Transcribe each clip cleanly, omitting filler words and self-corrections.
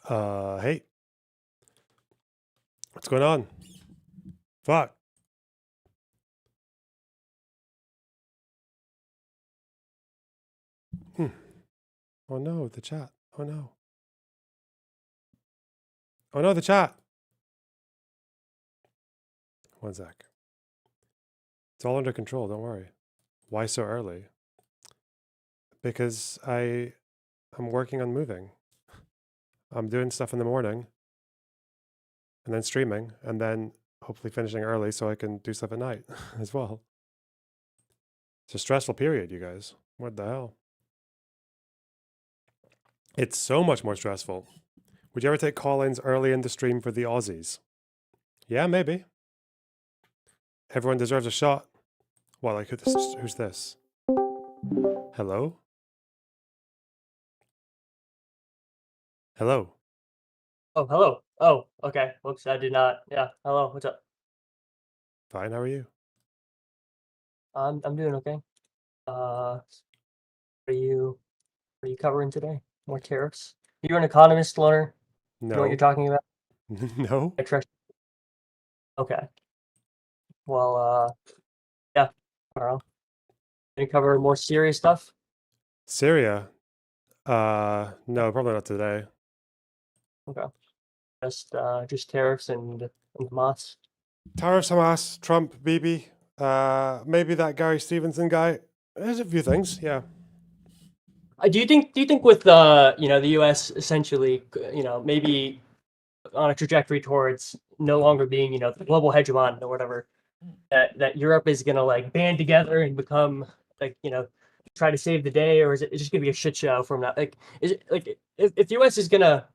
Hey, what's going on? Fuck. Hmm. Oh no, the chat. Oh no. Oh no, the chat. One sec. It's all under control, don't worry. Why so early? Because I'm working on moving. I'm doing stuff in the morning and then streaming and then hopefully finishing early so I can do stuff at night as well. It's a stressful period, you guys. What the hell? It's so much more stressful. Would you ever take call-ins early in the stream for the Aussies? Yeah, maybe. Everyone deserves a shot. Well, like, who's this? Hello? Hello? Oh, hello. Oh, okay. Whoops, I did not. Yeah. Hello. What's up? Fine, how are you? I'm doing okay. What are you what are you covering today? More tariffs? You're an economist, Loner. You know what you're No. talking about? No? I trust. Okay. Well, yeah. I don't know. Gonna cover more serious stuff. Syria? Yeah. No, probably not today. Okay. Just tariffs and Hamas. Tariffs, Hamas, Trump, Bibi, maybe that Gary Stevenson guy. There's a few things, yeah. Do you think with the U.S. essentially maybe on a trajectory towards no longer being the global hegemon or whatever, that Europe is gonna like band together and become like try to save the day, or is it just gonna be a shit show from now? Like, is it like if the U.S. is gonna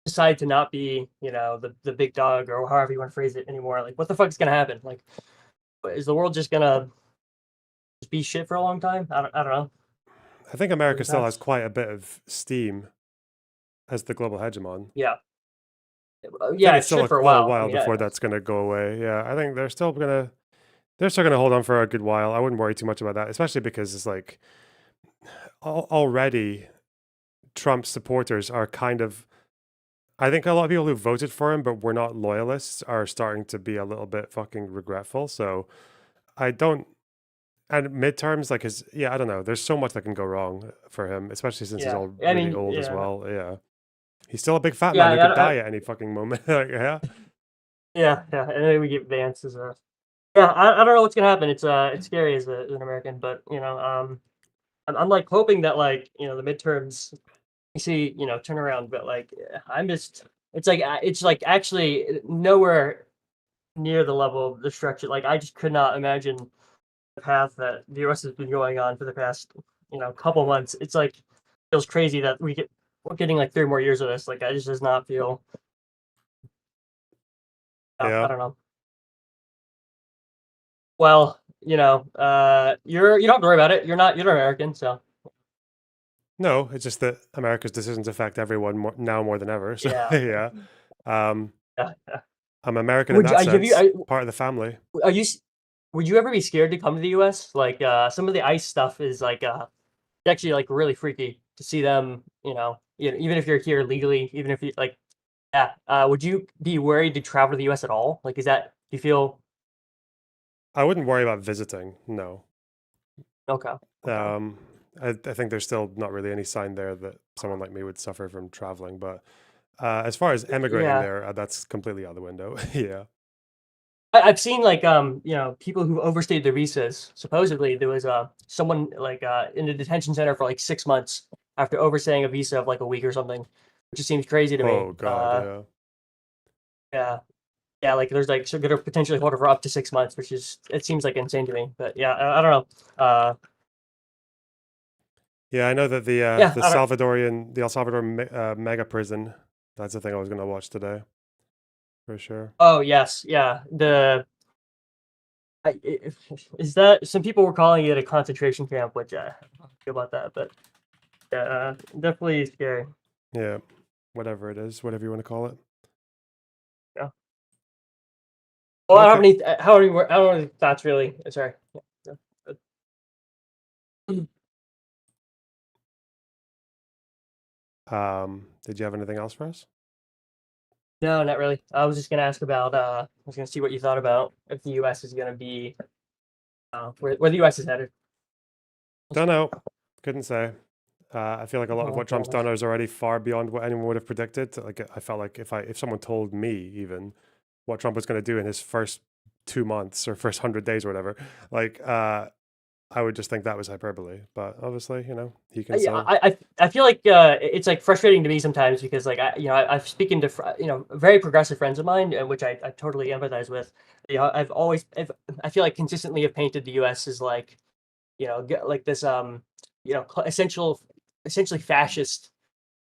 decide to not be the big dog or however you want to phrase it anymore, like what the fuck is gonna happen? Like, is the world just gonna just be shit for a long time? I don't know. I think What are America your still has thoughts? quite a bit of steam as the global hegemon. Yeah, I think yeah, it's it still should a for a little while. I while mean, yeah, before that's going to go away. Yeah, I think they're still gonna hold on for a good while. I wouldn't worry too much about that, especially because it's like already Trump supporters are kind of. I think a lot of people who voted for him but were not loyalists are starting to be a little bit fucking regretful. So I don't. And midterms, like his, yeah, I don't know. There's so much that can go wrong for him, especially since he's yeah. all I really mean, old as yeah, well. Yeah, he's still a big fat yeah, man who could I, die at any fucking moment. Like, yeah, yeah. And then we get Vance as a yeah. I don't know what's gonna happen. It's scary as an American, but I'm like hoping that like the midterms you see turn around, but like I'm just it's like actually nowhere near the level of destruction. Like I just could not imagine the path that the U.S. has been going on for the past couple months. It's like feels crazy that we're getting like 3 more years of this. Like I just does not feel. I yeah. don't know. Well, you don't have to worry about it. You're not American, so No, it's just that America's decisions affect everyone now more than ever. So yeah, yeah, um, yeah. Yeah. I'm American in Would you that have you sense, part of the family. are you would you ever be scared to come to the US? Like some of the ICE stuff is like actually like really freaky to see them, even if you're here legally, even if you like yeah, would you be worried to travel to the US at all? Like is that do you feel I wouldn't worry about visiting. No, okay. Okay. um, I think there's still not really any sign there that someone like me would suffer from traveling. But as far as emigrating Yeah. there, that's completely out the window. Yeah. I've seen like people who overstayed their visas. Supposedly there was someone like in a detention center for like 6 months after overstaying a visa of like a week or something, which just seems crazy to me. Oh God, yeah. Yeah. Yeah, like there's like so gonna potentially hold her for up to 6 months, which is it seems like insane to me. But yeah, I don't know. Yeah, I know that Yeah, I don't. The El Salvador mega prison. That's the thing I was gonna watch today for sure. Oh yes, yeah. Is that some people were calling it a concentration camp, which I don't know about that, but yeah, definitely scary. Yeah, whatever it is, whatever you want to call it. Yeah. Well, I don't Okay. have any. I don't have any thoughts really. Sorry. Yeah, yeah. Did you have anything else for us? No, not really. I was just gonna ask about. I was gonna see what you thought about if the U.S. is gonna be where the U.S. is headed. Don't know. Couldn't say. I feel like a lot of what Fair Trump's enough. done is already far beyond what anyone would have predicted. Like I felt like if someone told me even what Trump was going to do in his first 2 months or first 100 days or whatever, like I would just think that was hyperbole. But obviously, he can Yeah, say. I feel like it's like frustrating to me sometimes because like I've speaking to very progressive friends of mine, which I totally empathize with. I feel like consistently have painted the U.S. as like like this essentially fascist,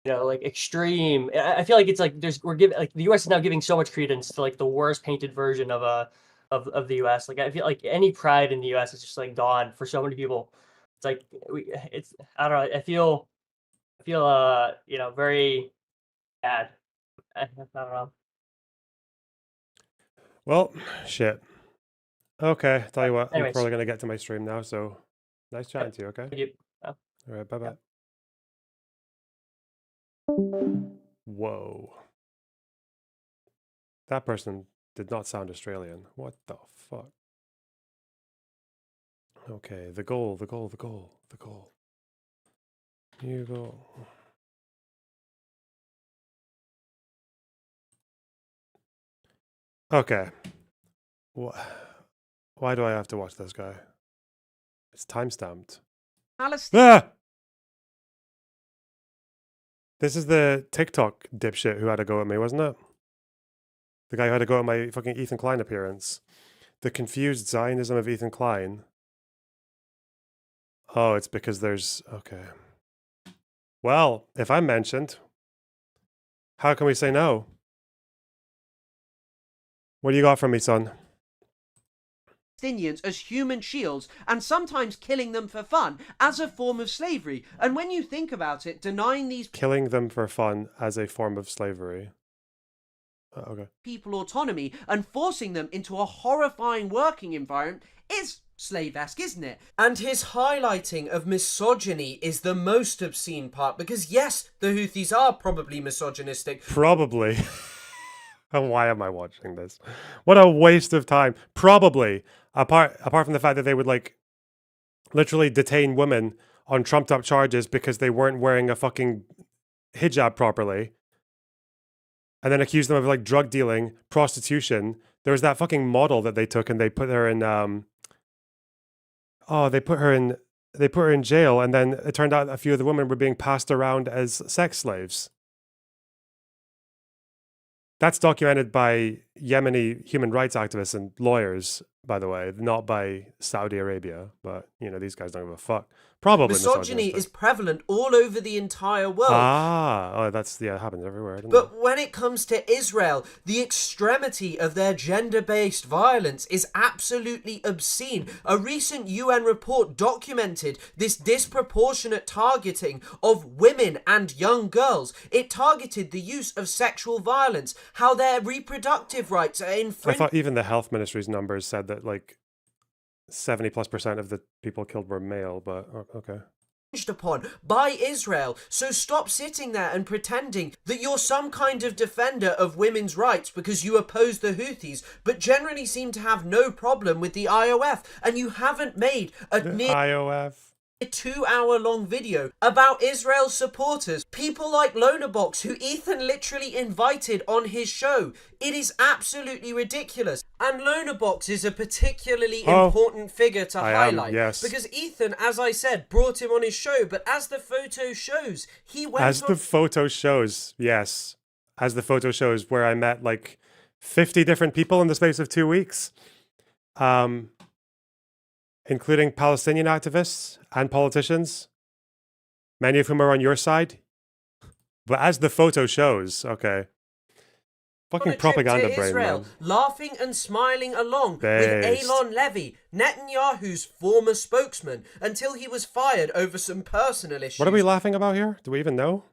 like extreme. I feel like it's like we're giving like the U.S. is now giving so much credence to like the worst painted version of of the U.S. Like I feel like any pride in the U.S. is just like gone for so many people. It's like it's I don't know. I feel very bad. I don't know. Well, shit. Okay, tell you what, I'm Anyways, probably going to get to my stream now. So nice chatting yep. to you. Okay. Thank you. Uh, All right. Bye bye. yep. Whoa. That person did not sound Australian. What the fuck? Okay, the goal, the goal, the goal, the goal. You go. Okay. Why do I have to watch this guy? It's time stamped. Ah! This is the TikTok dipshit who had a go at me, wasn't it? The guy who had a go at my fucking Ethan Klein appearance. The confused Zionism of Ethan Klein. Oh, it's because there's. Okay. Well, if I'm mentioned, how can we say no? What do you got from me, son? Palestinians as human shields and sometimes killing them for fun as a form of slavery. And when you think about it, denying these Killing them for fun as a form of slavery. Okay. people autonomy and forcing them into a horrifying working environment is slave-esque, isn't it? And his highlighting of misogyny is the most obscene part because yes, the Houthis are probably misogynistic. Probably. Why am I watching this? What a waste of time. Probably. Apart from the fact that they would like literally detain women on trumped up charges because they weren't wearing a fucking hijab properly. And then accuse them of like drug dealing, prostitution. There was that fucking model that they took and they put her in they put her in jail, and then it turned out a few of the women were being passed around as sex slaves. That's documented by Yemeni human rights activists and lawyers, by the way, not by Saudi Arabia. But, these guys don't give a fuck. Probably Misogyny is prevalent all over the entire world. It happens everywhere. But when it comes to Israel, the extremity of their gender-based violence is absolutely obscene. A recent UN report documented this disproportionate targeting of women and young girls. It targeted the use of sexual violence, how their reproductive rights are infringed. I thought even the health ministry's numbers said that like 70+% of the people killed were male, but okay. Upon by Israel. So stop sitting there and pretending that you're some kind of defender of women's rights because you oppose the Houthis, but generally seem to have no problem with the IOF, and you haven't made a IOF. 2-hour-long video about Israel's supporters, people like Lonabox, who Ethan literally invited on his show. It is absolutely ridiculous. And Lonabox is a particularly important figure to highlight. Yes. Because Ethan, as I said, brought him on his show, but as the photo shows, he went As the photo shows, yes. As the photo shows, where I met like 50 different people in the space of 2 weeks. Including Palestinian activists and politicians, many of whom are on your side. But as the photo shows, okay. Fucking propaganda brain, Israel, man. laughing and smiling along with Eylon Levy, Netanyahu's former spokesman, until he was fired over some personal issues. What are we laughing about here? Do we even know?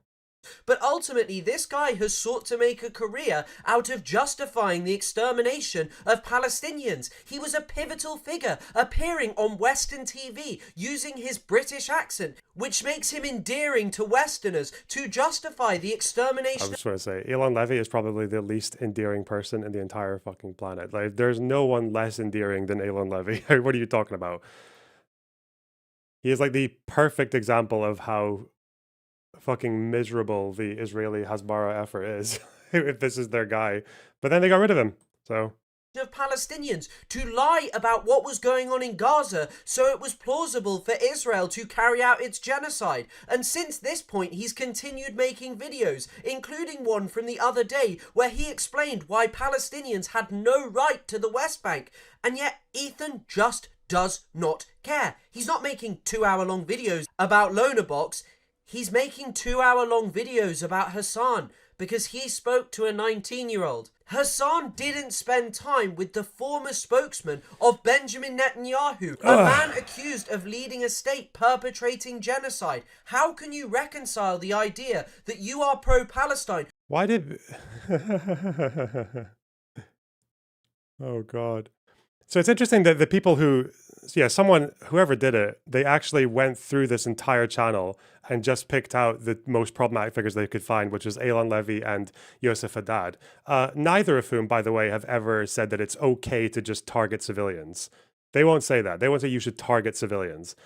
But ultimately, this guy has sought to make a career out of justifying the extermination of Palestinians. He was a pivotal figure, appearing on Western TV, using his British accent, which makes him endearing to Westerners to justify the I extermination. was going to say, Elon Levy is probably the least endearing person in the entire fucking planet. Like, there's no one less endearing than Elon Levy. What are you talking about? He is like the perfect example of how fucking miserable the Israeli Hasbara effort is, if this is their guy. But then they got rid of him, so... of Palestinians to lie about what was going on in Gaza so it was plausible for Israel to carry out its genocide. And since this point, he's continued making videos, including one from the other day where he explained why Palestinians had no right to the West Bank. And yet Ethan just does not care. He's not making 2-hour-long videos about Loner Box. He's making 2-hour-long videos about Hassan because he spoke to a 19-year-old. Hassan didn't spend time with the former spokesman of Benjamin Netanyahu, a man accused of leading a state perpetrating genocide. How can you reconcile the idea that you are pro-Palestine? Why did... Oh, God. So it's interesting that the people who... Yeah, whoever did it, they actually went through this entire channel and just picked out the most problematic figures they could find, which is Elon Levy and Yosef Haddad. Neither of whom, by the way, have ever said that it's okay to just target civilians. They won't say that. They won't say you should target civilians.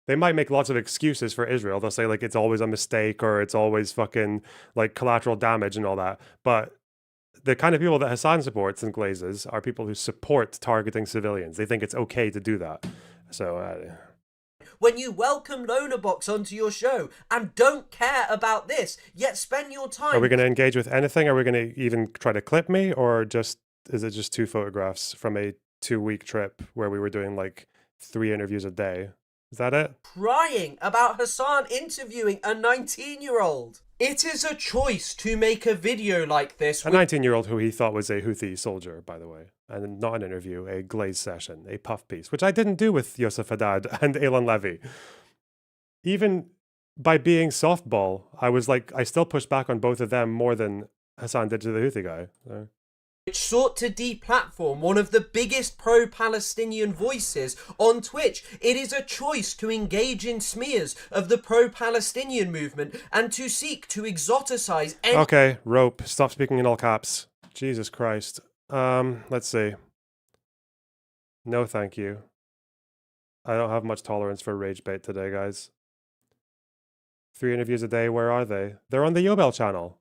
They might make lots of excuses for Israel. They'll say, like, it's always a mistake or it's always fucking, like, collateral damage and all that. But the kind of people that Hassan supports and Glazes are people who support targeting civilians. They think it's okay to do that. So... when you welcome Lonerbox onto your show and don't care about this, yet spend your time... Are we going to engage with anything? Are we going to even try to clip me? Or is it just 2 photographs from a 2-week trip where we were doing like 3 interviews a day? Is that it? crying about Hassan interviewing a 19-year-old. It is a choice to make a video like this. A 19-year-old who he thought was a Houthi soldier, by the way. And not an interview, a Glaze session, a puff piece, which I didn't do with Yosef Haddad and Elon Levy. Even by being softball, I still pushed back on both of them more than Hassan did to the Houthi guy. So. Which sought to deplatform one of the biggest pro-Palestinian voices on Twitch. It is a choice to engage in smears of the pro-Palestinian movement and to seek to exoticize any... Okay, rope. Stop speaking in all caps. Jesus Christ. Let's see. No, thank you. I don't have much tolerance for rage bait today, guys. 3 interviews a day, where are they? They're on the Yobel channel.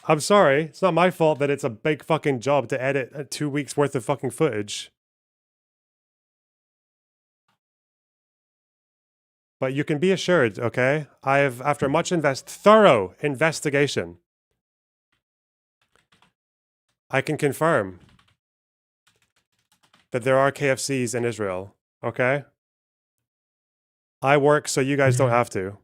I'm sorry, it's not my fault that it's a big fucking job to edit 2 weeks worth of fucking footage. But you can be assured, okay? After much thorough investigation, I can confirm that there are KFCs in Israel, okay? I work so you guys don't have to.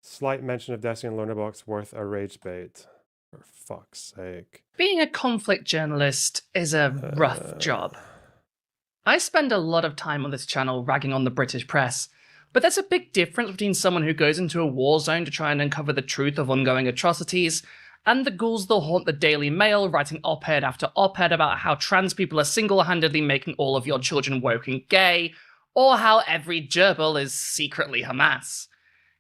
Slight mention of Destiny and Lonerbox worth a rage bait. For fuck's sake. Being a conflict journalist is a rough job. I spend a lot of time on this channel ragging on the British press, but there's a big difference between someone who goes into a war zone to try and uncover the truth of ongoing atrocities, and the ghouls that haunt the Daily Mail writing op-ed after op-ed about how trans people are single-handedly making all of your children woke and gay, or how every gerbil is secretly Hamas.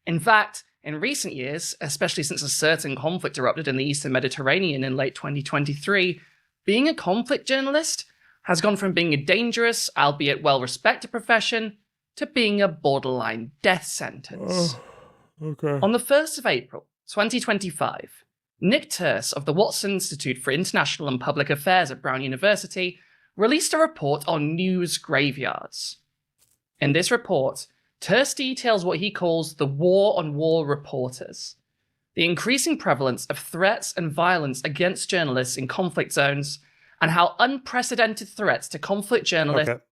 In fact, in recent years, especially since a certain conflict erupted in the Eastern Mediterranean in late 2023, being a conflict journalist has gone from being a dangerous, albeit well-respected profession, to being a borderline death sentence. Oh, okay. On the 1st of April, 2025, Nick Turse of the Watson Institute for International and Public Affairs at Brown University released a report on news graveyards. In this report, Turse details what he calls the war on war reporters, the increasing prevalence of threats and violence against journalists in conflict zones, and how unprecedented threats to conflict journalists... Okay.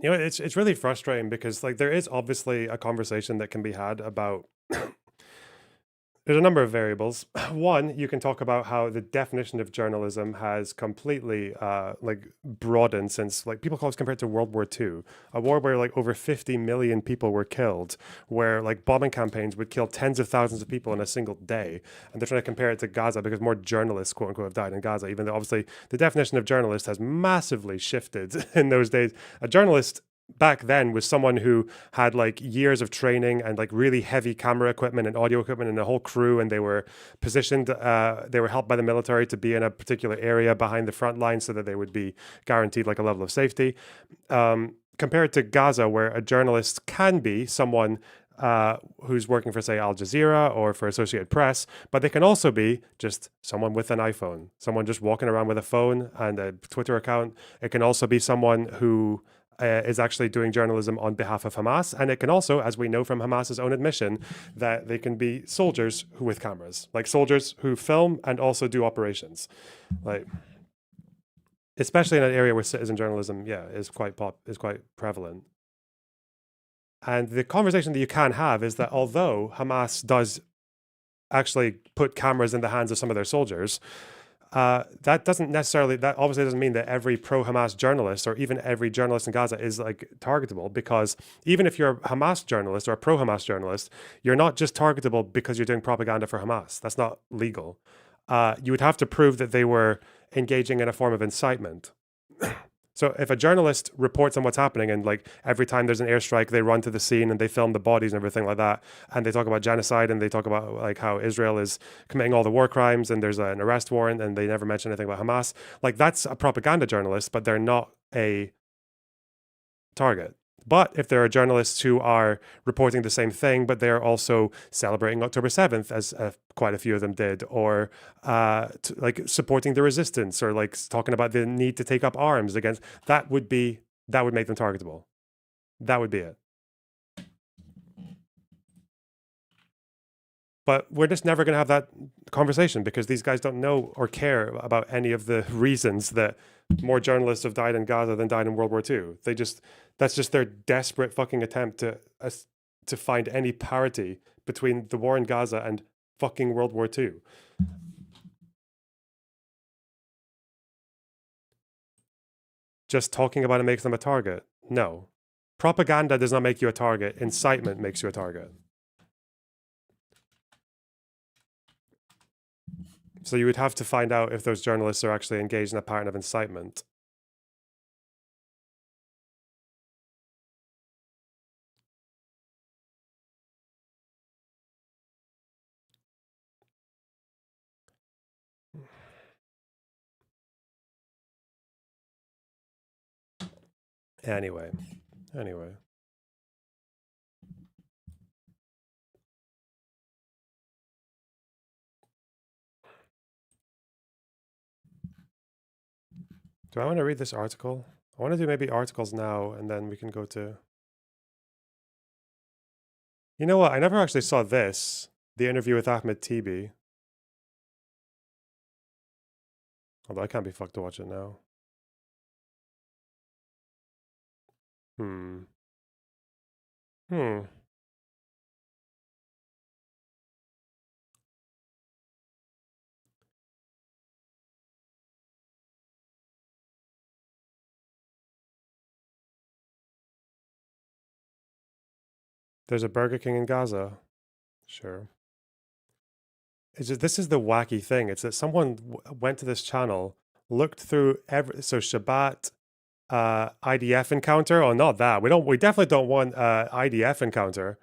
You know, it's really frustrating because like there is obviously a conversation that can be had about There's a number of variables. One, you can talk about how the definition of journalism has completely like broadened since, like, people compare it to World War II, a war where like over 50 million people were killed, where like bombing campaigns would kill tens of thousands of people in a single day. And they're trying to compare it to Gaza because more journalists, quote unquote, have died in Gaza, even though obviously the definition of journalist has massively shifted in those days. A journalist back then was someone who had like years of training and like really heavy camera equipment and audio equipment and a whole crew, and they were positioned, they were helped by the military to be in a particular area behind the front line so that they would be guaranteed like a level of safety, compared to Gaza, where a journalist can be someone who's working for, say, Al Jazeera or for Associated Press, but they can also be just someone with an iPhone, someone just walking around with a phone and a Twitter account. It can also be someone who is actually doing journalism on behalf of Hamas. And it can also, as we know from Hamas's own admission, that they can be soldiers with cameras, like soldiers who film and also do operations. Like, especially in an area where citizen journalism, is quite prevalent. And the conversation that you can have is that although Hamas does actually put cameras in the hands of some of their soldiers, that obviously doesn't mean that every pro-Hamas journalist or even every journalist in Gaza is like targetable, because even if you're a Hamas journalist or a pro-Hamas journalist, you're not just targetable because you're doing propaganda for Hamas. That's not legal. You would have to prove that they were engaging in a form of incitement. So if a journalist reports on what's happening, and like every time there's an airstrike, they run to the scene and they film the bodies and everything like that, and they talk about genocide and they talk about like how Israel is committing all the war crimes and there's an arrest warrant, and they never mention anything about Hamas, like that's a propaganda journalist, but they're not a target. But if there are journalists who are reporting the same thing, but they're also celebrating October 7th, as quite a few of them did, or like supporting the resistance, or like talking about the need to take up arms against, that would make them targetable. That would be it. But we're just never going to have that conversation because these guys don't know or care about any of the reasons that more journalists have died in Gaza than died in World War II. That's just their desperate fucking attempt to find any parity between the war in Gaza and fucking World War II. Just talking about it makes them a target. No. Propaganda does not make you a target. Incitement makes you a target. So you would have to find out if those journalists are actually engaged in a pattern of incitement. Anyway. Do I want to read this article? I want to do maybe articles now, and then we can go to... You know what? I never actually saw this. The interview with Ahmed Tibi. Although I can't be fucked to watch it now. There's a Burger King in Gaza. Sure. This is the wacky thing. It's that someone went to this channel, looked through so Shabbat, IDF encounter. Oh, not that. We definitely don't want IDF encounter.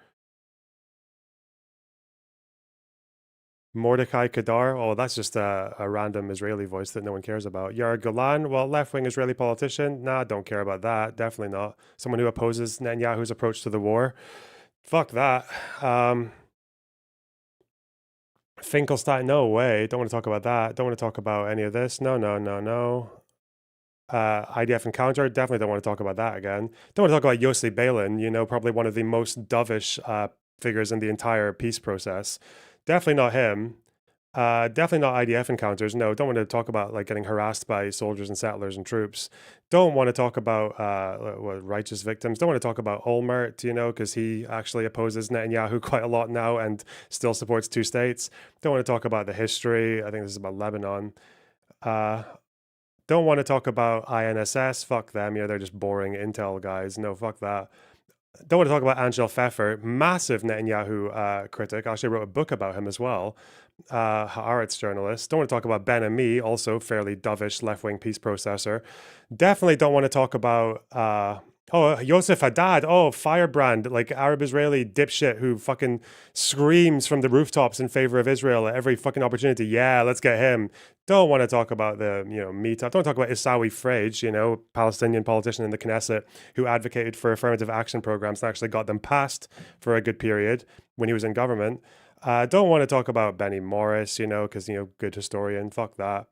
Mordecai Kadar. Oh, that's just a random Israeli voice that no one cares about. Yair Golan. Well, left-wing Israeli politician. Nah, don't care about that. Definitely not. Someone who opposes Netanyahu's approach to the war. Fuck that. Finkelstein, no way. Don't want to talk about that. Don't want to talk about any of this. No. IDF encounter, definitely don't want to talk about that again. Don't want to talk about Yossi Beilin, probably one of the most dovish figures in the entire peace process. Definitely not him. Definitely not IDF encounters. No, don't want to talk about like getting harassed by soldiers and settlers and troops. Don't want to talk about righteous victims. Don't want to talk about Olmert, you know, because he actually opposes Netanyahu quite a lot now and still supports two states. Don't want to talk about the history. I think this is about Lebanon. Don't want to talk about INSS. Fuck them. You know, they're just boring intel guys. No, fuck that. Don't want to talk about Angel Pfeffer, massive Netanyahu critic. I actually wrote a book about him as well. Haaretz journalist. Don't want to talk about Ben Ami, also fairly dovish left-wing peace processor. Definitely don't want to talk about Yosef Haddad. Oh, firebrand, like Arab-Israeli dipshit who fucking screams from the rooftops in favor of Israel at every fucking opportunity. Yeah, let's get him. Don't want to talk about the, meetup. Don't talk about Isawi Frage, Palestinian politician in the Knesset who advocated for affirmative action programs and actually got them passed for a good period when he was in government. Don't want to talk about Benny Morris, because, good historian. Fuck that.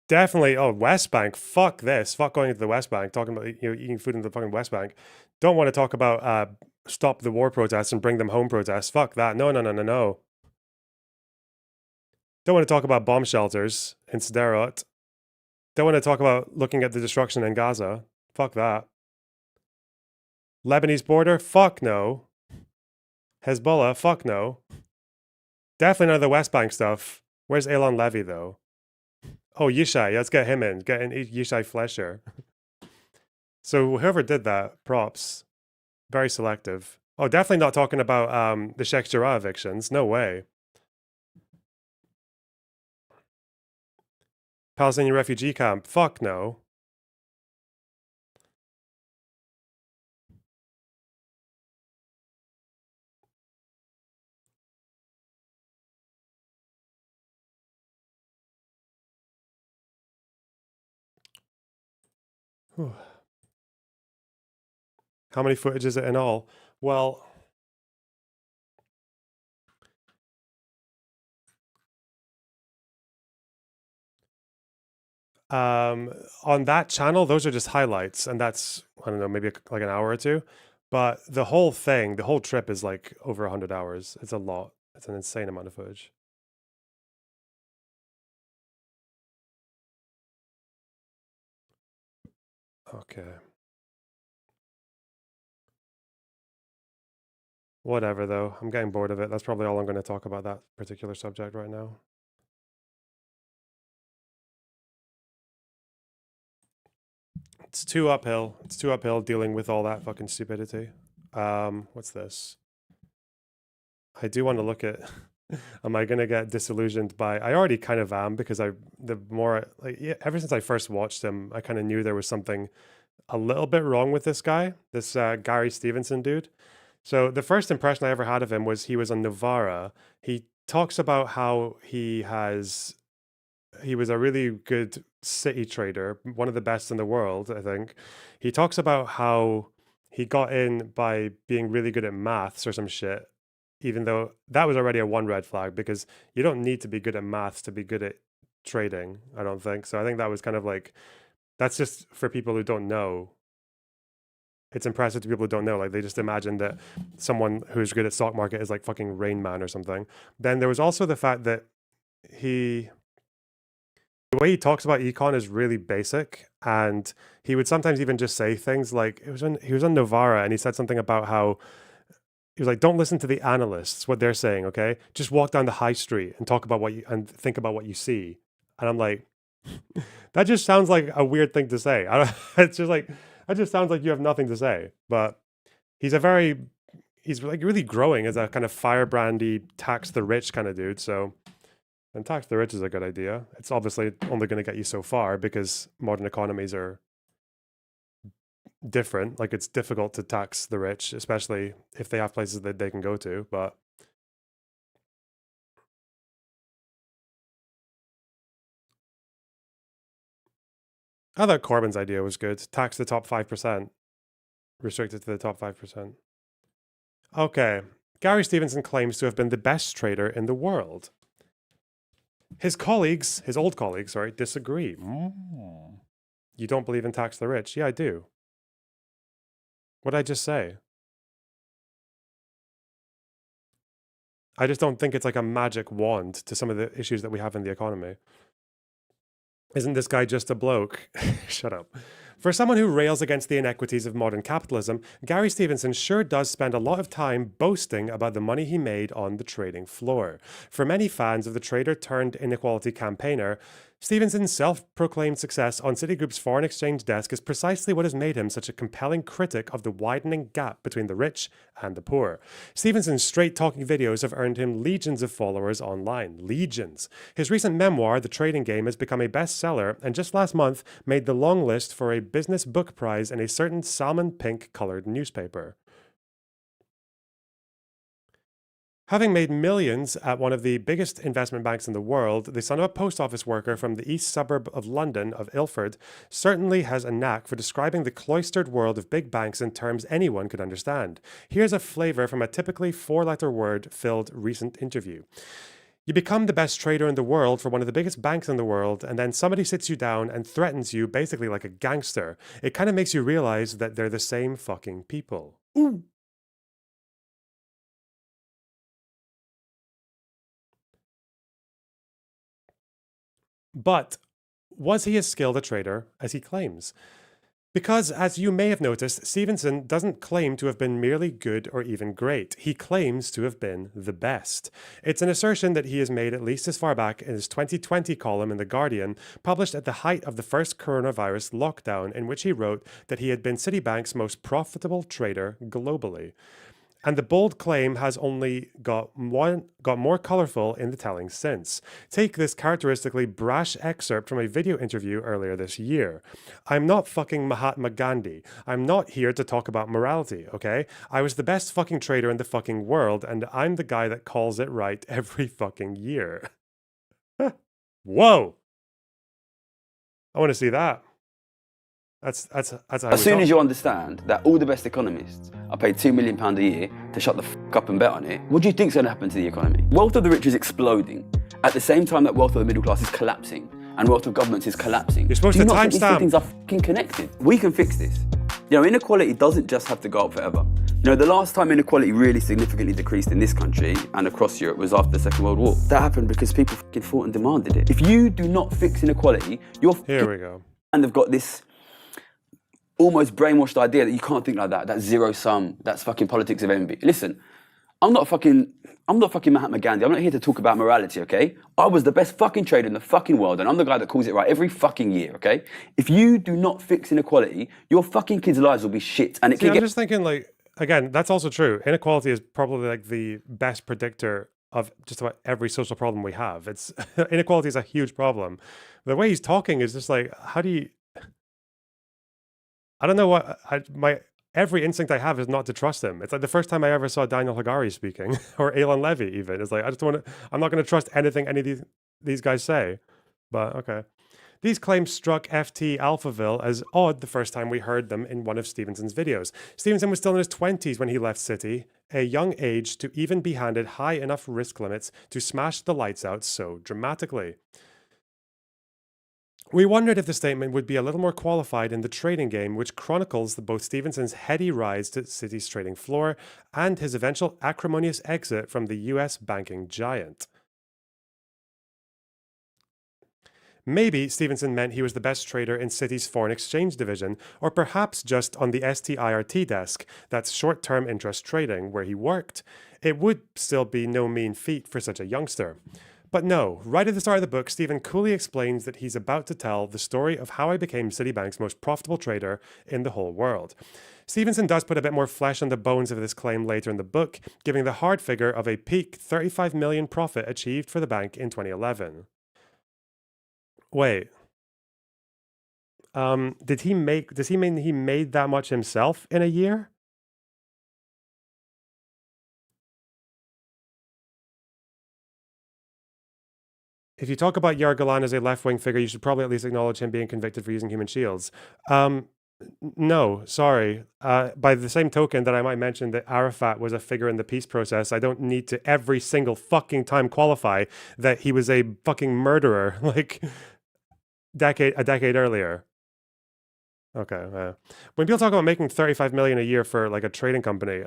Definitely. Oh, West Bank. Fuck this. Fuck going into the West Bank. Talking about eating food in the fucking West Bank. Don't want to talk about stop the war protests and bring them home protests. Fuck that. No, no, no, no, no. Don't want to talk about bomb shelters in Sderot. Don't want to talk about looking at the destruction in Gaza. Fuck that. Lebanese border. Fuck no. Hezbollah. Fuck no. Definitely none of the West Bank stuff. Where's Elon Levy though? Oh, Yishai, let's get him in. Get in Yishai Flesher. So whoever did that, props. Very selective. Oh, definitely not talking about the Sheikh Jarrah evictions. No way. Palestinian refugee camp. Fuck no. Whew. How many footage is it in all? Well, on that channel, those are just highlights, and that's, I don't know, maybe like an hour or two. But the whole thing, the whole trip is like over 100 hours. It's a lot. It's an insane amount of footage. Okay. Whatever, though. I'm getting bored of it. That's probably all I'm going to talk about that particular subject right now. It's too uphill. It's too uphill dealing with all that fucking stupidity. What's this? I do want to look at. Am I going to get disillusioned by? I already kind of am because ever since I first watched him, I kind of knew there was something a little bit wrong with this guy, this Gary Stevenson dude. So the first impression I ever had of him was he was on Novara. He talks about how he was a really good city trader, one of the best in the world, I think. He talks about how he got in by being really good at maths or some shit, even though that was already a one red flag because you don't need to be good at maths to be good at trading, I don't think. So I think that was kind of like, that's just for people who don't know. It's impressive to people who don't know. Like they just imagine that someone who's good at stock market is like fucking Rain Man or something. Then there was also the fact that the way he talks about econ is really basic, and he would sometimes even just say things like he was on Novara and he said something about how he was like, don't listen to the analysts, what they're saying, okay? Just walk down the high street and talk about and think about what you see. And I'm like, that just sounds like a weird thing to say. It's just like, that just sounds like you have nothing to say. But he's like really growing as a kind of firebrandy, tax the rich kind of dude. So, and tax the rich is a good idea. It's obviously only going to get you so far because modern economies are different. Like it's difficult to tax the rich, especially if they have places that they can go to. But I thought Corbyn's idea was good. Tax the top 5%. Restrict it to the top 5%. Okay. Gary Stevenson claims to have been the best trader in the world. His old colleagues, sorry, disagree. You don't believe in tax the rich? Yeah, I do. What did I just say? I just don't think it's like a magic wand to some of the issues that we have in the economy. Isn't this guy just a bloke? Shut up. For someone who rails against the inequities of modern capitalism, Gary Stevenson sure does spend a lot of time boasting about the money he made on the trading floor. For many fans of the trader turned inequality campaigner, Stevenson's self-proclaimed success on Citigroup's foreign exchange desk is precisely what has made him such a compelling critic of the widening gap between the rich and the poor. Stevenson's straight-talking videos have earned him legions of followers online. Legions. His recent memoir, The Trading Game, has become a bestseller and just last month made the long list for a business book prize in a certain salmon pink-colored newspaper. Having made millions at one of the biggest investment banks in the world, the son of a post office worker from the east suburb of London of Ilford certainly has a knack for describing the cloistered world of big banks in terms anyone could understand. Here's a flavor from a typically four-letter word-filled recent interview. You become the best trader in the world for one of the biggest banks in the world, and then somebody sits you down and threatens you basically like a gangster. It kind of makes you realize that they're the same fucking people. Ooh. But was he as skilled a trader as he claims? Because, as you may have noticed, Stevenson doesn't claim to have been merely good or even great. He claims to have been the best. It's an assertion that he has made at least as far back in his 2020 column in The Guardian, published at the height of the first coronavirus lockdown, in which he wrote that he had been Citibank's most profitable trader globally. And the bold claim has only got more colourful in the telling since. Take this characteristically brash excerpt from a video interview earlier this year. I'm not fucking Mahatma Gandhi. I'm not here to talk about morality, okay? I was the best fucking trader in the fucking world, and I'm the guy that calls it right every fucking year. Whoa! I want to see that. That's how as soon as you understand that all the best economists are paid £2 million a year to shut the fuck up and bet on it, what do you think's going to happen to the economy? Wealth of the rich is exploding at the same time that wealth of the middle class is collapsing and wealth of governments is collapsing. You're supposed do you to not think these two timestamp. things are fucking connected? We can fix this. You know, inequality doesn't just have to go up forever. You know, the last time inequality really significantly decreased in this country and across Europe was after the Second World War. That happened because people fucking fought and demanded it. If you do not fix inequality, you're Here we go. kind of got this almost brainwashed idea that you can't think like that. That's zero sum. That's fucking politics of envy. Listen, I'm not fucking Mahatma Gandhi. I'm not here to talk about morality, okay? I was the best fucking trader in the fucking world, and I'm the guy that calls it right every fucking year, okay? If you do not fix inequality, your fucking kids' lives will be shit. And it See, can I'm get just thinking, like, again, that's also true. Inequality is probably like the best predictor of just about every social problem we have. It's inequality is a huge problem. The way he's talking is just like, how do you? I don't know what my every instinct I have is not to trust him. It's like the first time I ever saw Daniel Hagari speaking or Elon Levy even. It's like I'm not going to trust anything any of these guys say. But okay. These claims struck FT Alphaville as odd the first time we heard them in one of Stevenson's videos. Stevenson was still in his 20s when he left Citi, a young age to even be handed high enough risk limits to smash the lights out so dramatically. We wondered if the statement would be a little more qualified in The Trading Game, which chronicles both Stevenson's heady rise to Citi's trading floor and his eventual acrimonious exit from the US banking giant. Maybe Stevenson meant he was the best trader in Citi's foreign exchange division, or perhaps just on the STIRT desk, that's short-term interest trading, where he worked. It would still be no mean feat for such a youngster. But no, right at the start of the book, Stephen coolly explains that he's about to tell the story of how I became Citibank's most profitable trader in the whole world. Stevenson does put a bit more flesh on the bones of this claim later in the book, giving the hard figure of a peak 35 million profit achieved for the bank in 2011. Wait. Does he mean he made that much himself in a year? If you talk about Yargalan as a left-wing figure, you should probably at least acknowledge him being convicted for using human shields. No, sorry. By the same token that I might mention that Arafat was a figure in the peace process, I don't need to every single fucking time qualify that he was a fucking murderer, like a decade earlier. Okay. When people talk about making 35 million a year for like a trading company,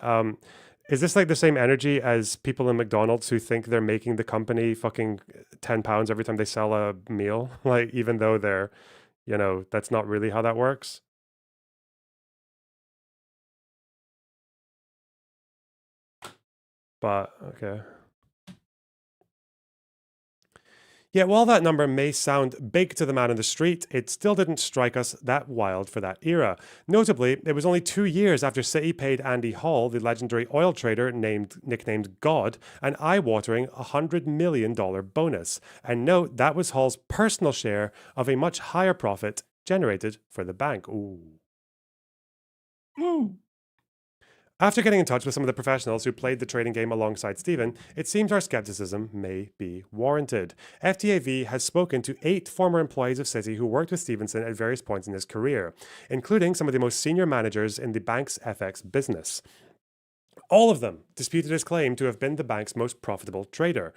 Is this like the same energy as people in McDonald's who think they're making the company fucking £10 every time they sell a meal? Like, even though they're, that's not really how that works. But, okay. Yet while that number may sound big to the man in the street, it still didn't strike us that wild for that era. Notably, it was only 2 years after Citi paid Andy Hall, the legendary oil trader nicknamed God, an eye-watering $100 million bonus. And note, that was Hall's personal share of a much higher profit generated for the bank. Ooh. After getting in touch with some of the professionals who played the trading game alongside Stephen, it seems our skepticism may be warranted. FTAV has spoken to 8 former employees of Citi who worked with Stevenson at various points in his career, including some of the most senior managers in the bank's FX business. All of them disputed his claim to have been the bank's most profitable trader.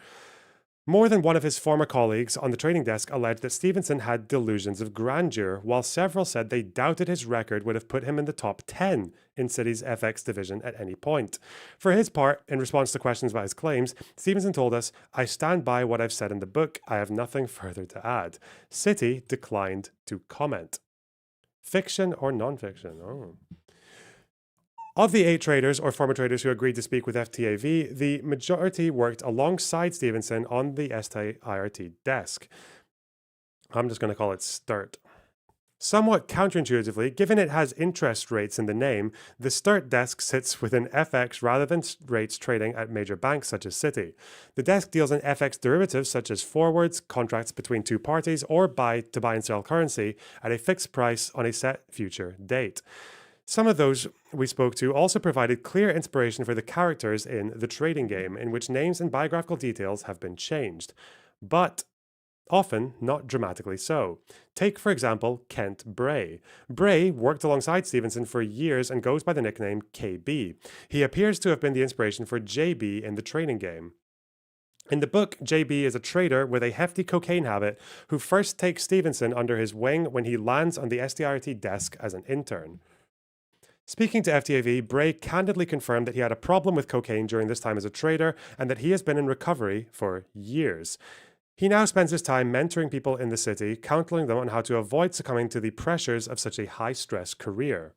More than one of his former colleagues on the trading desk alleged that Stevenson had delusions of grandeur, while several said they doubted his record would have put him in the top 10 in Citi's FX division at any point. For his part, in response to questions about his claims, Stevenson told us, "I stand by what I've said in the book. I have nothing further to add." Citi declined to comment. Fiction or non-fiction? Oh. Of the 8 traders or former traders who agreed to speak with FTAV, the majority worked alongside Stevenson on the STIRT desk. I'm just going to call it STIRT. Somewhat counterintuitively, given it has interest rates in the name, the STIRT desk sits within FX rather than rates trading at major banks such as Citi. The desk deals in FX derivatives such as forwards, contracts between 2 parties, or to buy and sell currency at a fixed price on a set future date. Some of those we spoke to also provided clear inspiration for the characters in The Trading Game, in which names and biographical details have been changed, but often not dramatically so. Take, for example, Kent Bray. Bray worked alongside Stevenson for years and goes by the nickname KB. He appears to have been the inspiration for JB in The Trading Game. In the book, JB is a trader with a hefty cocaine habit who first takes Stevenson under his wing when he lands on the STIRT desk as an intern. Speaking to FTAV, Bray candidly confirmed that he had a problem with cocaine during this time as a trader and that he has been in recovery for years. He now spends his time mentoring people in the city, counseling them on how to avoid succumbing to the pressures of such a high-stress career.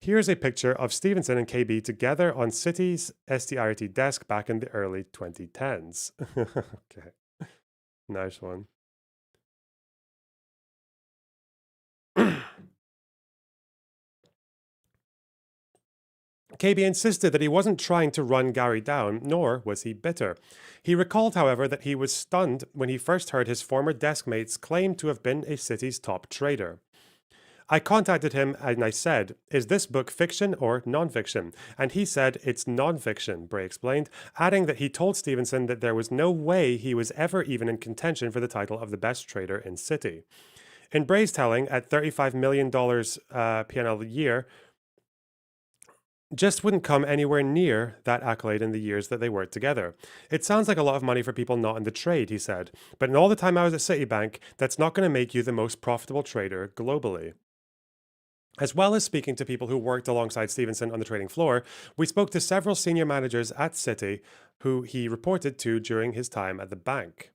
Here's a picture of Stevenson and KB together on Citi's STIRT desk back in the early 2010s. Okay, nice one. KB insisted that he wasn't trying to run Gary down, nor was he bitter. He recalled, however, that he was stunned when he first heard his former desk mates claim to have been a Citi's top trader. "I contacted him and I said, 'Is this book fiction or non-fiction?' And he said, 'It's non-fiction,'" Bray explained, adding that he told Stevenson that there was no way he was ever even in contention for the title of the best trader in Citi. In Bray's telling, at $35 million P&L a year, just wouldn't come anywhere near that accolade in the years that they worked together. "It sounds like a lot of money for people not in the trade," he said, "but in all the time I was at Citibank, that's not going to make you the most profitable trader globally." As well as speaking to people who worked alongside Stevenson on the trading floor, we spoke to several senior managers at Citi who he reported to during his time at the bank.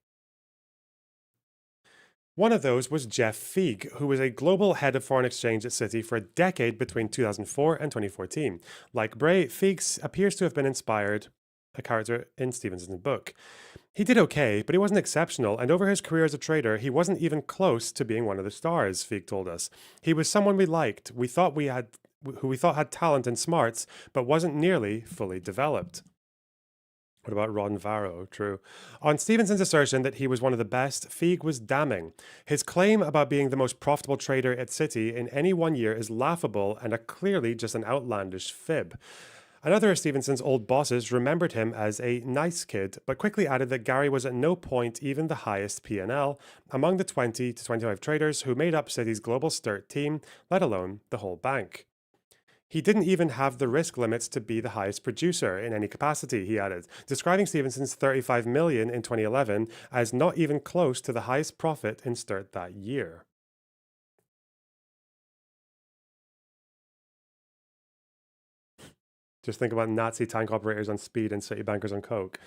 One of those was Jeff Feig, who was a global head of foreign exchange at Citi for a decade between 2004 and 2014. Like Bray, Feig appears to have been inspired a character in Stevenson's book. He did okay, but he wasn't exceptional, and over his career as a trader, he wasn't even close to being one of the stars, Feig told us. He was someone we liked, who we thought had talent and smarts, but wasn't nearly fully developed. What about Ron Varro? True. On Stevenson's assertion that he was one of the best, Feig was damning. His claim about being the most profitable trader at Citi in any one year is laughable and clearly just an outlandish fib. Another of Stevenson's old bosses remembered him as a nice kid, but quickly added that Gary was at no point even the highest P&L among the 20 to 25 traders who made up Citi's global STIRT team, let alone the whole bank. He didn't even have the risk limits to be the highest producer in any capacity, he added, describing Stevenson's $35 million in 2011 as not even close to the highest profit in STIRT that year. Just think about Nazi tank operators on speed and city bankers on coke.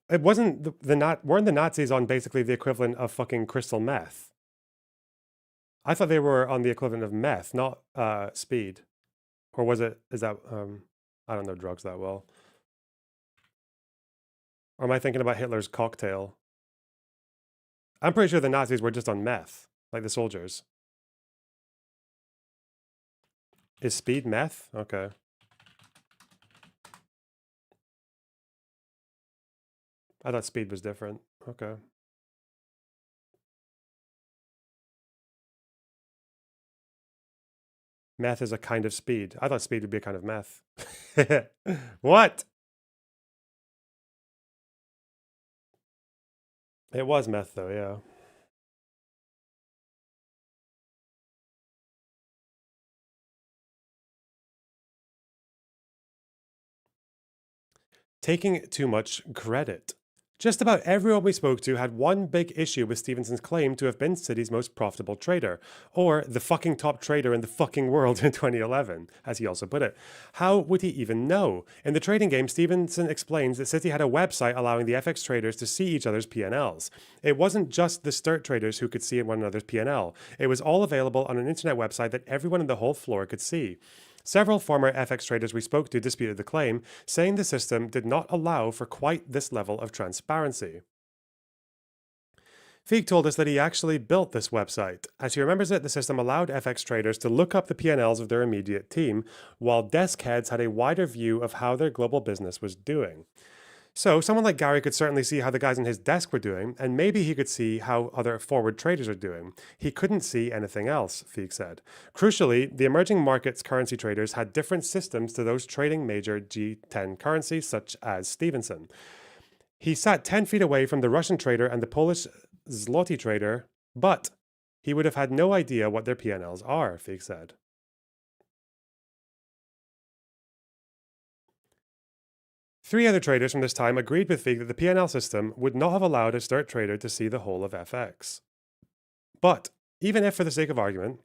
It wasn't weren't the Nazis on basically the equivalent of fucking crystal meth? I thought they were on the equivalent of meth, not speed. Or was it, is that, I don't know drugs that well. Or am I thinking about Hitler's cocktail? I'm pretty sure the Nazis were just on meth, like the soldiers. Is speed meth? Okay. I thought speed was different. Okay. Meth is a kind of speed. I thought speed would be a kind of meth. What? It was meth though, yeah. Taking too much credit. Just about everyone we spoke to had one big issue with Stevenson's claim to have been City's most profitable trader, or the fucking top trader in the fucking world in 2011, as he also put it. How would he even know? In the trading game, Stevenson explains that City had a website allowing the FX traders to see each other's P&Ls. It wasn't just the sturt traders who could see one another's P&L. It was all available on an internet website that everyone in the whole floor could see. Several former FX traders we spoke to disputed the claim, saying the system did not allow for quite this level of transparency. Feig told us that he actually built this website. As he remembers it, the system allowed FX traders to look up the P&Ls of their immediate team, while desk heads had a wider view of how their global business was doing. So someone like Gary could certainly see how the guys on his desk were doing, and maybe he could see how other forward traders are doing. He couldn't see anything else, Feig said. Crucially, the emerging markets currency traders had different systems to those trading major G10 currencies, such as Stevenson. He sat 10 feet away from the Russian trader and the Polish zloty trader, but he would have had no idea what their P&Ls are, Feig said. Three other traders from this time agreed with Feig that the P&L system would not have allowed a sturt trader to see the whole of FX. But, even if for the sake of argument,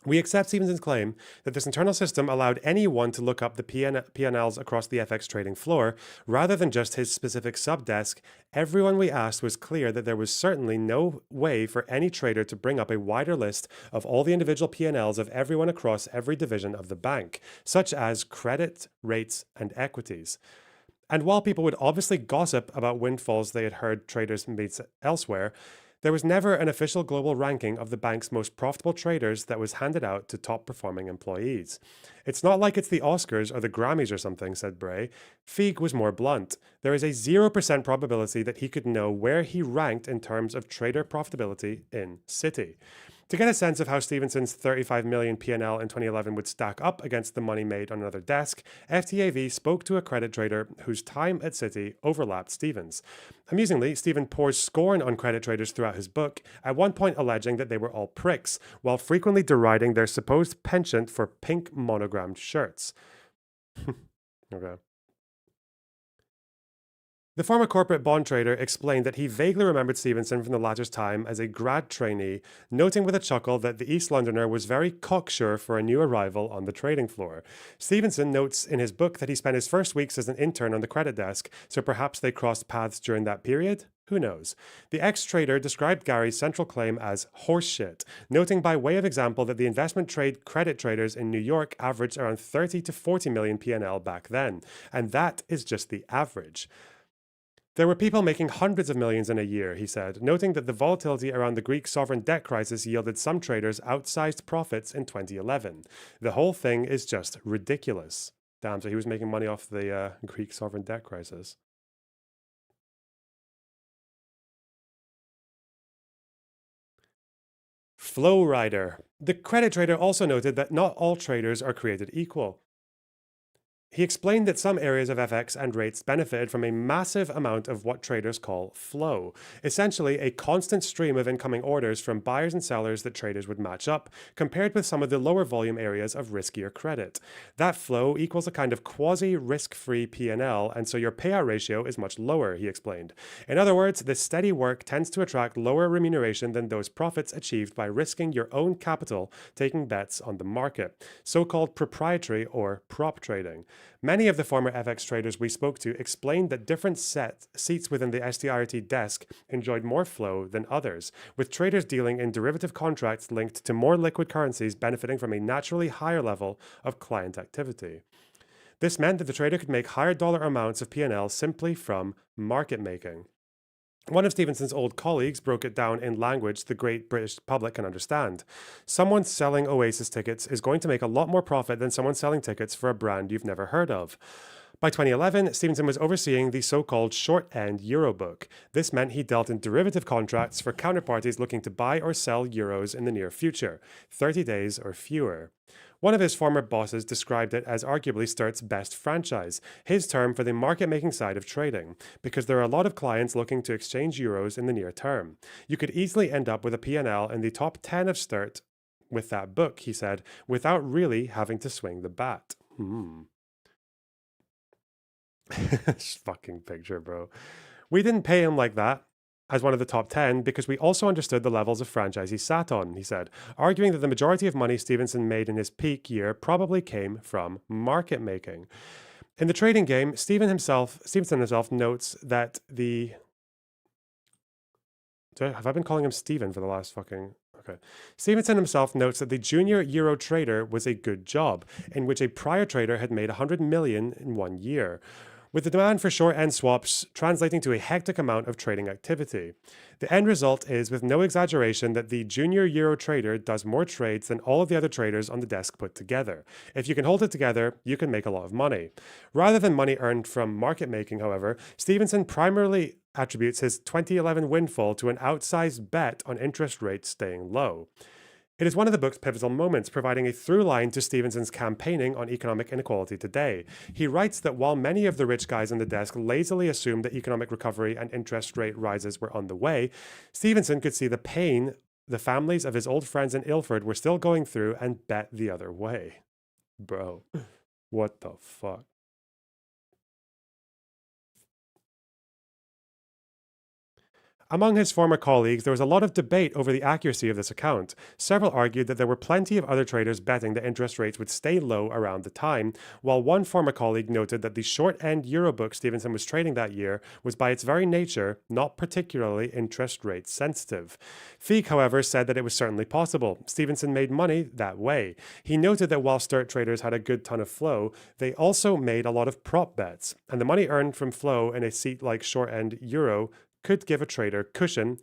we accept Stevenson's claim that this internal system allowed anyone to look up the P&Ls across the FX trading floor, rather than just his specific sub-desk, everyone we asked was clear that there was certainly no way for any trader to bring up a wider list of all the individual P&Ls of everyone across every division of the bank, such as credit, rates, and equities. And while people would obviously gossip about windfalls they had heard traders made elsewhere, there was never an official global ranking of the bank's most profitable traders that was handed out to top performing employees. It's not like it's the Oscars or the Grammys or something, said Bray. Feig was more blunt. There is a 0% probability that he could know where he ranked in terms of trader profitability in City. To get a sense of how Stevenson's 35 million P&L in 2011 would stack up against the money made on another desk, FTAV spoke to a credit trader whose time at Citi overlapped Stevens. Amusingly, Stephen pours scorn on credit traders throughout his book, at one point alleging that they were all pricks, while frequently deriding their supposed penchant for pink monogrammed shirts. Okay. The former corporate bond trader explained that he vaguely remembered Stevenson from the latter's time as a grad trainee, noting with a chuckle that the East Londoner was very cocksure for a new arrival on the trading floor. Stevenson notes in his book that he spent his first weeks as an intern on the credit desk, so perhaps they crossed paths during that period? Who knows? The ex-trader described Gary's central claim as horseshit, noting by way of example that the investment trade credit traders in New York averaged around 30 to 40 million P&L back then, and that is just the average. There were people making hundreds of millions in a year, he said, noting that the volatility around the Greek sovereign debt crisis yielded some traders outsized profits in 2011. The whole thing is just ridiculous. Damn, so he was making money off the Greek sovereign debt crisis. Flow Rider. The credit trader also noted that not all traders are created equal. He explained that some areas of FX and rates benefited from a massive amount of what traders call flow, essentially a constant stream of incoming orders from buyers and sellers that traders would match up, compared with some of the lower volume areas of riskier credit. That flow equals a kind of quasi-risk-free P&L, and so your payout ratio is much lower, he explained. In other words, this steady work tends to attract lower remuneration than those profits achieved by risking your own capital taking bets on the market, so-called proprietary or prop trading. Many of the former FX traders we spoke to explained that different seats within the STIRT desk enjoyed more flow than others, with traders dealing in derivative contracts linked to more liquid currencies benefiting from a naturally higher level of client activity. This meant that the trader could make higher dollar amounts of P&L simply from market making. One of Stevenson's old colleagues broke it down in language the great British public can understand. Someone selling Oasis tickets is going to make a lot more profit than someone selling tickets for a brand you've never heard of. By 2011, Stevenson was overseeing the so-called short-end euro book. This meant he dealt in derivative contracts for counterparties looking to buy or sell euros in the near future, 30 days or fewer. One of his former bosses described it as arguably Sturt's best franchise, his term for the market-making side of trading, because there are a lot of clients looking to exchange euros in the near term. You could easily end up with a P&L in the top 10 of Sturt with that book, he said, without really having to swing the bat. Fucking picture, bro. We didn't pay him like that as one of the top 10 because we also understood the levels of franchise he sat on, he said, arguing that the majority of money Stevenson made in his peak year probably came from market making. In the trading game, Stevenson himself notes that the... Have I been calling him Steven for the last fucking... Okay. Stevenson himself notes that the junior euro trader was a good job, in which a prior trader had made 100 million in 1 year, with the demand for short-end swaps translating to a hectic amount of trading activity. The end result is, with no exaggeration, that the junior euro trader does more trades than all of the other traders on the desk put together. If you can hold it together, you can make a lot of money. Rather than money earned from market making, however, Stevenson primarily attributes his 2011 windfall to an outsized bet on interest rates staying low. It is one of the book's pivotal moments, providing a through line to Stevenson's campaigning on economic inequality today. He writes that while many of the rich guys on the desk lazily assumed that economic recovery and interest rate rises were on the way, Stevenson could see the pain the families of his old friends in Ilford were still going through and bet the other way. Bro, what the fuck? Among his former colleagues, there was a lot of debate over the accuracy of this account. Several argued that there were plenty of other traders betting that interest rates would stay low around the time, while one former colleague noted that the short-end euro book Stevenson was trading that year was by its very nature not particularly interest rate sensitive. Feig, however, said that it was certainly possible. Stevenson made money that way. He noted that while Sturt traders had a good ton of flow, they also made a lot of prop bets, and the money earned from flow in a seat like short-end euro could give a trader cushion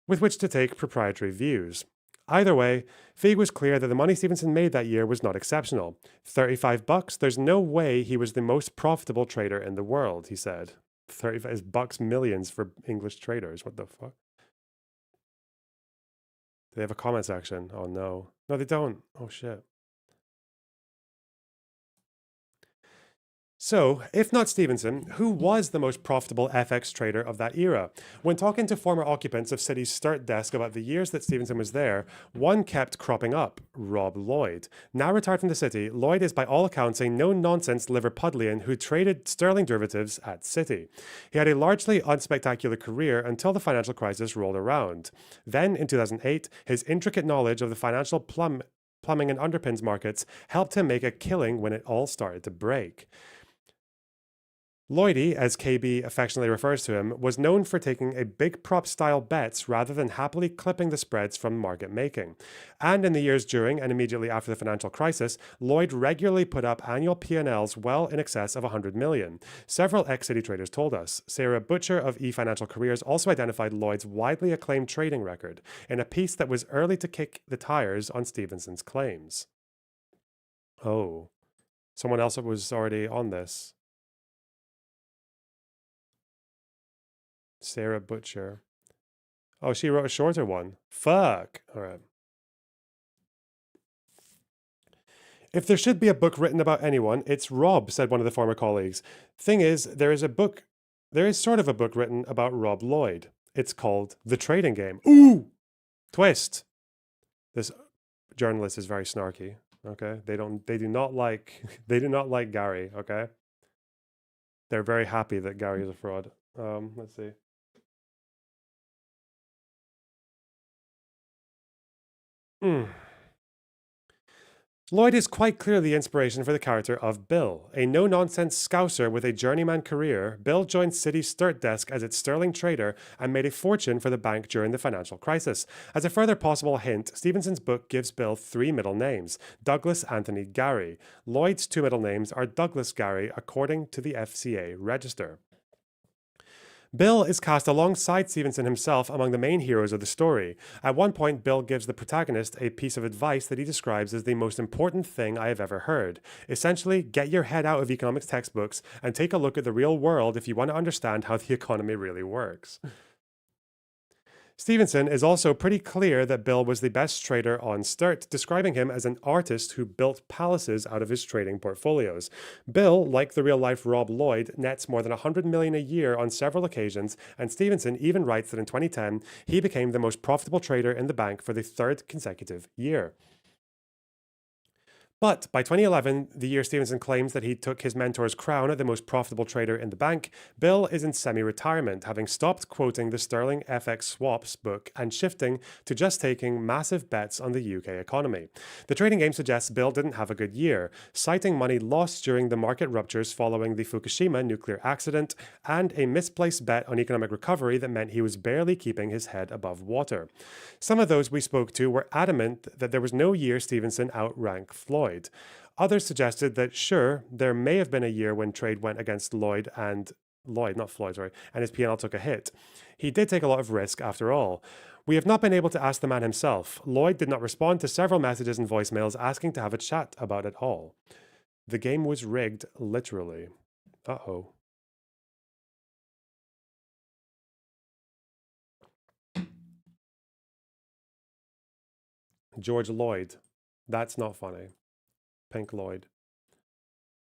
with which to take proprietary views. Either way, Feig was clear that the money Stevenson made that year was not exceptional. $35, there's no way he was the most profitable trader in the world, he said. 35 is bucks millions for English traders. What the fuck? They have a comment section. Oh no. No, they don't. Oh shit. So, if not Stevenson, who was the most profitable FX trader of that era? When talking to former occupants of Citi's Sturt desk about the years that Stevenson was there, one kept cropping up, Rob Lloyd. Now retired from the City, Lloyd is by all accounts a no-nonsense Liverpudlian who traded sterling derivatives at Citi. He had a largely unspectacular career until the financial crisis rolled around. Then, in 2008, his intricate knowledge of the financial plumbing and underpins markets helped him make a killing when it all started to break. Lloydie, as KB affectionately refers to him, was known for taking a big prop style bets rather than happily clipping the spreads from market making. And in the years during and immediately after the financial crisis, Lloyd regularly put up annual P&Ls well in excess of 100 million. Several ex-City traders told us. Sarah Butcher of eFinancial Careers also identified Lloyd's widely acclaimed trading record in a piece that was early to kick the tires on Stevenson's claims. Oh, someone else was already on this. Sarah Butcher. Oh, she wrote a shorter one. Fuck. All right. If there should be a book written about anyone, it's Rob, said one of the former colleagues. Thing is, there is sort of a book written about Rob Lloyd. It's called The Trading Game. Ooh! Twist. This journalist is very snarky. Okay? They do not like Gary, okay? They're very happy that Gary is a fraud. Let's see. Lloyd is quite clearly the inspiration for the character of Bill. A no-nonsense scouser with a journeyman career, Bill joined Citi's Sturt desk as its sterling trader and made a fortune for the bank during the financial crisis. As a further possible hint, Stevenson's book gives Bill 3 middle names: Douglas Anthony Gary. Lloyd's 2 middle names are Douglas Gary, according to the FCA register. Bill is cast alongside Stevenson himself among the main heroes of the story. At one point, Bill gives the protagonist a piece of advice that he describes as the most important thing I have ever heard. Essentially, get your head out of economics textbooks and take a look at the real world if you want to understand how the economy really works. Stevenson is also pretty clear that Bill was the best trader on Sturt, describing him as an artist who built palaces out of his trading portfolios. Bill, like the real-life Rob Lloyd, nets more than $100 million a year on several occasions, and Stevenson even writes that in 2010, he became the most profitable trader in the bank for the 3rd consecutive year. But by 2011, the year Stevenson claims that he took his mentor's crown at the most profitable trader in the bank, Bill is in semi-retirement, having stopped quoting the Sterling FX Swaps book and shifting to just taking massive bets on the UK economy. The trading game suggests Bill didn't have a good year, citing money lost during the market ruptures following the Fukushima nuclear accident and a misplaced bet on economic recovery that meant he was barely keeping his head above water. Some of those we spoke to were adamant that there was no year Stevenson outranked Floyd. Others suggested that sure, there may have been a year when trade went against Lloyd, and his P&L took a hit. He did take a lot of risk after all. We have not been able to ask the man himself. Lloyd did not respond to several messages and voicemails asking to have a chat about it all. The game was rigged, literally. Uh-oh. George Lloyd. That's not funny. Pink Lloyd.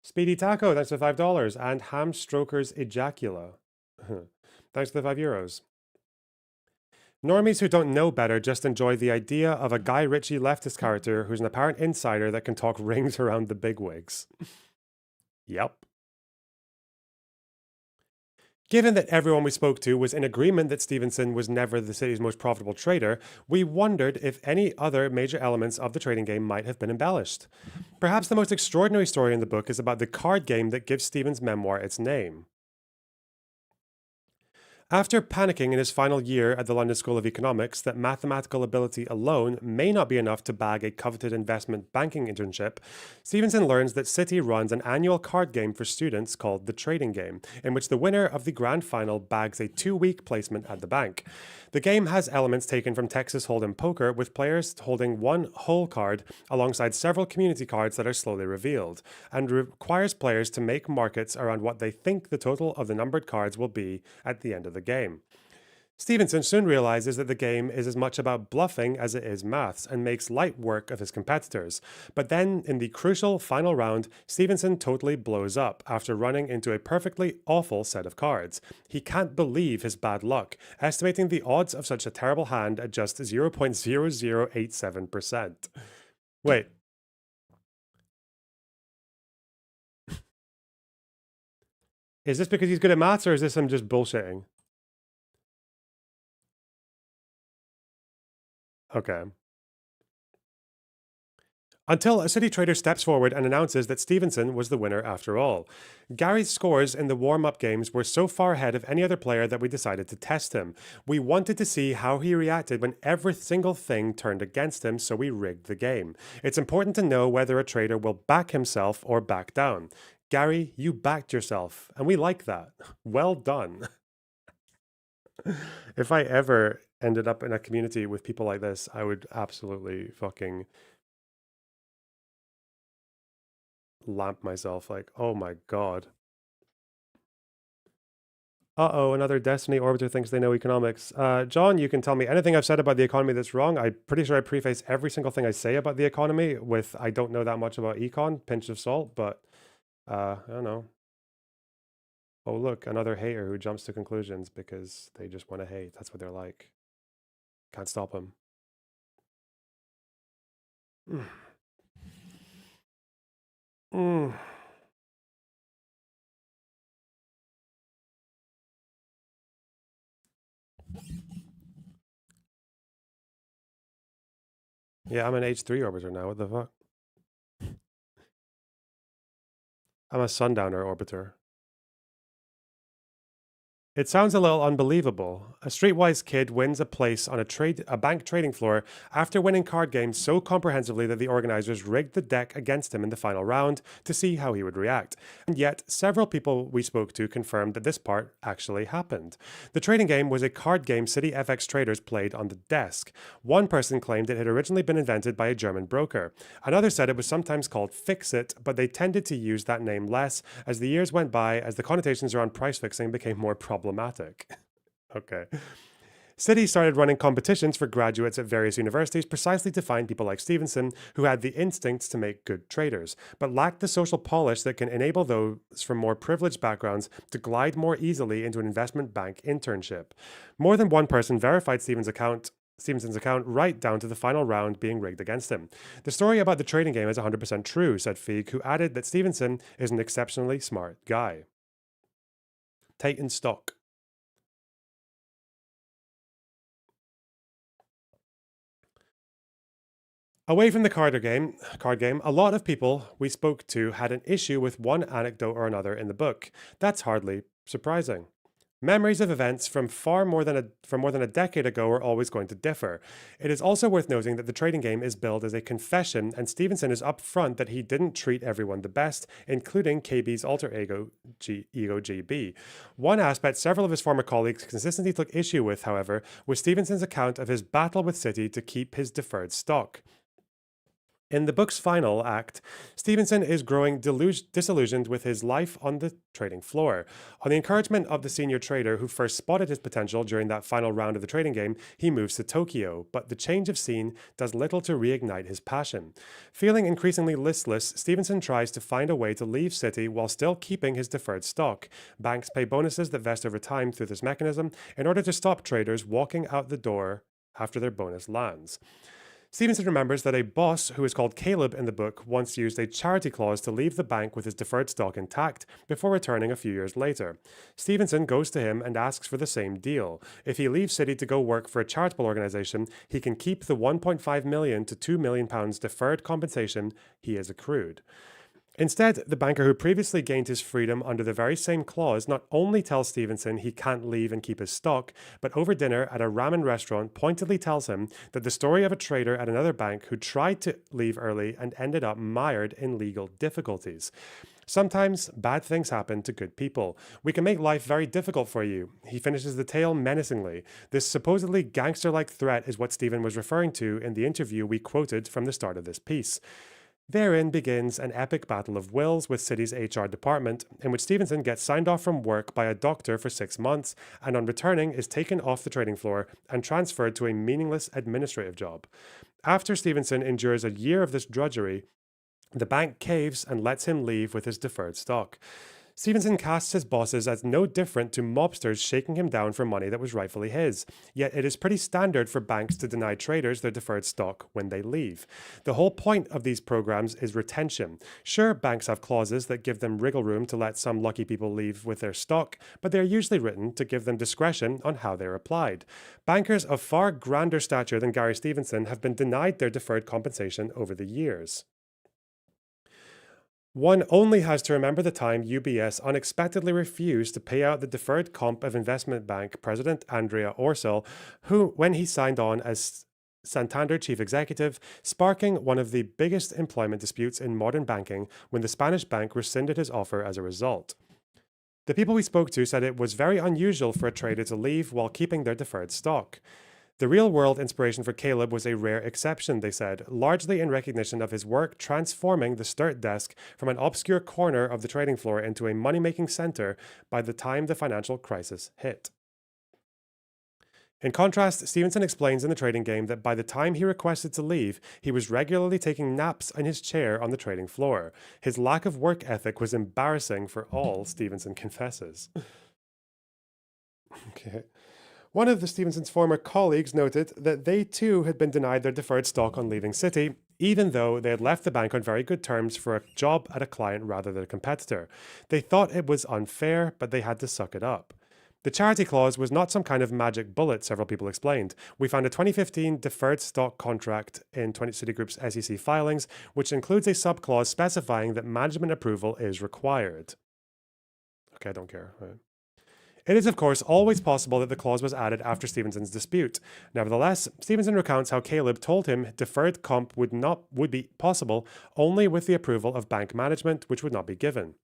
Speedy Taco, thanks for $5. And Hamstroker's Ejacula. Thanks for the €5. Normies who don't know better just enjoy the idea of a Guy Ritchie leftist character who's an apparent insider that can talk rings around the bigwigs. Yep. Given that everyone we spoke to was in agreement that Stevenson was never the city's most profitable trader, we wondered if any other major elements of the trading game might have been embellished. Perhaps the most extraordinary story in the book is about the card game that gives Stevens' memoir its name. After panicking in his final year at the London School of Economics that mathematical ability alone may not be enough to bag a coveted investment banking internship, Stevenson learns that Citi runs an annual card game for students called the Trading Game, in which the winner of the grand final bags a 2-week placement at the bank. The game has elements taken from Texas Hold'em poker, with players holding one whole card alongside several community cards that are slowly revealed, and requires players to make markets around what they think the total of the numbered cards will be at the end of the game. Stevenson soon realizes that the game is as much about bluffing as it is maths and makes light work of his competitors. But then, in the crucial final round, Stevenson totally blows up after running into a perfectly awful set of cards. He can't believe his bad luck, estimating the odds of such a terrible hand at just 0.0087%. Wait. Is this because he's good at maths, or is this him just bullshitting? Okay. Until a City trader steps forward and announces that Stevenson was the winner after all. Gary's scores in the warm-up games were so far ahead of any other player that we decided to test him. We wanted to see how he reacted when every single thing turned against him, so we rigged the game. It's important to know whether a trader will back himself or back down. Gary, you backed yourself, and we like that. Well done. If I ever ended up in a community with people like this, I would absolutely fucking lamp myself. Like, oh my god. Uh-oh, another Destiny Orbiter thinks they know economics. John, you can tell me anything I've said about the economy that's wrong. I'm pretty sure I preface every single thing I say about the economy with I don't know that much about econ, pinch of salt, but I don't know. Oh, look, another hater who jumps to conclusions because they just want to hate. That's what they're like. Can't stop them. Yeah, I'm an H3 orbiter now. What the fuck? I'm a sundowner orbiter. It sounds a little unbelievable. A streetwise kid wins a place on a bank trading floor after winning card games so comprehensively that the organizers rigged the deck against him in the final round to see how he would react. And yet, several people we spoke to confirmed that this part actually happened. The trading game was a card game City FX traders played on the desk. One person claimed it had originally been invented by a German broker. Another said it was sometimes called Fix-It, but they tended to use that name less as the years went by, as the connotations around price fixing became more problematic. Okay. Citi started running competitions for graduates at various universities precisely to find people like Stevenson who had the instincts to make good traders, but lacked the social polish that can enable those from more privileged backgrounds to glide more easily into an investment bank internship. More than one person verified Stevenson's account right down to the final round being rigged against him. The story about the trading game is 100% true, said Feig, who added that Stevenson is an exceptionally smart guy. Titan stock. Away from the card game, a lot of people we spoke to had an issue with one anecdote or another in the book. That's hardly surprising. Memories of events from more than a decade ago are always going to differ. It is also worth noting that the trading game is billed as a confession, and Stevenson is upfront that he didn't treat everyone the best, including KB's alter ego GB. One aspect several of his former colleagues consistently took issue with, however, was Stevenson's account of his battle with Citi to keep his deferred stock. In the book's final act, Stevenson is growing disillusioned with his life on the trading floor. On the encouragement of the senior trader who first spotted his potential during that final round of the trading game, he moves to Tokyo, but the change of scene does little to reignite his passion. Feeling increasingly listless, Stevenson tries to find a way to leave Citi while still keeping his deferred stock. Banks pay bonuses that vest over time through this mechanism in order to stop traders walking out the door after their bonus lands. Stevenson remembers that a boss, who is called Caleb in the book, once used a charity clause to leave the bank with his deferred stock intact before returning a few years later. Stevenson goes to him and asks for the same deal. If he leaves Citi to go work for a charitable organization, he can keep the £1.5 million to £2 million deferred compensation he has accrued. Instead, the banker who previously gained his freedom under the very same clause not only tells Stevenson he can't leave and keep his stock, but over dinner at a ramen restaurant pointedly tells him that the story of a trader at another bank who tried to leave early and ended up mired in legal difficulties. Sometimes bad things happen to good people. We can make life very difficult for you. He finishes the tale menacingly. This supposedly gangster-like threat is what Stephen was referring to in the interview we quoted from the start of this piece. Therein begins an epic battle of wills with Citi's HR department, in which Stevenson gets signed off from work by a doctor for 6 months, and on returning is taken off the trading floor and transferred to a meaningless administrative job. After Stevenson endures a year of this drudgery, the bank caves and lets him leave with his deferred stock. Stevenson casts his bosses as no different to mobsters shaking him down for money that was rightfully his. Yet it is pretty standard for banks to deny traders their deferred stock when they leave. The whole point of these programs is retention. Sure, banks have clauses that give them wriggle room to let some lucky people leave with their stock, but they are usually written to give them discretion on how they are applied. Bankers of far grander stature than Gary Stevenson have been denied their deferred compensation over the years. One only has to remember the time UBS unexpectedly refused to pay out the deferred comp of investment bank president Andrea Orcel, who, when he signed on as Santander chief executive, sparking one of the biggest employment disputes in modern banking when the Spanish bank rescinded his offer as a result. The people we spoke to said it was very unusual for a trader to leave while keeping their deferred stock. The real-world inspiration for Caleb was a rare exception, they said, largely in recognition of his work transforming the Sturt desk from an obscure corner of the trading floor into a money-making center by the time the financial crisis hit. In contrast, Stevenson explains in the trading game that by the time he requested to leave, he was regularly taking naps in his chair on the trading floor. His lack of work ethic was embarrassing for all, Stevenson confesses. Okay. One of Stevenson's former colleagues noted that they too had been denied their deferred stock on leaving Citi, even though they had left the bank on very good terms for a job at a client rather than a competitor. They thought it was unfair, but they had to suck it up. The charity clause was not some kind of magic bullet, several people explained. We found a 2015 deferred stock contract in Citigroup's SEC filings, which includes a subclause specifying that management approval is required. Okay, I don't care. Right. It is, of course, always possible that the clause was added after Stevenson's dispute. Nevertheless, Stevenson recounts how Caleb told him deferred comp would be possible only with the approval of bank management, which would not be given.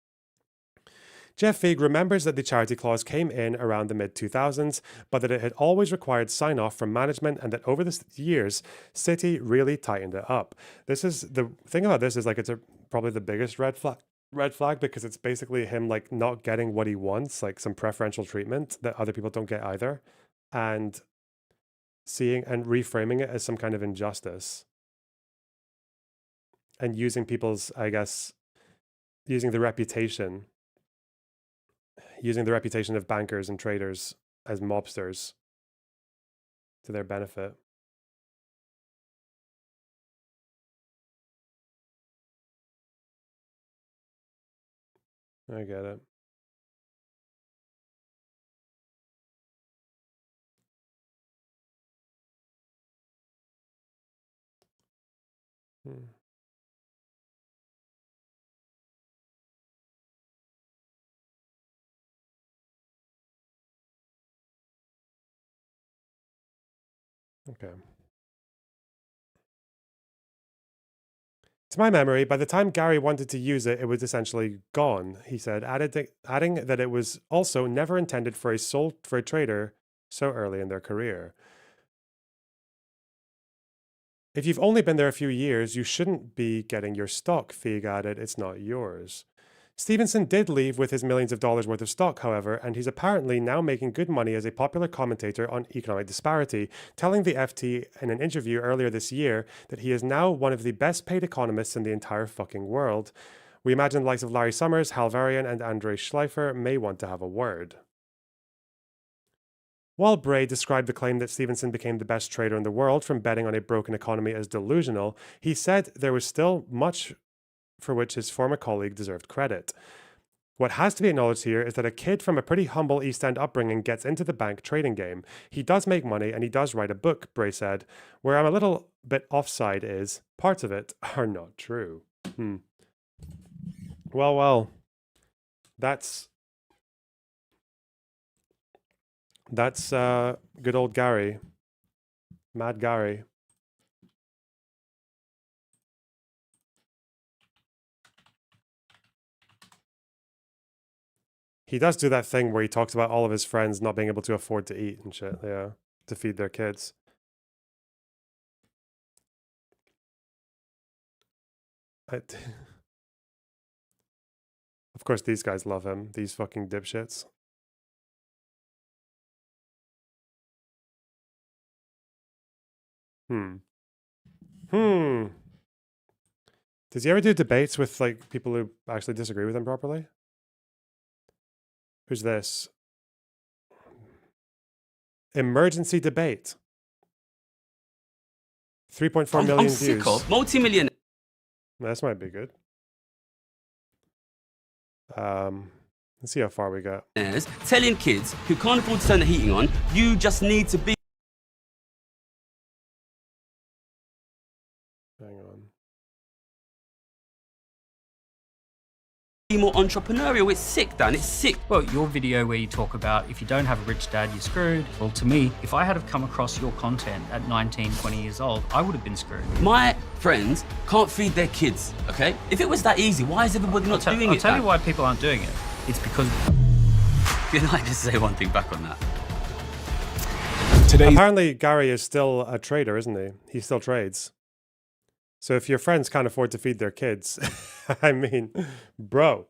Jeff Feig remembers that the charity clause came in around the mid-2000s, but that it had always required sign-off from management and that over the years, Citi really tightened it up. This is the thing about this is like it's probably the biggest red flag because it's basically him like not getting what he wants, like some preferential treatment that other people don't get either, and seeing and reframing it as some kind of injustice and using people's, I guess, using the reputation of bankers and traders as mobsters to their benefit. I get it. Okay. To my memory, by the time Gary wanted to use it, it was essentially gone, he said, adding that it was also never intended for a trader so early in their career. If you've only been there a few years, you shouldn't be getting your stock, Feig added. It's not yours. Stevenson did leave with his millions of dollars worth of stock, however, and he's apparently now making good money as a popular commentator on economic disparity, telling the FT in an interview earlier this year that he is now one of the best paid economists in the entire fucking world. We imagine the likes of Larry Summers, Hal Varian, and Andre Schleifer may want to have a word. While Bray described the claim that Stevenson became the best trader in the world from betting on a broken economy as delusional, he said there was still much for which his former colleague deserved credit. What has to be acknowledged here is that a kid from a pretty humble East End upbringing gets into the bank trading game. He does make money and he does write a book, Bray said. Where I'm a little bit offside is parts of it are not true. Well, that's good old Gary. Mad Gary. He does do that thing where he talks about all of his friends not being able to afford to eat and shit, yeah, to feed their kids. Of course, these guys love him, these fucking dipshits. Does he ever do debates with like people who actually disagree with him properly? Who's this? Emergency debate. 3.4 million views. Sick of multi-millionaires This might be good. Let's see how far we got. telling kids who can't afford to turn the heating on, you just need to be Hang on. more entrepreneurial. It's sick, Dan. It's sick. Well, your video where you talk about if you don't have a rich dad, you're screwed. Well, to me, if I had have come across your content at 19, 20 years old, I would have been screwed. My friends can't feed their kids, okay? If it was that easy, why is everybody not doing it? I'll tell you why people aren't doing it. It's because... Can I just say one thing back on that? Apparently, Gary is still a trader, isn't he? He still trades. So if your friends can't afford to feed their kids, I mean, bro.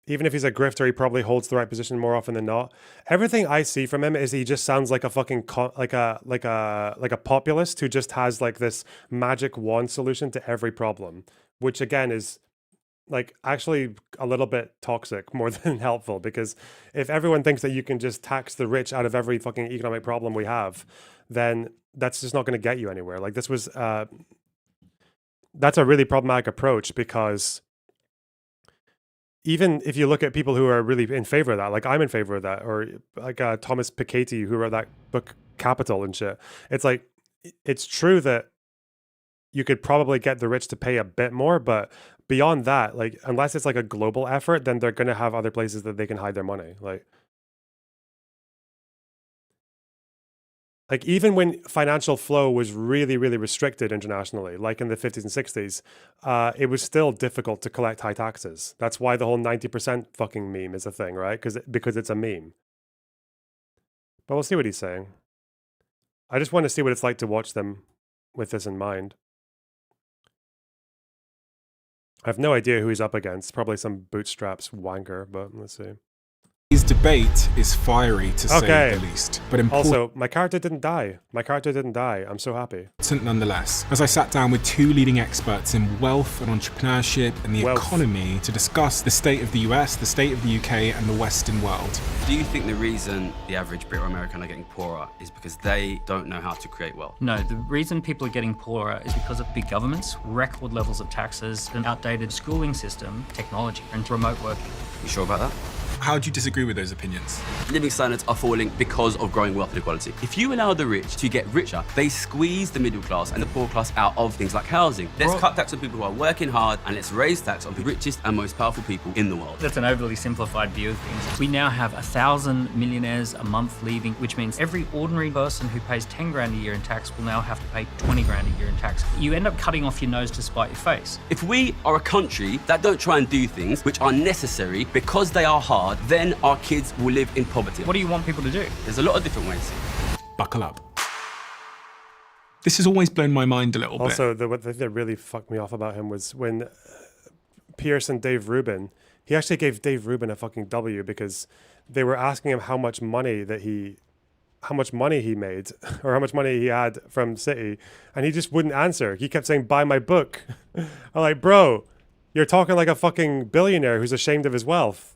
Even if he's a grifter, he probably holds the right position more often than not. Everything I see from him is he just sounds like a fucking like a populist who just has like this magic wand solution to every problem, which again is like actually a little bit toxic more than helpful, because if everyone thinks that you can just tax the rich out of every fucking economic problem we have, then that's just not going to get you anywhere. Like this was that's a really problematic approach, because even if you look at people who are really in favor of that, like I'm in favor of that, or like Thomas Piketty, who wrote that book Capital and shit, it's like, it's true that you could probably get the rich to pay a bit more, but beyond that, like, unless it's like a global effort, then they're going to have other places that they can hide their money. Like even when financial flow was really, really restricted internationally, like in the 50s and 60s, it was still difficult to collect high taxes. That's why the whole 90% fucking meme is a thing, right? Because it's a meme. But we'll see what he's saying. I just want to see what it's like to watch them with this in mind. I have no idea who he's up against. Probably some bootstraps wanker, but let's see. His debate is fiery, to Okay. say the least, but important Also, my character didn't die. I'm so happy. nonetheless. As I sat down with two leading experts in wealth and entrepreneurship and the economy to discuss the state of the US, the state of the UK, and the Western world. Do you think the reason the average Brit or American are getting poorer is because they don't know how to create wealth? No, the reason people are getting poorer is because of big governments, record levels of taxes, an outdated schooling system, technology, and remote working. You sure about that? How do you disagree with those opinions? Living standards are falling because of growing wealth inequality. If you allow the rich to get richer, they squeeze the middle class and the poor class out of things like housing. Let's cut tax on people who are working hard, and let's raise tax on the richest and most powerful people in the world. That's an overly simplified view of things. We now have 1,000 millionaires a month leaving, which means every ordinary person who pays 10 grand a year in tax will now have to pay 20 grand a year in tax. You end up cutting off your nose to spite your face. If we are a country that don't try and do things which are necessary because they are hard, then our kids will live in poverty. What do you want people to do? There's a lot of different ways. Buckle up. This has always blown my mind a little bit. Also, the thing that really fucked me off about him was when Pierce and Dave Rubin, he actually gave Dave Rubin a fucking W, because they were asking him how much money he made or how much money he had from City, and he just wouldn't answer. He kept saying, "Buy my book." I'm like, bro, you're talking like a fucking billionaire who's ashamed of his wealth.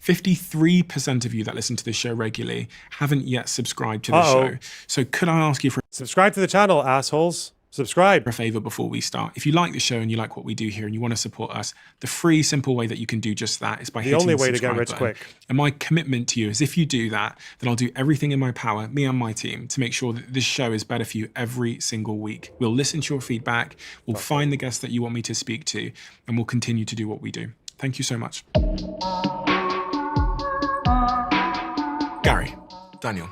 53% of you that listen to this show regularly haven't yet subscribed to the show. So could I ask you for Subscribe to the channel, assholes. Subscribe. a favor before we start? If you like the show and you like what we do here and you want to support us, the free, simple way that you can do just that is by hitting the only way to get subscribe rich button. quick. And my commitment to you is if you do that, then I'll do everything in my power, me and my team, to make sure that this show is better for you every single week. We'll listen to your feedback, we'll find the guests that you want me to speak to, and we'll continue to do what we do. Thank you so much. Gary, Daniel,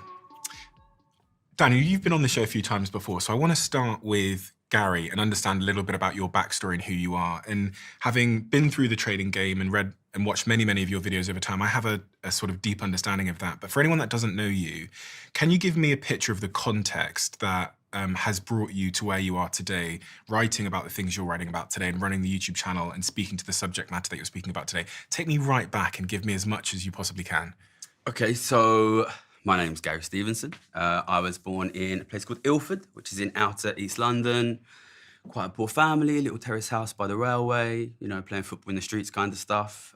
you've been on the show a few times before, so I want to start with Gary and understand a little bit about your backstory and who you are. And having been through the trading game and read and watched many, many of your videos over time, I have a sort of deep understanding of that. But for anyone that doesn't know you, can you give me a picture of the context that has brought you to where you are today, writing about the things you're writing about today and running the YouTube channel and speaking to the subject matter that you're speaking about today? Take me right back and give me as much as you possibly can. Okay, so my name's Gary Stevenson. I was born in a place called Ilford, which is in outer East London. Quite a poor family, little terrace house by the railway, you know, playing football in the streets kind of stuff.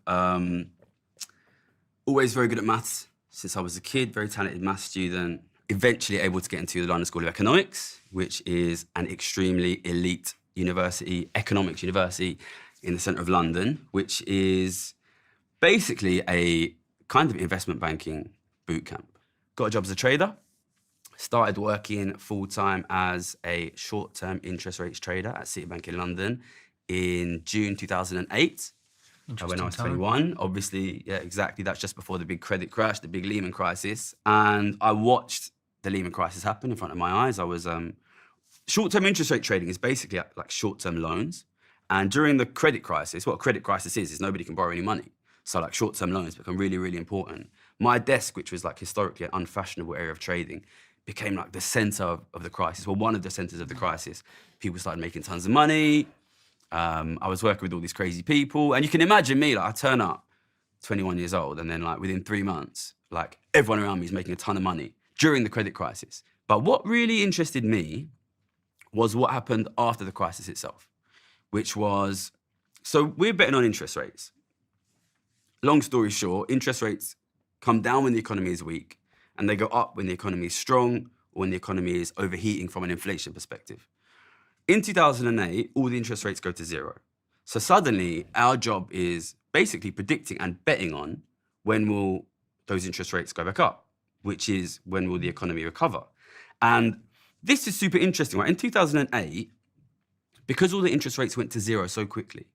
Always very good at maths since I was a kid, very talented maths student. Eventually able to get into the London School of Economics, which is an extremely elite university, economics university in the centre of London, which is basically a kind of investment banking boot camp. Got a job as a trader, started working full-time as a short-term interest rates trader at Citibank in London in June 2008, when I was 21. Obviously, yeah, exactly, that's just before the big credit crash, the big Lehman crisis. And I watched the Lehman crisis happen in front of my eyes. I was, short-term interest rate trading is basically like short-term loans. And during the credit crisis, what a credit crisis is nobody can borrow any money. So like short-term loans become really, really important. My desk, which was like historically an unfashionable area of trading, became like the center of the crisis, well, one of the centers of the crisis. People started making tons of money. I was working with all these crazy people. And you can imagine me, like I turn up 21 years old and then like within 3 months, like everyone around me is making a ton of money during the credit crisis. But what really interested me was what happened after the crisis itself, which was, so we're betting on interest rates. Long story short, interest rates come down when the economy is weak and they go up when the economy is strong or when the economy is overheating from an inflation perspective. In 2008, all the interest rates go to zero. So suddenly, our job is basically predicting and betting on when will those interest rates go back up, which is when will the economy recover. And this is super interesting, right? In 2008, because all the interest rates went to zero so quickly,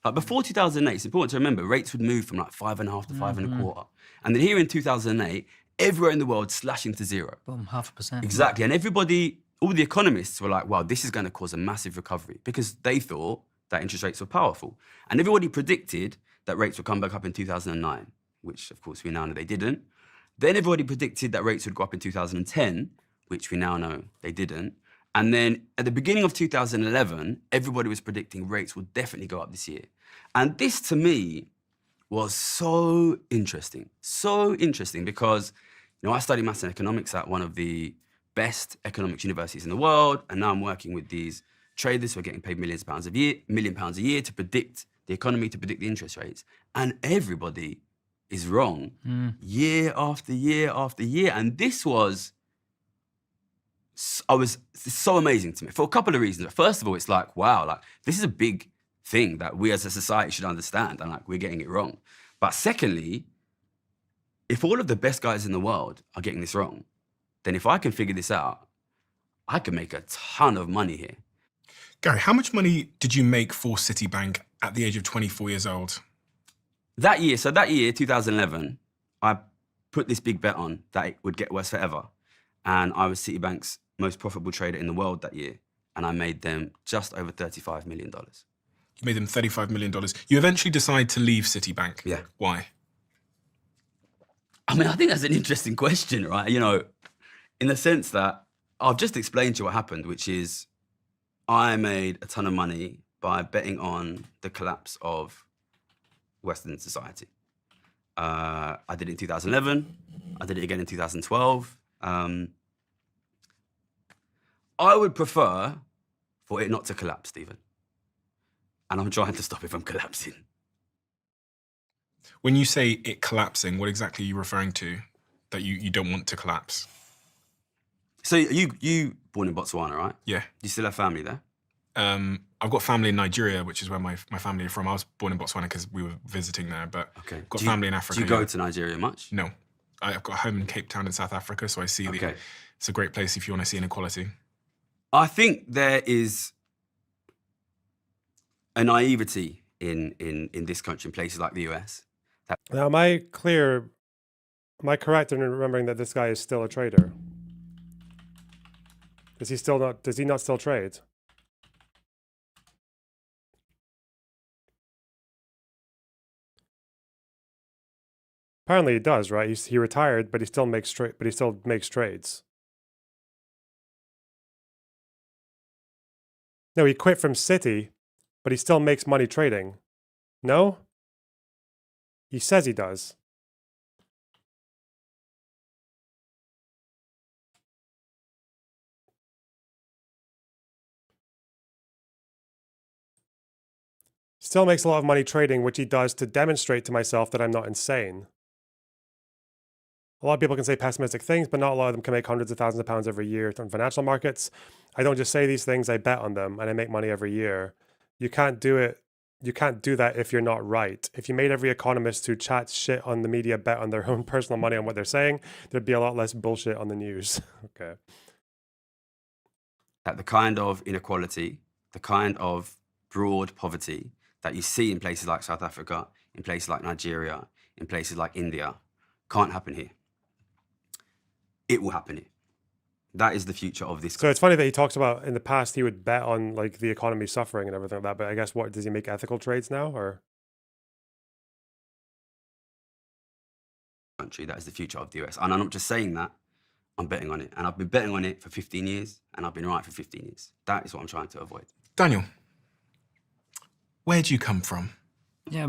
like before 2008, it's important to remember, rates would move from like 5.5 to 5.25. And then here in 2008, everywhere in the world slashing to zero. Boom, 0.5%. Exactly. And everybody, all the economists were like, wow, this is going to cause a massive recovery, because they thought that interest rates were powerful. And everybody predicted that rates would come back up in 2009, which of course we now know they didn't. Then everybody predicted that rates would go up in 2010, which we now know they didn't. And then at the beginning of 2011, everybody was predicting rates would definitely go up this year. And this to me was so interesting because, you know, I study maths and economics at one of the best economics universities in the world, and now I'm working with these traders who are getting paid £1 million a year to predict the economy, to predict the interest rates, and everybody is wrong year after year after year. And this was so amazing to me for a couple of reasons. First of all, it's like, wow, like this is a big thing that we as a society should understand, and like we're getting it wrong. But secondly, if all of the best guys in the world are getting this wrong, then if I can figure this out, I can make a ton of money here. Gary, how much money did you make for Citibank at the age of 24 years old? That year, 2011, I put this big bet on that it would get worse forever. And I was Citibank's most profitable trader in the world that year. And I made them just over $35 million. You made them $35 million. You eventually decide to leave Citibank. Yeah. Why? I mean, I think that's an interesting question, right? You know, in the sense that I've just explained to you what happened, which is I made a ton of money by betting on the collapse of Western society. I did it in 2011. I did it again in 2012. I would prefer for it not to collapse, Stephen. And I'm trying to stop it from collapsing. When you say it collapsing, what exactly are you referring to that you don't want to collapse? So you born in Botswana, right? Yeah. Do you still have family there? I've got family in Nigeria, which is where my family are from. I was born in Botswana because we were visiting there, but Okay. got family in Africa. Do you go to Nigeria much? No. I've got a home in Cape Town in South Africa, so I see it's a great place if you want to see inequality. I think there is a naivety in this country, in places like the US. Now, am I correct in remembering that this guy is still a trader? Does he not still trade? Apparently he does, right? He retired, but he still makes trades. No, he quit from Citi, but he still makes money trading. No? He says he does. Still makes a lot of money trading, which he does to demonstrate to myself that I'm not insane. A lot of people can say pessimistic things, but not a lot of them can make hundreds of thousands of pounds every year on financial markets. I don't just say these things, I bet on them, and I make money every year. You can't do it. You can't do that if you're not right. If you made every economist who chats shit on the media bet on their own personal money on what they're saying, there'd be a lot less bullshit on the news. Okay. That the kind of inequality, the kind of broad poverty that you see in places like South Africa, in places like Nigeria, in places like India, can't happen here. It will happen here. That is the future of this So country. it's funny that he talks about in the past he would bet on like the economy suffering and everything like that, but I guess what does he make ethical trades now or? Country, that is the future of the US. And I'm not just saying that, I'm betting on it. And I've been betting on it for 15 years, and I've been right for 15 years. That is what I'm trying to avoid. Daniel, where'd you come from? Yeah,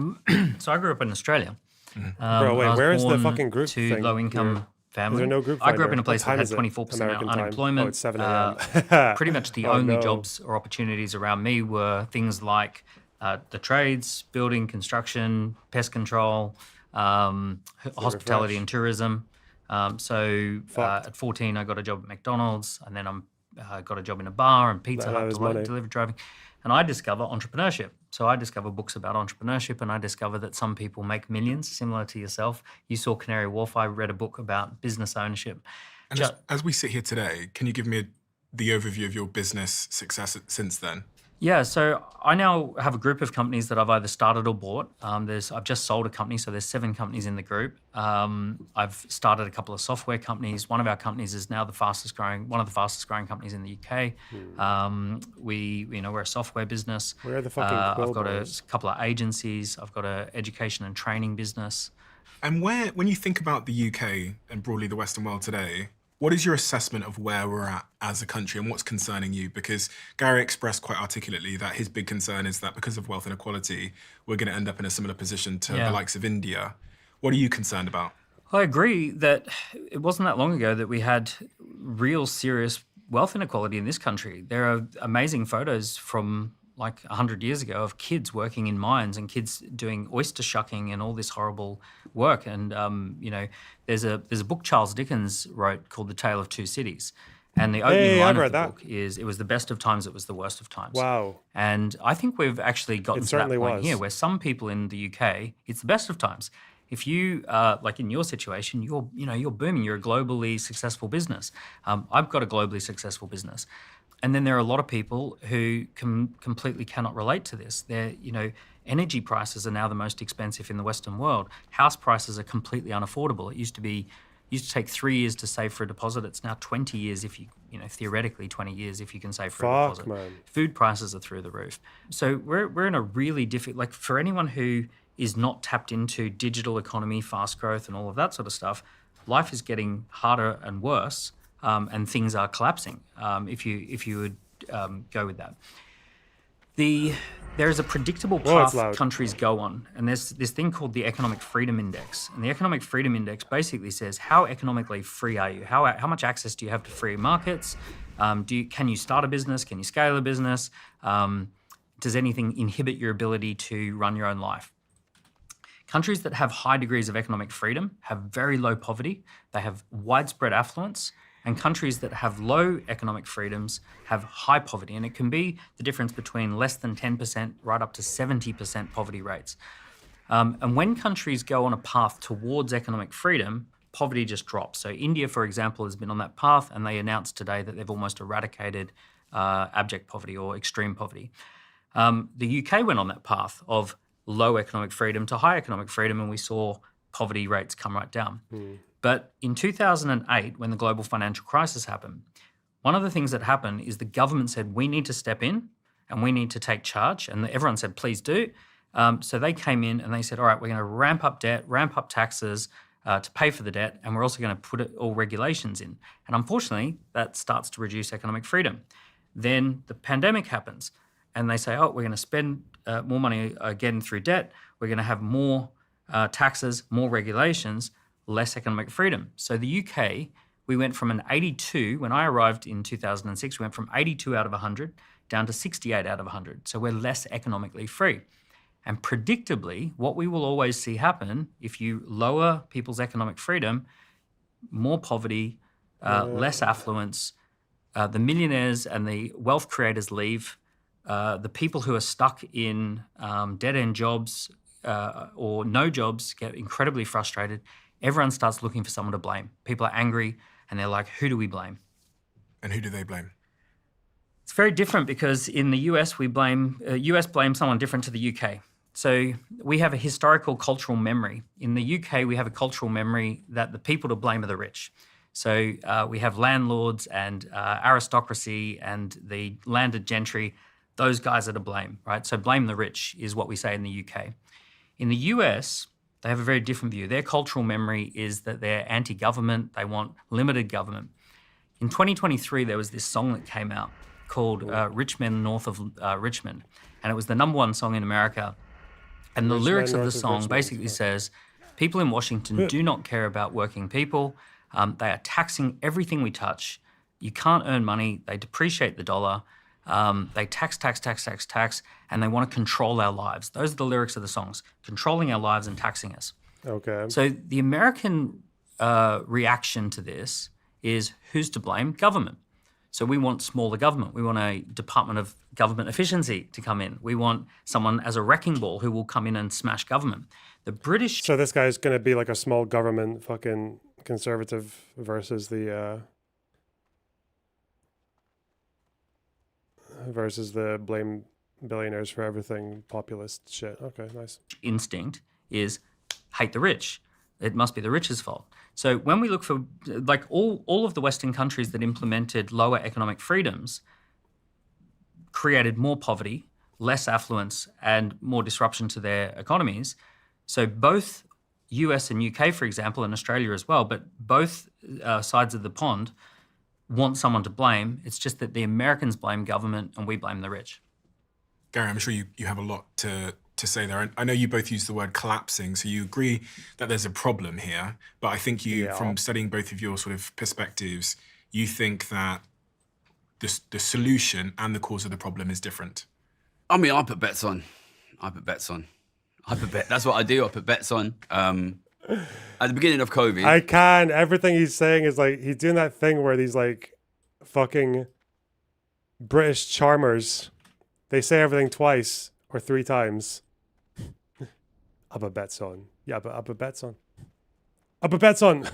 so I grew up in Australia. Bro, wait, I was where is the born fucking group to thing low-income here? family. Is there no group I grew up finder? in a place What that time had is it? 24% American time? unemployment. Oh, it's 7 a.m. Pretty much the Oh, only no. jobs or opportunities around me were things like the trades, building, construction, pest control, hospitality fresh. and tourism. At 14, I got a job at McDonald's, and then I got a job in a bar and Pizza That Hut was money. delivery driving. And I discover entrepreneurship. So I discover books about entrepreneurship, and I discover that some people make millions, similar to yourself. You saw Canary Wharf. I read a book about business ownership. And as we sit here today, can you give me the overview of your business success since then? Yeah, so I now have a group of companies that I've either started or bought. I've just sold a company, so there's 7 companies in the group. I've started a couple of software companies. One of our companies is now one of the fastest growing companies in the UK. We're a software business. Where are the fucking I've got Quilbos? a couple of agencies. I've got an education and training business. And when you think about the UK and broadly the Western world today, what is your assessment of where we're at as a country and what's concerning you? Because Gary expressed quite articulately that his big concern is that because of wealth inequality, we're going to end up in a similar position to the likes of India. What are you concerned about? I agree that it wasn't that long ago that we had real serious wealth inequality in this country. There are amazing photos from like 100 years ago of kids working in mines and kids doing oyster shucking and all this horrible work. And, there's a book Charles Dickens wrote called The Tale of Two Cities. And the opening line of the book is, it was the best of times, it was the worst of times. Wow. And I think we've actually gotten to that point was. here where some people in the UK, it's the best of times. If you, like in your situation, you're booming, you're a globally successful business. I've got a globally successful business. And then there are a lot of people who completely cannot relate to this. Energy prices are now the most expensive in the Western world. House prices are completely unaffordable. It used to take 3 years to save for a deposit. It's now 20 years if theoretically 20 years if you can save for a deposit. Man. Food prices are through the roof. So we're in a really difficult, for anyone who is not tapped into digital economy, fast growth and all of that sort of stuff, life is getting harder and worse. And things are collapsing. If you would go with that, there is a predictable path countries go on, and there's this thing called the Economic Freedom Index. And the Economic Freedom Index basically says how economically free are you? How much access do you have to free markets? Can you start a business? Can you scale a business? Does anything inhibit your ability to run your own life? Countries that have high degrees of economic freedom have very low poverty. They have widespread affluence. And countries that have low economic freedoms have high poverty. And it can be the difference between less than 10% right up to 70% poverty rates. And when countries go on a path towards economic freedom, poverty just drops. So India, for example, has been on that path, and they announced today that they've almost eradicated abject poverty or extreme poverty. The UK went on that path of low economic freedom to high economic freedom, and we saw poverty rates come right down. But in 2008, when the global financial crisis happened, one of the things that happened is the government said, we need to step in and we need to take charge. And everyone said, please do. So they came in and they said, all right, we're going to ramp up debt, ramp up taxes to pay for the debt, and we're also going to put all regulations in. And unfortunately, that starts to reduce economic freedom. Then the pandemic happens and they say, oh, we're going to spend more money again through debt. We're going to have more taxes, more regulations, less economic freedom. So the UK, we went from an 82, when I arrived in 2006, we went from 82 out of 100 down to 68 out of 100. So we're less economically free. And predictably, what we will always see happen, if you lower people's economic freedom, more poverty, less affluence, the millionaires and the wealth creators leave, the people who are stuck in dead-end jobs or no jobs get incredibly frustrated. Everyone starts looking for someone to blame. People are angry and they're like, who do we blame? And who do they blame? It's very different because in the US, US blames someone different to the UK. So we have a historical cultural memory. In the UK, we have a cultural memory that the people to blame are the rich. So we have landlords and aristocracy and the landed gentry. Those guys are to blame, right? So blame the rich is what we say in the UK. In the US, they have a very different view. Their cultural memory is that they're anti-government. They want limited government. In 2023, there was this song that came out called Rich Men North of Richmond. And it was the #1 song in America. And the lyrics of the song basically says, people in Washington do not care about working people. They are taxing everything we touch. You can't earn money. They depreciate the dollar. They tax, and they want to control our lives. Those are the lyrics of the songs, controlling our lives and taxing us. Okay. So the American reaction to this is who's to blame? Government. So we want smaller government. We want a Department of Government Efficiency to come in. We want someone as a wrecking ball who will come in and smash government. The British. So this guy's going to be like a small government fucking conservative versus the blame billionaires for everything populist shit. Okay, nice. Instinct is hate the rich. It must be the rich's fault. So when we look for, like, all of the Western countries that implemented lower economic freedoms created more poverty, less affluence, and more disruption to their economies. So both US and UK, for example, and Australia as well, but both sides of the pond want someone to blame. It's just that the Americans blame government and we blame the rich. Gary, I'm sure you have a lot to say there. I know you both use the word collapsing, so you agree that there's a problem here, but I think from studying both of your sort of perspectives, you think that the solution and the cause of the problem is different. I mean, I put bets on. That's what I do. I put bets on. At the beginning of COVID. I can. Everything he's saying is like, he's doing that thing where these like fucking British charmers, they say everything twice or 3 times. I put bets on. Yeah, but I put bets on. I put bets on.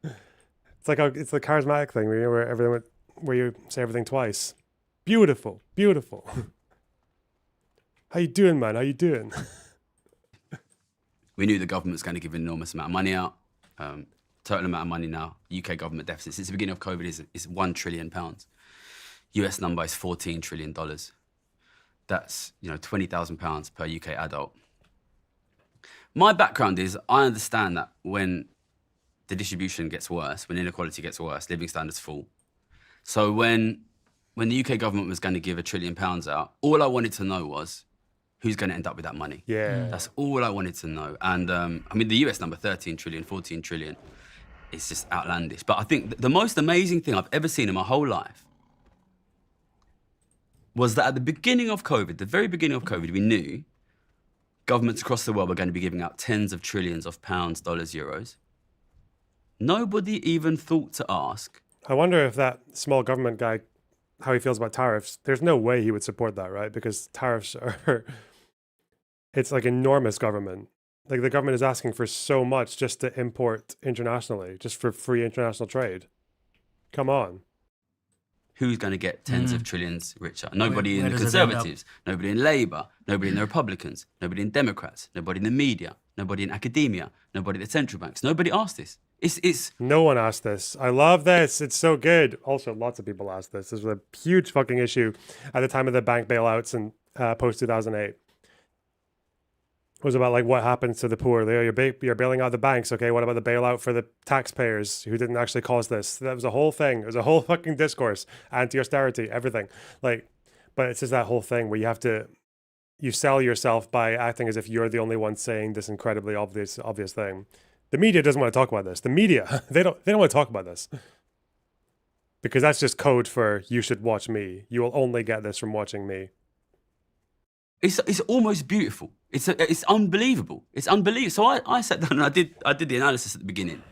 It's like it's the charismatic thing where you say everything twice. Beautiful, beautiful. How you doing, man? How you doing? We knew the government was going to give an enormous amount of money out. Total amount of money now. UK government deficit since the beginning of COVID is £1 trillion. US number is $14 trillion. That's £20,000 per UK adult. My background is I understand that when the distribution gets worse, when inequality gets worse, living standards fall. So when the UK government was going to give £1 trillion out, all I wanted to know was who's going to end up with that money. Yeah. That's all I wanted to know. And I mean, the US number, 13 trillion, 14 trillion, it's just outlandish. But I think the most amazing thing I've ever seen in my whole life was that at the beginning of COVID, the very beginning of COVID, we knew governments across the world were going to be giving out tens of trillions of pounds, dollars, euros. Nobody even thought to ask. I wonder if that small government guy, how he feels about tariffs. There's no way he would support that, right? Because tariffs are, it's like enormous government. Like the government is asking for so much just to import internationally, just for free international trade. Come on. Who's going to get tens of trillions richer? Nobody in the Conservatives, nobody in Labour, nobody in the Republicans, nobody in Democrats, nobody in the media, nobody in academia, nobody at the central banks. Nobody asked this. It's No one asked this. I love this. It's so good. Also, lots of people asked this. This was a huge fucking issue at the time of the bank bailouts in post 2008. It was about like what happens to the poor. You're bailing out the banks. Okay, what about the bailout for the taxpayers who didn't actually cause this? That was a whole thing. It was a whole fucking discourse, anti-austerity, everything. Like, but it's just that whole thing where you sell yourself by acting as if you're the only one saying this incredibly obvious thing. The media doesn't want to talk about this. The media, they don't want to talk about this. Because that's just code for you should watch me. You will only get this from watching me. It's almost beautiful. It's unbelievable. It's unbelievable. So I sat down and I did the analysis at the beginning.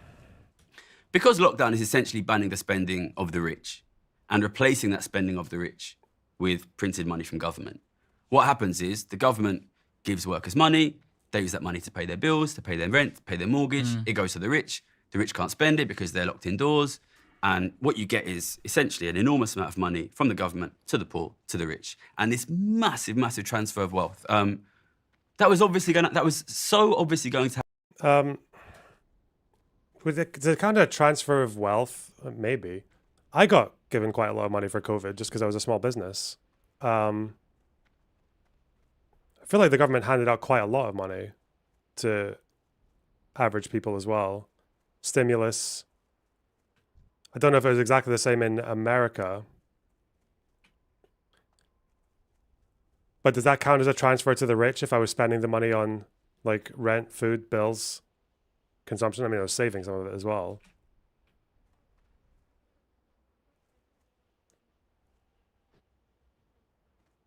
Because lockdown is essentially banning the spending of the rich and replacing that spending of the rich with printed money from government. What happens is the government gives workers money. They use that money to pay their bills, to pay their rent, to pay their mortgage. It goes to the rich. The rich can't spend it because they're locked indoors. And what you get is essentially an enormous amount of money from the government to the poor, to the rich. And this massive, massive transfer of wealth. That was so obviously going to happen. With the kind of transfer of wealth, maybe. I got given quite a lot of money for COVID just because I was a small business. I feel like the government handed out quite a lot of money to average people as well. Stimulus. I don't know if it was exactly the same in America. But does that count as a transfer to the rich if I was spending the money on like rent, food, bills, consumption? I mean, I was saving some of it as well.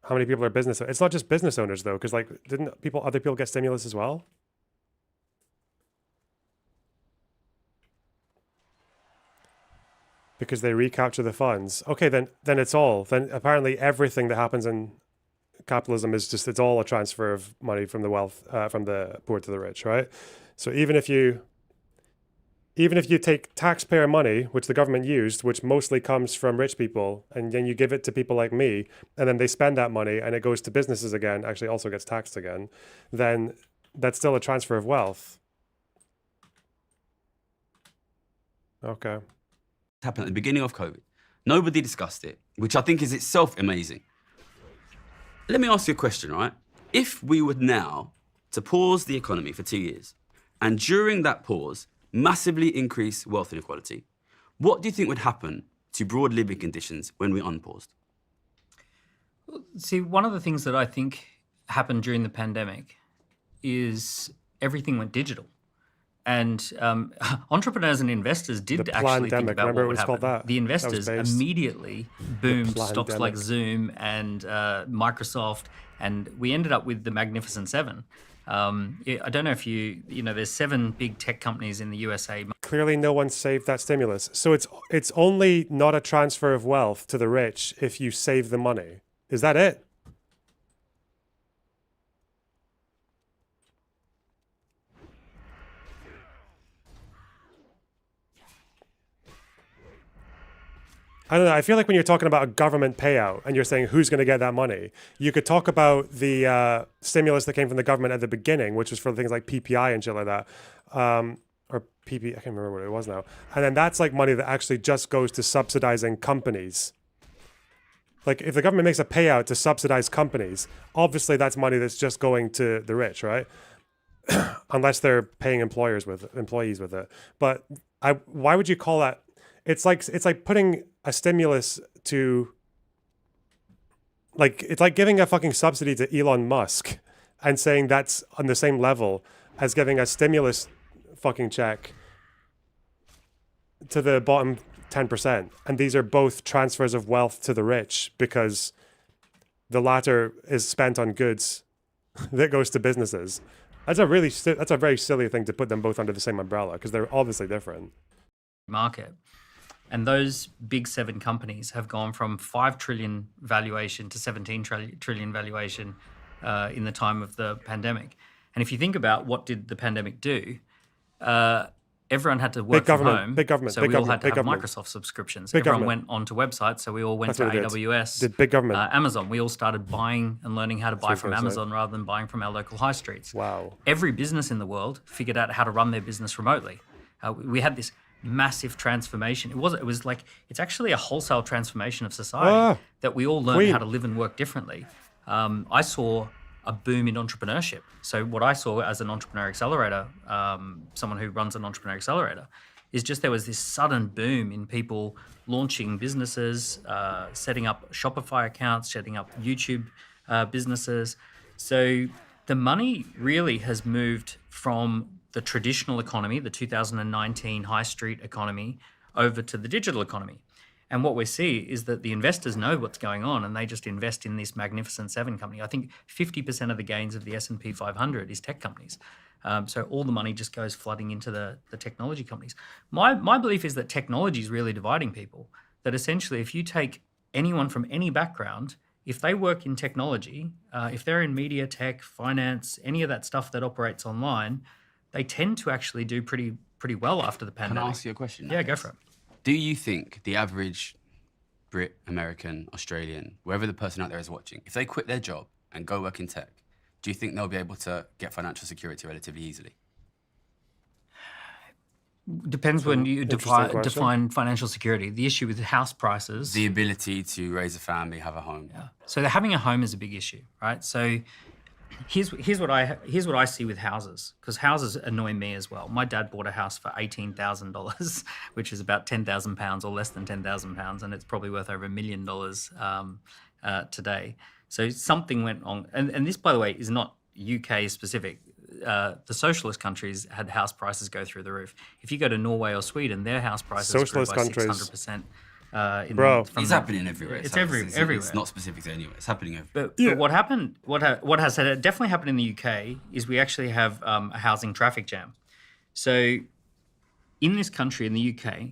How many people are business? It's not just business owners though, because like, didn't other people get stimulus as well? because they recapture the funds. Okay, then it's all. Then apparently everything that happens in capitalism is just, it's all a transfer of money from the wealth, from the poor to the rich, right? So even if you take taxpayer money, which the government used, which mostly comes from rich people, and then you give it to people like me, and then they spend that money and it goes to businesses again, actually also gets taxed again, then that's still a transfer of wealth. Okay. Happened at the beginning of COVID. Nobody discussed it, which I think is itself amazing. Let me ask you a question, right? If we were now to pause the economy for 2 years, and during that pause, massively increase wealth inequality, what do you think would happen to broad living conditions when we unpaused? See, one of the things that I think happened during the pandemic is everything went digital. And entrepreneurs and investors did actually think about remember what it would was called happen. that? The investors That was based. immediately boomed stocks like Plandemic. Zoom and Microsoft, and we ended up with the Magnificent Seven. I don't know if there's 7 big tech companies in the USA. Clearly no one saved that stimulus. So it's only not a transfer of wealth to the rich if you save the money. Is that it? I don't know. I feel like when you're talking about a government payout and you're saying who's going to get that money, you could talk about the stimulus that came from the government at the beginning, which was for things like PPI and shit like that. Or PP, I can't remember what it was now. And then that's like money that actually just goes to subsidizing companies. Like if the government makes a payout to subsidize companies, obviously that's money that's just going to the rich, right? Unless they're paying employees with it. But why would you call that? It's like putting a stimulus to, like, it's like giving a fucking subsidy to Elon Musk and saying that's on the same level as giving a stimulus fucking check to the bottom 10%. And these are both transfers of wealth to the rich because the latter is spent on goods that goes to businesses. That's a very silly thing to put them both under the same umbrella because they're obviously different. Market. And those big 7 companies have gone from 5 trillion valuation to 17 trillion valuation in the time of the pandemic. And if you think about what did the pandemic do, everyone had to work from home. Big government. So big we all government, had to big have government. Microsoft subscriptions. Big Everyone government. went onto websites. So we all went That's to what it did. AWS. Did big government. Amazon. We all started buying and learning how to buy what I from was gonna say. Amazon rather than buying from our local high streets. Wow. Every business in the world figured out how to run their business remotely. We had this massive transformation. It's actually a wholesale transformation of society that we all learned how to live and work differently. I saw a boom in entrepreneurship. So what I saw as an entrepreneur accelerator, someone who runs an entrepreneur accelerator, is just there was this sudden boom in people launching businesses, setting up Shopify accounts, setting up YouTube businesses. So the money really has moved from the traditional economy, the 2019 high street economy, over to the digital economy. And what we see is that the investors know what's going on and they just invest in this Magnificent Seven company. I think 50% of the gains of the S&P 500 is tech companies. So all the money just goes flooding into the technology companies. My belief is that technology is really dividing people. That essentially if you take anyone from any background, if they work in technology, if they're in media, tech, finance, any of that stuff that operates online, they tend to actually do pretty well after the pandemic. Can I ask you a question? Yeah, go for it. Do you think the average Brit, American, Australian, wherever the person out there is watching, if they quit their job and go work in tech, do you think they'll be able to get financial security relatively easily? Depends when you Interesting question. define financial security. The issue with house prices. The ability to raise a family, have a home. Yeah. So having a home is a big issue, right? So here's what I see with houses, because houses annoy me as well. My dad bought a house for $18,000, which is about £10,000 or less than £10,000, and it's probably worth over $1 million today. So something went on, and this, by the way, is not UK specific. The socialist countries had house prices go through the roof. If you go to Norway or Sweden, their house prices Socialist grew by countries. 600%. Bro. It's happening everywhere. It's everywhere. It's not specific to anywhere. It's happening everywhere. But what happened? What has definitely happened in the UK is we actually have a housing traffic jam. So in this country, in the UK,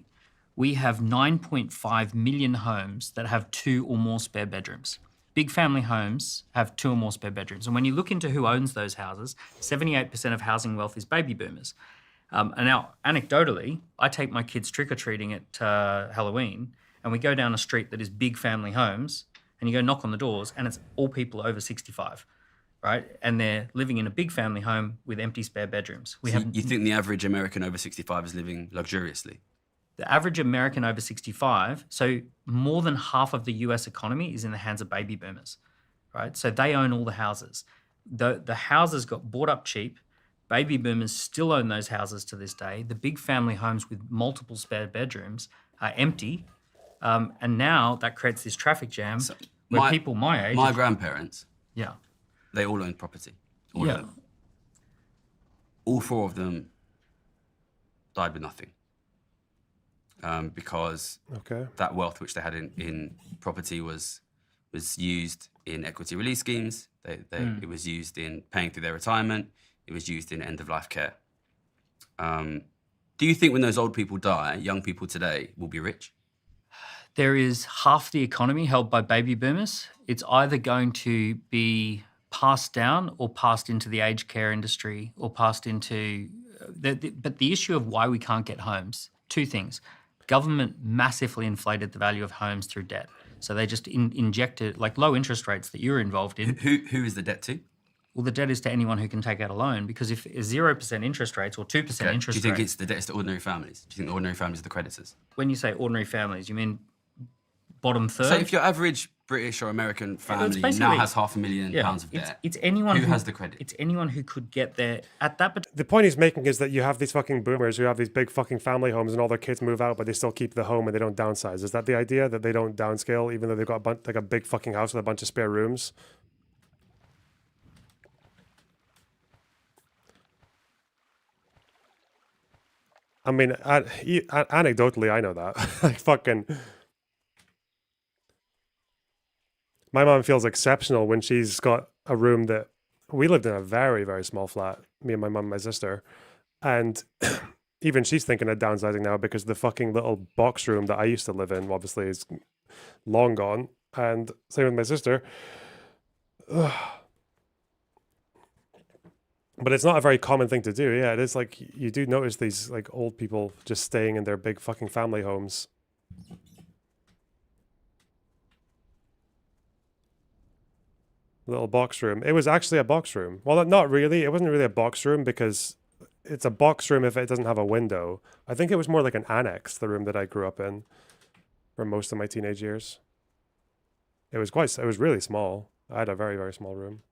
we have 9.5 million homes that have 2 or more spare bedrooms. Big family homes have 2 or more spare bedrooms. And when you look into who owns those houses, 78% of housing wealth is baby boomers. And now, anecdotally, I take my kids trick-or-treating at Halloween, and we go down a street that is big family homes, and you go knock on the doors, and it's all people over 65, right? And they're living in a big family home with empty spare bedrooms. You think the average American over 65 is living luxuriously? The average American over 65, so more than half of the US economy is in the hands of baby boomers, right? So they own all the houses. The houses got bought up cheap. Baby boomers still own those houses to this day. The big family homes with multiple spare bedrooms are empty. And now that creates this traffic jam where people my age... My grandparents, Yeah. they all owned property. All of them. All 4 of them died with nothing. Because that wealth which they had in property was used in equity release schemes. It was used in paying through their retirement. It was used in end-of-life care. Do you think when those old people die, young people today will be rich? There is half the economy held by baby boomers. It's either going to be passed down or passed into the aged care industry or passed into... But the issue of why we can't get homes, 2 things. Government massively inflated the value of homes through debt. So they just injected, like low interest rates that you're involved in. Who is the debt to? Well, the debt is to anyone who can take out a loan, because if 0% interest rates or 2% interest rates... Do you think it's the debt to ordinary families? Do you think the ordinary families are the creditors? When you say ordinary families, you mean bottom third? So if your average British or American family now has £500,000 of debt, it's anyone who has the credit? It's anyone who could get there at that... The point he's making is that you have these fucking boomers who have these big fucking family homes and all their kids move out, but they still keep the home and they don't downsize. Is that the idea, that they don't downscale even though they've got like a big fucking house with a bunch of spare rooms? I mean, anecdotally, I know that. Like, fucking... My mom feels exceptional when she's got a room that... We lived in a very, very small flat, me and my mom and my sister. And even she's thinking of downsizing now because the fucking little box room that I used to live in, obviously, is long gone. And same with my sister. Ugh. But it's not a very common thing to do. Yeah, it is like, you do notice these like old people just staying in their big fucking family homes. Little box room. It was actually a box room. Well, not really. It wasn't really a box room because it's a box room if it doesn't have a window. I think it was more like an annex, the room that I grew up in for most of my teenage years. It was really small. I had a very, very small room.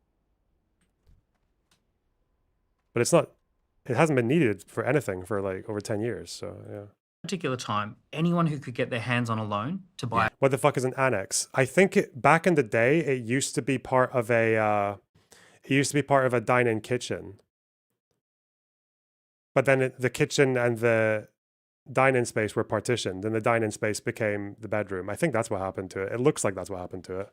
But it hasn't been needed for anything for like over 10 years. So, yeah. Particular time, anyone who could get their hands on a loan to buy... What the fuck is an annex? I think back in the day, it used to be part of a dine-in kitchen. But then the kitchen and the dine-in space were partitioned, and the dine-in space became the bedroom. I think that's what happened to it. It looks like that's what happened to it.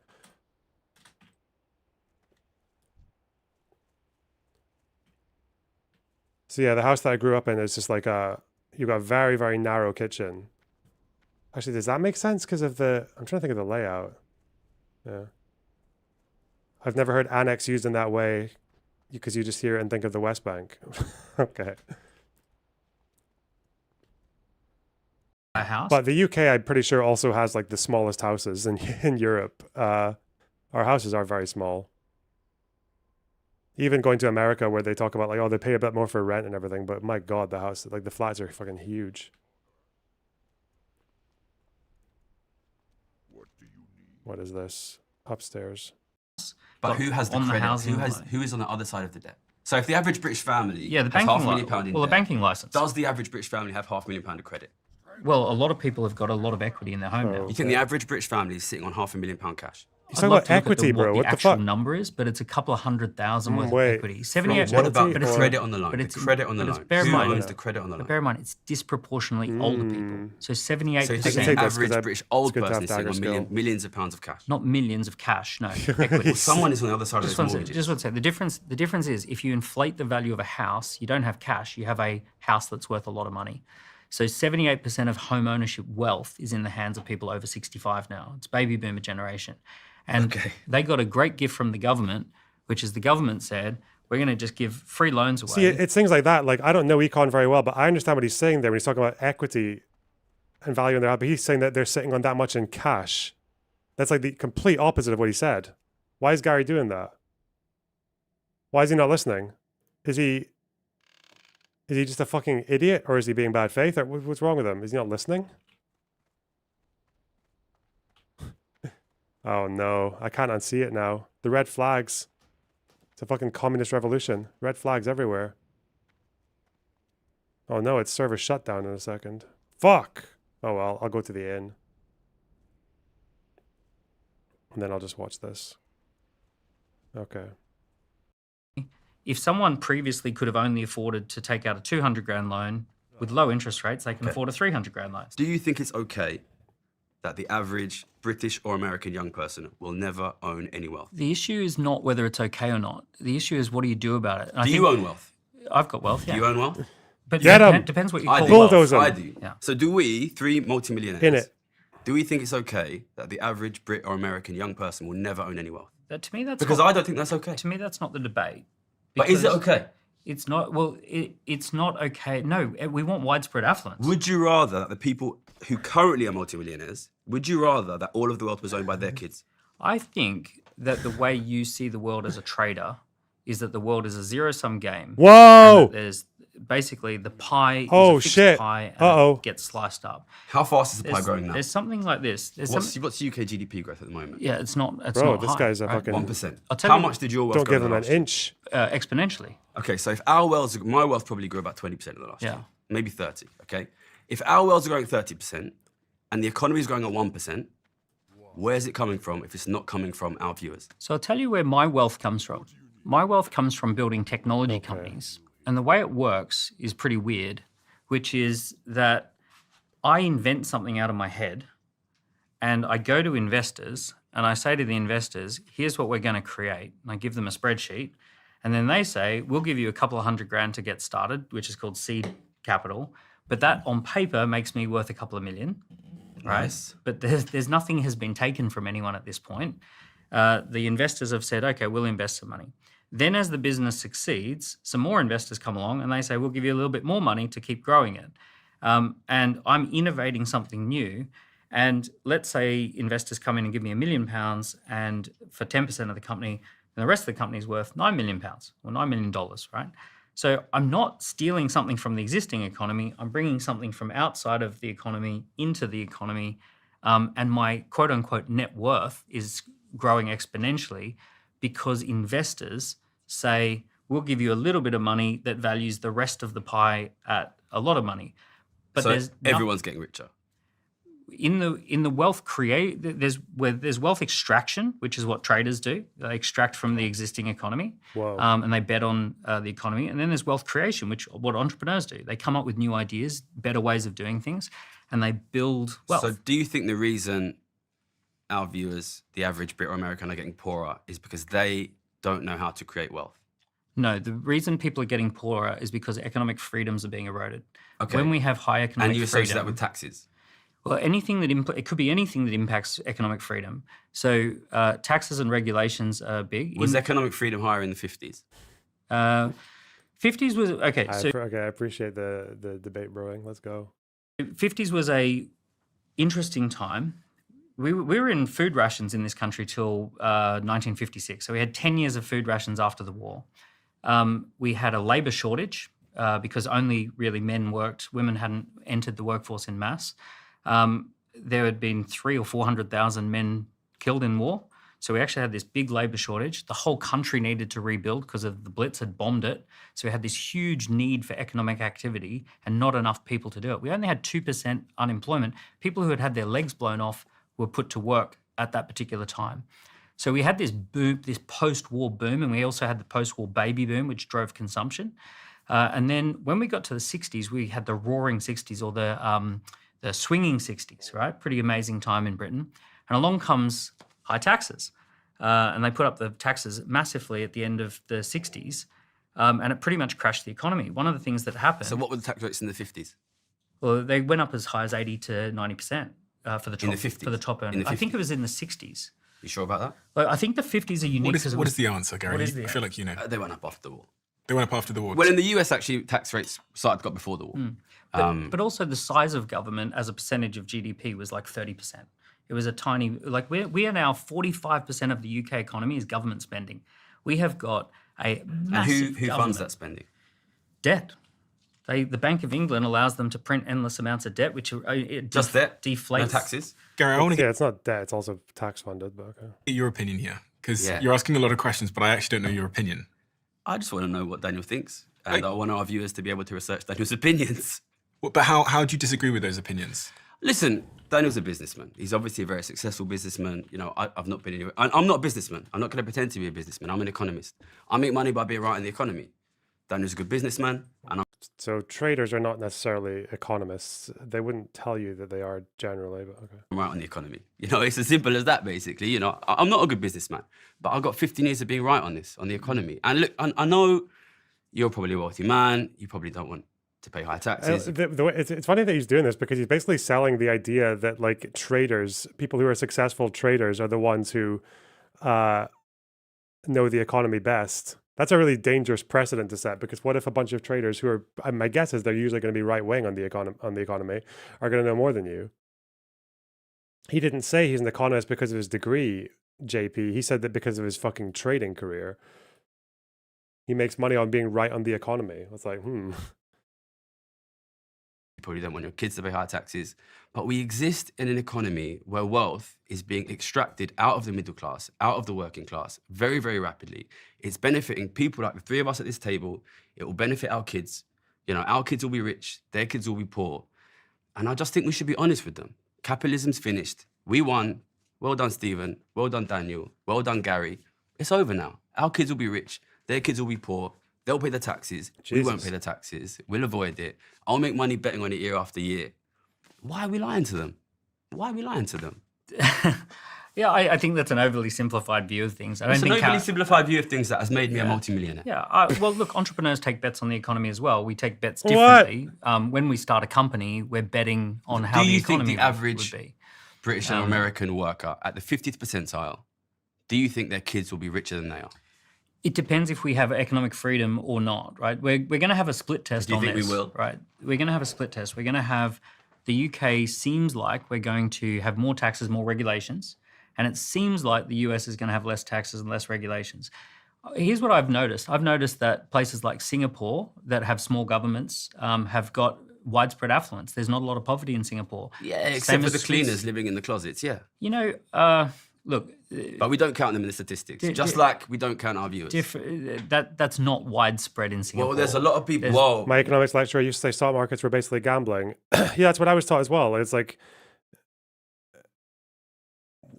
So yeah, the house that I grew up in is just like you got a very, very narrow kitchen. Actually, does that make sense? Because of I'm trying to think of the layout. Yeah. I've never heard annex used in that way because you just hear it and think of the West Bank. Okay. A house? But the UK, I'm pretty sure, also has like the smallest houses in Europe. Our houses are very small. Even going to America where they talk about like, oh, they pay a bit more for rent and everything, but my God, the house, like the flats are fucking huge. What do you need? What is this? Upstairs. But who has the credit? Who is on the other side of the debt? So if the average British family has £500,000 in debt, the banking license. Does the average British family have £500,000 of credit? Well, a lot of people have got a lot of equity in their home now. You think the average British family is sitting on £500,000 cash? You're talking about equity, bro. What the fuck? The actual number is, but it's a couple of 100,000 worth of equity. 78. What about the credit on the loan? The credit on the loan. Who owns the credit on the loan? Bear in mind, it's disproportionately older people. So 78%. So you think the average British old person is sitting on millions of pounds of cash? Not millions of cash, no. Equity. Well, someone is on the other side of those mortgages. Just want to say, the difference is if you inflate the value of a house, you don't have cash, you have a house that's worth a lot of money. So 78% of home ownership wealth is in the hands of people over 65 now. It's baby boomer generation. And they got a great gift from the government, which is the government said, we're going to just give free loans away. See, it's things like that. Like, I don't know econ very well, but I understand what he's saying there when he's talking about equity and value in their house. But he's saying that they're sitting on that much in cash. That's like the complete opposite of what he said. Why is Gary doing that? Why is he not listening? Is he just a fucking idiot, or is he being bad faith? Or what's wrong with him? Is he not listening? Oh no, I can't unsee it now. The red flags. It's a fucking communist revolution. Red flags everywhere. Oh no, it's server shut down in a second. Fuck! Oh well, I'll go to the inn. And then I'll just watch this. Okay. If someone previously could have only afforded to take out a 200 grand loan with low interest rates, they can afford a 300 grand loan. Do you think it's okay that the average British or American young person will never own any wealth? The issue is not whether it's okay or not. The issue is what do you do about it? And Do you own wealth? I've got wealth, yeah. Do you own wealth? But Get 'em. it depends what you I call do. wealth. Bulldoze 'em. I do. Yeah. So do we, three multimillionaires, In it. do we think it's okay that the average Brit or American young person will never own any wealth? To me, that's Because not, I don't think that's okay. to me, that's not the debate. But is it Because okay? It's not. Well, it's not okay. No, we want widespread affluence. Would you rather that the people who currently are multimillionaires, would you rather that all of the wealth was owned by their kids? I think that the way you see the world as a trader is that the world is a zero-sum game. and Whoa! that there's basically the pie. Is Oh, a fixed shit. Pie and Uh-oh. it gets sliced up. How fast is the pie There's, growing now? there's something like this. There's something, What's UK GDP growth at the moment? yeah, it's not. It's Bro, not this high, guy's a right? fucking... 1%. I'll tell How you- much did your wealth Don't grow give in the him an last year? inch. Exponentially. Okay, so if our wealth, my wealth probably grew about 20% in the last Yeah. year, maybe 30, okay? If our wealth are growing 30% and the economy is growing at 1%, where's it coming from if it's not coming from our viewers? So I'll tell you where my wealth comes from. My wealth comes from building technology companies. And the way it works is pretty weird, which is that I invent something out of my head and I go to investors and I say to the investors, here's what we're going to create. And I give them a spreadsheet. And then they say, we'll give you a couple of $100,000 to get started, which is called seed capital. But that on paper makes me worth a couple of million. Right. Nice. But there's nothing has been taken from anyone at this point. The investors have said, okay, we'll invest some money. Then as the business succeeds, some more investors come along and they say, we'll give you a little bit more money to keep growing it. And I'm innovating something new. And let's say investors come in and give me £1 million and for 10% of the company, and the rest of the company is worth £9 million or $9 million, right? So I'm not stealing something from the existing economy. I'm bringing something from outside of the economy into the economy. And my quote unquote net worth is growing exponentially because investors say, we'll give you a little bit of money that values the rest of the pie at a lot of money. But So there's everyone's getting richer. in the wealth there's wealth extraction, which is what traders do. They extract from the existing economy, Whoa. and they bet on the economy. And then there's wealth creation, which what entrepreneurs do. They come up with new ideas, better ways of doing things, and they build wealth. So do you think the reason our viewers, the average Brit or American, are getting poorer is because they don't know how to create wealth? No, the reason people are getting poorer is because economic freedoms are being eroded. Okay. When we have high economic And you associate freedom, that with taxes? well, anything that it could be anything that impacts economic freedom. So taxes and regulations are big. Was economic freedom higher in the 50s? 50s was okay. So I appreciate the debate brewing. Let's go. 50s was a interesting time. We were in food rations in this country till 1956. So we had 10 years of food rations after the war. We had a labour shortage because only really men worked. Women hadn't entered the workforce in mass. There had been 300,000 or 400,000 men killed in war. So we actually had this big labour shortage. The whole country needed to rebuild because of the Blitz had bombed it. So we had this huge need for economic activity and not enough people to do it. We only had 2% unemployment. People who had had their legs blown off were put to work at that particular time. So we had this boom, this post-war boom, and we also had the post-war baby boom, which drove consumption. And then when we got to the 60s, we had the roaring 60s or the swinging 60s, right? Pretty amazing time in Britain. And along comes high taxes. And they put up the taxes massively at the end of the 60s. And it pretty much crashed the economy. One of the things that happened... So what were the tax rates in the 50s? Well, they went up as high as 80 to 90% for the top, In the 50s? for the top In earners. the I think it 50s? was in the 60s. You sure about that? Like, I think the 50s are unique. What 'cause is, it what was- is the answer, Gary? what is the I feel like you know. They went up after the war. They went up after the war. Well, in the US, actually, tax rates started got before the war. But also the size of government as a percentage of GDP was like 30%. It was a tiny, like we are now 45% of the UK economy is government spending. We have got a And massive who funds government that spending? debt. The Bank of England allows them to print endless amounts of debt, which it Just debt? deflates. No taxes? Gary, I want to Yeah, it's not debt; it's also tax funded. But okay. get your opinion here because Yeah. you're asking a lot of questions, but I actually don't know your opinion. I just want to know what Daniel thinks. And I want our viewers to be able to research Daniel's opinions. But how do you disagree with those opinions? Listen, Daniel's a businessman. He's obviously a very successful businessman. You know, I've not been anywhere. I'm not a businessman. I'm not going to pretend to be a businessman. I'm an economist. I make money by being right in the economy. Daniel's a good businessman, and So traders are not necessarily economists. They wouldn't tell you that they are generally, but okay. I'm right on the economy. You know, it's as simple as that, basically. You know, I'm not a good businessman, but I've got 15 years of being right on this, on the economy. And look, I know you're probably a wealthy man. You probably don't want to pay high taxes. It's funny that he's doing this because he's basically selling the idea that like traders, people who are successful traders, are the ones who know the economy best. That's a really dangerous precedent to set because what if a bunch of traders who are, my guess is they're usually going to be right wing on the economy, are going to know more than you. He didn't say he's an economist because of his degree, JP. He said that because of his fucking trading career. He makes money on being right on the economy. It's like, You probably don't want your kids to pay high taxes. But we exist in an economy where wealth is being extracted out of the middle class, out of the working class, very, very rapidly. It's benefiting people like the three of us at this table. It will benefit our kids. You know, our kids will be rich, their kids will be poor. And I just think we should be honest with them. Capitalism's finished. We won. Well done, Stephen. Well done, Daniel. Well done, Gary. It's over now. Our kids will be rich, their kids will be poor. They'll pay the taxes. We won't Jesus. pay the taxes. We'll avoid it. I'll make money betting on it year after year. Why are we lying to them? Why are we lying to them? Yeah, I think that's an overly simplified view of things. I don't It's an think overly simplified view of things that has made me a multimillionaire. Yeah, well, look, entrepreneurs take bets on the economy as well. We take bets differently. When we start a company, we're betting on how Do the you think economy the average would be. British and American worker at the 50th percentile, do you think their kids will be richer than they are? It depends if we have economic freedom or not, right? We're going to have a split test Do you on think we this, will? right? We're going to have a split test. We're going to have the UK seems like we're going to have more taxes, more regulations, and it seems like the US is going to have less taxes and less regulations. Here's what I've noticed. I've noticed that places like Singapore that have small governments have got widespread affluence. There's not a lot of poverty in Singapore. Yeah, Same except for as the Swiss. cleaners living in the closets, yeah. You know, look, But we don't count them in the statistics, just like we don't count our viewers. that's not widespread in Singapore. Well, there's a lot of people. There's- Whoa. my economics lecturer used to say stock markets were basically gambling. Yeah, that's what I was taught as well. It's like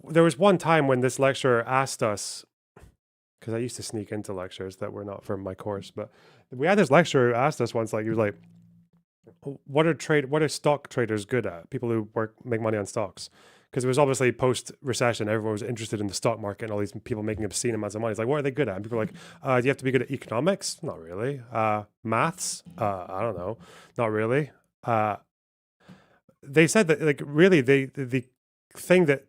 there was one time when this lecturer asked us, because I used to sneak into lectures that were not from my course, but we had this lecturer who asked us once, like, he was like, what are stock traders good at? People who make money on stocks. Because it was obviously post-recession, everyone was interested in the stock market and all these people making obscene amounts of money. It's like, what are they good at? And people are like, do you have to be good at economics? Not really. Maths? I don't know. Not really. They said that, like, really, the thing that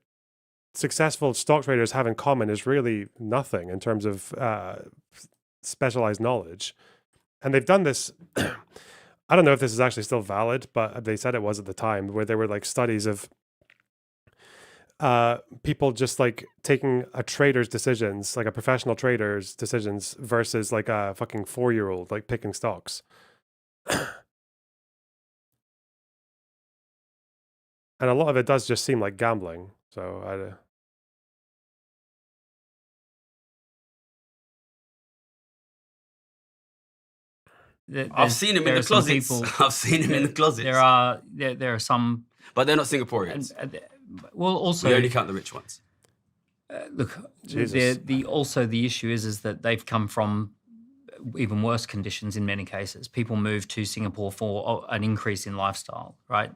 successful stock traders have in common is really nothing in terms of specialized knowledge. And they've done this. I don't know if this is actually still valid, but they said it was at the time, where there were like studies of people just like taking a trader's decisions, like a professional trader's decisions versus like a fucking 4-year-old like picking stocks. And a lot of it does just seem like gambling. So I've seen him in the closets. I've seen him in the closets. There are some, But they're not Singaporeans. well, also We only count the rich ones. look. Jesus. The issue is that they've come from even worse conditions in many cases. People move to Singapore for an increase in lifestyle, right?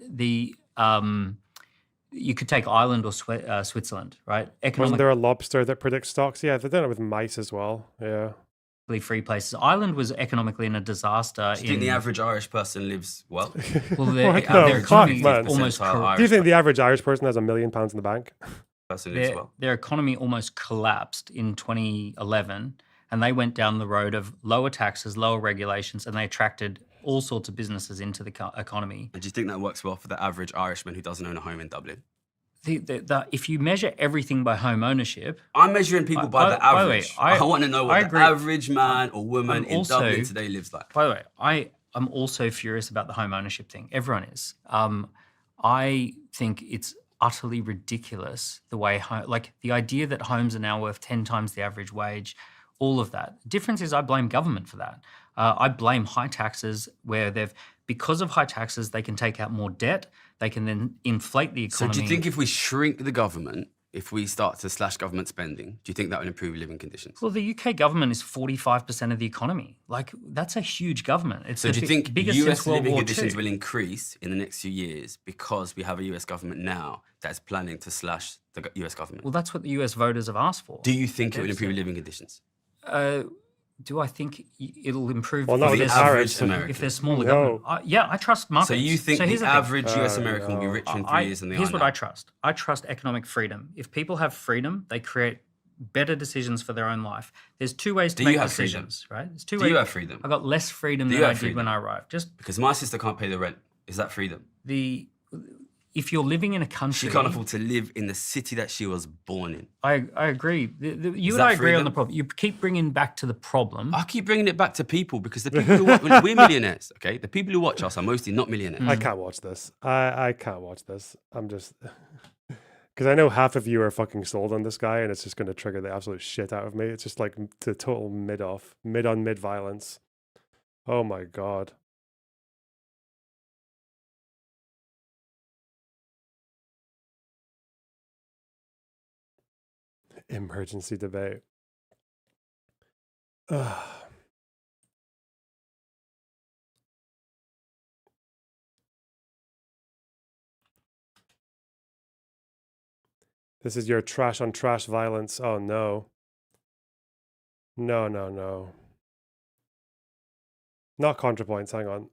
You could take Ireland or Switzerland, right? wasn't there a lobster that predicts stocks? Yeah, they've done it with mice as well. Yeah. free places. Ireland was economically in a disaster. Do you think the average Irish person lives well? Well, What their the economy fuck, man? almost Do you think the average Irish person has £1 million in the bank? Person lives well. their economy almost collapsed in 2011, and they went down the road of lower taxes, lower regulations, and they attracted all sorts of businesses into the economy. And do you think that works well for the average Irishman who doesn't own a home in Dublin? If you measure everything by home ownership, I'm measuring people by the by the way, average. I want to know what the average man or woman in Dublin today lives like. By the way, I'm also furious about the home ownership thing. Everyone is. I think it's utterly ridiculous the way, like the idea that homes are now worth 10 times the average wage, all of that. The difference is I blame government for that. I blame high taxes where because of high taxes, they can take out more debt. They can then inflate the economy. So do you think if we shrink the government, if we start to slash government spending, do you think that would improve living conditions? Well, the UK government is 45% of the economy. Like, that's a huge government. It's so do you think biggest US since World living War conditions II. will increase in the next few years because we have a US government now that's planning to slash the US government? Well, that's what the US voters have asked for. Do you think it will improve living conditions? Do I think it'll improve Well, not if the there's- average American. if there's smaller No. government? Yeah, I trust markets. So you think here's the thing. average US American will be richer in 3 years than they are Here's what now? I trust. I trust economic freedom. If people have freedom, they create better decisions for their own life. There's two ways to Do you make have freedom? decisions, right? There's two Do ways. you have freedom? I got less freedom Do than you I have did when freedom? I arrived. Just Because my sister can't pay the rent. Is that freedom? if you're living in a country, She can't afford to live in the city that she was born in. I agree. You and that I agree on freedom? the problem. You keep bringing back to the problem. I keep bringing it back to people because the people who watch, we're millionaires, okay? The people who watch us are mostly not millionaires. I can't watch this. I can't watch this. I'm just because I know half of you are fucking sold on this guy, and it's just going to trigger the absolute shit out of me. It's just like the total mid on mid violence. Oh my god. Emergency debate. Ugh. This is your trash on trash violence. Oh no. No, no, no. Not ContraPoints, hang on.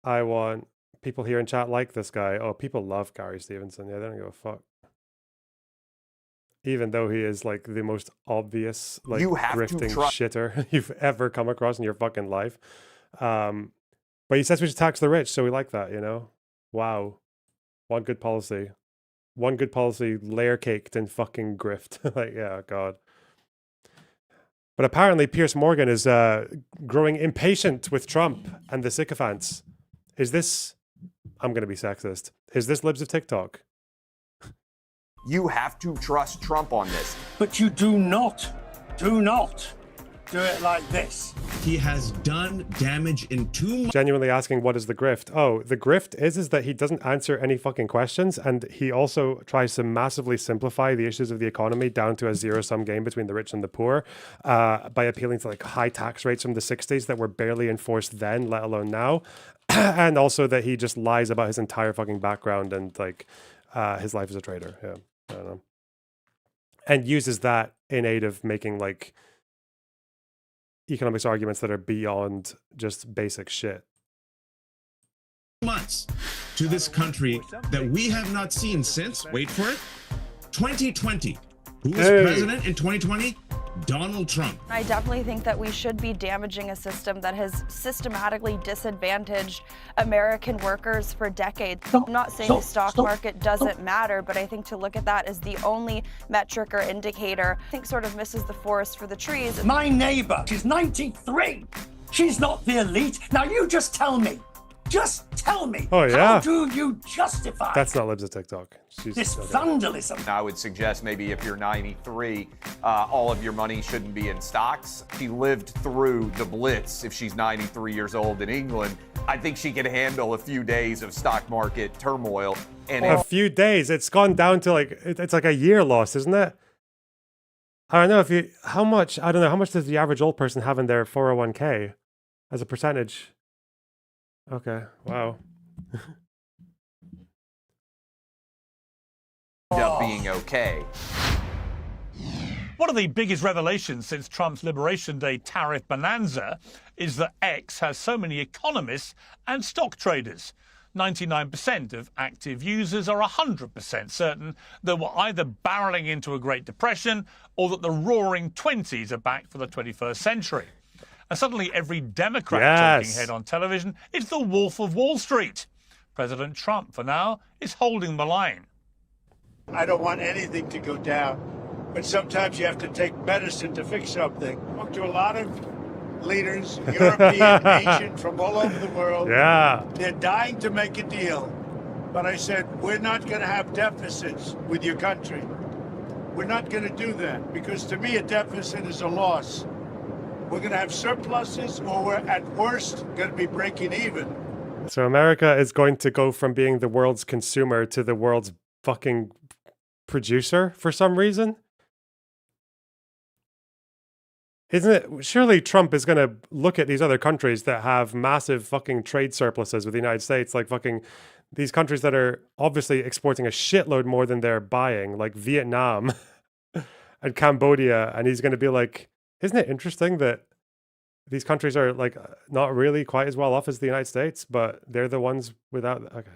I want people here in chat like this guy. Oh, people love Gary Stevenson. Yeah, they don't give a fuck. Even though he is like the most obvious, like grifting shitter you've ever come across in your fucking life. But he says we should tax the rich, so we like that, you know? Wow. One good policy. One good policy layer caked in fucking grift. Like, yeah, God. But apparently Piers Morgan is growing impatient with Trump and the sycophants. Is this, I'm going to be sexist, is this Libs of TikTok? You have to trust Trump on this. But you do not do it like this. He has done damage in too much. Genuinely asking what is the grift? Oh, the grift is that he doesn't answer any fucking questions, and he also tries to massively simplify the issues of the economy down to a zero-sum game between the rich and the poor by appealing to like high tax rates from the 60s that were barely enforced then, let alone now. And also that he just lies about his entire fucking background and like his life as a trader. Yeah, I don't know. And uses that in aid of making like economics arguments that are beyond just basic shit. Months to this country that we have not seen since, wait for it, 2020. Who was president in 2020? Donald Trump. I definitely think that we should be damaging a system that has systematically disadvantaged American workers for decades. I'm not saying the stock market doesn't matter, but I think to look at that as the only metric or indicator, I think sort of misses the forest for the trees. My neighbor, she's 93. She's not the elite. Now you just tell me. Just tell me. Oh, yeah. How do you justify That's not Libs of TikTok. this vandalism? I would suggest maybe if you're 93, all of your money shouldn't be in stocks. She lived through the Blitz. If she's 93 years old in England, I think she could handle a few days of stock market turmoil. And A few days. It's gone down to like, it's like a year lost, isn't it? I don't know if you, how much does the average old person have in their 401k as a percentage? Okay, wow. end up being okay. One of the biggest revelations since Trump's Liberation Day tariff bonanza is that X has so many economists and stock traders. 99% of active users are 100% certain that we're either barreling into a Great Depression or that the roaring 20s are back for the 21st century. And suddenly every Democrat talking head on television is the Wolf of Wall Street. President Trump, for now, is holding the line. I don't want anything to go down, but sometimes you have to take medicine to fix something. I talked to a lot of leaders, European, Asian, from all over the world. Yeah. They're dying to make a deal. But I said, we're not going to have deficits with your country. We're not going to do that, because to me, a deficit is a loss. We're going to have surpluses, or we're at worst going to be breaking even. So America is going to go from being the world's consumer to the world's fucking producer for some reason. Isn't it? Surely Trump is going to look at these other countries that have massive fucking trade surpluses with the United States, like fucking these countries that are obviously exporting a shitload more than they're buying, like Vietnam and Cambodia. And he's going to be like, isn't it interesting that these countries are like not really quite as well off as the United States, but they're the ones without. Okay,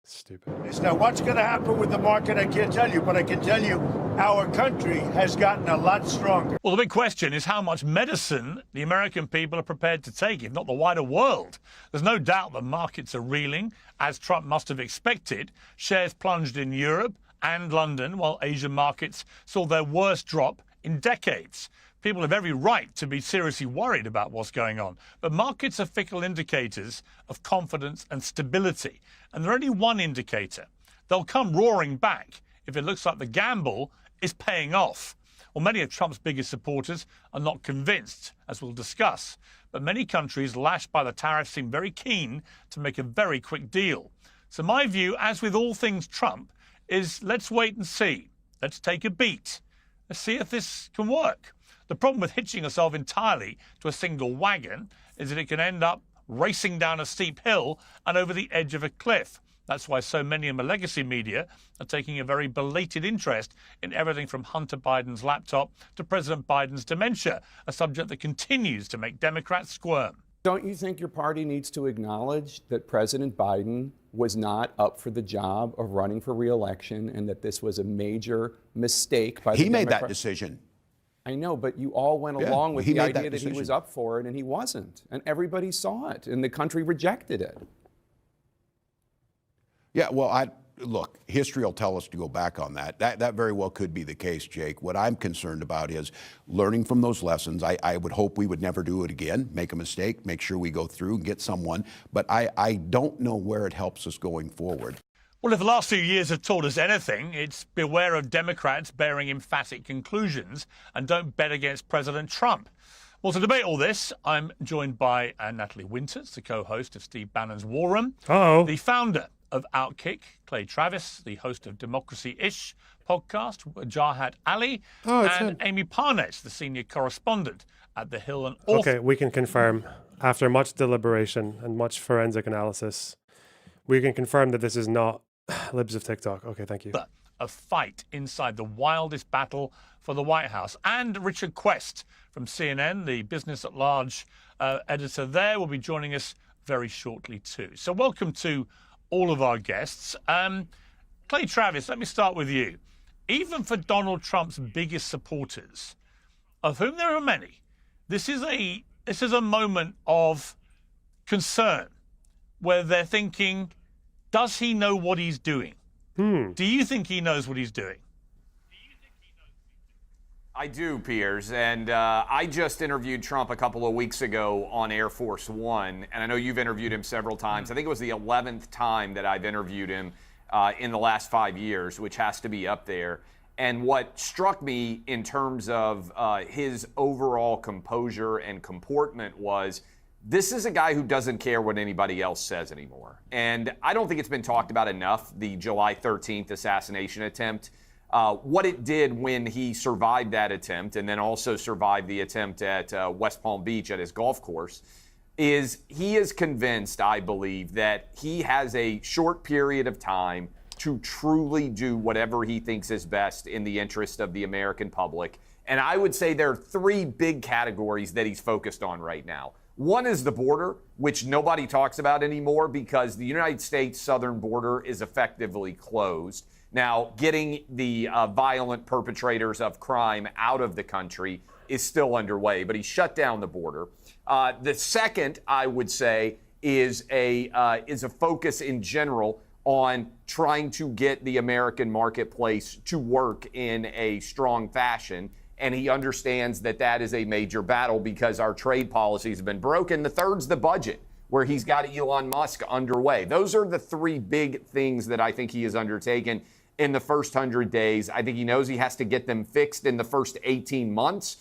stupid. Now, what's going to happen with the market, I can't tell you, but I can tell you our country has gotten a lot stronger. Well, the big question is how much medicine the American people are prepared to take, if not the wider world. There's no doubt that markets are reeling, as Trump must have expected. Shares plunged in Europe and London, while Asian markets saw their worst drop in decades. People have every right to be seriously worried about what's going on. But markets are fickle indicators of confidence and stability. And they're only one indicator. They'll come roaring back if it looks like the gamble is paying off. Well, many of Trump's biggest supporters are not convinced, as we'll discuss. But many countries lashed by the tariffs seem very keen to make a very quick deal. So my view, as with all things Trump, is let's wait and see. Let's take a beat. Let's see if this can work. The problem with hitching yourself entirely to a single wagon is that it can end up racing down a steep hill and over the edge of a cliff. That's why so many in the legacy media are taking a very belated interest in everything from Hunter Biden's laptop to President Biden's dementia, a subject that continues to make Democrats squirm. Don't you think your party needs to acknowledge that President Biden was not up for the job of running for re-election and that this was a major mistake by the He made Democrats? that decision. I know, but you all went along with the idea that he was up for it, and he wasn't. And everybody saw it, and the country rejected it. Yeah, well, look, history will tell us to go back on that. That very well could be the case, Jake. What I'm concerned about is learning from those lessons. I would hope we would never do it again, make a mistake, make sure we go through and get someone. But I don't know where it helps us going forward. Well, if the last few years have taught us anything, it's beware of Democrats bearing emphatic conclusions and don't bet against President Trump. Well, to debate all this, I'm joined by Natalie Winters, the co-host of Steve Bannon's War Room, the founder of Outkick, Clay Travis, the host of Democracy-ish podcast, Jarhat Ali, and Amy Parnett, the senior correspondent at The Hill and author. Okay, we can confirm, after much deliberation and much forensic analysis, we can confirm that this is not Libs of TikTok. Okay, thank you. A fight inside the wildest battle for the White House. And Richard Quest from CNN, the Business at Large editor there, will be joining us very shortly too. So welcome to all of our guests. Clay Travis, let me start with you. Even for Donald Trump's biggest supporters, of whom there are many, this is a moment of concern where they're thinking, does he know what he's doing? Do you think he knows what he's doing? I do, Piers, and I just interviewed Trump a couple of weeks ago on Air Force One, and I know you've interviewed him several times. I think it was the 11th time that I've interviewed him in the last 5 years, which has to be up there. And what struck me in terms of his overall composure and comportment was this is a guy who doesn't care what anybody else says anymore. And I don't think it's been talked about enough, the July 13th assassination attempt. What it did when he survived that attempt and then also survived the attempt at West Palm Beach at his golf course is he is convinced, I believe, that he has a short period of time to truly do whatever he thinks is best in the interest of the American public. And I would say there are three big categories that he's focused on right now. One is the border, which nobody talks about anymore because the United States southern border is effectively closed. Now, getting the violent perpetrators of crime out of the country is still underway, but he shut down the border. The second, I would say, is a focus in general on trying to get the American marketplace to work in a strong fashion. And he understands that that is a major battle because our trade policies have been broken. The third's the budget, where he's got Elon Musk underway. Those are the three big things that I think he has undertaken in the first 100 days. I think he knows he has to get them fixed in the first 18 months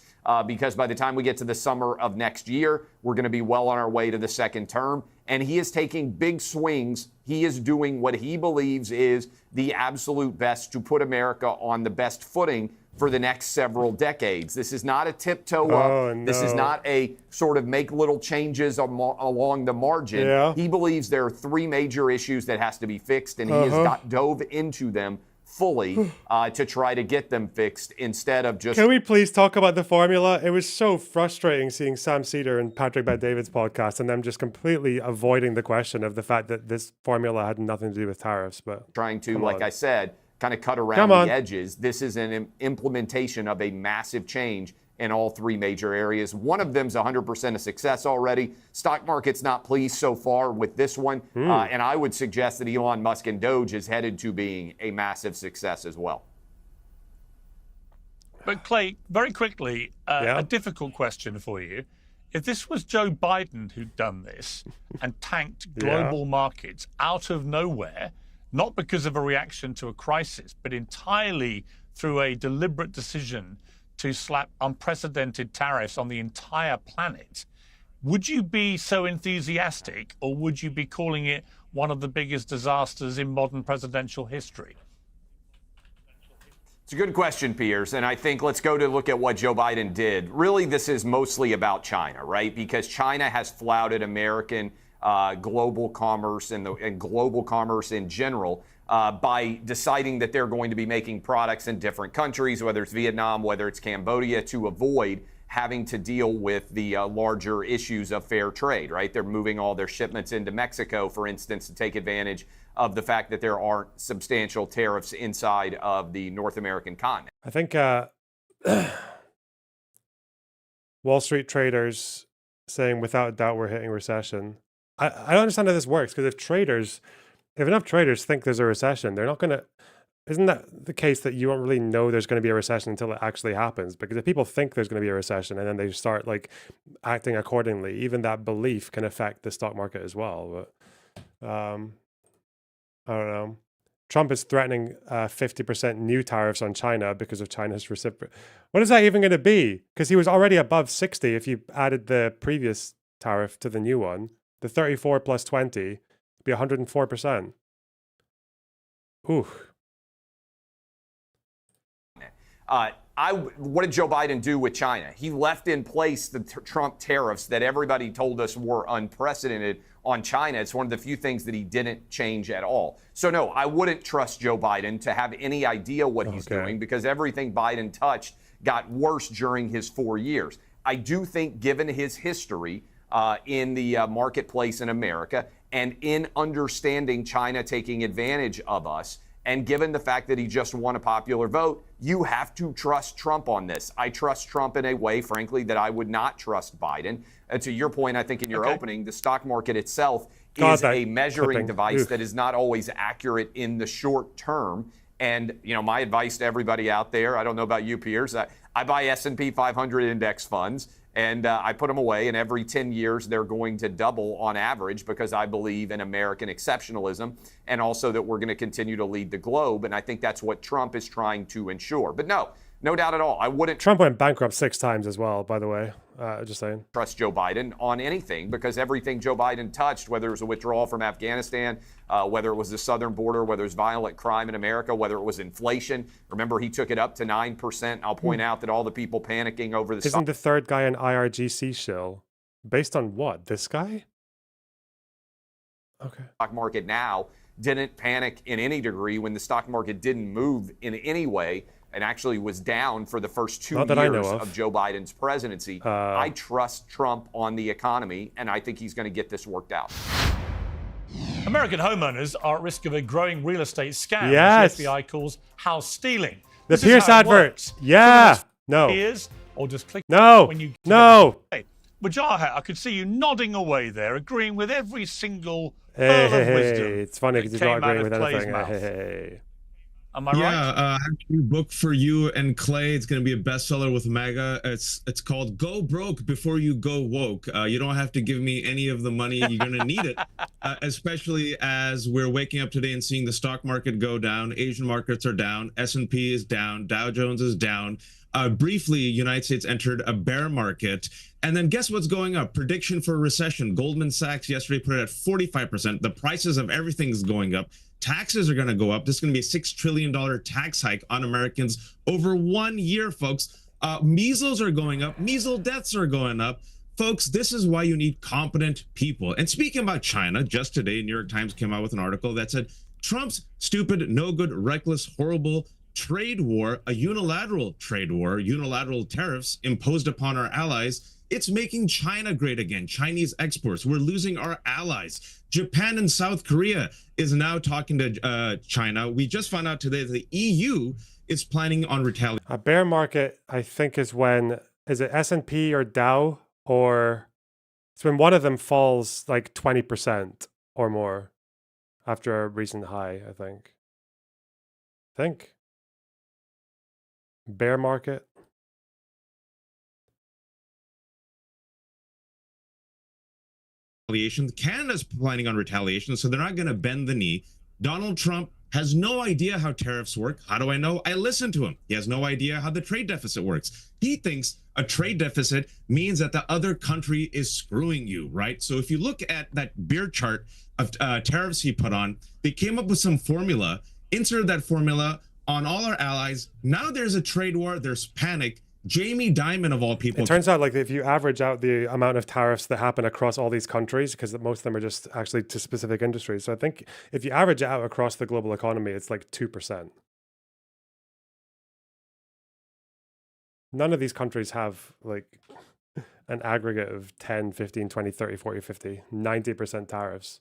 because by the time we get to the summer of next year, we're going to be well on our way to the second term. And he is taking big swings. He is doing what he believes is the absolute best to put America on the best footing for the next several decades. This is not a tiptoe up. No. This is not a sort of make little changes along the margin. Yeah. He believes there are three major issues that has to be fixed, and he has dove into them fully to try to get them fixed instead of just... Can we please talk about the formula? It was so frustrating seeing Sam Cedar and Patrick Bet-David's podcast and them just completely avoiding the question of the fact that this formula had nothing to do with tariffs. But trying to, like I said, kind of cut around the edges. This is an implementation of a massive change in all three major areas. One of them's 100% a success already. Stock market's not pleased so far with this one. And I would suggest that Elon Musk and Doge is headed to being a massive success as well. But Clay, very quickly, a difficult question for you. If this was Joe Biden who'd done this and tanked global markets out of nowhere, not because of a reaction to a crisis, but entirely through a deliberate decision to slap unprecedented tariffs on the entire planet, would you be so enthusiastic, or would you be calling it one of the biggest disasters in modern presidential history? It's a good question, Piers, and I think let's go to look at what Joe Biden did. Really, this is mostly about China, right? Because China has flouted American global commerce and global commerce in general by deciding that they're going to be making products in different countries, whether it's Vietnam, whether it's Cambodia, to avoid having to deal with the larger issues of fair trade, right? They're moving all their shipments into Mexico, for instance, to take advantage of the fact that there aren't substantial tariffs inside of the North American continent. I think Wall Street traders saying without doubt we're hitting recession. I don't understand how this works, because if enough traders think there's a recession, they're not going to... Isn't that the case that you don't really know there's going to be a recession until it actually happens? Because if people think there's going to be a recession and then they start like acting accordingly, even that belief can affect the stock market as well. But I don't know. Trump is threatening 50% new tariffs on China because of China's reciprocal. What is that even going to be? Because he was already above 60 if you added the previous tariff to the new one. The 34 plus 20 would be 104%. Ooh. What did Joe Biden do with China? He left in place the Trump tariffs that everybody told us were unprecedented on China. It's one of the few things that he didn't change at all. So no, I wouldn't trust Joe Biden to have any idea what he's doing, because everything Biden touched got worse during his 4 years. I do think, given his history in the marketplace in America and in understanding China taking advantage of us, and given the fact that he just won a popular vote, you have to trust Trump on this. I trust Trump in a way, frankly, that I would not trust Biden. And to your point, I think in your opening, the stock market itself is a measuring device that is not always accurate in the short term. And, you know, my advice to everybody out there, I don't know about you, Piers, I buy S&P 500 index funds, and I put them away, and every 10 years they're going to double on average, because I believe in American exceptionalism and also that we're going to continue to lead the globe. And I think that's what Trump is trying to ensure. But no doubt at all, I wouldn't... Trump went bankrupt 6 times as well, by the way. Just saying. Trust Joe Biden on anything, because everything Joe Biden touched, whether it was a withdrawal from Afghanistan, whether it was the southern border, whether it was violent crime in America, whether it was inflation. Remember, he took it up to 9%. I'll point out that all the people panicking over the... Isn't the third guy an IRGC shill? Based on what? This guy? Okay. Stock market now didn't panic in any degree when the stock market didn't move in any way. and actually was down for the first 2 Not that I know years of. of Joe Biden's presidency. I trust Trump on the economy, and I think he's going to get this worked out. American homeowners are at risk of a growing real estate scam, Yes. which the FBI calls house stealing. The This is Pierce how it advert. works. Yeah. Someone No. hears or just click No. when you No. Wajahat, I could see you nodding away there, agreeing with every single Hey, pearl hey, of hey. wisdom. It's funny that because he's came not agreeing out with of Clay's anything. mouth. Hey. Am I right? I have a new book for you and Clay. It's going to be a bestseller with MAGA. It's called Go Broke Before You Go Woke. You don't have to give me any of the money. You're going to need it, especially as we're waking up today and seeing the stock market go down. Asian markets are down. S&P is down. Dow Jones is down. Briefly, United States entered a bear market. And then guess what's going up? Prediction for a recession. Goldman Sachs yesterday put it at 45%. The prices of everything is going up. Taxes are going to go up. This is going to be a $6 trillion tax hike on Americans over 1 year, folks. Measles are going up. Measles deaths are going up. Folks, this is why you need competent people. And speaking about China, just today, New York Times came out with an article that said Trump's stupid, no good, reckless, horrible trade war, a unilateral trade war, unilateral tariffs imposed upon our allies. It's making China great again. Chinese exports. We're losing our allies. Japan and South Korea is now talking to China. We just found out today that the EU is planning on retaliation. A bear market, I think, is when, is it S&P or Dow? Or it's when one of them falls like 20% or more after a recent high, I think. Bear market. Canada's planning on retaliation, so they're not going to bend the knee. Donald Trump has no idea how tariffs work. How do I know? I listen to him. He has no idea how the trade deficit works. He thinks a trade deficit means that the other country is screwing you, right? So if you look at that beer chart of tariffs he put on, they came up with some formula, inserted that formula on all our allies. Now there's a trade war, there's panic. Jamie Dimon, of all people. It turns out, like, if you average out the amount of tariffs that happen across all these countries, because most of them are just actually to specific industries. So I think if you average it out across the global economy, it's like 2%. None of these countries have like an aggregate of 10, 15, 20, 30, 40, 50, 90% tariffs.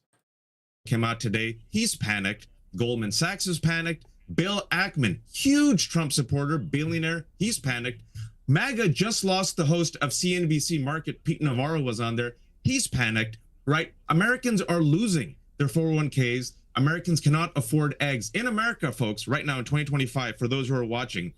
Came out today. He's panicked. Goldman Sachs is panicked. Bill Ackman, huge Trump supporter, billionaire, he's panicked. MAGA just lost the host of CNBC Market. Pete Navarro was on there. He's panicked, right? Americans are losing their 401ks. Americans cannot afford eggs. In America, folks, right now in 2025, for those who are watching,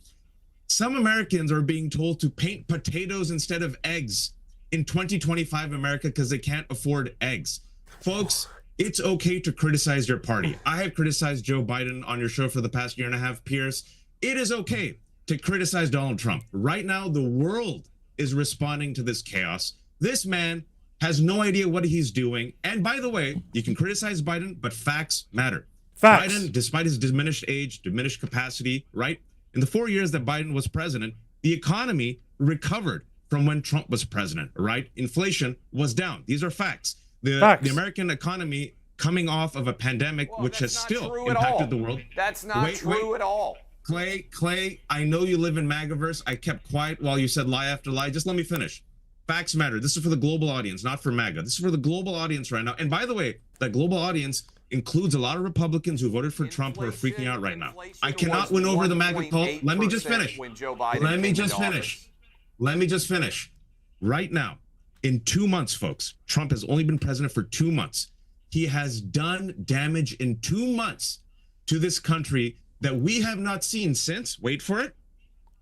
some Americans are being told to paint potatoes instead of eggs in 2025 America because they can't afford eggs. Folks, it's okay to criticize your party. I have criticized Joe Biden on your show for the past year and a half, Pierce. It is okay to criticize Donald Trump. Right now, the world is responding to this chaos. This man has no idea what he's doing. And by the way, you can criticize Biden, but facts matter. Facts. Biden, despite his diminished age, diminished capacity, right? In the 4 years that Biden was president, the economy recovered from when Trump was president, right? Inflation was down. These are facts. The American economy coming off of a pandemic, which has still impacted the world. That's not true at all. Clay, I know you live in MAGAverse. I kept quiet while you said lie after lie. Just let me finish. Facts matter. This is for the global audience, not for MAGA. This is for the global audience right now. And by the way, that global audience includes a lot of Republicans who voted for Trump who are freaking out right now. I cannot win over the MAGA cult. Let me just finish. Let me just finish. Right now, in 2 months, folks, Trump has only been president for 2 months. He has done damage in 2 months to this country that we have not seen since, wait for it,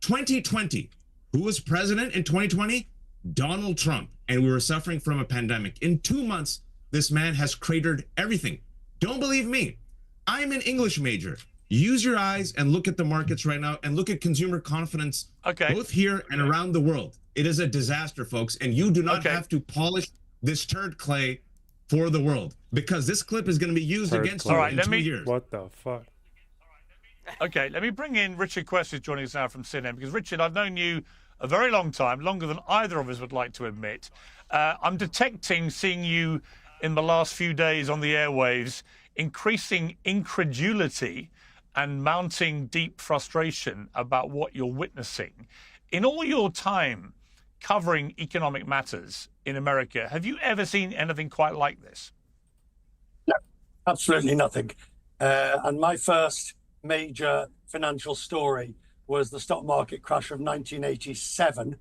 2020. Who was president in 2020? Donald Trump. And we were suffering from a pandemic. In 2 months, this man has cratered everything. Don't believe me. I'm an English major. Use your eyes and look at the markets right now and look at consumer confidence, both here and around the world. It is a disaster, folks. And you do not have to polish this turd, Clay, for the world, because this clip is going to be used against you in 2 years. What the fuck? Okay, let me bring in Richard Quest, who's joining us now from CNN, because Richard, I've known you a very long time, longer than either of us would like to admit. I'm detecting, seeing you in the last few days on the airwaves, increasing incredulity and mounting deep frustration about what you're witnessing. In all your time covering economic matters in America, have you ever seen anything quite like this? No, absolutely nothing. And my first major financial story was the stock market crash of 1987,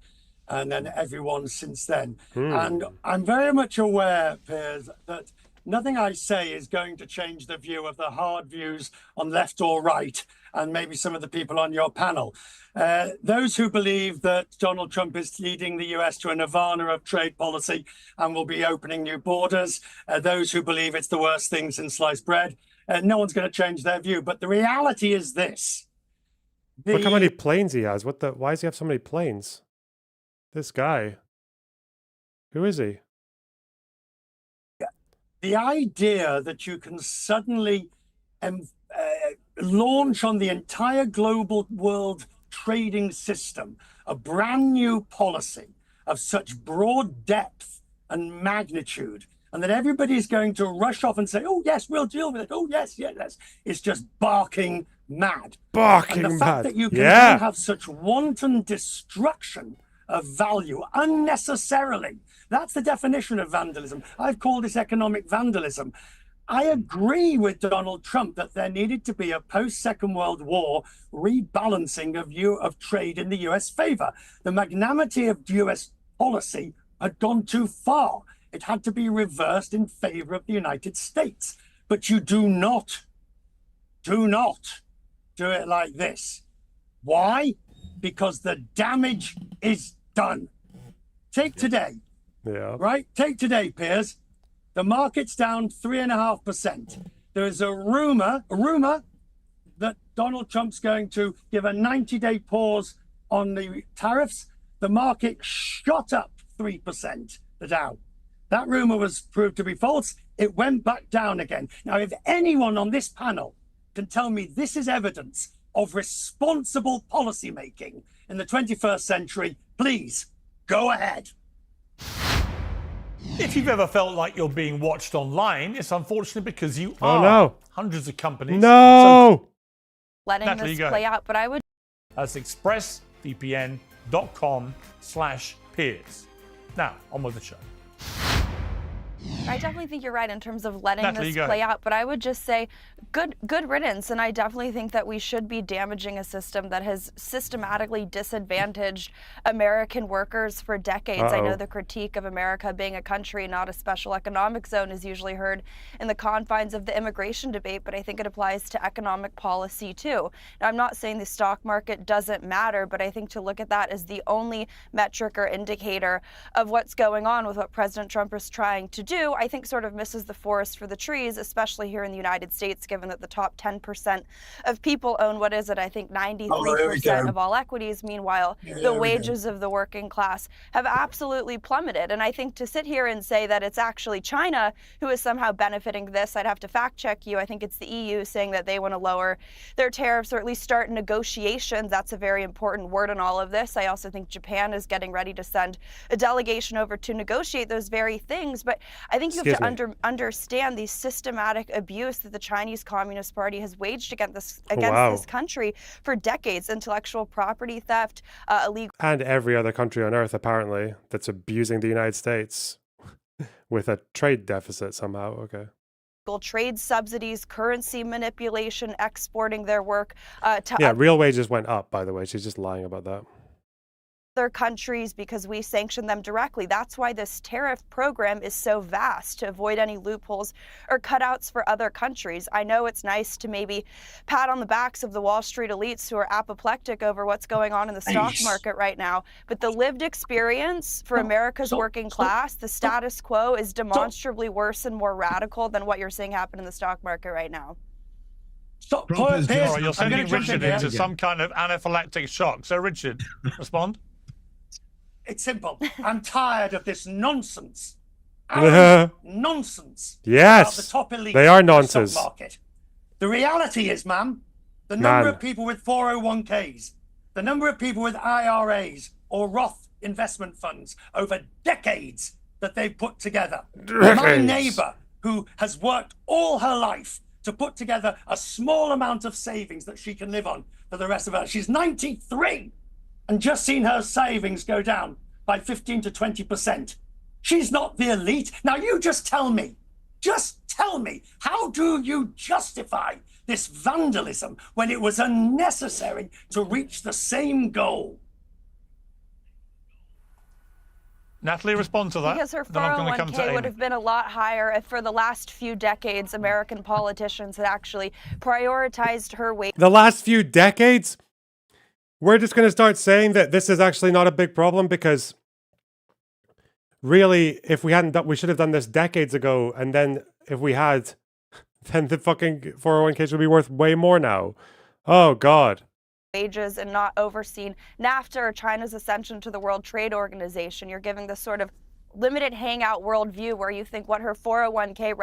and then everyone since then. And I'm very much aware, Piers, that nothing I say is going to change the view of the hard views on left or right, and maybe some of the people on your panel. Those who believe that Donald Trump is leading the US to a nirvana of trade policy and will be opening new borders, those who believe it's the worst thing since sliced bread, no one's going to change their view. But the reality is this. Look how many planes he has. Why does he have so many planes? This guy. Who is he? The idea that you can suddenly launch on the entire global world trading system a brand new policy of such broad depth and magnitude, and that everybody's going to rush off and say, oh, yes, we'll deal with it. Oh, yes, yes. It's just barking mad. Barking mad. And the mad. fact that you can have such wanton destruction of value unnecessarily. That's the definition of vandalism. I've called this economic vandalism. I agree with Donald Trump that there needed to be a post-Second World War rebalancing of trade in the US favor. The magnanimity of US policy had gone too far. It had to be reversed in favor of the United States. But you do not do it like this. Why? Because the damage is done. Take today. Yeah. Right? Take today, Piers. The market's down 3.5%. There is a rumor that Donald Trump's going to give a 90-day pause on the tariffs. The market shot up 3%, the Dow. That rumor was proved to be false. It went back down again. Now, if anyone on this panel can tell me this is evidence of responsible policymaking in the 21st century, please go ahead. If you've ever felt like you're being watched online, it's unfortunately because you Oh, are. no. Hundreds of companies. No! Letting Natalie, this you go play ahead. out, but I would. That's expressvpn.com/peers. Now, on with the show. I definitely think you're right in terms of letting Natalie, this go play ahead. out, but I would just say good riddance. And I definitely think that we should be damaging a system that has systematically disadvantaged American workers for decades. I know the critique of America being a country, not a special economic zone, is usually heard in the confines of the immigration debate, but I think it applies to economic policy too. Now, I'm not saying the stock market doesn't matter, but I think to look at that as the only metric or indicator of what's going on with what President Trump is trying to do, I think sort of misses the forest for the trees, especially here in the United States, given that the top 10% of people own, what is it, I think 93% of all equities. Meanwhile, the wages of the working class have absolutely plummeted. And I think to sit here and say that it's actually China who is somehow benefiting this, I'd have to fact check you. I think it's the EU saying that they want to lower their tariffs or at least start negotiations. That's a very important word in all of this. I also think Japan is getting ready to send a delegation over to negotiate those very things. But I think you have to understand the systematic abuse that the Chinese Communist Party has waged against this country for decades. Intellectual property theft, illegal. And every other country on earth, apparently, that's abusing the United States with a trade deficit somehow. Okay. Trade subsidies, currency manipulation, exporting their work to real wages went up, by the way. She's just lying about that. other countries because we sanction them directly. That's why this tariff program is so vast, to avoid any loopholes or cutouts for other countries. I know it's nice to maybe pat on the backs of the Wall Street elites who are apoplectic over what's going on in the stock market right now, but the lived experience for America's working class, the status quo, is demonstrably worse and more radical than what you're seeing happen in the stock market right now. Stop. You're sending Richard into some kind of anaphylactic shock. So, Richard, respond. It's simple. I'm tired of this nonsense. Nonsense. Yes, about the top elite they are of the nonsense. stock market. The reality is, ma'am, the number of people with 401ks, the number of people with IRAs or Roth investment funds over decades that they've put together. My neighbor, who has worked all her life to put together a small amount of savings that she can live on for the rest of her. She's 93 and just seen her savings go down by 15 to 20%. She's not the elite. Now you just tell me, how do you justify this vandalism when it was unnecessary to reach the same goal? Natalie, respond to that. Because her Then I'm going to come to 401k Amy. would have been a lot higher if for the last few decades American politicians had actually prioritized her wage. The last few decades? We're just going to start saying that this is actually not a big problem because really, if we hadn't done, we should have done this decades ago. And then if we had, then the fucking 401ks would be worth way more now. Oh, God. Wages and not overseen NAFTA or China's ascension to the World Trade Organization. You're giving this sort of limited hangout worldview where you think what her 401k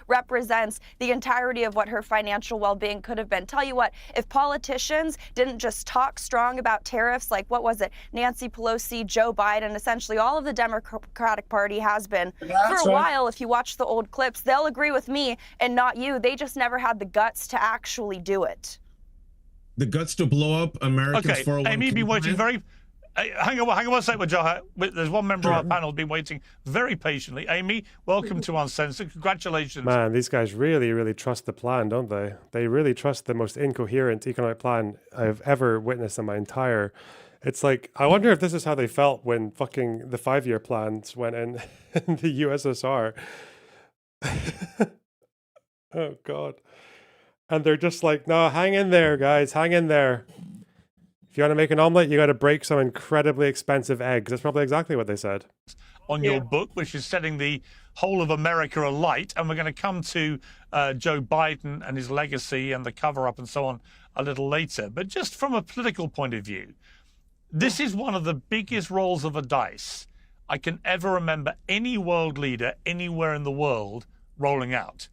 represents the entirety of what her financial well-being could have been. Tell you what, if politicians didn't just talk strong about tariffs, like what was it, Nancy Pelosi, Joe Biden, essentially all of the Democratic Party has been for a while. If you watch the old clips, they'll agree with me and not you. They just never had the guts to actually do it. The guts to blow up Americans' 401k. Amy, be waiting very. Hang on one second, Jaha. There's one member of our panel been waiting very patiently. Amy, welcome to Uncensored. Congratulations. Man, these guys really, really trust the plan, don't they? They really trust the most incoherent economic plan I've ever witnessed in my entire... It's like, I wonder if this is how they felt when fucking the 5-year plans went in the USSR. Oh, God. And they're just like, no, hang in there, guys. Hang in there. If you want to make an omelet, you got to break some incredibly expensive eggs. That's probably exactly what they said. On your book, which is setting the whole of America alight. And we're going to come to Joe Biden and his legacy and the cover-up and so on a little later. But just from a political point of view, this is one of the biggest rolls of a dice I can ever remember any world leader anywhere in the world rolling out.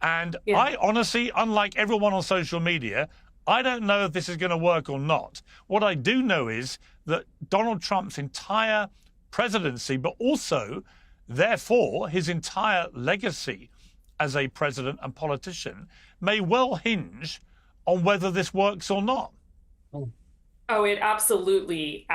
And I honestly, unlike everyone on social media, I don't know if this is going to work or not. What I do know is that Donald Trump's entire presidency, but also, therefore, his entire legacy as a president and politician may well hinge on whether this works or not. Oh, it absolutely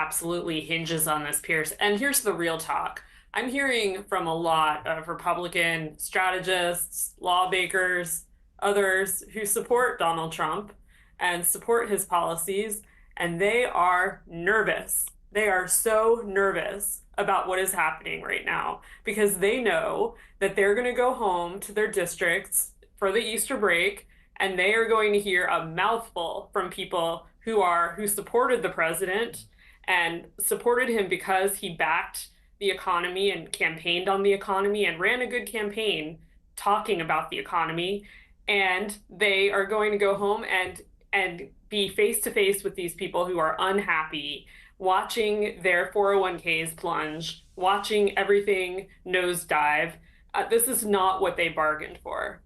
hinges on this, Pierce. And here's the real talk. I'm hearing from a lot of Republican strategists, lawmakers, others who support Donald Trump and support his policies, and they are nervous. They are so nervous about what is happening right now because they know that they're going to go home to their districts for the Easter break and they are going to hear a mouthful from people who supported the president and supported him because he backed the economy and campaigned on the economy and ran a good campaign talking about the economy. And they are going to go home and be face to face with these people who are unhappy, watching their 401ks plunge, watching everything nosedive. This is not what they bargained for.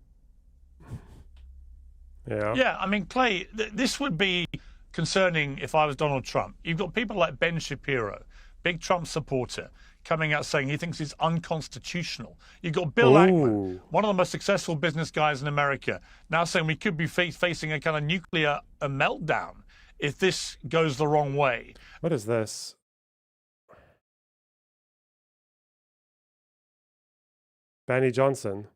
Yeah, I mean, Clay, this would be concerning if I was Donald Trump. You've got people like Ben Shapiro, big Trump supporter, coming out saying he thinks it's unconstitutional. You've got Bill Ackman, one of the most successful business guys in America, now saying we could be facing a kind of nuclear meltdown if this goes the wrong way. What is this? Benny Johnson.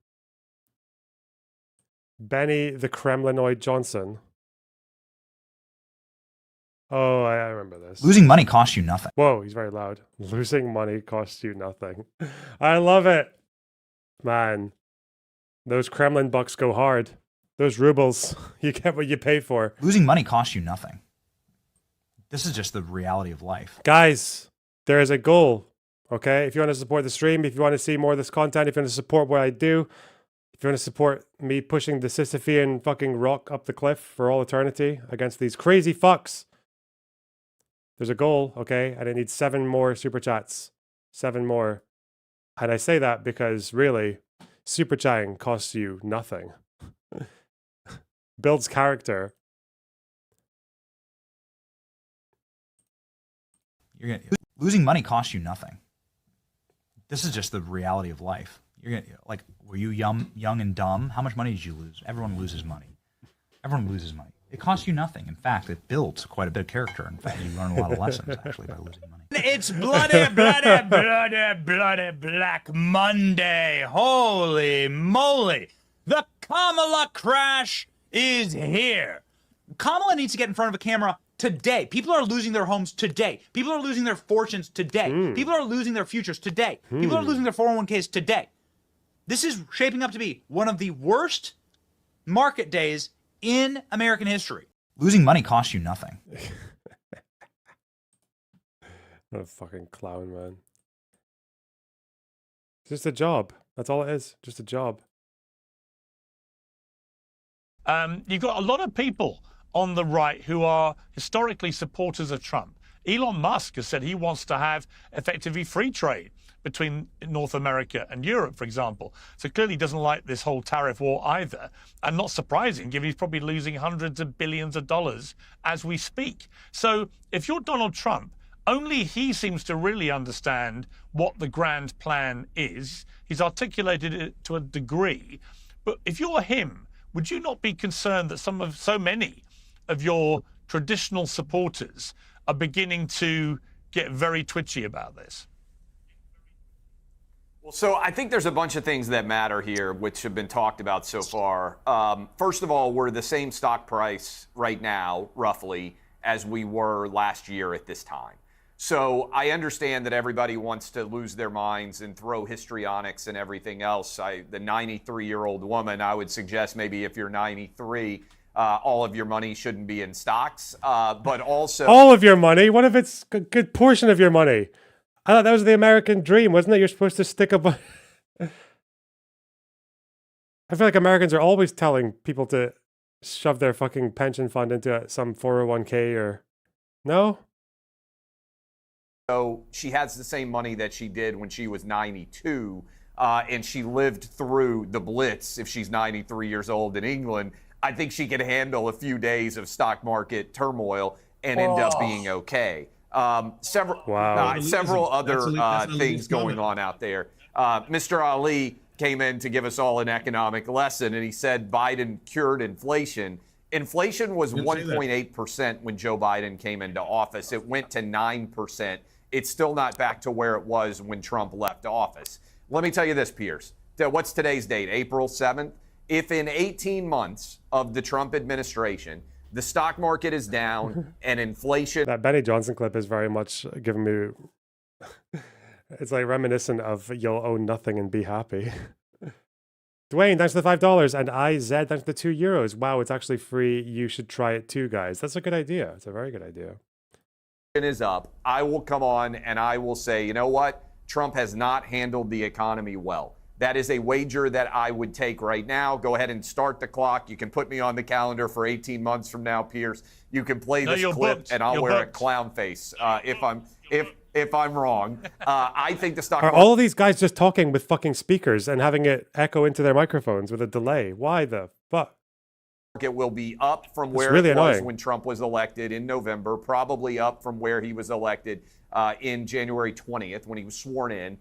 Benny the Kremlinoid Johnson. Oh, I remember this. Losing money costs you nothing. Whoa, he's very loud. Losing money costs you nothing. I love it. Man, those Kremlin bucks go hard. Those rubles, you get what you pay for. Losing money costs you nothing. This is just the reality of life. Guys, there is a goal, okay? If you want to support the stream, if you want to see more of this content, if you want to support what I do, if you want to support me pushing the Sisyphean fucking rock up the cliff for all eternity against these crazy fucks, there's a goal, okay? And it needs 7 more super chats. 7 more. And I say that because really, super chatting costs you nothing. Builds character. Losing money costs you nothing. This is just the reality of life. You're gonna, like, were you young and dumb? How much money did you lose? Everyone loses money. Everyone loses money. It costs you nothing. In fact, it builds quite a bit of character. In fact, you learn a lot of lessons actually by losing money. It's bloody Black Monday. Holy moly. The Kamala crash is here. Kamala needs to get in front of a camera today. People are losing their homes today. People are losing their fortunes today. People are losing their futures today. People are losing their 401ks today. This is shaping up to be one of the worst market days in American history. Losing money costs you nothing. What a fucking clown, man. It's just a job. That's all it is. Just a job. You've got a lot of people on the right who are historically supporters of Trump. Elon Musk has said he wants to have effectively free trade between North America and Europe, for example. So clearly he doesn't like this whole tariff war either. And not surprising, given he's probably losing hundreds of billions of dollars as we speak. So if you're Donald Trump, only he seems to really understand what the grand plan is. He's articulated it to a degree. But if you're him, would you not be concerned that so many of your traditional supporters are beginning to get very twitchy about this? Well, so I think there's a bunch of things that matter here, which have been talked about so far. First of all, we're the same stock price right now, roughly, as we were last year at this time. So I understand that everybody wants to lose their minds and throw histrionics and everything else. The 93-year-old woman, I would suggest maybe if you're 93, all of your money shouldn't be in stocks, but also... All of your money? What if it's a good portion of your money? I thought that was the American dream, wasn't it? You're supposed to stick a bunch... I feel like Americans are always telling people to shove their fucking pension fund into some 401k or... No? So she has the same money that she did when she was 92, and she lived through the Blitz if she's 93 years old in England. I think she could handle a few days of stock market turmoil and end up being okay. Several other things going on out there. Mr. Ali came in to give us all an economic lesson, and he said Biden cured inflation. Inflation was 1.8% when Joe Biden came into office. It went to 9%. It's still not back to where it was when Trump left office. Let me tell you this, Piers. What's today's date? April 7th? If in 18 months of the Trump administration, the stock market is down and inflation... That Benny Johnson clip is very much giving me... It's like reminiscent of you'll own nothing and be happy. Dwayne, thanks for the $5. And IZ, thanks for the €2. Wow, it's actually free. You should try it too, guys. That's a good idea. It's a very good idea. Is up. I will come on and I will say, you know what? Trump has not handled the economy well. That is a wager that I would take right now. Go ahead and start the clock. You can put me on the calendar for 18 months from now, Piers. You can play this clip and I'll wear a clown face if I'm wrong. I think the stock Are all of these guys just talking with fucking speakers and having it echo into their microphones with a delay? Why the fuck? Market will be up from where really it was annoying. when Trump was elected in November, probably up from where he was elected in January 20th when he was sworn in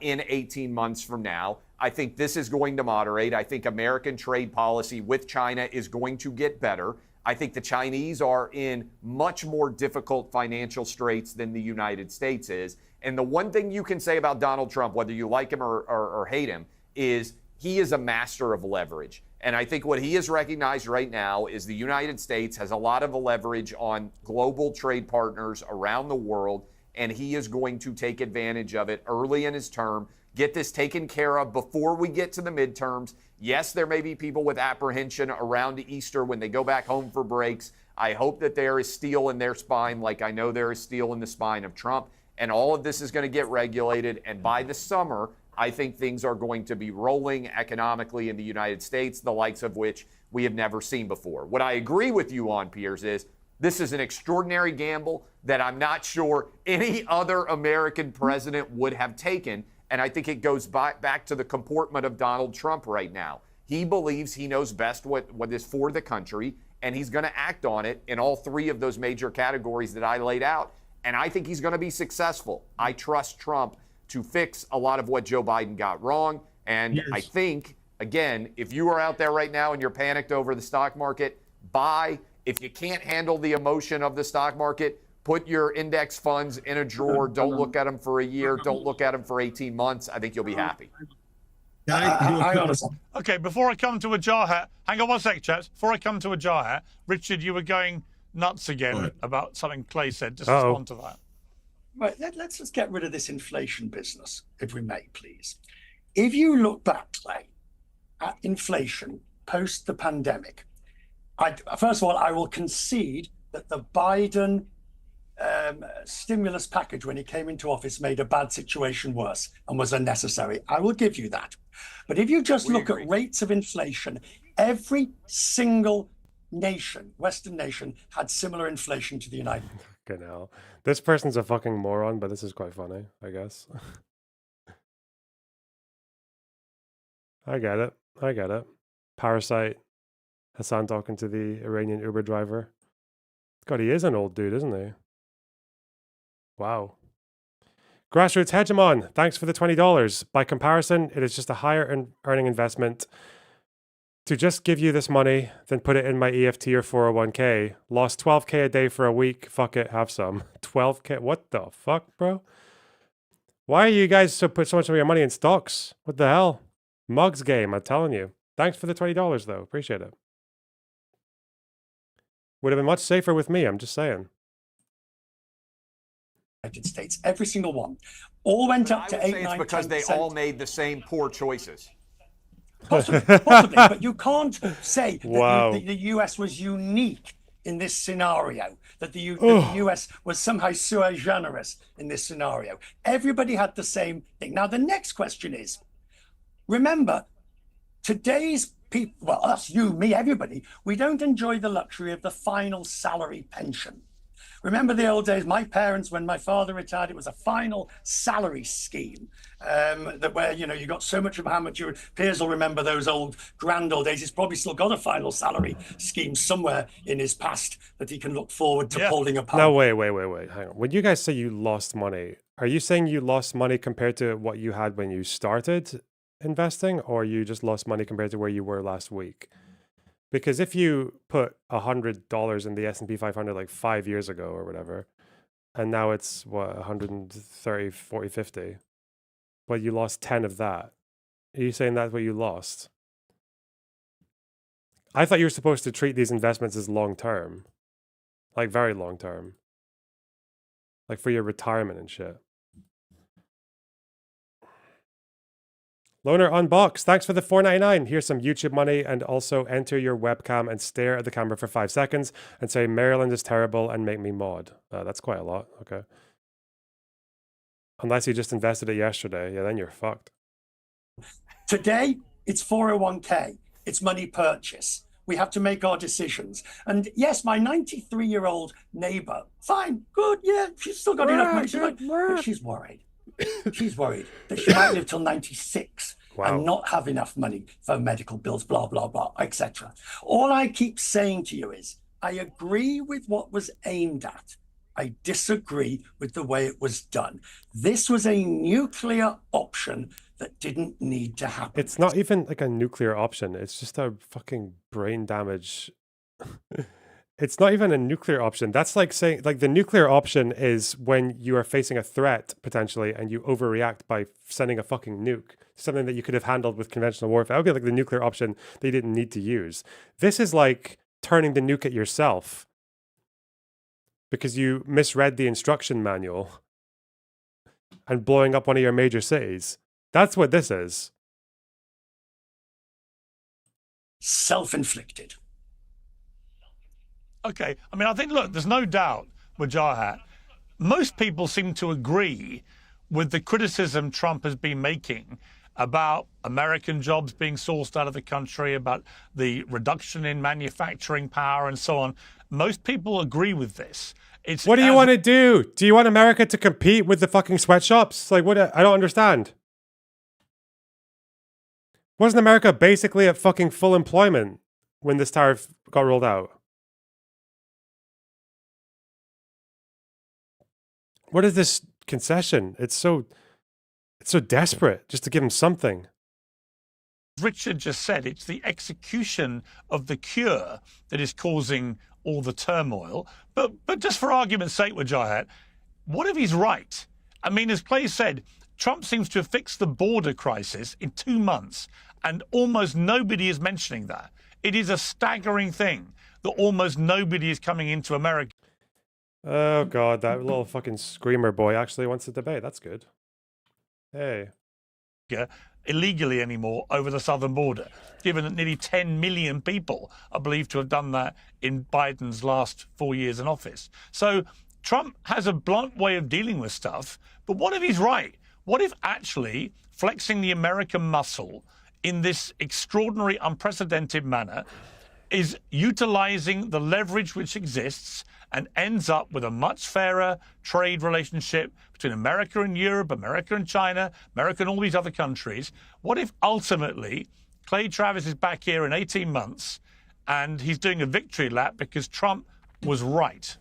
18 months from now. I think this is going to moderate. I think American trade policy with China is going to get better. I think the Chinese are in much more difficult financial straits than the United States is. And the one thing you can say about Donald Trump, whether you like him or hate him, is he is a master of leverage. And I think what he has recognized right now is the United States has a lot of leverage on global trade partners around the world, and he is going to take advantage of it early in his term, get this taken care of before we get to the midterms. Yes, there may be people with apprehension around Easter when they go back home for breaks. I hope that there is steel in their spine, like I know there is steel in the spine of Trump, and all of this is going to get regulated, and by the summer, I think things are going to be rolling economically in the United States, the likes of which we have never seen before. What I agree with you on, Piers, is this is an extraordinary gamble that I'm not sure any other American president would have taken. And I think it goes back to the comportment of Donald Trump right now. He believes he knows best what is for the country, and he's going to act on it in all three of those major categories that I laid out. And I think he's going to be successful. I trust Trump to fix a lot of what Joe Biden got wrong. And I think, again, if you are out there right now and you're panicked over the stock market, buy. If you can't handle the emotion of the stock market, put your index funds in a drawer. Don't look at them for a year. Don't look at them for 18 months. I think you'll be happy. Okay, before I come to a jar hat, hang on one sec, chaps. Before I come to a jar hat, Richard, you were going nuts again about something Clay said. Just respond to that. Right, let's just get rid of this inflation business, if we may, please. If you look back, Clay, at inflation post the pandemic, first of all, I will concede that the Biden stimulus package, when he came into office, made a bad situation worse and was unnecessary. I will give you that. But if you just look at rates of inflation, every single nation, Western nation, had similar inflation to the United States. Fucking hell. This person's a fucking moron, but this is quite funny, I guess. I get it. I get it. Parasite. Hassan talking to the Iranian Uber driver. God, he is an old dude, isn't he? Wow. Grassroots Hegemon, thanks for the $20. By comparison, it is just a higher earning investment to just give you this money, then put it in my EFT or 401k. Lost 12k a day for a week. Fuck it, have some. 12k? What the fuck, bro? Why are you guys put so much of your money in stocks? What the hell? Mugs game, I'm telling you. Thanks for the $20 though. Appreciate it. Would have been much safer with me, I'm just saying. United States, every single one, all went up to 8, 9, 10%. Because they all made the same poor choices. Possibly, but you can't say that the US was unique in this scenario, that the US was somehow sui generis in this scenario. Everybody had the same thing. Now, the next question is, remember, today's people, well, us, you, me, everybody, we don't enjoy the luxury of the final salary pension. Remember the old days, my parents, when my father retired, it was a final salary scheme where, you know, you got so much of how much your peers will remember those grand old days. He's probably still got a final salary scheme somewhere in his past that he can look forward to pulling apart. No, wait. Hang on. When you guys say you lost money, are you saying you lost money compared to what you had when you started investing, or you just lost money compared to where you were last week? Because if you put $100 in the S&P 500 like 5 years ago or whatever, and now it's what, 130, 40, 50, but you lost 10 of that, are you saying that's what you lost? I thought you were supposed to treat these investments as long term, like very long term, like for your retirement and shit. Loner Unbox, thanks for the $4.99. Here's some YouTube money, and also enter your webcam and stare at the camera for 5 seconds and say Maryland is terrible and make me mod. That's quite a lot. Okay. Unless you just invested it yesterday. Yeah, then you're fucked. Today, it's 401k. It's money purchase. We have to make our decisions. And yes, my 93-year-old neighbor, fine, good, yeah, she's still got enough money. But she's worried. She's worried that she might live till 96 and not have enough money for medical bills, blah, blah, blah, etc. All I keep saying to you is, I agree with what was aimed at. I disagree with the way it was done. This was a nuclear option that didn't need to happen. It's not even like a nuclear option. It's just a fucking brain damage. It's not even a nuclear option. That's like saying, like, the nuclear option is when you are facing a threat potentially and you overreact by sending a fucking nuke, something that you could have handled with conventional warfare. That would be like the nuclear option that you didn't need to use. This is like turning the nuke at yourself because you misread the instruction manual and blowing up one of your major cities. That's what this is. Self-inflicted. Okay, I mean, I think, look, there's no doubt with Jarhat, most people seem to agree with the criticism Trump has been making about American jobs being sourced out of the country, about the reduction in manufacturing power and so on. Most people agree with this. What do you want to do? Do you want America to compete with the fucking sweatshops? Like, what? I don't understand. Wasn't America basically at fucking full employment when this tariff got rolled out? What is this concession? It's so desperate just to give him something. Richard just said, it's the execution of the cure that is causing all the turmoil. But just for argument's sake with Jayat, what if he's right? I mean, as Clay said, Trump seems to have fixed the border crisis in 2 months, and almost nobody is mentioning that. It is a staggering thing that almost nobody is coming into America. Oh God, that little fucking screamer boy actually wants to debate. That's good. Hey. Illegally anymore over the southern border, given that nearly 10 million people are believed to have done that in Biden's last 4 years in office. So Trump has a blunt way of dealing with stuff, but what if he's right? What if actually flexing the American muscle in this extraordinary, unprecedented manner is utilizing the leverage which exists and ends up with a much fairer trade relationship between America and Europe, America and China, America and all these other countries? What if ultimately Clay Travis is back here in 18 months and he's doing a victory lap because Trump was right?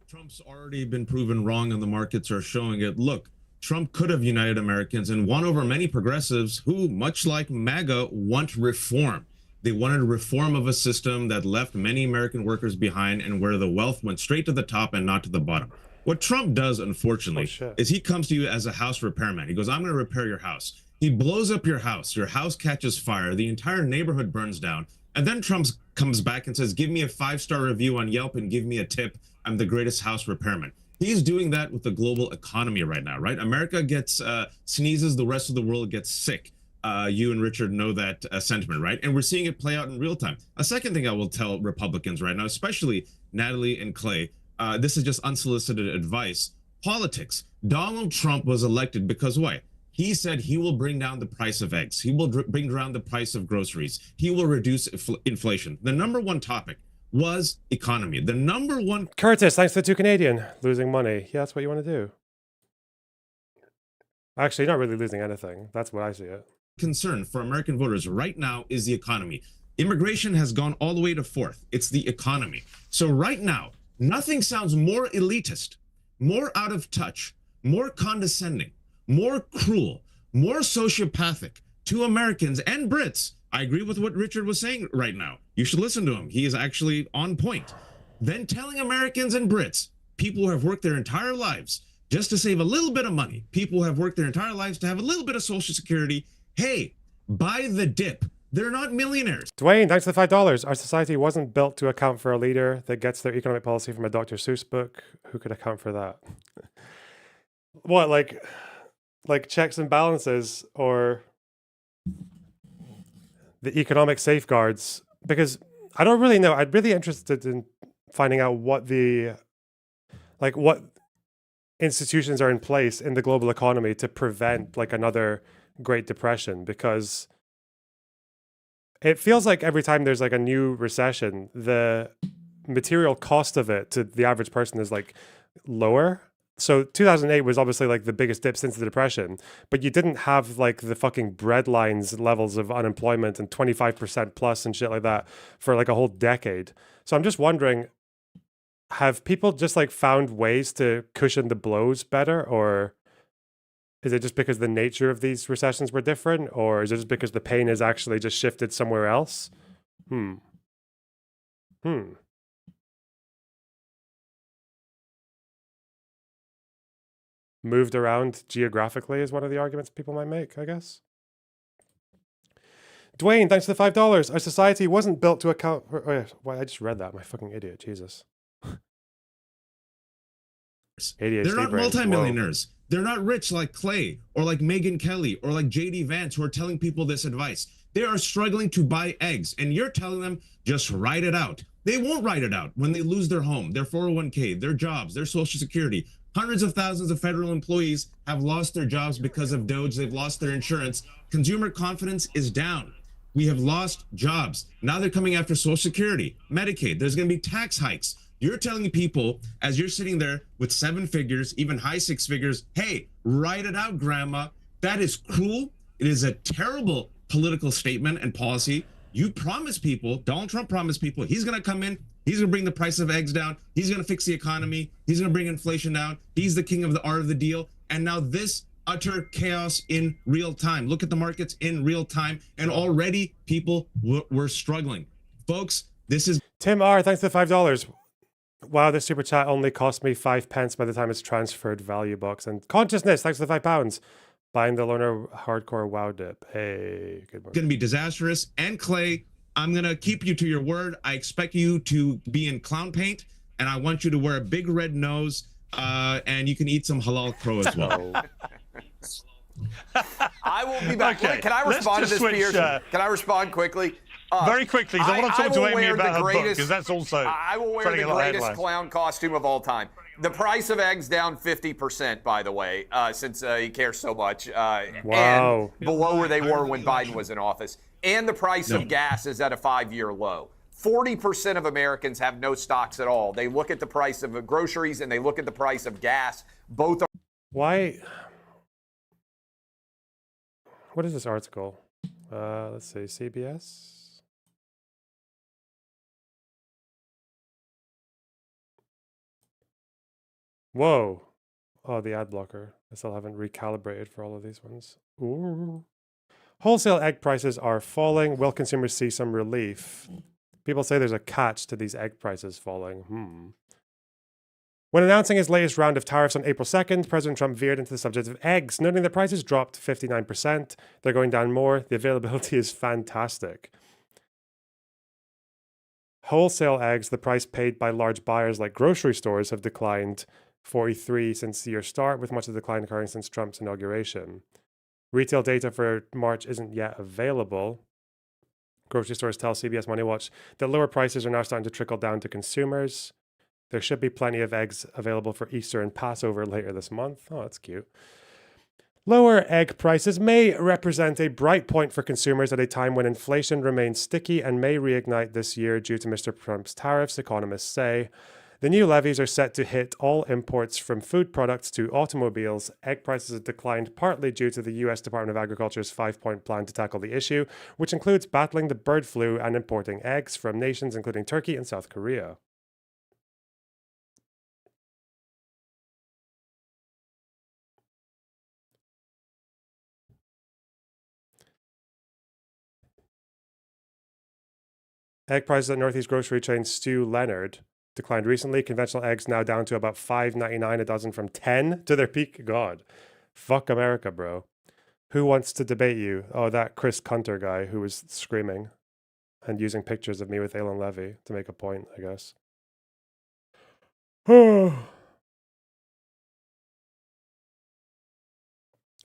Trump's already been proven wrong and the markets are showing it. Look, Trump could have united Americans and won over many progressives who, much like MAGA, want reform. They wanted a reform of a system that left many American workers behind and where the wealth went straight to the top and not to the bottom. What Trump does, unfortunately, is he comes to you as a house repairman. He goes, I'm going to repair your house. He blows up your house catches fire, the entire neighborhood burns down. And then Trump comes back and says, give me a 5-star review on Yelp and give me a tip. I'm the greatest house repairman. He's doing that with the global economy right now, right? America gets sneezes, the rest of the world gets sick. You and Richard know that sentiment, right? And we're seeing it play out in real time. A second thing I will tell Republicans right now, especially Natalie and Clay, this is just unsolicited advice. Politics. Donald Trump was elected because why? He said he will bring down the price of eggs. He will bring down the price of groceries. He will reduce inflation. The number one topic was economy. The number one... Curtis, thanks to the 2 Canadian. Losing money. Yeah, that's what you want to do. Actually, you're not really losing anything. That's what I see it. Concern for American voters right now is the economy. Immigration has gone all the way to 4th. It's the economy. So right now, nothing sounds more elitist, more out of touch, more condescending, more cruel, more sociopathic to Americans and Brits. I agree with what Richard was saying right now. You should listen to him. He is actually on point. Then telling Americans and Brits, people who have worked their entire lives just to save a little bit of money, people who have worked their entire lives to have a little bit of Social Security, hey, buy the dip. They're not millionaires. Dwayne, thanks to the $5. Our society wasn't built to account for a leader that gets their economic policy from a Dr. Seuss book. Who could account for that? What, like checks and balances or the economic safeguards? Because I don't really know. I'm really interested in finding out what what institutions are in place in the global economy to prevent like another Great Depression, because it feels like every time there's like a new recession, the material cost of it to the average person is like lower. So 2008 was obviously like the biggest dip since the Depression, but you didn't have like the fucking breadlines levels of unemployment and 25% plus and shit like that for like a whole decade. So I'm just wondering, have people just like found ways to cushion the blows better, or is it just because the nature of these recessions were different, or is it just because the pain has actually just shifted somewhere else? Moved around geographically is one of the arguments people might make, I guess. Dwayne, thanks for the $5. Our society wasn't built to account for... Oh, yeah, why, I just read that. My fucking idiot. Jesus. ADHD They're not brain. multimillionaires. Whoa. They're not rich like Clay or like Megyn Kelly or like JD Vance who are telling people this advice. They are struggling to buy eggs, and you're telling them just write it out. They won't write it out when they lose their home, their 401k, their jobs, their Social Security. Hundreds of thousands of federal employees have lost their jobs because of DOGE. They've lost their insurance. Consumer confidence is down. We have lost jobs. Now they're coming after Social Security, Medicaid. There's going to be tax hikes. You're telling people, as you're sitting there with 7 figures, even high 6 figures, hey, write it out, grandma. That is cruel. It is a terrible political statement and policy. You promise people, Donald Trump promised people, he's going to come in, he's going to bring the price of eggs down, he's going to fix the economy, he's going to bring inflation down, he's the king of the art of the deal. And now this utter chaos in real time. Look at the markets in real time, and already people were struggling. Folks, this is... Tim R, thanks for the $5. Wow, this super chat only cost me 5 pence by the time it's transferred value box. And Consciousness, thanks for the £5. Buying the loner hardcore wow dip. Hey, good morning. Going to be disastrous. And Clay, I'm going to keep you to your word. I expect you to be in clown paint, and I want you to wear a big red nose, and you can eat some halal crow as well. I will be back. Okay, Wait, can I respond to this, switch, Piers? Can I respond quickly? Very quickly, because I want to talk to Amy about her book, because that's also I will wear the greatest clown costume of all time. The price of eggs down 50%, by the way, since he cares so much. Wow. And below where they were when Biden was in office. And the price of gas is at a 5-year low. 40% of Americans have no stocks at all. They look at the price of groceries and they look at the price of gas. Both are... Why? What is this article? Let's see, CBS. Whoa. Oh, the ad blocker. I still haven't recalibrated for all of these ones. Ooh. Wholesale egg prices are falling. Will consumers see some relief? People say there's a catch to these egg prices falling. When announcing his latest round of tariffs on April 2nd, President Trump veered into the subject of eggs, noting the prices dropped 59%. They're going down more. The availability is fantastic. Wholesale eggs, the price paid by large buyers like grocery stores, have declined 43 since the year start, with much of the decline occurring since Trump's inauguration. Retail data for March isn't yet available. Grocery stores tell CBS Money Watch that lower prices are now starting to trickle down to consumers. There should be plenty of eggs available for Easter and Passover later this month. Oh, that's cute. Lower egg prices may represent a bright point for consumers at a time when inflation remains sticky and may reignite this year due to Mr. Trump's tariffs, economists say. The new levies are set to hit all imports from food products to automobiles. Egg prices have declined partly due to the U.S. Department of Agriculture's 5-point plan to tackle the issue, which includes battling the bird flu and importing eggs from nations including Turkey and South Korea. Egg prices at Northeast grocery chain Stu Leonard declined recently. Conventional eggs now down to about $5.99 a dozen from $10 to their peak. God, fuck America, bro. Who wants to debate you? Oh, that Chris Kunter guy who was screaming and using pictures of me with Alan Levy to make a point, I guess.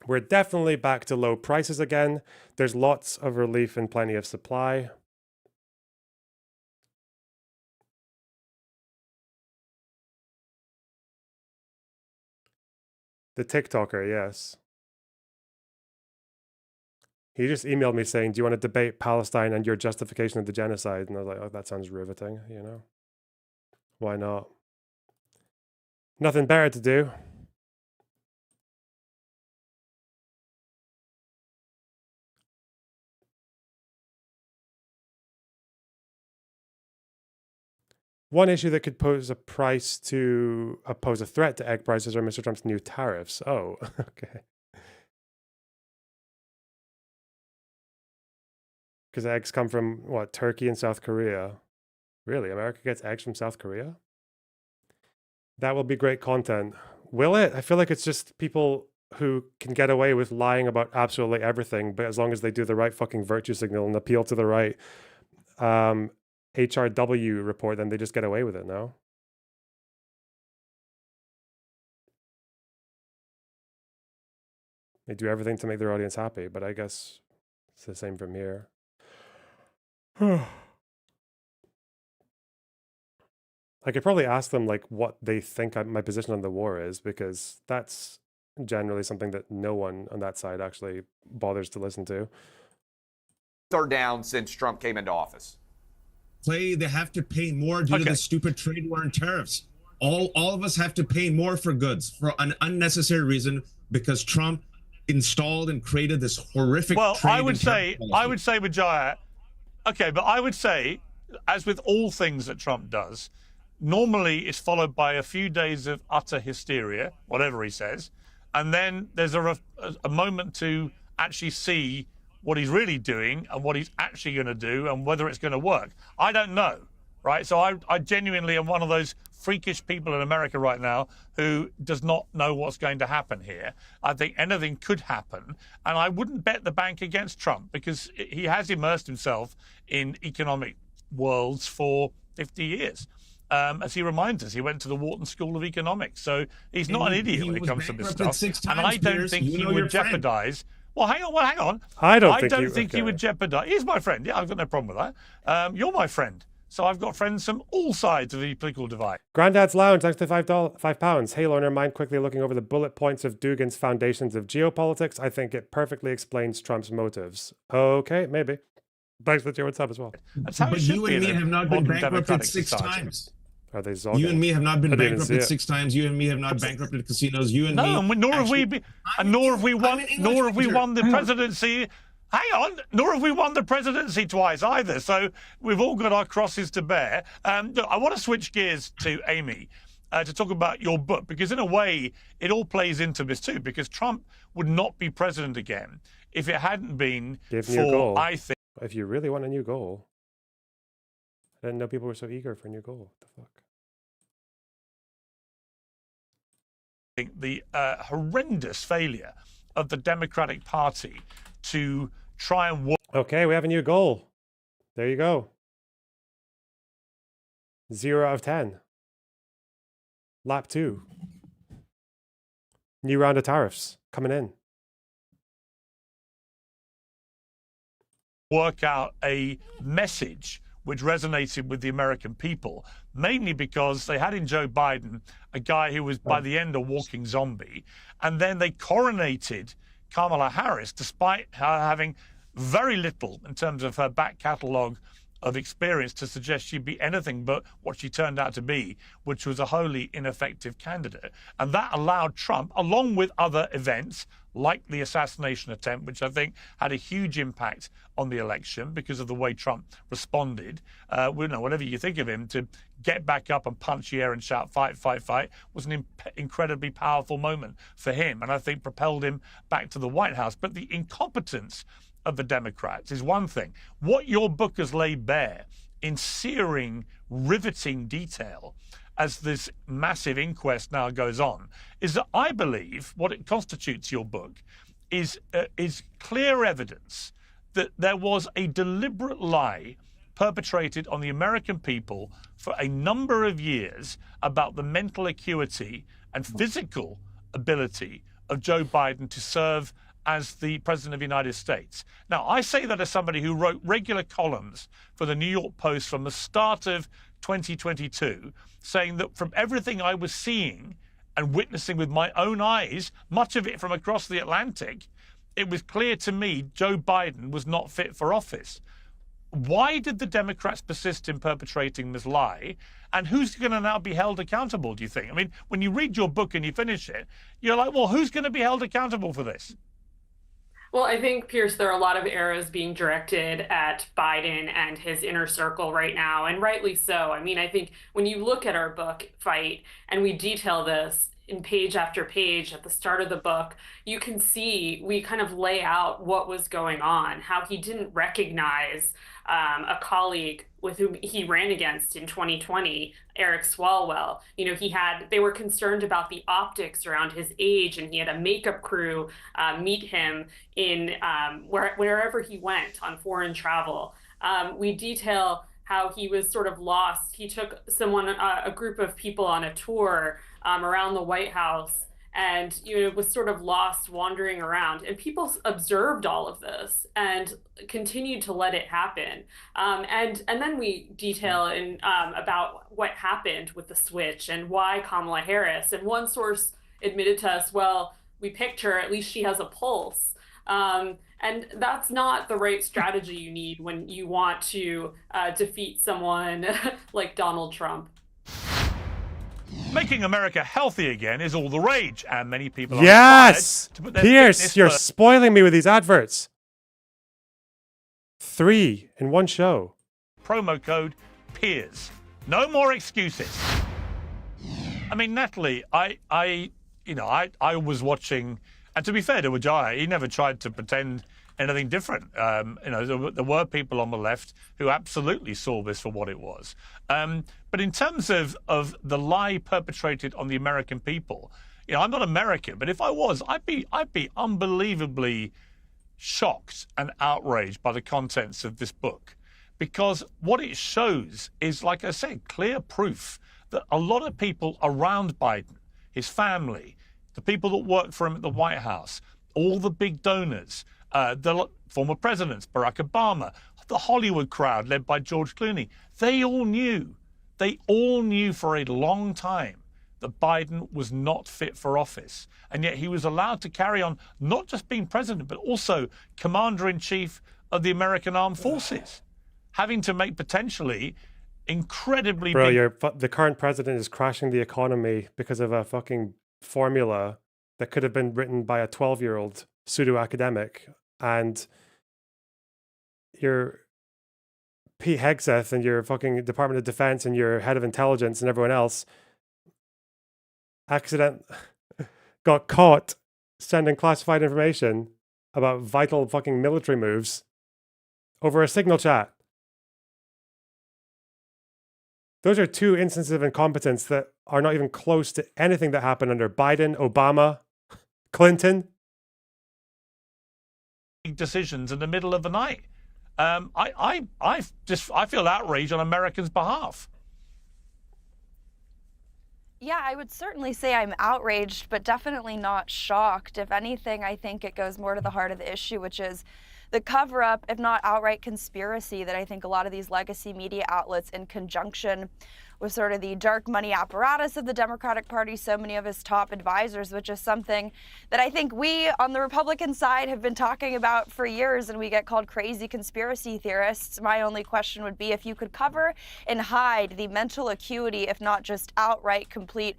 We're definitely back to low prices again. There's lots of relief and plenty of supply. The TikToker, yes. He just emailed me saying, do you want to debate Palestine and your justification of the genocide? And I was like, oh, that sounds riveting, you know? Why not? Nothing better to do. One issue that could pose a threat to egg prices are Mr. Trump's new tariffs. Oh, okay. Because eggs come from, what, Turkey and South Korea? Really? America gets eggs from South Korea? That will be great content. Will it? I feel like it's just people who can get away with lying about absolutely everything, but as long as they do the right fucking virtue signal and appeal to the right HRW report, then they just get away with it, no? They do everything to make their audience happy, but I guess it's the same from here. I could probably ask them like what they think my position on the war is, because that's generally something that no one on that side actually bothers to listen to. Are down since Trump came into office. Clay, they have to pay more due to the stupid trade war and tariffs. All of us have to pay more for goods for an unnecessary reason because Trump installed and created this horrific. Well, trade I would and tariff policy. say, Vijaya, okay, but I would say, as with all things that Trump does, normally it's followed by a few days of utter hysteria, whatever he says, and then there's a moment to actually see what he's really doing and what he's actually going to do and whether it's going to work. I don't know, right? So I genuinely am one of those freakish people in America right now who does not know what's going to happen here. I think anything could happen, and I wouldn't bet the bank against Trump because he has immersed himself in economic worlds for 50 years. As he reminds us, he went to the Wharton School of Economics, so he's not an idiot when it comes to this stuff. And I don't think he would jeopardize. Well, hang on. I don't think he would jeopardize. He's my friend. Yeah, I've got no problem with that. You're my friend. So I've got friends from all sides of the political divide. Granddad's Lounge, thanks to £5. Hey, learner, mind quickly looking over the bullet points of Dugin's Foundations of Geopolitics. I think it perfectly explains Trump's motives. Okay, maybe. Thanks for the what's up as well. That's how But you and me have not been bankrupted 6 times. Are they You and me have not been bankrupted 6 times. You and me have not bankrupted casinos. You and me. Nor have we won the presidency. Hang on, nor have we won the presidency twice either. So we've all got our crosses to bear. Look, I want to switch gears to Amy to talk about your book, because in a way it all plays into this too, because Trump would not be president again if it hadn't been for, I think... If you really want a new goal. I didn't know people were so eager for a new goal. What the fuck? The horrendous failure of the Democratic Party to try and work. Okay, we have a new goal. There you go. 0 out of 10. Lap 2. New round of tariffs coming in. Work out a message which resonated with the American people, mainly because they had in Joe Biden a guy who was by the end a walking zombie, and then they coronated Kamala Harris, despite her having very little in terms of her back catalogue of experience to suggest she'd be anything but what she turned out to be, which was a wholly ineffective candidate. And that allowed Trump, along with other events like the assassination attempt, which I think had a huge impact on the election because of the way Trump responded, whatever you think of him, to get back up and punch the air and shout, fight, fight, fight, was an incredibly powerful moment for him, and I think propelled him back to the White House. But the incompetence of the Democrats is one thing. What your book has laid bare in searing, riveting detail as this massive inquest now goes on is that I believe what it constitutes, your book, is clear evidence that there was a deliberate lie perpetrated on the American people for a number of years about the mental acuity and physical ability of Joe Biden to serve as the President of the United States. Now, I say that as somebody who wrote regular columns for the New York Post from the start of 2022, saying that from everything I was seeing and witnessing with my own eyes, much of it from across the Atlantic, it was clear to me Joe Biden was not fit for office. Why did the Democrats persist in perpetrating this lie? And who's going to now be held accountable, do you think? I mean, when you read your book and you finish it, you're like, well, who's going to be held accountable for this? Well, I think, Pierce, there are a lot of arrows being directed at Biden and his inner circle right now, and rightly so. I mean, I think when you look at our book, Fight, and we detail this in page after page at the start of the book, you can see we kind of lay out what was going on, how he didn't recognize a colleague with whom he ran against in 2020, Eric Swalwell. You know, they were concerned about the optics around his age, and he had a makeup crew meet him in wherever he went on foreign travel. We detail how he was sort of lost. He took a group of people on a tour around the White House, and was sort of lost wandering around, and people observed all of this and continued to let it happen. And then we detail about what happened with the switch and why Kamala Harris. And one source admitted to us, well, we picked her, at least she has a pulse. And that's not the right strategy you need when you want to defeat someone like Donald Trump. Making America healthy again is all the rage, and many people are yes! to put their Pierce, you're first. spoiling me with these adverts. 3 in one show. Promo code PEERS. No more excuses. I mean, Natalie, I I was watching, and to be fair to Wijaya, he never tried to pretend anything different. There were people on the left who absolutely saw this for what it was. But in terms of the lie perpetrated on the American people, I'm not American, but if I was, I'd be unbelievably shocked and outraged by the contents of this book, because what it shows is, like I said, clear proof that a lot of people around Biden, his family, the people that worked for him at the White House, all the big donors, the former presidents, Barack Obama, the Hollywood crowd led by George Clooney, they all knew for a long time that Biden was not fit for office. And yet he was allowed to carry on not just being president, but also commander-in-chief of the American Armed Forces, having to make potentially incredibly big... the current president is crashing the economy because of a fucking formula that could have been written by a 12-year-old pseudo-academic. And your Pete Hegseth and your fucking Department of Defense and your head of intelligence and everyone else got caught sending classified information about vital fucking military moves over a signal chat. Those are two instances of incompetence that are not even close to anything that happened under Biden, Obama, Clinton. Decisions in the middle of the night. I feel outraged on Americans' behalf. Yeah, I would certainly say I'm outraged, but definitely not shocked. If anything, I think it goes more to the heart of the issue, which is the cover-up, if not outright conspiracy, that I think a lot of these legacy media outlets, in conjunction with sort of the dark money apparatus of the Democratic Party, so many of his top advisors, which is something that I think we on the Republican side have been talking about for years, and we get called crazy conspiracy theorists. My only question would be if you could cover and hide the mental acuity, if not just outright complete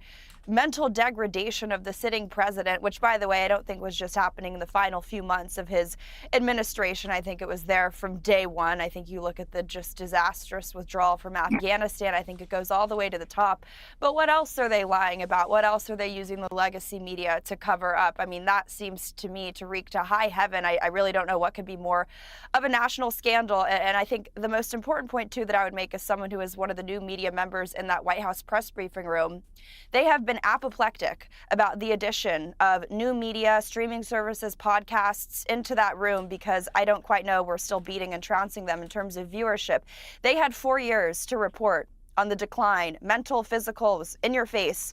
mental degradation of the sitting president, which, by the way, I don't think was just happening in the final few months of his administration. I think it was there from day one. I think you look at the just disastrous withdrawal from Afghanistan. I think it goes all the way to the top. But what else are they lying about? What else are they using the legacy media to cover up? I mean, that seems to me to reek to high heaven. I really don't know what could be more of a national scandal. And I think the most important point, too, that I would make as someone who is one of the new media members in that White House press briefing room, they have been apoplectic about the addition of new media, streaming services, podcasts into that room, because I don't quite know, we're still beating and trouncing them in terms of viewership. They had 4 years to report on the decline, mental, physical, was in your face,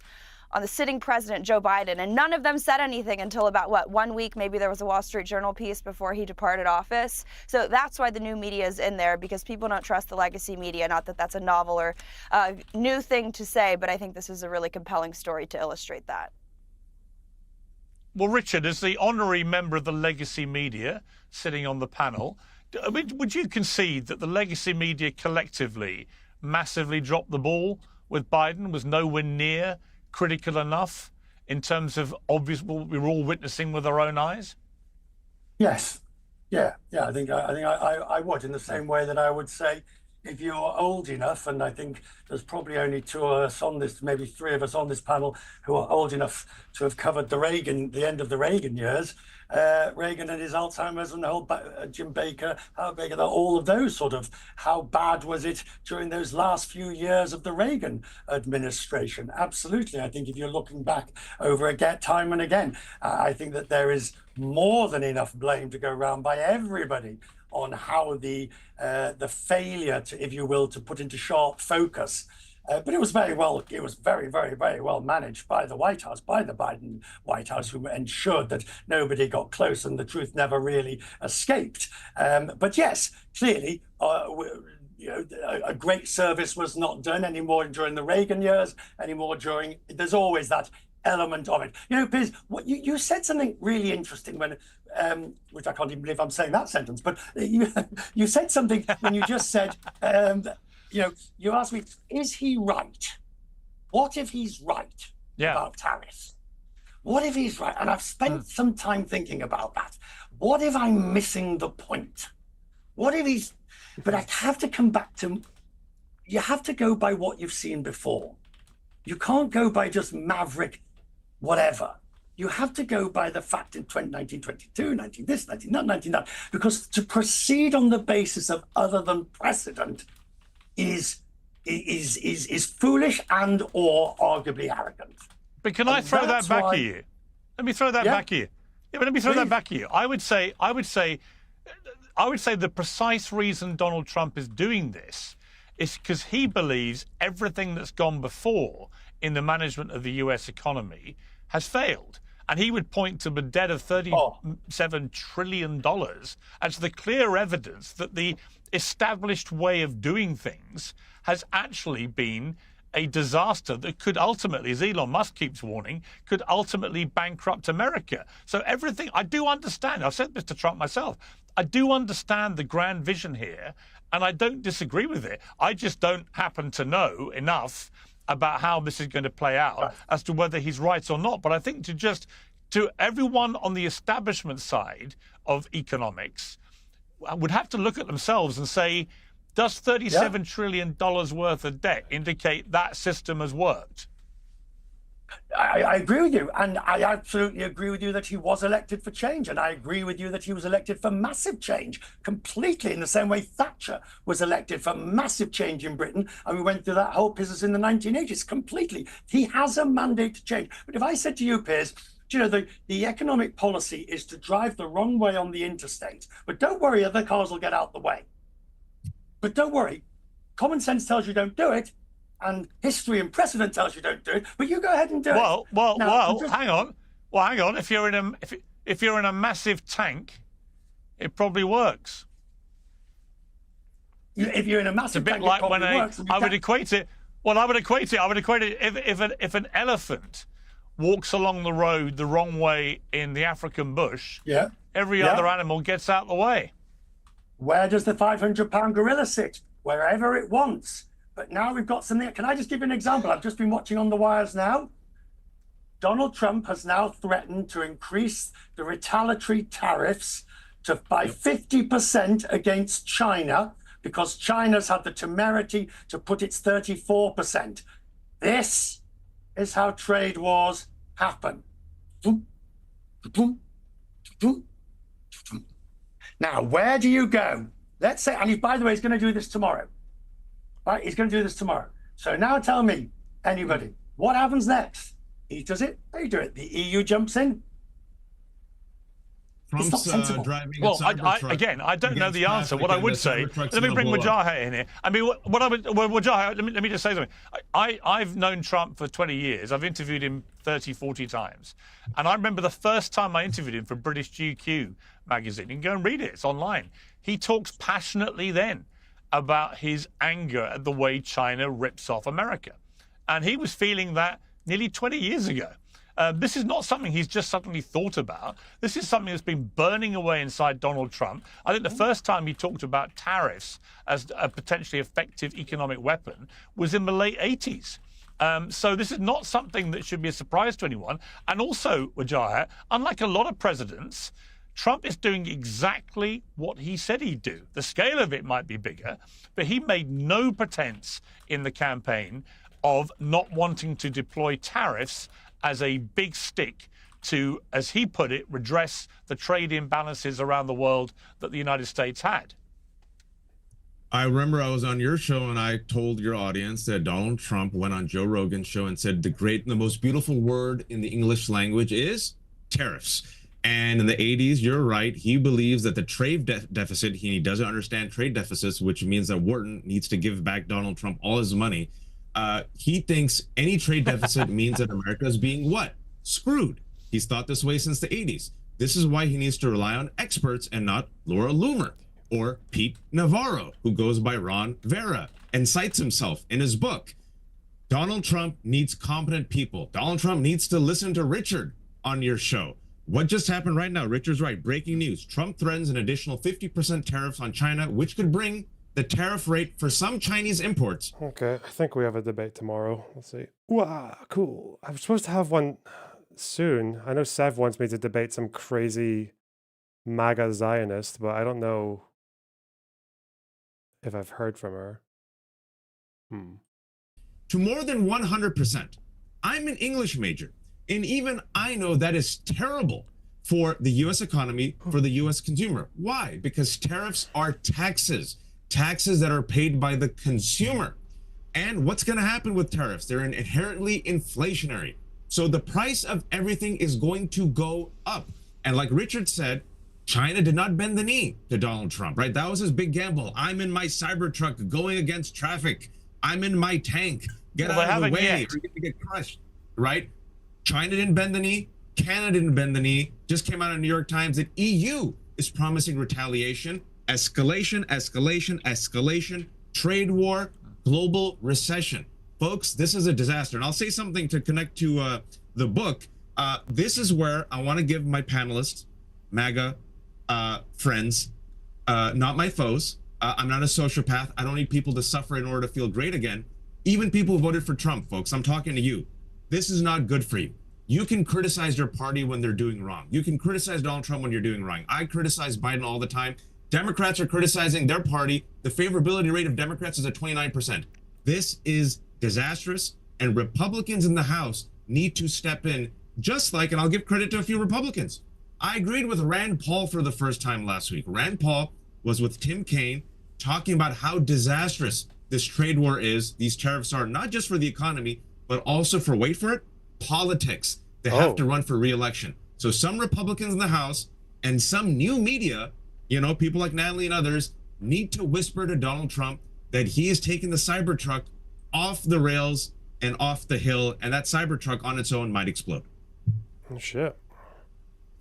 on the sitting president, Joe Biden, and none of them said anything until about, 1 week? Maybe there was a Wall Street Journal piece before he departed office. So that's why the new media is in there, because people don't trust the legacy media. Not that that's a novel or new thing to say, but I think this is a really compelling story to illustrate that. Well, Richard, as the honorary member of the legacy media sitting on the panel, would you concede that the legacy media collectively massively dropped the ball with Biden, was nowhere near critical enough in terms of obvious what we were all witnessing with our own eyes? Yes. Yeah. I think I would, in the same way that I would say, if you're old enough, and I think there's probably only 2 of us on this, maybe 3 of us on this panel who are old enough to have covered the end of the Reagan years, Reagan and his Alzheimer's and the whole Jim Baker, all of those sort of, how bad was it during those last few years of the Reagan administration? Absolutely. I think if you're looking back over again, time and again, I think that there is more than enough blame to go around by everybody on how the failure to, if you will, to put into sharp focus. But it was very, very, very well managed by the White House, by the Biden White House, who ensured that nobody got close and the truth never really escaped. But yes, clearly, a great service was not done anymore during the Reagan years, there's always that element of it. Piers, you said something really interesting when, which I can't even believe I'm saying that sentence, but you said something when you just said, you asked me, is he right? What if he's right about tariffs? What if he's right? And I've spent some time thinking about that. What if I'm missing the point? What if he's... But I have to come back to, you have to go by what you've seen before. You can't go by just maverick whatever. You have to go by the fact in 1922, 19 this, 19 that, 19 that, because to proceed on the basis of other than precedent is foolish and or arguably arrogant. But can I throw that back at you? Let me throw that back at you. Yeah, but let me throw that back at you. I would say the precise reason Donald Trump is doing this is because he believes everything that's gone before in the management of the US economy has failed. And he would point to the debt of $37 trillion as the clear evidence that the established way of doing things has actually been a disaster that could ultimately, as Elon Musk keeps warning, could ultimately bankrupt America. So everything, I do understand, I've said this to Trump myself, I do understand the grand vision here, and I don't disagree with it. I just don't happen to know enough about how this is going to play out as to whether he's right or not. But I think to everyone on the establishment side of economics would have to look at themselves and say, does $37 trillion worth of debt indicate that system has worked? I agree with you, and I absolutely agree with you that he was elected for change, and I agree with you that he was elected for massive change, completely in the same way Thatcher was elected for massive change in Britain, and we went through that whole business in the 1980s completely. He has a mandate to change. But if I said to you, Piers, you know, the economic policy is to drive the wrong way on the interstate, but don't worry, other cars will get out the way. But don't worry, common sense tells you don't do it, and history and precedent tells you don't do it. But you go ahead and do it. Hang on. Well, hang on. If you're in a massive tank, it probably works. If you're in a massive tank, it's a bit like when works, I would equate it. Well, I would equate it if an elephant walks along the road the wrong way in the African bush. Every other animal gets out the way. Where does the 500-pound gorilla sit? Wherever it wants. But now we've got something. Can I just give you an example? I've just been watching on the wires now. Donald Trump has now threatened to increase the retaliatory tariffs by 50% against China because China's had the temerity to put its 34%. This is how trade wars happen. Now, where do you go? Let's say, and by the way, he's going to do this tomorrow. Right? He's going to do this tomorrow. So now tell me, anybody, what happens next? He does it, they do it. The EU jumps in. Trump's driving well, I don't know the answer. What I would say, let me bring Wajahat in here. I mean, Wajahat, let me just say something. I've known Trump for 20 years. I've interviewed him 30, 40 times. And I remember the first time I interviewed him for British GQ magazine. You can go and read it. It's online. He talks passionately then about his anger at the way China rips off America. And he was feeling that nearly 20 years ago. This is not something he's just suddenly thought about. This is something that's been burning away inside Donald Trump. I think the first time he talked about tariffs as a potentially effective economic weapon was in the late 80s. So this is not something that should be a surprise to anyone. And also, Wajahat, unlike a lot of presidents, Trump is doing exactly what he said he'd do. The scale of it might be bigger, but he made no pretense in the campaign of not wanting to deploy tariffs as a big stick to, as he put it, redress the trade imbalances around the world that the United States had. I remember I was on your show and I told your audience that Donald Trump went on Joe Rogan's show and said the most beautiful word in the English language is tariffs. And in the 80s, you're right. He believes that the trade deficit, he doesn't understand trade deficits, which means that Wharton needs to give back Donald Trump all his money. He thinks any trade deficit means that America is being what? Screwed. He's thought this way since the 80s. This is why he needs to rely on experts and not Laura Loomer or Pete Navarro, who goes by Ron Vera and cites himself in his book. Donald Trump needs competent people. Donald Trump needs to listen to Richard on your show. What just happened right now? Richard's right. Breaking news. Trump threatens an additional 50% tariffs on China, which could bring the tariff rate for some Chinese imports. Okay, I think we have a debate tomorrow. Let's see. Wow, cool. I'm supposed to have one soon. I know Sev wants me to debate some crazy MAGA Zionist, but I don't know if I've heard from her. To more than 100%. I'm an English major. And even I know that is terrible for the US economy, for the US consumer. Why? Because tariffs are taxes that are paid by the consumer. And what's going to happen with tariffs? They're inherently inflationary. So the price of everything is going to go up. And like Richard said, China did not bend the knee to Donald Trump, right? That was his big gamble. I'm in my Cybertruck going against traffic. I'm in my tank. Get out of the way. You're going to get crushed, right? China didn't bend the knee. Canada didn't bend the knee. Just came out in the New York Times that EU is promising retaliation, escalation, trade war, global recession. Folks, this is a disaster. And I'll say something to connect to the book. This is where I want to give my panelists, MAGA friends, not my foes. I'm not a sociopath. I don't need people to suffer in order to feel great again. Even people who voted for Trump, folks, I'm talking to you. This is not good for you. You can criticize your party when they're doing wrong. You can criticize Donald Trump when you're doing wrong. I criticize Biden all the time. Democrats are criticizing their party. The favorability rate of Democrats is at 29%. This is disastrous, and Republicans in the House need to step in, just like, and I'll give credit to a few Republicans. I agreed with Rand Paul for the first time last week. Rand Paul was with Tim Kaine talking about how disastrous this trade war is. These tariffs are not just for the economy, but also for, wait for it, politics. They have to run for re-election. So some Republicans in the House and some new media, you know, people like Natalie and others, need to whisper to Donald Trump that he is taking the Cybertruck off the rails and off the hill, and that Cybertruck on its own might explode. Oh, shit.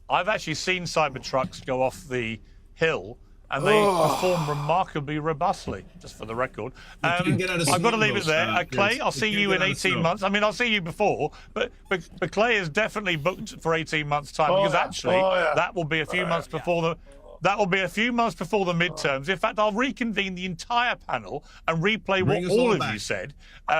I've actually seen Cybertrucks go off the hill, and they perform remarkably robustly, just for the record. I've got to leave it there. Clay, I'll see you in 18 months. I mean, I'll see you before, but Clay is definitely booked for 18 months' time, because actually that will be a few months before the... That will be a few months before the midterms. In fact, I'll reconvene the entire panel and replay what all of you said,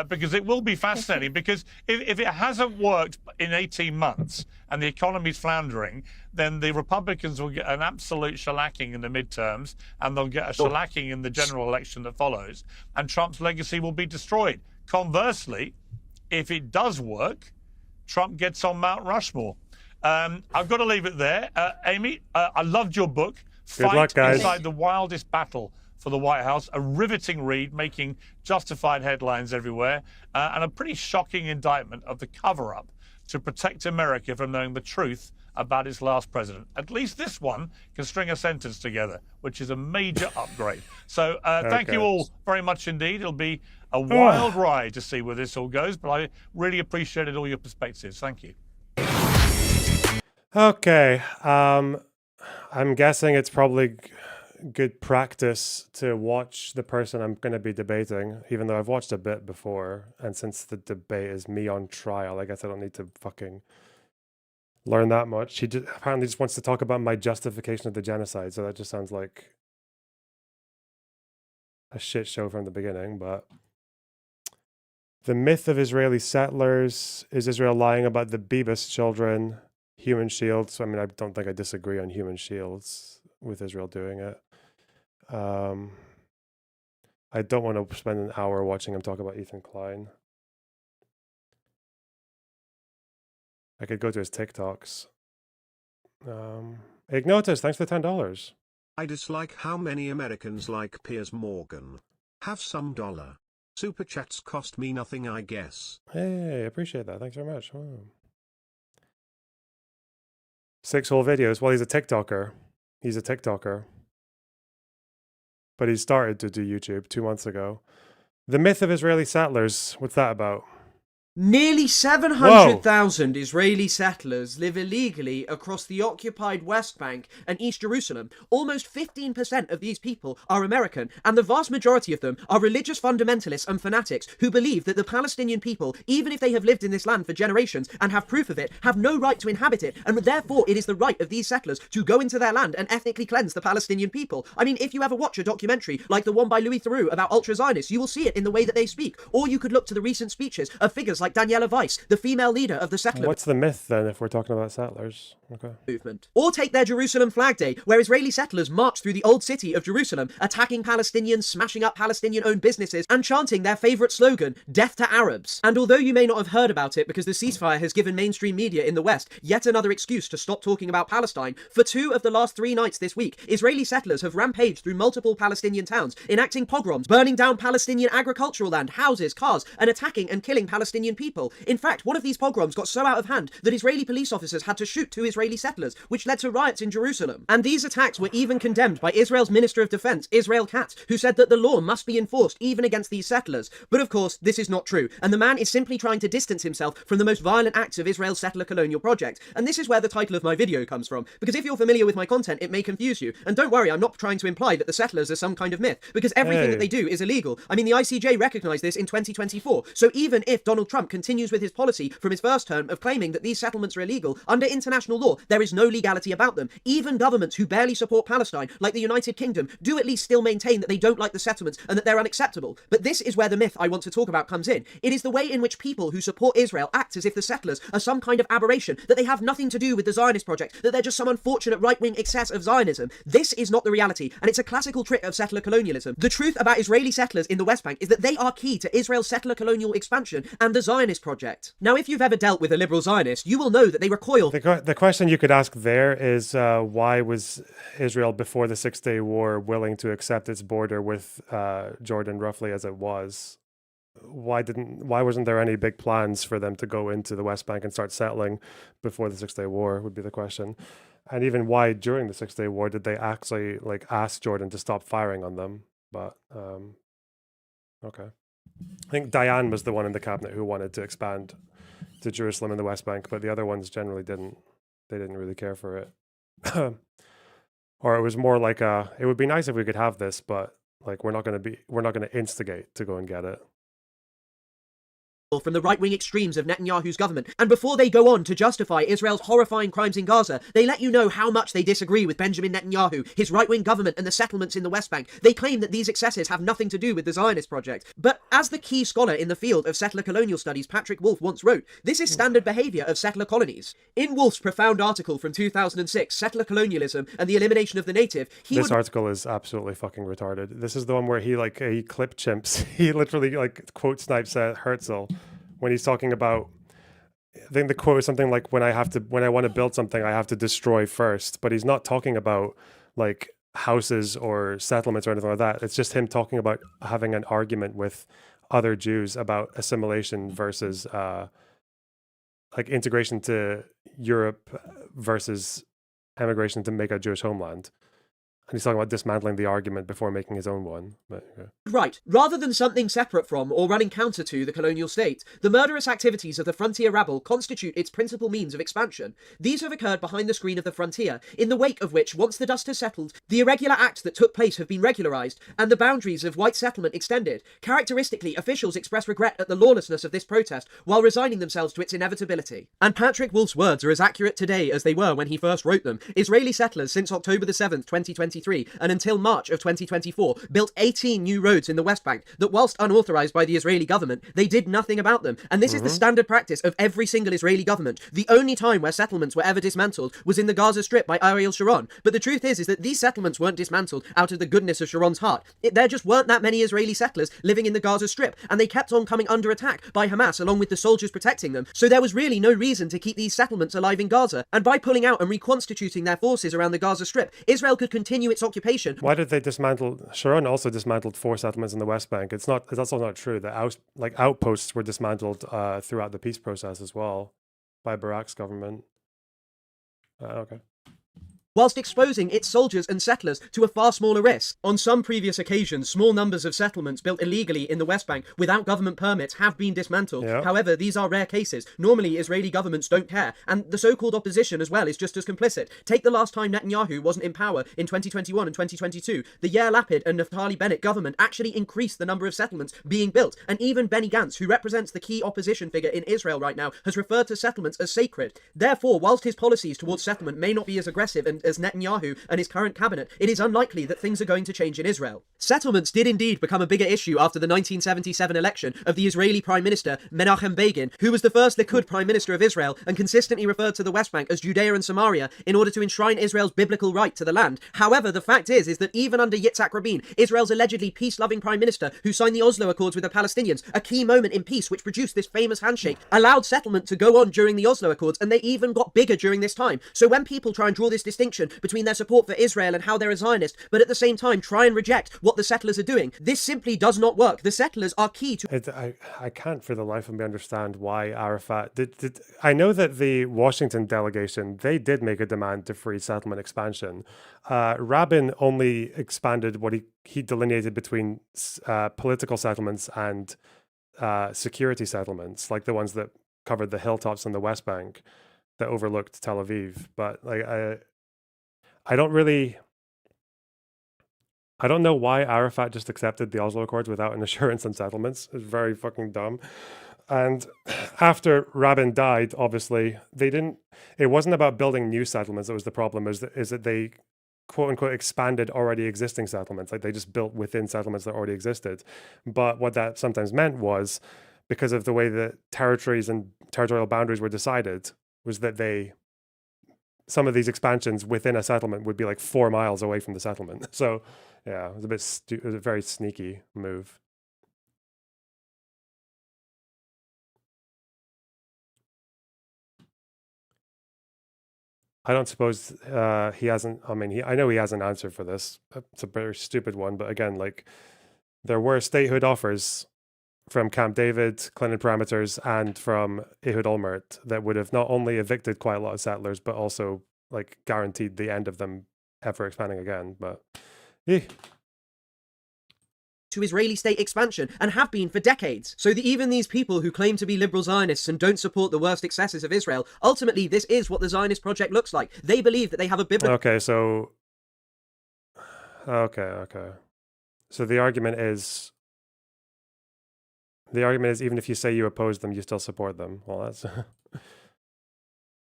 because it will be fascinating. Because if it hasn't worked in 18 months and the economy's floundering, then the Republicans will get an absolute shellacking in the midterms, and they'll get a shellacking in the general election that follows, and Trump's legacy will be destroyed. Conversely, if it does work, Trump gets on Mount Rushmore. I've got to leave it there. Amy, I loved your book. Good luck, guys. Inside the Wildest Battle for the White House. A riveting read, making justified headlines everywhere, and a pretty shocking indictment of the cover-up to protect America from knowing the truth about its last president. At least this one can string a sentence together, which is a major upgrade. So thank you all very much indeed. It'll be a wild ride to see where this all goes, but I really appreciated all your perspectives. Thank you. Okay. I'm guessing it's probably good practice to watch the person I'm going to be debating, even though I've watched a bit before. And since the debate is me on trial, I guess I don't need to fucking learn that much. He apparently just wants to talk about my justification of the genocide. So that just sounds like a shit show from the beginning. But the myth of Israeli settlers. Is Israel lying about the Bibis children? Human shields. I mean, I don't think I disagree on human shields with Israel doing it. I don't want to spend an hour watching him talk about Ethan Klein. I could go to his TikToks. Ignotus, thanks for the $10. I dislike how many Americans like Piers Morgan. Have some dollar. Super chats cost me nothing, I guess. Hey, appreciate that. Thanks very much. Wow. 6 whole videos. Well, he's a TikToker. He's a TikToker. But he started to do YouTube 2 months ago. The myth of Israeli settlers. What's that about? Nearly 700,000 Israeli settlers live illegally across the occupied West Bank and East Jerusalem. Almost 15% of these people are American, and the vast majority of them are religious fundamentalists and fanatics who believe that the Palestinian people, even if they have lived in this land for generations and have proof of it, have no right to inhabit it, and therefore it is the right of these settlers to go into their land and ethnically cleanse the Palestinian people. I mean, if you ever watch a documentary like the one by Louis Theroux about ultra-Zionists, you will see it in the way that they speak. Or you could look to the recent speeches of figures like Daniela Weiss, the female leader of the settler What's the myth then if we're talking about settlers? Okay. movement. Or take their Jerusalem Flag Day, where Israeli settlers marched through the old city of Jerusalem, attacking Palestinians, smashing up Palestinian-owned businesses, and chanting their favourite slogan, "Death to Arabs." And although you may not have heard about it because the ceasefire has given mainstream media in the West yet another excuse to stop talking about Palestine, for 2 of the last 3 nights this week, Israeli settlers have rampaged through multiple Palestinian towns, enacting pogroms, burning down Palestinian agricultural land, houses, cars, and attacking and killing Palestinian people. In fact, one of these pogroms got so out of hand that Israeli police officers had to shoot 2 Israeli settlers, which led to riots in Jerusalem. And these attacks were even condemned by Israel's Minister of Defense, Israel Katz, who said that the law must be enforced even against these settlers. But of course, this is not true, and the man is simply trying to distance himself from the most violent acts of Israel's settler colonial project. And this is where the title of my video comes from, because if you're familiar with my content, it may confuse you. And don't worry, I'm not trying to imply that the settlers are some kind of myth, because everything that they do is illegal. I mean, the ICJ recognised this in 2024, so even if Donald Trump continues with his policy from his first term of claiming that these settlements are illegal, under international law, there is no legality about them. Even governments who barely support Palestine, like the United Kingdom, do at least still maintain that they don't like the settlements and that they're unacceptable. But this is where the myth I want to talk about comes in. It is the way in which people who support Israel act as if the settlers are some kind of aberration, that they have nothing to do with the Zionist project, that they're just some unfortunate right-wing excess of Zionism. This is not the reality, and it's a classical trick of settler colonialism. The truth about Israeli settlers in the West Bank is that they are key to Israel's settler colonial expansion and the Zionist project. Now, if you've ever dealt with a liberal Zionist, you will know that they recoil. The question you could ask there is why was Israel before the 6-Day War willing to accept its border with Jordan roughly as it was? Why wasn't there any big plans for them to go into the West Bank and start settling before the 6-Day War would be the question. And even why during the 6-Day War did they actually like ask Jordan to stop firing on them? But okay. I think Diane was the one in the cabinet who wanted to expand to Jerusalem and the West Bank, but the other ones generally didn't. They didn't really care for it. Or it was more like it would be nice if we could have this, but like we're not going to instigate to go and get it. From the right-wing extremes of Netanyahu's government, and before they go on to justify Israel's horrifying crimes in Gaza, they let you know how much they disagree with Benjamin Netanyahu, his right-wing government, and the settlements in the West Bank. They claim that these excesses have nothing to do with the Zionist project. But as the key scholar in the field of settler colonial studies, Patrick Wolf, once wrote, this is standard behaviour of settler colonies. In Wolf's profound article from 2006, Settler Colonialism and the Elimination of the Native, this article is absolutely fucking retarded. This is the one where he clip chimps. He literally like quote snipes at Herzl when he's talking about, I think the quote is something like, when I want to build something, I have to destroy first. But he's not talking about like houses or settlements or anything like that. It's just him talking about having an argument with other Jews about assimilation versus like integration to Europe versus emigration to make a Jewish homeland. And he's talking about dismantling the argument before making his own one. But, yeah. Right, rather than something separate from or running counter to the colonial state, the murderous activities of the frontier rabble constitute its principal means of expansion. These have occurred behind the screen of the frontier, in the wake of which, once the dust has settled, the irregular acts that took place have been regularised, and the boundaries of white settlement extended. Characteristically, officials express regret at the lawlessness of this protest, while resigning themselves to its inevitability. And Patrick Wolf's words are as accurate today as they were when he first wrote them. Israeli settlers since October the 7th, 2023, and until March of 2024, built 18 new roads in the West Bank that, whilst unauthorised by the Israeli government, they did nothing about them. And this is the standard practice of every single Israeli government. The only time where settlements were ever dismantled was in the Gaza Strip by Ariel Sharon. But the truth is that these settlements weren't dismantled out of the goodness of Sharon's heart. There just weren't that many Israeli settlers living in the Gaza Strip, and they kept on coming under attack by Hamas along with the soldiers protecting them. So there was really no reason to keep these settlements alive in Gaza. And by pulling out and reconstituting their forces around the Gaza Strip, Israel could continue its occupation. Why did they dismantle? Sharon also dismantled 4 settlements in the West Bank. It's also not true. The outposts were dismantled throughout the peace process as well by Barak's government. Okay. Whilst exposing its soldiers and settlers to a far smaller risk. On some previous occasions, small numbers of settlements built illegally in the West Bank without government permits have been dismantled. Yep. However, these are rare cases. Normally, Israeli governments don't care, and the so-called opposition as well is just as complicit. Take the last time Netanyahu wasn't in power in 2021 and 2022. The Yair Lapid and Naftali Bennett government actually increased the number of settlements being built, and even Benny Gantz, who represents the key opposition figure in Israel right now, has referred to settlements as sacred. Therefore, whilst his policies towards settlement may not be as aggressive and confident as Netanyahu and his current cabinet, it is unlikely that things are going to change in Israel. Settlements did indeed become a bigger issue after the 1977 election of the Israeli Prime Minister Menachem Begin, who was the first Likud Prime Minister of Israel and consistently referred to the West Bank as Judea and Samaria in order to enshrine Israel's biblical right to the land. However, the fact is that even under Yitzhak Rabin, Israel's allegedly peace-loving Prime Minister who signed the Oslo Accords with the Palestinians, a key moment in peace which produced this famous handshake, allowed settlement to go on during the Oslo Accords, and they even got bigger during this time. So when people try and draw this distinction between their support for Israel and how they're a Zionist, but at the same time try and reject what the settlers are doing, this simply does not work. The settlers are key to... I can't for the life of me understand why Arafat did. I know that the Washington delegation, they did make a demand to free settlement expansion. Rabin only expanded what he delineated between political settlements and security settlements, like the ones that covered the hilltops on the West Bank that overlooked Tel Aviv. But like I don't know why Arafat just accepted the Oslo Accords without an assurance on settlements. It's very fucking dumb. And after Rabin died, obviously, it wasn't about building new settlements that was the problem, is that they, quote unquote, expanded already existing settlements. Like they just built within settlements that already existed. But what that sometimes meant was, because of the way that territories and territorial boundaries were decided, was that some of these expansions within a settlement would be like 4 miles away from the settlement. So yeah, it was it was a very sneaky move. I don't suppose he hasn't. I mean, I know he has an answer for this. It's a very stupid one, but again, like there were statehood offers from Camp David, Clinton parameters, and from Ehud Olmert that would have not only evicted quite a lot of settlers, but also like guaranteed the end of them ever expanding again. But to Israeli state expansion and have been for decades. So that even these people who claim to be liberal Zionists and don't support the worst excesses of Israel, ultimately this is what the Zionist project looks like. They believe that they have a biblical... Okay, so the argument is even if you say you oppose them, you still support them. Well, that's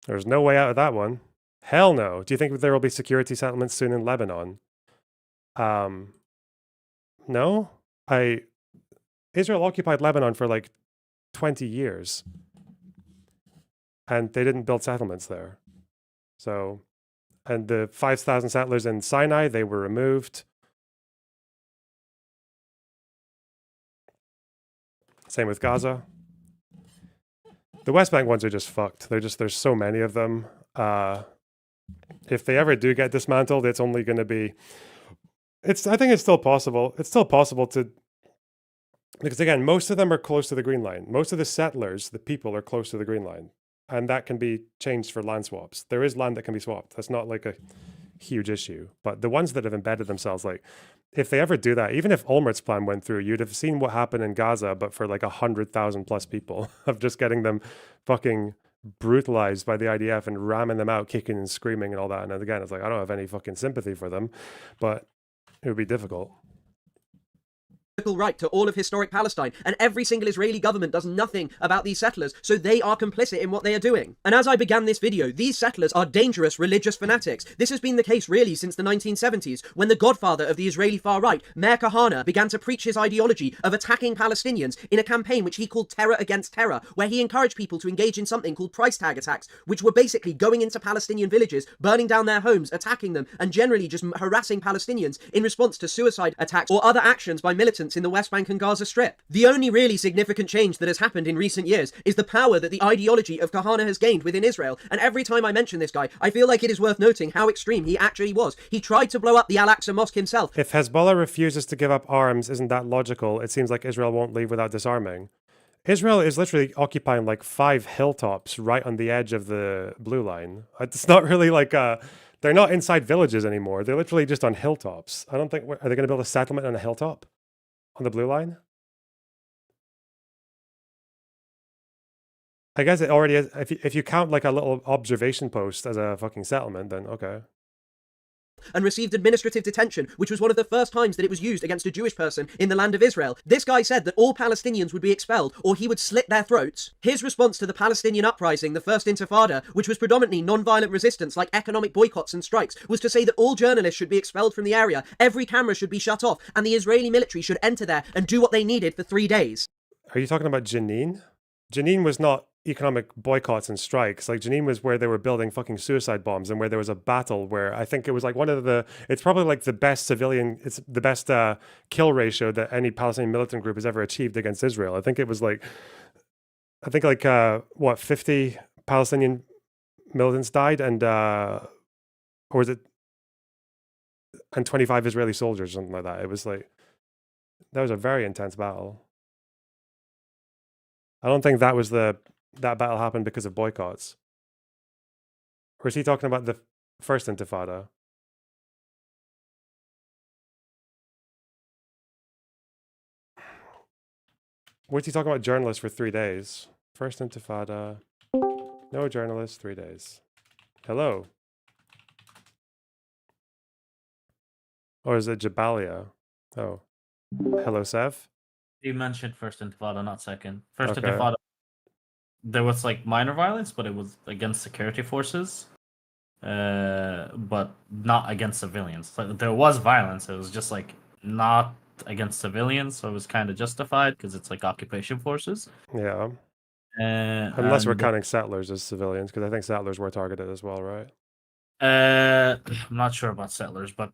there's no way out of that one. Hell no. Do you think there will be security settlements soon in Lebanon? No, Israel occupied Lebanon for like 20 years and they didn't build settlements there. So, and the 5,000 settlers in Sinai, they were removed. Same with Gaza. The West Bank ones are just fucked. There's so many of them. If they ever do get dismantled, it's only going to be... I think it's still possible. It's still possible to, because again, most of them are close to the Green Line. Most of the settlers, the people, are close to the Green Line, and that can be changed for land swaps. There is land that can be swapped. That's not like a huge issue. But the ones that have embedded themselves, like if they ever do that, even if Olmert's plan went through, you'd have seen what happened in Gaza, but for like 100,000 plus people, of just getting them fucking brutalized by the IDF and ramming them out, kicking and screaming and all that. And again, it's like, I don't have any fucking sympathy for them, but it would be difficult. Right to all of historic Palestine, and every single Israeli government does nothing about these settlers, so they are complicit in what they are doing. And as I began this video, these settlers are dangerous religious fanatics. This has been the case really since the 1970s, when the godfather of the Israeli far right, Meir Kahane, began to preach his ideology of attacking Palestinians in a campaign which he called Terror Against Terror, where he encouraged people to engage in something called price tag attacks, which were basically going into Palestinian villages, burning down their homes, attacking them, and generally just harassing Palestinians in response to suicide attacks or other actions by militants in the West Bank and Gaza Strip. The only really significant change that has happened in recent years is the power that the ideology of Kahane has gained within Israel, and every time I mention this guy, I feel like it is worth noting how extreme he actually was. He tried to blow up the Al-Aqsa Mosque himself. If Hezbollah refuses to give up arms, isn't that logical? It seems like Israel won't leave without disarming. Israel is literally occupying like 5 hilltops right on the edge of the blue line. It's not really like they're not inside villages anymore. They're literally just on hilltops. I don't think, are they going to build a settlement on a hilltop? On the blue line? I guess it already is. If you count like a little observation post as a fucking settlement, then okay. and received administrative detention, which was one of the first times that it was used against a Jewish person in the land of Israel. This guy said that all Palestinians would be expelled or he would slit their throats. His response to the Palestinian uprising, the First Intifada, which was predominantly non-violent resistance like economic boycotts and strikes, was to say that all journalists should be expelled from the area, every camera should be shut off, and the Israeli military should enter there and do what they needed for 3 days. Are you talking about Jenin? Jenin was not economic boycotts and strikes. Like, Jenin was where they were building fucking suicide bombs and where there was a battle where I think it was like it's probably like the best it's the best kill ratio that any Palestinian militant group has ever achieved against Israel. I think 50 Palestinian militants died and or was it, and 25 Israeli soldiers, something like that. It was like, that was a very intense battle. I don't think that battle happened because of boycotts. Or is he talking about the First Intifada? What's he talking about journalists for 3 days? First Intifada. No journalists, 3 days. Hello. Or is it Jabalia? Oh. Hello, Sev. You mentioned First Intifada, not Second. First Okay. Intifada, there was like minor violence, but it was against security forces, but not against civilians. Like, there was violence. It was just like not against civilians, so it was kind of justified because it's like occupation forces. Yeah. Unless we're and- counting settlers as civilians, because I think settlers were targeted as well, right? I'm not sure about settlers, but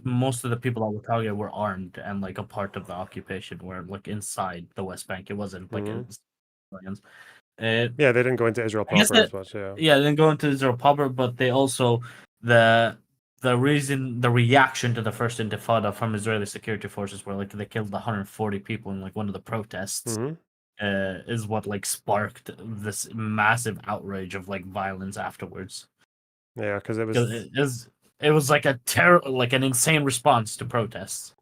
most of the people that were targeted were armed and like a part of the occupation were like inside the West Bank. It wasn't like civilians. Yeah, they didn't go into Israel I guess proper as much, yeah. Yeah, they didn't go into Israel proper, but they also the reaction to the First Intifada from Israeli security forces were like they killed 140 people in like one of the protests. Is what like sparked this massive outrage of like violence afterwards. Yeah, because It was like like an insane response to protests.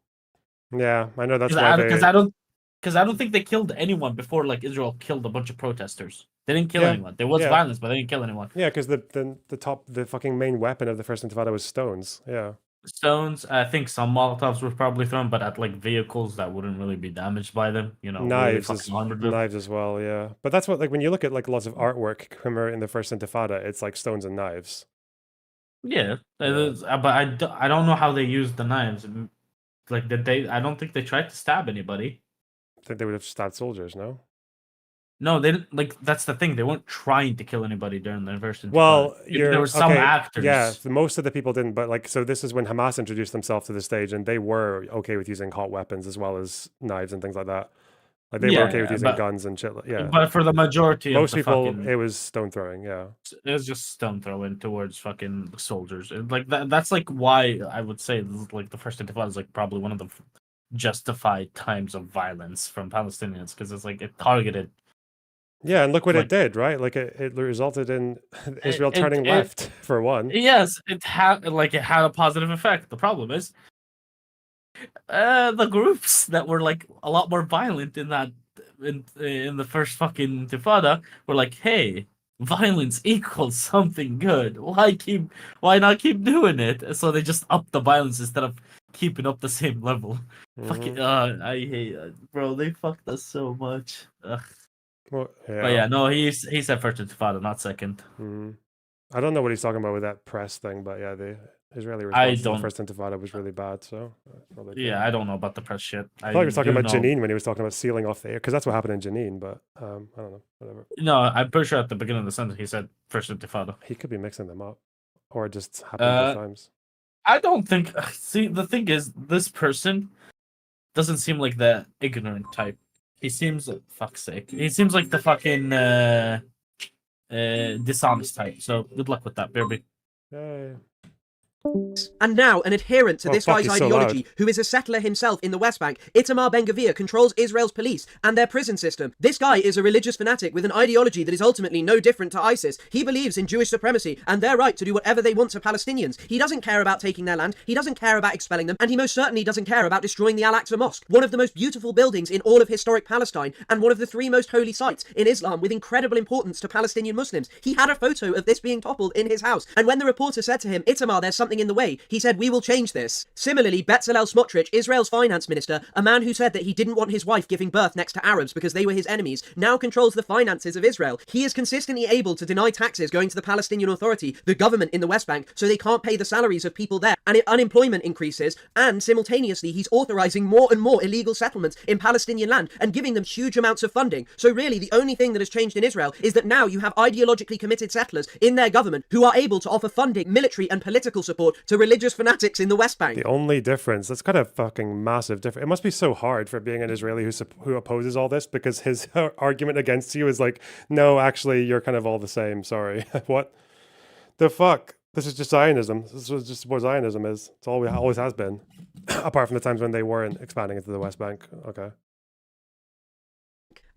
Yeah, I know that's why Because I don't think they killed anyone before like Israel killed a bunch of protesters. They didn't kill anyone. There was violence, but they didn't kill anyone. Yeah, because the fucking main weapon of the First Intifada was stones. Yeah. Stones. I think some Molotovs were probably thrown, but at like vehicles that wouldn't really be damaged by them. You know, Knives, really fucking armored them. knives as well. Yeah, but that's what, like, when you look at like lots of artwork in the First Intifada, it's like stones and knives. Yeah, but I don't know how they used the knives. Like, I don't think they tried to stab anybody. I think they would have stabbed soldiers, no? No, they didn't. Like, that's the thing. They weren't trying to kill anybody during the First Intifada. Well, there were some actors. Yeah, most of the people didn't, but like, so this is when Hamas introduced themselves to the stage, and they were okay with using hot weapons as well as knives and things like that. Like, they were okay with using guns and shit. Yeah, But for the majority most of the people, fucking, it was stone throwing. Yeah, it was just stone throwing towards fucking soldiers. Like that's like why I would say like the First Intifada is like probably one of the justified times of violence from Palestinians, because it's like it targeted. Yeah, and look what it did, right? Like, it resulted in Israel turning left for one. Yes, it had a positive effect. The problem is, the groups that were like a lot more violent in the first fucking Intifada were like, hey, violence equals something good. Why not keep doing it? So they just upped the violence instead of keeping up the same level. Fucking, I hate it, bro. They fucked us so much. Ugh. Well, yeah. But yeah, no, he said First Intifada, not Second. I don't know what he's talking about with that press thing, but yeah, the Israeli response to the First Intifada was really bad. So Yeah, I don't know about the press shit. I thought he was talking about Jenin when he was talking about sealing off the air, because that's what happened in Jenin. But I don't know, whatever. No, I'm pretty sure at the beginning of the sentence he said First Intifada. He could be mixing them up, or it just happened both times. I don't think. See, the thing is, this person doesn't seem like the ignorant type. He seems, fuck's sake, he seems like the fucking dishonest type. So good luck with that, Bibi. Hey. And now, an adherent to this guy's ideology, who is a settler himself in the West Bank, Itamar Ben-Gvir controls Israel's police and their prison system. This guy is a religious fanatic with an ideology that is ultimately no different to ISIS. He believes in Jewish supremacy and their right to do whatever they want to Palestinians. He doesn't care about taking their land, he doesn't care about expelling them, and he most certainly doesn't care about destroying the Al-Aqsa Mosque, one of the most beautiful buildings in all of historic Palestine, and one of the 3 most holy sites in Islam with incredible importance to Palestinian Muslims. He had a photo of this being toppled in his house, and when the reporter said to him, Itamar, there's something something in the way. He said, "We will change this." Similarly, Bezalel Smotrich, Israel's finance minister, a man who said that he didn't want his wife giving birth next to Arabs because they were his enemies, now controls the finances of Israel. He is consistently able to deny taxes going to the Palestinian Authority, the government in the West Bank, so they can't pay the salaries of people there, and unemployment increases, and simultaneously he's authorizing more and more illegal settlements in Palestinian land and giving them huge amounts of funding. So really, the only thing that has changed in Israel is that now you have ideologically committed settlers in their government who are able to offer funding, military and political support to religious fanatics in the West Bank. The only difference, that's kind of fucking massive difference. It must be so hard for being an Israeli who opposes all this, because his argument against you is like, no, actually, you're kind of all the same. Sorry. What the fuck? This is just Zionism. This is just what Zionism is. It's always has been, apart from the times when they weren't expanding into the West Bank. Okay.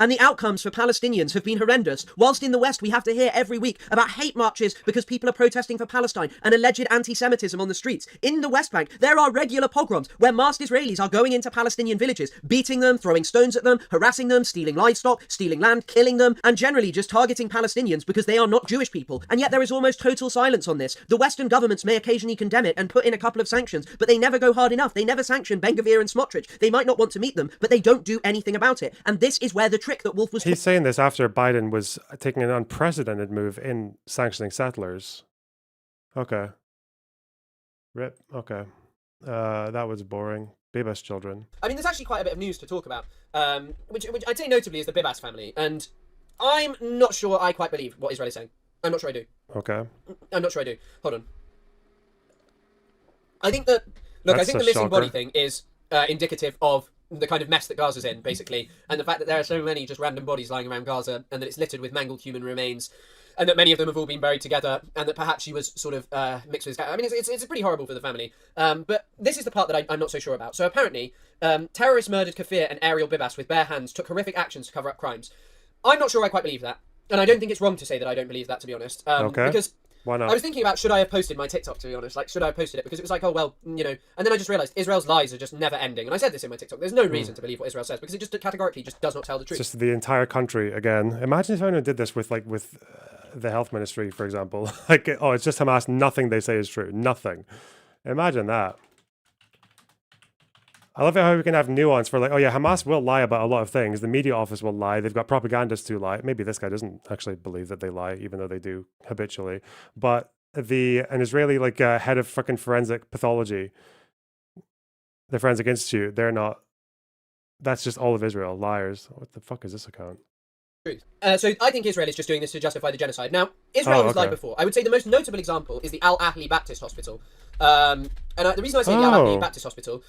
And the outcomes for Palestinians have been horrendous. Whilst in the West we have to hear every week about hate marches because people are protesting for Palestine and alleged anti-Semitism on the streets. In the West Bank, there are regular pogroms where masked Israelis are going into Palestinian villages, beating them, throwing stones at them, harassing them, stealing livestock, stealing land, killing them, and generally just targeting Palestinians because they are not Jewish people. And yet there is almost total silence on this. The Western governments may occasionally condemn it and put in a couple of sanctions, but they never go hard enough. They never sanction Ben-Gvir and Smotrich. They might not want to meet them, but they don't do anything about it. And this is where the trick that Wolf was... He's saying this after Biden was taking an unprecedented move in sanctioning settlers. Okay. Rip. Okay. That was boring. Bibas children. I mean, there's actually quite a bit of news to talk about, which I'd say notably is the Bibas family. And I'm not sure I quite believe what Israel is saying. I'm not sure I do. Okay. I'm not sure I do. Hold on. I think that... Look, I think the missing body thing is indicative of the kind of mess that Gaza's in, basically, and the fact that there are so many just random bodies lying around Gaza, and that it's littered with mangled human remains, and that many of them have all been buried together, and that perhaps she was sort of mixed with his... I mean, it's pretty horrible for the family. But this is the part that I'm not so sure about. So apparently, terrorists murdered Kafir and Ariel Bibas with bare hands, took horrific actions to cover up crimes. I'm not sure I quite believe that, and I don't think it's wrong to say that I don't believe that, to be honest. Okay. Because... Why not? I was thinking about, should I have posted my TikTok, to be honest? Like, should I have posted it? Because it was like, oh, well, you know... And then I just realised Israel's lies are just never ending. And I said this in my TikTok. There's no reason to believe what Israel says, because it just categorically just does not tell the truth. Just the entire country, again. Imagine if anyone did this with, like, with the health ministry, for example. Like, oh, it's just Hamas. Nothing they say is true. Nothing. Imagine that. I love it how we can have nuance for, like, oh yeah, Hamas will lie about a lot of things. The media office will lie. They've got propagandists who lie. Maybe this guy doesn't actually believe that they lie, even though they do habitually. But an Israeli, like, head of fucking forensic pathology, the Forensic Institute, they're not. That's just all of Israel. Liars. What the fuck is this account? So I think Israel is just doing this to justify the genocide. Now, Israel has lied before. I would say the most notable example is the Al Ahli Baptist Hospital. And the reason I say the Al Ahli Baptist Hospital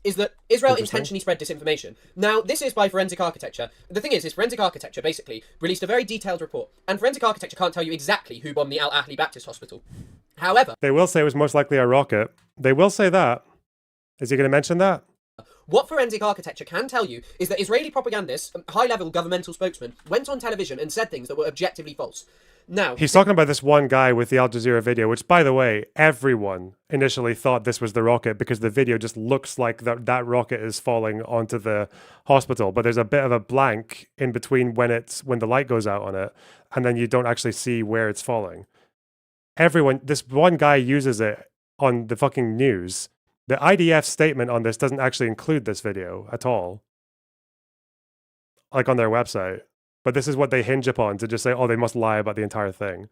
is that Israel intentionally spread disinformation. Now, this is by Forensic Architecture. The thing is Forensic Architecture basically released a very detailed report, and Forensic Architecture can't tell you exactly who bombed the Al Ahli Baptist Hospital. However... They will say it was most likely a rocket. They will say that. Is he going to mention that? What Forensic Architecture can tell you is that Israeli propagandists, high-level governmental spokesmen, went on television and said things that were objectively false. Now, he's talking about this one guy with the Al Jazeera video, which, by the way, everyone initially thought this was the rocket because the video just looks like that rocket is falling onto the hospital. But there's a bit of a blank in between when the light goes out on it, and then you don't actually see where it's falling. This one guy uses it on the fucking news. The IDF statement on this doesn't actually include this video at all, like on their website. But this is what they hinge upon to just say, oh, they must lie about the entire thing.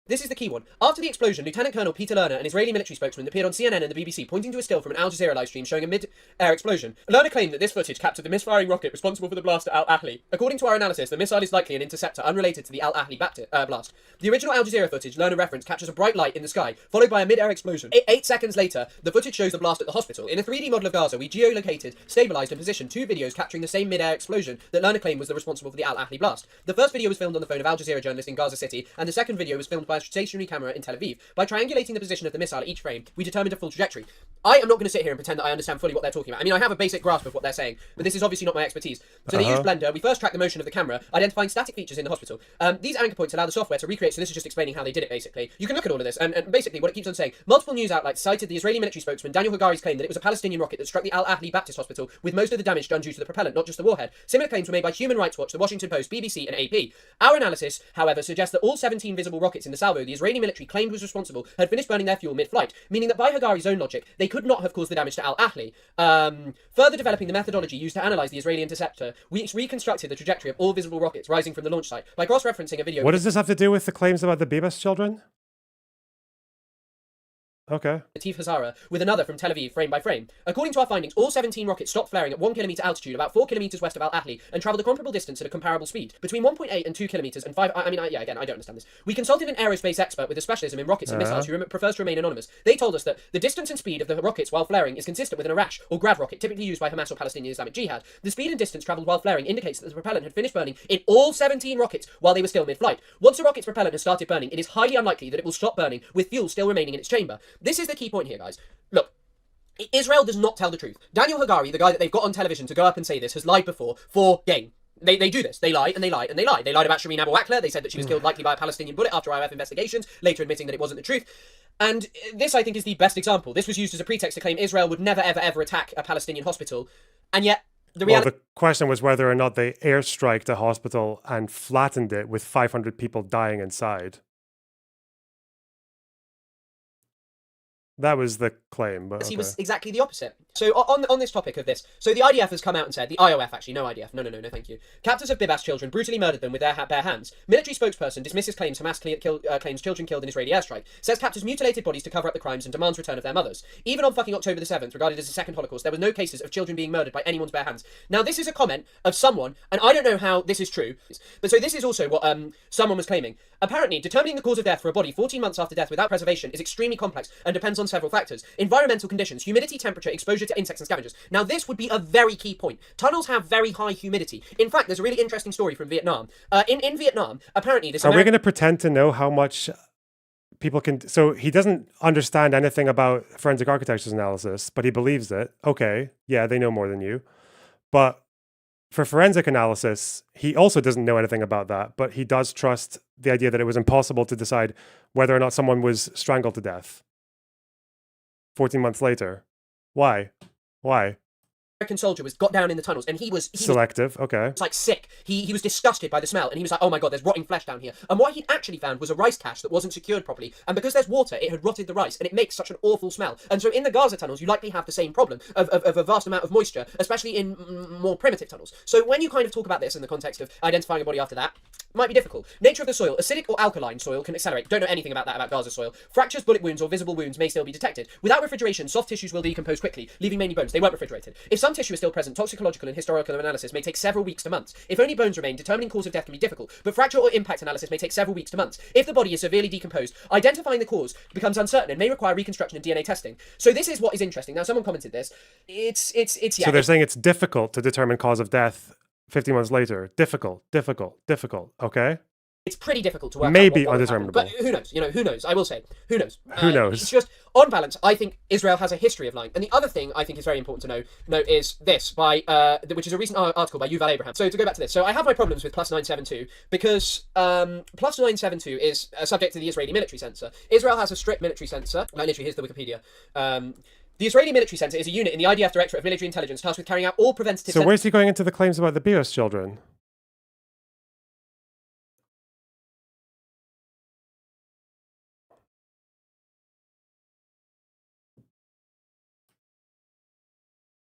This is the key one. After the explosion, Lieutenant Colonel Peter Lerner, an Israeli military spokesman, appeared on CNN and the BBC pointing to a still from an Al Jazeera live stream showing a mid-air explosion. Lerner claimed that this footage captured the misfiring rocket responsible for the blast at Al Ahli. According to our analysis, the missile is likely an interceptor unrelated to the Al Ahli blast. The original Al Jazeera footage Lerner referenced captures a bright light in the sky, followed by a mid-air explosion. 8 seconds later, the footage shows the blast at the hospital. In a 3D model of Gaza, we geolocated, stabilized and positioned 2 videos capturing the same mid-air explosion that Lerner claimed was the responsible for the Al Ahli blast. The first video was filmed on the phone of Al Jazeera journalist in Gaza City, and the second video was filmed by a stationary camera in Tel Aviv. By triangulating the position of the missile at each frame, we determined a full trajectory. I am not going to sit here and pretend that I understand fully what they're talking about. I mean, I have a basic grasp of what they're saying, but this is obviously not my expertise. So they used Blender. We first tracked the motion of the camera, identifying static features in the hospital. These anchor points allow the software to recreate, so this is just explaining how they did it, basically. You can look at all of this, and basically what it keeps on saying. Multiple news outlets cited the Israeli military spokesman Daniel Hagari's claim that it was a Palestinian rocket that struck the Al Ahli Baptist Hospital, with most of the damage done due to the propellant, not just the warhead. Similar claims were made by Human Rights Watch, the Washington Post, BBC, and AP. Our analysis, however, suggests that all 17 visible rockets in the salvo the Israeli military claimed was responsible had finished burning their fuel mid-flight, meaning that by Hagari's own logic, they could not have caused the damage to Al-Ahli. Further developing the methodology used to analyze the Israeli interceptor, we reconstructed the trajectory of all visible rockets rising from the launch site by cross-referencing a video. What does this have to do with the claims about the Bibas children? Okay. Latif Hazara, with another from Tel Aviv, frame by frame. According to our findings, all 17 rockets stopped flaring at 1 kilometer altitude, about 4 kilometers west of Al-Ahli, and traveled a comparable distance at a comparable speed, between 1.8 and 2 kilometers and 5. Yeah, again, I don't understand this. We consulted an aerospace expert with a specialism in rockets and missiles who prefers to remain anonymous. They told us that the distance and speed of the rockets while flaring is consistent with an Arash or Grav rocket, typically used by Hamas or Palestinian Islamic Jihad. The speed and distance traveled while flaring indicates that the propellant had finished burning in all 17 rockets while they were still mid-flight. Once a rocket's propellant has started burning, it is highly unlikely that it will stop burning with fuel still remaining in its chamber. This is the key point here, guys. Look, Israel does not tell the truth. Daniel Hagari, the guy that they've got on television to go up and say this, has lied before for gain. They do this. They lie and they lie and they lie. They lied about Shireen Abu Akleh. They said that she was killed likely by a Palestinian bullet after IOF investigations, later admitting that it wasn't the truth. And this, I think, is the best example. This was used as a pretext to claim Israel would never, ever, ever attack a Palestinian hospital. And yet, the reality... Well, the question was whether or not they airstriked a hospital and flattened it with 500 people dying inside. That was the claim, but okay. He was exactly the opposite. So on this topic of this, so the IDF has come out and said, the IOF actually, no IDF, no, thank you. Captors of Bibas children brutally murdered them with their bare hands. Military spokesperson dismisses claims Hamas claims children killed in Israeli airstrike, says captors mutilated bodies to cover up the crimes and demands return of their mothers. Even on fucking October the 7th, regarded as a second Holocaust, there were no cases of children being murdered by anyone's bare hands. Now this is a comment of someone, and I don't know how this is true, but so this is also what someone was claiming. Apparently, determining the cause of death for a body 14 months after death without preservation is extremely complex and depends on several factors. Environmental conditions, humidity, temperature, exposure to insects and scavengers. Now, this would be a very key point. Tunnels have very high humidity. In fact, there's a really interesting story from Vietnam. In Vietnam, apparently this... Are we going to pretend to know how much people can... So he doesn't understand anything about forensic architecture's analysis, but he believes it. Okay, yeah, they know more than you. But for forensic analysis, he also doesn't know anything about that, but he does trust the idea that it was impossible to decide whether or not someone was strangled to death 14 months later. Why? American soldier got down in the tunnels and he was selective. Okay. Like sick. He was disgusted by the smell and he was like, oh my god, there's rotting flesh down here. And what he'd actually found was a rice cache that wasn't secured properly. And because there's water, it had rotted the rice and it makes such an awful smell. And so in the Gaza tunnels, you likely have the same problem of a vast amount of moisture, especially in more primitive tunnels. So when you kind of talk about this in the context of identifying a body after that, it might be difficult. Nature of the soil, acidic or alkaline soil can accelerate. Don't know anything about that about Gaza soil. Fractures, bullet wounds or visible wounds may still be detected. Without refrigeration, soft tissues will decompose quickly, leaving mainly bones. They weren't refrigerated. If some tissue is still present, toxicological and historical analysis may take several weeks to months. If only bones remain, determining cause of death can be difficult, but fracture or impact analysis may take several weeks to months. If the body is severely decomposed, identifying the cause becomes uncertain and may require reconstruction and DNA testing. So this is what is interesting. Now, someone commented this. It's yeah. So they're saying it's difficult to determine cause of death 15 months later. Difficult. Okay. It's pretty difficult to work Maybe out undeterminable. But who knows? Who knows? I will say, who knows? Who knows? It's just, on balance, I think Israel has a history of lying. And the other thing I think is very important to know is this, which is a recent article by Yuval Abraham. So to go back to this, so I have my problems with plus 972 because plus 972 is subject to the Israeli military censor. Israel has a strict military censor. Like literally, here's the Wikipedia. The Israeli military center is a unit in the IDF Directorate of Military Intelligence tasked with carrying out all preventative... So where's he going into the claims about the Bibas children?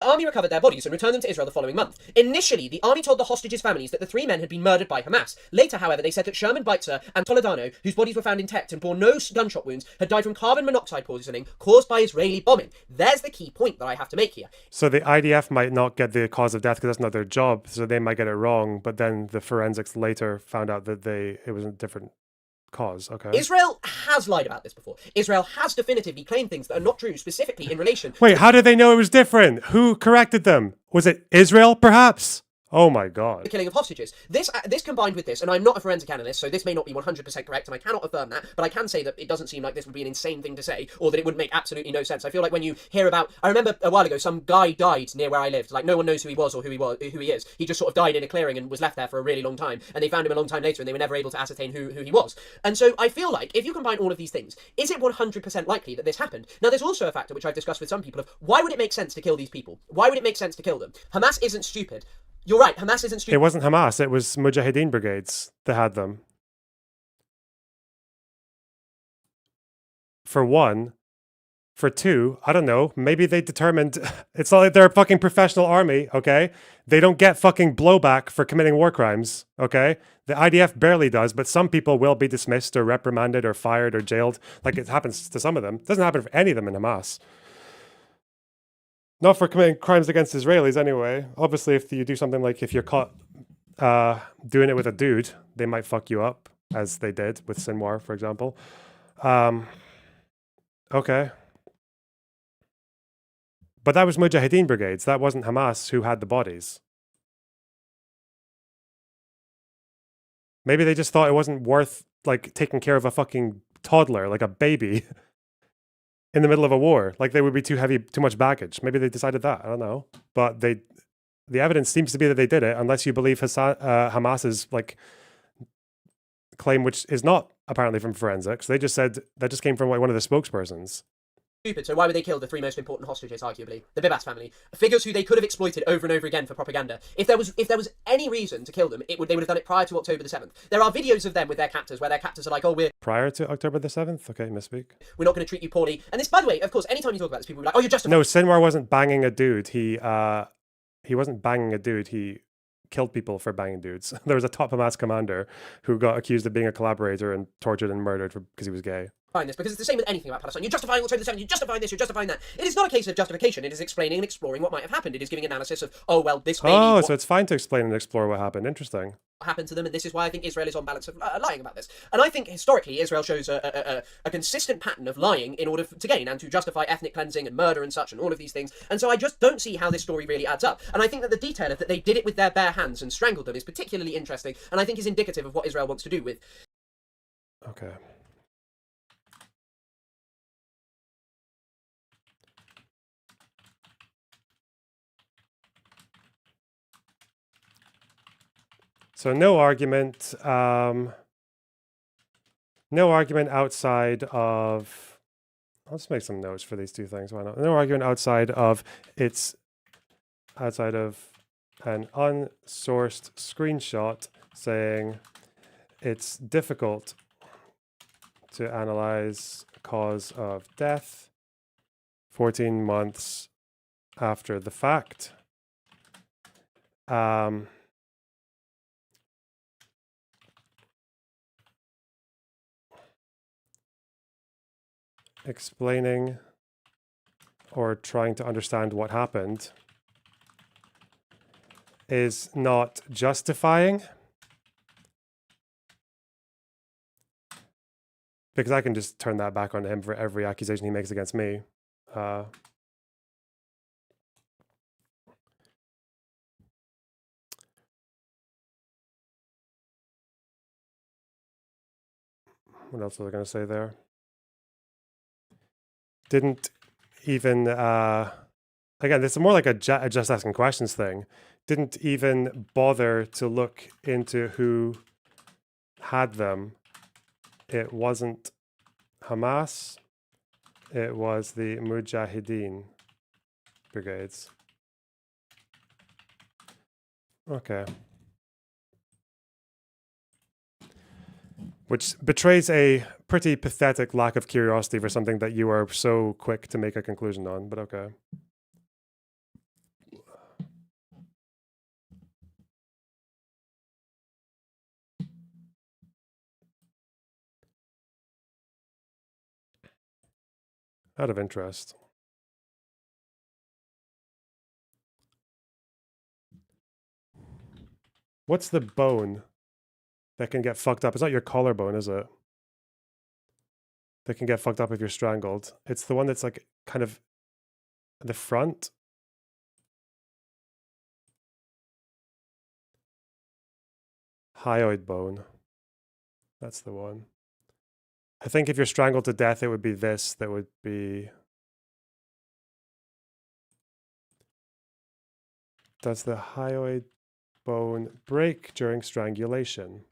The army recovered their bodies and returned them to Israel the following month. Initially, the army told the hostages' families that the three men had been murdered by Hamas. Later, however, they said that Sherman Beitzer and Toledano, whose bodies were found intact and bore no gunshot wounds, had died from carbon monoxide poisoning caused by Israeli bombing. There's the key point that I have to make here. So the IDF might not get the cause of death because that's not their job, so they might get it wrong, but then the forensics later found out that it was a different cause. Okay. Israel has lied about this before. Israel has definitively claimed things that are not true, specifically in relation... Wait, how did they know it was different? Who corrected them? Was it Israel, perhaps? Oh my god. The killing of hostages. This combined with this, and I'm not a forensic analyst, so this may not be 100% correct, and I cannot affirm that, but I can say that it doesn't seem like this would be an insane thing to say, or that it would make absolutely no sense. I feel like when you hear about... I remember a while ago, some guy died near where I lived. Like, no one knows who he was or who he is. He just sort of died in a clearing and was left there for a really long time, and they found him a long time later, and they were never able to ascertain who he was. And so I feel like, if you combine all of these things, is it 100% likely that this happened? Now, there's also a factor, which I've discussed with some people, of why would it make sense to kill these people? Why would it make sense to kill them? Hamas isn't stupid. You're right, Hamas isn't stupid. It wasn't Hamas, it was Mujahideen brigades that had them. for one. For two, I don't know, maybe they determined it's not like they're a fucking professional army, okay? They don't get fucking blowback for committing war crimes, okay? The IDF barely does, but some people will be dismissed or reprimanded or fired or jailed. Like it happens to some of them. It doesn't happen for any of them in Hamas. Not for committing crimes against Israelis anyway. Obviously, if you do something like if you're caught doing it with a dude, they might fuck you up, as they did with Sinwar, for example. Okay. But that was Mujahideen brigades. That wasn't Hamas who had the bodies. Maybe they just thought it wasn't worth like taking care of a fucking toddler, like a baby, in the middle of a war. Like they would be too heavy, too much baggage. Maybe they decided that. I don't know. But the evidence seems to be that they did it, unless you believe Hamas's like claim, which is not apparently from forensics. They just said that just came from like one of the spokespersons. Stupid. So why would they kill the three most important hostages, arguably? The Bibas family. Figures who they could have exploited over and over again for propaganda. If there was any reason to kill them, they would have done it prior to October the 7th. There are videos of them with their captors where their captors are like, oh, we're... Prior to October the 7th? Okay, misspeak. We're not going to treat you poorly. And this, by the way, of course, anytime you talk about this, people will be like, oh, you're justified. No, Sinwar wasn't banging a dude. He wasn't banging a dude. He killed people for banging dudes. There was a top Hamas commander who got accused of being a collaborator and tortured and murdered because he was gay. This because it's the same with anything about Palestine. You're justifying October the 7th, you're justifying this, you're justifying that. It is not a case of justification, it is explaining and exploring what might have happened. It is giving analysis of, oh, well, this may Oh, be so it's fine to explain and explore what happened. Interesting. happened to them, and this is why I think Israel is on balance of lying about this. And I think historically Israel shows a consistent pattern of lying in order to gain and to justify ethnic cleansing and murder and such and all of these things. And so I just don't see how this story really adds up. And I think that the detail of that they did it with their bare hands and strangled them is particularly interesting, and I think is indicative of what Israel wants to do with. Okay. So no argument outside of, I'll just make some notes for these two things. Why not? No argument outside of an unsourced screenshot saying it's difficult to analyze cause of death 14 months after the fact. Explaining or trying to understand what happened is not justifying, because I can just turn that back onto him for every accusation he makes against me. What else was I going to say there? Didn't even, again, this is more like a just asking questions thing. Didn't even bother to look into who had them. It wasn't Hamas. It was the Mujahideen brigades. Okay. Which betrays a pretty pathetic lack of curiosity for something that you are so quick to make a conclusion on, but okay. Out of interest. What's the bone that can get fucked up? It's not your collarbone, is it? That can get fucked up if you're strangled. It's the one that's like kind of the front. Hyoid bone. That's the one. I think if you're strangled to death, it would be this. That would be... Does the hyoid bone break during strangulation?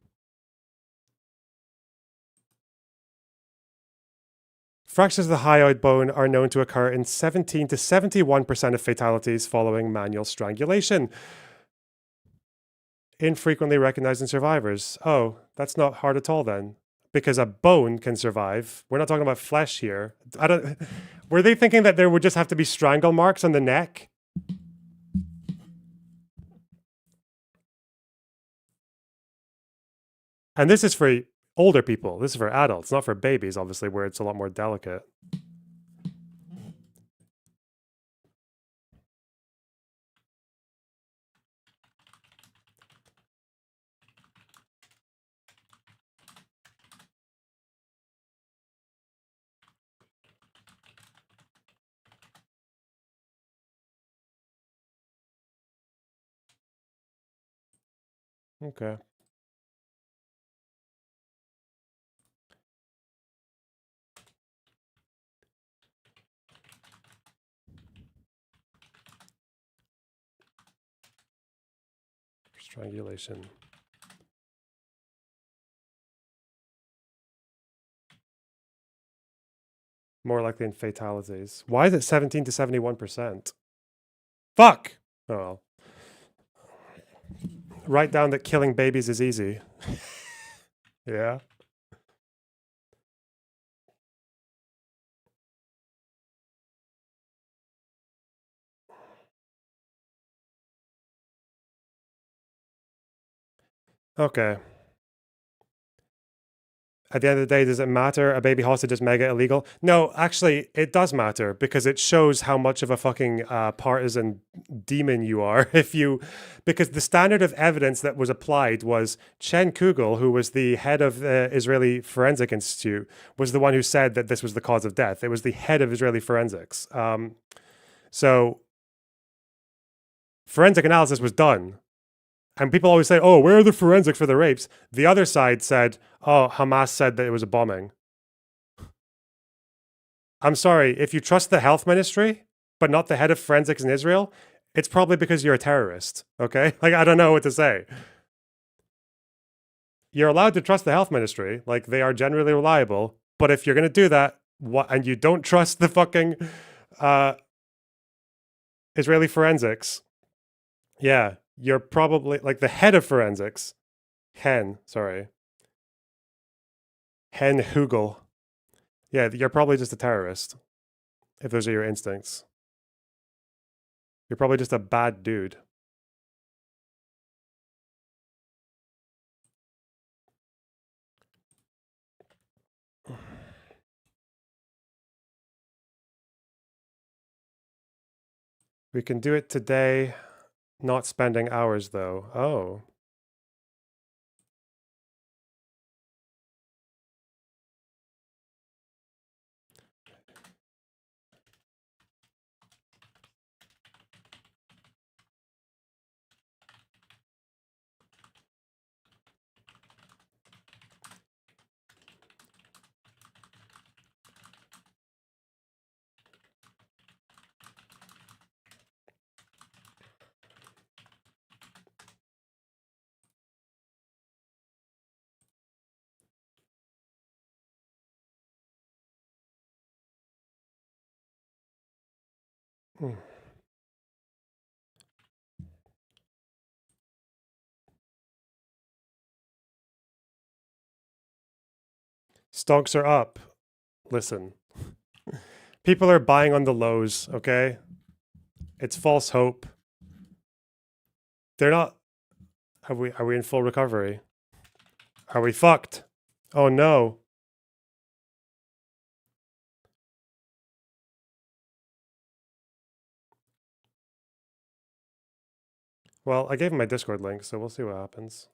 Fractures of the hyoid bone are known to occur in 17 to 71% of fatalities following manual strangulation. Infrequently recognized in survivors. Oh, that's not hard at all then. because a bone can survive. We're not talking about flesh here. I don't. Were they thinking that there would just have to be strangle marks on the neck? And this is for older people. This is for adults, not for babies, obviously, where it's a lot more delicate. Okay. Strangulation. More likely in fatalities. Why is it 17 to 71%? Fuck! Oh well. Write down that killing babies is easy. Yeah. Okay. At the end of the day, does it matter? A baby hostage is mega illegal? No, actually, it does matter because it shows how much of a fucking partisan demon you are. Because the standard of evidence that was applied was Chen Kugel, who was the head of the Israeli Forensic Institute, was the one who said that this was the cause of death. It was the head of Israeli forensics. So forensic analysis was done. And people always say, oh, where are the forensics for the rapes? The other side said, oh, Hamas said that it was a bombing. I'm sorry, if you trust the health ministry, but not the head of forensics in Israel, it's probably because you're a terrorist, okay? Like, I don't know what to say. You're allowed to trust the health ministry, like, they are generally reliable, but if you're going to do that, and you don't trust the fucking Israeli forensics, yeah, you're probably, like, the head of forensics, Hen Hugel. Yeah, you're probably just a terrorist, if those are your instincts. You're probably just a bad dude. We can do it today, not spending hours though. Oh. Stocks are up. Listen. People are buying on the lows, okay? It's false hope. They're not. Are we in full recovery? Are we fucked? Oh no. Well, I gave him my Discord link, so we'll see what happens.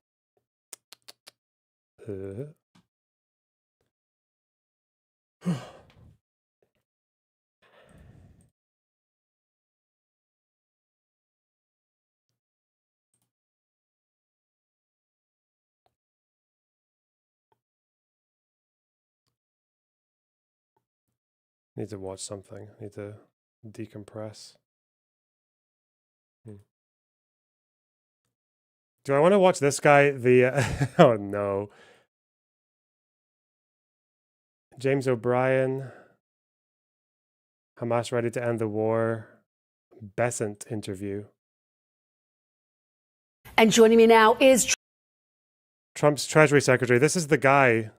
Need to watch something. Need to decompress. Do I want to watch this guy? Oh no. James O'Brien. Hamas ready to end the war. Besant interview. And joining me now is Trump's Treasury Secretary. This is the guy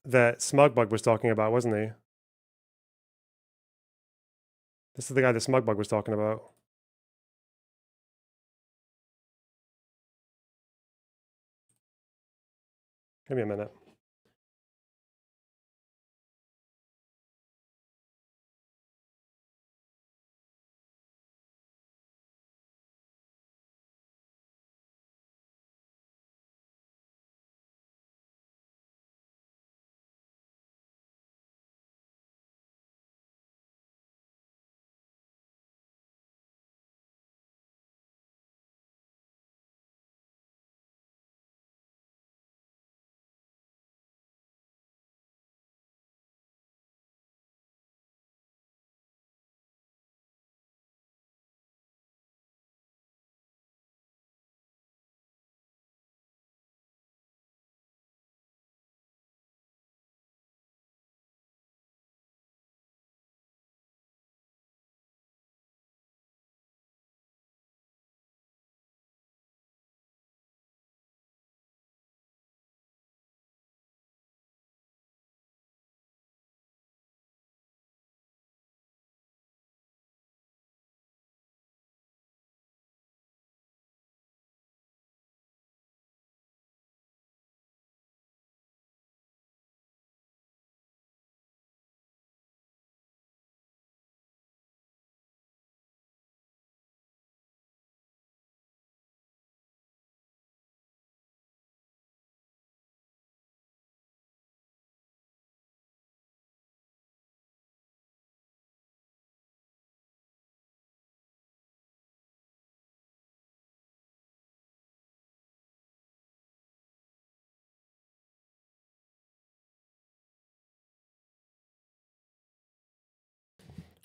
that Smugbug was talking about, wasn't he? This is the guy that Smugbug was talking about. Give me a minute.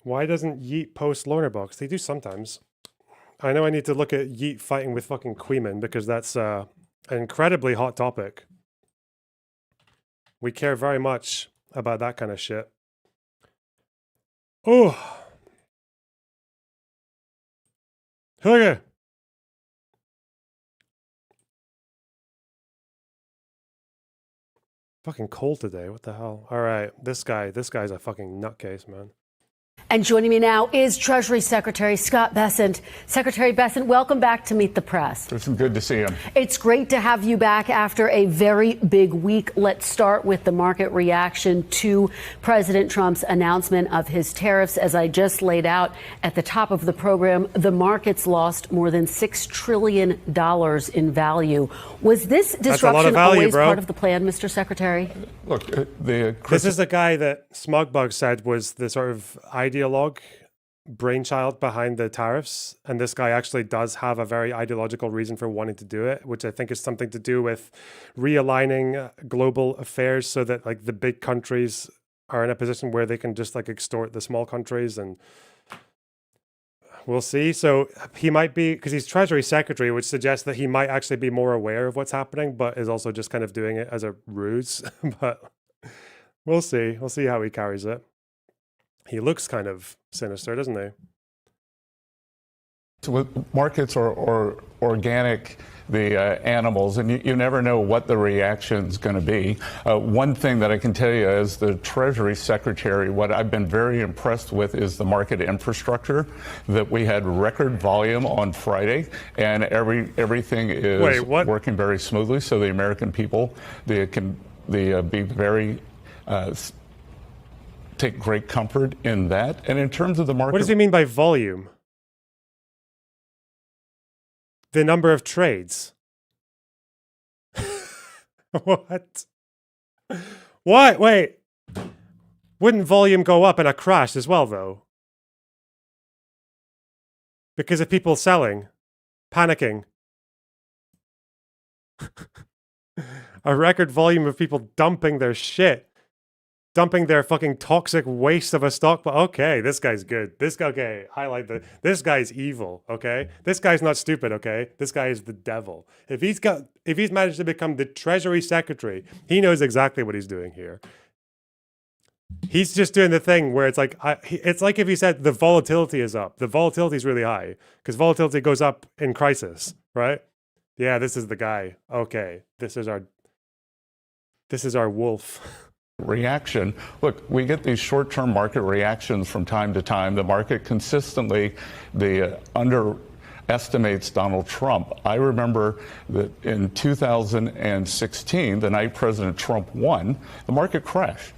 Why doesn't Yeet post Lorna Box? They do sometimes. I know I need to look at Yeet fighting with fucking Queeman because that's an incredibly hot topic. We care very much about that kind of shit. Oh. Okay. Fucking cold today. What the hell? All right. This guy's a fucking nutcase, man. And joining me now is Treasury Secretary Scott Bessent. Secretary Bessent, welcome back to Meet the Press. It's good to see you. It's great to have you back after a very big week. Let's start with the market reaction to President Trump's announcement of his tariffs. As I just laid out at the top of the program, the markets lost more than $6 trillion in value. Was this disruption always part of the plan, Mr. Secretary? Look, this is the guy that Smugbug said was the sort of ideologue brainchild behind the tariffs, and this guy actually does have a very ideological reason for wanting to do it, which I think is something to do with realigning global affairs so that like the big countries are in a position where they can just like extort the small countries, and we'll see. So he might be, because he's Treasury Secretary, which suggests that he might actually be more aware of what's happening, but is also just kind of doing it as a ruse. But we'll see. We'll see how he carries it. He looks kind of sinister, doesn't he? So markets are organic, the animals, and you never know what the reaction's going to be. One thing that I can tell you as the Treasury Secretary, what I've been very impressed with is the market infrastructure, that we had record volume on Friday, and everything is working very smoothly, so the American people can be very take great comfort in that. And in terms of the market... What does he mean by volume? The number of trades. What? What? Wait. Wouldn't volume go up in a crash as well, though? Because of people selling, panicking. A record volume of people dumping their shit. Dumping their fucking toxic waste of a stock. But okay, this guy's good. Okay, I like this guy's evil, okay? This guy's not stupid, okay? This guy is the devil. If he's managed to become the Treasury Secretary, he knows exactly what he's doing here. He's just doing the thing where it's like, it's like if he said the volatility is up. The volatility is really high because volatility goes up in crisis, right? Yeah, this is the guy. Okay, this is our wolf. reaction. Look, we get these short-term market reactions from time to time. The market consistently underestimates Donald Trump. I remember that in 2016, the night President Trump won, the market crashed.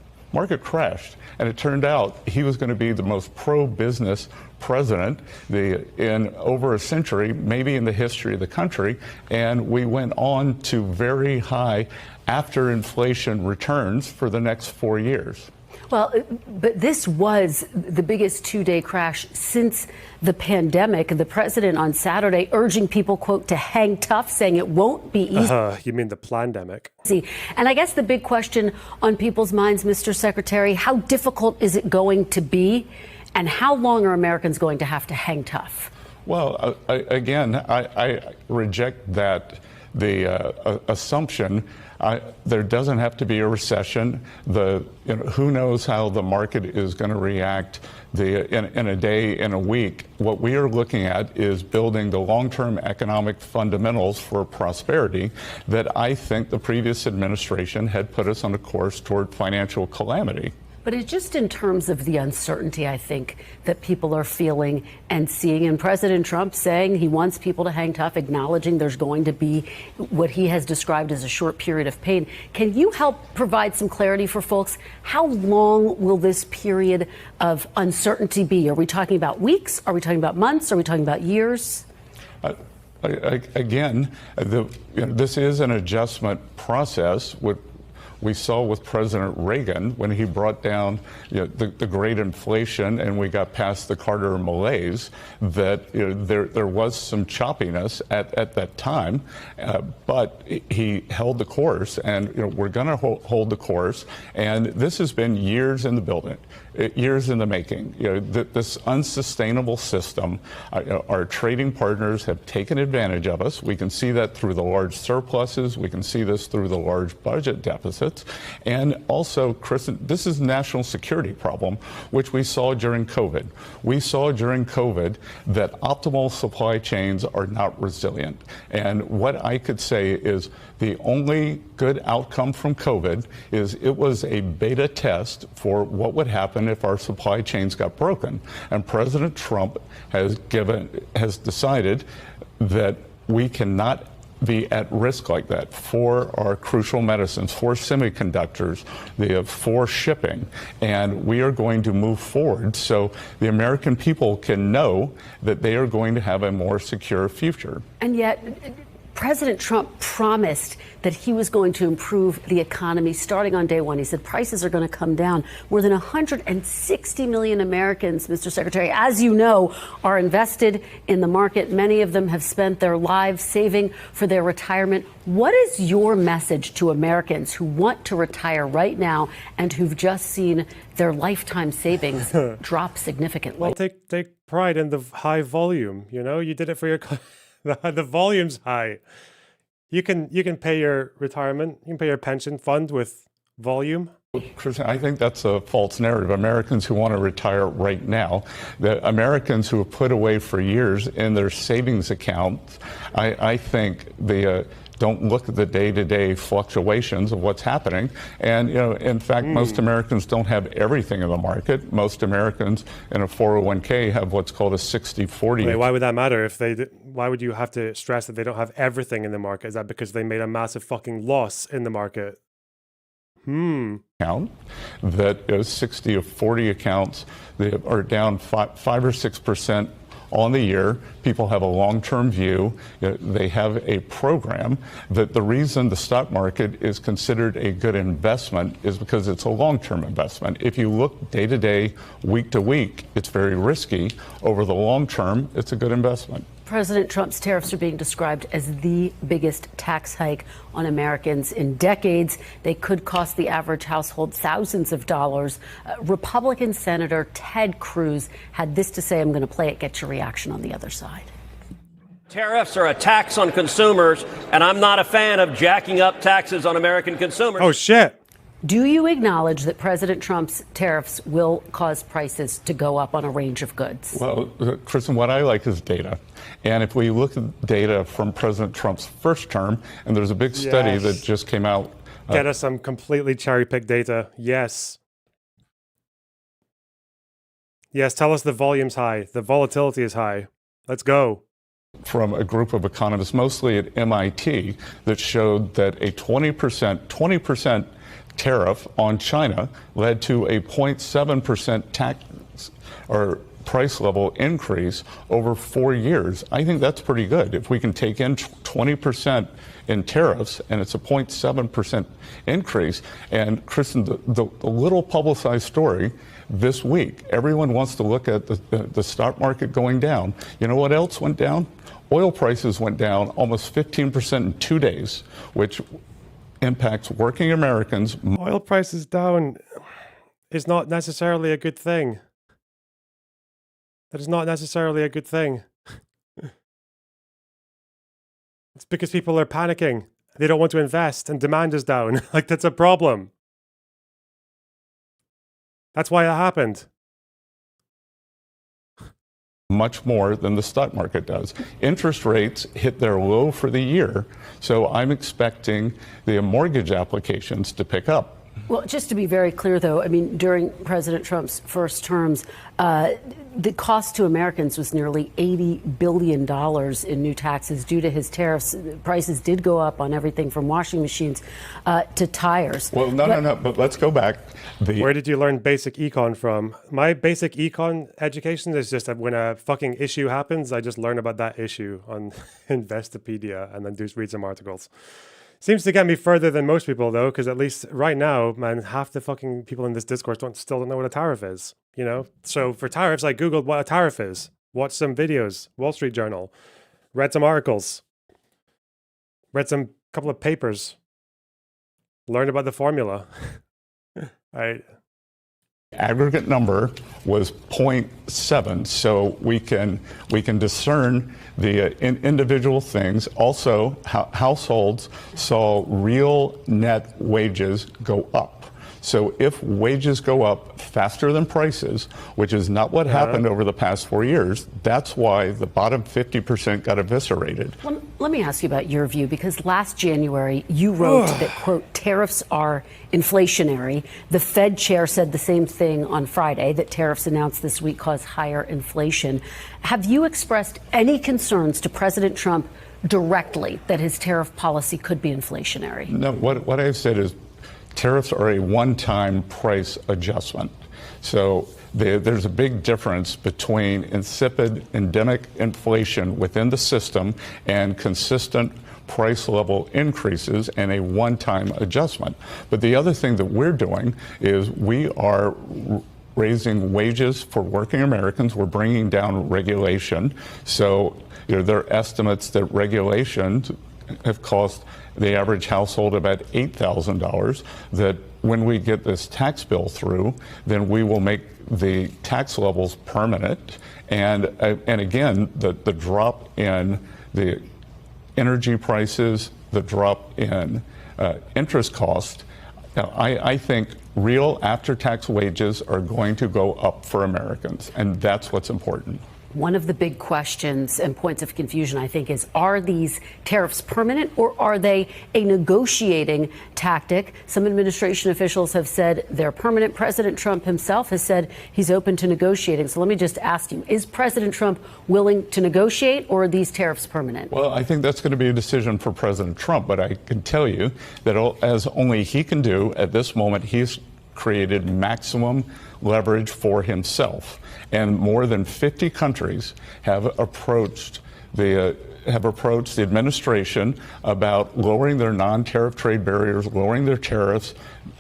And it turned out he was going to be the most pro-business president in over a century, maybe in the history of the country. And we went on to very high after inflation returns for the next 4 years. Well, but this was the biggest two-day crash since the pandemic. The president on Saturday urging people, quote, to hang tough, saying it won't be easy. You mean the plandemic? And I guess the big question on people's minds, Mr. Secretary, how difficult is it going to be? And how long are Americans going to have to hang tough? Well, I reject the assumption. There doesn't have to be a recession. Who knows how the market is going to react in a day, in a week. What we are looking at is building the long-term economic fundamentals for prosperity that I think the previous administration had put us on a course toward financial calamity. But it's just in terms of the uncertainty, I think, that people are feeling and seeing. And President Trump saying he wants people to hang tough, acknowledging there's going to be what he has described as a short period of pain. Can you help provide some clarity for folks? How long will this period of uncertainty be? Are we talking about weeks? Are we talking about months? Are we talking about years? This is an adjustment process. We saw with President Reagan when he brought down the great inflation and we got past the Carter malaise that there was some choppiness at that time, but he held the course, and we're going to hold the course. And this has been years in the building, years in the making. This unsustainable system, our trading partners have taken advantage of us. We can see that through the large surpluses. We can see this through the large budget deficits. And also, Chris, this is a national security problem, which we saw during COVID. We saw during COVID that optimal supply chains are not resilient. And what I could say is the only good outcome from COVID is it was a beta test for what would happen if our supply chains got broken. And President Trump has decided that we cannot be at risk like that for our crucial medicines, for semiconductors, for shipping. And we are going to move forward so the American people can know that they are going to have a more secure future. And yet, President Trump promised that he was going to improve the economy starting on day one. He said prices are going to come down. More than 160 million Americans, Mr. Secretary, as you know, are invested in the market. Many of them have spent their lives saving for their retirement. What is your message to Americans who want to retire right now and who've just seen their lifetime savings drop significantly? Well, take pride in the high volume. You did it for your... The volume's high. You can pay your retirement, you can pay your pension fund with volume. Chris, I think that's a false narrative. Americans who want to retire right now, the Americans who have put away for years in their savings accounts, I think don't look at the day-to-day fluctuations of what's happening. And, in fact, most Americans don't have everything in the market. Most Americans in a 401k have what's called a 60-40. Wait, why would that matter? Why would you have to stress that they don't have everything in the market? Is that because they made a massive fucking loss in the market? Account that 60 of 40 accounts they are down 5 or 6% on the year. People have a long-term view. They have a program that the reason the stock market is considered a good investment is because it's a long-term investment. If you look day to day, week to week, it's very risky. Over the long term, it's a good investment. President Trump's tariffs are being described as the biggest tax hike on Americans in decades. They could cost the average household thousands of dollars. Republican Senator Ted Cruz had this to say. I'm going to play it, get your reaction on the other side. Tariffs are a tax on consumers, and I'm not a fan of jacking up taxes on American consumers. Oh, shit. Do you acknowledge that President Trump's tariffs will cause prices to go up on a range of goods? Well, Kristen, what I like is data. And if we look at data from President Trump's first term, and there's a big study that just came out Get us some completely cherry-picked data. Yes. Yes, tell us the volume's high. The volatility is high. Let's go. From a group of economists, mostly at MIT, that showed that a 20% tariff on China led to a 0.7% tax or price level increase over 4 years. I think that's pretty good. If we can take in 20% in tariffs and it's a 0.7% increase. And Kristen, the little publicized story this week, everyone wants to look at the stock market going down. You know what else went down? Oil prices went down almost 15% in 2 days, which impacts working Americans. Oil prices down is not necessarily a good thing. That is not necessarily a good thing. It's because people are panicking. They don't want to invest and demand is down. Like, that's a problem. That's why it happened. Much more than the stock market does. Interest rates hit their low for the year, so I'm expecting the mortgage applications to pick up. Well, just to be very clear, though, I mean, during President Trump's first terms, the cost to Americans was nearly $80 billion in new taxes due to his tariffs. Prices did go up on everything from washing machines to tires. Well, no, but let's go back. Where did you learn basic econ from? My basic econ education is just that when a fucking issue happens, I just learn about that issue on Investopedia and then read some articles. Seems to get me further than most people, though, because at least right now, man, half the fucking people in this discourse still don't know what a tariff is, you know? So for tariffs, I Googled what a tariff is, watched some videos, Wall Street Journal, read some articles, read some couple of papers, learned about the formula. Aggregate number was 0.7, so we can discern the individual things. Also, households saw real net wages go up. So if wages go up faster than prices, which is not what happened over the past 4 years, that's why the bottom 50% got eviscerated. Well, let me ask you about your view, because last January you wrote that, quote, tariffs are inflationary. The Fed chair said the same thing on Friday, that tariffs announced this week cause higher inflation. Have you expressed any concerns to President Trump directly that his tariff policy could be inflationary? No, what I've said is tariffs are a one-time price adjustment. So there's a big difference between insipid, endemic inflation within the system and consistent price level increases and a one-time adjustment. But the other thing that we're doing is we are raising wages for working Americans. We're bringing down regulation. So there are estimates that regulations have cost the average household about $8,000, that when we get this tax bill through, then we will make the tax levels permanent. And again, the drop in the energy prices, the drop in interest cost, I think real after-tax wages are going to go up for Americans, and that's what's important. One of the big questions and points of confusion, I think, is are these tariffs permanent or are they a negotiating tactic? Some administration officials have said they're permanent. President Trump himself has said he's open to negotiating. So let me just ask you, is President Trump willing to negotiate, or are these tariffs permanent? Well, I think that's going to be a decision for President Trump, but I can tell you that as only he can do at this moment, he's created maximum leverage for himself. And more than 50 countries have approached the administration about lowering their non-tariff trade barriers, lowering their tariffs,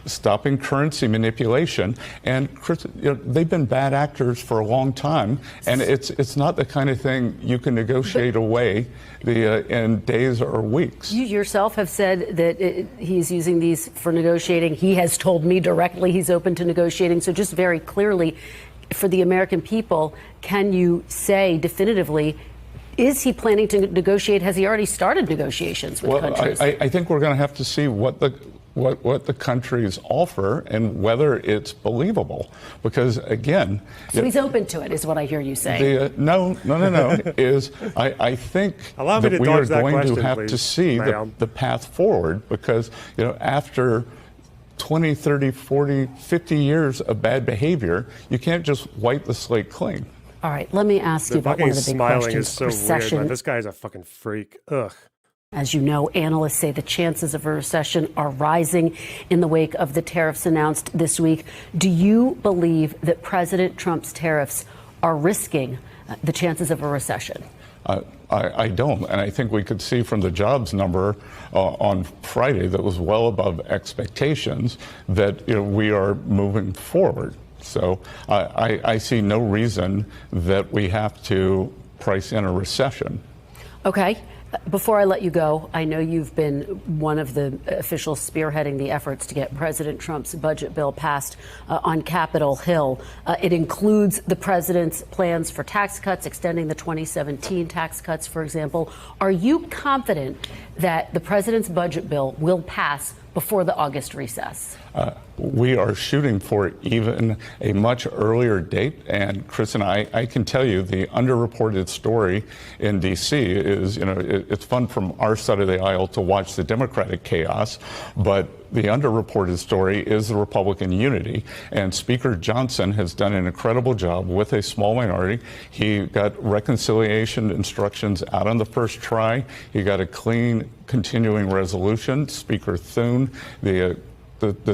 stopping currency manipulation. And they've been bad actors for a long time, and it's not the kind of thing you can negotiate away in days or weeks. You yourself have said that he's using these for negotiating. He has told me directly he's open to negotiating. So just very clearly, for the American people, can you say definitively, is he planning to negotiate? Has he already started negotiations with countries? I think we're going to have to see what what the countries offer and whether it's believable. Because again, so he's open to it, is what I hear you saying. No. Is I think Allow me that to we are dodge that going question, to have please, to see the path forward, because after 20, 30, 40, 50 years of bad behavior, you can't just wipe the slate clean. All right, let me ask you about one of the big smiling questions. is so Recession. weird, man. This guy's a fucking freak. Ugh. As you know, analysts say the chances of a recession are rising in the wake of the tariffs announced this week. Do you believe that President Trump's tariffs are risking the chances of a recession? I don't. And I think we could see from the jobs number on Friday that was well above expectations that we are moving forward. So I see no reason that we have to price in a recession. Okay. Before I let you go, I know you've been one of the officials spearheading the efforts to get President Trump's budget bill passed on Capitol Hill. It includes the president's plans for tax cuts, extending the 2017 tax cuts, for example. Are you confident that the president's budget bill will pass before the August recess? We are shooting for even a much earlier date. And Chris and I can tell you the underreported story in D.C. is, it's fun from our side of the aisle to watch the Democratic chaos, but the underreported story is the Republican unity. And Speaker Johnson has done an incredible job with a small minority. He got reconciliation instructions out on the first try. He got a clean continuing resolution. Speaker Thune, the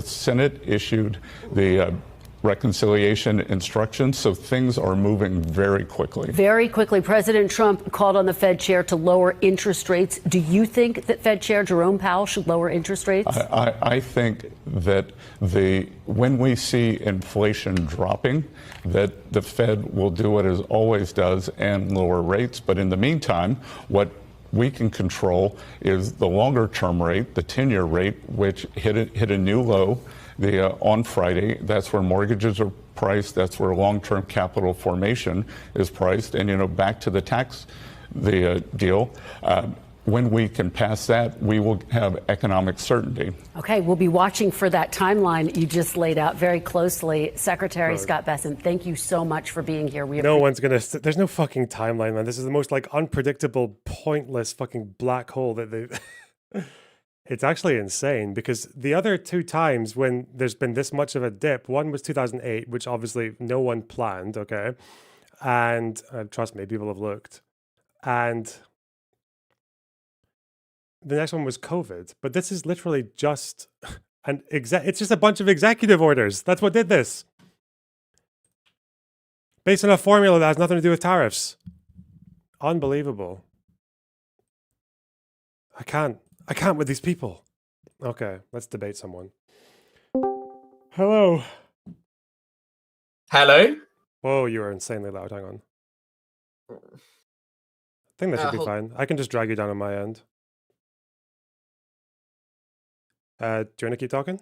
Senate issued the reconciliation instructions, so things are moving very quickly. Very quickly, President Trump called on the Fed chair to lower interest rates. Do you think that Fed Chair Jerome Powell should lower interest rates? I think that when we see inflation dropping, that the Fed will do what it always does and lower rates. But in the meantime, what we can control is the longer term rate, the 10-year rate, which hit a new low on Friday. That's where mortgages are priced. That's where long-term capital formation is priced. And, back to the tax deal. When we can pass that, we will have economic certainty. Okay, we'll be watching for that timeline you just laid out very closely. Secretary Scott Bessent, thank you so much for being here. No one's going to... There's no fucking timeline, man. This is the most, unpredictable, pointless fucking black hole that they... It's actually insane, because the other two times when there's been this much of a dip, one was 2008, which obviously no one planned, okay? And trust me, people have looked. And... the next one was COVID, but this is literally just it's just a bunch of executive orders. That's what did this. Based on a formula that has nothing to do with tariffs. Unbelievable. I can't with these people. Okay, let's debate someone. Hello. Hello? Whoa, you are insanely loud. Hang on. I think that should be fine. I can just drag you down on my end. Do you want to keep talking?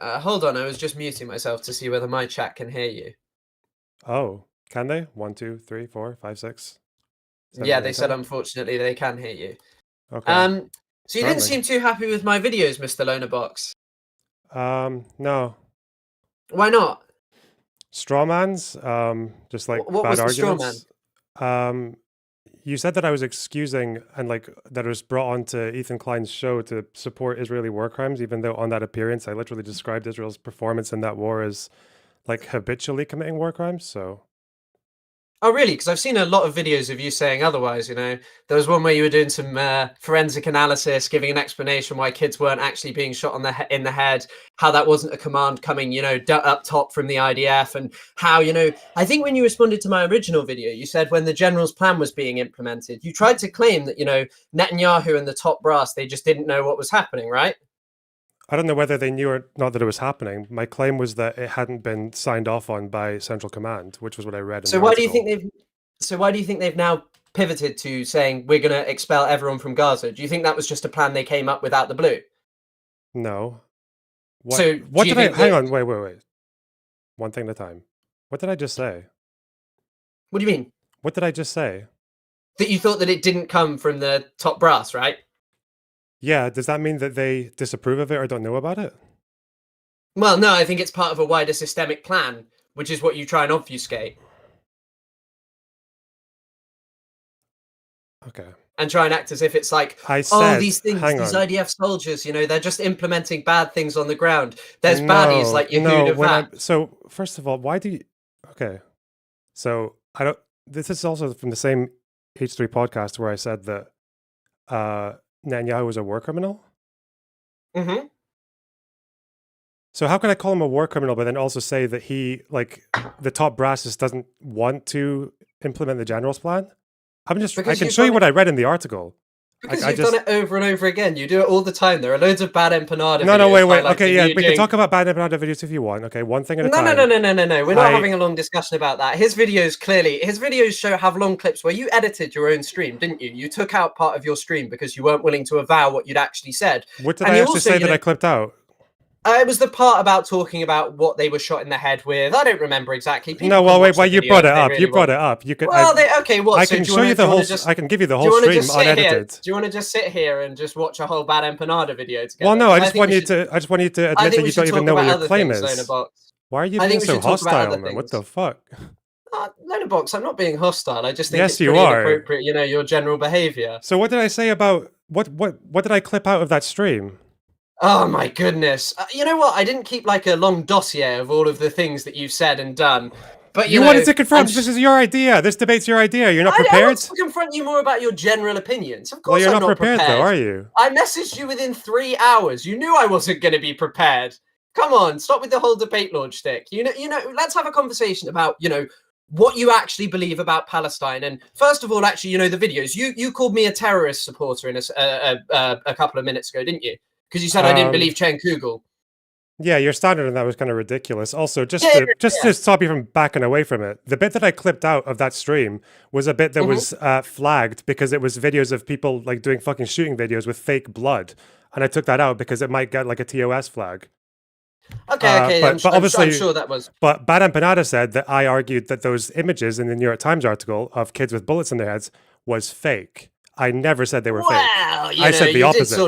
Hold on, I was just muting myself to see whether my chat can hear you. Oh, can they? 1, 2, 3, 4, 5, 6. Yeah, they said unfortunately they can hear you. Okay. So you didn't seem too happy with my videos, Mr. Lonerbox. No. Why not? Strawmans, just like What bad was the arguments. You said that I was excusing and that it was brought onto Ethan Klein's show to support Israeli war crimes, even though on that appearance I literally described Israel's performance in that war as habitually committing war crimes. So. Oh, really? Because I've seen a lot of videos of you saying otherwise, There was one where you were doing some forensic analysis, giving an explanation why kids weren't actually being shot in the head, how that wasn't a command coming, up top from the IDF, and how, I think when you responded to my original video, you said when the general's plan was being implemented, you tried to claim that, Netanyahu and the top brass, they just didn't know what was happening, right? I don't know whether they knew or not that it was happening. My claim was that it hadn't been signed off on by Central Command, which was what I read. So why do you think they've now pivoted to saying we're going to expel everyone from Gaza? Do you think that was just a plan they came up with out the blue? No. What did I? Hang on, wait. One thing at a time. What did I just say? What do you mean? What did I just say? That you thought that it didn't come from the top brass, right? Yeah, does that mean that they disapprove of it or don't know about it? Well, no, I think it's part of a wider systemic plan, which is what you try and obfuscate. Okay. And try and act as if it's like, oh, these things, these IDF soldiers, you know, they're just implementing bad things on the ground. There's baddies like Yehuda Vat. So, first of all, why do you... Okay. So, I don't... This is also from the same H3 podcast where I said that Netanyahu was a war criminal. Mm-hmm. So how can I call him a war criminal, but then also say that he, like, the top brass just doesn't want to implement the general's plan? I can show you what I read in the article. Because you've done it over and over again. You do it all the time. There are loads of bad empanada videos. No, wait. Okay, yeah, we can talk about bad empanada videos if you want. Okay, one thing at a time. No. We're not having a long discussion about that. His videos have long clips where you edited your own stream, didn't you? You took out part of your stream because you weren't willing to avow what you'd actually said. What did I actually say that I clipped out? It was the part about talking about what they were shot in the head with. I don't remember exactly. You brought it up. You brought it up. You could. Well, okay. What? I can show you the whole. I can give you the whole stream unedited. Do you want to just sit here and just watch a whole bad empanada video together? Well, no. I just want you to admit that you don't even know what your claim is. Why are you being so hostile, man? What the fuck? Lonabox, I'm not being hostile. I just think yes, it's pretty inappropriate. You know, your general behavior. So what did I say about what did I clip out of that stream? Oh my goodness! You know what? I didn't keep like a long dossier of all of the things that you've said and done. But you wanted to confront. This is your idea. This debate's your idea. You're not prepared. I want to confront you more about your general opinions. Of course, well, you're I'm not prepared, though, are you? I messaged you within 3 hours. You knew I wasn't going to be prepared. Come on, stop with the whole debate launch stick. You know. Let's have a conversation about what you actually believe about Palestine. And first of all, actually, the videos. You called me a terrorist supporter in a couple of minutes ago, didn't you? Because you said I didn't believe Chen Kugel. Yeah, your standard on that was kind of ridiculous. Also, just to stop you from backing away from it, the bit that I clipped out of that stream was a bit that was flagged because it was videos of people like doing fucking shooting videos with fake blood, and I took that out because it might get like a TOS flag. Okay, but obviously, I'm sure that was. But Bad Empanada said that I argued that those images in the New York Times article of kids with bullets in their heads was fake. I never said they were fake. I said the opposite.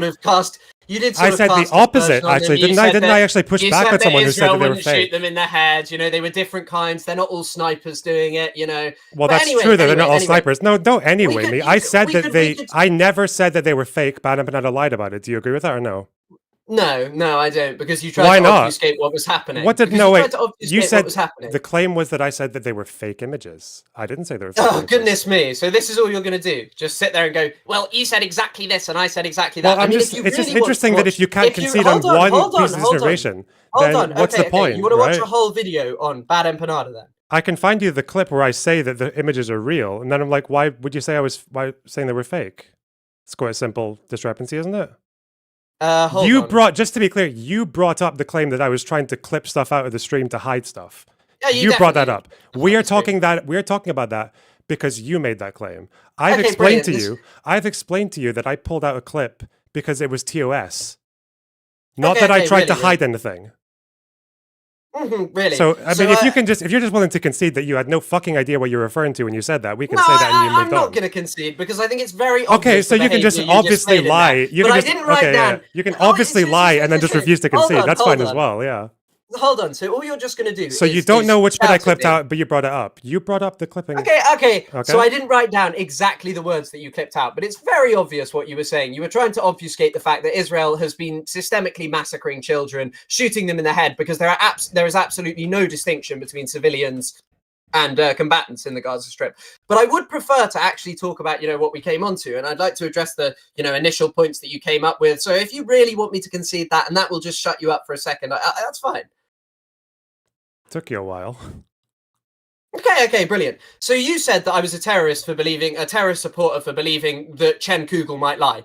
I said the opposite, actually. Didn't I actually push back on someone who said that they were fake? Shoot them in the head. They were different kinds. They're not all snipers doing it. Well, that's true. They're not all snipers. No, don't anyway me. I said that I never said that they were fake. Bad Empanada lied about it. Do you agree with that or no? No, I don't, because you tried to obfuscate what was happening. You said the claim was that I said that they were fake images. I didn't say they were fake images. Goodness me. So this is all you're going to do. Just sit there and go, well, you said exactly this and I said exactly that. Well, it's just interesting that if you can't concede on one piece of information, then what's the point, You want to watch a whole video on Bad Empanada then? I can find you the clip where I say that the images are real, and then I'm like, why would you say I was saying they were fake? It's quite a simple discrepancy, isn't it? Just to be clear, you brought up the claim that I was trying to clip stuff out of the stream to hide stuff. Yeah, you brought that up. We're talking about that because you made that claim. I've explained to you that I pulled out a clip because it was TOS. Not that I tried to hide anything. Really? So I mean, if you're just willing to concede that you had no fucking idea what you're referring to when you said that, we can say that and you moved on. I'm not going to concede because I think it's very obvious. Okay, so you can just obviously lie. I didn't write down. You can obviously lie and then just refuse to concede. That's fine as well. Yeah. Hold on. So all you're just going to do. So you don't know which bit I clipped out, but you brought it up. You brought up the clipping. Okay. So I didn't write down exactly the words that you clipped out, but it's very obvious what you were saying. You were trying to obfuscate the fact that Israel has been systemically massacring children, shooting them in the head, because there is absolutely no distinction between civilians and combatants in the Gaza Strip. But I would prefer to actually talk about, what we came onto, and I'd like to address the, initial points that you came up with. So if you really want me to concede that, and that will just shut you up for a second, that's fine. Took you a while. Okay, brilliant. So you said that I was a terrorist supporter for believing that Chen Kugel might lie.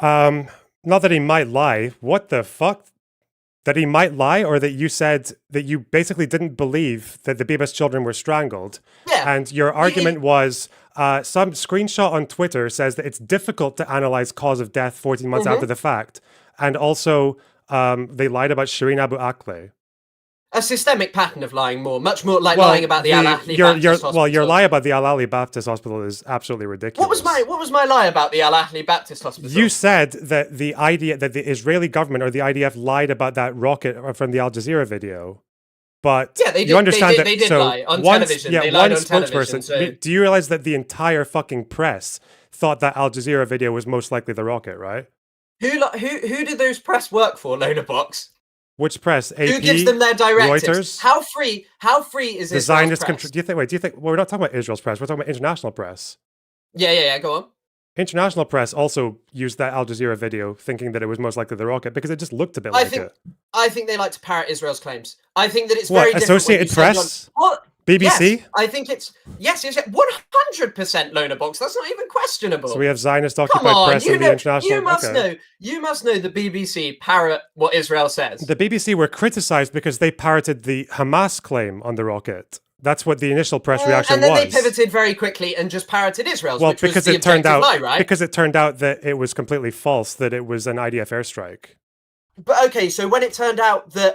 Not that he might lie. What the fuck? That he might lie, or that you said that you basically didn't believe that the Bibas children were strangled. Yeah. And your argument was some screenshot on Twitter says that it's difficult to analyze cause of death 14 months after the fact. And also, they lied about Shireen Abu Akleh. a systemic pattern of lying much more like lying about the Al Ahly Baptist Hospital. Well, your lie about the Al Ahly Baptist Hospital is absolutely ridiculous. What was my lie about the Al Ahly Baptist Hospital? You said that the Israeli government or the IDF lied about that rocket from the Al Jazeera video. But yeah, they did. You understand they did so lie on one, television. Yeah, they lied one on television. spokesperson. So... Do you realize that the entire fucking press thought that Al Jazeera video was most likely the rocket, right? Who did those press work for, Loner Box? Which press? AP, who gives them their directives? Reuters? How free is the Israel's Zionist press? Do you think? Well, we're not talking about Israel's press. We're talking about international press. Yeah. Go on. International press also used that Al Jazeera video thinking that it was most likely the rocket because it just looked a bit like it. I think they like to parrot Israel's claims. I think that it's very different. Associated Press? What? BBC? Yes, I think it's... Yes, 100% Loner Box. That's not even questionable. So we have Zionist-occupied press and the international... You must know the BBC parrot what Israel says. The BBC were criticized because they parroted the Hamas claim on the rocket. That's what the initial press reaction was. And then they pivoted very quickly and just parroted Israel's, which because was the it turned out lie, right? Because it turned out that it was completely false, that it was an IDF airstrike. But okay, so when it turned out that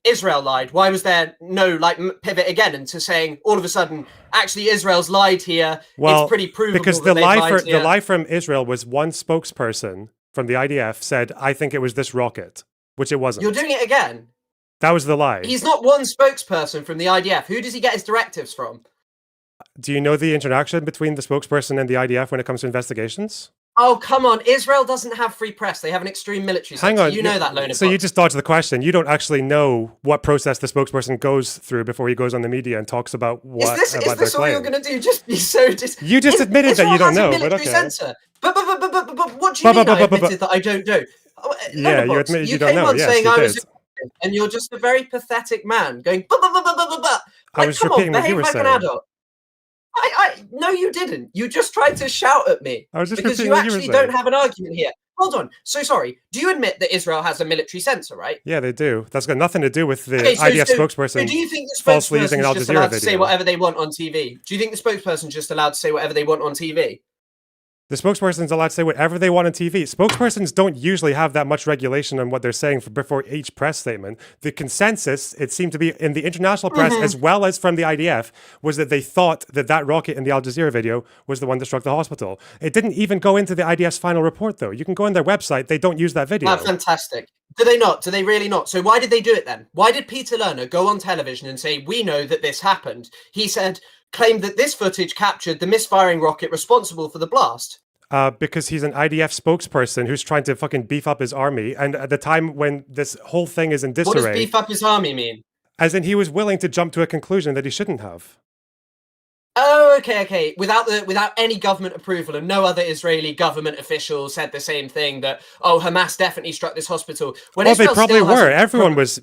Israel lied, why was there no pivot again into saying all of a sudden, actually Israel's lied here? Well, it's pretty provable because that the lie from Israel was one spokesperson from the IDF said, "I think it was this rocket," which it wasn't. You're doing it again. That was the lie. He's not one spokesperson from the IDF. Who does he get his directives from? Do you know the interaction between the spokesperson and the IDF when it comes to investigations? Oh, come on. Israel doesn't have free press. They have an extreme military sector. Hang on. You know that, Loner. So you just dodged the question. You don't actually know what process the spokesperson goes through before he goes on the media and talks about what Is this all you're going to do? Just be so... You just admitted that you don't know, but okay. Censor. But what do you mean I admitted that I don't know? Yeah, you admitted you don't know. Yes, you did. And you're just a very pathetic man going... I was repeating what you were saying. An adult. No, you didn't. You just tried to shout at me. I was just because you actually don't have an argument here. Hold on. So sorry. Do you admit that Israel has a military censor, right? Yeah, they do. That's got nothing to do with the IDF spokesperson. So do you think the falsely using an Al just Jazeera allowed video? to say whatever they want on TV? Do you think the spokesperson's just allowed to say whatever they want on TV? The spokesperson's allowed to say whatever they want on TV. Spokespersons don't usually have that much regulation on what they're saying before each press statement. The consensus, it seemed to be in the international press as well as from the IDF, was that they thought that that rocket in the Al Jazeera video was the one that struck the hospital. It didn't even go into the IDF's final report, though. You can go on their website. They don't use that video. That's fantastic. Do they not? Do they really not? So why did they do it then? Why did Peter Lerner go on television and say, we know that this happened? He claimed that this footage captured the misfiring rocket responsible for the blast. Because he's an IDF spokesperson who's trying to fucking beef up his army. And at the time when this whole thing is in disarray... What does beef up his army mean? As in he was willing to jump to a conclusion that he shouldn't have. Oh, okay. Without any government approval, and no other Israeli government official said the same thing, that, oh, Hamas definitely struck this hospital. Well, they probably were. Everyone was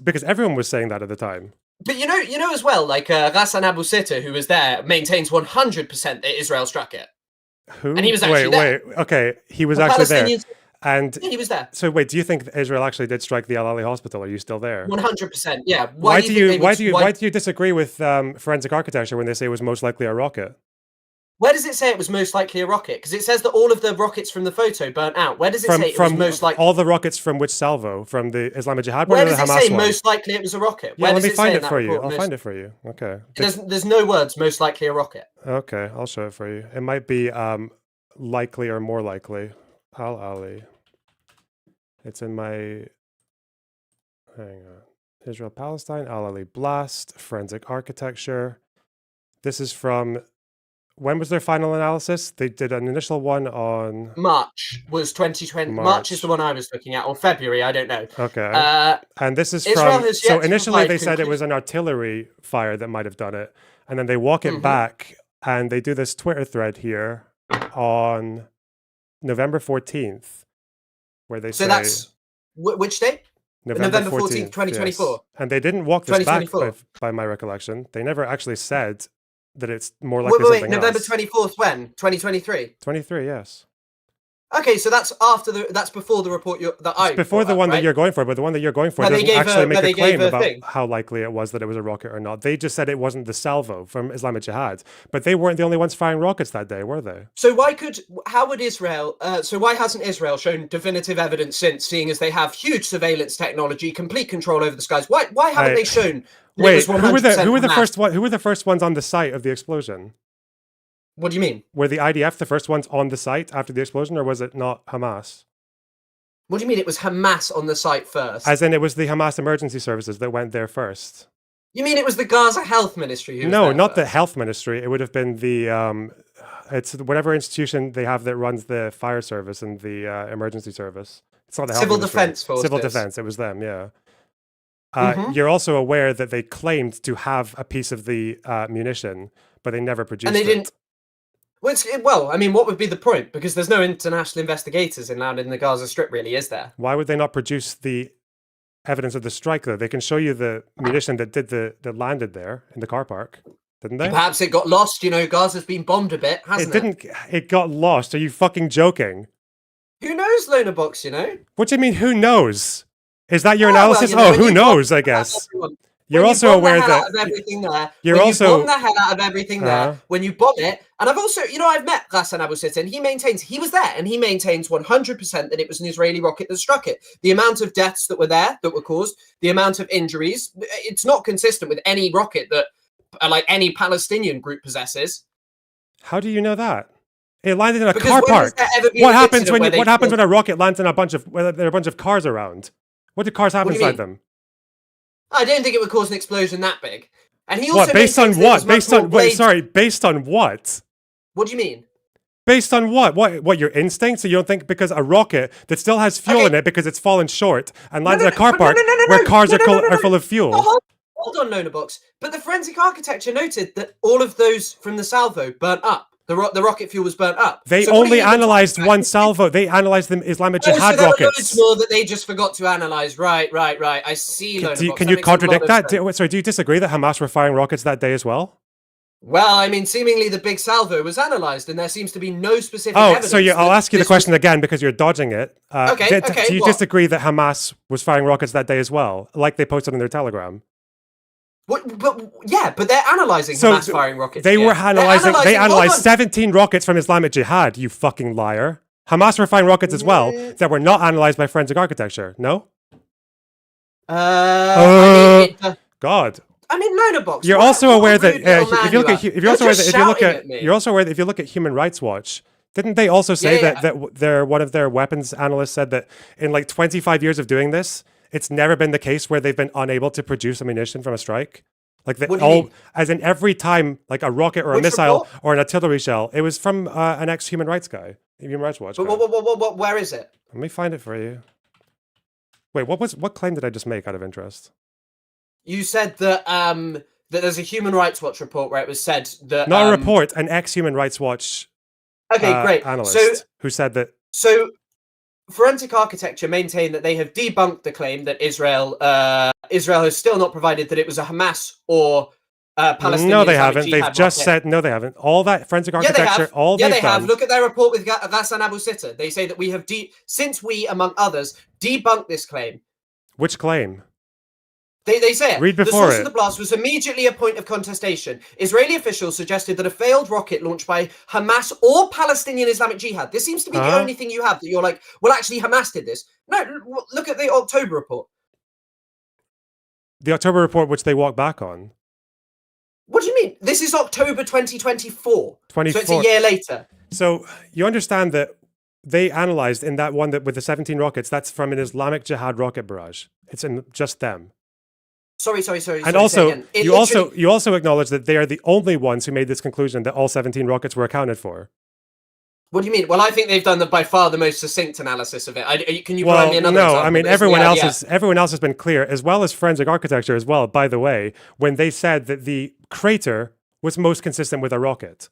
saying that at the time. But you know as well, like Ghassan Abu Sitta, who was there, maintains 100% that Israel struck it. Who? And he was actually there. Wait. Okay, he was actually there. And yeah, he was there. So wait, do you think Israel actually did strike the Al Ahly hospital? Are you still there? 100%. Yeah. Why do you disagree with forensic architecture when they say it was most likely a rocket? Where does it say it was most likely a rocket? Because it says that all of the rockets from the photo burnt out. Where does it say it was most likely? All the rockets from which salvo? From the Islamic Jihad one or the Hamas one? Where does it say most likely it was a rocket? Yeah, let me find it for you. I'll find it for you. Okay. There's no words most likely a rocket. Okay, I'll show it for you. It might be likely or more likely. Al Ahly. It's in my... Hang on. Israel Palestine, Al Ahly blast, forensic architecture. This is from... When was their final analysis? They did an initial one on... March was 2020. March is the one I was looking at, or February, I don't know. Okay. And this is from... So initially they said it was an artillery fire that might have done it. And then they walk it back, and they do this Twitter thread here on November 14th, where they say... So that's... Which date? November 14th, 2024. Yes. And they didn't walk this back, by my recollection. They never actually said... that it's more likely something November else. 24th when? 2023? 23, yes. Okay, so that's before the report It's before the one that you're going for, but the one that you're going for doesn't actually make a claim about how likely it was that it was a rocket or not. They just said it wasn't the salvo from Islamic Jihad, but they weren't the only ones firing rockets that day, were they? So why hasn't Israel shown definitive evidence since, seeing as they have huge surveillance technology, complete control over the skies? Why haven't they shown? Wait, who were the first ones on the site of the explosion? What do you mean? Were the IDF the first ones on the site after the explosion, or was it not Hamas? What do you mean it was Hamas on the site first? As in, it was the Hamas emergency services that went there first. You mean it was the Gaza Health Ministry who was No, there not first? the health ministry. It would have been the it's whatever institution they have that runs the fire service and the emergency service. It's not the health Civil ministry. Defense Forces. Civil Defense. It was them. Yeah. You're also aware that they claimed to have a piece of the munition, but they never produced And they it. didn't. Well, I mean, what would be the point? Because there's no international investigators allowed in the Gaza Strip, really, is there? Why would they not produce the evidence of the strike, though? They can show you the munition that landed there in the car park, didn't they? Perhaps it got lost. You know, Gaza's been bombed a bit, hasn't it? It got lost. Are you fucking joking? Who knows, Loner Box, you know? What do you mean, who knows? Is that your Well, analysis? you know, when who you knows, I guess. You're When also you bomb aware the hell that out of everything there, you're when also you bomb the hell out of everything there, Uh-huh. when you bomb it, and I've also, you know, I've met Ghassan Abu Sitta, and he was there, and he maintains 100% that it was an Israeli rocket that struck it. The amount of deaths that were caused, the amount of injuries, it's not consistent with any rocket that, like, any Palestinian group possesses. How do you know that? It landed in a Because car when has park. there ever been What an happens incident when where they what happens killed- when a rocket lands in when there are a bunch of cars around? What do cars have What do you inside mean? them? I don't think it would cause an explosion that big. And he also What? Based on maintains there what? was much Based more on blades- based on what? What do you mean? Based on what? What your instincts? So you don't think because a rocket that still has fuel in it because it's fallen short and lands in a car park where cars are full of fuel? Hold on, Loner Box. But the forensic architecture noted that all of those from the salvo burnt up. The rocket fuel was burnt up. They So what are only you even analyzed talking one about? salvo. They analyzed the Islamic Oh, so Jihad there were rockets. loads more that they just forgot to analyze. Right. I see, Loner Box. Can That you makes a lot contradict of that? sense. Sorry, do you disagree that Hamas were firing rockets that day as well? Well, I mean, seemingly the big salvo was analyzed, and there seems to be no specific Oh, evidence. so I'll that ask you the this question again because you're dodging it. Okay, Do you what? disagree that Hamas was firing rockets that day as well, like they posted on their Telegram? But they're analyzing So Hamas firing rockets. They yeah. were They're analyzing. They hold analyzed on. 17 rockets from Islamic Jihad. You fucking liar. Hamas were firing rockets as well that were not analyzed by forensic architecture. No. God. I mean, Loner Box. You're what- also what a aware that rude little man if you look you at are. if you're also aware just that if you look shouting at me. you're also aware that if you look at Human Rights Watch, didn't they also say Yeah, that their one of their weapons analysts said that in like 25 years of doing this, it's never been the case where they've been unable to produce ammunition from a strike. Like What do you mean? as in every time, like a rocket or a Which missile report? or an artillery shell, it was from an ex-Human Rights guy, Human Rights Watch. But guy. what, where is it? Let me find it for you. Wait, what claim did I just make out of interest? You said that that there's a Human Rights Watch report where it was said that Not a report, an ex-Human Rights Watch Okay, great. analyst who said that. So forensic architecture maintain that they have debunked the claim that Israel has still not provided that it was a Hamas or Palestinian. No, they Islamic haven't. They've Jihad just rocket. said no, they haven't. All that forensic Yeah, they architecture, have. all Yeah, they've they have. done. Look at their report with Ghassan Abu Sitta. They say that we have since we, among others, debunked this claim. Which claim? They say it. Read The before source it. of the blast was immediately a point of contestation. Israeli officials suggested that a failed rocket launched by Hamas or Palestinian Islamic Jihad. This seems to be the only thing you have that you're like, well, actually, Hamas did this. No, look at the October report. The October report, which they walked back on. What do you mean? This is October 2024. 24. So it's a year later. So you understand that they analyzed in that one that with the 17 rockets, that's from an Islamic Jihad rocket barrage. It's in just them. Sorry. And say also, again. you also acknowledge that they are the only ones who made this conclusion that all 17 rockets were accounted for. What do you mean? Well, I think they've done by far the most succinct analysis of it. Can you provide me another no, example? I mean Because everyone else yeah. everyone else has been clear, as well as forensic architecture as well. By the way, when they said that the crater was most consistent with a rocket,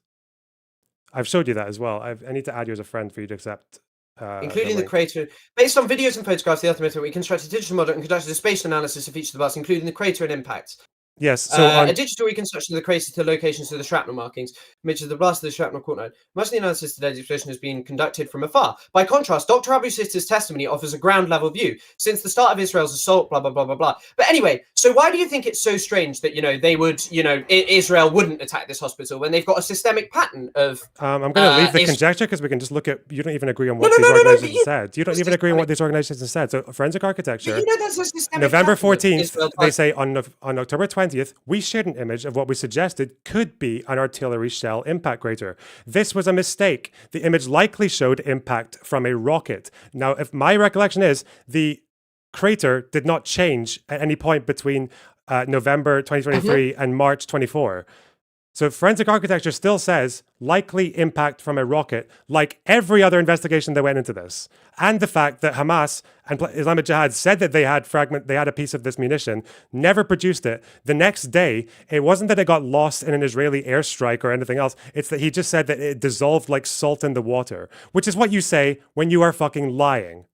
I've showed you that as well. I need to add you as a friend for you to accept. Including the link. crater. Based on videos and photographs, the ultimate we constructed a digital model and conducted a spatial analysis of each of the blasts, including the crater and impacts. Yes, so on... A digital reconstruction of the crater to locations of the shrapnel markings, which is the blast of the shrapnel caught node. Much of the analysis of today's explosion has been conducted from afar. By contrast, Dr. Abu Sitta's testimony offers a ground-level view. Since the start of Israel's assault, blah, blah, blah, blah, blah. But anyway, so why do you think it's so strange that, they would, Israel wouldn't attack this hospital when they've got a systemic pattern of... I'm going to leave the conjecture because we can just look at... You don't even agree on what these organizations said. You don't even agree on what these organizations said. So Forensic Architecture, that's a systemic November pattern of 14th, Israel they say on October 20th, we shared an image of what we suggested could be an artillery shell impact crater. This was a mistake. The image likely showed impact from a rocket. Now, if my recollection is, the crater did not change at any point between November 2023 and March 24. So Forensic Architecture still says likely impact from a rocket, like every other investigation that went into this. And the fact that Hamas and Islamic Jihad said that they had a piece of this munition, never produced it. The next day, it wasn't that it got lost in an Israeli airstrike or anything else. It's that he just said that it dissolved like salt in the water, which is what you say when you are fucking lying.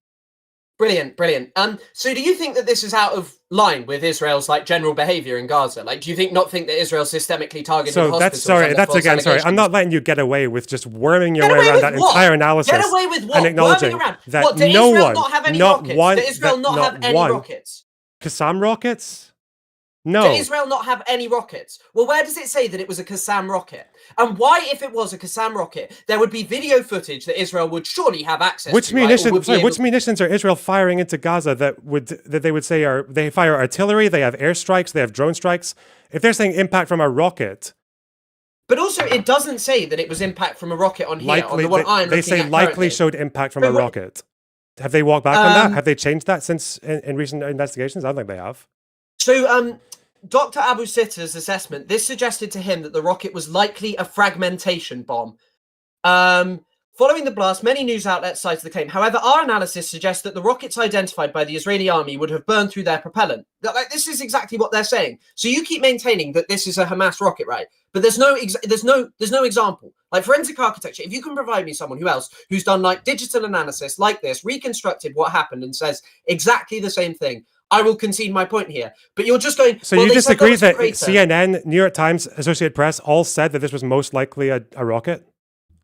Brilliant, brilliant. So do you think that this is out of line with Israel's general behavior in Gaza? Do you not think that Israel systemically targeted hospitals? Sorry. I'm not letting you get away with just worming your way around that entire analysis. Get away with what? And acknowledging that what, did Israel not have any rockets? Did Israel not have any rockets? Qassam rockets? No. Did Israel not have any rockets? Well, where does it say that it was a Qassam rocket? And why, if it was a Qassam rocket, there would be video footage that Israel would surely have access which to? Which munitions are Israel firing into Gaza that they would say they fire artillery, they have airstrikes, they have drone strikes? If they're saying impact from a rocket. But also, it doesn't say that it was impact from a rocket on here. Likely, on the one they say likely showed impact from a rocket. Have they walked back on that? Have they changed that since in recent investigations? I don't think they have. So, Dr. Abu Sitta's assessment, this suggested to him that the rocket was likely a fragmentation bomb. Following the blast, many news outlets cited the claim. However, our analysis suggests that the rockets identified by the Israeli army would have burned through their propellant. This is exactly what they're saying. So you keep maintaining that this is a Hamas rocket, right? But there's no example. Forensic Architecture, if you can provide me someone who's done digital analysis like this, reconstructed what happened and says exactly the same thing, I will concede my point here. But you're just going... So you disagree that CNN, New York Times, Associated Press all said that this was most likely a rocket?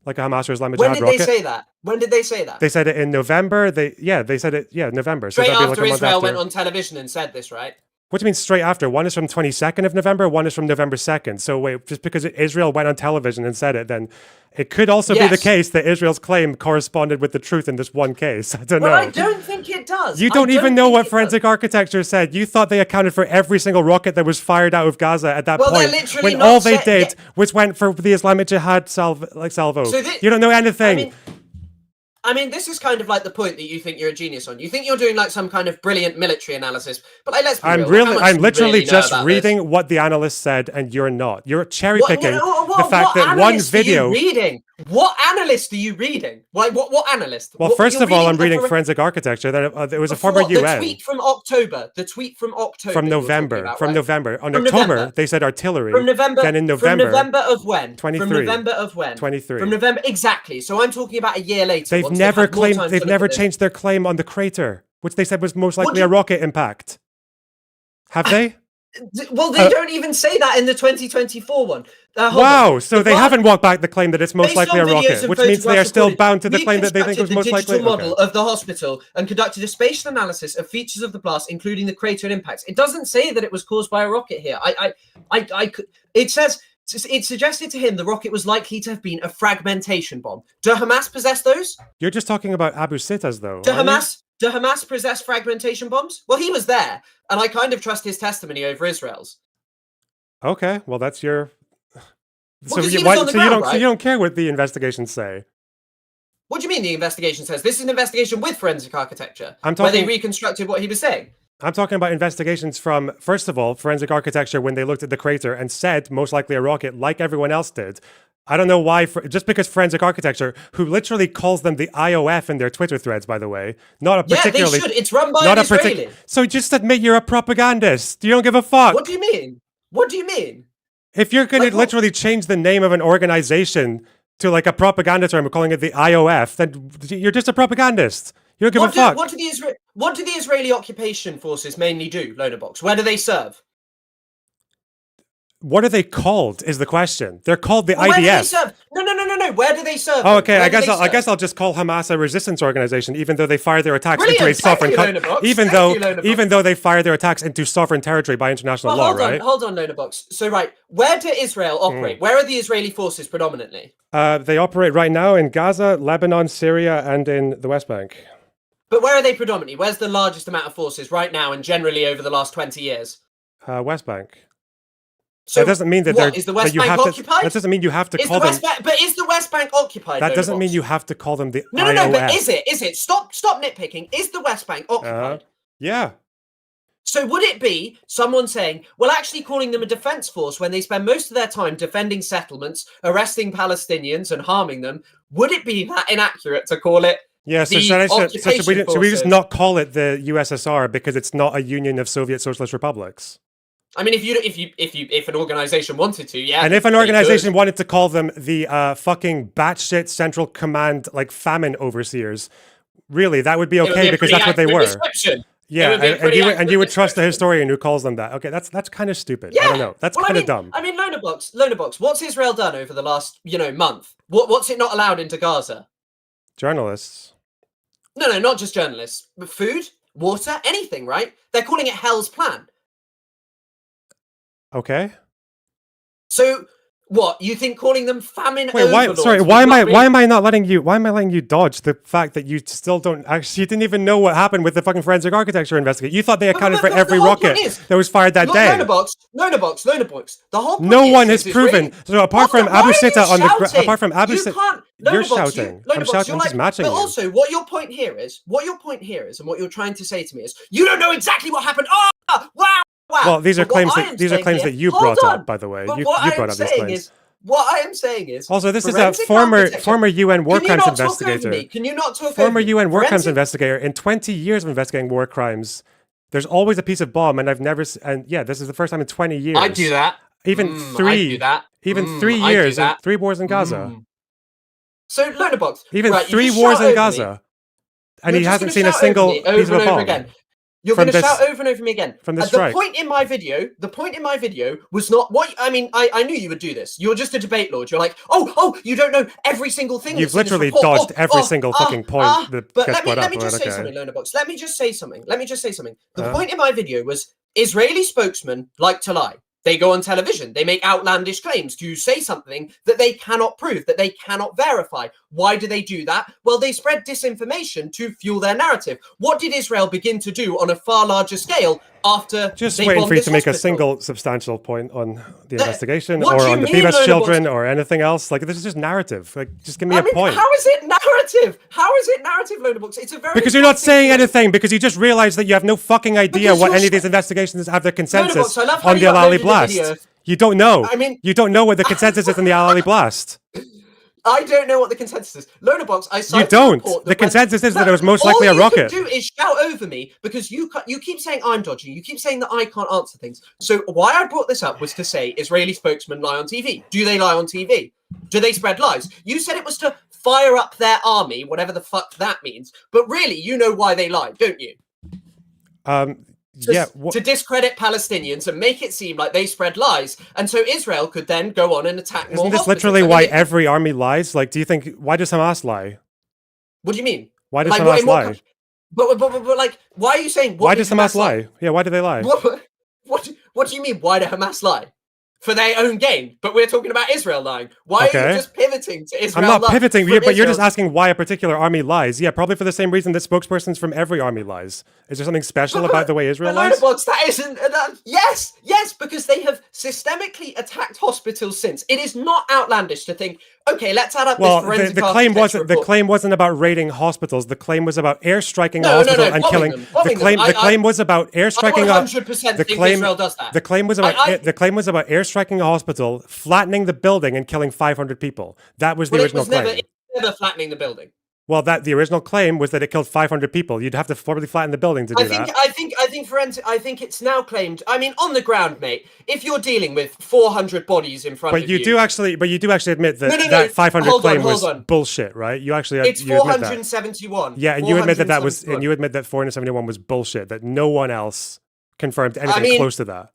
Like a Hamas or Islamic Jihad rocket? When did they say that? When did they say that? They said it in November. They said it, November. Straight after Israel went on television and said this, right? What do you mean straight after? One is from 22nd of November, one is from November 2nd. So wait, just because Israel went on television and said it, then it could also be the case that Israel's claim corresponded with the truth in this one case. I don't know. I don't think it does. You don't even know what Forensic Architecture said. You thought they accounted for every single rocket that was fired out of Gaza at that point. When all they did was went for the Islamic Jihad salvo. So you don't know anything. I mean, this is kind of like the point that you think you're a genius on. You think you're doing some kind of brilliant military analysis, but let's be real. I'm literally just reading what the analyst said, and you're not. You're cherry picking the fact that one video. What analyst are you reading? What analyst? Well, first of all, I'm reading Forensic Architecture. That it was a former UN. The tweet from October. The tweet from October. From November. From November. On October, they said artillery. From November. Then in November. From November of when? 23. From November of when? 23. From November, exactly. So I'm talking about a year later. They've never changed their claim on the crater, which they said was most likely a rocket impact. Have they? Well, they don't even say that in the 2024 one. Wow, so they haven't walked back the claim that it's most likely a rocket, which means they are still bound to the claim that they think was most likely. The model of the hospital and conducted a spatial analysis of features of the blast, including the crater and impacts. It doesn't say that it was caused by a rocket here. It says it suggested to him the rocket was likely to have been a fragmentation bomb. Do Hamas possess those? You're just talking about Abu Sitta's, though. Do Hamas possess fragmentation bombs? Well, he was there, and I kind of trust his testimony over Israel's. Okay, well, that's your... So you don't care what the investigations say? What do you mean the investigation says? This is an investigation with Forensic Architecture, where they reconstructed what he was saying. I'm talking about investigations from, first of all, Forensic Architecture when they looked at the crater and said most likely a rocket, like everyone else did. I don't know why, just because Forensic Architecture, who literally calls them the IOF in their Twitter threads, by the way, not a particularly... Yeah, they should. It's run by an Israeli. So just admit you're a propagandist. You don't give a fuck. What do you mean? What do you mean? If you're going to literally change the name of an organization to a propaganda term, calling it the IOF, then you're just a propagandist. You don't give a fuck. What do the Israeli occupation forces mainly do, Loaderbox? Where do they serve? What are they called? Is the question. They're called the Where do they IDF. serve? No. Where do they serve? Oh, okay. Where I do they guess serve? I'll just call Hamas a resistance organization, even though they fire their attacks into a Brilliant. Thank sovereign you, country. Lonabox. Even though they fire their attacks into sovereign territory by international law, right? Hold on, Lonabox. So, right, where do Israel operate? Where are the Israeli forces predominantly? They operate right now in Gaza, Lebanon, Syria, and in the West Bank. But where are they predominantly? Where's the largest amount of forces right now and generally over the last 20 years? West Bank. So that doesn't mean that what, is the West Bank occupied? That doesn't mean you have to call them. But is the West Bank occupied? That doesn't mean you have to call them the No. IOF. But is it? Stop nitpicking. Is the West Bank occupied? Yeah. So would it be someone saying, well, actually calling them a defense force when they spend most of their time defending settlements, arresting Palestinians and harming them? Would it be that inaccurate to call it? Yeah, so should we just not call it the USSR because it's not a union of Soviet socialist republics? I mean, if an organization wanted to, yeah. And if an organization wanted to call them the fucking batshit Central Command like famine overseers, really, that would be okay because that's what they were. Yeah, and you would trust the historian who calls them that. Okay, that's kind of stupid. Yeah. I don't know. That's kind of dumb. I mean, Lonabox, what's Israel done over the last month? What's it not allowed into Gaza? Journalists. No, not just journalists. But food, water, anything, right? They're calling it Hell's Plan. Okay. So what, you think calling them famine overlords? Why am I letting you dodge the fact that you still don't actually, you didn't even know what happened with the fucking forensic architecture investigation. You thought they accounted for every rocket that was fired that day. Lonabox. The whole point no one has proven. So apart from Abu Sita on the apart from Abu Sita, you're shouting. I'm shouting. I'm just matching you. But also, what your point here is, and what you're trying to say to me is, you don't know exactly what happened. Oh, wow. Wow. Well, these are claims that you brought up, by the way. You brought up these claims. What I am saying is... Also, this is a former UN war crimes investigator. Can you not talk Former UN war crimes investigator. In 20 years of investigating war crimes, there's always a piece of bomb, and I've never... And yeah, this is the first time in 20 years. I do that. Even three. Even 3 years, and 3 wars in Gaza. So, Lonabox... Even 3 wars in Gaza. And he hasn't seen a single piece of a bomb. Again. You're going to shout over and over me again. From the strike. The point in my video was not what I mean. I knew you would do this. You're just a debate lord. You're like, oh, you don't know every single thing. You've literally dodged every single fucking point that gets brought up. Let me just say something, Lonabox. Let me just say something. The point in my video was Israeli spokesmen like to lie. They go on television. They make outlandish claims to say something that they cannot prove, that they cannot verify. Why do they do that? Well, they spread disinformation to fuel their narrative. What did Israel begin to do on a far larger scale after just they waiting for you to make hospital? a single substantial point on the investigation or on the Bibi's children or anything else? Like, this is just narrative. Like, just give me a point. How is it narrative? How is it narrative, Lonabox? It's a very because you're not saying anything because you just realized that you have no fucking idea what any of these investigations have their consensus on the Al Ali blast. You don't know. I mean, you don't know what the consensus is on the Al Ali blast. I don't know what the consensus is. Lonabox, I you don't. The consensus is that it was most likely a rocket. All you can do is shout over me because you keep saying I'm dodging. You keep saying that I can't answer things. So why I brought this up was to say Israeli spokesmen lie on TV. Do they lie on TV? Do they spread lies? You said it was to fire up their army, whatever the fuck that means. But really, you know why they lie, don't you? To discredit Palestinians and make it seem like they spread lies, and so Israel could then go on and attack more. Isn't this literally why every army lies? Like, do you think why does Hamas lie? What do you mean? Why does Hamas lie? But like, why are you saying? Why does Hamas lie? Yeah, why do they lie? What do you mean? Why do Hamas lie? For their own gain, but we're talking about Israel lying. Why are you just pivoting to Israel? I'm not pivoting, but you're just asking why a particular army lies. Yeah, probably for the same reason that spokespersons from every army lies. Is there something special about the way Israel lies? That isn't. Yes, because they have systemically attacked hospitals since. It is not outlandish to think, okay, let's add up this forensic the claim wasn't about raiding hospitals. The claim was about airstriking a hospital and killing. The claim was about airstriking. I 100% think Israel does that. The claim was about airstriking a hospital, flattening the building, and killing 500 people. That was the original claim. It was never flattening the building. Well, the original claim was that it killed 500 people. You'd have to formally flatten the building to do that. I think it's now claimed. I mean, on the ground, mate. If you're dealing with 400 bodies in front of you, but you do actually admit that that 500 claim was bullshit, right? You actually it's 471. Yeah, and you admit that was, and you admit that 471 was bullshit. That no one else confirmed anything close to that.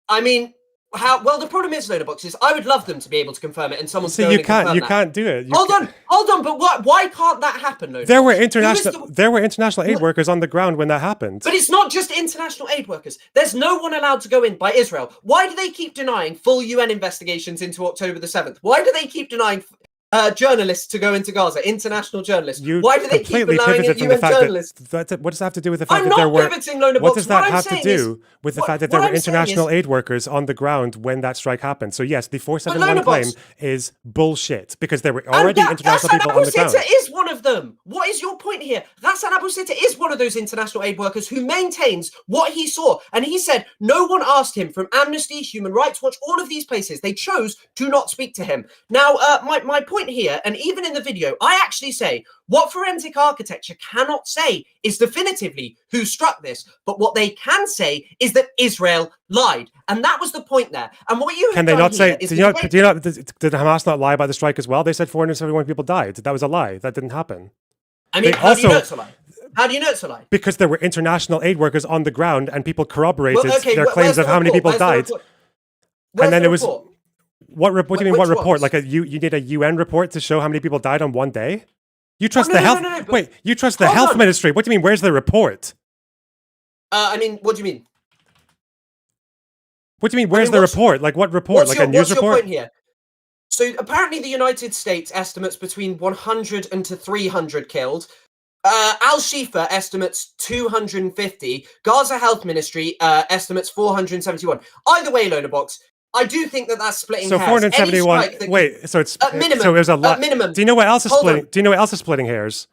I mean, How? Well, the problem is, loader boxes. I would love them to be able to confirm it, and someone's So going you to confirm can't. You that. can't do it. Hold on. But why can't that happen, loader There were boxes? international. There were international aid workers on the ground when that happened. But it's not just international aid workers. There's no one allowed to go in by Israel. Why do they keep denying full UN investigations into October the 7th? Why do they keep denying journalists to go into Gaza, international journalists? Why do they keep completely allowing pivoted from UN the fact journalists? that what does that have to do with the fact I'm that there not were? pivoting, loader What boxes. does that What I'm have to saying do with the fact that there what were I'm saying international is- aid workers on the ground when that strike happened? So yes, the loader 471 claim box- is bullshit because there were already international Hassan people Abu on the ground. Sitta is one of them. What is your point here? Hassan Abu Sitta is one of those international aid workers who maintains what he saw. And he said no one asked him from Amnesty, Human Rights Watch, all of these places. They chose to not speak to him. Now, my point here, and even in the video, I actually say what forensic architecture cannot say is definitively who struck this. But what they can say is that Israel lied. And that was the point there. And what you have Can they done not say? here is Did Hamas not lie about the strike as well? They said 471 people died. That was a lie. That didn't happen. I mean, They how do you also- know it's a lie? How do you know it's a lie? Because there were international aid workers on the ground and people corroborated okay, their where's claims the of how many report? people Where's the died. report? Where's And then the it was report? what report? Do you mean what Which report? ones? Like you need a UN report to show how many people died on one day? You trust no, the no, health? no, no, but- Wait, you trust the Hold health on. ministry? What do you mean? Where's the report? I mean, what do you mean? What do you mean? Where's the report? Like what report? Like a news what's your report? point here? So apparently the United States estimates between 100 and to 300 killed. Al-Shifa estimates 250. Gaza Health Ministry estimates 471. Either way, loader box, I do think that that's splitting So hairs. 471. Any strike that- Wait, so it's at minimum. so there's a lot. At minimum. Do you know what else is Hold splitting? on. Do you know what else is splitting hairs?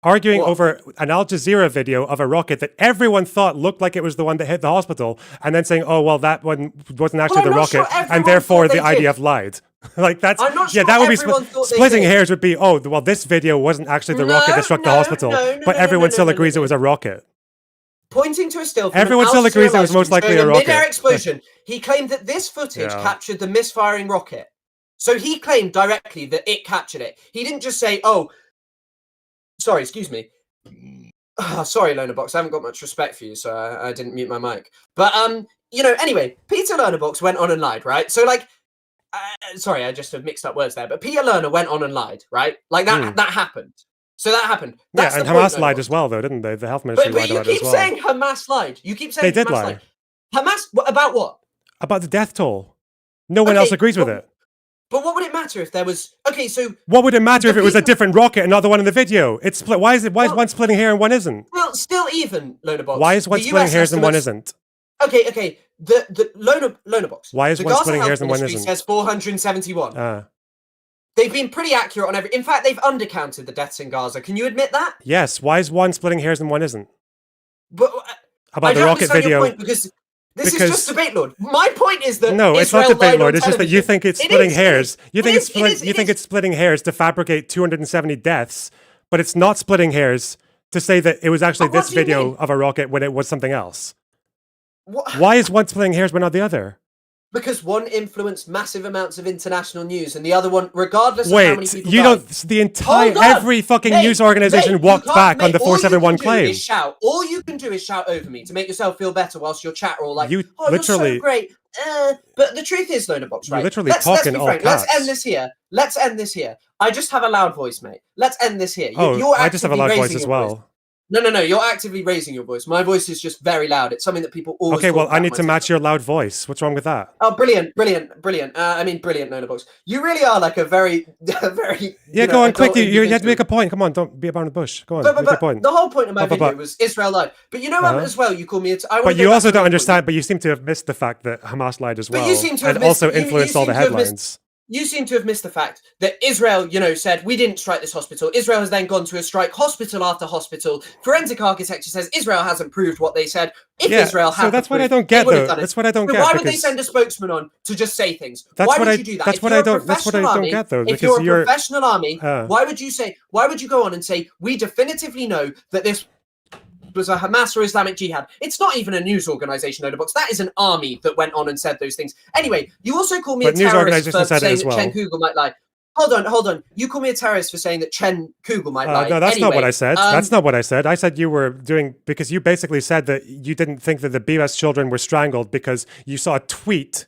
Arguing over an Al Jazeera video of a rocket that everyone thought looked like it was the one that hit the hospital, and then saying, "Oh, well, that one wasn't actually Well, I'm the not sure rocket, everyone and therefore thought the they did. IDF lied." Like that's I'm not yeah, sure that would be everyone thought they splitting did. hairs. Would be well, this video wasn't actually the rocket that struck the hospital, but everyone still agrees it was a rocket. Pointing to a still from Everyone an still Al Jazeera agrees it was live most stream likely showing a mid-air rocket. explosion. He claimed that this footage Yeah. captured the misfiring rocket. So he claimed directly that it captured it. He didn't just say, "Oh, sorry, excuse me." Sorry, Lonerbox, I haven't got much respect for you, so I didn't mute my mic. But anyway, Peter Lernerbox went on and lied, right? So sorry, I just have mixed up words there. But Peter Lerner went on and lied, right? Like that happened. So that happened. That's Yeah, and the point, Hamas lied Lonerbox. as well, though, didn't they? The health ministry But lied you about it as keep well. saying Hamas lied. You keep saying They did Hamas lie. lied. Hamas about what? About the death toll. No one Okay, else agrees with it. But what would it matter if there was? Okay, so What would it matter if it was a different rocket and not the one in the video? It's split. Why is one splitting hair and one isn't? well, still even Lonerbox. Why is one the splitting US hairs and one estimates- isn't? Okay. The Lonerbox. Why is the one Gaza splitting Health hairs and one Ministry isn't? says 471. Ah. They've been pretty accurate on every. In fact, they've undercounted the deaths in Gaza. Can you admit that? Yes. Why is one splitting hairs and one isn't? But About I the don't rocket understand your video. point because this because- is just debate, Lord. My point is that No, it's Israel not debate, lied on Lord. It's just that you television. think it's It splitting is, hairs. You it think is, it's split, it is, you it think is. it's splitting hairs to fabricate 270 deaths, but it's not splitting hairs to say that it was actually But what this do you video mean? of a rocket when it was something else. What? Why is one splitting hairs but not the other? Because one influenced massive amounts of international news, and the other one, regardless of how many Wait, people you died. don't. The entire Hold on! every fucking Mate, news organization mate, you walked can't- back on mate, the all you 471 can do claim. is shout. All you can do is shout over me to make yourself feel better whilst your chat are all like, You "Oh, you're literally- so great." But the truth is, Lonerbox, You right? literally let's talk be in all frank. Let's caps. end this here. Let's end this here. I just have a loud voice, mate. Let's end this here. Oh, You're I just have a actively loud voice raising as your well. No. You're actively raising your voice. My voice is just very loud. It's something that people always. Okay, talk well, I about need to myself. match your loud voice. What's wrong with that? Oh, brilliant. Brilliant, Lonerbox. You really are like a very, very. Yeah, go on, quick. You have to make a point. Come on, don't be around the bush. Go on, make your But point. the whole point of my But- video was Israel lied. But you know as well, you call me. But you also don't understand. But you seem to have missed the fact that Hamas lied as But well, you seem to have and also missed- you influenced all seem the to have missed- headlines. You seem to have missed the fact that Israel, said we didn't strike this hospital. Israel has then gone to a strike hospital after hospital. Forensic architecture says Israel hasn't proved what they said. If Yeah, Israel so had, that's what I proved, don't get, they would have though. done it. That's what I don't But get, why would they because- send a spokesman on to just say things? That's Why what would I- you do that? that's If what you're I a don't- that's what I professional don't army- get, though, If because you're a you're- professional army, why would you go on and say we definitively know that this was a Hamas or Islamic Jihad? It's not even a news organization, Lonerbox. That is an army that went on and said those things. Anyway, you also call me But a news terrorist organizations for said it saying as that well. Chen Kugel might lie. Hold on. You call me a terrorist for saying that Chen Kugel might lie. No, that's not what Anyway, I said. That's not what I said. I said you were doing, because you basically said that you didn't think that the BS children were strangled because you saw a tweet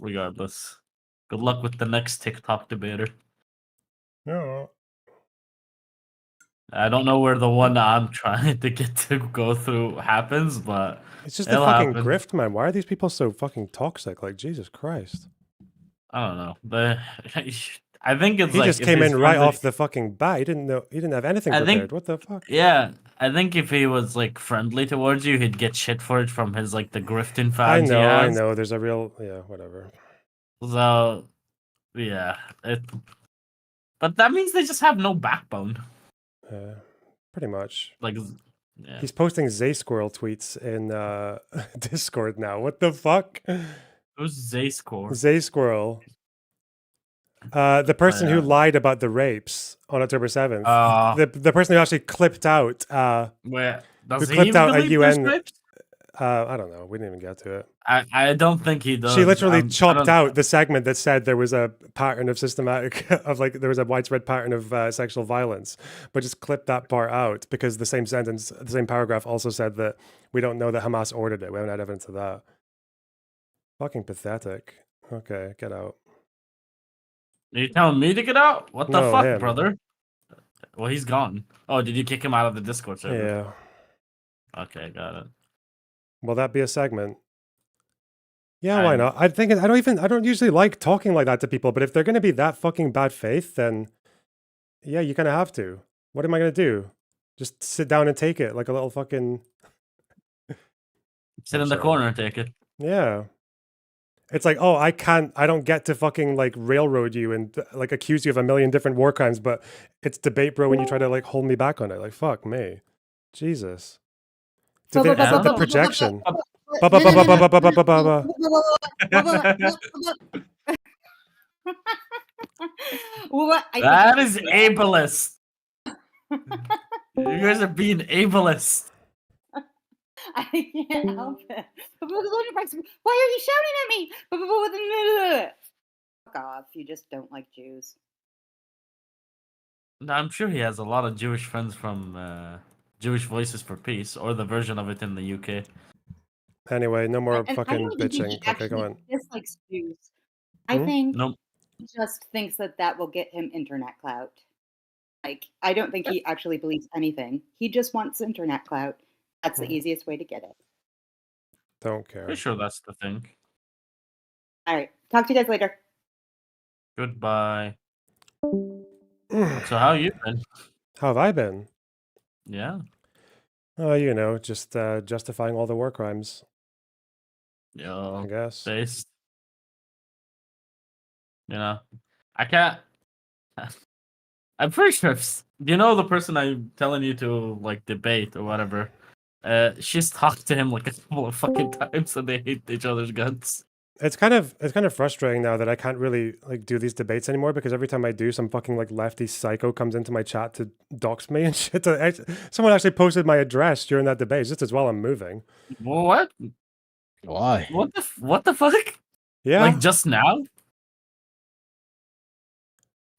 Regardless, good luck with the next TikTok debater. Yeah. I don't know where the one I'm trying to get to go through happens, but It's just a it'll fucking happen. grift, man. Why are these people so fucking toxic? Like, Jesus Christ. I don't know. But I think it's He like just if came he's in right friendly, off the fucking bat. He didn't know. He didn't have anything I prepared. think What the fuck? yeah, I think if he was like friendly towards you, he'd get shit for it from his like the grifting I fans he know. I has. know. There's a real. Yeah. Whatever. So yeah, but that means they just have no backbone. Pretty much. Like, yeah. He's posting Zay Squirrel tweets in Discord now. What the fuck? Who's Zay Score? Zay Squirrel. The person who yeah. lied about the rapes on October 7th. Uh, the person who actually clipped out. Where Who does he clipped out a believe there's UN. rapes? I don't know. We didn't even get to it. I don't think he does. She literally I chopped don't- out the segment that said there was a pattern of systematic of like there was a widespread pattern of sexual violence, but just clipped that part out because the same sentence, the same paragraph also said that we don't know that Hamas ordered it. We haven't had evidence of that. Fucking pathetic. Okay, get out. Are you telling me to get out? What the No, fuck, him. brother? Well, he's gone. Oh, did you kick him out of the Discord server? Yeah. Okay, got it. Will that be a segment? Yeah, I- why not? I don't usually like talking like that to people, but if they're gonna be that fucking bad faith, then yeah, you kinda have to. What am I gonna do? Just sit down and take it like a little fucking Sit in the corner and take it. Yeah. It's like, oh, I don't get to fucking like railroad you and like accuse you of a million different war crimes, but it's debate, bro, when you try to like hold me back on it. Like, fuck me. Jesus. The projection. That is ableist. You guys are being ableist. I can't help it. Why are you shouting at me? Fuck off. You just don't like Jews. No, I'm sure he has a lot of Jewish friends from Jewish Voices for Peace, or the version of it in the UK. Anyway, no more And I fucking don't think he bitching. Okay, actually go on. dislikes Jews. I Hmm? think Nope. he just thinks that will get him internet clout. Like, I don't think he actually believes anything. He just wants internet clout. That's the easiest way to get it. Don't care. Pretty sure that's the thing. All right. Talk to you guys later. Goodbye. So how you been? How have I been? Yeah. Oh, you know, just justifying all the war crimes. Yo, I guess. based. You know, I can't. I'm pretty sure. You know the person I'm telling you to like debate or whatever. She's talked to him like a couple of fucking times, and they hate each other's guts. It's kind of frustrating now that I can't really like do these debates anymore because every time I do, some fucking like lefty psycho comes into my chat to dox me and shit. Someone actually posted my address during that debate just as well I'm moving. What? Why? What the fuck? Yeah. Like just now?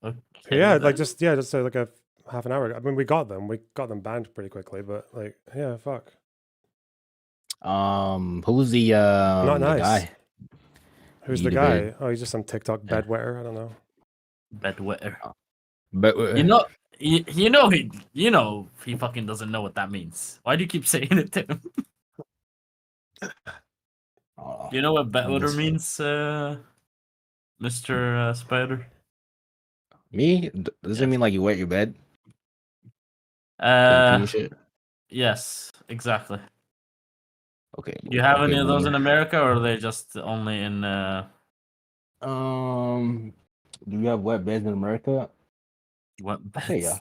Okay. Yeah, then. like just like a half an hour ago. I mean, we got them banned pretty quickly, but like, yeah, fuck. Who's the Not the nice. guy? Who's You the guy? debate. Oh, he's just some TikTok bedwetter. I don't know. Bedwetter. But You know he fucking doesn't know what that means. Why do you keep saying it to him? You know what bedwetter means, Mr. Spider? Me? Does it mean like you wet your bed? Like you pee and shit? Yes, exactly. Okay. You have any okay, of those in boomer. America, or are they just only in? Do you have wet beds in America? What I'll say beds? yeah.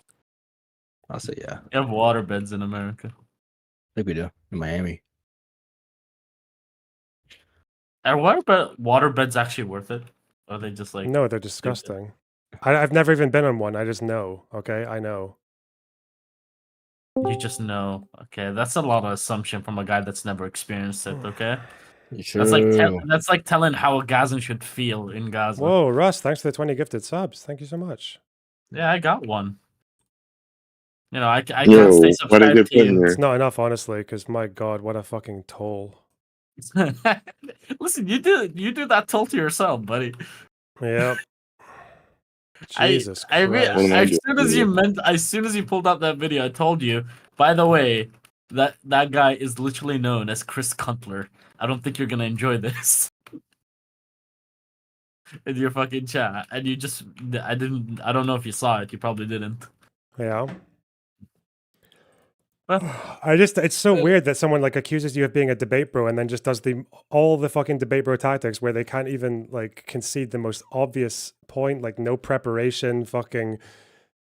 I'll say yeah. You have water beds in America. I think we do in Miami. Are water beds actually worth it? Or are they just like No, they're disgusting. I've never even been on one. I just know. Okay, I know. you just know? Okay, that's a lot of assumption from a guy that's never experienced it. Okay, True. that's like telling how a Gazan should feel in Gaza. Whoa, Russ! Thanks for the 20 gifted subs. Thank you so much. Yeah, I got one. You know, I can't Yo, stay what did subscribed they to put in you. there? It's not enough, honestly, because my God, what a fucking toll. Listen, you do that toll to yourself, buddy. Yep. Jesus I Christ. as soon as you pulled up that video, I told you. By the way, that guy is literally known as Chris Cutler. I don't think you're gonna enjoy this in your fucking chat. And you just, I don't know if you saw it. You probably didn't. Yeah. It's so weird that someone like accuses you of being a debate bro and then just does all the fucking debate bro tactics where they can't even like concede the most obvious point, like no preparation, fucking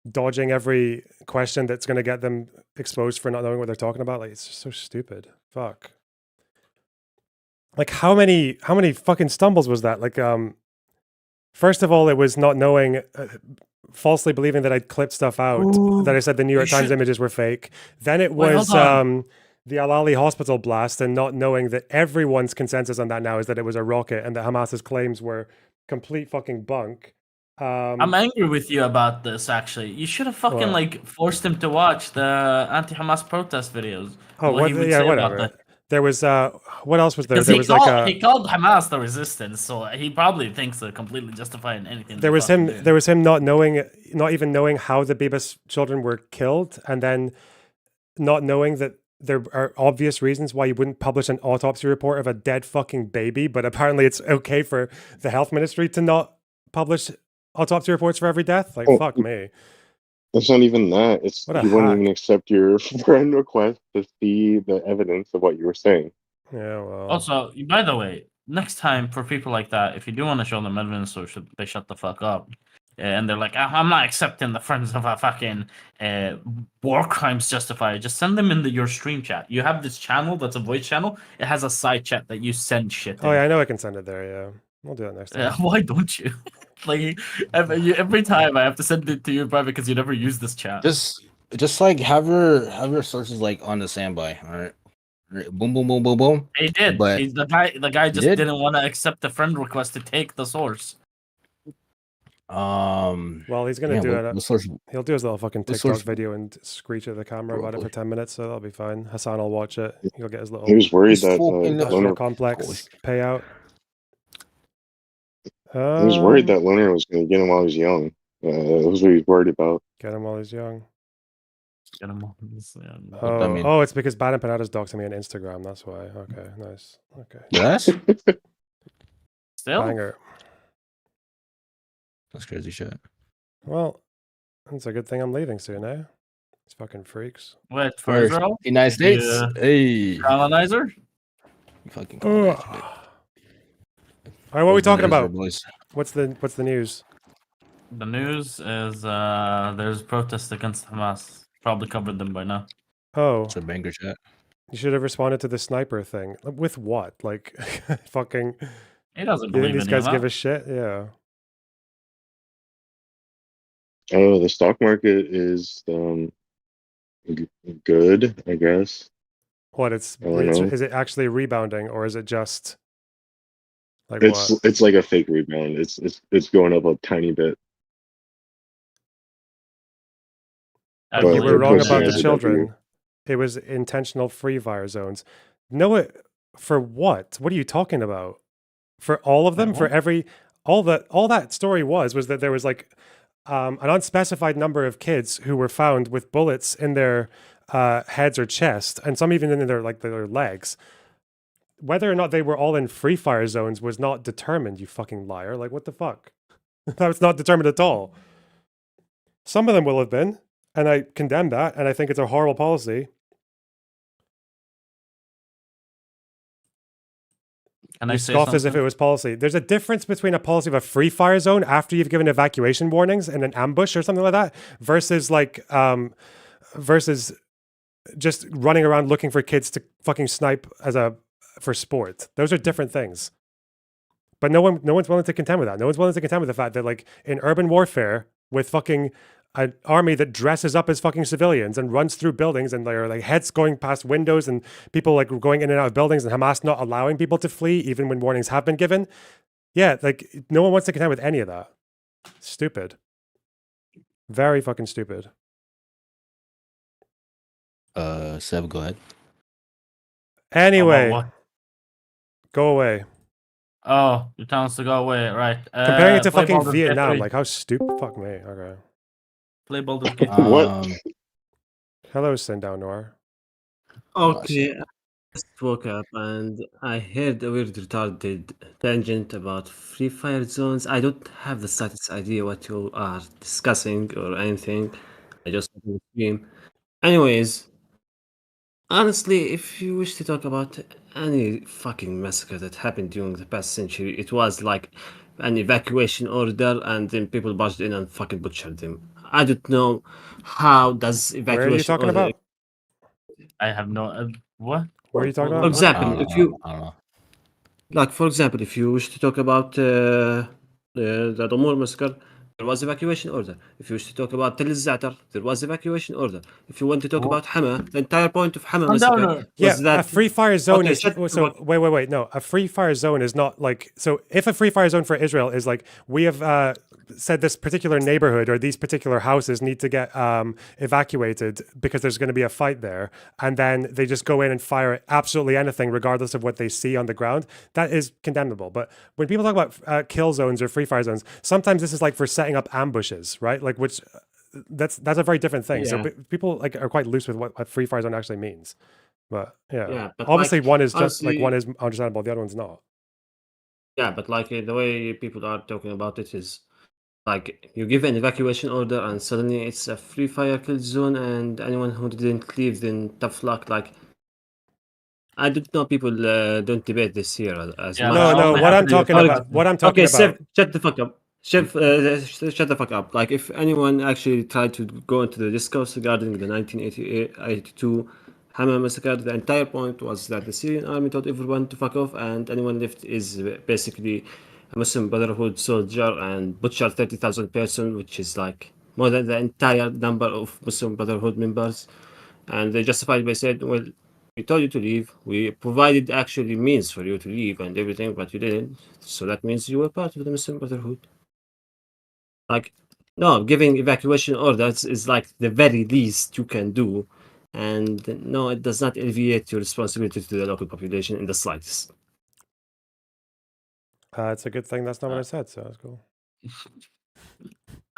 dodging every question that's going to get them exposed for not knowing what they're talking about. Like, it's just so stupid. Fuck. Like how many fucking stumbles was that? Like, first of all, it was not knowing, falsely believing that I'd clipped stuff out, that I said the New York Times images were fake. Then it was the Al Ali hospital blast and not knowing that everyone's consensus on that now is that it was a rocket and that Hamas's claims were complete fucking bunk. I'm angry with you about this, actually. You should have fucking, like, forced him to watch the anti-Hamas protest videos. Oh, what he would say whatever. about that. There was, what else was there? Because There was he called Hamas the resistance, so he probably thinks they're completely justified in anything. There was him not even knowing how the Bibis children were killed, and then not knowing that there are obvious reasons why you wouldn't publish an autopsy report of a dead fucking baby, but apparently it's okay for the health ministry to not publish autopsy reports for every death. Like, fuck me. It's not even that. It's What a you wouldn't hack. even accept your friend request to see the evidence of what you were saying. Yeah, well. Also, by the way, next time for people like that, if you do want to show them evidence, or should they shut the fuck up? And they're like, I'm not accepting the friends of a fucking war crimes justified. Just send them into your stream chat. You have this channel that's a voice channel. It has a side chat that you send shit in. Oh yeah, I know I can send it there. Yeah, we'll do that next time. Why don't you? Like every time I have to send it to you private because you never use this chat. Just like have your sources like on the standby. All right. Boom, boom, boom, boom, boom. He did. But The guy just didn't want to accept the friend request to take the source. Well, he's gonna do it. Source? He'll do his little fucking What TikTok source? video and screech at the camera about it for 10 minutes, so that'll be fine. Hassan will watch it. He'll get his little He was worried that industrial complex payout. He was worried that Leonard was going to get him while he was young. That was what he was worried about. Get him while he's young. Get him while he's young. Oh, it's because Bad and Panada's doxing me on Instagram. That's why. Okay, nice. Okay. Yes. Still. Banger. That's crazy shit. Well, it's a good thing I'm leaving soon, eh? These fucking freaks. What, for Israel? United States? Yeah. Hey. Colonizer? Fucking All right, what are we talking Israel, about? boys. What's the news? The news is there's protests against Hamas. Probably covered them by now. Oh. It's a banger chat. You should have responded to the sniper thing. With what? Like, fucking... He doesn't You believe think these in guys Hamas. give a shit? Yeah. Oh, the stock market is good, I guess. What, I don't know. is it actually rebounding, or is it just... Like It's what? it's like a fake rebound. It's going up a tiny bit. But But you were they're wrong posting about as the a children. W. It was intentional free fire zones. No, for what? What are you talking about? For all of them? For every all that story was that there was like an unspecified number of kids who were found with bullets in their heads or chest, and some even in their legs. Whether or not they were all in free fire zones was not determined, you fucking liar. Like, what the fuck? That was not determined at all. Some of them will have been, and I condemn that, and I think it's a horrible policy. Can You I say scoff as if something? it was policy. There's a difference between a policy of a free fire zone after you've given evacuation warnings in an ambush or something like that, versus versus just running around looking for kids to fucking snipe for sport. Those are different things. But no one's willing to contend with that. No one's willing to contend with the fact that, like, in urban warfare with fucking an army that dresses up as fucking civilians and runs through buildings, and there are like heads going past windows and people like going in and out of buildings, and Hamas not allowing people to flee even when warnings have been given. Yeah, like, no one wants to contend with any of that. Stupid. Very fucking stupid. Seb, go ahead. Anyway, what? go away. Oh, it wants to go away, right? Comparing it to play fucking Baldur's Gate Vietnam, 3. like how stupid. Fuck me. Okay. Play Baldur's Gate 3. What? Hello, Sundown Noir. Okay, I just woke up and I heard a weird retarded tangent about Free Fire zones. I don't have the slightest idea what you are discussing or anything. I just opened the stream. Anyways, honestly, if you wish to talk about any fucking massacre that happened during the past century, it was like an evacuation order and then people barged in and fucking butchered them. I don't know how does Where are you evacuation talking order. about? I have no. What? Where are you talking For about? example, if you I don't know. like, for example, if you wish to talk about the Damur massacre, there was evacuation order. If you wish to talk about Tel Zatar, there was evacuation order. If you want to talk about Hama, the entire point of Hama massacre Yeah, was that a free fire zone Okay, is shut the so. fuck- Wait. No, a free fire zone is not like so. If a free fire zone for Israel is like we have said this particular neighborhood or these particular houses need to get evacuated because there's going to be a fight there, and then they just go in and fire absolutely anything regardless of what they see on the ground. That is condemnable. But when people talk about kill zones or free fire zones, sometimes this is like for setting up ambushes, right? Like which. That's a very different thing. So Yeah. people like are quite loose with what free fire zone actually means. But yeah, Yeah, but obviously like, one is just like honestly- one is understandable, the other one's not. Yeah, but like the way people are talking about it is like you give an evacuation order and suddenly it's a free fire kill zone and anyone who didn't leave then tough luck. Like I don't know, people don't debate this here as Yeah, much. No, what I'm talking about, Okay, Seth, shut the fuck up. Chef, shut the fuck up. Like, if anyone actually tried to go into the discourse regarding the 1982 Hama massacre, the entire point was that the Syrian army told everyone to fuck off, and anyone left is basically a Muslim Brotherhood soldier and butchered 30,000 persons, which is like more than the entire number of Muslim Brotherhood members. And they justified by saying, well, we told you to leave. We provided actually means for you to leave and everything, but you didn't. So that means you were part of the Muslim Brotherhood. Like, no, giving evacuation orders is like the very least you can do. And no, it does not alleviate your responsibility to the local population in the slightest. It's a good thing that's not what I said, so that's cool.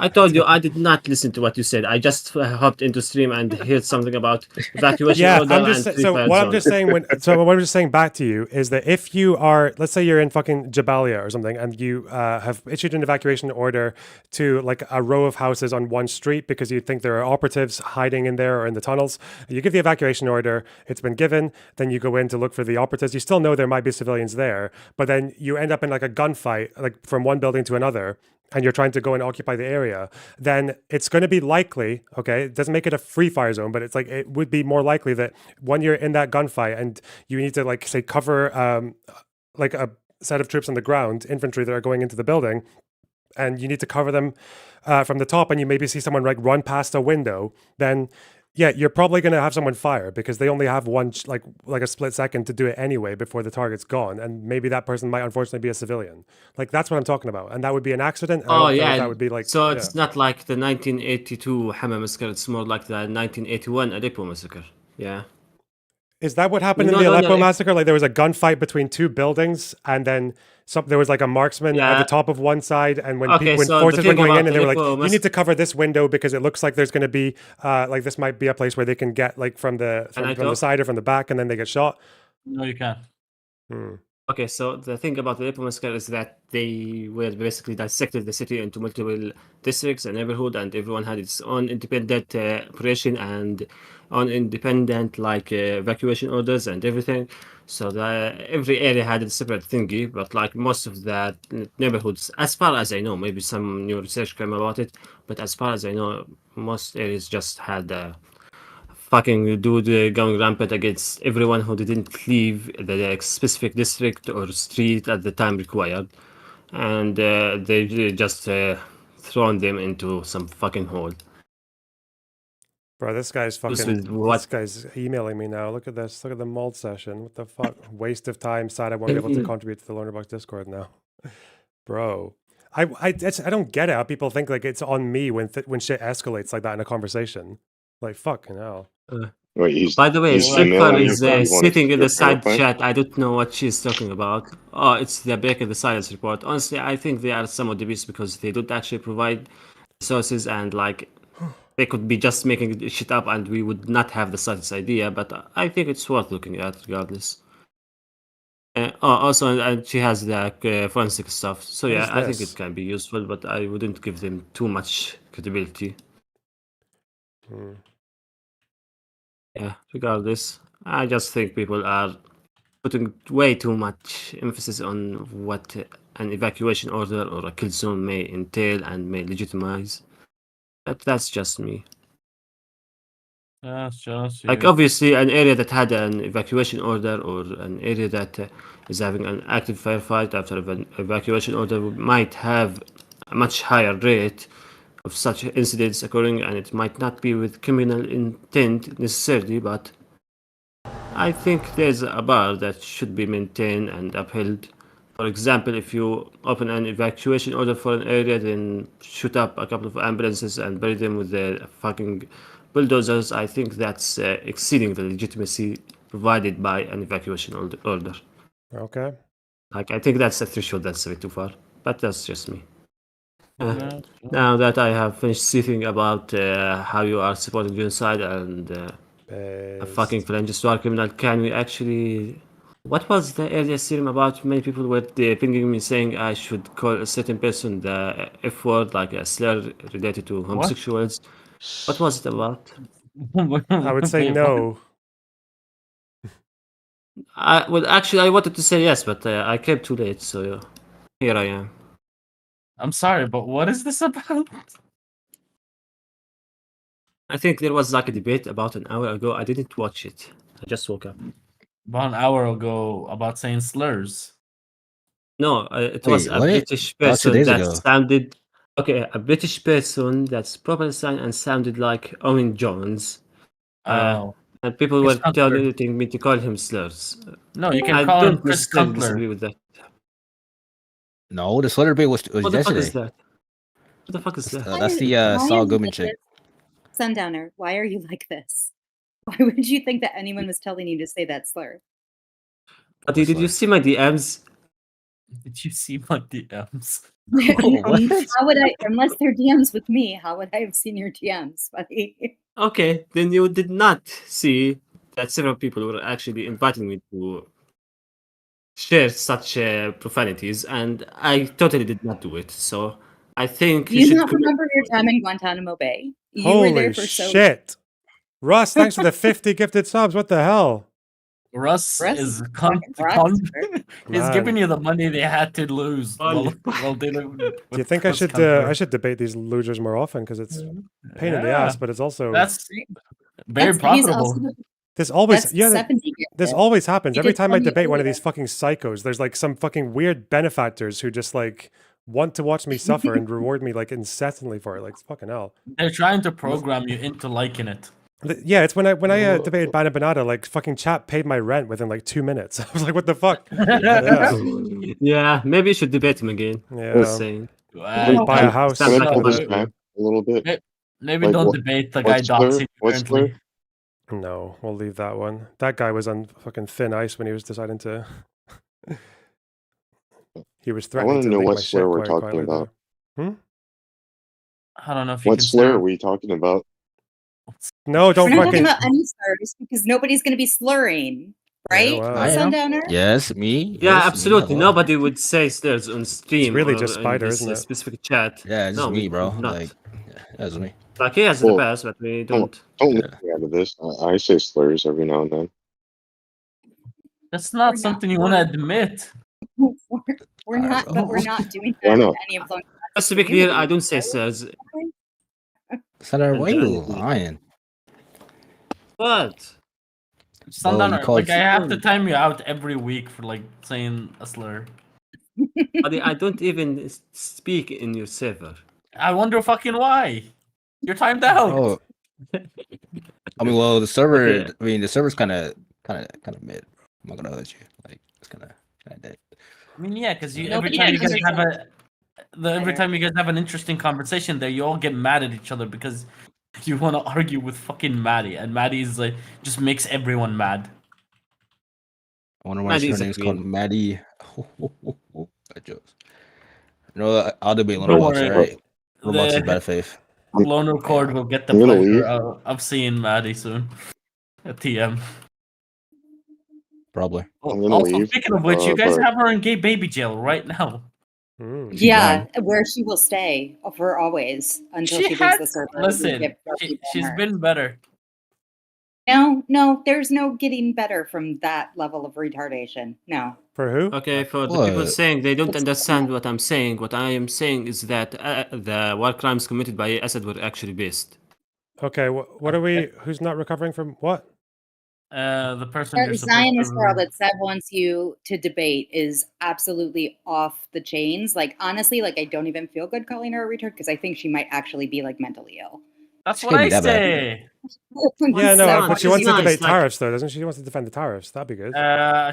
I told you I did not listen to what you said. I just hopped into stream and heard something about evacuation Yeah, order I'm just and so free what fire I'm just zone. saying what I'm just saying back to you is that if you are, let's say you're in fucking Jabalia or something, and you have issued an evacuation order to like a row of houses on one street because you think there are operatives hiding in there or in the tunnels, you give the evacuation order. It's been given. Then you go in to look for the operatives. You still know there might be civilians there, but then you end up in like a gunfight, like from one building to another, and you're trying to go and occupy the area, then it's going to be likely, okay, it doesn't make it a free fire zone, but it's like it would be more likely that when you're in that gunfight and you need to like say cover like a set of troops on the ground, infantry that are going into the building, and you need to cover them from the top, and you maybe see someone like run past a window, then yeah, you're probably going to have someone fire because they only have one like a split second to do it anyway before the target's gone, and maybe that person might unfortunately be a civilian. Like that's what I'm talking about, and that would be an accident. I Oh don't think yeah, that would be like so yeah. it's not like the 1982 Hama massacre. It's more like the 1981 Aleppo massacre. Yeah. Is that what happened in No, the no, no, Aleppo if- massacre? Like there was a gunfight between two buildings, and then there was like a marksman at Yeah. the top of one side, and when Okay, when so the forces were thing going about in, and they were like, Aleppo "You need to cover this window because it looks like there's going to be like this might be a place where they can get like from the Can I from the talk? side or from the back, and then they get shot." No, you can't. Okay, so the thing about the Aleppo massacre is that they were basically dissected the city into multiple districts and neighborhood, and everyone had its own independent operation and on independent like evacuation orders and everything. So every area had a separate thingy, but like most of the neighborhoods, as far as I know, maybe some new research came about it, but as far as I know, most areas just had fucking dude going rampant against everyone who didn't leave the specific district or street at the time required, and they just thrown them into some fucking hole. Bro, this guy's This fucking. is what- This guy's emailing me now. Look at this. Look at the mold session. What the fuck? Waste of time. Sad I won't be able to contribute to the Learner Box Discord now. Bro, I don't get it. How people think like it's on me when shit escalates like that in a conversation. Like fucking hell. Wait, By the way, he's Silver emailing you is because you want to sitting in the side clarify? chat. I don't know what she's talking about. Oh, it's the Baker the Silence report. Honestly, I think they are somewhat dubious because they don't actually provide sources and like they could be just making shit up and we would not have the slightest idea. But I think it's worth looking at regardless. Also, and she has the forensic stuff. So What yeah, is I think this? it can be useful, but I wouldn't give them too much credibility. Hmm. Yeah, regardless, I just think people are putting way too much emphasis on what an evacuation order or a kill zone may entail and may legitimize. That's just me. That's just Like, you. obviously, an area that had an evacuation order or an area that is having an active firefight after an evacuation order might have a much higher rate of such incidents occurring, and it might not be with criminal intent necessarily, but I think there's a bar that should be maintained and upheld. For example, if you open an evacuation order for an area, then shoot up a couple of ambulances and bury them with their fucking bulldozers, I think that's exceeding the legitimacy provided by an evacuation order. Okay. Like, I think that's a threshold that's a bit too far, but that's just me. Yeah. Now that I have finished thinking about how you are supporting genocide and a fucking phalanges war criminal, can we actually... What was the earlier serum about? Many people were pinging me saying I should call a certain person the F word, like a slur related to homosexuals. What was it about? I would say no. Well, actually, I wanted to say yes, but I came too late, so here I am. I'm sorry, but what is this about? I think there was like a debate about an hour ago. I didn't watch it. I just woke up. About an hour ago about saying slurs. No, it was Wait, a what? British That was 2 person days that ago. sounded... Okay, a British person that's properly signed and sounded like Owen Jones. Oh. And people Chris were Cutler. telling me to call him slurs. No, you can I call him don't Chris necessarily Cutler. disagree with that. No, the sweater debate was What the fuck is yesterday. that? What the fuck is that? That's the Why Saul are you Goodman like chick. this? Sundowner, why are you like this? Why would you think that anyone was telling you to say that slur? But did you see my DMs? Did you see my DMs? How would I, unless they're DMs with me, how would I have seen your DMs, buddy? Okay, then you did not see that several people were actually inviting me to share such profanities, and I totally did not do it. So I think Do you you should not commit... remember your time in Guantanamo Bay? You were Holy there for so long. shit. Russ, thanks for the 50 gifted subs. What the hell? Russ Russ is is fucking rockstar. he's giving Man. you the money they had to lose while dealing Do you with think I Chris should Cutler. debate these losers more often? Because it's a pain in the ass, but it's also... That's very He's profitable. also This always, that's yeah, 70 this gifted. always happens. You Every did time I tell me debate one of earlier. these fucking psychos, there's like some fucking weird benefactors who just like want to watch me suffer and reward me like incessantly for it. Like, fucking hell. They're trying to program you into liking it. Yeah, it's when I debated Bana Banana, like fucking chat paid my rent within like 2 minutes. I was like, what the fuck? Yeah. Yeah, maybe you should debate him again. Yeah. Just saying. Buy a house. Can I Sounds pull like this a... back a little bit? Maybe Like, don't what- debate the guy what's slur? doxing you What's currently. slur? No, we'll leave that one. That guy was on fucking thin ice when he was deciding to... He was I threatening want to to know leak what my shit slur we're quite talking quietly about. there. I don't know if you What slur consider are we talking about? No, don't We're not talking fucking... about any slurs because nobody's going to be slurring, right? well, I am. Sundowner? Yes, me. Yeah, Yes, me, absolutely. hello. Nobody would say slurs on stream really or just in Spider, this isn't it? specific chat. Yeah, it's No, just me, we bro. would not. Like, yeah, that's me. Like, he has the Well, past, but we Don't don't. leave me out of this. I say slurs every now and then. that's not something you want to admit. We're not, but we're not doing Why that not? with any of them. Just to be clear, I don't say slurs. Senator, why And you anything. lying? What? Sundowner, called- like I have to time you out every week for like saying a slur. Buddy, I don't even speak in your server. I wonder fucking why. You're timed out. Oh, I mean, well, the server. Okay. I mean, the server's kind of mid. I'm not gonna let you. Like, it's kind of dead. I mean, yeah, because every Nobody time you guys understands have every time you guys have an interesting conversation there, you all get mad at each other because You want to argue with fucking Maddie, and Maddie's like just makes everyone mad. I wonder why Maddie her is a name's called queen. Maddie. That jokes. No, I'll debate Don't Loner Box, worry. alright? Loner Box is The bad faith. Loner Cord will get the I'm gonna pleasure leave. of seeing Maddie soon at TM. Probably. I'm gonna Also, leave. speaking of which, you guys But have her in gay baby jail right now. She Yeah, gone. where she will stay for always until She she leaves had the server. We listen. get Darcy She's Banner. been better. No, there's no getting better from that level of retardation. No. For who? Okay, for the people saying they don't understand what I'm saying, what I am saying is that the war crimes committed by Assad were actually based. Okay, what are we? Who's not recovering from what? The person you're The supposed Zionist girl to. that Seb wants you to debate is absolutely off the chains. Like, honestly, like I don't even feel good calling her a retard because I think she might actually be like mentally ill. That's She what can't I be that bad. say. Yeah, no, Seb but she is wants to nice, debate like- tariffs, though, doesn't she? She wants to defend the tariffs. That'd be good.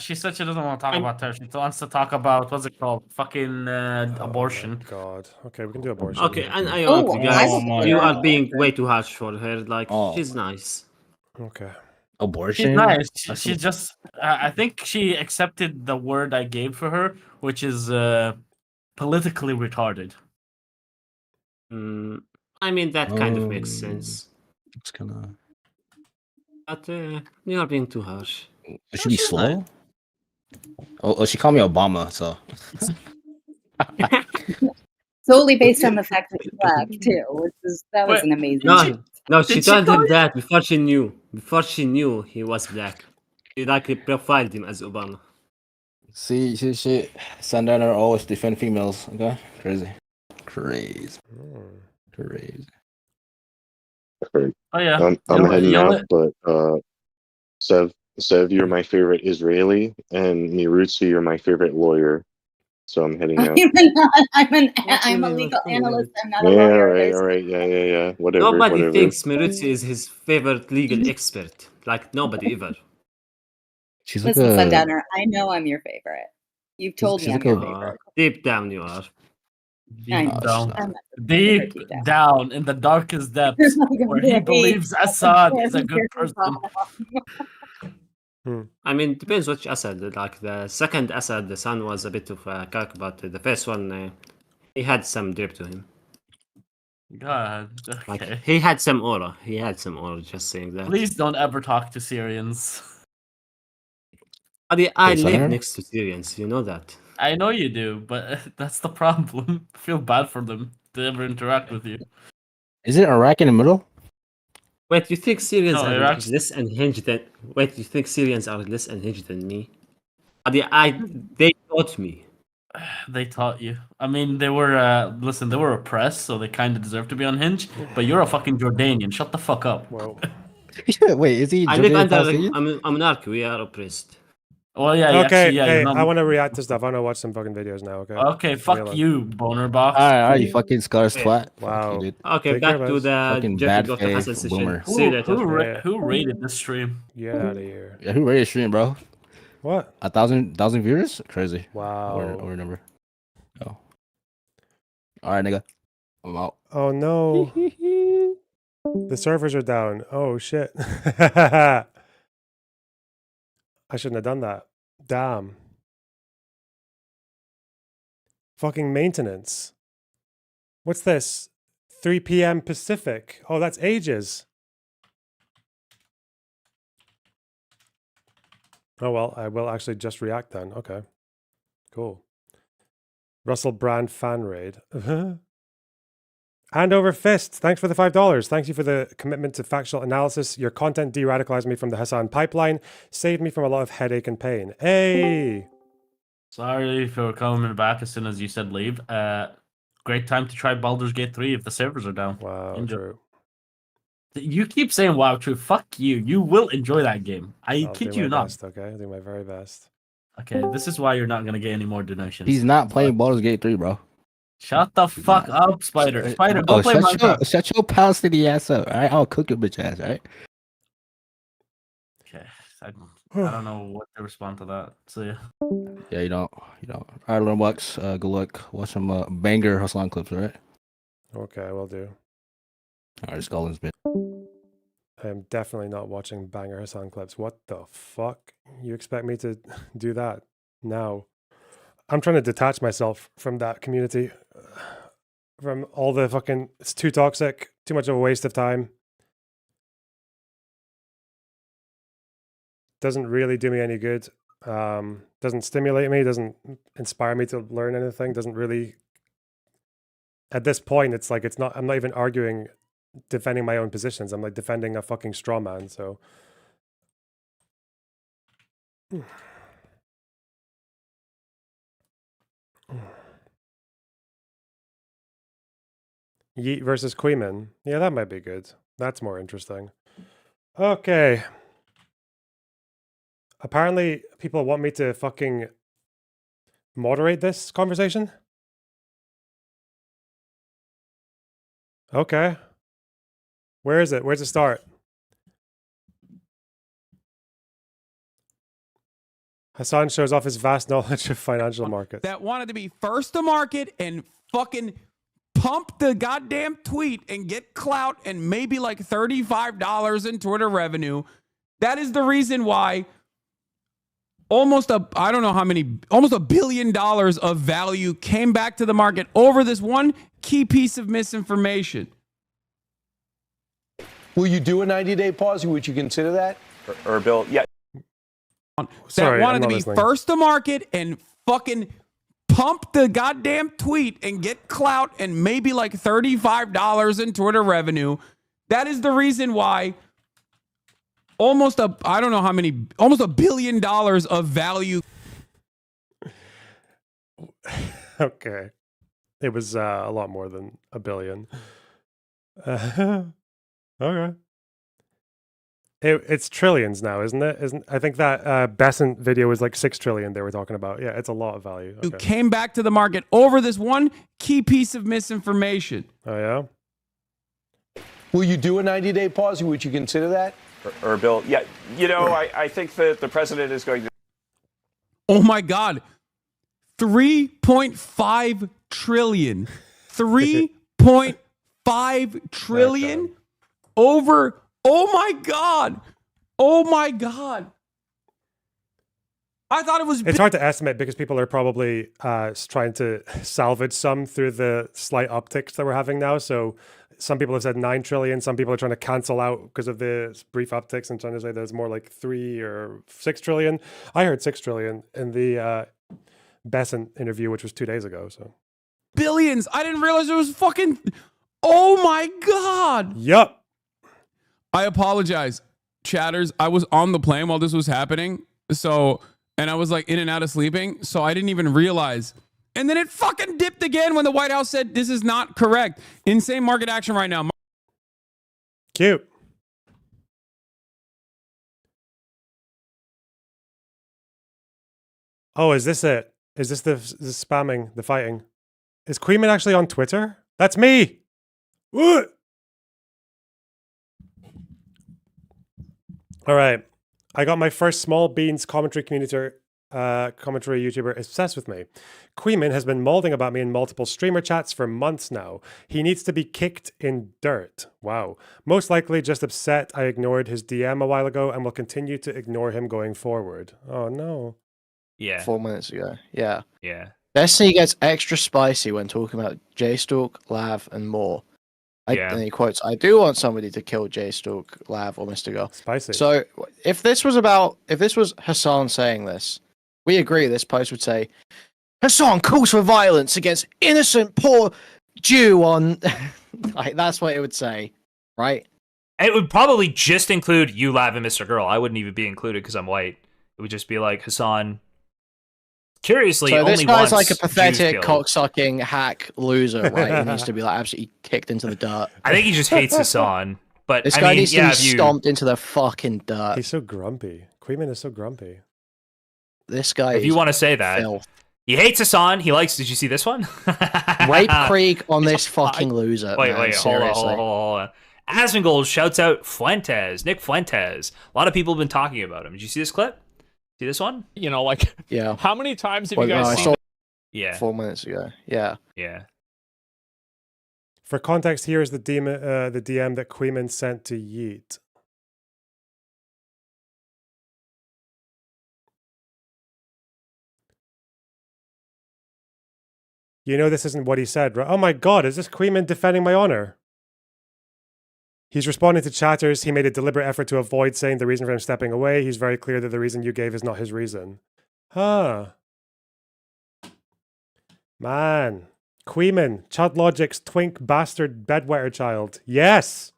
She said she doesn't want to talk about her. She wants to talk about what's it called? Fucking abortion. God. Okay, we can do abortion. Okay, and ironically, guys, you are being way too harsh for her. Like, she's nice. Okay. Abortion? She's nice. That's She just, I think she accepted the word I gave for her, which is politically retarded. I mean, that kind of makes sense. It's kind of. But you are being too harsh. Should she be slow? Oh, she called me Obama, so. Solely based on the fact that she left too, that was an amazing. No, she Did she told call him you? that before she knew. Before she knew he was black. She likely profiled him as Obama. See, Sundowner always defend females. Okay, crazy. Crazy. Oh yeah. I'm heading out, but Sev, you're my favorite Israeli, and Mirutsi, you're my favorite lawyer. So I'm heading out. I'm a legal analyst. I'm not a Yeah, lawyer. all right, yeah. Whatever. Nobody thinks Mirutsi is his favorite legal expert. Like, nobody ever. She's like Listen, a. Sundowner, I know I'm your favorite. You've told me she's I'm like your a- favorite. Deep down, you are. Deep I'm down. not Deep down in the darkest depths where he believes Assad is a good person. I mean, depends which Assad. Like the second Assad, the son was a bit of a cock, but the first one, he had some drip to him. God, Like okay. he had some aura. He had some aura. Just saying that. Please don't ever talk to Syrians. I Wait, live Sundowner? next to Syrians. You know that. I know you do, but that's the problem. I feel bad for them to ever interact with you. Is it Iraq in the middle? Wait, you think Syrians No, are Iraq's- less unhinged than? Wait, you think Syrians are less unhinged than me? They taught me. They taught you. I mean, they were listen. They were oppressed, so they kind of deserve to be unhinged. But you're a fucking Jordanian. Shut the fuck up. Whoa. Wait, is he I live Jordanian under. Palestinian? I'm an arc. We are oppressed. Well, yeah. Okay, Actually, yeah. hey, You're not... I want to react to stuff. I want to watch some fucking videos now, okay? Okay, Leave me fuck alone. you, boner box. Alright, you fucking scars twat. Wow. Fuck you, dude. Okay, Take back care, to guys. the Fucking Jeffrey bad Dr. Hassan faith session. boomer. See you later. Who rated this stream? Get out of here. Yeah, who rated stream, bro? What? 1,000 viewers? Crazy. Wow. Or number. Oh. Alright, nigga. I'm out. Oh no. The servers are down. Oh shit. I shouldn't have done that. Damn. Fucking maintenance. What's this? 3 p.m. Pacific. Oh, that's ages. Oh well, I will actually just react then. Okay. Cool. Russell Brand fan raid. Hand over fist. Thanks for the $5. Thank you for the commitment to factual analysis. Your content de-radicalized me from the Hassan pipeline. Saved me from a lot of headache and pain. Hey! Sorry for coming back as soon as you said leave. Great time to try Baldur's Gate 3 if the servers are down. Wow, Enjoy. true. You keep saying wow, true. Fuck you. You will enjoy that game. I I'll kid do you my not. best, okay? I'll do my very best. Okay, this is why you're not gonna get any more donations. He's not playing Baldur's Gate 3, bro. Shut the fuck up, Spider. Spider, go play Minecraft. Shut your Palestinian ass up, alright? I'll cook your bitch ass, alright? Okay, I don't know what to respond to that. So yeah. Yeah, you don't. Alright, Lone Bucks, good luck. Watch some banger Hassan clips, alright? Okay, will do. Scolin's been. I am definitely not watching Banger Hassan clips. What the fuck? You expect me to do that now? I'm trying to detach myself from that community, from all the fucking. It's too toxic, too much of a waste of time. Doesn't really do me any good. Doesn't stimulate me. Doesn't inspire me to learn anything. Doesn't really. At this point, it's like it's not. I'm not even arguing, defending my own positions. I'm like defending a fucking straw man. So. Yeet versus Queeman. Yeah, that might be good. That's more interesting. Okay. Apparently, people want me to fucking moderate this conversation. Okay. Where is it? Where's it start? Hassan shows off his vast knowledge of financial markets. That wanted to be first to market and fucking pump the goddamn tweet and get clout and maybe like $35 in Twitter revenue. That is the reason why almost $1 billion of value came back to the market over this one key piece of misinformation. Will you do a 90-day pause? Would you consider that? Or Bill, yeah. That wanted to be first to market and fucking pump the goddamn tweet and get clout and maybe like $35 in Twitter revenue. That is the reason why almost $1 billion of value. Okay. It was a lot more than $1 billion. Okay. It's trillions now, isn't it? I think that Besant video was like 6 trillion they were talking about. Yeah, it's a lot of value. Okay. Came back to the market over this one key piece of misinformation. Oh, yeah? Will you do a 90-day pause? Would you consider that? Or Bill, yeah. You know, I think that the president is going to. Oh, my God. 3.5 trillion. 3.5 trillion over. Oh my God. Oh my God. I thought it was. It's hard to estimate because people are probably trying to salvage some through the slight upticks that we're having now. So some people have said 9 trillion. Some people are trying to cancel out because of the brief upticks and trying to say there's more like 3 or 6 trillion. I heard 6 trillion in the Besant interview, which was 2 days ago. So billions. I didn't realize it was fucking. Oh my God. Yup. I apologize, chatters. I was on the plane while this was happening. And I was like in and out of sleeping. So I didn't even realize. And then it fucking dipped again when the White House said this is not correct. Insane market action right now. Cute. Oh, is this it? Is this the spamming, the fighting? Is Queeman actually on Twitter? That's me. What? All right. I got my first small beans commentary YouTuber obsessed with me. Queeman has been molding about me in multiple streamer chats for months now. He needs to be kicked in dirt. Wow. Most likely just upset I ignored his DM a while ago and will continue to ignore him going forward. Oh no. Yeah. 4 minutes ago. Yeah. Yeah. Destiny gets extra spicy when talking about J-Stalk, Lav, and more. And he quotes, I do want somebody to kill J-Stalk, Lav, or Mr. Go. Spicy. So if this was Hassan saying this, we agree this post would say, Hassan calls for violence against innocent poor Jew on... like, that's what it would say, right? It would probably just include you, Lav, and Mr. Girl. I wouldn't even be included because I'm white. It would just be like Hassan... Curiously, so only this guy's once like a pathetic, Jews killed. cock-sucking hack loser, right? He needs to be like absolutely kicked into the dirt. I think he just hates Hassan. But this I guy mean, needs to yeah, be stomped into the fucking dirt. He's so grumpy. Queeman is so grumpy. This guy. If you want to say that, he hates Hassan. He likes. Did you see this one? Rape Creek on this fucking loser. Wait, man, hold on. Asmongold shouts out Fuentes, Nick Fuentes. A lot of people have been talking about him. Did you see this clip? See this one? You know, like, yeah. How many times have you guys seen? Yeah. 4 minutes ago. Yeah. Yeah. For context, here is the DM that Queeman sent to Yeet. You know this isn't what he said, right? Oh my god, is this Queeman defending my honor? He's responding to chatters. He made a deliberate effort to avoid saying the reason for him stepping away. He's very clear that the reason you gave is not his reason. Huh. Man. Queeman, Chud Logic's twink bastard bedwetter child. Yes!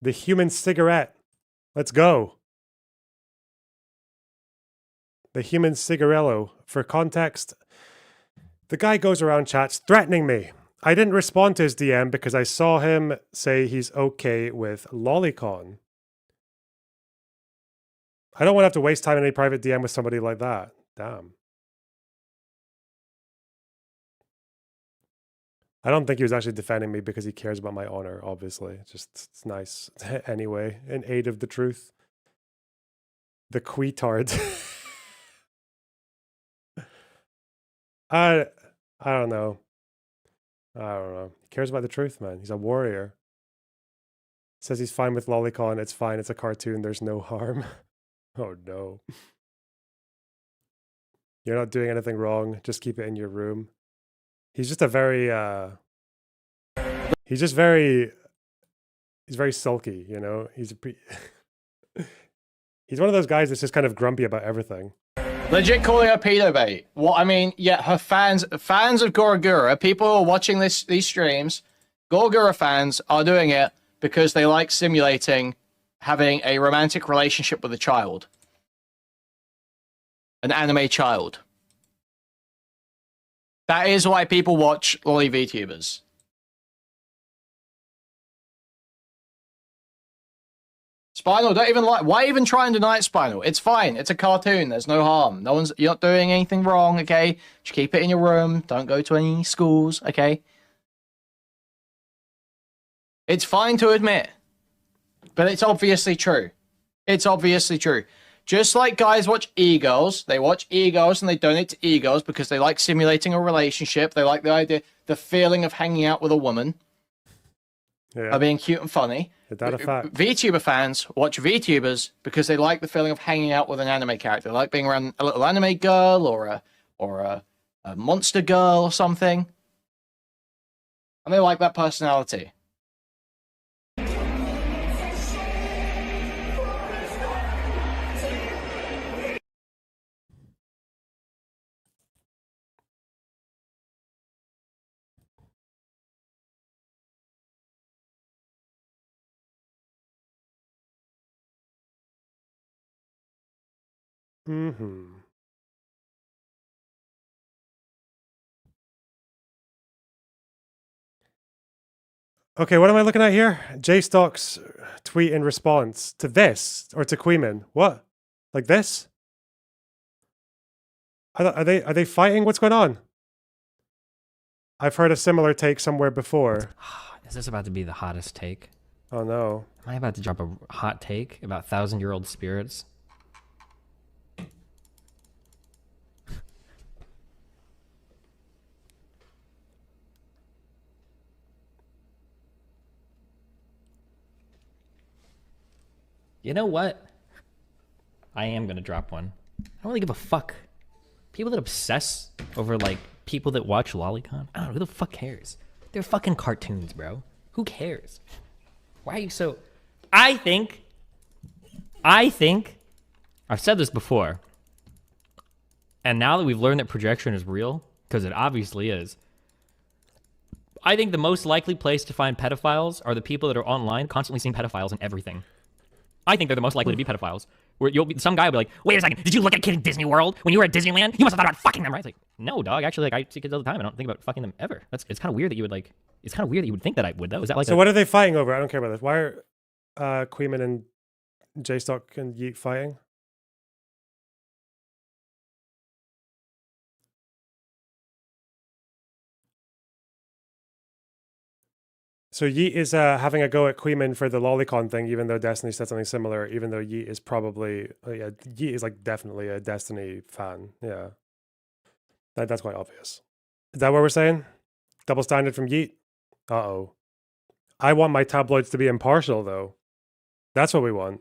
The human cigarette. Let's go. The human cigarello. For context, the guy goes around chats threatening me. I didn't respond to his DM because I saw him say he's okay with lolicon. I don't want to have to waste time in any private DM with somebody like that. Damn. I don't think he was actually defending me because he cares about my honor, obviously. Just, it's nice. Anyway, in aid of the truth. The queetard. I don't know. I don't know. He cares about the truth, man. He's a warrior. Says he's fine with lolicon. It's fine. It's a cartoon. There's no harm. Oh, no. You're not doing anything wrong. Just keep it in your room. He's just a very, he's very sulky, you know? He's one of those guys that's just kind of grumpy about everything. Legit calling her pedo bait. Well, I mean, yeah, her fans of Gorogura, people who are watching these streams, Gorogura fans are doing it because they like simulating having a romantic relationship with a child. An anime child. That is why people watch lolly VTubers. Spinal, don't even like. Why even try and deny it, Spinal? It's fine. It's a cartoon. There's no harm. You're not doing anything wrong, okay? Just keep it in your room. Don't go to any schools, okay? It's fine to admit. But it's obviously true. It's obviously true. Just like guys watch e-girls, they watch e-girls and they donate to e-girls because they like simulating a relationship. They like the idea, the feeling of hanging out with a woman. Yeah. Of being cute and funny. Is that a fact? VTuber fans watch VTubers because they like the feeling of hanging out with an anime character. They like being around a little anime girl or a monster girl or something. And they like that personality. Mm-hmm. Okay, what am I looking at here? JStock's tweet in response to this, or to Queeman. What? Like this? Are they fighting? What's going on? I've heard a similar take somewhere before. Is this about to be the hottest take? Oh no. Am I about to drop a hot take about 1,000-year-old spirits? You know what? I am gonna drop one. I don't really give a fuck. People that obsess over, like, people that watch Lolicon, I don't know, who the fuck cares? They're fucking cartoons, bro. Who cares? Why are you so... I think, I've said this before, and now that we've learned that projection is real, because it obviously is, I think the most likely place to find pedophiles are the people that are online constantly seeing pedophiles in everything. I think they're the most likely to be pedophiles. Where some guy will be like, wait a second, did you look at a kid in Disney World when you were at Disneyland? You must have thought about fucking them, right? It's like, no, dog. Actually, like, I see kids all the time. I don't think about fucking them ever. It's kind of weird that you would like. It's kind of weird that you would think that I would though. Is that like? So what are they fighting over? I don't care about this. Why are Queeman and JStock and Yeet fighting? So Yeet is having a go at Queeman for the lolicon thing, even though Destiny said something similar. Even though Yeet is probably, Yeet is like definitely a Destiny fan. Yeah, that's quite obvious. Is that what we're saying? Double standard from Yeet. Uh-oh. I want my tabloids to be impartial, though. That's what we want.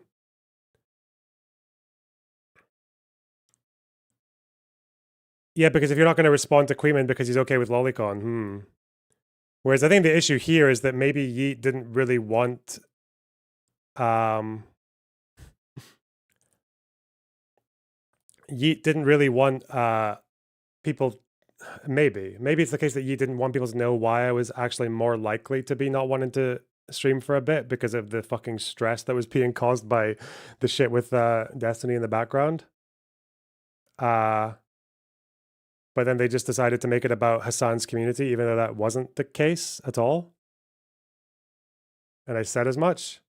Yeah, because if you're not going to respond to Queeman because he's okay with Lolicon, Whereas I think the issue here is that maybe Yeet didn't really want... Yeet didn't really want people... Maybe it's the case that Yeet didn't want people to know why I was actually more likely to be not wanting to stream for a bit because of the fucking stress that was being caused by the shit with Destiny in the background. But then they just decided to make it about Hassan's community, even though that wasn't the case at all. And I said as much.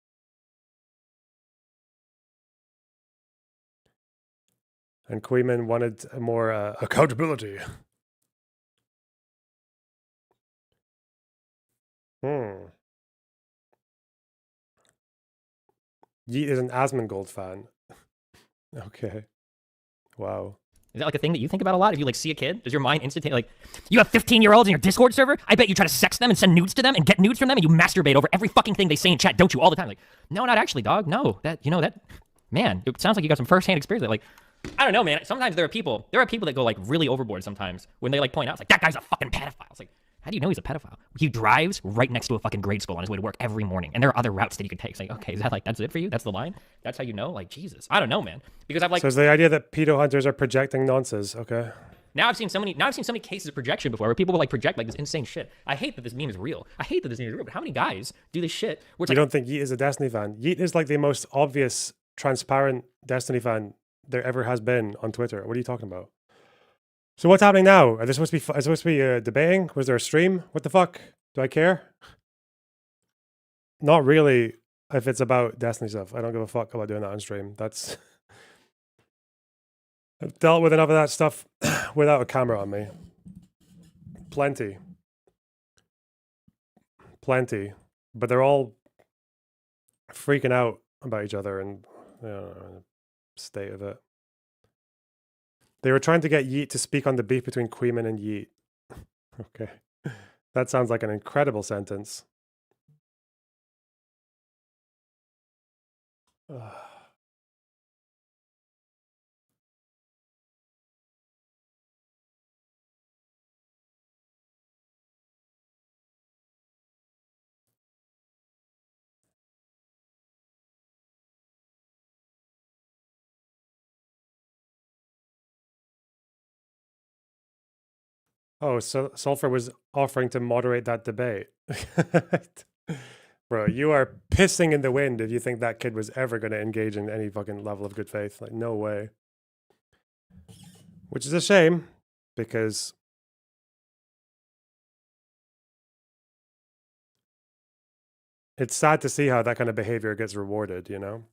And Queeman wanted more accountability. Yeet is an Asmongold fan. Okay. Wow. Is that like a thing that you think about a lot? If you like see a kid, does your mind instantly like, you have 15-year-olds in your Discord server? I bet you try to sex them and send nudes to them and get nudes from them and you masturbate over every fucking thing they say in chat, don't you? All the time. Like, no, not actually, dog. No, man, it sounds like you got some firsthand experience. That, like, I don't know, man. Sometimes there are people that go like really overboard sometimes when they like point out, it's like, that guy's a fucking pedophile. It's like, how do you know he's a pedophile? He drives right next to a fucking grade school on his way to work every morning. And there are other routes that you could take. It's like, okay, is that like, that's it for you? That's the line? That's how you know? Like, Jesus. I don't know, man. Because I've like... So it's the idea that pedo hunters are projecting nonsense. Okay. Now I've seen so many cases of projection before where people will like project like this insane shit. I hate that this meme is real. But how many guys do this shit where it's you like... don't think Yeet is a Destiny fan? Yeet is like the most obvious, transparent Destiny fan there ever has been on Twitter. What are you talking about? So what's happening now? Are they supposed to be debating? Was there a stream? What the fuck? Do I care? Not really. If it's about Destiny stuff, I don't give a fuck about doing that on stream. That's I've dealt with enough of that stuff without a camera on me. Plenty. But they're all freaking out about each other and state of it. They were trying to get Yeet to speak on the beef between Queeman and Yeet. Okay. That sounds like an incredible sentence. Oh, so Sulfur was offering to moderate that debate. Bro, you are pissing in the wind if you think that kid was ever going to engage in any fucking level of good faith. Like, no way. Which is a shame, because it's sad to see how that kind of behavior gets rewarded, you know?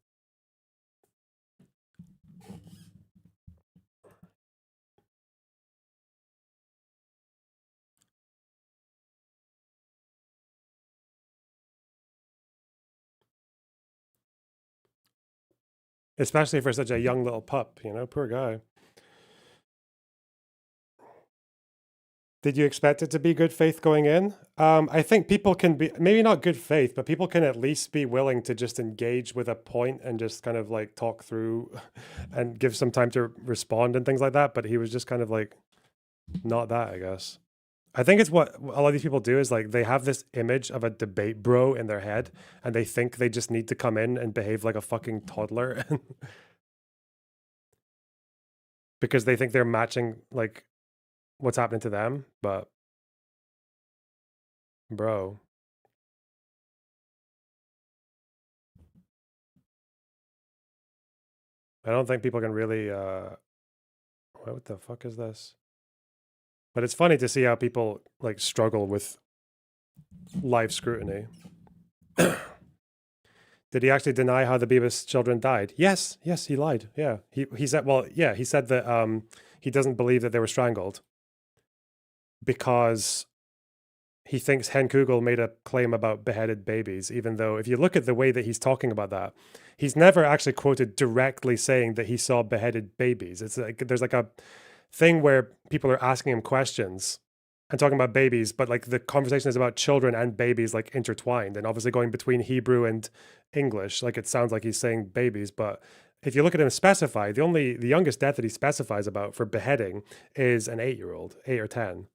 Especially for such a young little pup, you know? Poor guy. Did you expect it to be good faith going in? I think people can be, maybe not good faith, but people can at least be willing to just engage with a point and just kind of like talk through and give some time to respond and things like that. But he was just kind of like, not that, I guess. I think it's what a lot of these people do is like they have this image of a debate bro in their head and they think they just need to come in and behave like a fucking toddler because they think they're matching like what's happening to them. But bro, I don't think people can really what the fuck is this? But it's funny to see how people like struggle with live scrutiny. Did he actually deny how the Bibis children died? Yes, he lied. Yeah, he said. Well, yeah, he said that he doesn't believe that they were strangled because he thinks Hen Kugel made a claim about beheaded babies. Even though, if you look at the way that he's talking about that, he's never actually quoted directly saying that he saw beheaded babies. It's like there's like a thing where people are asking him questions and talking about babies, but like the conversation is about children and babies like intertwined, and obviously going between Hebrew and English. Like it sounds like he's saying babies, but if you look at him specify, the youngest death that he specifies about for beheading is an 8-year-old, 8 or 10.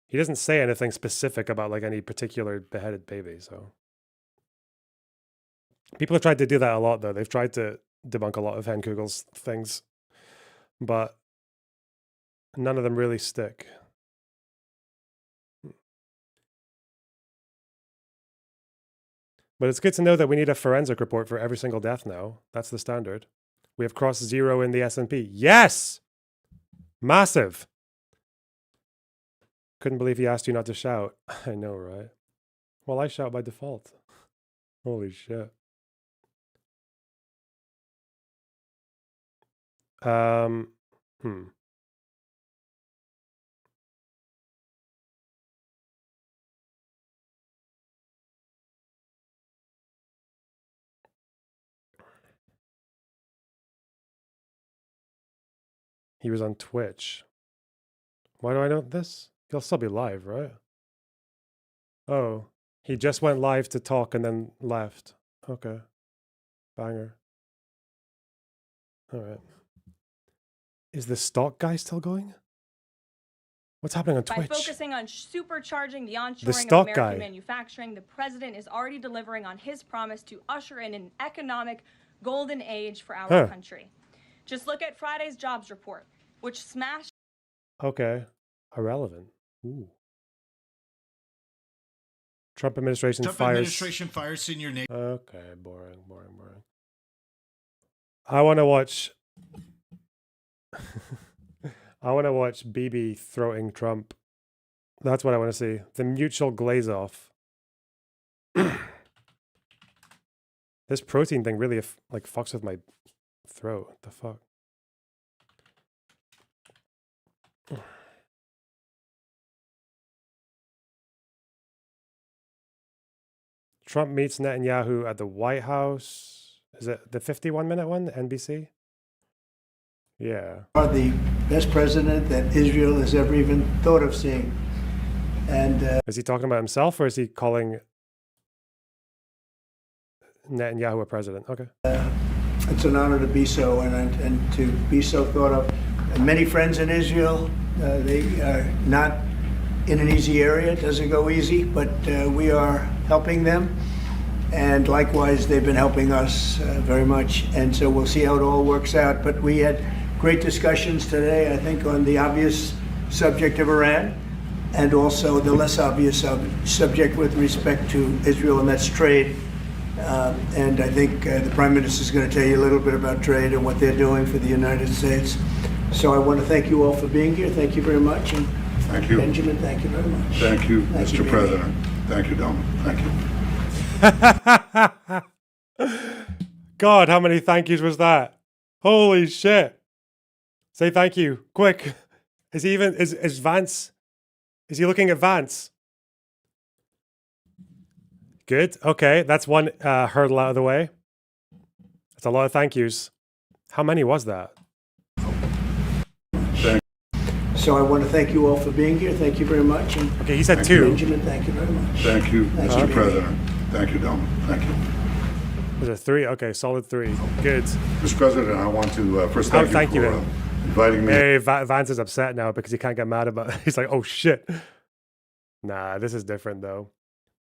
He doesn't say anything specific about like any particular beheaded baby. So people have tried to do that a lot, though. They've tried to debunk a lot of Henkugel's things, but none of them really stick. But it's good to know that we need a forensic report for every single death now. That's the standard. We have crossed 0 in the S&P. Yes! Massive! Couldn't believe he asked you not to shout. I know, right? Well, I shout by default. Holy shit. He was on Twitch. Why do I know this? He'll still be live, right? Oh, he just went live to talk and then left. Okay. Banger. All right. Is the stock guy still going? What's happening on Twitch? By focusing on supercharging the onshoring The of stock American guy. manufacturing, the president is already delivering on his promise to usher in an economic golden age for our country. Just look at Friday's jobs report, which smashed. Okay. Irrelevant. Ooh. Trump administration fires senior neighbor. Okay, boring. I want to watch. I want to watch Bibi throwing Trump. That's what I want to see. The mutual glaze off. This protein thing really like fucks with my throat. What the fuck? Trump meets Netanyahu at the White House. Is it the 51-minute one, NBC? Yeah. Are the best president that Israel has ever even thought of seeing. And is he talking about himself, or is he calling Netanyahu a president? Okay. It's an honor to be so, and to be so thought of. And many friends in Israel. They are not in an easy area. It doesn't go easy, but we are helping them. And likewise, they've been helping us very much. And so we'll see how it all works out. But we had great discussions today, I think, on the obvious subject of Iran, and also the less obvious subject with respect to Israel, and that's trade. And I think the Prime Minister is going to tell you a little bit about trade and what they're doing for the United States. So I want to thank you all for being here. Thank you very much. And thank you. Benjamin, thank you very much. Thank you, Thank Mr. you, President. Thank you, Donald. Thank you. God, how many thank yous was that? Holy shit. Say thank you, quick. Is he even, is Vance, is he looking at Vance? Good, okay, that's one hurdle out of the way. That's a lot of thank yous. How many was that? So I want to thank you all for being here. Thank you very much. And okay, he said two. Benjamin, thank you very much. Thank you, Thank Mr. you. President. Thank you, Donald. Thank you. Was it 3? Okay, solid 3. Good. Mr. President, I want to first thank you for inviting me. Hey, Vance is upset now because he can't get mad about it. He's like, oh shit. Nah, this is different though.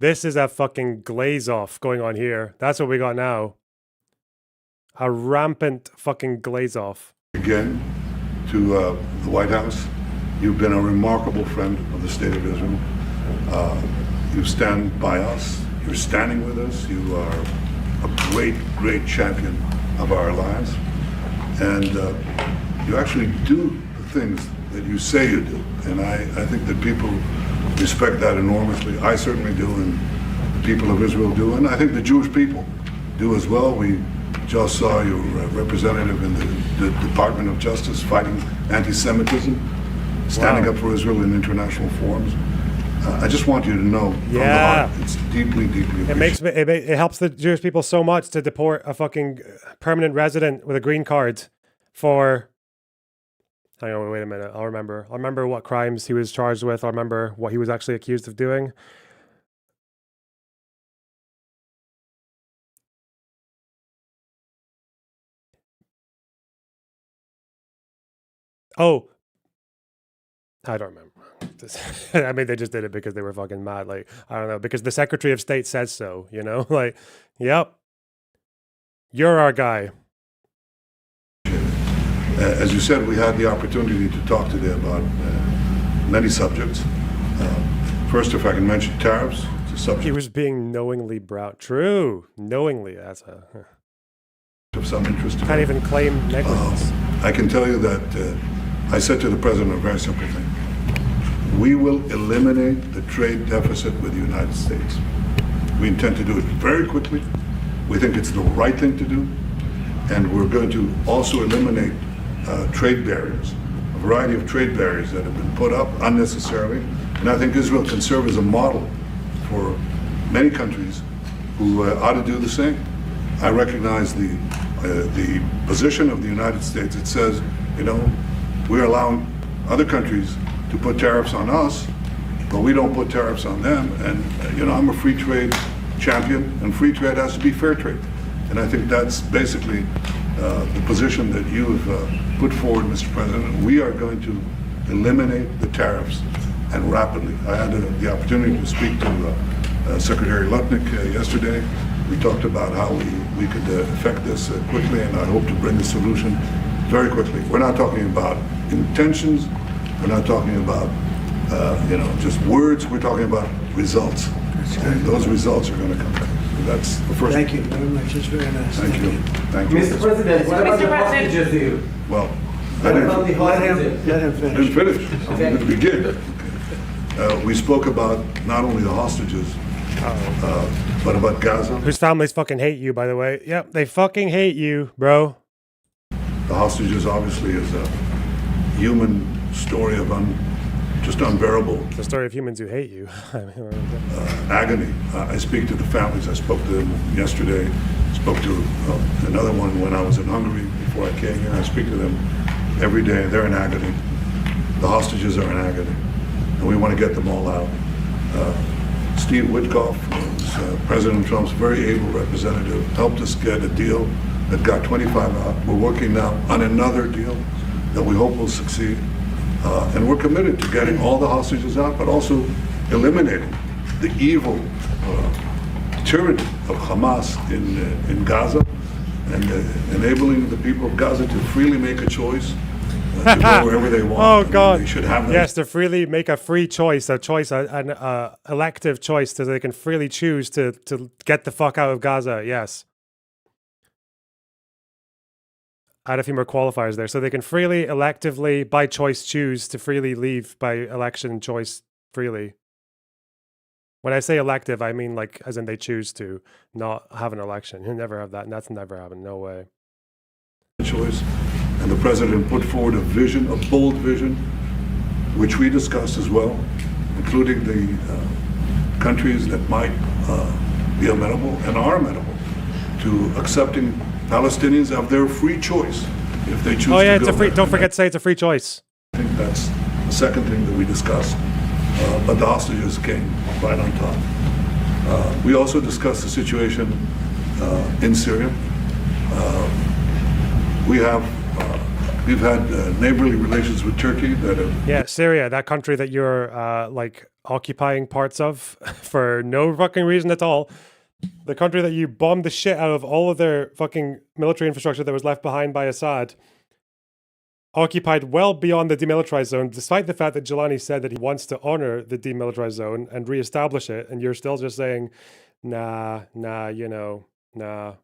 This is a fucking glaze off going on here. That's what we got now. A rampant fucking glaze off. Again, to the White House. You've been a remarkable friend of the State of Israel. You stand by us. You're standing with us. You are a great, great champion of our alliance. And you actually do the things that you say you do. And I think that people respect that enormously. I certainly do, and the people of Israel do. And I think the Jewish people do as well. We just saw your representative in the Department of Justice fighting anti-Semitism. Standing up for Israel in international forums. I just want you to know from the heart, it's deeply, deeply appreciated. It helps the Jewish people so much to deport a fucking permanent resident with a green card for Hang on, wait a minute. I'll remember what crimes he was charged with. I'll remember what he was actually accused of doing. Oh, I don't remember. I mean, they just did it because they were fucking mad. Like, I don't know, because the Secretary of State says so, you know? Like, yep, you're our guy. As you said, we had the opportunity to talk today about many subjects. First, if I can mention tariffs, it's a subject He was being knowingly brown. True, knowingly. That's of some interest. Can't even claim negligence. I can tell you that I said to the president a very simple thing. We will eliminate the trade deficit with the United States. We intend to do it very quickly. We think it's the right thing to do. And we're going to also eliminate trade barriers, a variety of trade barriers that have been put up unnecessarily. And I think Israel can serve as a model for many countries who ought to do the same. I recognize the position of the United States. It says, you know, we're allowing other countries to put tariffs on us, but we don't put tariffs on them. And, you know, I'm a free trade champion, and free trade has to be fair trade. And I think that's basically the position that you have put forward, Mr. President. We are going to eliminate the tariffs, and rapidly. I had the opportunity to speak to Secretary Lutnick yesterday. We talked about how we could effect this quickly, and I hope to bring a solution very quickly. We're not talking about intentions. We're not talking about you know, just words. We're talking about results. And those results are going to come. That's the first. Thank you very much. It's very nice. Thank you. Thank you. Mr. President, what about the hostages deal? Well, What about the hostages? Let him I didn't finish. I'm going to begin. We spoke about not only the hostages, but about Gaza. Whose families fucking hate you, by the way. Yep, they fucking hate you, bro. The hostages obviously is a human story of just unbearable The story of humans who hate you. agony. I speak to the families. I spoke to them yesterday. Spoke to another one when I was in Hungary before I came here. I speak to them every day. They're in agony. The hostages are in agony, and we want to get them all out. Steve Witkoff, who's President Trump's very able representative, helped us get a deal that got 25 out. We're working now on another deal that we hope will succeed. And we're committed to getting all the hostages out, but also eliminating the evil tyranny of Hamas in Gaza, and enabling the people of Gaza to freely make a choice to go wherever they want. Oh God! They should have that. Yes, to freely make a free choice, an elective choice, so they can freely choose to get the fuck out of Gaza. Yes. Add a few more qualifiers there, so they can freely, electively, by choice, choose to freely leave by election choice freely. When I say elective, I mean like as in they choose to not have an election. You never have that, and that's never happened. No way. Choice, and the president put forward a vision, a bold vision, which we discussed as well, including the countries that might be amenable and are amenable to accepting Palestinians have their free choice if they choose. Oh yeah, to it's go a free. there. Don't forget to say it's a free choice. I think that's the second thing that we discussed. But the hostages came right on top. We also discussed the situation in Syria. We've had neighborly relations with Turkey that have. Yeah, Syria, that country that you're like occupying parts of for no fucking reason at all. The country that you bombed the shit out of all of their fucking military infrastructure that was left behind by Assad, occupied well beyond the demilitarized zone, despite the fact that Jelani said that he wants to honor the demilitarized zone and reestablish it, and you're still just saying, nah, you know, nah.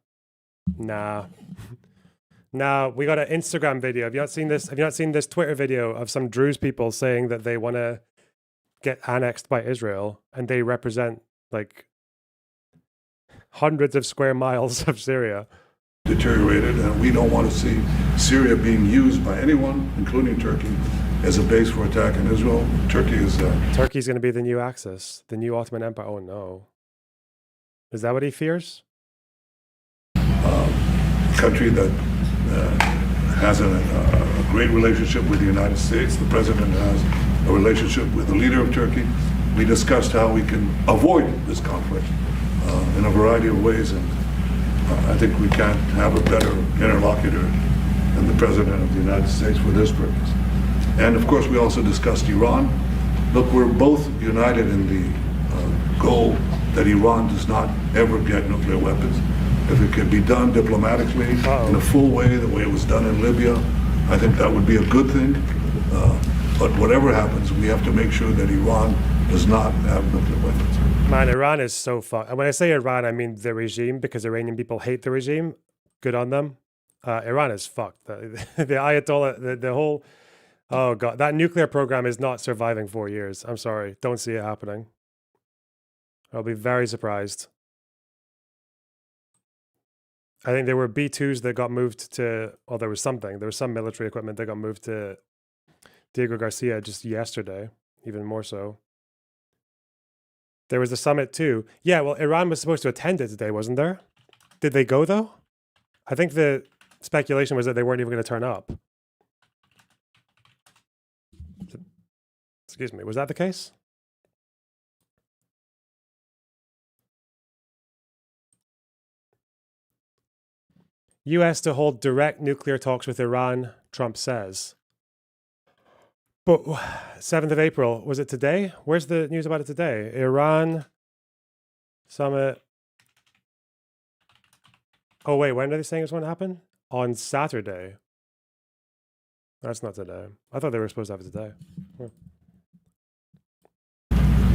Nah, we got an Instagram video. Have you not seen this? Have you not seen this Twitter video of some Druze people saying that they want to get annexed by Israel, and they represent like hundreds of square miles of Syria? Deteriorated, and we don't want to see Syria being used by anyone, including Turkey, as a base for attack in Israel. Turkey's going to be the new Axis, the new Ottoman Empire. Oh no. Is that what he fears? Country that has a great relationship with the United States. The president has a relationship with the leader of Turkey. We discussed how we can avoid this conflict in a variety of ways, and I think we can't have a better interlocutor than the president of the United States for this purpose. And of course, we also discussed Iran. Look, we're both united in the goal that Iran does not ever get nuclear weapons. If it can be done diplomatically in a full way, the way it was done in Libya, I think that would be a good thing. But whatever happens, we have to make sure that Iran does not have nuclear weapons. Man, Iran is so fucked. And when I say Iran, I mean the regime, because Iranian people hate the regime. Good on them. Iran is fucked. The Ayatollah, the whole... Oh, God. That nuclear program is not surviving 4 years. I'm sorry. Don't see it happening. I'll be very surprised. I think there were B-2s that got moved to... Well, there was something. There was some military equipment that got moved to Diego Garcia just yesterday. Even more so. There was a summit too. Yeah, well, Iran was supposed to attend it today, wasn't there? Did they go, though? I think the speculation was that they weren't even going to turn up. Excuse me, was that the case? U.S. to hold direct nuclear talks with Iran, Trump says. But 7th of April, was it today? Where's the news about it today? Iran summit. Oh, wait, when are they saying it's going to happen? On Saturday. That's not today. I thought they were supposed to have it today.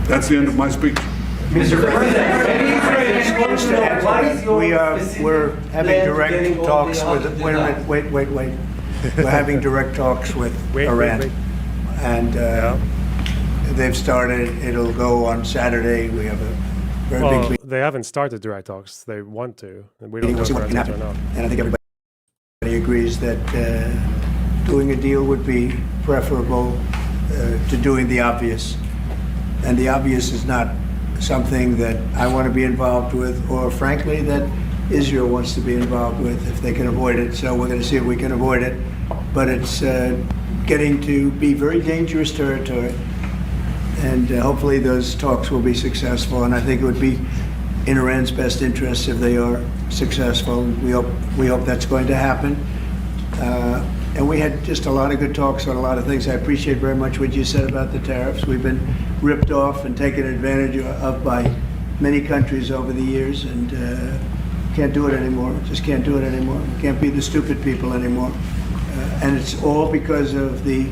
That's the end of my speech. Mr. President, we're having direct talks with. Wait a minute. Wait. We're having direct talks with Iran, and they've started. It'll go on Saturday. We have a very big. They haven't started direct talks. They want to, and we don't know We'll see what if can they're happen. or not. And I think everybody agrees that doing a deal would be preferable to doing the obvious. And the obvious is not something that I want to be involved with, or frankly, that Israel wants to be involved with if they can avoid it. So we're going to see if we can avoid it. But it's getting to be very dangerous territory. And hopefully those talks will be successful. And I think it would be in Iran's best interest if they are successful. We hope that's going to happen. And we had just a lot of good talks on a lot of things. I appreciate very much what you said about the tariffs. We've been ripped off and taken advantage of by many countries over the years, and can't do it anymore. Just can't do it anymore. Can't be the stupid people anymore. And it's all because of the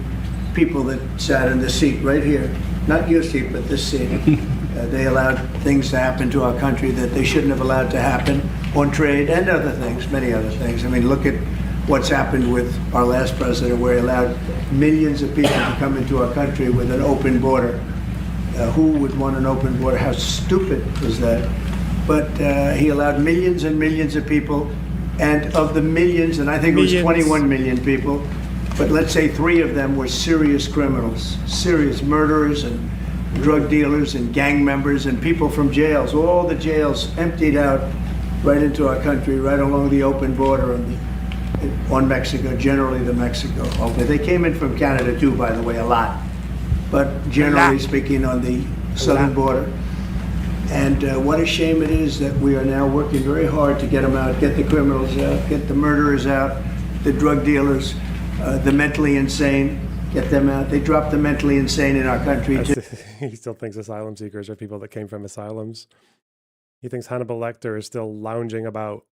people that sat in the seat right here. Not your seat, but this seat. They allowed things to happen to our country that they shouldn't have allowed to happen on trade and other things, many other things. I mean, look at what's happened with our last president, where he allowed millions of people to come into our country with an open border. Who would want an open border? How stupid is that? But he allowed millions and millions of people, and of the millions, and I think it was 21 million people, but let's say 3 of them were serious criminals, serious murderers and drug dealers and gang members and people from jails. All the jails emptied out right into our country, right along the open border on Mexico, generally the Mexico. Okay, they came in from Canada too, by the way, a lot. But generally speaking, on the southern border. And what a shame it is that we are now working very hard to get them out, get the criminals out, get the murderers out, the drug dealers, the mentally insane, get them out. They dropped the mentally insane in our country too. He still thinks asylum seekers are people that came from asylums. He thinks Hannibal Lecter is still lounging about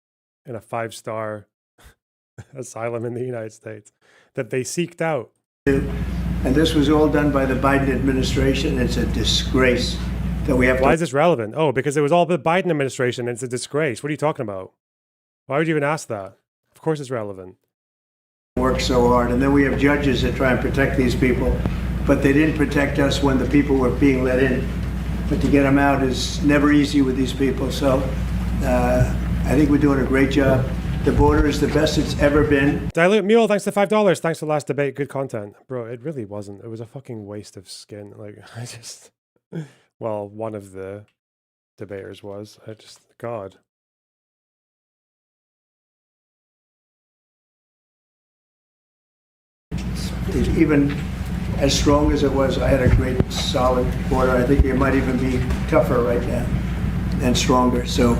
in a 5-star asylum in the United States that they seeked out. And this was all done by the Biden administration. It's a disgrace that we have to... Why is this relevant? Oh, because it was all the Biden administration and it's a disgrace. What are you talking about? Why would you even ask that? Of course it's relevant. Work so hard. And then we have judges that try and protect these people. But they didn't protect us when the people were being let in. But to get them out is never easy with these people. So I think we're doing a great job. The border is the best it's ever been. Dilute Mule, thanks to $5. Thanks for the last debate. Good content. Bro, it really wasn't. It was a fucking waste of skin. Like, I just... Well, one of the debaters was. God. even as strong as it was, I had a great solid quarter. I think it might even be tougher right now and stronger. So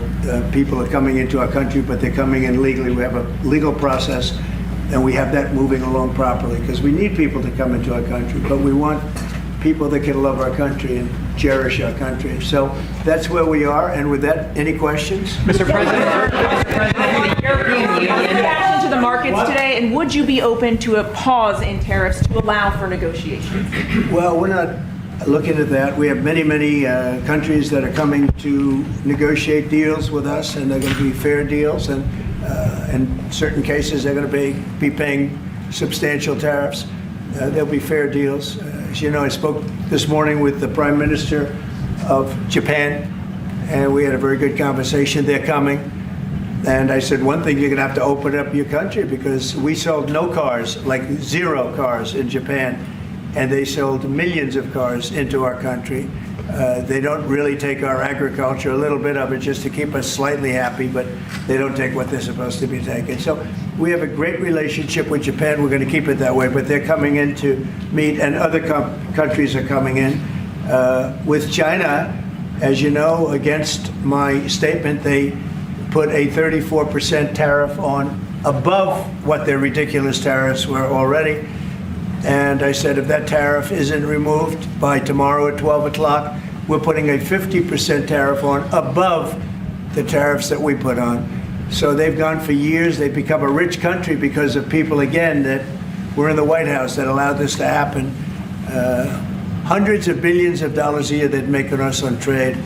people are coming into our country, but they're coming in legally. We have a legal process, and we have that moving along properly because we need people to come into our country, but we want people that can love our country and cherish our country. So that's where we are. And with that, any questions? Mr. President, reaction to the markets today, and would you be open to a pause in tariffs to allow for negotiations? Well, we're not looking at that. We have many, many countries that are coming to negotiate deals with us, and they're going to be fair deals. And in certain cases, they're going to be paying substantial tariffs. There'll be fair deals. As you know, I spoke this morning with the Prime Minister of Japan, and we had a very good conversation. They're coming. And I said, one thing, you're going to have to open up your country because we sold no cars, like 0 cars in Japan, and they sold millions of cars into our country. They don't really take our agriculture, a little bit of it just to keep us slightly happy, but they don't take what they're supposed to be taking. So we have a great relationship with Japan. We're going to keep it that way, but they're coming in to meet, and other countries are coming in. With China, as you know, against my statement, they put a 34% tariff on above what their ridiculous tariffs were already. And I said, if that tariff isn't removed by tomorrow at 12 o'clock, we're putting a 50% tariff on above the tariffs that we put on. So they've gone for years. They've become a rich country because of people, again, that were in the White House that allowed this to happen. Hundreds of billions of dollars a year they'd make on us on trade,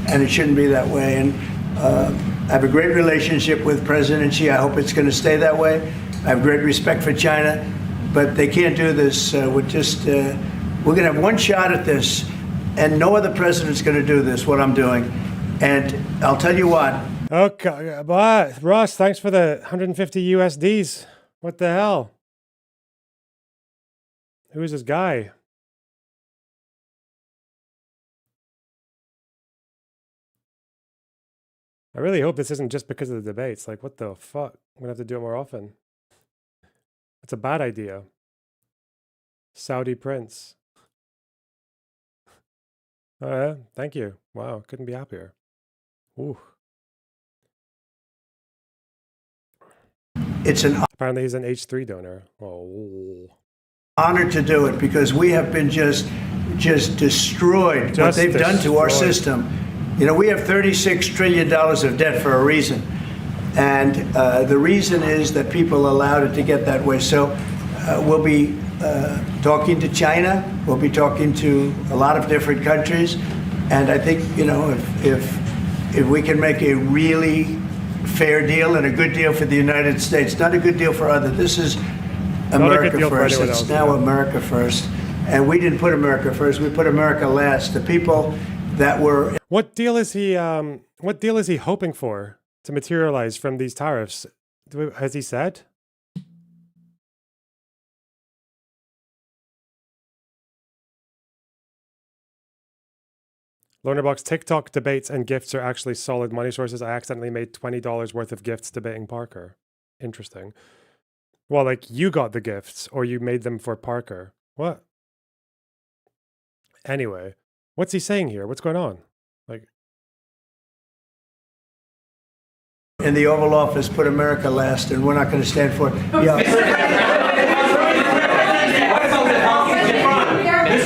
and it shouldn't be that way. And I have a great relationship with President Xi. I hope it's going to stay that way. I have great respect for China. But they can't do this. We're going to have one shot at this, and no other president's going to do this, what I'm doing. And I'll tell you what. Okay, but Ross, thanks for the 150 USDs. What the hell? Who is this guy? I really hope this isn't just because of the debates. Like, what the fuck? I'm going to have to do it more often. It's a bad idea. Saudi prince. Oh, yeah, thank you. Wow, couldn't be happier. Ooh. It's an Apparently he's an H3 donor. Oh. honor to do it because we have been just destroyed. What they've done to our system. You know, we have $36 trillion of debt for a reason. And the reason is that people allowed it to get that way. So we'll be talking to China. We'll be talking to a lot of different countries. And I think, you know, if we can make a really fair deal and a good deal for the United States, not a good deal for others. This is America first. It's now America first. And we didn't put America first. We put America last. The people that were. What deal is he hoping for to materialize from these tariffs? Has he said? Loanerbox, TikTok debates and gifts are actually solid money sources. I accidentally made $20 worth of gifts debating Parker. Interesting. Well, like you got the gifts or you made them for Parker. What? Anyway, what's he saying here? What's going on? Like, in the Oval Office, put America last, and we're not going to stand for it.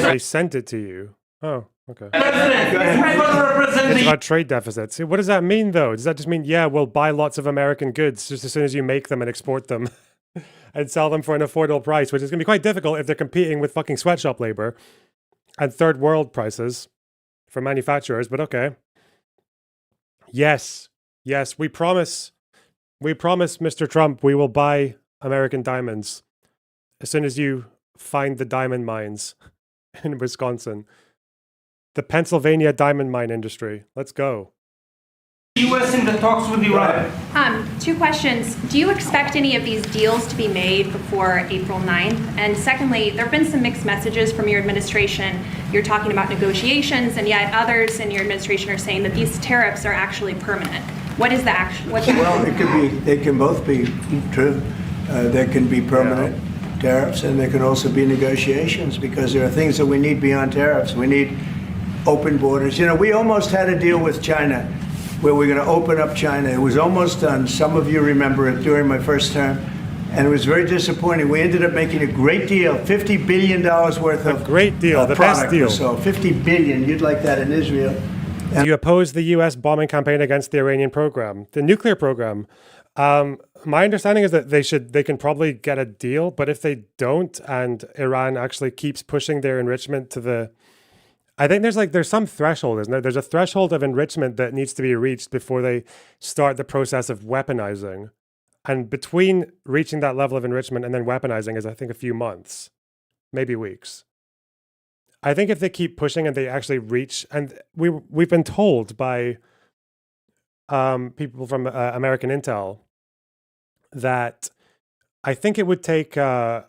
They sent it to you. Oh, okay. It's about trade deficits. What does that mean, though? Does that just mean, yeah, we'll buy lots of American goods just as soon as you make them and export them and sell them for an affordable price, which is going to be quite difficult if they're competing with fucking sweatshop labor and third world prices for manufacturers, but okay. Yes, we promise, Mr. Trump, we will buy American diamonds as soon as you find the diamond mines in Wisconsin. The Pennsylvania diamond mine industry. Let's go. U.S. in the talks with Iran. Two questions. Do you expect any of these deals to be made before April 9th? And secondly, there have been some mixed messages from your administration. You're talking about negotiations, and yet others in your administration are saying that these tariffs are actually permanent. What is the action? Well, it could be. They can both be true. There can be permanent tariffs, and there can also be negotiations because there are things that we need beyond tariffs. We need open borders. You know, we almost had a deal with China where we're going to open up China. It was almost done. Some of you remember it during my first term, and it was very disappointing. We ended up making a great deal, $50 billion worth of great deal, the best deal. So $50 billion, you'd like that in Israel. Do you oppose the U.S. bombing campaign against the Iranian program, the nuclear program? My understanding is that they can probably get a deal, but if they don't, and Iran actually keeps pushing their enrichment to the, I think there's some threshold, isn't there? There's a threshold of enrichment that needs to be reached before they start the process of weaponizing, and between reaching that level of enrichment and then weaponizing is, I think, a few months, maybe weeks. I think if they keep pushing and they actually reach, and we've been told by people from American Intel that I think it would take, they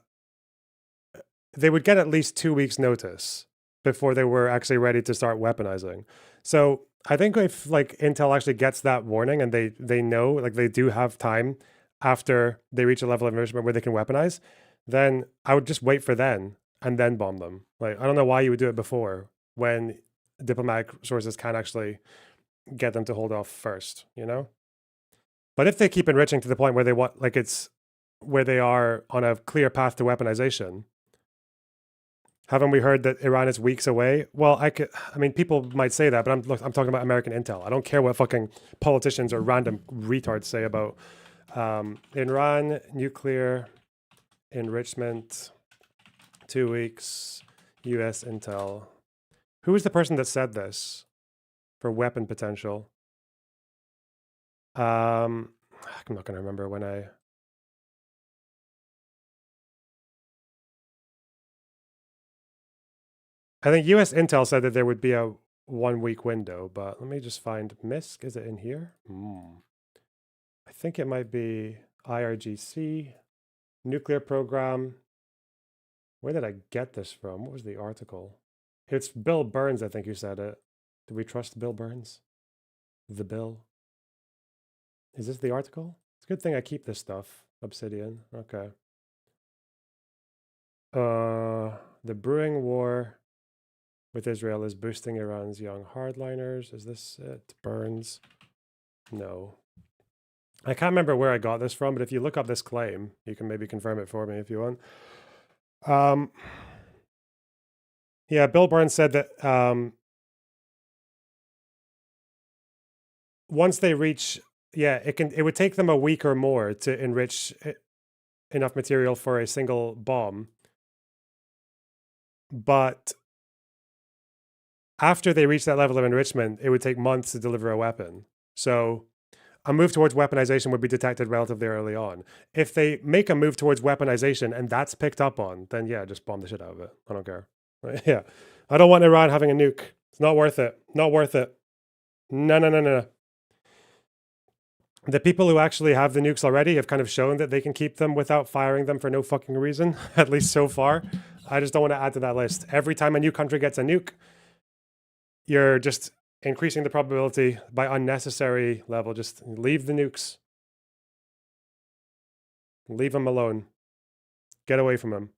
would get at least 2 weeks notice before they were actually ready to start weaponizing. So I think if like Intel actually gets that warning and they know, like they do have time after they reach a level of enrichment where they can weaponize, then I would just wait for then and then bomb them. Like, I don't know why you would do it before when diplomatic sources can't actually get them to hold off first, you know? But if they keep enriching to the point where they want, like it's where they are on a clear path to weaponization, haven't we heard that Iran is weeks away? Well, I mean, people might say that, but I'm talking about American Intel. I don't care what fucking politicians or random retards say about Iran nuclear enrichment, 2 weeks, U.S. Intel. Who is the person that said this for weapon potential? I'm not going to remember when I think US Intel said that there would be a 1 week window, but let me just find MISC. Is it in here? I think it might be IRGC, nuclear program. Where did I get this from? What was the article? It's Bill Burns, I think, who said it. Do we trust Bill Burns? The Bill? Is this the article? It's a good thing I keep this stuff. Obsidian. Okay. The brewing war with Israel is boosting Iran's young hardliners. Is this it? Burns? No. I can't remember where I got this from, but if you look up this claim, you can maybe confirm it for me if you want. Yeah, Bill Burns said that once they reach, it would take them a week or more to enrich enough material for a single bomb. But after they reach that level of enrichment, it would take months to deliver a weapon. So a move towards weaponization would be detected relatively early on. If they make a move towards weaponization and that's picked up on, then yeah, just bomb the shit out of it. I don't care. Yeah. I don't want Iran having a nuke. It's not worth it. Not worth it. No. The people who actually have the nukes already have kind of shown that they can keep them without firing them for no fucking reason, at least so far. I just don't want to add to that list. Every time a new country gets a nuke, you're just increasing the probability by unnecessary level. Just leave the nukes. Leave them alone. Get away from them.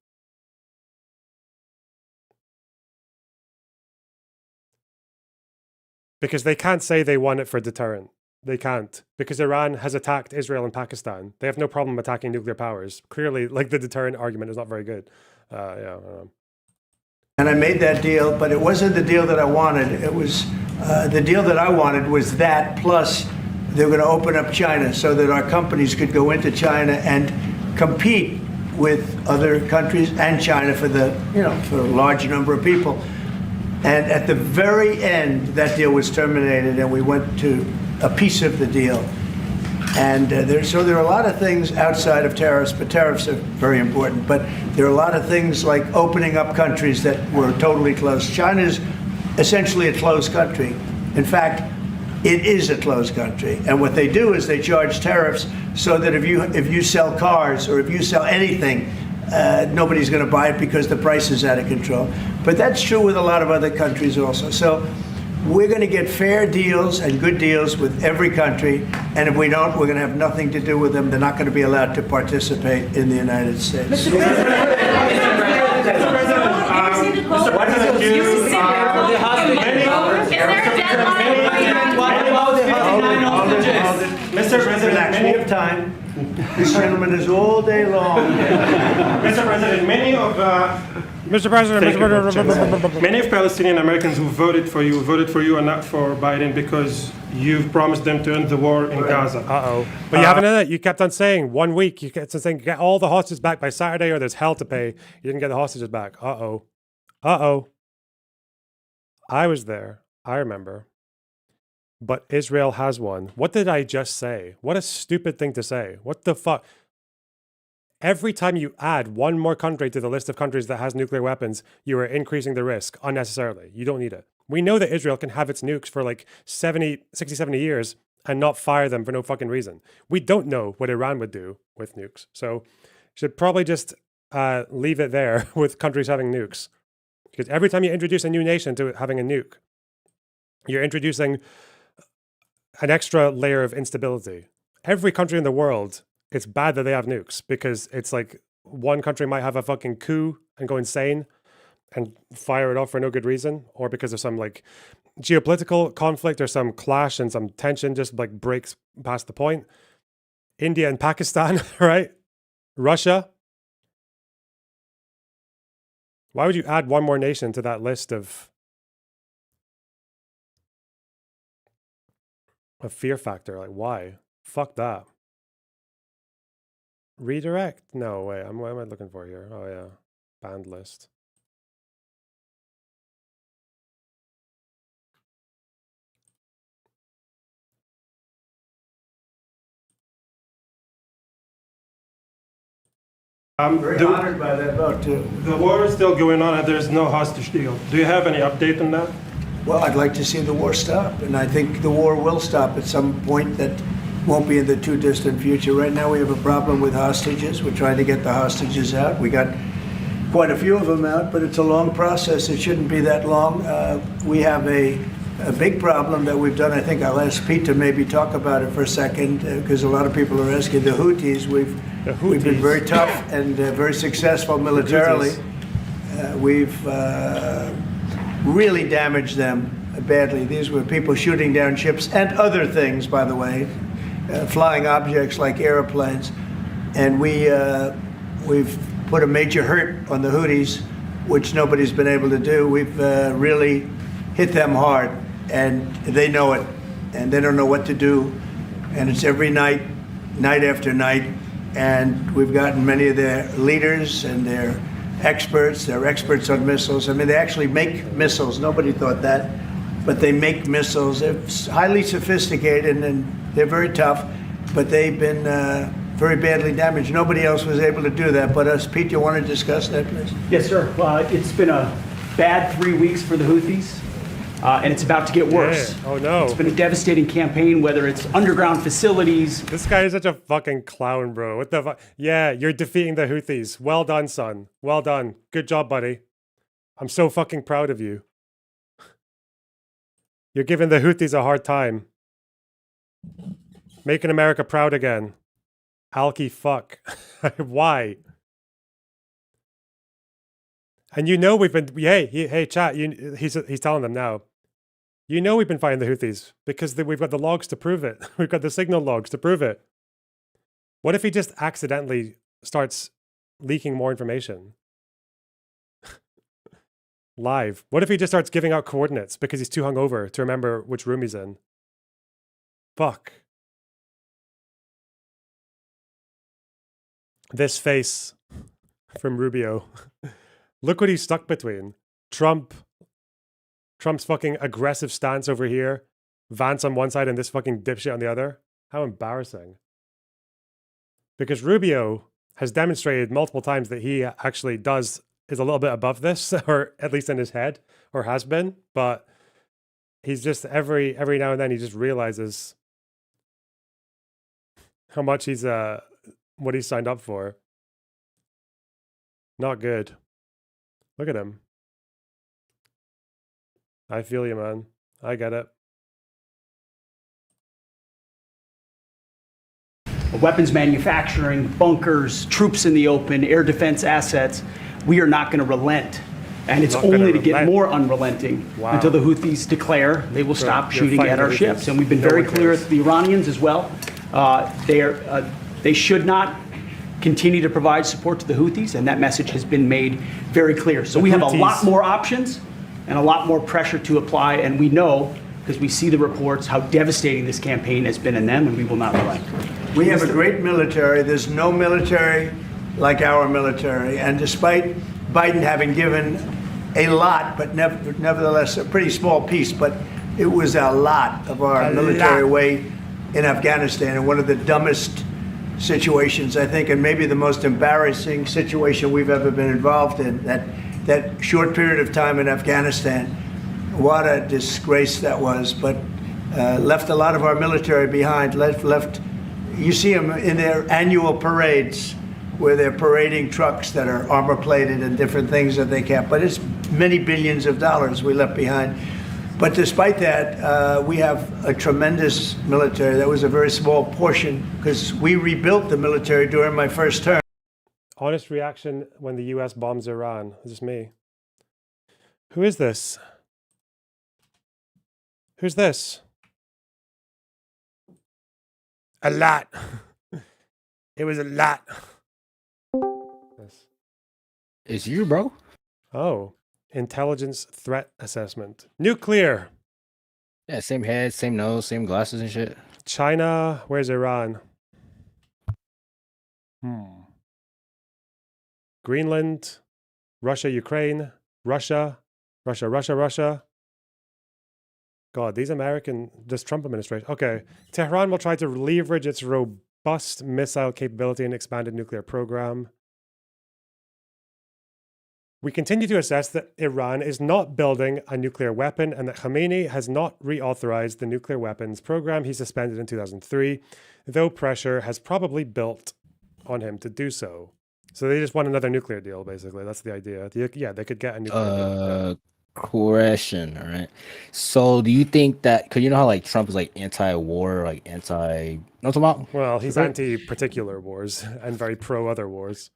Because they can't say they want it for deterrent. They can't. Because Iran has attacked Israel and Pakistan. They have no problem attacking nuclear powers. Clearly, like, the deterrent argument is not very good. And I made that deal, but it wasn't the deal that I wanted. It was the deal that I wanted was that, plus they're going to open up China so that our companies could go into China and compete with other countries and China for for a large number of people. And at the very end, that deal was terminated, and we went to a piece of the deal. And there are a lot of things outside of tariffs, but tariffs are very important. But there are a lot of things like opening up countries that were totally closed. China is essentially a closed country. In fact, it is a closed country. And what they do is they charge tariffs so that if you sell cars or if you sell anything, nobody's going to buy it because the price is out of control. But that's true with a lot of other countries also. So we're going to get fair deals and good deals with every country. And if we don't, we're going to have nothing to do with them. They're not going to be allowed to participate in the United States. Mr. President, Relax, we have time. This gentleman is all day long. Mr. President, many of Mr. President, many of Palestinian Americans who voted for you and not for Biden because you've promised them to end the war in Gaza. But you haven't done it. You kept on saying 1 week. You kept on saying get all the hostages back by Saturday, or there's hell to pay. You didn't get the hostages back. I was there. I remember. But Israel has one. What did I just say? What a stupid thing to say. What the fuck? Every time you add one more country to the list of countries that has nuclear weapons, you are increasing the risk unnecessarily. You don't need it. We know that Israel can have its nukes for like 60, 70 years and not fire them for no fucking reason. We don't know what Iran would do with nukes. So should probably just leave it there with countries having nukes. Because every time you introduce a new nation to having a nuke, you're introducing an extra layer of instability. Every country in the world, it's bad that they have nukes because it's like one country might have a fucking coup and go insane and fire it off for no good reason, or because of some like geopolitical conflict or some clash and some tension just like breaks past the point. India and Pakistan, right? Russia. Why would you add one more nation to that list of fear factor? Like, why? Fuck that. Redirect? No, wait. What am I looking for here? Oh, yeah. Banned list. Very honored by that vote, too. The war is still going on and there's no hostage deal. Do you have any update on that? Well, I'd like to see the war stop, and I think the war will stop at some point that won't be in the too distant future. Right now we have a problem with hostages. We're trying to get the hostages out. We got quite a few of them out, but it's a long process. It shouldn't be that long. We have a big problem that we've done. I think I'll ask Pete to maybe talk about it for a second, because a lot of people are asking the Houthis. We've been very tough and very successful militarily. We've really damaged them badly. These were people shooting down ships and other things, by the way, flying objects like airplanes. And we've put a major hurt on the Houthis, which nobody's been able to do. We've really hit them hard, and they know it, and they don't know what to do. And it's every night, night after night. And we've gotten many of their leaders and their experts. They're experts on missiles. I mean, they actually make missiles. Nobody thought that. But they make missiles. They're highly sophisticated, and they're very tough. But they've been very badly damaged. Nobody else was able to do that but us. Pete, you want to discuss that, please? Yes, sir. It's been a bad 3 weeks for the Houthis, and it's about to get worse. Yeah. Oh, no. It's been a devastating campaign, whether it's underground facilities. This guy is such a fucking clown, bro. What the fuck? Yeah, you're defeating the Houthis. Well done, son. Well done. Good job, buddy. I'm so fucking proud of you. You're giving the Houthis a hard time. Making America proud again. Alky fuck. Why? And you know we've been, hey chat, he's telling them now. You know we've been fighting the Houthis because we've got the logs to prove it. We've got the signal logs to prove it. What if he just accidentally starts leaking more information? Live. What if he just starts giving out coordinates because he's too hungover to remember which room he's in? Fuck. This face from Rubio. Look what he's stuck between. Trump's fucking aggressive stance over here, Vance on one side and this fucking dipshit on the other. How embarrassing. Because Rubio has demonstrated multiple times that he actually is a little bit above this, or at least in his head, or has been, but he's just every now and then he just realizes how much he's what he's signed up for. Not good. Look at him. I feel you, man. I get it. Weapons manufacturing, bunkers, troops in the open, air defense assets. We are not going to relent. And it's Not gonna only to get relent. more unrelenting Wow. until the Houthis declare they will So stop you're shooting fighting at our the ships. Houthis. And we've been No very one clear cares. with the Iranians as well. They should not continue to provide support to the Houthis, and that message has been made very clear. So The we have a Houthis- lot more options and a lot more pressure to apply, and we know, because we see the reports, how devastating this campaign has been in them, and we will not relent. We have a great military. There's no military like our military. And despite Biden having given a lot, but nevertheless a pretty small piece, but it was a lot of our military away in Afghanistan, and one of the dumbest situations, I think, and maybe the most embarrassing situation we've ever been involved in, that short period of time in Afghanistan. What a disgrace that was, but left a lot of our military behind, left you see them in their annual parades where they're parading trucks that are armor plated and different things that they can't, but it's many billions of dollars we left behind. But despite that, we have a tremendous military. That was a very small portion because we rebuilt the military during my first term. Honest reaction when the US bombs Iran. Is this me? Who is this? Who's this? A lot. It was a lot. Yes. It's you, bro. Oh, intelligence threat assessment. Nuclear. Yeah, same head, same nose, same glasses and shit. China. Where's Iran? Greenland. Russia, Ukraine. Russia. Russia. God, these this Trump administration. Okay. Tehran will try to leverage its robust missile capability and expanded nuclear program. We continue to assess that Iran is not building a nuclear weapon and that Khamenei has not reauthorized the nuclear weapons program he suspended in 2003, though pressure has probably built on him to do so. So they just want another nuclear deal, basically. That's the idea. Yeah, they could get a nuclear deal. Yeah. Question, all right. So do you think that, because you know how like Trump is like anti-war, like anti, know what I'm talking about? Well, he's anti-particular wars and very pro other wars.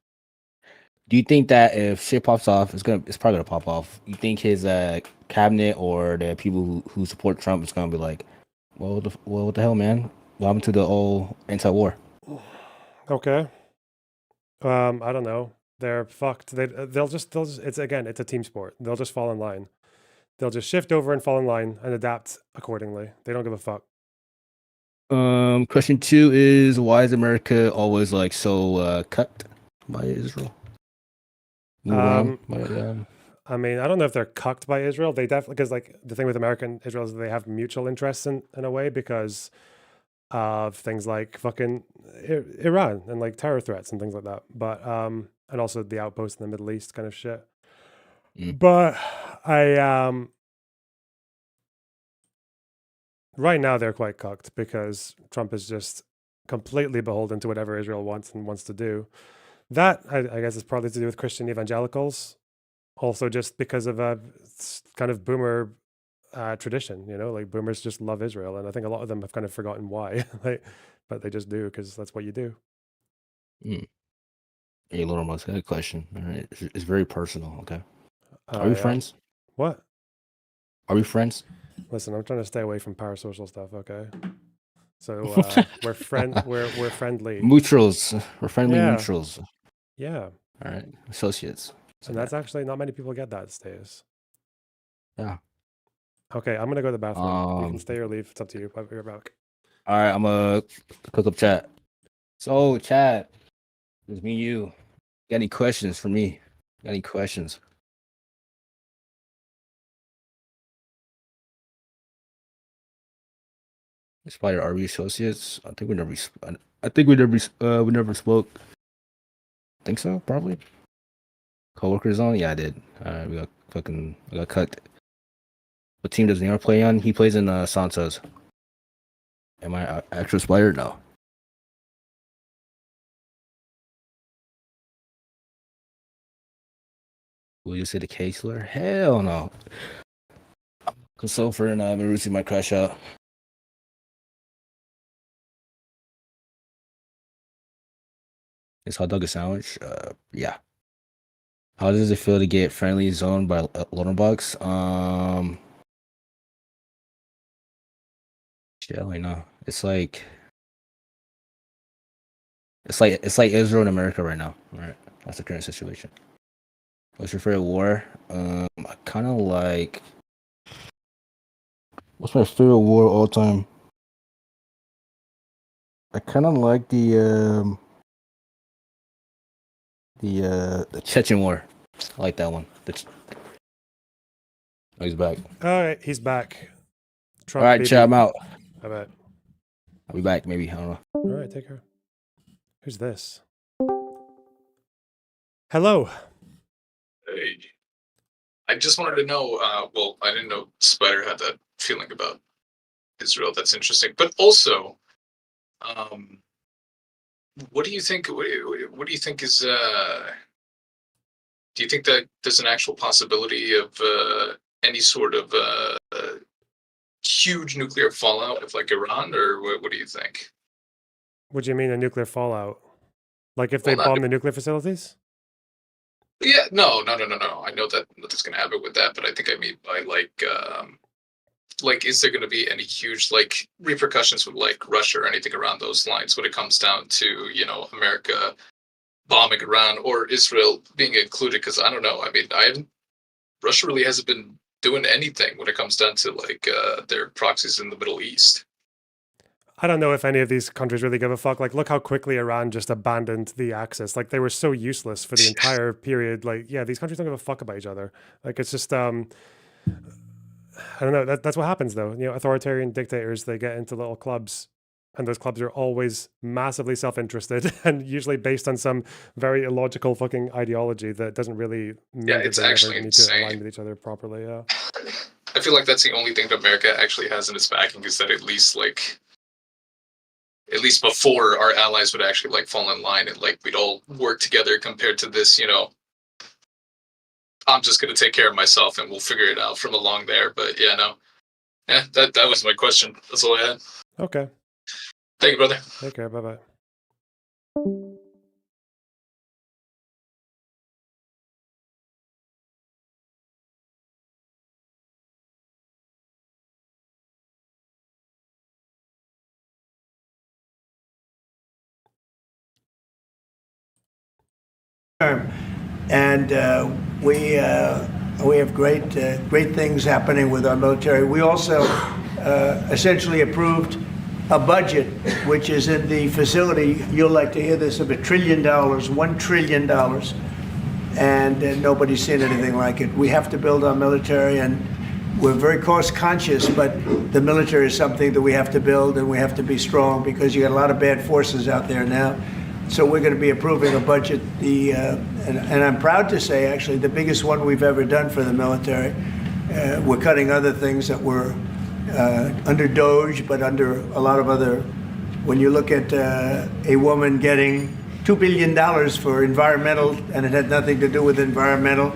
Do you think that if shit pops off, it's probably gonna pop off? You think his cabinet or the people who support Trump is gonna be like, well, what the hell, man? What happened to the old anti-war? Okay. I don't know. They're fucked. They'll just it's a team sport. They'll just fall in line. They'll just shift over and fall in line and adapt accordingly. They don't give a fuck. Question 2 is, why is America always like so cut by Israel? I mean, I don't know if they're cucked by Israel. They definitely, because like the thing with America and Israel is they have mutual interests in a way because of things like fucking Iran and like terror threats and things like that. But and also the outposts in the Middle East kind of shit. But right now they're quite cucked because Trump is just completely beholden to whatever Israel wants to do. That I guess is probably to do with Christian evangelicals, also just because of a kind of boomer tradition, like boomers just love Israel, and I think a lot of them have kind of forgotten why, but they just do because that's what you do. Hey, Lord, Musk, I got a question. All right, it's very personal. Okay, are we Yeah. friends? What? Are we friends? Listen, I'm trying to stay away from parasocial stuff. Okay, so we're friendly. Neutrals. We're friendly Yeah. neutrals. Yeah. All right, associates. And that's actually not many people get that status. Yeah. Okay, I'm gonna go to the bathroom. You can Um, stay or leave. It's up to you. I'll be right back. All right, I'm gonna cook up chat. So, chat, it's me and you. Got any questions for me? Got any questions? Spider, are we associates? I think we never. I think we never spoke. Think so? Probably. Coworkers on? Yeah, I did. I got cut. What team does Neymar play on? He plays in Santos. Am I actual Spider? No. Will you say the Case Hell no. Kosofer and Marusi might crash out. Is hot dog a sandwich? Yeah. How does it feel to get friendly zoned by Loaderbox? Yeah, like no. It's like Israel and America right now. Right. That's the current situation. What's your favorite war? I kind of like. What's my favorite war of all time? I kind of like the Chechen War. I like that one. Oh, he's back. All right, he's back. All right, chat, I'm out. I bet. I'll be back, maybe. I don't know. All right, take care. Who's this? Hello. Hey. I just wanted to know, well, I didn't know Spider had that feeling about Israel. That's interesting. But also, what do you think, what do you think is, do you think that there's an actual possibility of any sort of huge nuclear fallout with like Iran, or what do you think? What do you mean a nuclear fallout? Like if they Well, not- bomb the nuclear facilities? Yeah, no. I know that nothing's gonna happen with that, but I think I mean by like, is there gonna be any huge like repercussions with like Russia or anything around those lines when it comes down to, you know, America bombing Iran or Israel being included? Because I don't know. I mean, Russia really hasn't been doing anything when it comes down to like their proxies in the Middle East. I don't know if any of these countries really give a fuck. Like, look how quickly Iran just abandoned the Axis. Like, they were so useless for the entire period. Like, yeah, these countries don't give a fuck about each other. Like, it's just, I don't know. That's what happens, though. You know, authoritarian dictators, they get into little clubs, and those clubs are always massively self-interested and usually based on some very illogical fucking ideology that doesn't really mean that it's they ever actually need to insane. align with each other properly. Yeah. I feel like that's the only thing that America actually has in its backing, is that at least before our allies would actually like fall in line and like we'd all work together, compared to this, you know, I'm just gonna take care of myself and we'll figure it out from along there. But yeah, no. Yeah, that was my question. That's all I had. Okay. Thank you, brother. Take care. Bye-bye. And we have great things happening with our military. We also essentially approved a budget which is in the facility. You'll like to hear this, of $1 trillion, $1 trillion, and nobody's seen anything like it. We have to build our military, and we're very cost conscious, but the military is something that we have to build, and we have to be strong because you got a lot of bad forces out there now. So we're going to be approving a budget, and I'm proud to say, actually, the biggest one we've ever done for the military. We're cutting other things that were under Doge, but under a lot of other. When you look at a woman getting $2 billion for environmental, and it had nothing to do with environmental,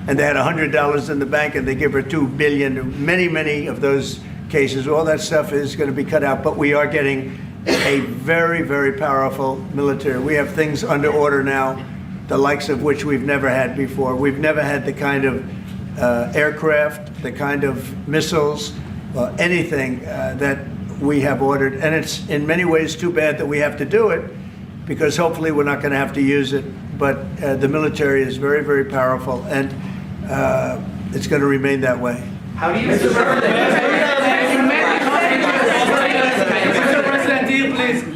and they had $100 in the bank, and they give her $2 billion. Many of those cases, all that stuff is going to be cut out. But we are getting a very, very powerful military. We have things under order now, the likes of which we've never had before. We've never had the kind of aircraft, the kind of missiles, anything that we have ordered. And it's in many ways too bad that we have to do it, because hopefully we're not going to have to use it. But the military is very, very powerful, and it's going to remain that way. How do you, Mr. President?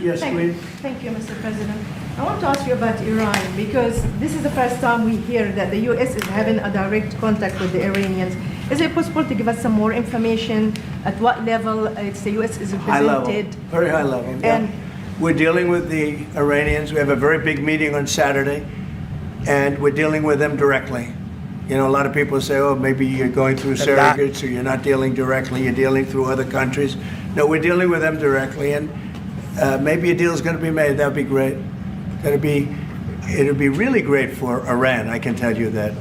Yes, please. Thank you, Mr. President. I want to ask you about Iran, because this is the first time we hear that the U.S. is having a direct contact with the Iranians. Is it possible to give us some more information at what level the U.S. is High level, represented? very high level. And we're dealing with the Iranians. We have a very big meeting on Saturday, and we're dealing with them directly. You know, a lot of people say, oh, maybe you're going through surrogates, or you're not dealing directly, you're dealing through other countries. No, we're dealing with them directly, and maybe a deal is going to be made. That would be great. It'll be really great for Iran, I can tell you that.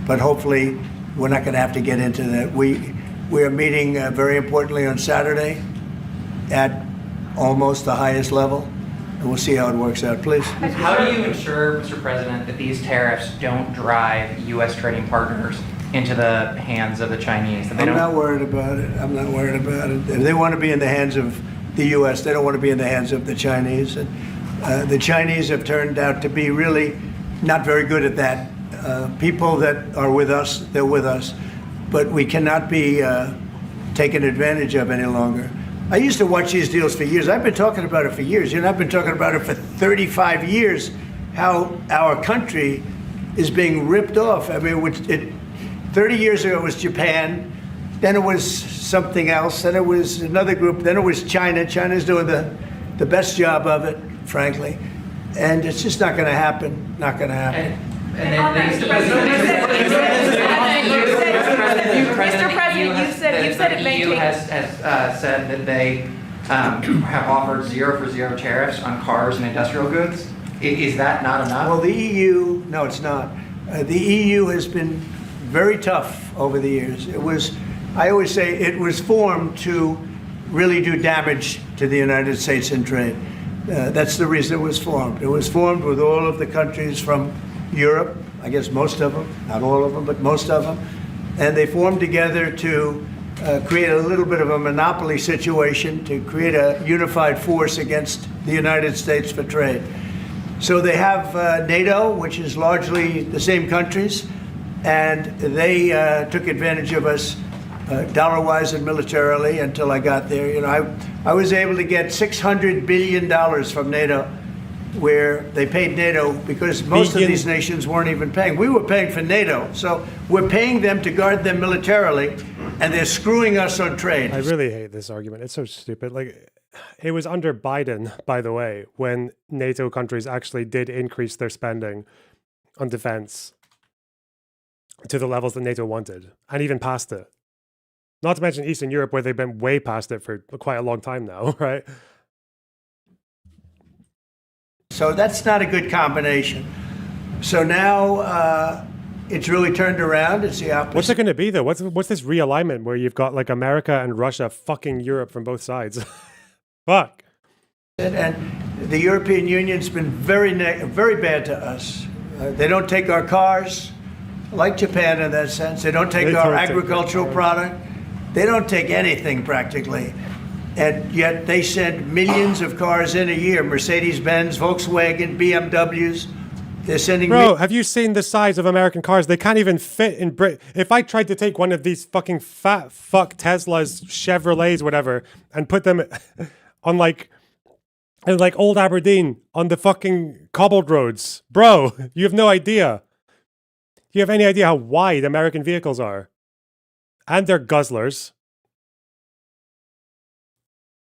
But hopefully, we're not going to have to get into that. We are meeting very importantly on Saturday at almost the highest level, and we'll see how it works out. Please. How do you ensure, Mr. President, that these tariffs don't drive U.S. trading partners into the hands of the Chinese? I'm not worried about it. I'm not worried about it. If they want to be in the hands of the U.S., they don't want to be in the hands of the Chinese. And the Chinese have turned out to be really not very good at that. People that are with us, they're with us. But we cannot be taken advantage of any longer. I used to watch these deals for years. I've been talking about it for years. You know, I've been talking about it for 35 years, how our country is being ripped off. I mean, 30 years ago it was Japan, then it was something else, then it was another group, then it was China. China's doing the best job of it, frankly. And it's just not going to happen, not going to happen. Mr. President, you said it may The EU take... has said that they have offered 0 for 0 tariffs on cars and industrial goods. Is that not enough? Well, the EU, no, it's not. The EU has been very tough over the years. It was, I always say, it was formed to really do damage to the United States in trade. That's the reason it was formed. It was formed with all of the countries from Europe, I guess most of them, not all of them, but most of them. And they formed together to create a little bit of a monopoly situation, to create a unified force against the United States for trade. So they have NATO, which is largely the same countries, and they took advantage of us dollar-wise and militarily until I got there. You know, I was able to get $600 billion from NATO, where they paid NATO because most of these nations weren't even paying. We were paying for NATO, so we're paying them to guard them militarily, and they're screwing us on trade. I really hate this argument. It's so stupid. Like, it was under Biden, by the way, when NATO countries actually did increase their spending on defense to the levels that NATO wanted, and even past it. Not to mention Eastern Europe, where they've been way past it for quite a long time now, right? So that's not a good combination. So now it's really turned around. It's the opposite. What's it going to be, though? What's this realignment where you've got like America and Russia fucking Europe from both sides? Fuck. And the European Union's been very bad to us. They don't take our cars, like Japan in that sense. They don't take our agricultural product. They don't take anything practically. And yet they send millions of cars in a year. Mercedes-Benz, Volkswagen, BMWs. They're sending... Bro, have you seen the size of American cars? They can't even fit in Britain. If I tried to take one of these fucking fat fuck Teslas, Chevrolets, whatever, and put them on like old Aberdeen on the fucking cobbled roads, bro, you have no idea. Do you have any idea how wide American vehicles are? And they're guzzlers.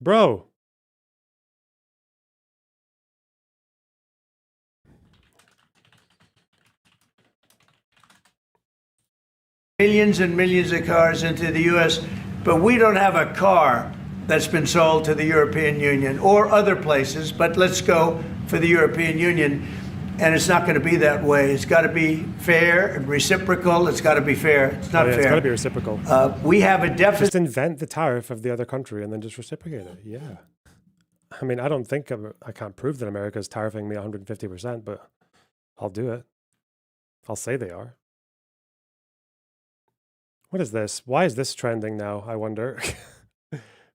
Bro. Millions and millions of cars into the U.S., but we don't have a car that's been sold to the European Union or other places, but let's go for the European Union. And it's not going to be that way. It's got to be fair and reciprocal. It's got to be fair. It's not fair. It's got to be reciprocal. We have a deficit. Just invent the tariff of the other country and then just reciprocate it. Yeah. I mean, I don't think I can't prove that America is tariffing me 150%, but I'll do it. I'll say they are. What is this? Why is this trending now, I wonder?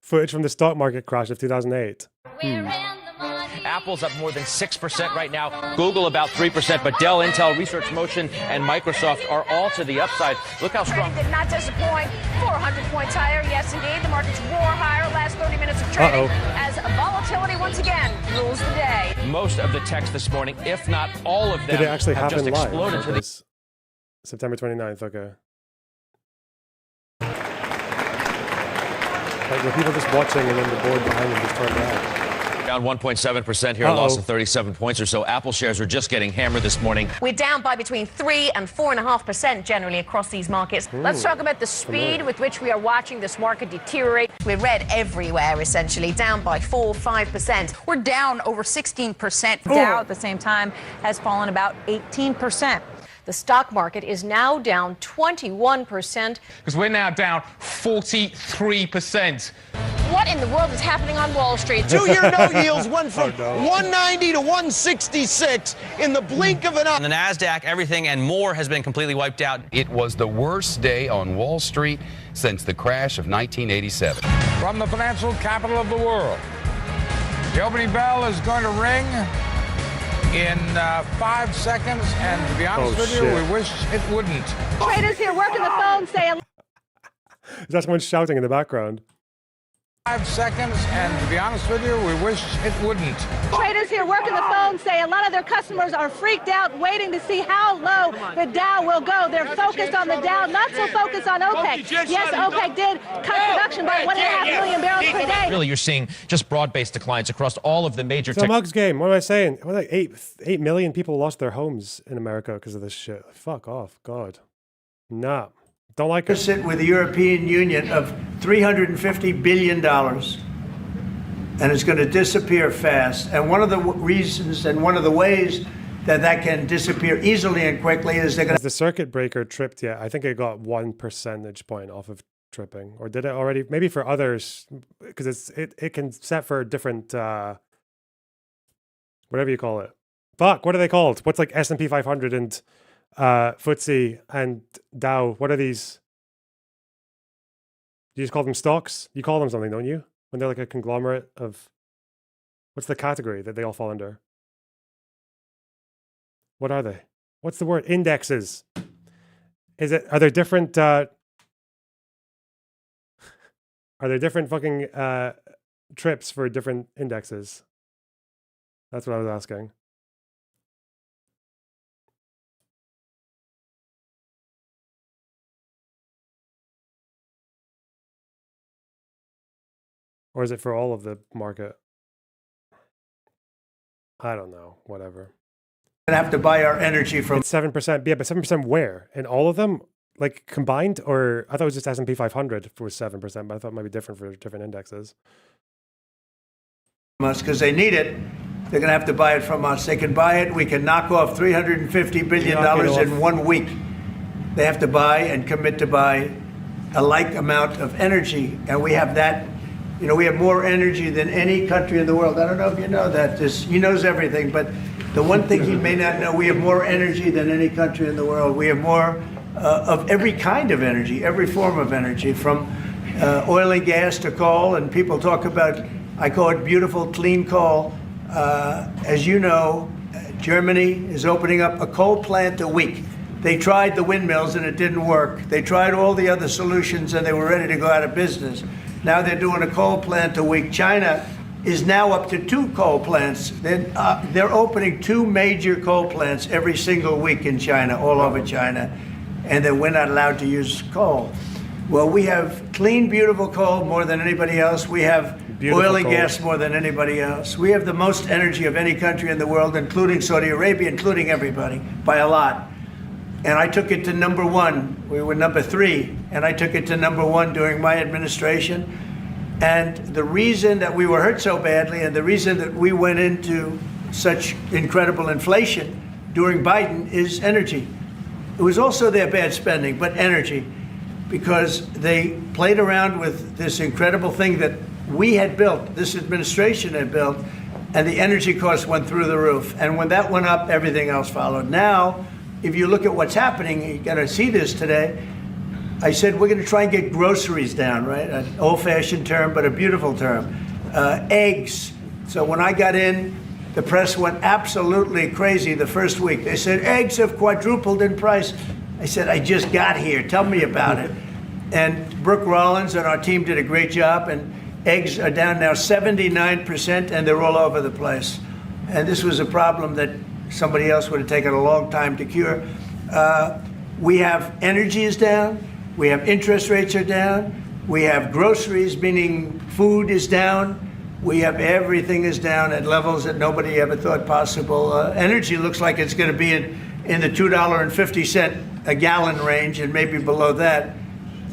Footage from the stock market crash of 2008. Apple's up more than 6% right now. Google about 3%, but Dell, Intel, Research Motion, and Microsoft are all to the upside. Look how strong. Did not disappoint. 400 points higher. Yes, indeed. The markets roar higher. Last 30 minutes of trading as volatility once again rules the day. Most of the techs this morning, if not all of them, Did it actually have happen just live? exploded to the September 29th, okay. Like, were people just watching and then the board behind them just turned red? Down 1.7% here, a loss of 37 points or so. Apple shares are just getting hammered this morning. We're down by between 3 and 4.5% generally across these markets. Let's talk about the speed with which we are watching this market deteriorate. We're red everywhere, essentially, down by 4-5%. We're down over 16%. Dow at the same time has fallen about 18%. The stock market is now down 21%. Because we're now down 43%. What in the world is happening on Wall Street? Two-year note yields went from 190 to 166 in the blink of an eye. On the NASDAQ, everything and more has been completely wiped out. It was the worst day on Wall Street since the crash of 1987. From the financial capital of the world, the opening bell is going to ring in 5 seconds, and to be honest with you, we wish it wouldn't. Traders here working the phone saying. That's someone shouting in the background. 5 seconds, and to be honest with you, we wish it wouldn't. Traders here working the phone say a lot of their customers are freaked out, waiting to see how low the Dow will go. They're focused on the Dow, not so focused on OPEC. Yes, OPEC did cut production by 1.5 million barrels per day. Really, you're seeing just broad-based declines across all of the major It's a mugs game. What am I saying? What, like 8 million people lost their homes in America because of this shit. Fuck off, God. Nah. Don't like it. Sit with the European Union of $350 billion, and it's going to disappear fast. And one of the reasons and one of the ways that that can disappear easily and quickly is they're going to. Has the circuit breaker tripped yet? I think it got 1 percentage point off of tripping, or did it already? Maybe for others, because it can set for different whatever you call it. Fuck, what are they called? What's like S&P 500 and FTSE and Dow? What are these? Do you just call them stocks? You call them something, don't you? When they're like a conglomerate of. What's the category that they all fall under? What are they? What's the word? Indexes. Are there different are there different fucking trips for different indexes? That's what I was asking. Or is it for all of the market? I don't know. Whatever. Gonna have to buy our energy from. It's 7%. Yeah, but 7% where? In all of them? Like combined? Or I thought it was just S&P 500 was 7%, but I thought it might be different for different indexes. Us because they need it. They're going to have to buy it from us. They can buy it. We can knock off $350 billion in 1 week. They have to buy and commit to buy a like amount of energy. And we have that. You know, we have more energy than any country in the world. I don't know if you know that. He knows everything. But the one thing he may not know, we have more energy than any country in the world. We have more of every kind of energy, every form of energy, from oil and gas to coal. And people talk about, I call it beautiful, clean coal. As you know, Germany is opening up a coal plant a week. They tried the windmills and it didn't work. They tried all the other solutions and they were ready to go out of business. Now they're doing a coal plant a week. China is now up to 2 coal plants. They're opening 2 major coal plants every single week in China, all over China. And then we're not allowed to use coal. Well, we have clean, beautiful coal more than anybody else. We have oil and gas more than anybody else. We have the most energy of any country in the world, including Saudi Arabia, including everybody, by a lot. And I took it to number 1. We were number 3, and I took it to number 1 during my administration. And the reason that we were hurt so badly and the reason that we went into such incredible inflation during Biden is energy. It was also their bad spending, but energy, because they played around with this incredible thing that we had built, this administration had built, and the energy costs went through the roof. And when that went up, everything else followed. Now, if you look at what's happening, you got to see this today. I said we're going to try and get groceries down, right? An old-fashioned term, but a beautiful term. Eggs. So when I got in, the press went absolutely crazy the first week. They said, eggs have quadrupled in price. I said, I just got here. Tell me about it. And Brooke Rollins and our team did a great job, and eggs are down now 79%, and they're all over the place. And this was a problem that somebody else would have taken a long time to cure. We have energy is down. We have interest rates are down. We have groceries, meaning food is down. We have everything is down at levels that nobody ever thought possible. Energy looks like it's going to be in the $2.50 a gallon range, and maybe below that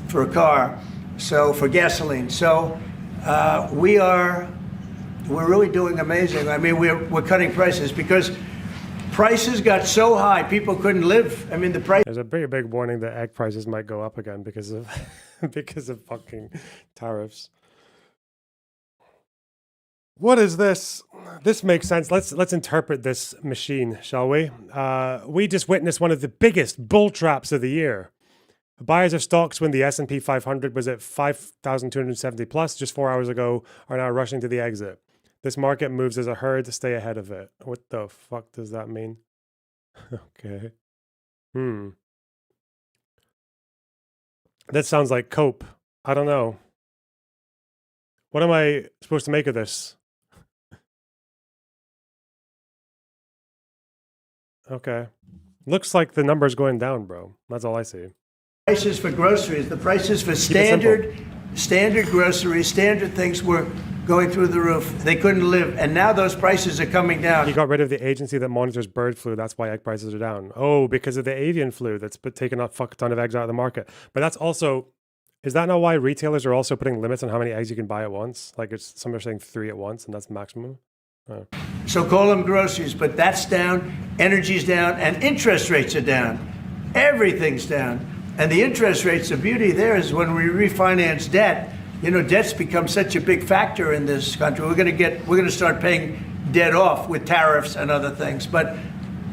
for a car. So for gasoline. So we're really doing amazing. I mean, we're cutting prices because prices got so high, people couldn't live. I mean, the price. There's a pretty big warning that egg prices might go up again because of because of fucking tariffs. What is this? This makes sense. Let's interpret this machine, shall we? We just witnessed one of the biggest bull traps of the year. Buyers of stocks when the S&P 500 was at 5,270 plus just 4 hours ago are now rushing to the exit. This market moves as a herd to stay ahead of it. What the fuck does that mean? Okay. That sounds like cope. I don't know. What am I supposed to make of this? Okay. Looks like the number's going down, bro. That's all I see. Prices for groceries, the prices for Keep it standard groceries, standard things were going through the roof. They couldn't live, and now those prices are coming down. He got rid of the agency that monitors bird flu. That's why egg prices are down. Oh, because of the avian flu that's taken a fuck ton of eggs out of the market. But that's also, is that not why retailers are also putting limits on how many eggs you can buy at once? Like some are saying 3 at once, and that's maximum. Oh. So call them groceries, but that's down, energy's down, and interest rates are down. Everything's down. And the interest rates, the beauty there is when we refinance debt, you know, debt's become such a big factor in this country. We're going to start paying debt off with tariffs and other things. But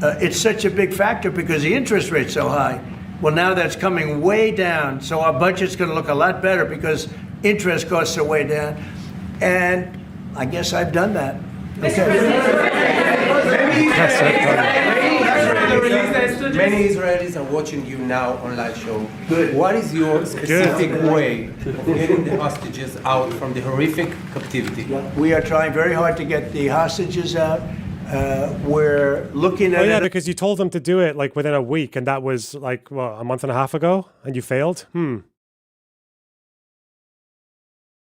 it's such a big factor because the interest rate's so high. Well, now that's coming way down. So our budget's going to look a lot better because interest costs are way down. And I guess I've done that. Many Israelis are watching you now on live show. Good. What is your specific way of getting the hostages out from the horrific captivity? We are trying very hard to get the hostages out. We're looking at. Oh yeah, because you told them to do it like within a week, and that was like what, a month and a half ago, and you failed. Another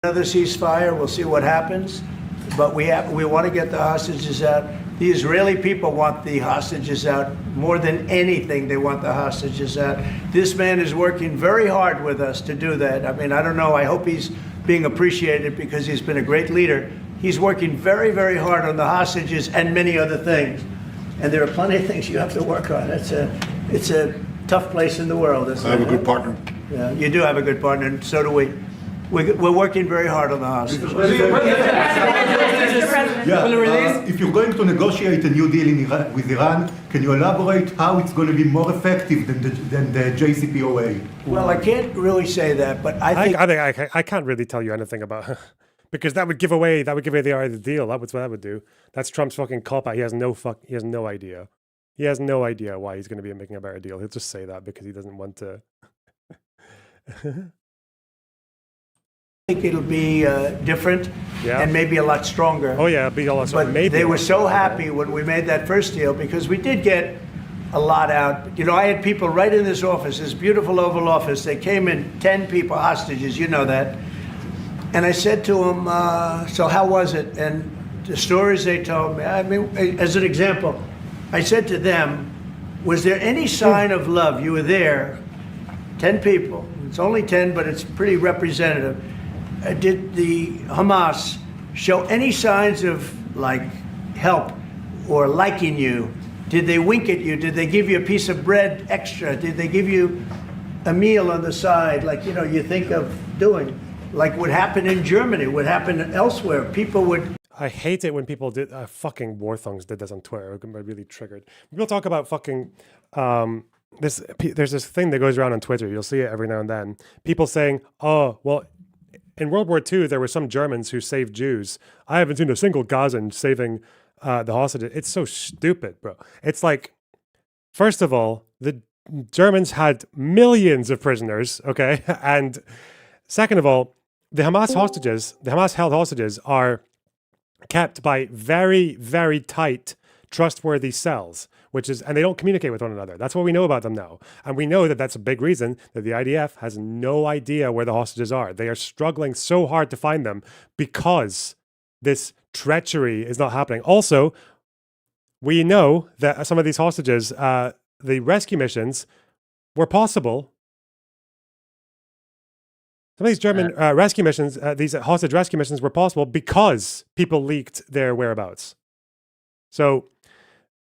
ceasefire. We'll see what happens. But we want to get the hostages out. The Israeli people want the hostages out more than anything. They want the hostages out. This man is working very hard with us to do that. I mean, I don't know. I hope he's being appreciated because he's been a great leader. He's working very, very hard on the hostages and many other things. And there are plenty of things you have to work on. It's a tough place in the world. I have a good partner. Yeah, you do have a good partner, and so do we. We're working very hard on the hostages. If you're going to negotiate a new deal with Iran, can you elaborate how it's going to be more effective than the JCPOA? Well, I can't really say that, but I can't really tell you anything about because that would give away the art of the deal. That's what that would do. That's Trump's fucking cop out. He has no idea. He has no idea why he's going to be making a better deal. He'll just say that because he doesn't want to. I think it'll be different and maybe a lot stronger. Oh yeah, it'll be a lot stronger. But maybe they were so happy when we made that first deal because we did get a lot out. You know, I had people right in this office, this beautiful Oval Office. They came in, 10 people, hostages, you know that. And I said to them, so how was it? And the stories they told me, I mean, as an example, I said to them, was there any sign of love? You were there, 10 people. It's only 10, but it's pretty representative. Did the Hamas show any signs of like help or liking you? Did they wink at you? Did they give you a piece of bread extra? Did they give you a meal on the side like, you know, you think of doing? Like what happened in Germany, what happened elsewhere. People would... I hate it when people did... fucking Warthongs did this on Twitter. I'm really triggered. People talk about fucking... there's this thing that goes around on Twitter. You'll see it every now and then. People saying, oh, well... In World War II, there were some Germans who saved Jews. I haven't seen a single Gazan saving the hostages. It's so stupid, bro. It's like, first of all, the Germans had millions of prisoners, okay? And second of all, the Hamas held hostages are kept by very, very tight, trustworthy cells. And they don't communicate with one another. That's what we know about them now. And we know that that's a big reason that the IDF has no idea where the hostages are. They are struggling so hard to find them because this treachery is not happening. Also, we know that some of these hostages, the rescue missions were possible. Some of these German rescue missions, these hostage rescue missions were possible because people leaked their whereabouts. So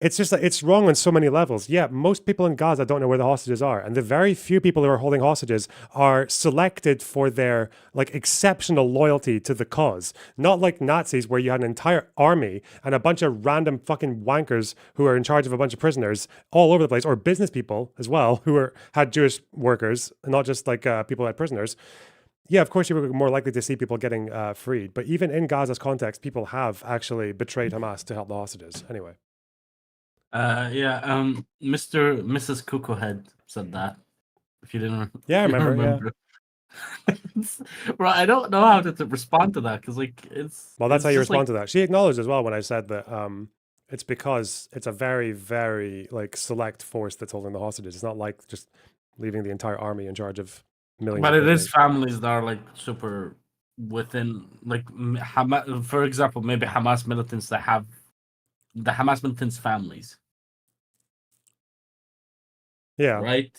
it's just like it's wrong on so many levels. Yeah, most people in Gaza don't know where the hostages are, and the very few people who are holding hostages are selected for their like exceptional loyalty to the cause. Not like Nazis, where you had an entire army and a bunch of random fucking wankers who are in charge of a bunch of prisoners all over the place, or business people as well who had Jewish workers, not just like people who had prisoners. Yeah, of course you were more likely to see people getting freed, but even in Gaza's context, people have actually betrayed Hamas to help the hostages. Anyway. Mrs. Cuckoohead said that. If you didn't, yeah, I remember. Bro, I don't know how to respond to that because, like, it's. Well, that's it's how you just, respond like, to that. She acknowledged as well when I said that it's because it's a very, very like select force that's holding the hostages. It's not like just leaving the entire army in charge of millions. But of it is prisoners. families that are like super within, like, Hamas, for example, maybe Hamas militants that have the Hamas militants' families. Yeah. Right?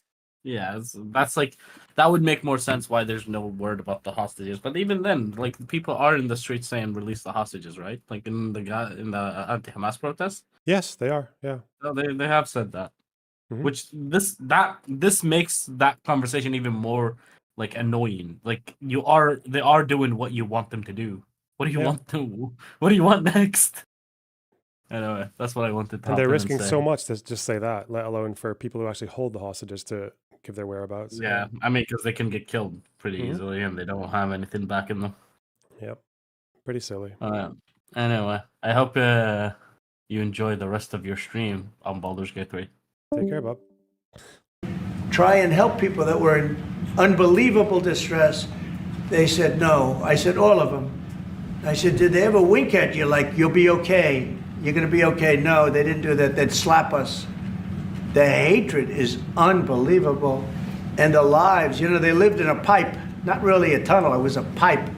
Yeah, that's like that would make more sense why there's no word about the hostages. But even then, like people are in the streets saying release the hostages, right? Like in the anti-Hamas protests. Yes, they are. Yeah. So they have said that. Mhm. Which this makes that conversation even more like annoying. Like they are doing what you want them to do. What do you want to? What do you want next? Anyway, that's what I wanted to. And they're hop in risking say. so much to just say that, let alone for people who actually hold the hostages to give their whereabouts. Yeah, I mean, because they can get killed pretty Mhm. easily, and they don't have anything back in them. Yep, pretty silly. Anyway, I hope you enjoy the rest of your stream on Baldur's Gate 3. Take care, Bob. Try and help people that were in unbelievable distress. They said no. I said all of them. I said, did they ever wink at you like, you'll be okay? You're going to be okay? No, they didn't do that. They'd slap us. The hatred is unbelievable. And the lives, they lived in a pipe, not really a tunnel, it was a pipe.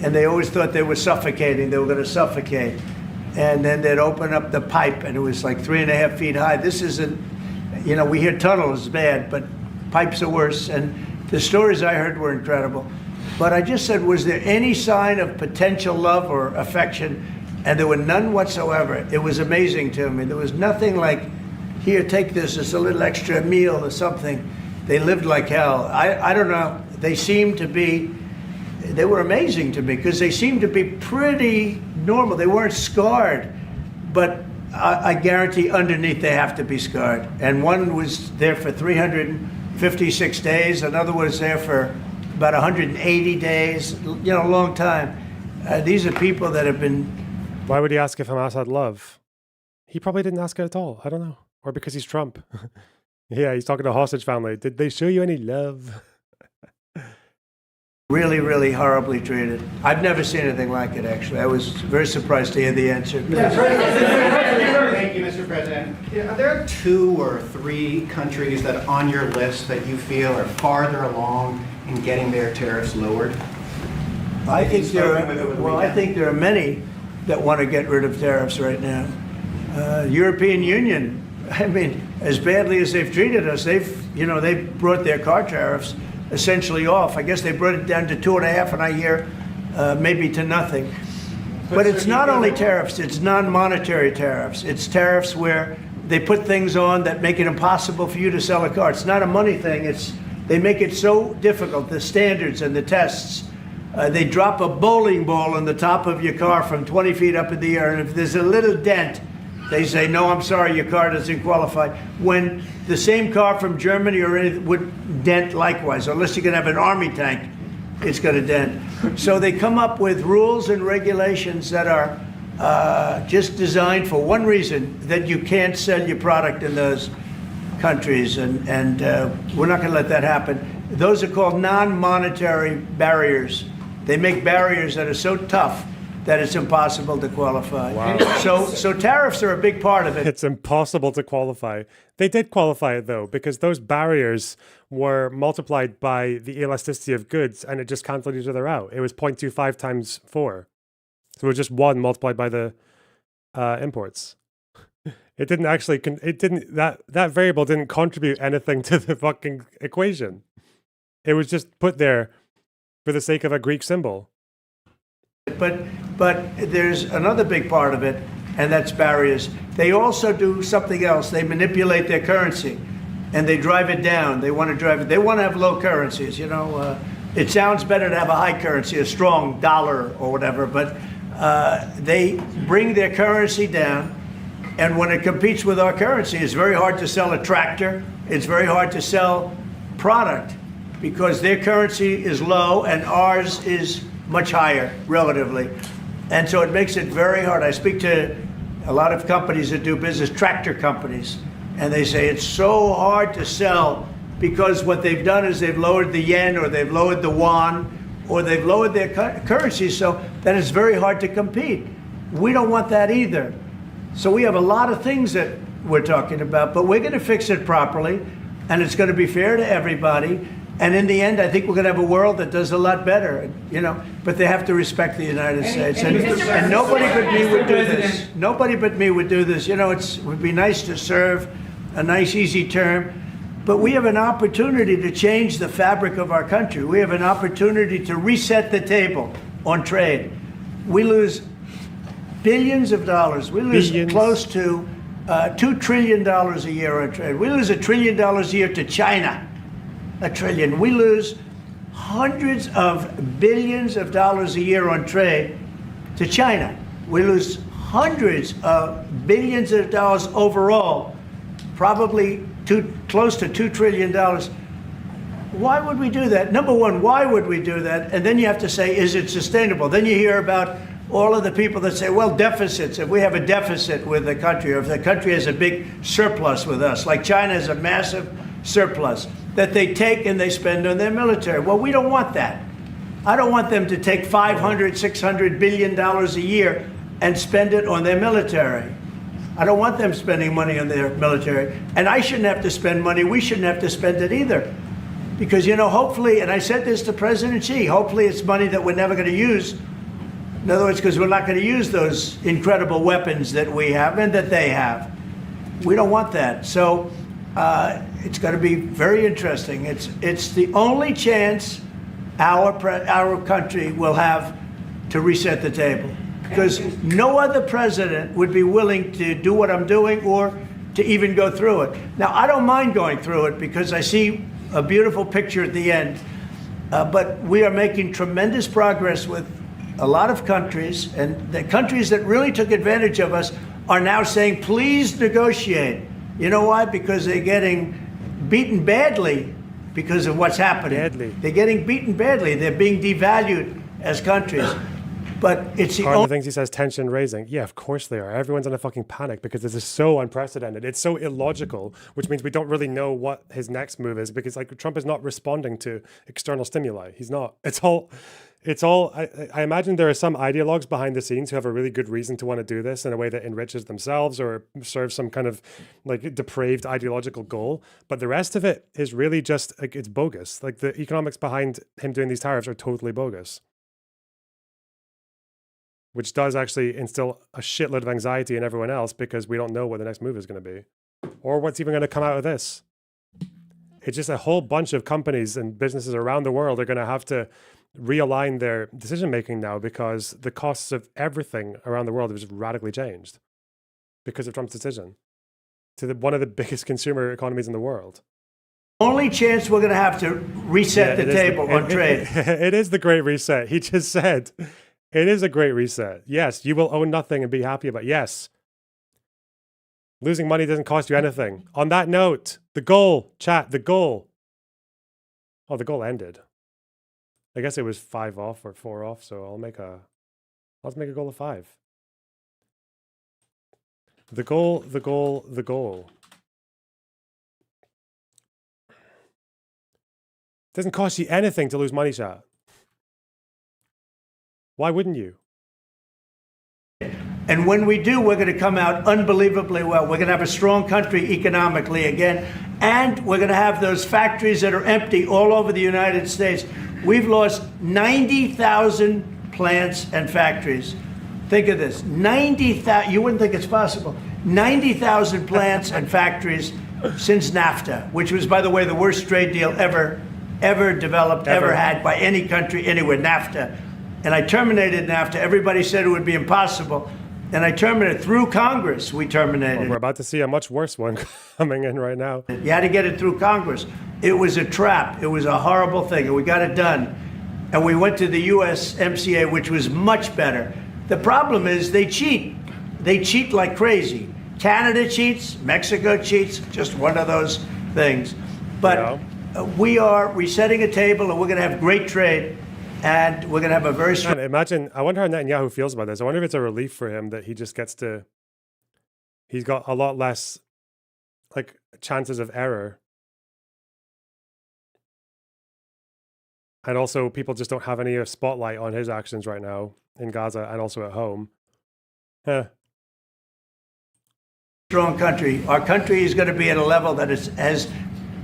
And they always thought they were suffocating, they were going to suffocate. And then they'd open up the pipe and it was like 3.5 feet high. This isn't, we hear tunnels is bad, but pipes are worse. And the stories I heard were incredible. But I just said, was there any sign of potential love or affection? And there were none whatsoever. It was amazing to me. There was nothing like, here, take this, it's a little extra meal or something. They lived like hell. I don't know. They were amazing to me because they seemed to be pretty normal. They weren't scarred, but I guarantee underneath they have to be scarred. And one was there for 356 days. Another was there for about 180 days, a long time. These are people that have been... Why would he ask if Hamas had love? He probably didn't ask it at all. I don't know. Or because he's Trump. Yeah, he's talking to a hostage family. Did they show you any love? Really, really horribly treated. I've never seen anything like it, actually. I was very surprised to hear the answer. Thank you, Mr. President. Are there 2 or 3 countries that are on your list that you feel are farther along in getting their tariffs lowered? I think there are many that want to get rid of tariffs right now. European Union, I mean, as badly as they've treated us, they've brought their car tariffs essentially off. I guess they brought it down to 2.5, and I hear maybe to nothing. But it's not only tariffs, it's non-monetary tariffs. It's tariffs where they put things on that make it impossible for you to sell a car. It's not a money thing. They make it so difficult, the standards and the tests. They drop a bowling ball on the top of your car from 20 feet up in the air, and if there's a little dent, they say, no, I'm sorry, your car doesn't qualify. When the same car from Germany or anything would dent likewise, unless you can have an army tank, it's going to dent. So they come up with rules and regulations that are just designed for one reason, that you can't sell your product in those countries, and we're not going to let that happen. Those are called non-monetary barriers. They make barriers that are so tough that it's impossible to qualify. Wow. So tariffs are a big part of it. It's impossible to qualify. They did qualify it though, because those barriers were multiplied by the elasticity of goods and it just canceled each other out. It was 0.25 times 4. So it was just 1 multiplied by the imports. It didn't actually, that variable didn't contribute anything to the fucking equation. It was just put there for the sake of a Greek symbol. But there's another big part of it, and that's barriers. They also do something else. They manipulate their currency, and they drive it down. They want to drive it. They want to have low currencies. It sounds better to have a high currency, a strong dollar or whatever, but they bring their currency down, and when it competes with our currency, it's very hard to sell a tractor. It's very hard to sell product because their currency is low and ours is much higher relatively. And so it makes it very hard. I speak to a lot of companies that do business, tractor companies, and they say it's so hard to sell because what they've done is they've lowered the yen or they've lowered the yuan or they've lowered their currency, so that it's very hard to compete. We don't want that either. So we have a lot of things that we're talking about, but we're going to fix it properly, and it's going to be fair to everybody. And in the end, I think we're going to have a world that does a lot better, but they have to respect the United States. And nobody but me would do this. Nobody but me would do this. It would be nice to serve, a nice, easy term. But we have an opportunity to change the fabric of our country. We have an opportunity to reset the table on trade. We lose billions of dollars. We lose close to $2 trillion a year on trade. We lose $1 trillion a year to China. $1 trillion. We lose hundreds of billions of dollars a year on trade to China. We lose hundreds of billions of dollars overall, probably close to $2 trillion. Why would we do that? Number one, why would we do that? And then you have to say, is it sustainable? Then you hear about all of the people that say, well, deficits. If we have a deficit with the country, or if the country has a big surplus with us, like China has a massive surplus, that they take and they spend on their military. Well, we don't want that. I don't want them to take $500, $600 billion a year and spend it on their military. I don't want them spending money on their military. And I shouldn't have to spend money. We shouldn't have to spend it either. Because, hopefully, and I said this to President Xi, hopefully it's money that we're never going to use. In other words, because we're not going to use those incredible weapons that we have and that they have. We don't want that. So it's going to be very interesting. It's the only chance our country will have to reset the table. Because no other president would be willing to do what I'm doing or to even go through it. Now, I don't mind going through it because I see a beautiful picture at the end. But we are making tremendous progress with a lot of countries, and the countries that really took advantage of us are now saying, please negotiate. You know why? Because they're getting beaten badly because of what's happening. Badly. They're getting beaten badly. They're being devalued as countries. But it's the Part of only the things he says, tension raising. Yeah, of course they are. Everyone's in a fucking panic because this is so unprecedented. It's so illogical, which means we don't really know what his next move is because Trump is not responding to external stimuli. He's not. It's all. I imagine there are some ideologues behind the scenes who have a really good reason to want to do this in a way that enriches themselves or serves some kind of depraved ideological goal. But the rest of it is really just it's bogus. The economics behind him doing these tariffs are totally bogus, which does actually instill a shitload of anxiety in everyone else because we don't know what the next move is going to be or what's even going to come out of this. It's just a whole bunch of companies and businesses around the world are going to have to realign their decision-making now because the costs of everything around the world have just radically changed because of Trump's decision to one of the biggest consumer economies in the world. only chance we're going to have to reset the table on trade. It is the Great Reset. He just said it is a great reset. Yes, you will own nothing and be happy about it. Yes. Losing money doesn't cost you anything. On that note, the goal, chat, the goal. Oh, the goal ended. I guess it was 5 off or 4 off, so let's make a goal of 5. The goal. Doesn't cost you anything to lose money, chat. Why wouldn't you? And when we do, we're going to come out unbelievably well. We're going to have a strong country economically again. And we're going to have those factories that are empty all over the United States. We've lost 90,000 plants and factories. Think of this, 90,000, you wouldn't think it's possible. 90,000 plants and factories since NAFTA, which was, by the way, the worst trade deal ever developed, ever had by any country anywhere, NAFTA. And I terminated NAFTA. Everybody said it would be impossible. and I terminated through Congress. We terminated. Well, we're about to see a much worse one coming in right now. You had to get it through Congress. It was a trap. It was a horrible thing, and we got it done. And we went to the USMCA, which was much better. The problem is they cheat. They cheat like crazy. Canada cheats, Mexico cheats, just one of those things. But we are resetting a table, and we're going to have great trade, and we're going to have a very strong... Imagine, I wonder how Netanyahu feels about this. I wonder if it's a relief for him that he just gets to... He's got a lot less, like, chances of error. And also, people just don't have any spotlight on his actions right now in Gaza and also at home. Strong country. Our country is going to be at a level that has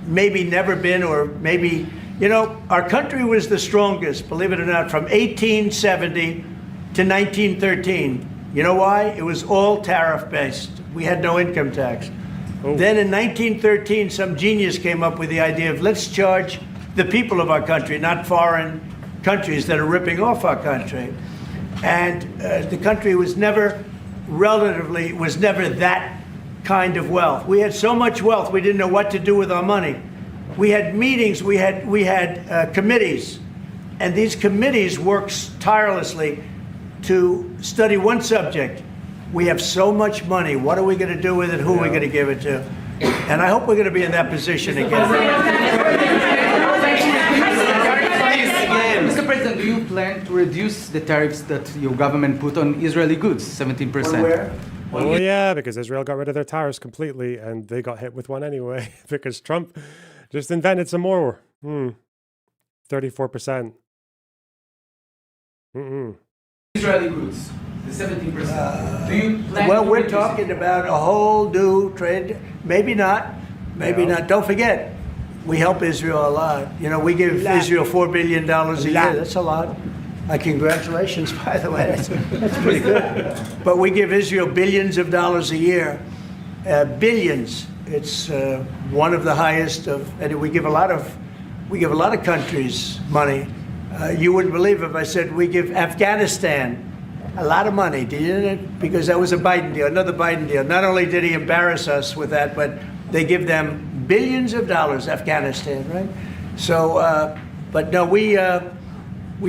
maybe never been, or maybe, you know, our country was the strongest, believe it or not, from 1870 to 1913. You know why? It was all tariff-based. We had no income tax. Then in 1913, some genius came up with the idea of let's charge the people of our country, not foreign countries that are ripping off our country. And the country was never that kind of wealth. We had so much wealth, we didn't know what to do with our money. We had meetings, we had committees, and these committees worked tirelessly to study one subject. We have so much money, what are we going to do with it, who are we going to give it to? And I hope we're going to be in that position again. Mr. President, do you plan to reduce the tariffs that your government put on Israeli goods, 17%? Where? Well, yeah, because Israel got rid of their tariffs completely, and they got hit with one anyway, because Trump just invented some more. 34%. Israeli goods, the 17%. Do you plan Well, to we're reduce talking about a whole new trade. Maybe not. Maybe not. Don't forget, we help Israel a lot. You know, we give Israel $4 billion a year. That's a lot. Congratulations, by the way. That's pretty good. But we give Israel billions of dollars a year. Billions. It's one of the highest of, and we give a lot of countries money. You wouldn't believe if I said we give Afghanistan a lot of money, didn't it? Because that was a Biden deal, another Biden deal. Not only did he embarrass us with that, but they give them billions of dollars, Afghanistan, right? So, but no, we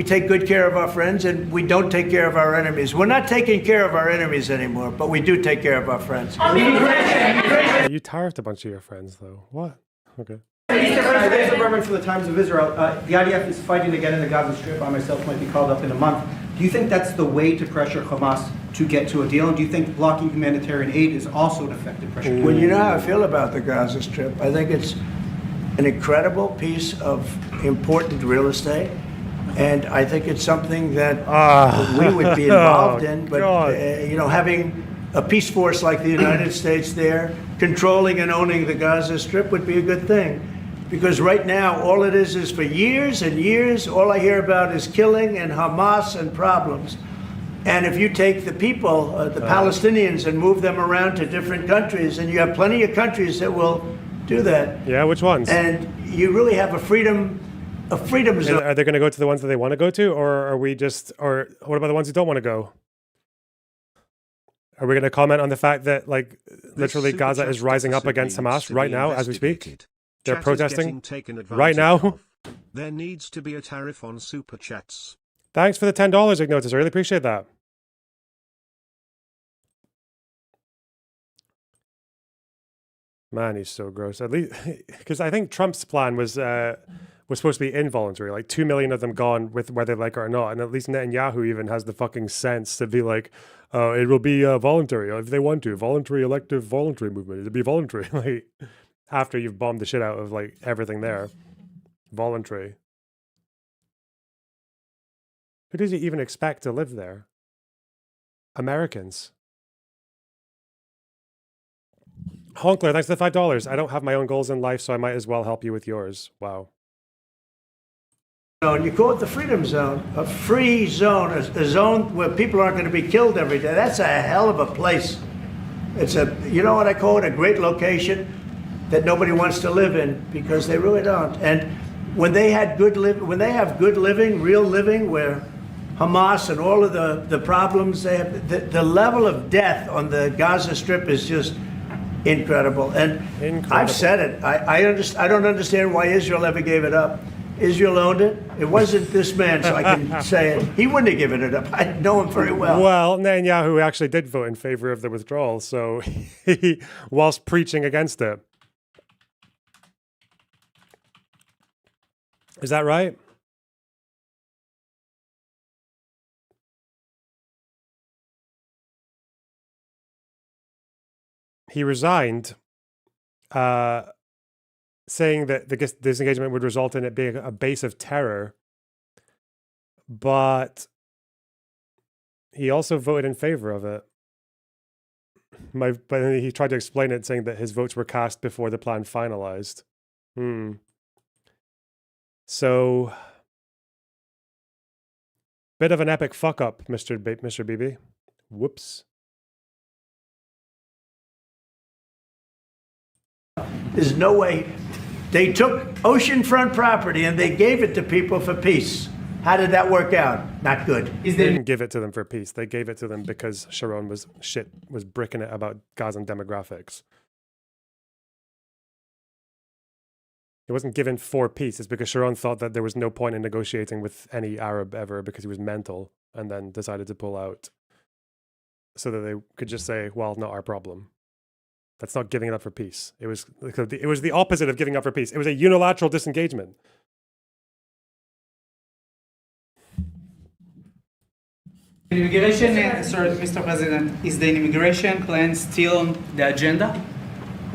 take good care of our friends, and we don't take care of our enemies. We're not taking care of our enemies anymore, but we do take care of our friends. You tariffed a bunch of your friends, though. What? Okay. There's a reverend for the Times of Israel. The IDF is fighting again in the Gaza Strip. I myself might be called up in a month. Do you think that's the way to pressure Hamas to get to a deal? And do you think blocking humanitarian aid is also an effective pressure? Well, you know how I feel about the Gaza Strip. I think it's an incredible piece of important real estate. And I think it's something that we would be involved in. But, you know, having a peace force like the United States there, controlling and owning the Gaza Strip would be a good thing. Because right now, all it is for years and years, all I hear about is killing and Hamas and problems. And if you take the people, the Palestinians, and move them around to different countries, and you have plenty of countries that will do that. Yeah, which ones? And you really have a freedom zone. Are they going to go to the ones that they want to go to, or are we just, or what about the ones who don't want to go? Are we going to comment on the fact that, like, literally Gaza is rising up against Hamas right now as we speak? They're protesting right now. There needs to be a tariff on super chats. Thanks for the $10, Ignotus. I really appreciate that. Man, he's so gross. At least because I think Trump's plan was supposed to be involuntary, like 2 million of them gone with whether they like it or not. And at least Netanyahu even has the fucking sense to be like, it will be voluntary if they want to. Voluntary elective voluntary movement. It'll be voluntary. Like after you've bombed the shit out of like everything there. Voluntary. Who does he even expect to live there? Americans. Honkler, thanks for the $5. I don't have my own goals in life, so I might as well help you with yours. Wow. You call it the freedom zone, a free zone, a zone where people aren't going to be killed every day. That's a hell of a place. It's a, you know what I call it, a great location that nobody wants to live in because they really don't. And when they had when they have good living, real living, where Hamas and all of the problems they have, the level of death on the Gaza Strip is just incredible. And I've said it. I don't understand why Israel ever gave it up. Israel owned it. It wasn't this man, so I can say it. He wouldn't have given it up. I know him very well. Well, Netanyahu actually did vote in favor of the withdrawal, so he, whilst preaching against it. Is that right? He resigned, saying that the disengagement would result in it being a base of terror. But he also voted in favor of it. But then he tried to explain it, saying that his votes were cast before the plan finalized. So, bit of an epic fuck up, Mr. Bibi. Whoops. There's no way. They took oceanfront property and they gave it to people for peace. How did that work out? Not good. They didn't give it to them for peace. They gave it to them because Sharon was bricking it about Gazan demographics. It wasn't given for peace. It's because Sharon thought that there was no point in negotiating with any Arab ever because he was mental, and then decided to pull out so that they could just say, well, not our problem. That's not giving it up for peace. It was the opposite of giving up for peace. It was a unilateral disengagement. Immigration, sorry, Mr. President, is the immigration plan still on the agenda?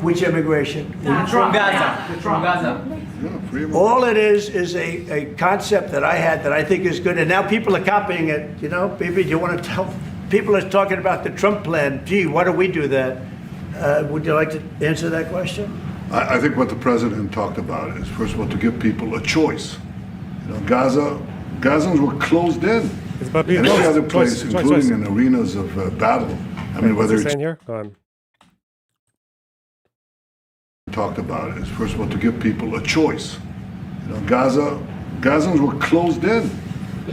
Which immigration? From Gaza. From Gaza. All it is a concept that I had that I think is good, and now people are copying it. You know, Bibi, do you want to tell? People are talking about the Trump plan. Gee, why don't we do that? Would you like to answer that question? I think what the president talked about is, first of all, to give people a choice. You know, Gazans were closed in. And every other place, including in arenas of battle. I mean, whether it's here? Go on. Talked about is, first of all, to give people a choice. You know, Gazans were closed in.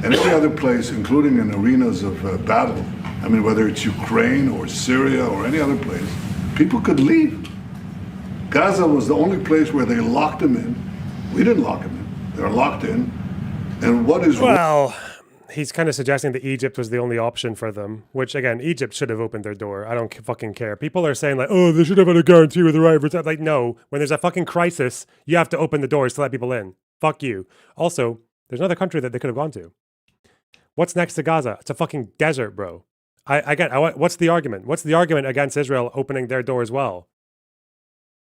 And every other place, including in arenas of battle. I mean, whether it's Ukraine or Syria or any other place, people could leave. Gaza was the only place where they locked them in. We didn't lock them in. They're locked in. And what is... Well, he's kind of suggesting that Egypt was the only option for them, which, again, Egypt should have opened their door. I don't fucking care. People are saying, like, oh, they should have had a guarantee with the right of return. Like, no. When there's a fucking crisis, you have to open the doors to let people in. Fuck you. Also, there's another country that they could have gone to. What's next to Gaza? It's a fucking desert, bro. What's the argument? What's the argument against Israel opening their door as well?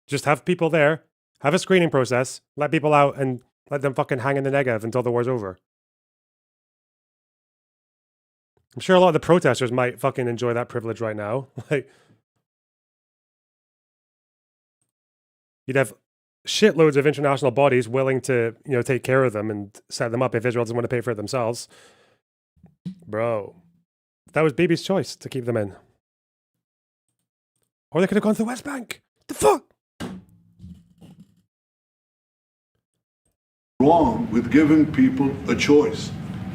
Just have people there, have a screening process, let people out, and let them fucking hang in the Negev until the war's over. I'm sure a lot of the protesters might fucking enjoy that privilege right now. Like, you'd have shitloads of international bodies willing to, take care of them and set them up if Israel doesn't want to pay for it themselves. Bro, that was Bibi's choice to keep them in. Or they could have gone to the West Bank. The fuck? Wrong with giving people a choice.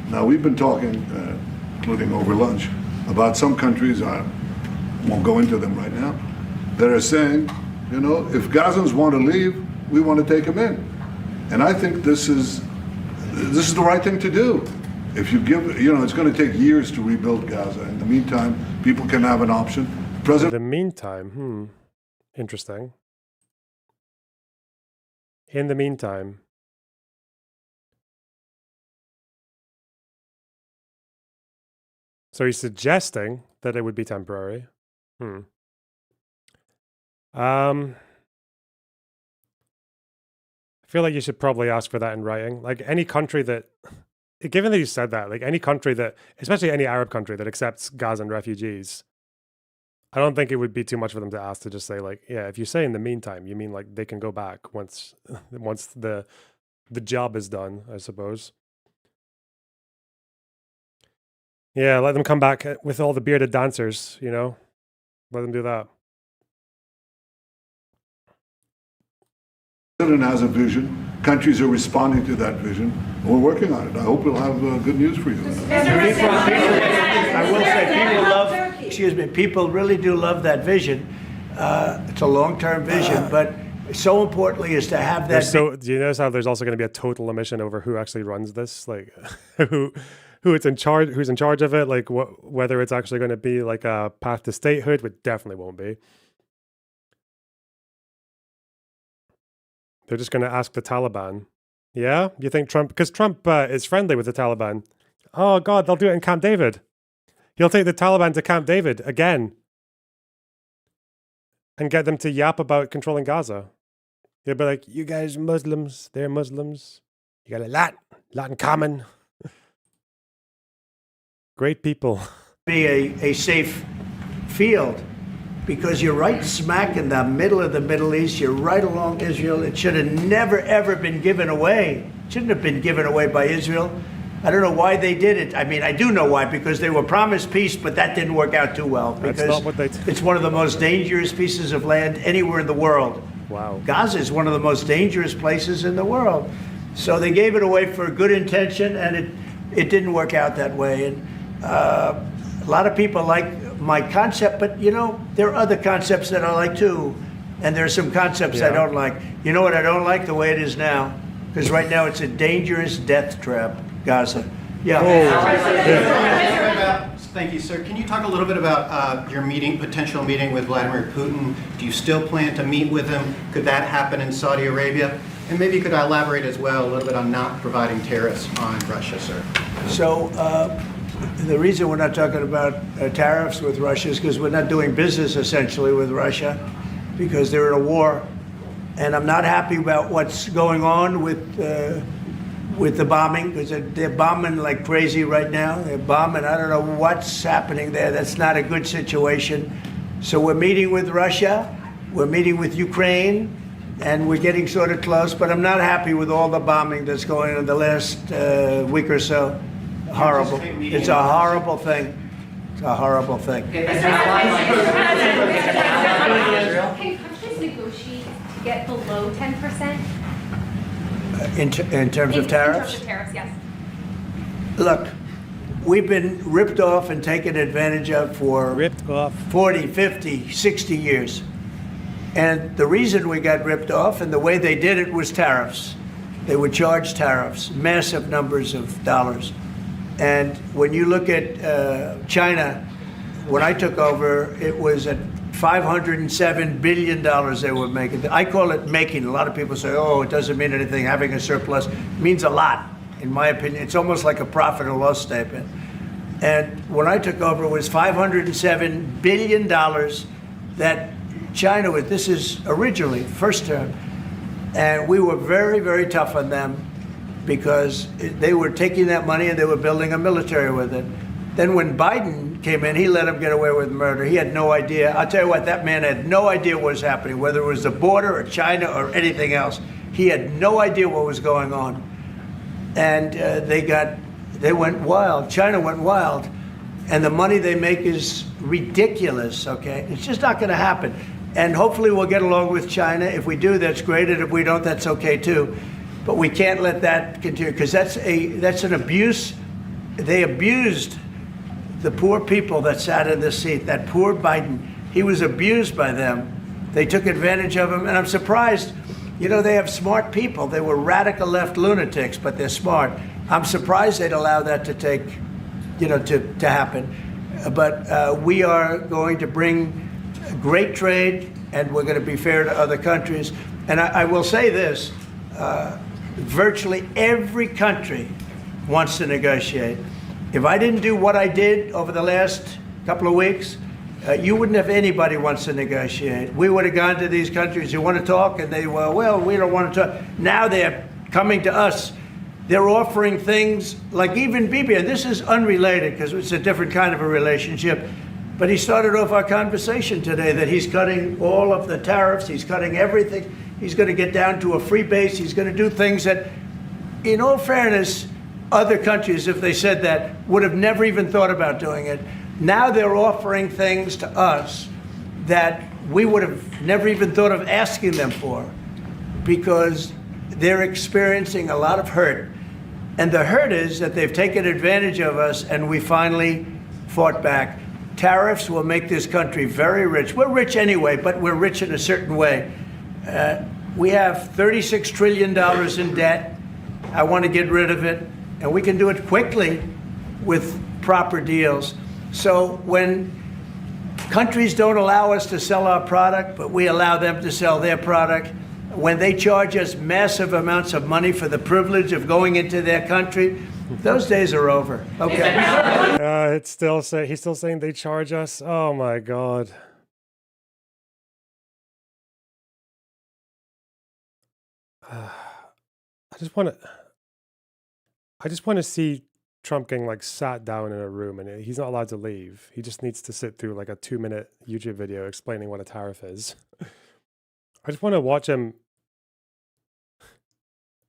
Now, we've been talking, including over lunch, about some countries, I won't go into them right now, that are saying, if Gazans want to leave, we want to take them in. And I think this is the right thing to do. If you give, it's going to take years to rebuild Gaza. In the meantime, people can have an option. In the meantime, interesting. In the meantime. So he's suggesting that it would be temporary. I feel like you should probably ask for that in writing. Like any country that, given that you said that, like any country that, especially any Arab country that accepts Gazan refugees, I don't think it would be too much for them to ask to just say like, yeah, if you say in the meantime, you mean like they can go back once the job is done, I suppose. Yeah, let them come back with all the bearded dancers, Let them do that. president has a vision. Countries are responding to that vision. We're working on it. I hope we'll have good news for you. I will say people really do love that vision. It's a long-term vision, but so importantly is to have that. So, do you notice how there's also going to be a total omission over who actually runs this? Like, who it's in charge, who's in charge of it? Like, whether it's actually going to be like a path to statehood, which definitely won't be. They're just going to ask the Taliban. Yeah? You think Trump... Because Trump is friendly with the Taliban. Oh, God, they'll do it in Camp David. He'll take the Taliban to Camp David again. And get them to yap about controlling Gaza. He'll be like, you guys Muslims, they're Muslims. You got a lot in common. Great people. Be a safe field. Because you're right smack in the middle of the Middle East. You're right along Israel. It should have never, ever been given away. It shouldn't have been given away by Israel. I don't know why they did it. I mean, I do know why, because they were promised peace, but that didn't work out too well. Because that's not what they did. It's one of the most dangerous pieces of land anywhere in the world. Wow. Gaza is one of the most dangerous places in the world. So they gave it away for good intention, and it didn't work out that way. And a lot of people like my concept, but you know, there are other concepts that I like too. And there are some concepts I don't like. You know what I don't like? The way it is now. Because right now it's a dangerous death trap, Gaza. Yeah. Thank you, sir. Can you talk a little bit about your potential meeting with Vladimir Putin? Do you still plan to meet with him? Could that happen in Saudi Arabia? And maybe you could elaborate as well a little bit on not providing tariffs on Russia, sir. So the reason we're not talking about tariffs with Russia is because we're not doing business essentially with Russia because they're in a war. And I'm not happy about what's going on with the bombing, because they're bombing like crazy right now. They're bombing. I don't know what's happening there. That's not a good situation. So we're meeting with Russia. We're meeting with Ukraine. And we're getting sort of close. But I'm not happy with all the bombing that's going on in the last week or so. Horrible. It's a horrible thing. It's a horrible thing. Can countries negotiate to get below 10%? In terms of tariffs? In terms of tariffs, yes. Look, we've been ripped off and taken advantage of for 40, 50, 60 years. And the reason we got ripped off and the way they did it was tariffs. They would charge tariffs, massive numbers of dollars. And when you look at China, when I took over, it was at $507 billion they were making. I call it making. A lot of people say, oh, it doesn't mean anything. Having a surplus means a lot, in my opinion. It's almost like a profit or loss statement. And when I took over, it was $507 billion that China was, this is originally, first term. And we were very, very tough on them because they were taking that money and they were building a military with it. Then when Biden came in, he let him get away with murder. He had no idea. I'll tell you what, that man had no idea what was happening, whether it was the border or China or anything else. He had no idea what was going on. And they went wild. China went wild. And the money they make is ridiculous, okay? It's just not gonna happen. And hopefully we'll get along with China. If we do, that's great. And if we don't, that's okay too. But we can't let that continue because that's an abuse. They abused the poor people that sat in this seat. That poor Biden, he was abused by them. They took advantage of him. And I'm surprised, you know, they have smart people. They were radical left lunatics, but they're smart. I'm surprised they'd allow that to take, you know, to happen. But we are going to bring great trade, and we're going to be fair to other countries. And I will say this, virtually every country wants to negotiate. If I didn't do what I did over the last couple of weeks, you wouldn't have anybody wants to negotiate. We would have gone to these countries, you want to talk? And they were, well, we don't want to talk. Now they're coming to us. They're offering things like even Bibi, and this is unrelated because it's a different kind of a relationship. But he started off our conversation today that he's cutting all of the tariffs, he's cutting everything. He's going to get down to a free base. He's going to do things that, in all fairness, other countries, if they said that, would have never even thought about doing it. Now they're offering things to us that we would have never even thought of asking them for. because they're experiencing a lot of hurt. And the hurt is that they've taken advantage of us and we finally fought back. Tariffs will make this country very rich. We're rich anyway, but we're rich in a certain way. We have $36 trillion in debt. I want to get rid of it. And we can do it quickly with proper deals. So when countries don't allow us to sell our product, but we allow them to sell their product, when they charge us massive amounts of money for the privilege of going into their country, those days are over. Okay. It's still he's still saying they charge us. Oh my god. I just want to see Trump getting like sat down in a room, and he's not allowed to leave. He just needs to sit through like a 2-minute YouTube video explaining what a tariff is. I just want to watch him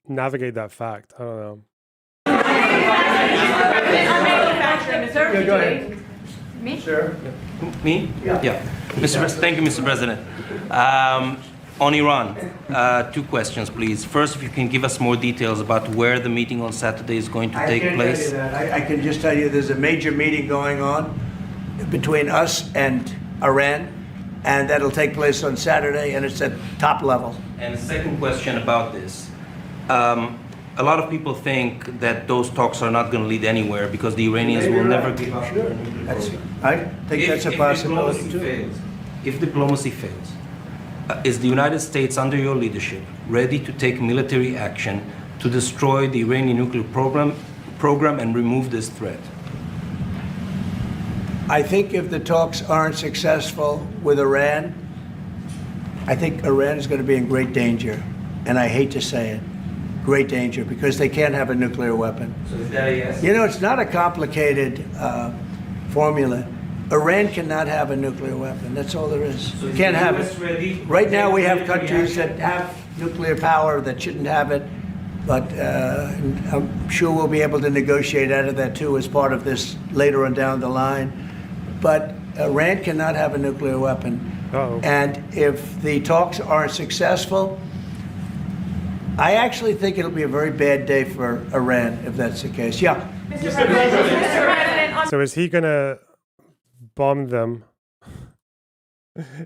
navigate that fact. I don't know. Yeah, go ahead. Me? Sure. Me? Yeah. Thank you, Mr. President. On Iran, 2 questions, please. First, if you can give us more details about where the meeting on Saturday is going to take place. I can't tell you that. I can just tell you there's a major meeting going on between us and Iran, and that'll take place on Saturday, and it's at top level. And a second question about this. A lot of people think that those talks are not going to lead anywhere because the Iranians will never give up. Sure. I think that's a possibility too. If diplomacy fails, is the United States, under your leadership, ready to take military action to destroy the Iranian nuclear program and remove this threat? I think if the talks aren't successful with Iran, I think Iran is going to be in great danger. And I hate to say it, great danger, because they can't have a nuclear weapon. So is that a yes? You know, it's not a complicated formula. Iran cannot have a nuclear weapon. That's all there is. So Can't have US ready? it. Right now we have countries that have nuclear power that shouldn't have it, but I'm sure we'll be able to negotiate out of that too as part of this later on down the line. But Iran cannot have a nuclear weapon. Uh-oh. And if the talks aren't successful, I actually think it'll be a very bad day for Iran if that's the case. Yeah. Mr. President, So is he gonna bomb them?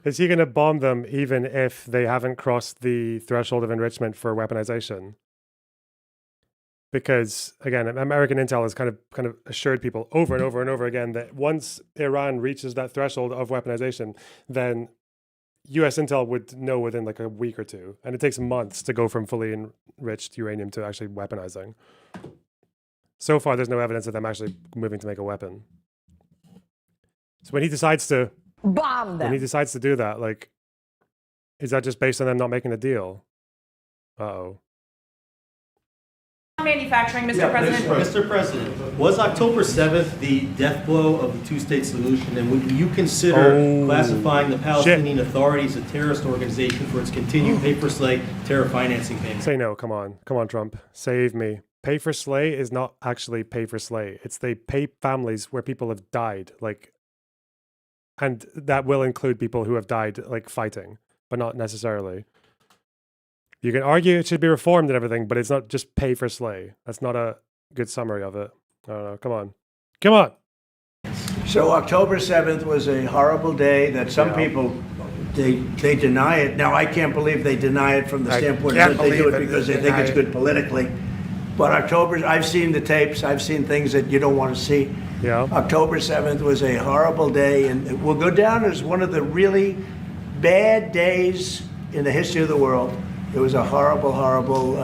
Is he gonna bomb them even if they haven't crossed the threshold of enrichment for weaponization? Because again, American intel has kind of assured people over and over and over again that once Iran reaches that threshold of weaponization, then US intel would know within like a week or two. And it takes months to go from fully enriched uranium to actually weaponizing. So far, there's no evidence of them actually moving to make a weapon. So when he decides to bomb them, when he decides to do that, like, is that just based on them not making a deal? Uh-oh. manufacturing, Mr. President. Mr. President, was October 7th the death blow of the two-state solution, and would you consider classifying the Palestinian Authority as a terrorist organization for its continued pay-for-slay terror financing payments? Say no, come on, Trump, save me. Pay for slay is not actually pay for slay. It's they pay families where people have died, like, and that will include people who have died, like, fighting, but not necessarily. You can argue it should be reformed and everything, but it's not just pay for slay. That's not a good summary of it. I don't know. Come on. Come on. So October 7th was a horrible day that some people, they deny it. Now, I can't believe they deny it from the standpoint that they do it because they think it's good politically. But I've seen the tapes. I've seen things that you don't want to see. Yeah. October 7th was a horrible day, and it will go down as one of the really bad days in the history of the world. It was a horrible, horrible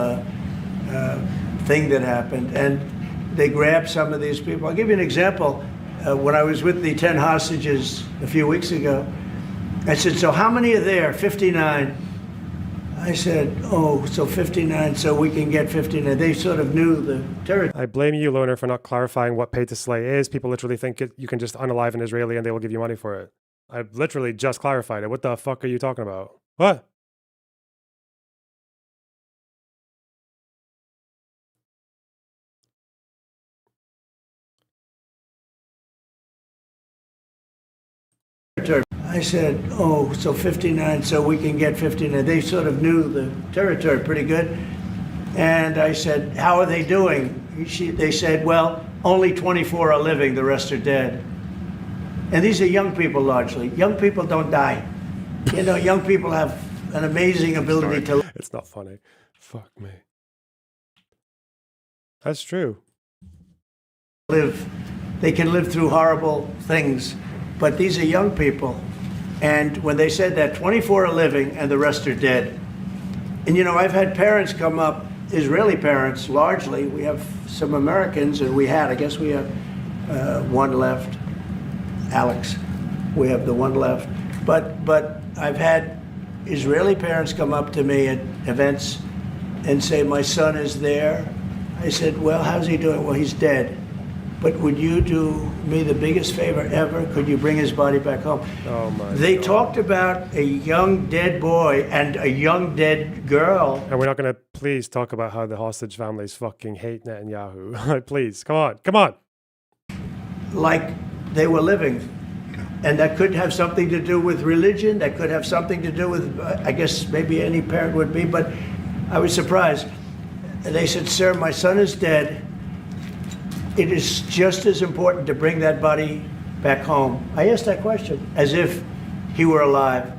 thing that happened. And they grabbed some of these people. I'll give you an example. When I was with the 10 hostages a few weeks ago, I said, so how many are there? 59. I said, oh, so 59, so we can get 59. They sort of knew the territory. I blame you, Loner, for not clarifying what pay to slay is. People literally think you can just unalive an Israeli and they will give you money for it. I literally just clarified it. What the fuck are you talking about? What? territory. I said, oh, so 59, so we can get 59. They sort of knew the territory pretty good. And I said, how are they doing? They said, well, only 24 are living, the rest are dead. And these are young people largely. Young people don't die. You know, young people have an amazing ability to... It's not funny. Fuck me. That's true. Live. They can live through horrible things. But these are young people. And when they said that 24 are living and the rest are dead. And you know, I've had parents come up, Israeli parents largely. We have some Americans, and I guess we have one left. Alex, we have the one left. But I've had Israeli parents come up to me at events and say, my son is there. I said, well, how's he doing? Well, he's dead. But would you do me the biggest favor ever? Could you bring his body back home? Oh my They God. talked about a young dead boy and a young dead girl. And we're not going to please talk about how the hostage families fucking hate Netanyahu. Please, come on, come on. Like they were living. And that could have something to do with religion. That could have something to do with, I guess maybe any parent would be, but I was surprised. They said, sir, my son is dead. It is just as important to bring that body back home. I asked that question as if he were alive.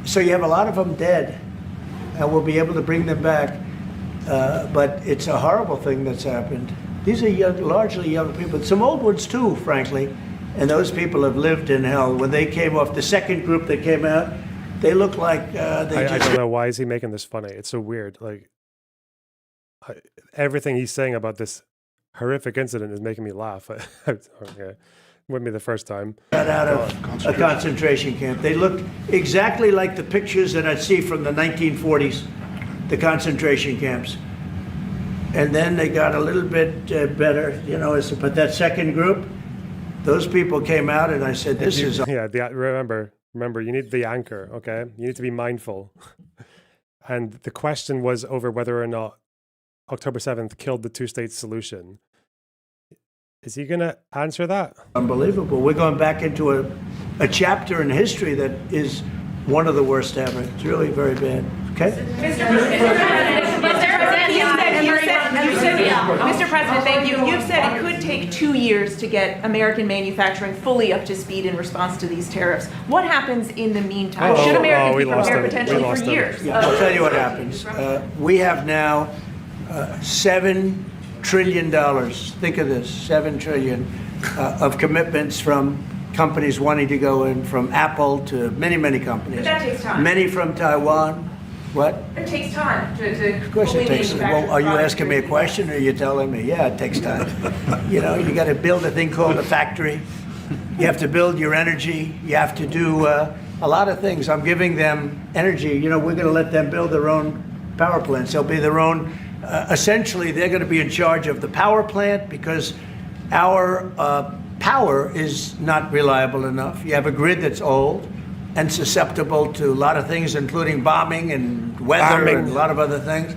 So you have a lot of them dead, and we'll be able to bring them back. But it's a horrible thing that's happened. These are young, largely young people, some old ones too, frankly. And those people have lived in hell. When they came off, the second group that came out, they look like I don't know, why is he making this funny? It's so weird. Like, everything he's saying about this horrific incident is making me laugh. Okay. Wouldn't be the first time. Got out of a concentration camp. They looked exactly like the pictures that I see from the 1940s, the concentration camps. And then they got a little bit better, you know, but that second group, those people came out and I said, this is... Yeah, remember, you need the anchor, okay? You need to be mindful. And the question was over whether or not October 7th killed the two-state solution. Is he going to answer that? Unbelievable. We're going back into a chapter in history that is one of the worst ever. It's really very bad. Okay? Mr. President, thank you. You've said it could take 2 years to get American manufacturing fully up to speed in response to these tariffs. What happens in the meantime? Should Americans be prepared potentially for years? Yeah, I'll tell you what happens. We have now $7 trillion. Think of this, $7 trillion of commitments from companies wanting to go in, from Apple to many, many companies. But that takes time. Many from Taiwan. What? It takes time to Of course fully it takes. manufacture Well, are you products. asking me a question or are you telling me? Yeah, it takes time. You know, you got to build a thing called a factory. You have to build your energy. You have to do a lot of things. I'm giving them energy. You know, we're going to let them build their own power plants. They'll be their own. Essentially, they're going to be in charge of the power plant because our power is not reliable enough. You have a grid that's old and susceptible to a lot of things, including bombing and weather and a lot of other things.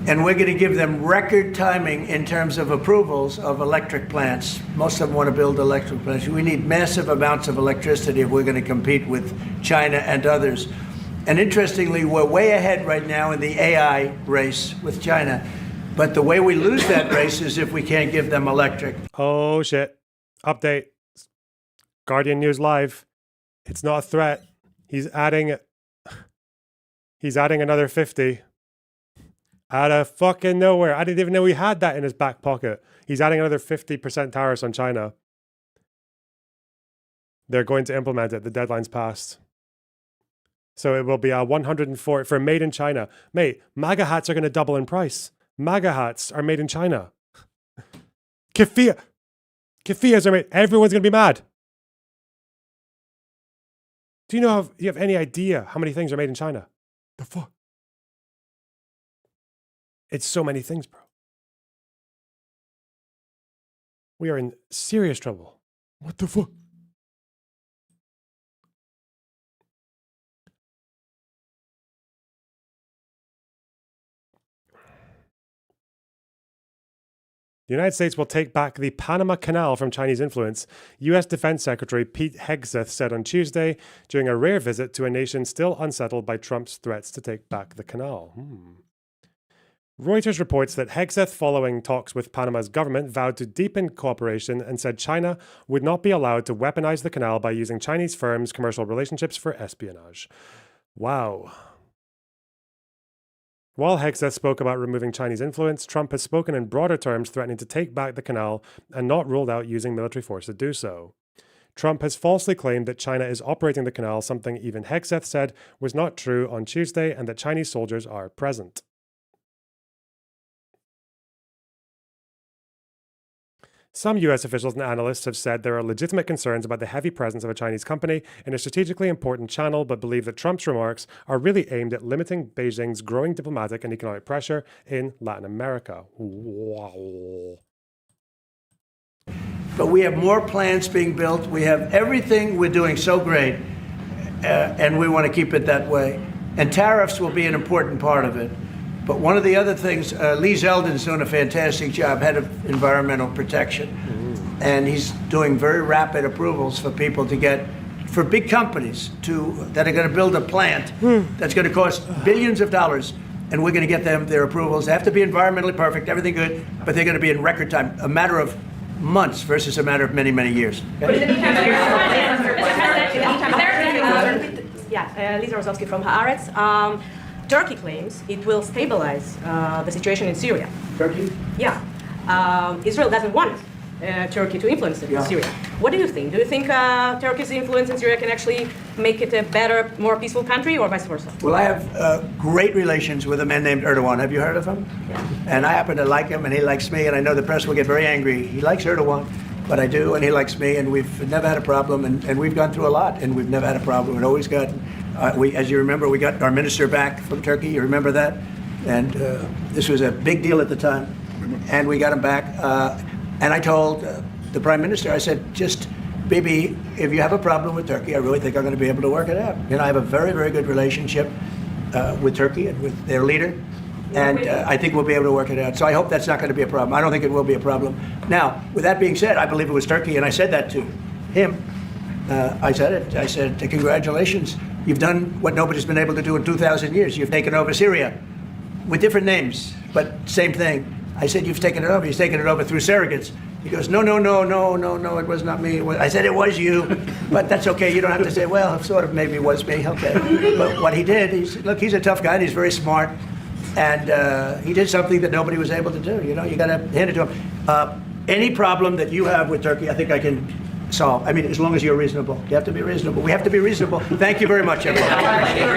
And we're going to give them record timing in terms of approvals of electric plants. Most of them want to build electric plants. We need massive amounts of electricity if we're going to compete with China and others. And interestingly, we're way ahead right now in the AI race with China. But the way we lose that race is if we can't give them electric. Oh, shit. Update. Guardian News Live. It's not a threat. He's adding another 50. Out of fucking nowhere. I didn't even know he had that in his back pocket. He's adding another 50% tariffs on China. They're going to implement it. The deadline's passed. So it will be a 104 for made in China. Mate, MAGA hats are going to double in price. MAGA hats are made in China. Keffiyehs are made. Everyone's going to be mad. Do you know, you have any idea how many things are made in China? The fuck? It's so many things, bro. We are in serious trouble. What the fuck? The United States will take back the Panama Canal from Chinese influence, U.S. Defense Secretary Pete Hegseth said on Tuesday during a rare visit to a nation still unsettled by Trump's threats to take back the canal. Reuters reports that Hegseth, following talks with Panama's government, vowed to deepen cooperation and said China would not be allowed to weaponize the canal by using Chinese firms' commercial relationships for espionage. Wow. While Hegseth spoke about removing Chinese influence, Trump has spoken in broader terms threatening to take back the canal and not ruled out using military force to do so. Trump has falsely claimed that China is operating the canal, something even Hegseth said was not true on Tuesday, and that Chinese soldiers are present. Some U.S. officials and analysts have said there are legitimate concerns about the heavy presence of a Chinese company in a strategically important channel, but believe that Trump's remarks are really aimed at limiting Beijing's growing diplomatic and economic pressure in Latin America. Wow. But we have more plants being built. We have everything we're doing so great, and we want to keep it that way. And tariffs will be an important part of it. But one of the other things, Lee Zeldin's doing a fantastic job, head of environmental protection. And he's doing very rapid approvals for people to get, for big companies that are going to build a plant that's going to cost billions of dollars. And we're going to get them their approvals. They have to be environmentally perfect, everything good, but they're going to be in record time, a matter of months versus a matter of many, many years. Okay? Lisa Rosowski from Haaretz. Turkey claims it will stabilize the situation in Syria. Turkey? Yeah. Israel doesn't want Turkey to influence it in Syria. What do you think? Do you think Turkey's influence in Syria can actually make it a better, more peaceful country, or vice versa? Well, I have great relations with a man named Erdogan. Have you heard of him? Yeah. And I happen to like him, and he likes me, and I know the press will get very angry. He likes Erdogan, but I do, and he likes me, and we've never had a problem, and we've gone through a lot, and we've never had a problem. We've always got, as you remember, we got our minister back from Turkey. You remember that? And this was a big deal at the time, and we got him back. And I told the prime minister, I said, just, Bibi, if you have a problem with Turkey, I really think I'm going to be able to work it out. You know, I have a very, very good relationship with Turkey and with their leader, and I think we'll be able to work it out. So I hope that's not going to be a problem. I don't think it will be a problem. Now, with that being said, I believe it was Turkey, and I said that to him. I said it. I said, congratulations. You've done what nobody's been able to do in 2,000 years. You've taken over Syria with different names, but same thing. I said, you've taken it over. He's taken it over through surrogates. He goes, no, it was not me. I said, it was you, but that's okay. You don't have to say, well, sort of maybe it was me. Okay. But what he did, look, he's a tough guy, and he's very smart, and he did something that nobody was able to do. You know, you got to hand it to him. Any problem that you have with Turkey, I think I can solve. I mean, as long as you're reasonable. You have to be reasonable. We have to be reasonable. Thank you very much, everyone. Thank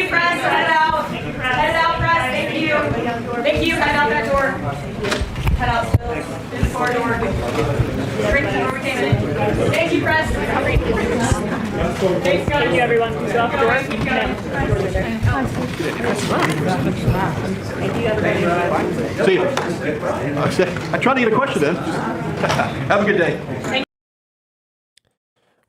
you, press. Head out. Head out, press. Thank you. Thank you. Head out that door. Head out still. Through the corridor. Straight to the door we came in. Thank you, press. Thanks, guys. Thank you, everyone. Go out the door. Thank you, everybody. See you. I tried to get a question in. Have a good day.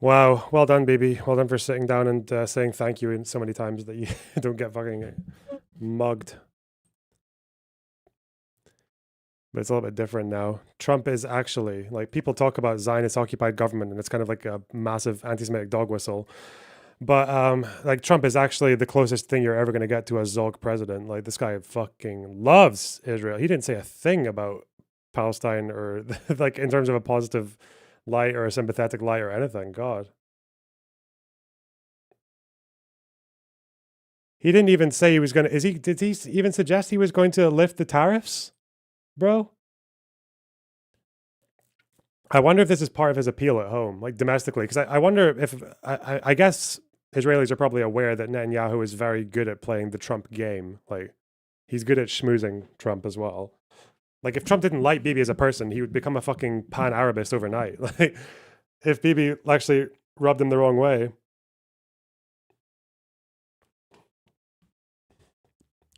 Wow, well done, Bibi. Well done for sitting down and saying thank you so many times that you don't get fucking mugged. But it's a little bit different now. Trump is actually, like, people talk about Zionist-occupied government, and it's kind of like a massive anti-Semitic dog whistle. But, like, Trump is actually the closest thing you're ever going to get to a Zog president. Like, this guy fucking loves Israel. He didn't say a thing about Palestine or, like, in terms of a positive light or a sympathetic light or anything. God. He didn't even say he was going to, did he even suggest he was going to lift the tariffs, bro? I wonder if this is part of his appeal at home, like domestically, because I wonder if, I guess Israelis are probably aware that Netanyahu is very good at playing the Trump game. Like, he's good at schmoozing Trump as well. Like, if Trump didn't like Bibi as a person, he would become a fucking pan-Arabist overnight. Like, if Bibi actually rubbed him the wrong way.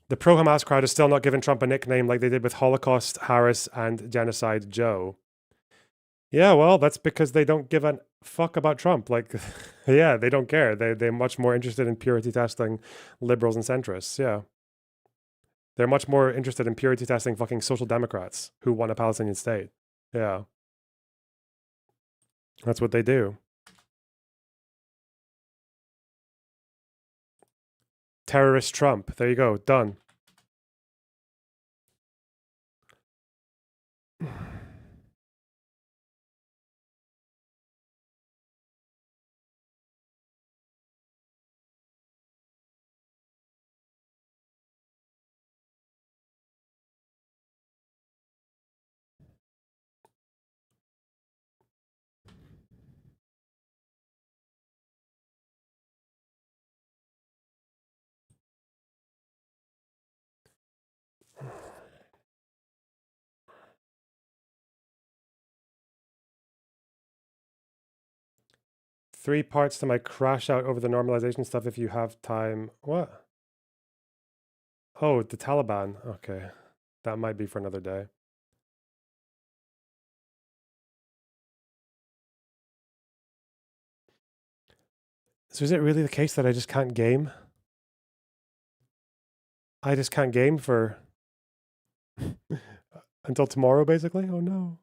The pro-Hamas crowd is still not giving Trump a nickname like they did with Holocaust Harris and Genocide Joe. Yeah, well, that's because they don't give a fuck about Trump. Like, yeah, they don't care. They're much more interested in purity testing liberals and centrists. Yeah. They're much more interested in purity testing fucking social democrats who want a Palestinian state. Yeah. That's what they do. Terrorist Trump. There you go. Done. Three parts to my crash out over the normalization stuff if you have time. What? Oh, the Taliban. Okay. That might be for another day. So is it really the case that I just can't game? I just can't game for until tomorrow, basically? Oh no.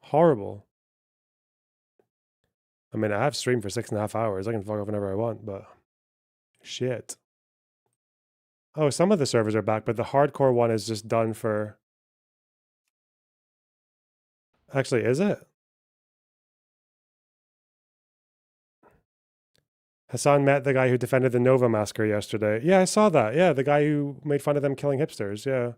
Horrible. I mean, I have streamed for 6.5 hours. I can fuck off whenever I want, but shit. Oh, some of the servers are back, but the hardcore one is just done for... Actually, is it? Hassan met the guy who defended the Nova massacre yesterday. Yeah, I saw that. Yeah, the guy who made fun of them killing hipsters. Yeah.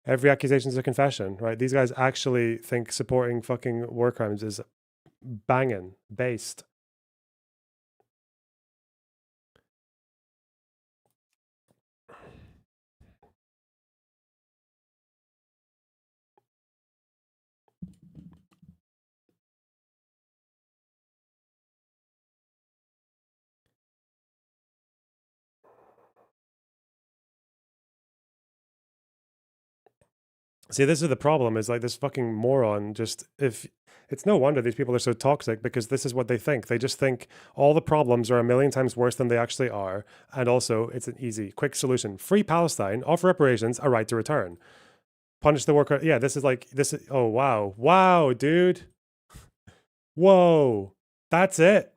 Every accusation is a confession, right? These guys actually think supporting fucking war crimes is banging, based. See, this is the problem, is like this fucking moron just, if it's no wonder these people are so toxic, because this is what they think. They just think all the problems are a million times worse than they actually are. And also it's an easy, quick solution. Free Palestine, offer reparations, a right to return. Punish the worker. Yeah, this is like, this is, oh, wow. Wow, dude. Whoa. That's it.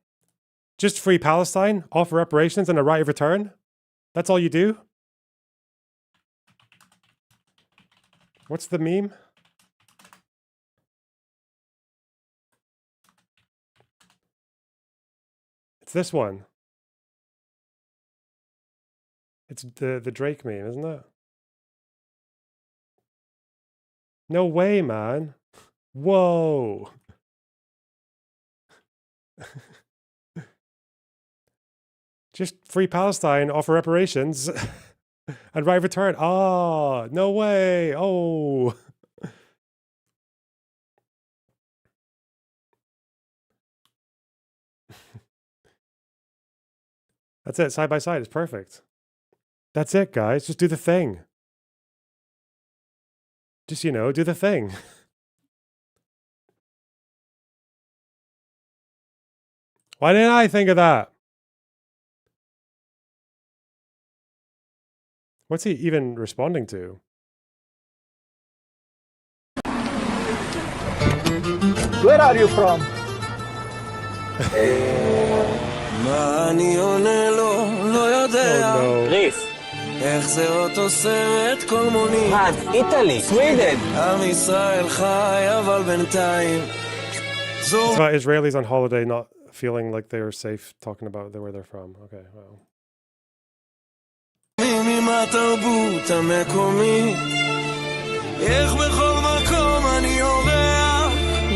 Just free Palestine, offer reparations and a right of return. That's all you do? What's the meme? It's this one. It's the Drake meme, isn't it? No way, man. Whoa. Just free Palestine, offer reparations, and right of return. Ah, no way. Oh. That's it. Side by side. It's perfect. That's it, guys. Just do the thing. Just, you know, do the thing. Why didn't I think of that? What's he even responding to? Where are you from? Greece. Italy. Sweden. It's about Israelis on holiday not feeling like they're safe talking about where they're from. Okay, well.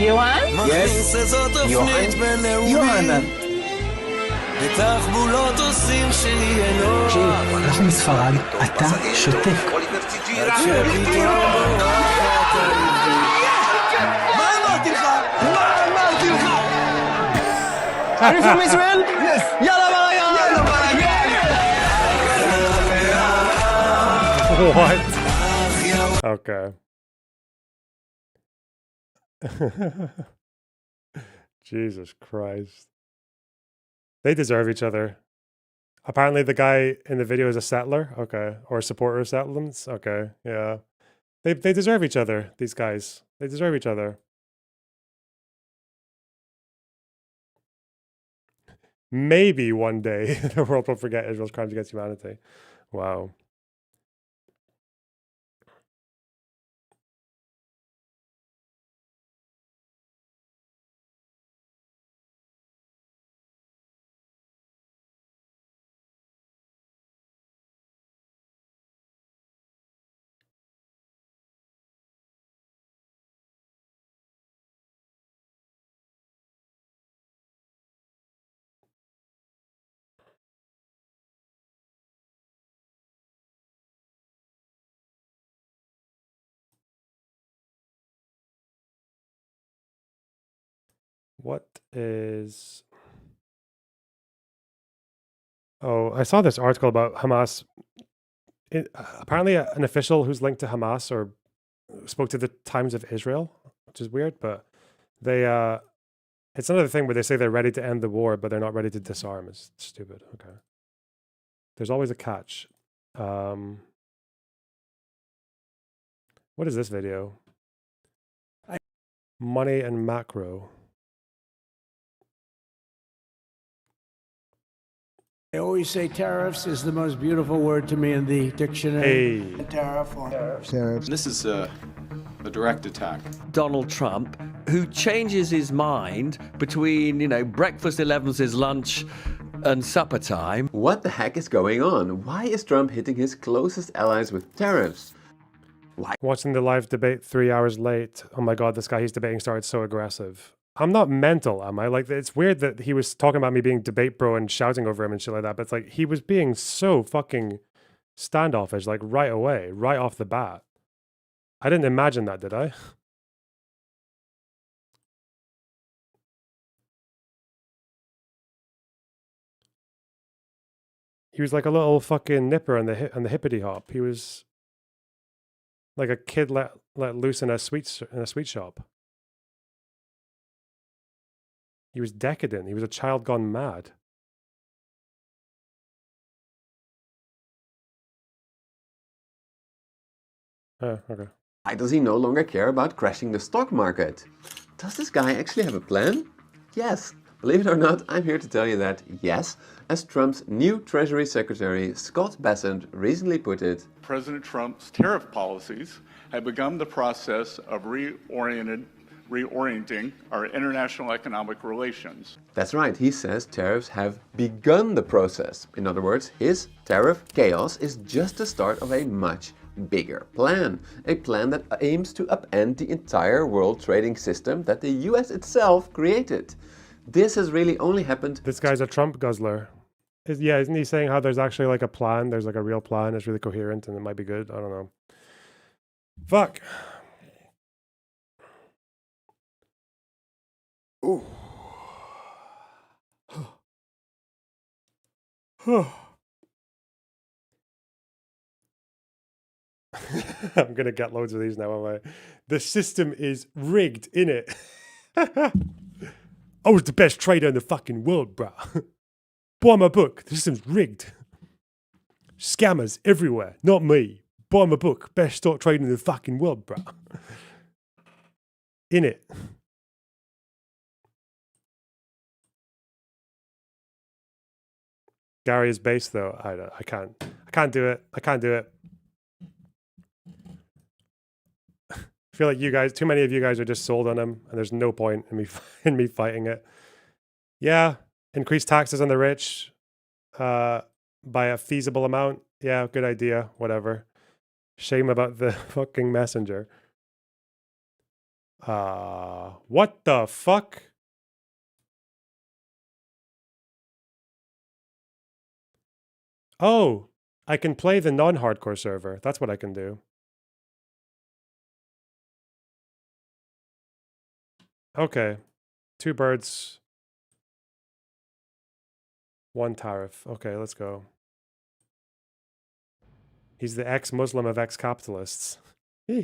Johan? Yes. Johan. אנחנו מספרד, אתה שותק. מה אמרתי לך? מה אמרתי לך? Are you from Israel? Yes. יאללה ברגע. יאללה ברגע. What? Okay. Jesus Christ. They deserve each other. Apparently, the guy in the video is a settler. Okay, or a supporter of settlements. Okay, yeah. They deserve each other. These guys. They deserve each other. Maybe one day the world will forget Israel's crimes against humanity. Wow. What is... Oh, I saw this article about Hamas. Apparently, an official who's linked to Hamas or spoke to the Times of Israel, which is weird, but they... It's another thing where they say they're ready to end the war, but they're not ready to disarm. It's stupid. Okay. There's always a catch. What is this video? Money and macro. I always say tariffs is the most beautiful word to me in the dictionary. Hey. Tariff or tariffs. This is a direct attack. Donald Trump, who changes his mind between, breakfast 11's lunch and supper time. What the heck is going on? Why is Trump hitting his closest allies with tariffs? Why? Watching the live debate 3 hours late. Oh my God, this guy he's debating started so aggressive. I'm not mental, am I? Like, it's weird that he was talking about me being debate bro and shouting over him and shit like that, but it's like, he was being so fucking standoffish, like right away, right off the bat. I didn't imagine that, did I? He was like a little fucking nipper on the hippity hop. He was like a kid let loose in a sweet shop. He was decadent. He was a child gone mad. Oh, okay. Why does he no longer care about crashing the stock market? Does this guy actually have a plan? Yes. Believe it or not, I'm here to tell you that yes, as Trump's new Treasury Secretary Scott Bessent recently put it, President Trump's tariff policies have begun the process of reorienting our international economic relations. That's right, he says tariffs have begun the process. In other words, his tariff chaos is just the start of a much bigger plan. A plan that aims to upend the entire world trading system that the US itself created. This has really only happened... This guy's a Trump guzzler. Isn't he saying how there's actually like a plan? There's like a real plan. It's really coherent and it might be good. I don't know. Fuck. Ooh. I'm gonna get loads of these now, am I? The system is rigged, innit? I was the best trader in the fucking world, bruh. Buy my book. The system's rigged. Scammers everywhere. Not me. Buy my book. Best stock trader in the fucking world, bruh. Innit? Gary is based though. I can't do it. I can't do it. I feel like you guys, too many of you guys are just sold on him, and there's no point in me fighting it. Yeah, increase taxes on the rich by a feasible amount. Yeah, good idea. Whatever. Shame about the fucking messenger. What the fuck? Oh, I can play the non-hardcore server. That's what I can do. Okay. 2 birds. 1 tariff. Okay, let's go. He's the ex-Muslim of ex-capitalists. Oh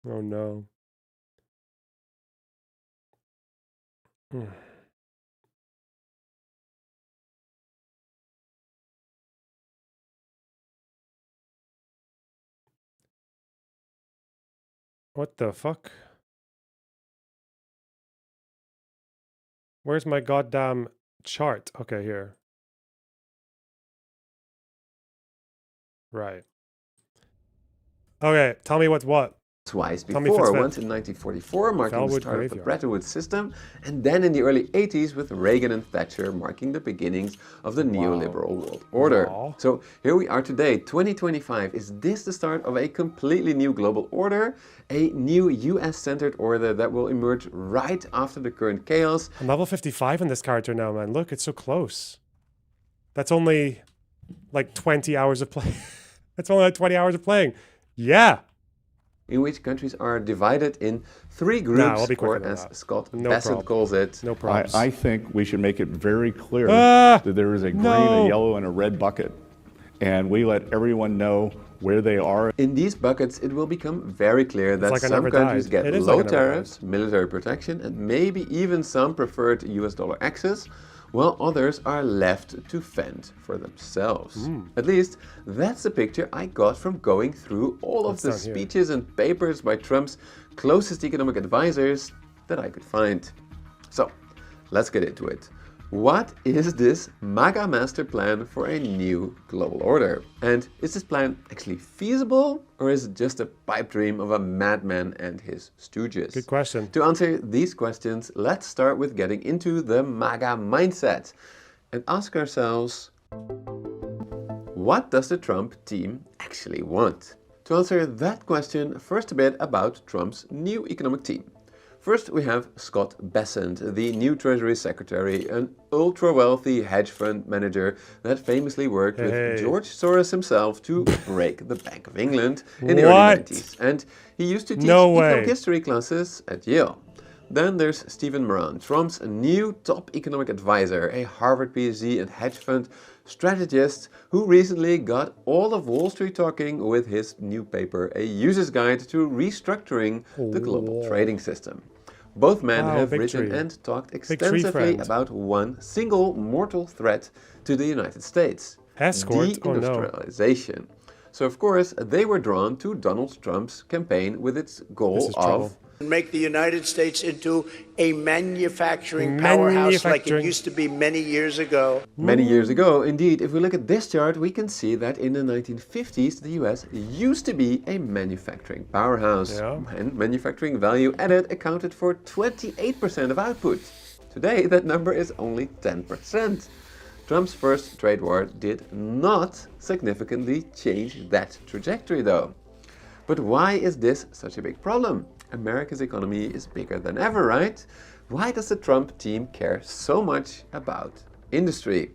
no. Hmm. What the fuck? Where's my goddamn chart? Okay, here. Right. Okay, tell me what's what. Twice Tell me if it's before, fit. once in 1944, marking the Fellwood start of the Graveyard. Bretton Woods system, and then in the early 80s with Reagan and Thatcher marking the beginnings of the neoliberal world order. Wow. So here we are today, 2025. Is this the start of a completely new global order? A new US-centered order that will emerge right after the current chaos? I'm level 55 in this character now, man. Look, it's so close. That's only like 20 hours of play. That's only like 20 hours of playing. Yeah. In which countries are divided in three I'll groups, be quicker or than as that. Scott No Bassett problem. calls it. No problems. I think we should make it very clear Ah! that there is a green, No! a yellow, and a red bucket. And we let everyone know where they are. In these buckets, it will become very clear that like I some never countries died. get It is low like I never tariffs, military protection, and maybe even some preferred US dollar access, while others are left to fend for themselves. At least, that's the picture I got from going through all of the That's down here. speeches and papers by Trump's closest economic advisors that I could find. So, let's get into it. What is this MAGA master plan for a new global order? And is this plan actually feasible, or is it just a pipe dream of a madman and his stooges? Good question. To answer these questions, let's start with getting into the MAGA mindset and ask ourselves, what does the Trump team actually want? To answer that question, first a bit about Trump's new economic team. First, we have Scott Bessent, the new Treasury Secretary, an ultra-wealthy hedge fund manager that famously worked with George Soros himself to break the Bank of England in the early 90s. And he used to teach economic history classes at Yale. Then there's Stephen Moran, Trump's new top economic advisor, a Harvard PhD and hedge fund strategist who recently got all of Wall Street talking with his new paper, A User's Guide to Restructuring the Global Trading System. Both men have written and talked extensively about one single mortal threat to the United States, deindustrialization. So of course, they were drawn to Donald Trump's campaign with its goal of make the United States into a manufacturing powerhouse like it used to be many years ago. Many years ago, indeed. If we look at this chart, we can see that in the 1950s, the US used to be a manufacturing powerhouse. And manufacturing value added accounted for 28% of output. Today, that number is only 10%. Trump's first trade war did not significantly change that trajectory, though. But why is this such a big problem? America's economy is bigger than ever, right? Why does the Trump team care so much about industry?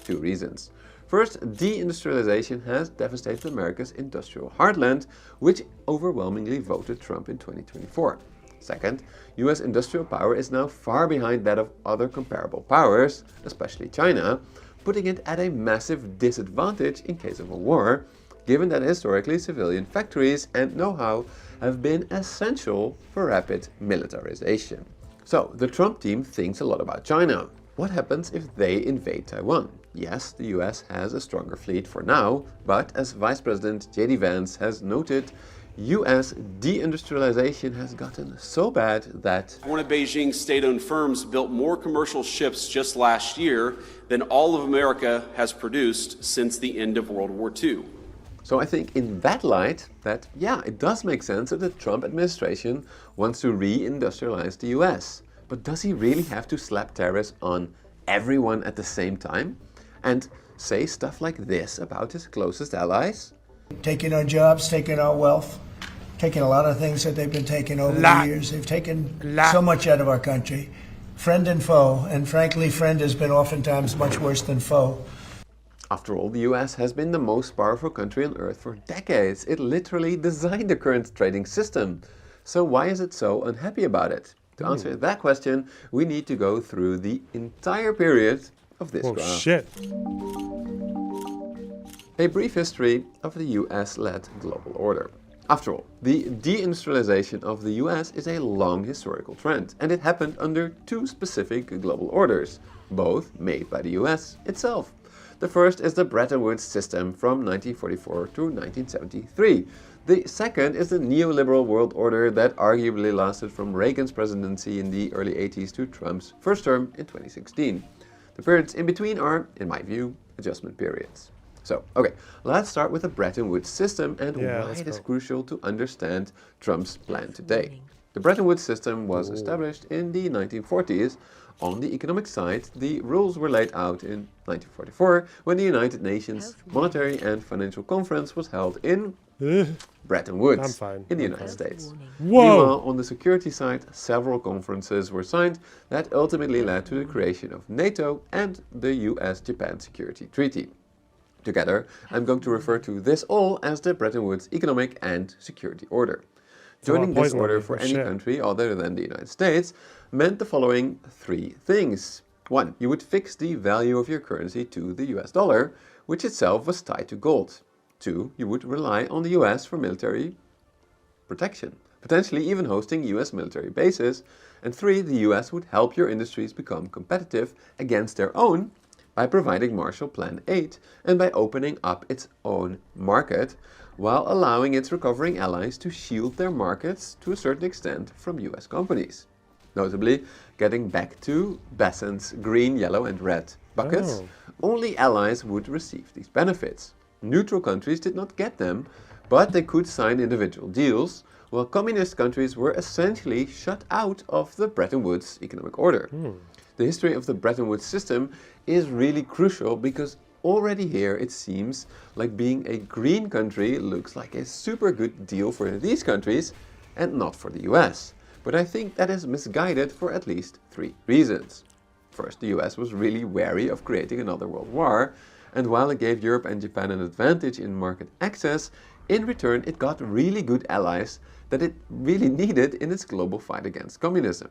Two reasons. First, deindustrialization has devastated America's industrial heartland, which overwhelmingly voted Trump in 2024. Second, US industrial power is now far behind that of other comparable powers, especially China, putting it at a massive disadvantage in case of a war, given that historically civilian factories and know-how have been essential for rapid militarization. So, the Trump team thinks a lot about China. What happens if they invade Taiwan? Yes, the US has a stronger fleet for now, but as Vice President J.D. Vance has noted, US deindustrialization has gotten so bad that one of Beijing's state-owned firms built more commercial ships just last year than all of America has produced since the end of World War II. So I think in that light, that yeah, it does make sense that the Trump administration wants to re-industrialize the US. But does he really have to slap tariffs on everyone at the same time? And say stuff like this about his closest allies? Taking our jobs, taking our wealth, taking a lot of things that they've been taking over the years. They've taken so much out of our country. Friend and foe, and frankly, friend has been oftentimes much worse than foe. After all, the US has been the most powerful country on earth for decades. It literally designed the current trading system. So why is it so unhappy about it? To answer that question, we need to go through the entire period of this graph. A brief history of the US-led global order. After all, the deindustrialization of the US is a long historical trend, and it happened under two specific global orders, both made by the US itself. The first is the Bretton Woods system from 1944 to 1973. The second is the neoliberal world order that arguably lasted from Reagan's presidency in the early 80s to Trump's first term in 2016. The periods in between are, in my view, adjustment periods. So, okay, let's start with the Bretton Woods system and why it is crucial to understand Trump's plan today. The Bretton Woods system was established in the 1940s. On the economic side, the rules were laid out in 1944 when the United Nations Monetary and Financial Conference was held in Bretton Woods in the United States. Meanwhile, on the security side, several conferences were signed that ultimately led to the creation of NATO and the US-Japan Security Treaty. Together, I'm going to refer to this all as the Bretton Woods Economic and Security Order. Joining this order for any country other than the United States meant the following three things. 1. You would fix the value of your currency to the US dollar, which itself was tied to gold. 2. You would rely on the US for military protection, potentially even hosting US military bases. And 3. The US would help your industries become competitive against their own by providing Marshall Plan Aid and by opening up its own market, while allowing its recovering allies to shield their markets to a certain extent from US companies. Notably, getting back to Besant's green, yellow and red buckets, only allies would receive these benefits. Neutral countries did not get them, but they could sign individual deals, while communist countries were essentially shut out of the Bretton Woods economic order. The history of the Bretton Woods system is really crucial because already here it seems like being a green country looks like a super good deal for these countries and not for the US. But I think that is misguided for at least three reasons. First, the US was really wary of creating another world war, and while it gave Europe and Japan an advantage in market access, in return it got really good allies that it really needed in its global fight against communism.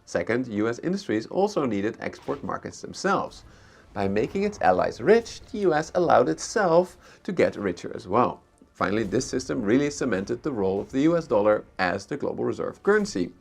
Second, US industries also needed export markets themselves. By making its allies rich, the US allowed itself to get richer as well. Finally, this system really cemented the role of the US dollar as the global reserve currency.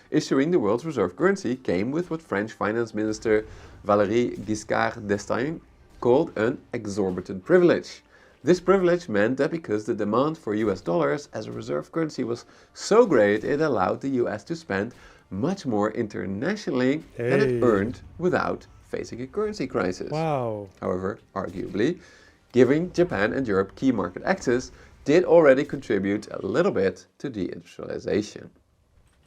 Issuing the world's reserve currency came with what French Finance Minister Valéry Giscard d'Estaing called an exorbitant privilege. This privilege meant that because the demand for US dollars as a reserve currency was so great, it allowed the US to spend much more internationally than it earned without facing a currency crisis. However, arguably, giving Japan and Europe key market access did already contribute a little bit to deindustrialization.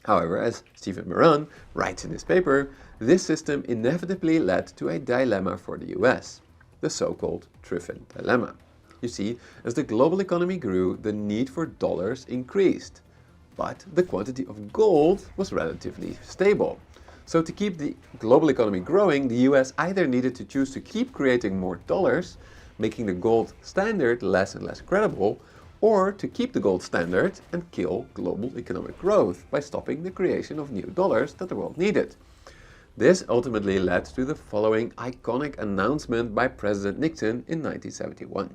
However, as Stephen Moran writes in his paper, this system inevitably led to a dilemma for the US, the so-called Triffin dilemma. You see, as the global economy grew, the need for dollars increased, but the quantity of gold was relatively stable. So to keep the global economy growing, the US either needed to choose to keep creating more dollars, making the gold standard less and less credible, or to keep the gold standard and kill global economic growth by stopping the creation of new dollars that the world needed. This ultimately led to the following iconic announcement by President Nixon in 1971.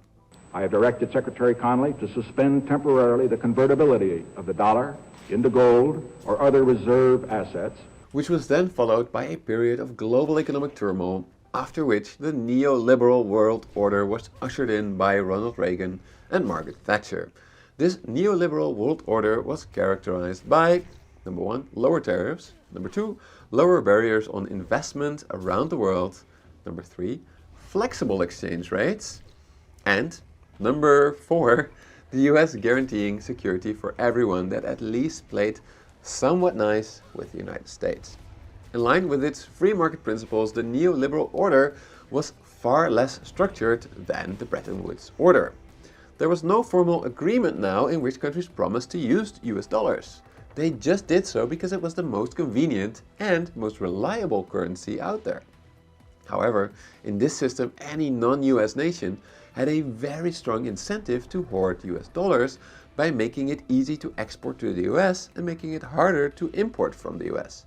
I have directed Secretary Connally to suspend temporarily the convertibility of the dollar into gold or other reserve assets, which was then followed by a period of global economic turmoil, after which the neoliberal world order was ushered in by Ronald Reagan and Margaret Thatcher. This neoliberal world order was characterized by, number 1, lower tariffs, number 2, lower barriers on investment around the world, number 3, flexible exchange rates, and number 4, the US guaranteeing security for everyone that at least played somewhat nice with the United States. In line with its free market principles, the neoliberal order was far less structured than the Bretton Woods order. There was no formal agreement now in which countries promised to use US dollars. They just did so because it was the most convenient and most reliable currency out there. However, in this system, any non-US nation had a very strong incentive to hoard US dollars by making it easy to export to the US and making it harder to import from the US.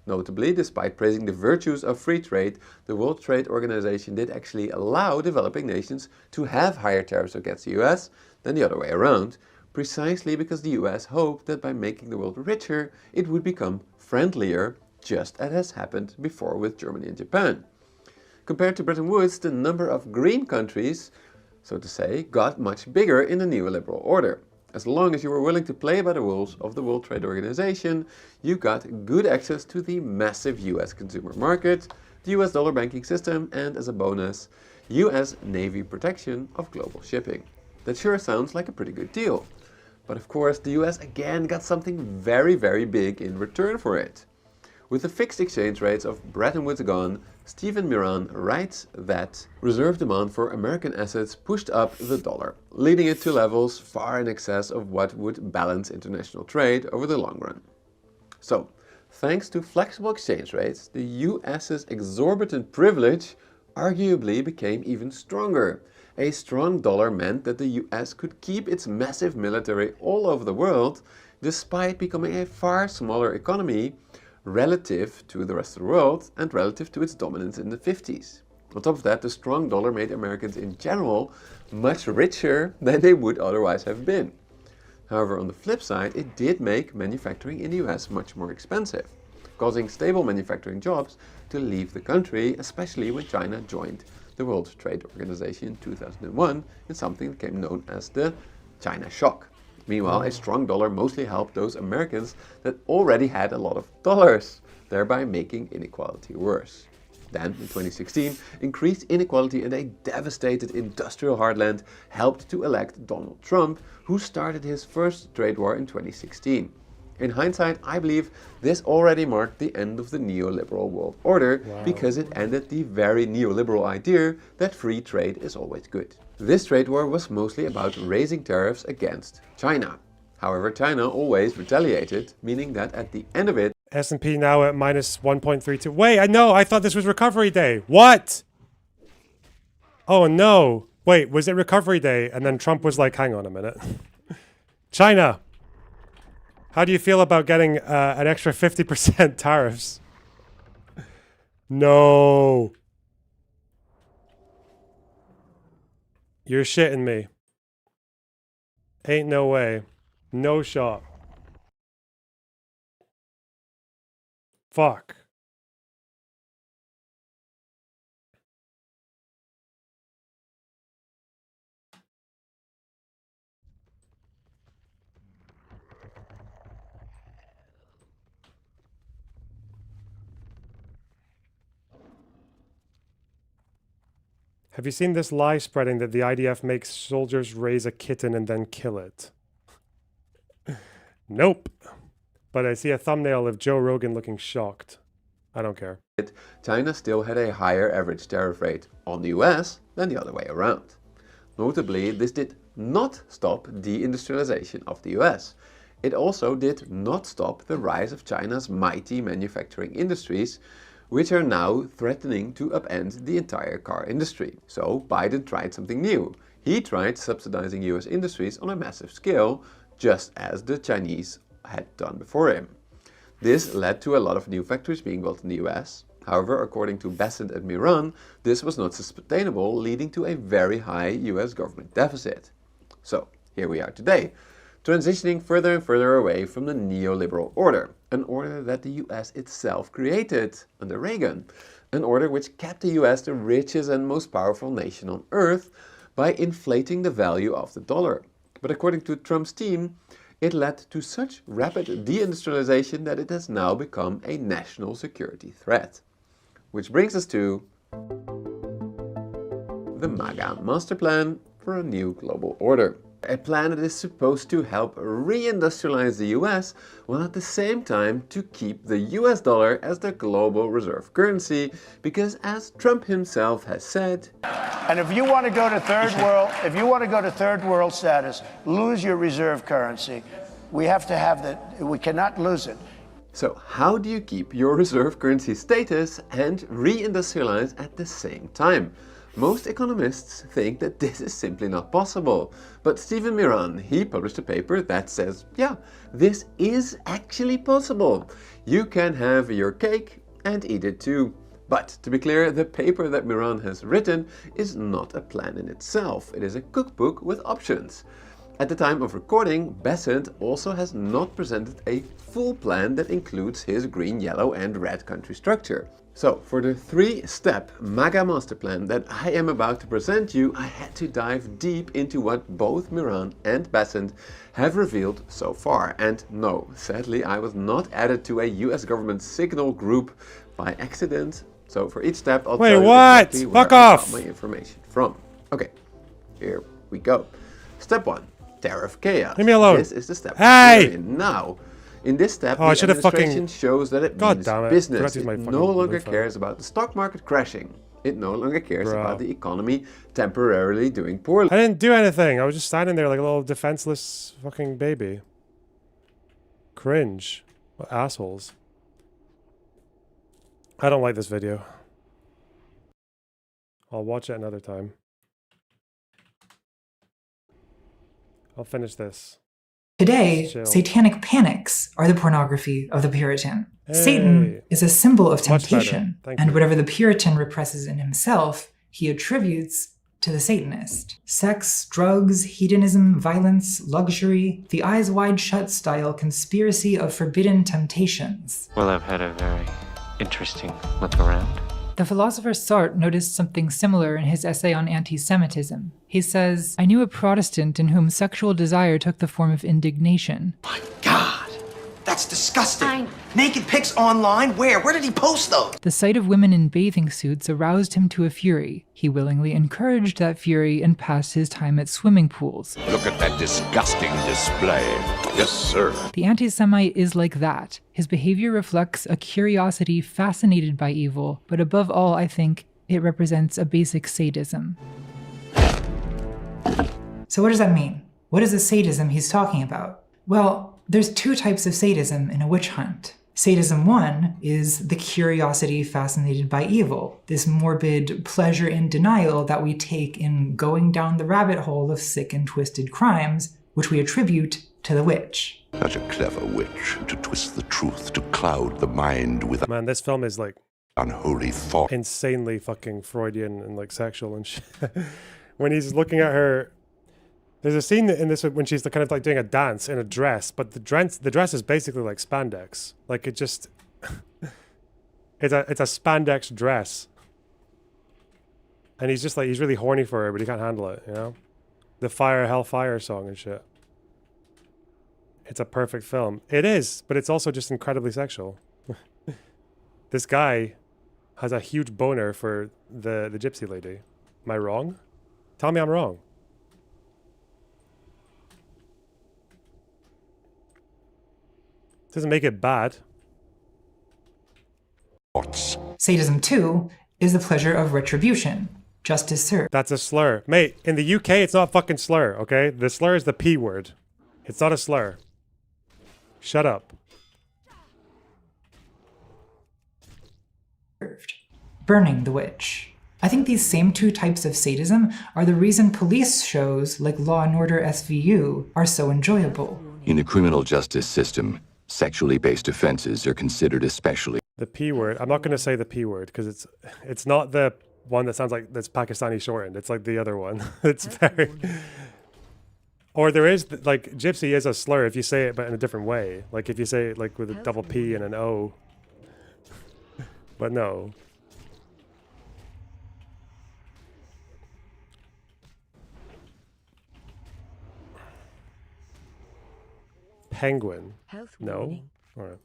Notably, despite praising the virtues of free trade, the World Trade Organization did actually allow developing nations to have higher tariffs against the US than the other way around, precisely because the US hoped that by making the world richer, it would become friendlier, just as has happened before with Germany and Japan. Compared to Bretton Woods, the number of green countries, so to say, got much bigger in the neoliberal order. As long as you were willing to play by the rules of the World Trade Organization, you got good access to the massive US consumer market, the US dollar banking system, and as a bonus, US Navy protection of global shipping. That sure sounds like a pretty good deal. But of course, the US again got something very, very big in return for it. With the fixed exchange rates of Bretton Woods gone, Stephen Miran writes that reserve demand for American assets pushed up the dollar, leading it to levels far in excess of what would balance international trade over the long run. So, thanks to flexible exchange rates, the US's exorbitant privilege arguably became even stronger. A strong dollar meant that the US could keep its massive military all over the world, despite becoming a far smaller economy relative to the rest of the world and relative to its dominance in the 50s. On top of that, the strong dollar made Americans in general much richer than they would otherwise have been. However, on the flip side, it did make manufacturing in the US much more expensive, causing stable manufacturing jobs to leave the country, especially when China joined the World Trade Organization in 2001 in something that became known as the China shock. Meanwhile, a strong dollar mostly helped those Americans that already had a lot of dollars, thereby making inequality worse. Then, in 2016, increased inequality and a devastated industrial heartland helped to elect Donald Trump, who started his first trade war in 2016. In hindsight, I believe this already marked the end of the neoliberal world order, because it ended the very neoliberal idea that free trade is always good. This trade war was mostly about raising tariffs against China. However, China always retaliated, meaning that at the end of it, S&P now at minus 1.32. Wait, I thought this was recovery day. What? Oh no. Wait, was it recovery day? And then Trump was like, hang on a minute. China, how do you feel about getting an extra 50% tariffs? No. You're shitting me. Ain't no way. No shot. Fuck. Have you seen this lie spreading that the IDF makes soldiers raise a kitten and then kill it? Nope. But I see a thumbnail of Joe Rogan looking shocked. I don't care. China still had a higher average tariff rate on the US than the other way around. Notably, this did not stop deindustrialization of the US. It also did not stop the rise of China's mighty manufacturing industries, which are now threatening to upend the entire car industry. So Biden tried something new. He tried subsidizing US industries on a massive scale, just as the Chinese had done before him. This led to a lot of new factories being built in the US. However, according to Bessent and Miran, this was not sustainable, leading to a very high US government deficit. So here we are today, transitioning further and further away from the neoliberal order, an order that the US itself created under Reagan, an order which kept the US the richest and most powerful nation on earth by inflating the value of the dollar. But according to Trump's team, it led to such rapid deindustrialization that it has now become a national security threat. Which brings us to the MAGA master plan for a new global order. A plan that is supposed to help reindustrialize the US, while at the same time to keep the US dollar as the global reserve currency, because as Trump himself has said, and if you want to go to third world status, lose your reserve currency. We have to have that. We cannot lose it. So how do you keep your reserve currency status and reindustrialize at the same time? Most economists think that this is simply not possible. But Stephen Miran, he published a paper that says, yeah, this is actually possible. You can have your cake and eat it too. But to be clear, the paper that Miran has written is not a plan in itself. It is a cookbook with options. At the time of recording, Besant also has not presented a full plan that includes his green, yellow and red country structure. So for the 3-step MAGA master plan that I am about to present you, I had to dive deep into what both Miran and Besant have revealed so far. And no, sadly I was not added to a US government signal group by accident. So for each step I'll tell you exactly where I got my information from. Okay, here we go. Step 1. Tariff chaos. Leave me alone. This is the step Hey! we're in now. In this step, I the should have administration fucking... shows that it God means damn it. business. Forgot to use my It fucking no longer info. cares about the stock market crashing. It no longer cares Bro. about the economy temporarily doing poorly. I didn't do anything. I was just standing there like a little defenseless fucking baby. Cringe. What assholes. I don't like this video. I'll watch it another time. I'll finish this. Today, Chill. satanic panics are the pornography of the Puritan. Hey. Satan is a symbol of Much better. temptation, Thank and you. whatever the Puritan represses in himself, he attributes to the Satanist. Sex, drugs, hedonism, violence, luxury, the eyes wide shut style conspiracy of forbidden temptations. Well, I've had a very interesting look around. The philosopher Sartre noticed something similar in his essay on anti-Semitism. He says, "I knew a Protestant in whom sexual desire took the form of indignation. That's disgusting. Naked pics online? Where? Where did he post those? The sight of women in bathing suits aroused him to a fury. He willingly encouraged that fury and passed his time at swimming pools." Look at that disgusting display. Yes, sir. The anti-Semite is like that. His behavior reflects a curiosity fascinated by evil, but above all, I think, it represents a basic sadism. So what does that mean? What is the sadism he's talking about? Well, there's 2 types of sadism in a witch hunt. Sadism 1 is the curiosity fascinated by evil, this morbid pleasure in denial that we take in going down the rabbit hole of sick and twisted crimes, which we attribute to the witch. Such a clever witch to twist the truth, to cloud the mind with Man, this film is like unholy thought. insanely fucking Freudian and like sexual and shit. When he's looking at her, there's a scene in this when she's kind of like doing a dance in a dress, but the dress is basically like spandex. Like it just, it's a spandex dress. And he's just like, he's really horny for her, but he can't handle it, you know? The Hellfire song and shit. It's a perfect film. It is, but it's also just incredibly sexual. This guy has a huge boner for the gypsy lady. Am I wrong? Tell me I'm wrong. Doesn't make it bad. Sadism 2 is the pleasure of retribution, justice served. That's a slur. Mate, in the UK, it's not a fucking slur, okay? The slur is the P word. It's not a slur. Shut up. Burning the witch. I think these same 2 types of sadism are the reason police shows like Law & Order SVU are so enjoyable. In the criminal justice system, sexually based offenses are considered especially. The P word. I'm not going to say the P word because it's not the one that sounds like that's Pakistani shortened. It's like the other one. It's very... Or there is, like, gypsy is a slur if you say it but in a different way. Like if you say it like with a double P and an O. But no. Penguin. No? All right.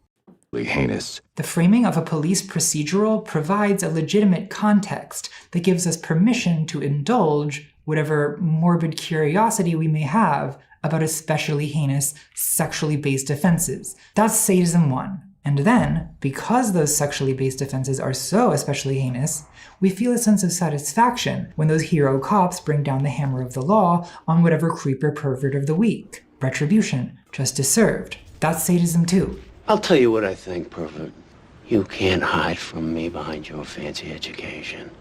Heinous. The framing of a police procedural provides a legitimate context that gives us permission to indulge whatever morbid curiosity we may have about especially heinous, sexually based offenses. That's sadism 1. And then, because those sexually based offenses are so especially heinous, we feel a sense of satisfaction when those hero cops bring down the hammer of the law on whatever creeper pervert of the week. Retribution, justice served. That's sadism 2. I'll tell you what I think, pervert. You can't hide from me behind your fancy education.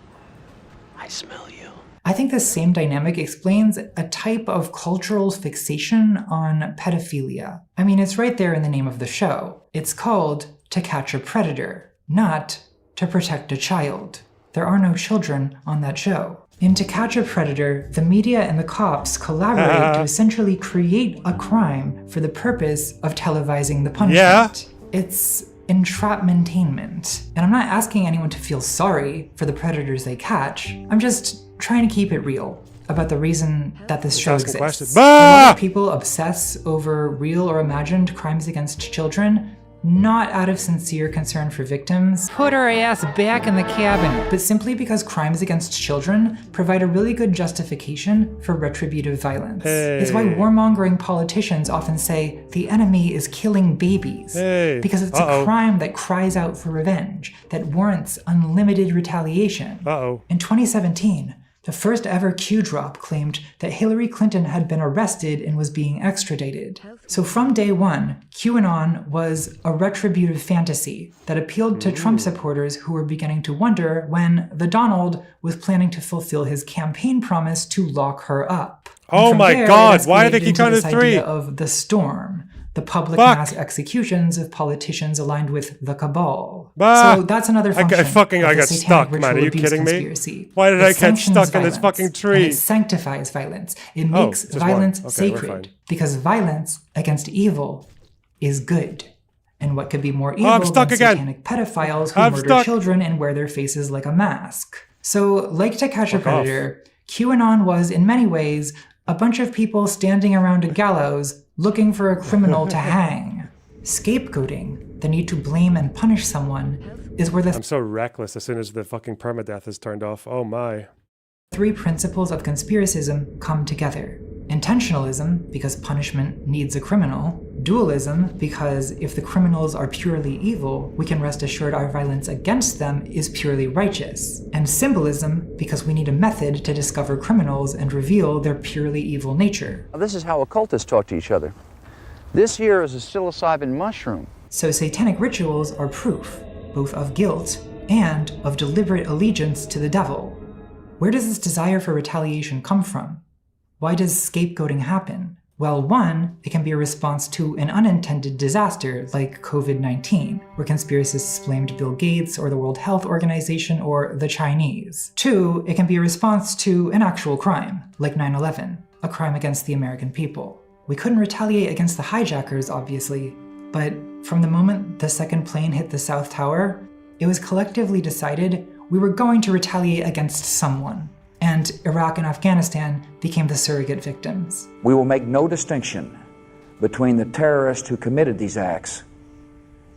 I smell you. I think the same dynamic explains a type of cultural fixation on pedophilia. I mean, it's right there in the name of the show. It's called To Catch a Predator, not To Protect a Child. There are no children on that show. In To Catch a Predator, the media and the cops collaborate to essentially create a crime for the purpose of televising the punishment. It's entrapmentainment. And I'm not asking anyone to feel sorry for the predators they catch. I'm just trying to keep it real about the reason that this show exists. A lot of people obsess over real or imagined crimes against children, not out of sincere concern for victims. Put her ass back in the cabin. But simply because crimes against children provide a really good justification for retributive violence. It's why warmongering politicians often say the enemy is killing babies. Because it's a crime that cries out for revenge, that warrants unlimited retaliation. In 2017, the first ever Q drop claimed that Hillary Clinton had been arrested and was being extradited. So from day one, QAnon was a retributive fantasy that appealed to Trump supporters who were beginning to wonder when the Donald was planning to fulfill his campaign promise to lock her up. Oh my God, why did they keep counting 3? Idea of the storm, the public mass executions of politicians aligned with the cabal. So that's another function I got stuck, man. Are you kidding me? Why did I get stuck in this fucking tree? It sanctifies violence. It makes violence sacred. Because violence against evil is good. And what could be more evil than satanic pedophiles who murder children and wear their faces like a mask? So, like To Catch a Predator, QAnon was, in many ways, a bunch of people standing around a gallows looking for a criminal to hang. Scapegoating, the need to blame and punish someone, is where the I'm so reckless as soon as the fucking permadeath is turned off. Oh my. 3 principles of conspiracism come together. Intentionalism, because punishment needs a criminal. Dualism, because if the criminals are purely evil, we can rest assured our violence against them is purely righteous. And symbolism, because we need a method to discover criminals and reveal their purely evil nature. This is how occultists talk to each other. This here is a psilocybin mushroom. So satanic rituals are proof, both of guilt and of deliberate allegiance to the devil. Where does this desire for retaliation come from? Why does scapegoating happen? Well, one, it can be a response to an unintended disaster like COVID-19, where conspiracists blamed Bill Gates or the World Health Organization or the Chinese. 2, it can be a response to an actual crime, like 9/11, a crime against the American people. We couldn't retaliate against the hijackers, obviously, but from the moment the second plane hit the South Tower, it was collectively decided we were going to retaliate against someone. And Iraq and Afghanistan became the surrogate victims. We will make no distinction between the terrorists who committed these acts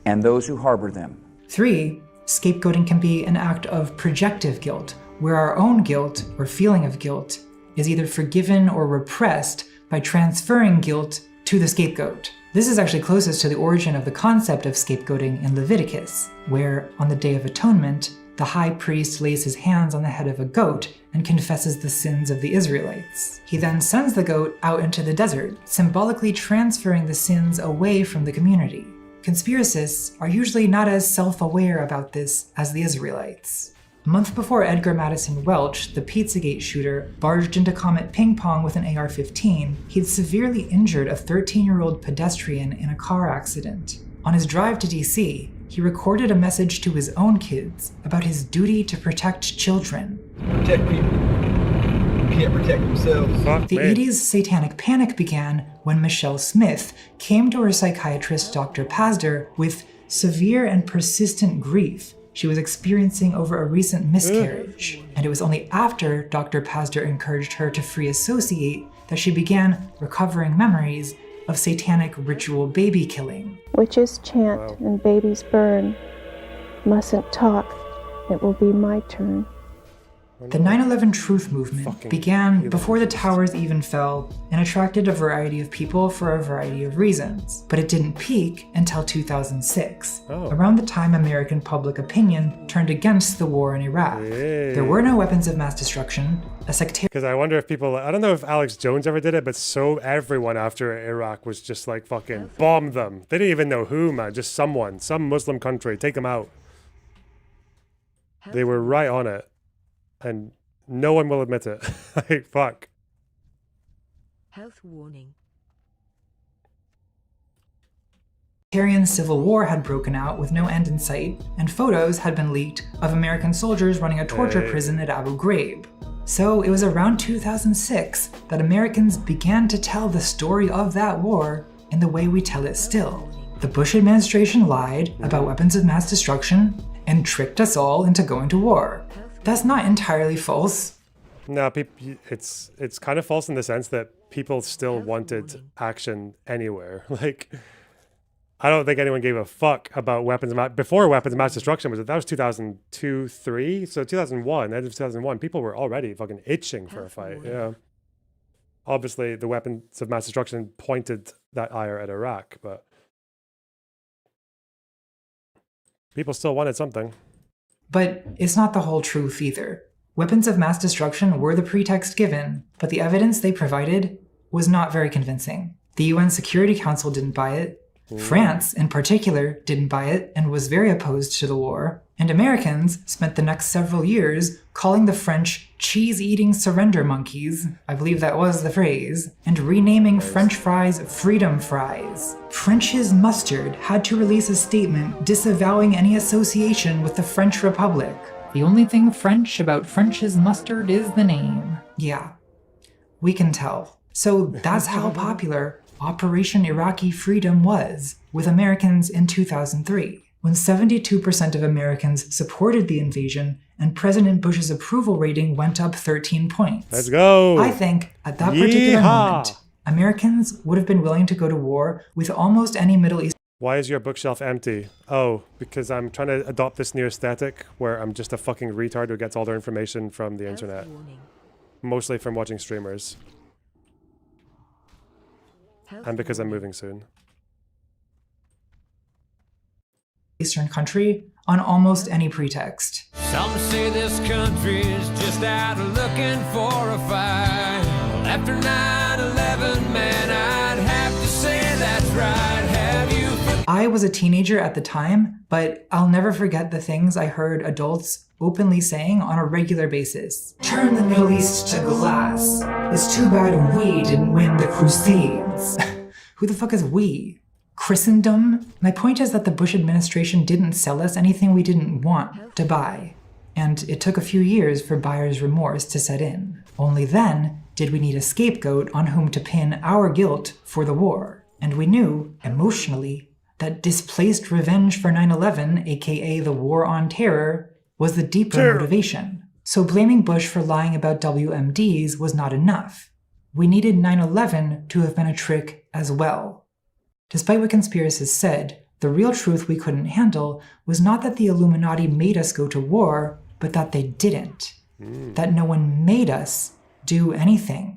and those who harbor them. 3, scapegoating can be an act of projective guilt, where our own guilt or feeling of guilt is either forgiven or repressed by transferring guilt to the scapegoat. This is actually closest to the origin of the concept of scapegoating in Leviticus, where on the Day of Atonement, the high priest lays his hands on the head of a goat and confesses the sins of the Israelites. He then sends the goat out into the desert, symbolically transferring the sins away from the community. Conspiracists are usually not as self-aware about this as the Israelites. A month before Edgar Madison Welch, the Pizzagate shooter, barged into Comet Ping Pong with an AR-15, he'd severely injured a 13-year-old pedestrian in a car accident. On his drive to DC, he recorded a message to his own kids about his duty to protect children. Protect people who can't protect themselves. The 80s satanic panic began when Michelle Smith came to her psychiatrist, Dr. Pazder, with severe and persistent grief she was experiencing over a recent miscarriage. And it was only after Dr. Pazder encouraged her to free associate that she began recovering memories of satanic ritual baby killing. Witches chant and babies burn. Mustn't talk. It will be my turn. The 9/11 Truth Movement began before the towers even fell and attracted a variety of people for a variety of reasons. But it didn't peak until 2006, around the time American public opinion turned against the war in Iraq. There were no weapons of mass destruction. Because I wonder if people, I don't know if Alex Jones ever did it, but so everyone after Iraq was just like fucking bomb them. They didn't even know who, man, just someone, some Muslim country, take them out. They were right on it. And no one will admit it. Like, fuck. Health warning. Syrian civil war had broken out with no end in sight, and photos had been leaked of American soldiers running a torture prison at Abu Ghraib. So it was around 2006 that Americans began to tell the story of that war in the way we tell it still. The Bush administration lied about weapons of mass destruction and tricked us all into going to war. That's not entirely false. No, it's kind of false in the sense that people still wanted action anywhere. Like, I don't think anyone gave a fuck about before weapons of mass destruction that was 2002, 3. So 2001, end of 2001, people were already fucking itching for a fight. Yeah. Obviously, the weapons of mass destruction pointed that ire at Iraq, but people still wanted something. But it's not the whole truth either. Weapons of mass destruction were the pretext given, but the evidence they provided was not very convincing. The UN Security Council didn't buy it. France, in particular, didn't buy it and was very opposed to the war. And Americans spent the next several years calling the French cheese-eating surrender monkeys, I believe that was the phrase, and renaming French fries freedom fries. French's Mustard had to release a statement disavowing any association with the French Republic. The only thing French about French's Mustard is the name. Yeah, we can tell. So that's how popular Operation Iraqi Freedom was with Americans in 2003, when 72% of Americans supported the invasion and President Bush's approval rating went up 13 points. Let's go! I think at that particular moment, Americans would have been willing to go to war with almost any Middle East. Why is your bookshelf empty? Oh, because I'm trying to adopt this new aesthetic where I'm just a fucking retard who gets all their information from the internet. Mostly from watching streamers. And because I'm moving soon. Eastern country on almost any pretext. Some say this country's just out looking for a fight. Well, after 9/11, man, I'd have to say that's right. Have you I was a teenager at the time, but I'll never forget the things I heard adults openly saying on a regular basis. Turn the Middle East to glass. It's too bad we didn't win the Crusades. Who the fuck is we? Christendom? My point is that the Bush administration didn't sell us anything we didn't want to buy. And it took a few years for buyer's remorse to set in. Only then did we need a scapegoat on whom to pin our guilt for the war. And we knew, emotionally, that displaced revenge for 9/11, aka the War on Terror, was the deeper motivation. So blaming Bush for lying about WMDs was not enough. We needed 9/11 to have been a trick as well. Despite what conspiracists said, the real truth we couldn't handle was not that the Illuminati made us go to war, but that they didn't. That no one made us do anything.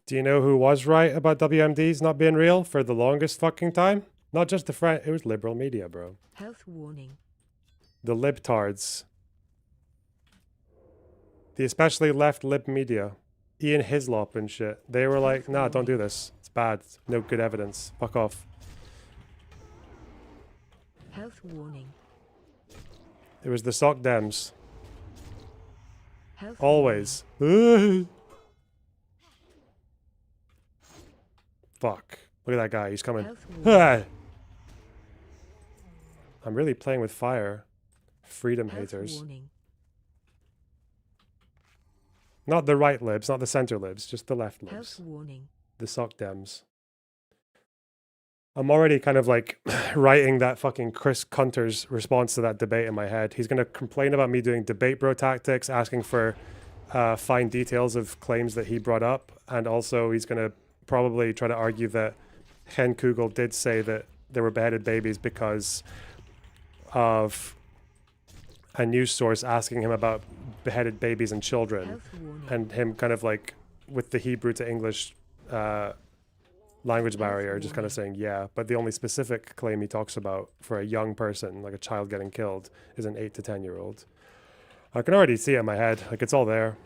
Do you know who was right about WMDs not being real for the longest fucking time? Not just the French, it was liberal media, bro. Health warning. The libtards. The especially left lib media. Ian Hislop and shit. They were like, nah, don't do this. It's bad. No good evidence. Fuck off. Health warning. It was the sock dems. Health Always. Fuck. Look at that guy. He's coming. I'm really playing with fire. Freedom haters. Not the right libs, not the center libs, just the left libs. The sock dems. I'm already kind of like writing that fucking Chris Kunter's response to that debate in my head. He's going to complain about me doing debate bro tactics, asking for fine details of claims that he brought up. And also he's going to probably try to argue that Hen Kugel did say that there were beheaded babies because of a news source asking him about beheaded babies and children, and him kind of like with the Hebrew to English language barrier, just kind of saying, yeah, but the only specific claim he talks about for a young person, like a child getting killed, is an 8 to 10-year-old. I can already see it in my head, like it's all there.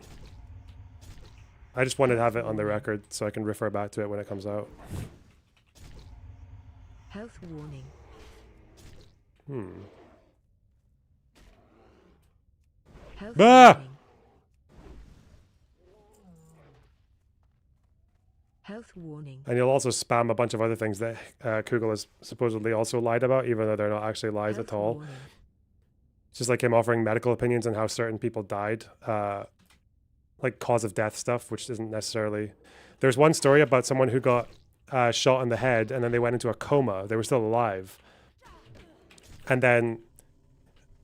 I just wanted to have it on the record so I can refer back to it when it comes out. Health warning. Ah! Health warning. And you'll also spam a bunch of other things that Kugel has supposedly also lied about, even though they're not actually lies at all. Warning. It's just like him offering medical opinions on how certain people died, like cause of death stuff, which isn't necessarily... There's one story about someone who got shot in the head and then they went into a coma. They were still alive. And then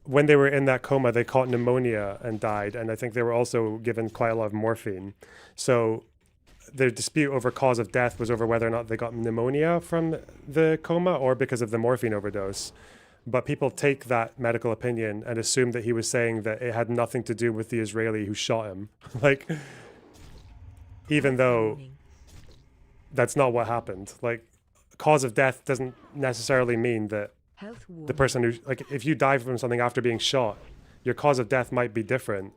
when they were in that coma, they caught pneumonia and died. And I think they were also given quite a lot of morphine. So the dispute over cause of death was over whether or not they got pneumonia from the coma or because of the morphine overdose. But people take that medical opinion and assume that he was saying that it had nothing to do with the Israeli who shot him. Like, even though that's not what happened. Like, cause of death doesn't necessarily mean that the person who, like, if you die from something after being shot, your cause of death might be different.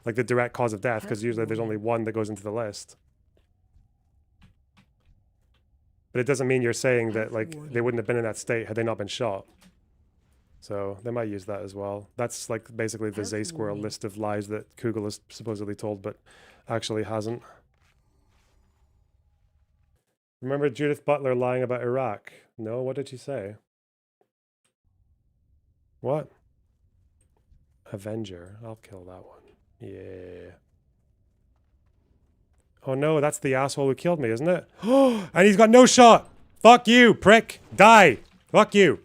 Like the direct cause of death, because usually there's only one that goes into the list. But it doesn't mean you're saying that, like, they wouldn't have been in that state had they not been shot. So they might use that as well. That's like basically the Zay Squirrel list of lies that Kugel has supposedly told, but actually hasn't. Remember Judith Butler lying about Iraq? No, what did she say? What? Avenger. I'll kill that one. Yeah. Oh no, that's the asshole who killed me, isn't it? Oh, and he's got no shot! Fuck you, prick! Die! Fuck you!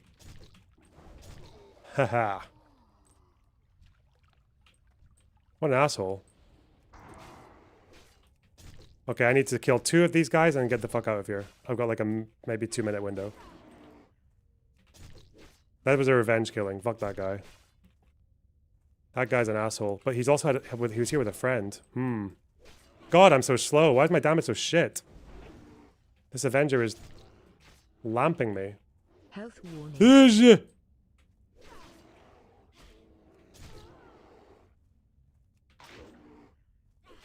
Haha. What an asshole. Okay, I need to kill 2 of these guys and get the fuck out of here. I've got like a maybe 2-minute window. That was a revenge killing. Fuck that guy. That guy's an asshole. But he's also he was here with a friend. God, I'm so slow. Why is my damage so shit? This Avenger is lamping me. Health warning.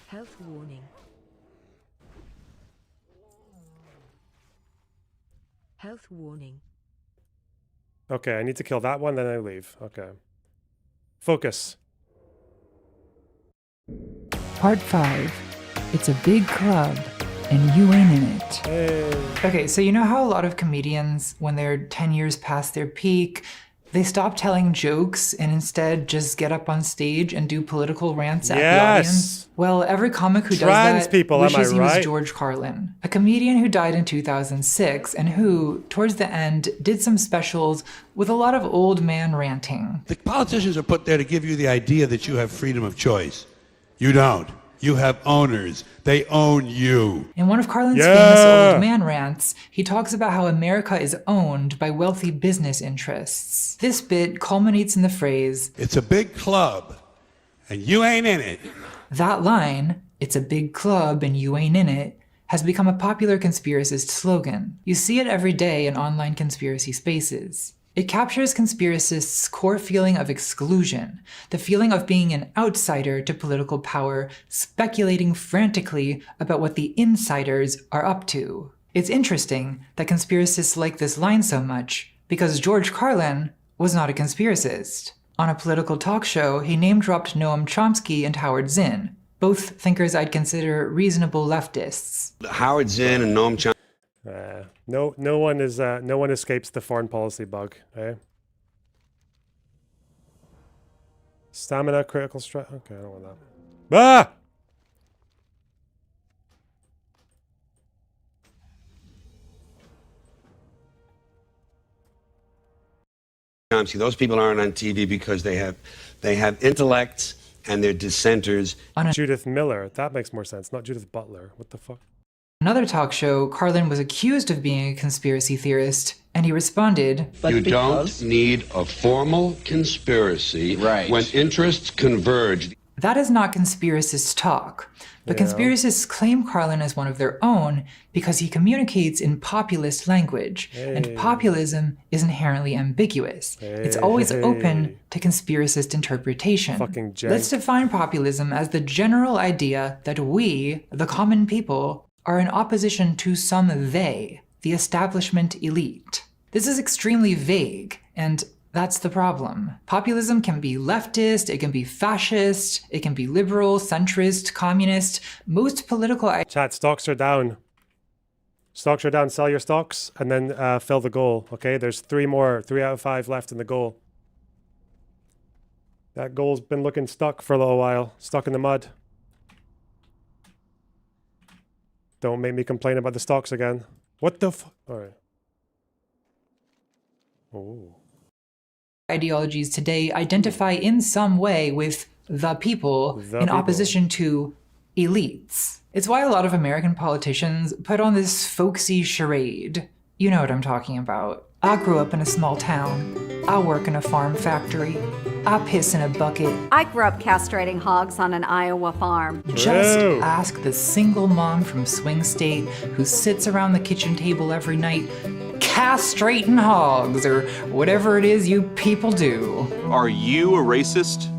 Health warning. Health warning. Okay, I need to kill that one, then I leave. Okay. Focus. Part 5. It's a big club, and you ain't in it. Hey. Okay, so you know how a lot of comedians, when they're 10 years past their peak, they stop telling jokes and instead just get up on stage and do political rants at the audience? Well, every comic who does that wishes he was George Carlin, a comedian who died in 2006 and who, towards the end, did some specials with a lot of old man ranting. The politicians are put there to give you the idea that you have freedom of choice. You don't. You have owners. They own you. In one of Carlin's famous old man rants, he talks about how America is owned by wealthy business interests. This bit culminates in the phrase, "It's a big club, and you ain't in it." That line, "It's a big club and you ain't in it," has become a popular conspiracist slogan. You see it every day in online conspiracy spaces. It captures conspiracists' core feeling of exclusion, the feeling of being an outsider to political power, speculating frantically about what the insiders are up to. It's interesting that conspiracists like this line so much because George Carlin was not a conspiracist. On a political talk show, he name-dropped Noam Chomsky and Howard Zinn, both thinkers I'd consider reasonable leftists. Howard Zinn and Noam Chomsky. No one escapes the foreign policy bug, eh? Stamina, critical strike. Okay, I don't want that. Ah! Chomsky, those people aren't on TV because they have intellect and they're dissenters. Judith Miller. That makes more sense. Not Judith Butler. What the fuck? Another talk show, Carlin was accused of being a conspiracy theorist, and he responded, You don't need a formal conspiracy when interests converge. That is not conspiracist talk, but conspiracists claim Carlin as one of their own because he communicates in populist language, and populism is inherently ambiguous. It's always open to conspiracist interpretation. Let's define populism as the general idea that we, the common people, are in opposition to some they, the establishment elite. This is extremely vague, and That's the problem. Populism can be leftist, it can be fascist, it can be liberal, centrist, communist. Most political... Chat, stocks are down. Stocks are down, sell your stocks, and then fill the goal, okay? There's 3 out of 5 left in the goal. That goal's been looking stuck for a little while, stuck in the mud. Don't make me complain about the stocks again. What the f... Alright. Oh. Ideologies today identify in some way with the people in opposition to elites. It's why a lot of American politicians put on this folksy charade. You know what I'm talking about. I grew up in a small town. I work in a farm factory. I piss in a bucket. I grew up castrating hogs on an Iowa farm. Just ask the single mom from Swing State who sits around the kitchen table every night castrating hogs, or whatever it is you people do. Are you a racist?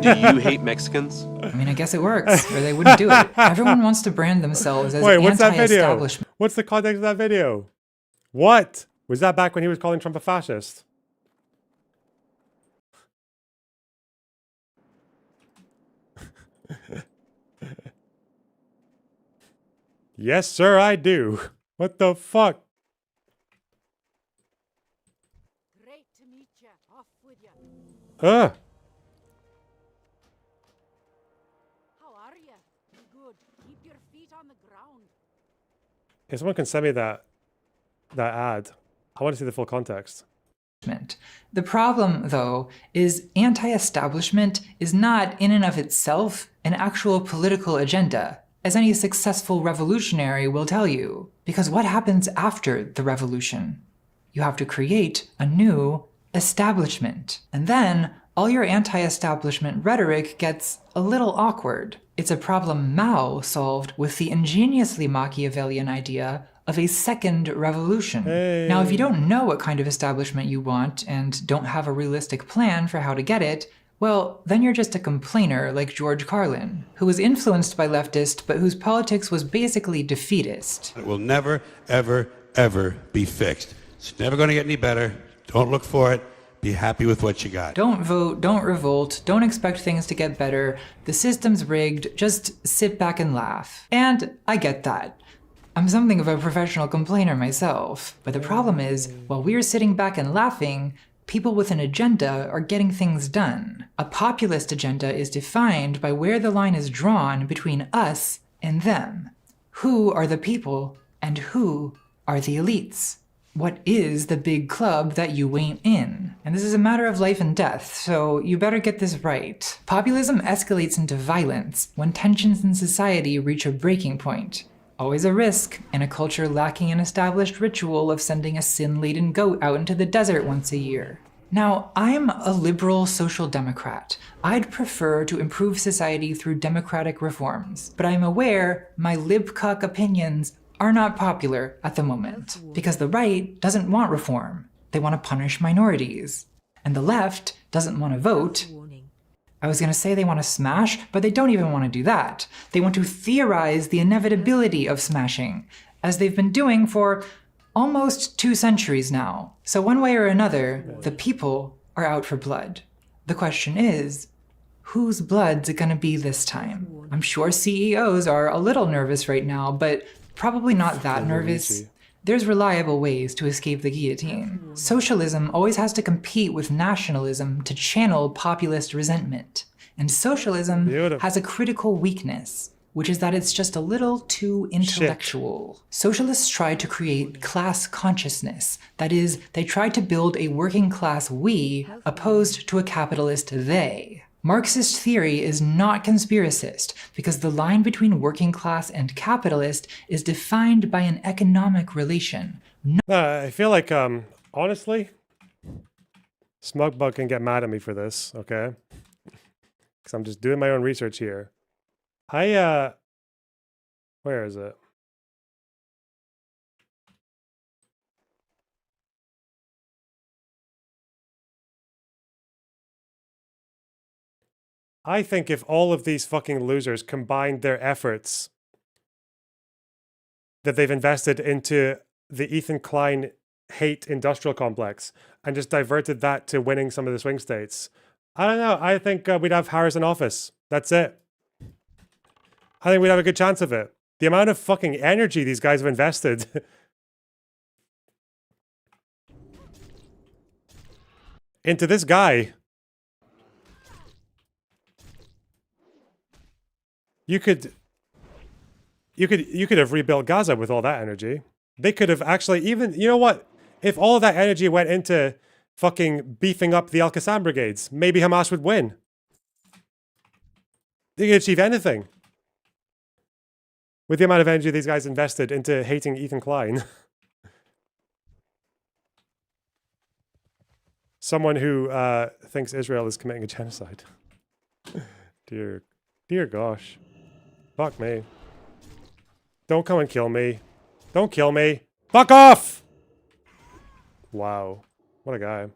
Do you hate Mexicans? I mean, I guess it works, or they wouldn't do it. Everyone wants to brand themselves as anti-establishment. What's the context of that video? What? Was that back when he was calling Trump a fascist? Yes, sir, I do. What the fuck? Great to meet you. Off with you. Huh? How are you? Good. Keep your feet on the ground. If someone can send me that ad, I want to see the full context. The problem, though, is anti-establishment is not in and of itself an actual political agenda, as any successful revolutionary will tell you. Because what happens after the revolution? You have to create a new establishment. And then all your anti-establishment rhetoric gets a little awkward. It's a problem Mao solved with the ingeniously Machiavellian idea of a second revolution. Hey. Now, if you don't know what kind of establishment you want and don't have a realistic plan for how to get it, well, then you're just a complainer like George Carlin, who was influenced by leftists, but whose politics was basically defeatist. It will never, ever, ever be fixed. It's never going to get any better. Don't look for it. Be happy with what you got. Don't vote, don't revolt, don't expect things to get better. The system's rigged, just sit back and laugh. And I get that. I'm something of a professional complainer myself. But the problem is, while we're sitting back and laughing, people with an agenda are getting things done. A populist agenda is defined by where the line is drawn between us and them. Who are the people and who are the elites? What is the big club that you ain't in? And this is a matter of life and death, so you better get this right. Populism escalates into violence when tensions in society reach a breaking point. Always a risk in a culture lacking an established ritual of sending a sin-laden goat out into the desert once a year. Now, I'm a liberal social democrat. I'd prefer to improve society through democratic reforms, but I'm aware my libcuck opinions are not popular at the moment, because the right doesn't want reform. They want to punish minorities. And the left doesn't want to vote. I was going to say they want to smash, but they don't even want to do that. They want to theorize the inevitability of smashing, as they've been doing for almost 2 centuries now. So one way or another, the people are out for blood. The question is, whose blood's it going to be this time? I'm sure CEOs are a little nervous right now, but probably not that nervous. There's reliable ways to escape the guillotine. Socialism always has to compete with nationalism to channel populist resentment. And socialism has a critical weakness, which is that it's just a little too intellectual. Socialists try to create class consciousness. That is, they try to build a working class we opposed to a capitalist they. Marxist theory is not conspiracist because the line between working class and capitalist is defined by an economic relation. I feel like, honestly, Smugbug can get mad at me for this, okay? Because I'm just doing my own research here. Where is it? I think if all of these fucking losers combined their efforts that they've invested into the Ethan Klein hate industrial complex and just diverted that to winning some of the swing states. I don't know. I think we'd have Harris in office. That's it. I think we'd have a good chance of it. The amount of fucking energy these guys have invested. Into this guy. You could have rebuilt Gaza with all that energy. They could have actually even, you know what? If all of that energy went into fucking beefing up the Al-Qassam brigades, maybe Hamas would win. They could achieve anything. With the amount of energy these guys invested into hating Ethan Klein. Someone who thinks Israel is committing a genocide. Dear gosh. Fuck me. Don't come and kill me. Don't kill me. Fuck off! Wow. What a guy.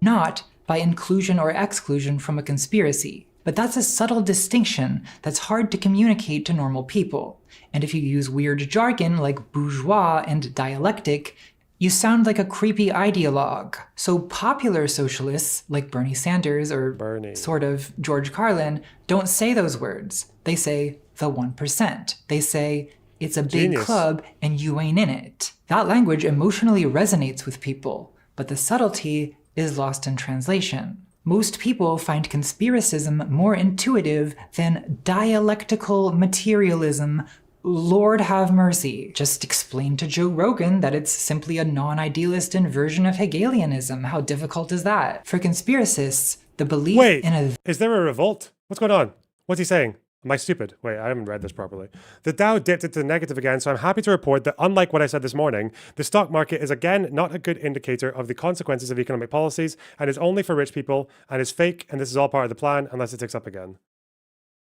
Not by inclusion or exclusion from a conspiracy. But that's a subtle distinction that's hard to communicate to normal people. And if you use weird jargon like bourgeois and dialectic, you sound like a creepy ideologue. So popular socialists, like Bernie Sanders or sort of George Carlin, don't say those words. They say the 1%. They say it's a big club and you ain't in it. That language emotionally resonates with people, but the subtlety is lost in translation. Most people find conspiracism more intuitive than dialectical materialism. Lord have mercy. Just explain to Joe Rogan that it's simply a non-idealist inversion of Hegelianism. How difficult is that? For conspiracists, the belief in a... Is there a revolt? What's going on? What's he saying? Am I stupid? Wait, I haven't read this properly. The Dow dipped into the negative again, so I'm happy to report that unlike what I said this morning, the stock market is again not a good indicator of the consequences of economic policies and is only for rich people and is fake, and this is all part of the plan unless it ticks up again.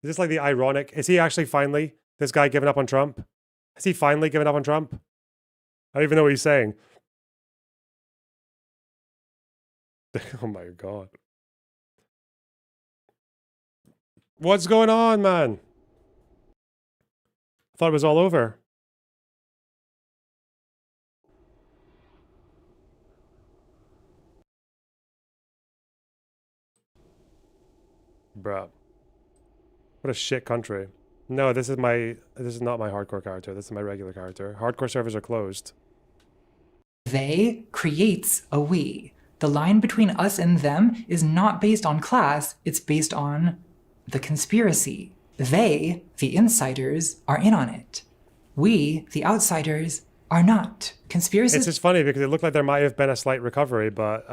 Is this like the ironic? Is he actually finally, this guy, given up on Trump? Has he finally given up on Trump? I don't even know what he's saying. Oh my God. What's going on, man? I thought it was all over. Bruh. What a shit country. No, this is not my hardcore character. This is my regular character. Hardcore servers are closed. They creates a we. The line between us and them is not based on class, it's based on the conspiracy. They, the insiders, are in on it. We, the outsiders, are not. Conspiracy. It's just funny because it looked like there might have been a slight recovery, but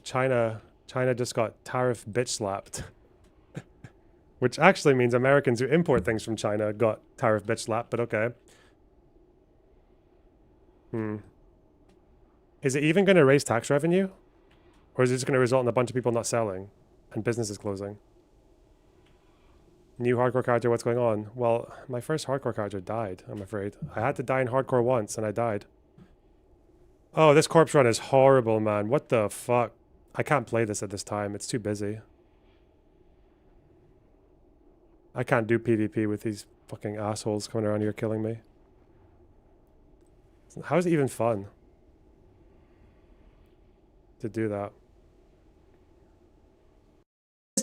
China just got tariff bitch slapped. Which actually means Americans who import things from China got tariff bitch slapped, but okay. Is it even going to raise tax revenue? Or is it just going to result in a bunch of people not selling and businesses closing? New hardcore character, what's going on? Well, my first hardcore character died, I'm afraid. I had to die in hardcore once, and I died. Oh, this corpse run is horrible, man. What the fuck? I can't play this at this time. It's too busy. I can't do PvP with these fucking assholes coming around here killing me. How is it even fun to do that?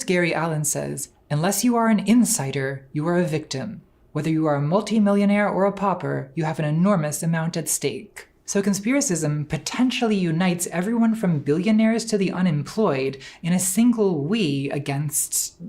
Gary Allen says, unless you are an insider, you are a victim. Whether you are a multimillionaire or a pauper, you have an enormous amount at stake. So conspiracism potentially unites everyone from billionaires to the unemployed in a single we against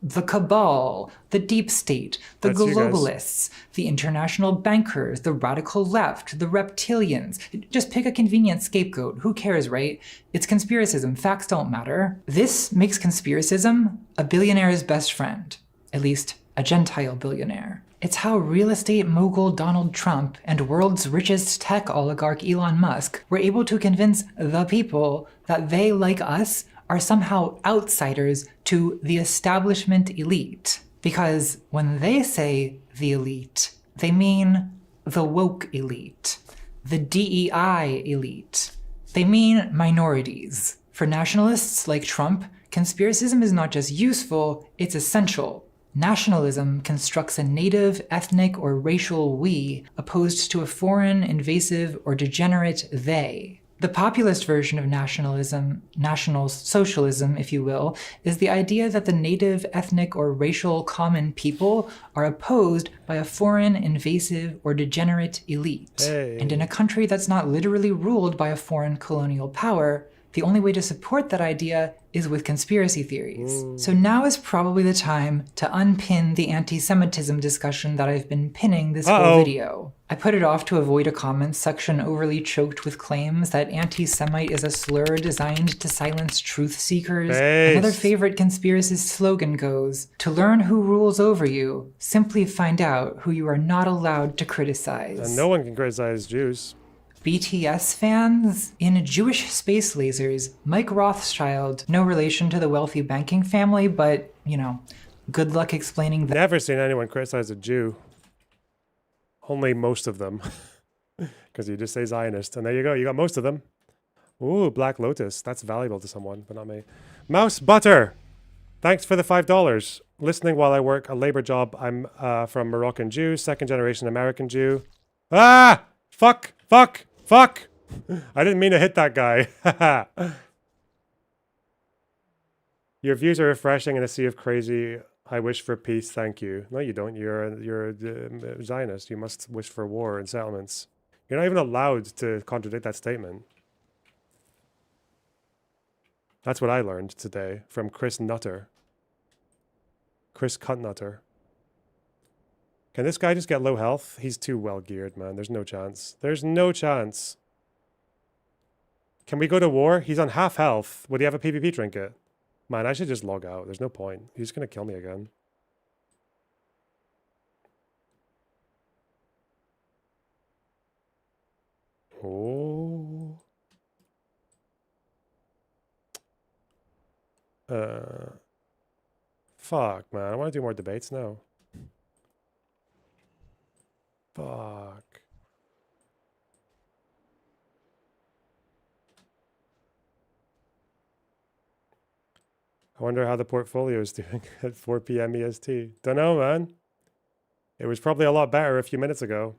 the cabal, the deep state, the globalists, the international bankers, the radical left, the reptilians. Just pick a convenient scapegoat. Who cares, right? It's conspiracism. Facts don't matter. This makes conspiracism a billionaire's best friend. At least, a Gentile billionaire. It's how real estate mogul Donald Trump and world's richest tech oligarch Elon Musk were able to convince the people that they, like us, are somehow outsiders to the establishment elite. Because when they say the elite, they mean the woke elite, the DEI elite. They mean minorities. For nationalists like Trump, conspiracism is not just useful, it's essential. Nationalism constructs a native, ethnic, or racial we opposed to a foreign, invasive, or degenerate they. The populist version of nationalism, national socialism, if you will, is the idea that the native, ethnic, or racial common people are opposed by a foreign, invasive, or degenerate elite. Hey. And in a country that's not literally ruled by a foreign colonial power, the only way to support that idea is with conspiracy theories. So now is probably the time to unpin the anti-Semitism discussion that I've been pinning this whole video. I put it off to avoid a comments section overly choked with claims that anti-Semite is a slur designed to silence truth seekers. Another favorite conspiracist slogan goes, "To learn who rules over you, simply find out who you are not allowed to criticize." And no one can criticize Jews. BTS fans? In Jewish Space Lasers, Mike Rothschild, no relation to the wealthy banking family, but, you know, good luck explaining that. Never seen anyone criticize a Jew. Only most of them. Because you just say Zionist. And there you go, you got most of them. Ooh, Black Lotus. That's valuable to someone, but not me. Mouse Butter! Thanks for the $5. Listening while I work a labor job. I'm from Moroccan Jew, second generation American Jew. Ah! Fuck! Fuck! Fuck! I didn't mean to hit that guy. Your views are refreshing in a sea of crazy. I wish for peace, thank you. No, you don't. You're a Zionist. You must wish for war and settlements. You're not even allowed to contradict that statement. That's what I learned today from Chris Nutter. Chris Cuntnutter. Can this guy just get low health? He's too well geared, man. There's no chance. There's no chance. Can we go to war? He's on half health. Would he have a PvP trinket? Man, I should just log out. There's no point. He's going to kill me again. Oh. Fuck, man. I want to do more debates now. Fuck. I wonder how the portfolio is doing at 4 p.m. EST. Don't know, man. It was probably a lot better a few minutes ago.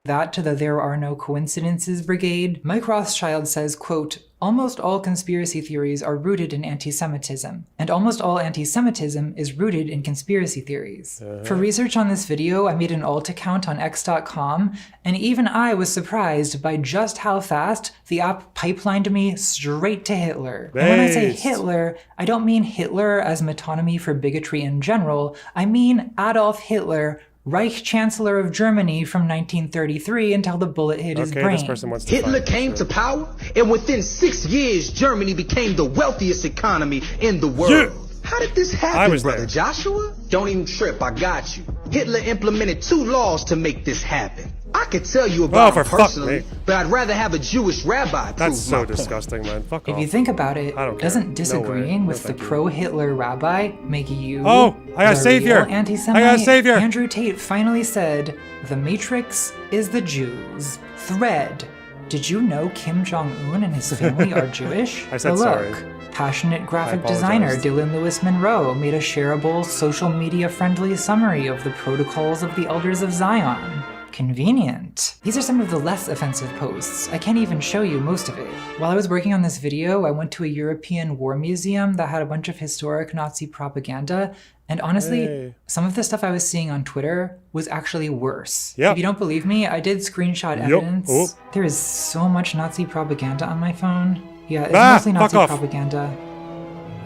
That to the There Are No Coincidences brigade, Mike Rothschild says, quote, "Almost all conspiracy theories are rooted in anti-Semitism, and almost all anti-Semitism is rooted in conspiracy theories." For research on this video, I made an alt account on x.com, and even I was surprised by just how fast the app pipelined me straight to Hitler. And when I say Hitler, I don't mean Hitler as metonymy for bigotry in general, I mean Adolf Hitler, Reich Chancellor of Germany from 1933 until the bullet hit his brain. This person wants to Hitler came to power, and within 6 years, Germany became the wealthiest economy in the world. How did this happen, brother Joshua? Don't even trip, I got you. Hitler implemented 2 laws to make this happen. I could tell you about it personally, but I'd rather have a Jewish rabbi prove That's so my point. disgusting, man. Fuck off. If you think about it, doesn't disagreeing with the pro-Hitler rabbi make you I got a savior. anti-Semite? I got a savior. Andrew Tate finally said, "The Matrix is the Jews." Thread. Did you know Kim Jong-un and his family are Jewish? I said look, sorry. Passionate graphic designer Dylan Lewis Monroe made a shareable, social media-friendly summary of the protocols of the Elders of Zion. Convenient. These are some of the less offensive posts. I can't even show you most of it. While I was working on this video, I went to a European war museum that had a bunch of historic Nazi propaganda, and honestly, some of the stuff I was seeing on Twitter was actually worse. If you don't believe me, I did screenshot evidence. There is so much Nazi propaganda on my phone. Yeah, it's mostly Nazi propaganda.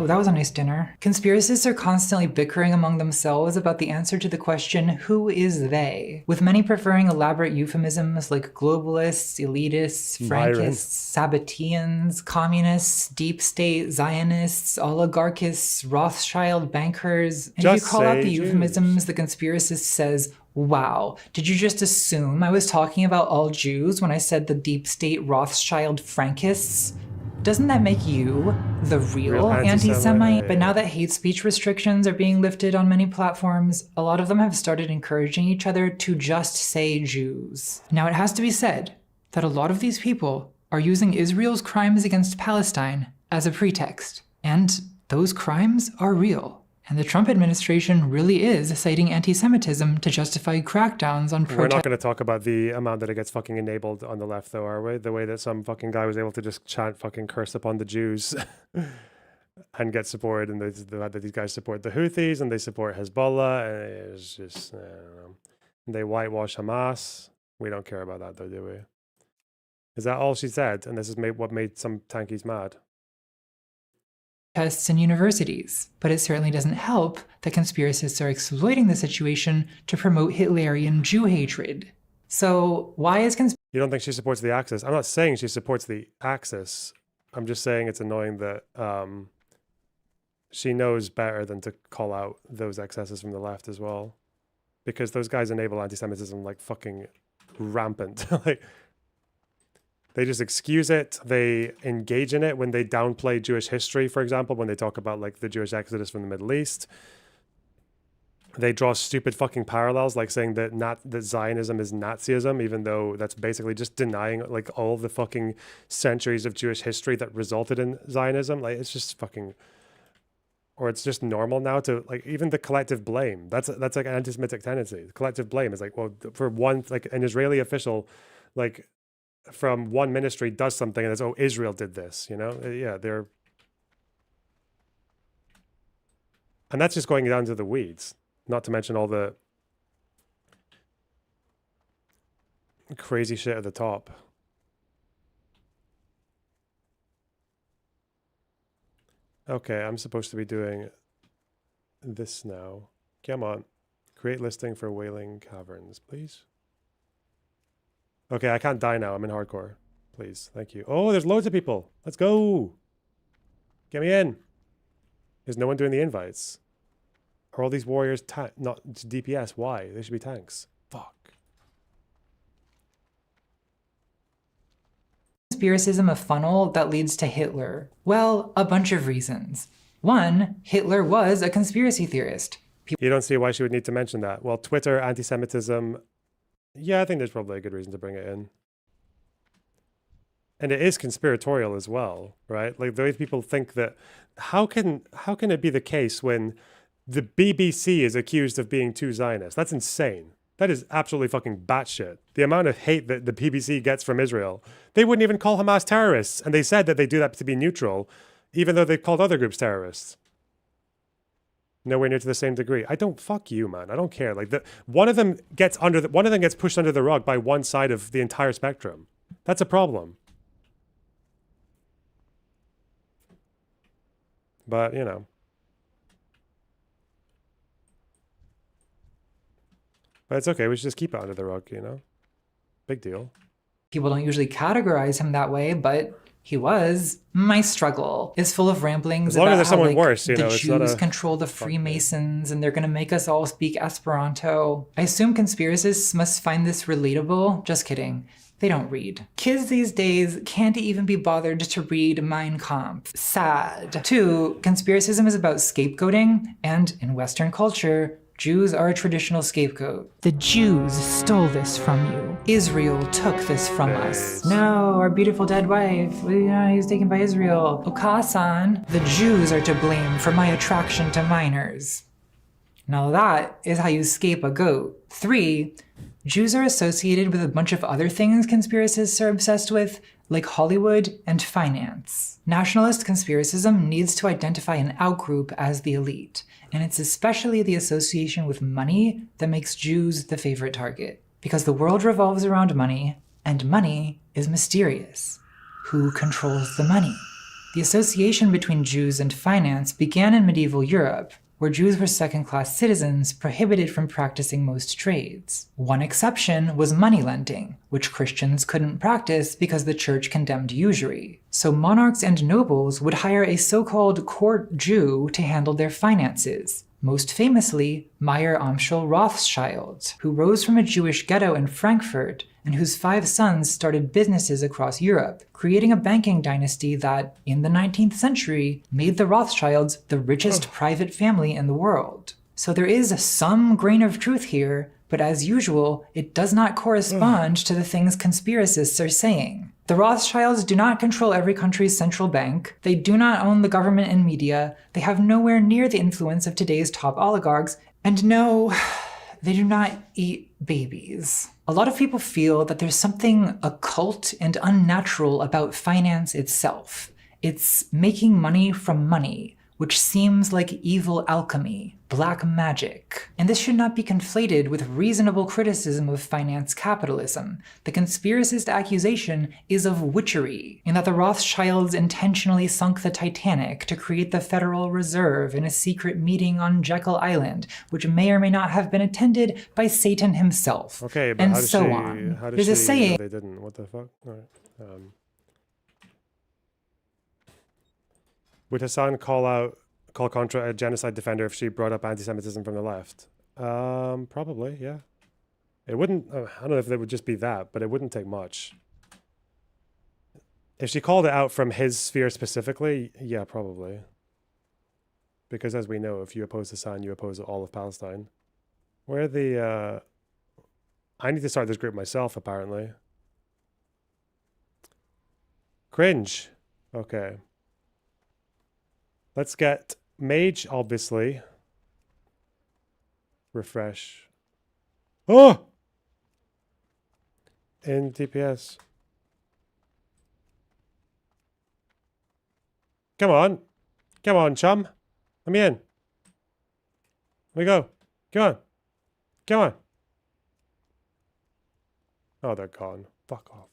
Oh, that was a nice dinner. Conspiracists are constantly bickering among themselves about the answer to the question, who is they? With many preferring elaborate euphemisms like globalists, elitists, Frankists, Sabbateans, communists, deep state, Zionists, oligarchists, Rothschild bankers. And if you call out the euphemisms, the conspiracist says, wow, did you just assume I was talking about all Jews when I said the deep state Rothschild Frankists? Doesn't that make you the real anti-Semite? But now that hate speech restrictions are being lifted on many platforms, a lot of them have started encouraging each other to just say Jews. Now it has to be said that a lot of these people are using Israel's crimes against Palestine as a pretext. And those crimes are real. And the Trump administration really is citing anti-Semitism to justify crackdowns on We're not going to talk about the amount that it gets fucking enabled on the left, though, are we? The way that some fucking guy was able to just chant fucking curse upon the Jews and get support, and the fact that these guys support the Houthis and they support Hezbollah, and it's just, I don't know. They whitewash Hamas. We don't care about that, though, do we? Is that all she said? And this is what made some tankies mad. Tests in universities, but it certainly doesn't help that conspiracists are exploiting the situation to promote Hitlerian Jew hatred. So why is You don't think she supports the Axis? I'm not saying she supports the Axis. I'm just saying it's annoying that she knows better than to call out those excesses from the left as well, because those guys enable anti-Semitism like fucking rampant. Like, they just excuse it. They engage in it when they downplay Jewish history, for example, when they talk about like the Jewish exodus from the Middle East. They draw stupid fucking parallels, like saying that that Zionism is Nazism, even though that's basically just denying like all of the fucking centuries of Jewish history that resulted in Zionism. Like, it's just fucking, or it's just normal now to like even the collective blame. That's like an anti-Semitic tendency. The collective blame is like, well, for one, like an Israeli official, like, from one ministry does something and it's, oh, Israel did this, you know? Yeah, and that's just going down to the weeds, not to mention all the crazy shit at the top. Okay, I'm supposed to be doing this now. Come on. Create listing for Wailing Caverns, please. Okay, I can't die now. I'm in hardcore. Please. Thank you. Oh, there's loads of people. Let's go. Get me in. Is no one doing the invites? Are all these warriors not DPS? Why? They should be tanks. Fuck. conspiracism a funnel that leads to Hitler? Well, a bunch of reasons. One, Hitler was a conspiracy theorist. You don't see why she would need to mention that. Well, Twitter, anti-Semitism. Yeah, I think there's probably a good reason to bring it in. And it is conspiratorial as well, right? Like, the way people think that, how can it be the case when the BBC is accused of being too Zionist? That's insane. That is absolutely fucking batshit. The amount of hate that the BBC gets from Israel. They wouldn't even call Hamas terrorists, and they said that they do that to be neutral, even though they called other groups terrorists. Nowhere near to the same degree. I don't, fuck you, man. I don't care. Like, one of them gets pushed under the rug by one side of the entire spectrum. That's a problem. But, you know. But it's okay. We should just keep it under the rug, you know? Big deal. People don't usually categorize him that way, but he was. My struggle is full of ramblings about how someone worse, you the know, Jews control the Freemasons and they're going to make us all speak Esperanto. I assume conspiracists must find this relatable. Just kidding. They don't read. Kids these days can't even be bothered to read Mein Kampf. Sad. 2, conspiracism is about scapegoating, and in Western culture, Jews are a traditional scapegoat. The Jews stole this from you. Israel took this from us. No, our beautiful dead wife, he's taken by Israel. Okasan, the Jews are to blame for my attraction to minors. Now that is how you scape a goat. 3, Jews are associated with a bunch of other things conspiracists are obsessed with, like Hollywood and finance. Nationalist conspiracism needs to identify an outgroup as the elite, and it's especially the association with money that makes Jews the favorite target. Because the world revolves around money, and money is mysterious. Who controls the money? The association between Jews and finance began in medieval Europe, where Jews were second-class citizens prohibited from practicing most trades. One exception was money lending, which Christians couldn't practice because the church condemned usury. So monarchs and nobles would hire a so-called court Jew to handle their finances. Most famously, Meyer Amschel Rothschild, who rose from a Jewish ghetto in Frankfurt and whose 5 sons started businesses across Europe, creating a banking dynasty that, in the 19th century, made the Rothschilds the richest private family in the world. So there is some grain of truth here, but as usual, it does not correspond to the things conspiracists are saying. The Rothschilds do not control every country's central bank. They do not own the government and media. They have nowhere near the influence of today's top oligarchs. And no, they do not eat babies. A lot of people feel that there's something occult and unnatural about finance itself. It's making money from money, which seems like evil alchemy, black magic. And this should not be conflated with reasonable criticism of finance capitalism. The conspiracist accusation is of witchery, in that the Rothschilds intentionally sunk the Titanic to create the Federal Reserve in a secret meeting on Jekyll Island, which may or may not have been attended by Satan himself. Okay, but and how does so she, on. How does There's she, a saying. They didn't. What the fuck? All right. Would Hassan call Contra a genocide defender if she brought up anti-Semitism from the left? Probably, yeah. It wouldn't. I don't know if it would just be that, but it wouldn't take much. If she called it out from his sphere specifically, yeah, probably. Because as we know, if you oppose Hassan, you oppose all of Palestine. Where the? I need to start this group myself, apparently. Cringe. Okay. Let's get Mage, obviously. Refresh. Oh! In DPS. Come on. Come on, chum. Let me in. Here we go. Come on. Come on. Oh, they're gone. Fuck off.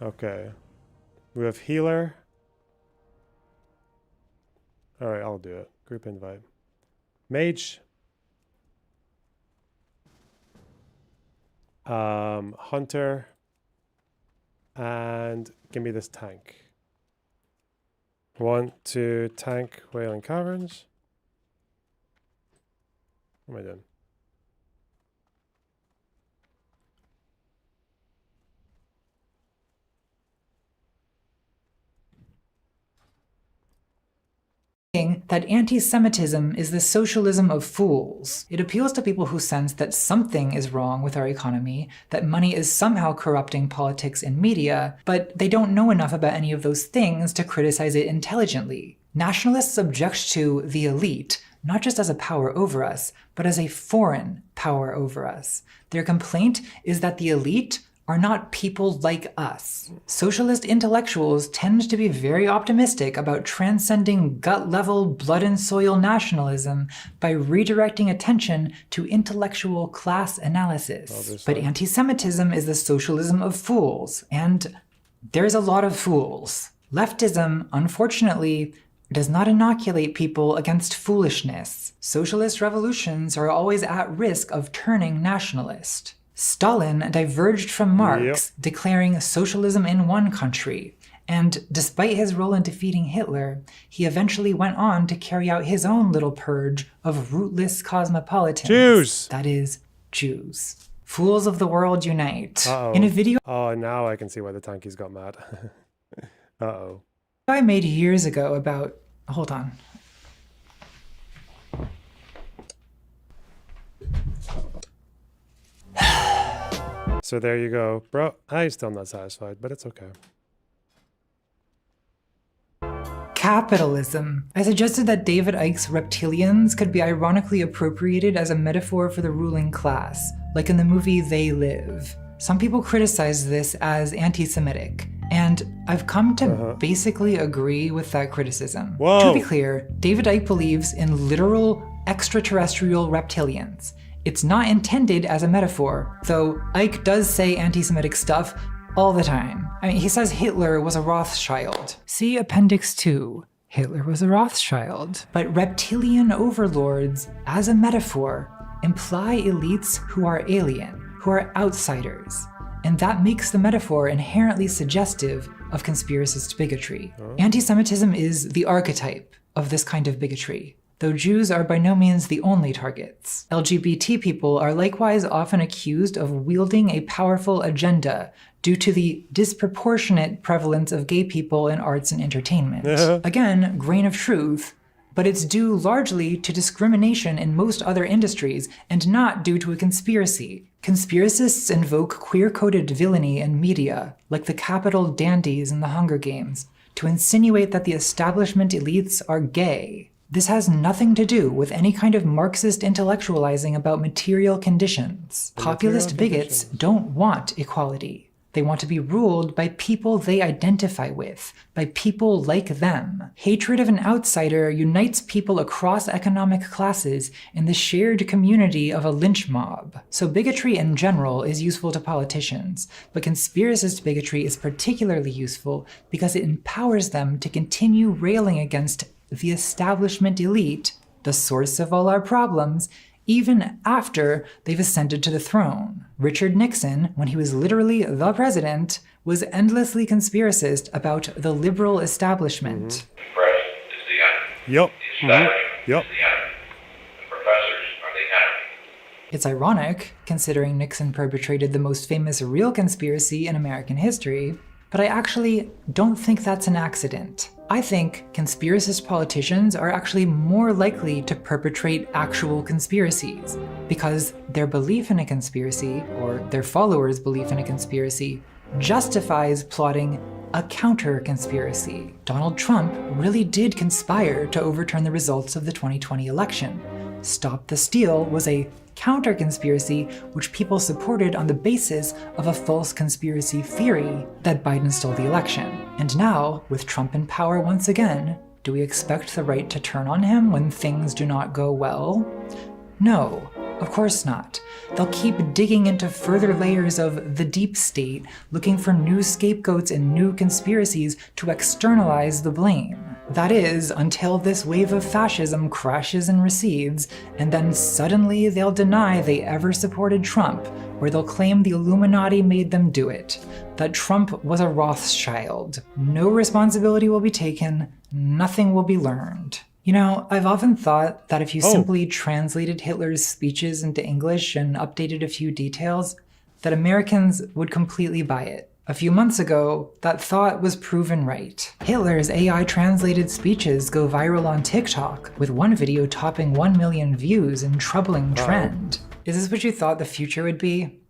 Okay. We have healer. Alright, I'll do it. Group invite. Mage. Hunter. And give me this tank. 1, 2, tank, Wailing Caverns. What am I doing? That anti-Semitism is the socialism of fools. It appeals to people who sense that something is wrong with our economy, that money is somehow corrupting politics and media, but they don't know enough about any of those things to criticize it intelligently. Nationalists object to the elite, not just as a power over us, but as a foreign power over us. Their complaint is that the elite are not people like us. Socialist intellectuals tend to be very optimistic about transcending gut-level blood-and-soil nationalism by redirecting attention to intellectual class analysis. Obviously. But anti-Semitism is the socialism of fools, and there's a lot of fools. Leftism, unfortunately, does not inoculate people against foolishness. Socialist revolutions are always at risk of turning nationalist. Stalin diverged from Marx, declaring socialism in one country, and despite his role in defeating Hitler, he eventually went on to carry out his own little purge of rootless cosmopolitans. Jews! That is, Jews. Fools of the world unite. Uh-oh. In a video Oh, now I can see why the tankies got mad. Uh-oh. I made years ago about... Hold on. So there you go. Bro, I'm still not satisfied, but it's okay. Capitalism. I suggested that David Icke's reptilians could be ironically appropriated as a metaphor for the ruling class, like in the movie They Live. Some people criticize this as anti-Semitic, and I've come to basically agree with that criticism. Whoa. To be clear, David Icke believes in literal extraterrestrial reptilians. It's not intended as a metaphor, though Icke does say anti-Semitic stuff all the time. I mean, he says Hitler was a Rothschild. See Appendix 2. Hitler was a Rothschild. But reptilian overlords, as a metaphor, imply elites who are alien, who are outsiders. And that makes the metaphor inherently suggestive of conspiracist bigotry. Anti-Semitism is the archetype of this kind of bigotry, though Jews are by no means the only targets. LGBT people are likewise often accused of wielding a powerful agenda due to the disproportionate prevalence of gay people in arts and entertainment. Again, grain of truth, but it's due largely to discrimination in most other industries and not due to a conspiracy. Conspiracists invoke queer-coded villainy in media, like the Capitol dandies in the Hunger Games, to insinuate that the establishment elites are gay. This has nothing to do with any kind of Marxist intellectualizing about material conditions. Populist bigots don't want equality. They want to be ruled by people they identify with, by people like them. Hatred of an outsider unites people across economic classes in the shared community of a lynch mob. So bigotry in general is useful to politicians, but conspiracist bigotry is particularly useful because it empowers them to continue railing against the establishment elite, the source of all our problems, even after they've ascended to the throne. Richard Nixon, when he was literally the president, was endlessly conspiracist about the liberal establishment. The president is the enemy. Yep. The establishment is the enemy. The professors are the enemy. It's ironic, considering Nixon perpetrated the most famous real conspiracy in American history, but I actually don't think that's an accident. I think conspiracist politicians are actually more likely to perpetrate actual conspiracies, because their belief in a conspiracy, or their followers' belief in a conspiracy, justifies plotting a counter-conspiracy. Donald Trump really did conspire to overturn the results of the 2020 election. Stop the Steal was a counter-conspiracy which people supported on the basis of a false conspiracy theory that Biden stole the election. And now, with Trump in power once again, do we expect the right to turn on him when things do not go well? No, of course not. They'll keep digging into further layers of the deep state, looking for new scapegoats and new conspiracies to externalize the blame. That is, until this wave of fascism crashes and recedes, and then suddenly they'll deny they ever supported Trump, or they'll claim the Illuminati made them do it, that Trump was a Rothschild. No responsibility will be taken, nothing will be learned. You know, I've often thought that if you simply translated Hitler's speeches into English and updated a few details, that Americans would completely buy it. A few months ago, that thought was proven right. Hitler's AI-translated speeches go viral on TikTok, with one video topping 1 million views in troubling trend. Is this what you thought the future would be?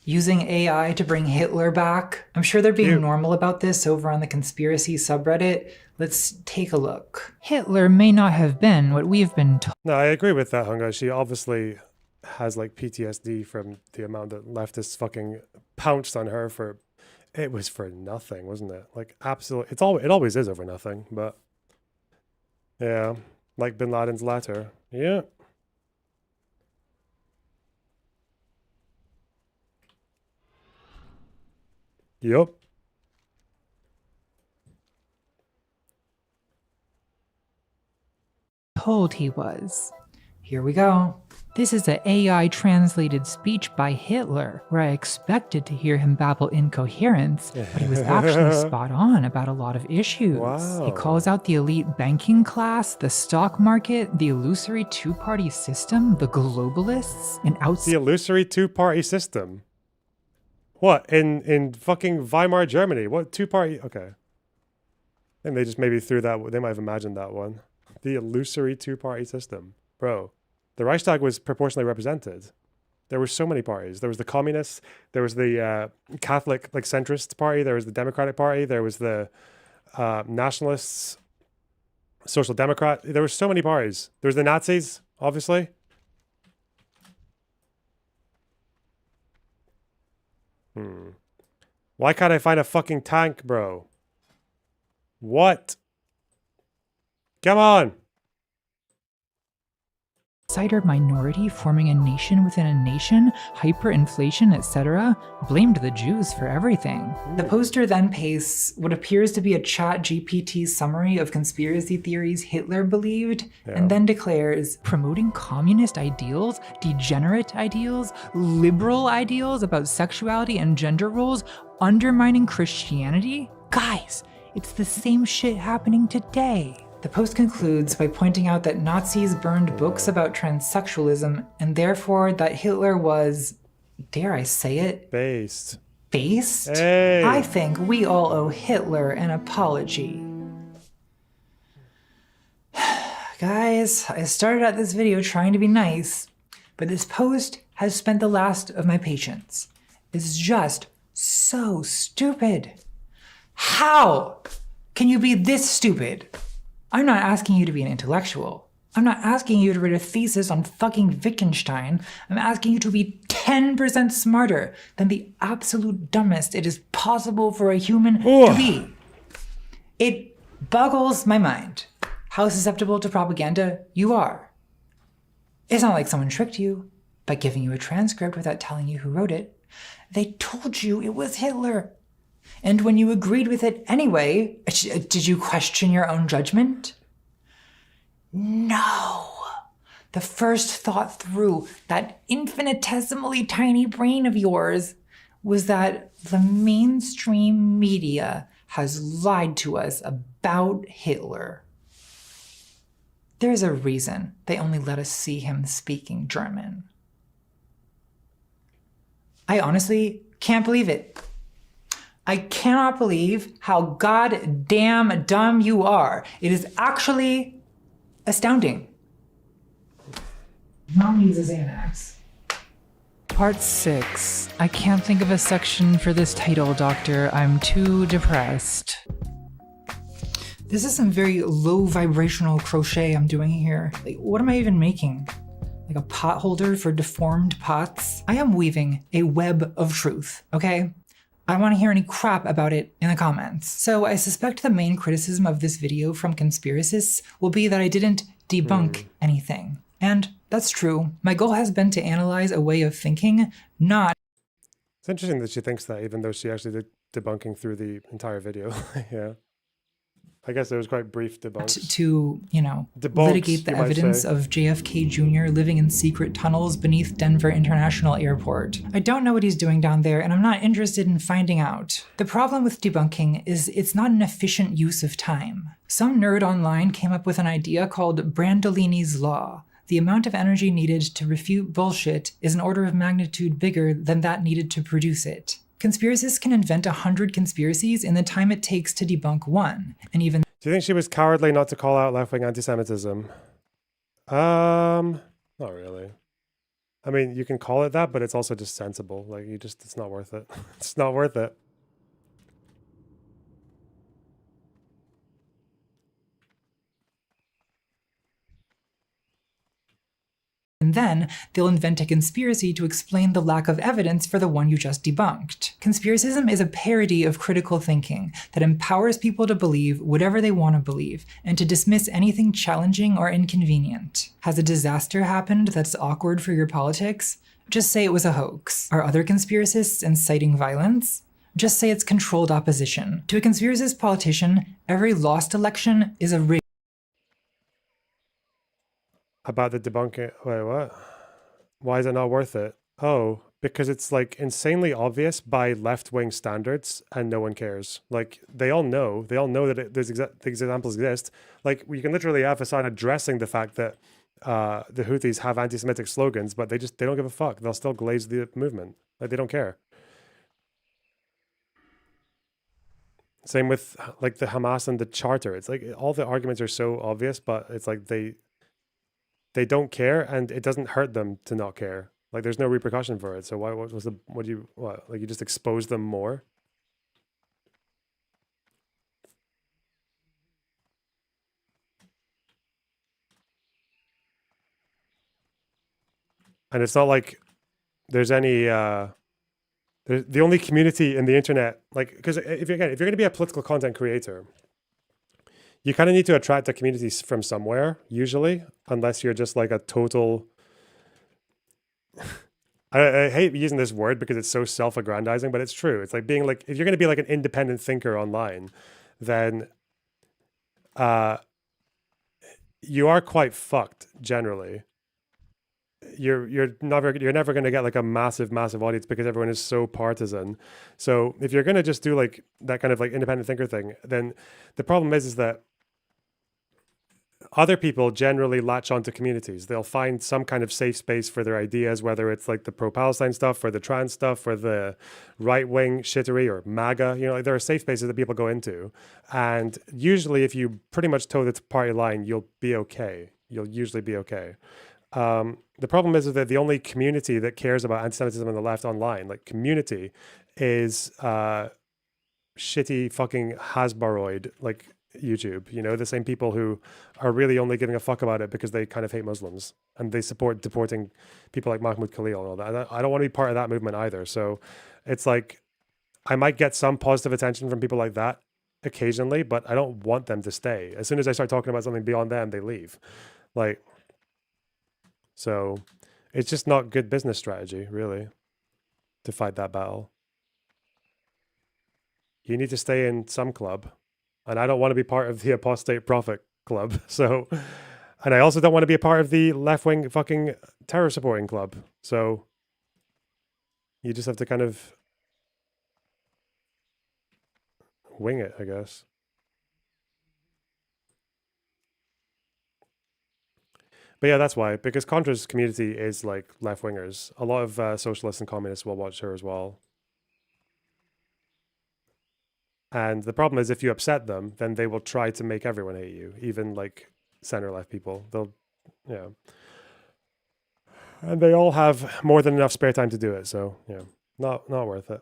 Using AI to bring Hitler back? I'm sure they're being normal about this over on the conspiracy subreddit. Let's take a look. Hitler may not have been what we've been told. No, I agree with that, Hunga. She obviously has like PTSD from the amount that leftists fucking pounced on her for. It was for nothing, wasn't it? Like, absolutely. It always is over nothing, but yeah, like Bin Laden's letter. Yeah. Yup. Told he was. Here we go. This is an AI-translated speech by Hitler, where I expected to hear him babble incoherence, but he was actually spot on about a lot of issues. Wow. He calls out the elite banking class, the stock market, the illusory two-party system, the globalists, and The illusory two-party system? What? In fucking Weimar, Germany? What two-party? Okay. And they just maybe threw that, they might have imagined that one. The illusory two-party system. Bro. The Reichstag was proportionally represented. There were so many parties. There was the communists. There was the Catholic, like centrist party. There was the Democratic Party. There was the nationalists, Social Democrat. There were so many parties. There was the Nazis, obviously. Why can't I find a fucking tank, bro? What? Come on. Outsider minority forming a nation within a nation, hyperinflation, etc., blamed the Jews for everything. The poster then pastes what appears to be a ChatGPT summary of conspiracy theories Hitler believed, and then declares, promoting communist ideals, degenerate ideals, liberal ideals about sexuality and gender roles, undermining Christianity? Guys, it's the same shit happening today. The post concludes by pointing out that Nazis burned books about transsexualism, and therefore that Hitler was, dare I say it? Based. Based? Hey. I think we all owe Hitler an apology. Guys, I started out this video trying to be nice, but this post has spent the last of my patience. It's just so stupid. How can you be this stupid? I'm not asking you to be an intellectual. I'm not asking you to write a thesis on fucking Wittgenstein. I'm asking you to be 10% smarter than the absolute dumbest it is possible for a human to be. It boggles my mind how susceptible to propaganda you are. It's not like someone tricked you by giving you a transcript without telling you who wrote it. They told you it was Hitler. And when you agreed with it anyway, did you question your own judgment? No. The first thought through that infinitesimally tiny brain of yours was that the mainstream media has lied to us about Hitler. There's a reason they only let us see him speaking German. I honestly can't believe it. I cannot believe how goddamn dumb you are. It is actually astounding. Mom uses Xanax. Part 6. I can't think of a section for this title, Doctor. I'm too depressed. This is some very low vibrational crochet I'm doing here. Like, what am I even making? Like a pot holder for deformed pots? I am weaving a web of truth, okay? I don't want to hear any crap about it in the comments. So I suspect the main criticism of this video from conspiracists will be that I didn't debunk anything. And that's true. My goal has been to analyze a way of thinking, not... It's interesting that she thinks that, even though she actually did debunking through the entire video. Yeah. I guess it was quite brief debunks. To, you know, litigate the evidence of JFK Jr. living in secret tunnels beneath Denver International Airport. I don't know what he's doing down there, and I'm not interested in finding out. The problem with debunking is it's not an efficient use of time. Some nerd online came up with an idea called Brandolini's Law. The amount of energy needed to refute bullshit is an order of magnitude bigger than that needed to produce it. Conspiracists can invent 100 conspiracies in the time it takes to debunk one, and even... Do you think she was cowardly not to call out left-wing anti-Semitism? Not really. I mean, you can call it that, but it's also just sensible. Like, it's not worth it. It's not worth it. And then they'll invent a conspiracy to explain the lack of evidence for the one you just debunked. Conspiracism is a parody of critical thinking that empowers people to believe whatever they want to believe and to dismiss anything challenging or inconvenient. Has a disaster happened that's awkward for your politics? Just say it was a hoax. Are other conspiracists inciting violence? Just say it's controlled opposition. To a conspiracist politician, every lost election is a rig. About the debunking. Wait, what? Why is it not worth it? Oh, because it's like insanely obvious by left-wing standards, and no one cares. Like, they all know that these examples exist. Like, we can literally have a sign addressing the fact that the Houthis have anti-Semitic slogans, but they don't give a fuck. They'll still glaze the movement. Like, they don't care. Same with like the Hamas and the Charter. It's like all the arguments are so obvious, but it's like they don't care, and it doesn't hurt them to not care. Like, there's no repercussion for it. So like you just expose them more? And it's not like there's any the only community in the internet, like, because if you're going to be a political content creator, you kind of need to attract a community from somewhere, usually, unless you're just like a total... I hate using this word because it's so self-aggrandizing, but it's true. It's like being like, if you're going to be like an independent thinker online, then you are quite fucked generally. You're never going to get like a massive audience because everyone is so partisan. So if you're going to just do like that kind of like independent thinker thing, then the problem is that other people generally latch onto communities. They'll find some kind of safe space for their ideas, whether it's like the pro-Palestine stuff, for the trans stuff, for the right-wing shittery or MAGA. You know, there are safe spaces that people go into. And usually if you pretty much toe the party line, you'll be okay. You'll usually be okay. The problem is that the only community that cares about anti-Semitism on the left online, like community, is shitty fucking Hasbaroid, like YouTube, you know, the same people who are really only giving a fuck about it because they kind of hate Muslims and they support deporting people like Mahmoud Khalil and all that. I don't want to be part of that movement either. So it's like, I might get some positive attention from people like that occasionally, but I don't want them to stay. As soon as I start talking about something beyond them, they leave. Like, so it's just not good business strategy, really, to fight that battle. You need to stay in some club. And I don't want to be part of the apostate prophet club. So, and I also don't want to be a part of the left-wing fucking terror supporting club. So you just have to kind of wing it, I guess. But yeah, that's why, because Contra's community is like left-wingers. A lot of socialists and communists will watch her as well. And the problem is if you upset them, then they will try to make everyone hate you, even like center-left people. They'll, yeah. And they all have more than enough spare time to do it. So, yeah, not worth it.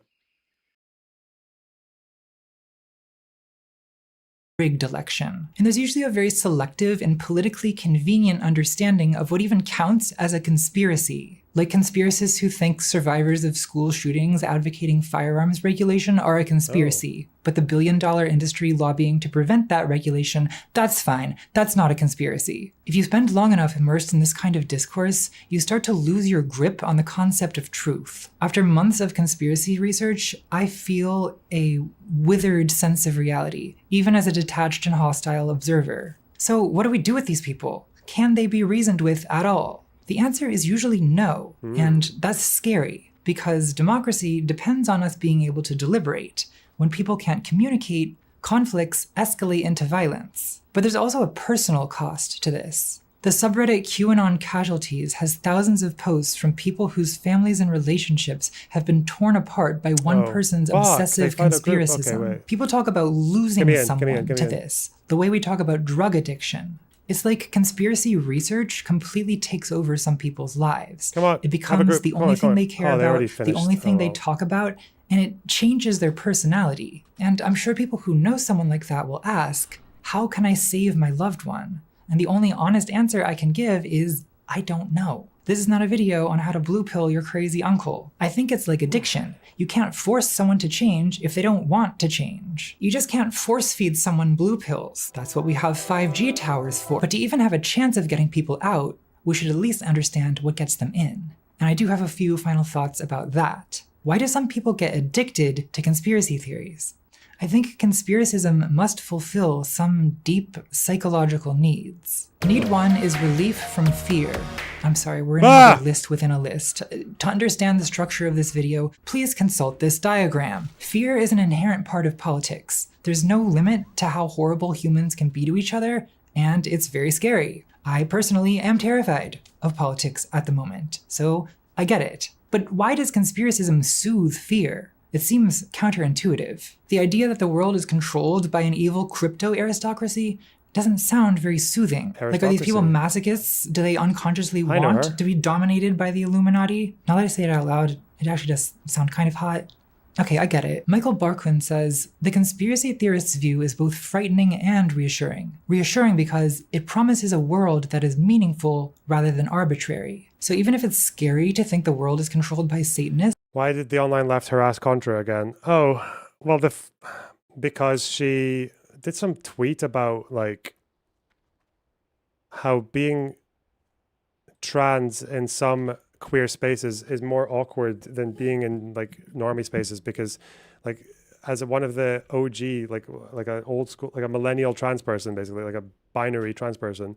Rigged election. And there's usually a very selective and politically convenient understanding of what even counts as a conspiracy. Like conspiracists who think survivors of school shootings advocating firearms regulation are a conspiracy. But the billion-dollar industry lobbying to prevent that regulation, that's fine. That's not a conspiracy. If you spend long enough immersed in this kind of discourse, you start to lose your grip on the concept of truth. After months of conspiracy research, I feel a withered sense of reality, even as a detached and hostile observer. So what do we do with these people? Can they be reasoned with at all? The answer is usually no, and that's scary, because democracy depends on us being able to deliberate. When people can't communicate, conflicts escalate into violence. But there's also a personal cost to this. The subreddit QAnon Casualties has thousands of posts from people whose families and relationships have been torn apart by one person's obsessive conspiracism. People talk about losing someone to this, the way we talk about drug addiction. It's like conspiracy research completely takes over some people's lives. It becomes the only thing they care about, the only thing they talk about, and it changes their personality. And I'm sure people who know someone like that will ask, how can I save my loved one? And the only honest answer I can give is, I don't know. This is not a video on how to blue pill your crazy uncle. I think it's like addiction. You can't force someone to change if they don't want to change. You just can't force feed someone blue pills. That's what we have 5G towers for. But to even have a chance of getting people out, we should at least understand what gets them in. And I do have a few final thoughts about that. Why do some people get addicted to conspiracy theories? I think conspiracism must fulfill some deep psychological needs. Need one is relief from fear. I'm sorry, we're in a list within a list. To understand the structure of this video, please consult this diagram. Fear is an inherent part of politics. There's no limit to how horrible humans can be to each other, and it's very scary. I personally am terrified of politics at the moment, so I get it. But why does conspiracism soothe fear? It seems counterintuitive. The idea that the world is controlled by an evil crypto aristocracy doesn't sound very soothing. Like, are these people masochists? Do they unconsciously want to be dominated by the Illuminati? Now that I say it out loud, it actually does sound kind of hot. Okay, I get it. Michael Barquin says, the conspiracy theorist's view is both frightening and reassuring. Reassuring because it promises a world that is meaningful rather than arbitrary. So even if it's scary to think the world is controlled by Satanists. Why did the online left harass Contra again? Oh, well, because she did some tweet about like how being trans in some queer spaces is more awkward than being in like normie spaces, because like as one of the OG, like an old school, like a millennial trans person, basically like a binary trans person,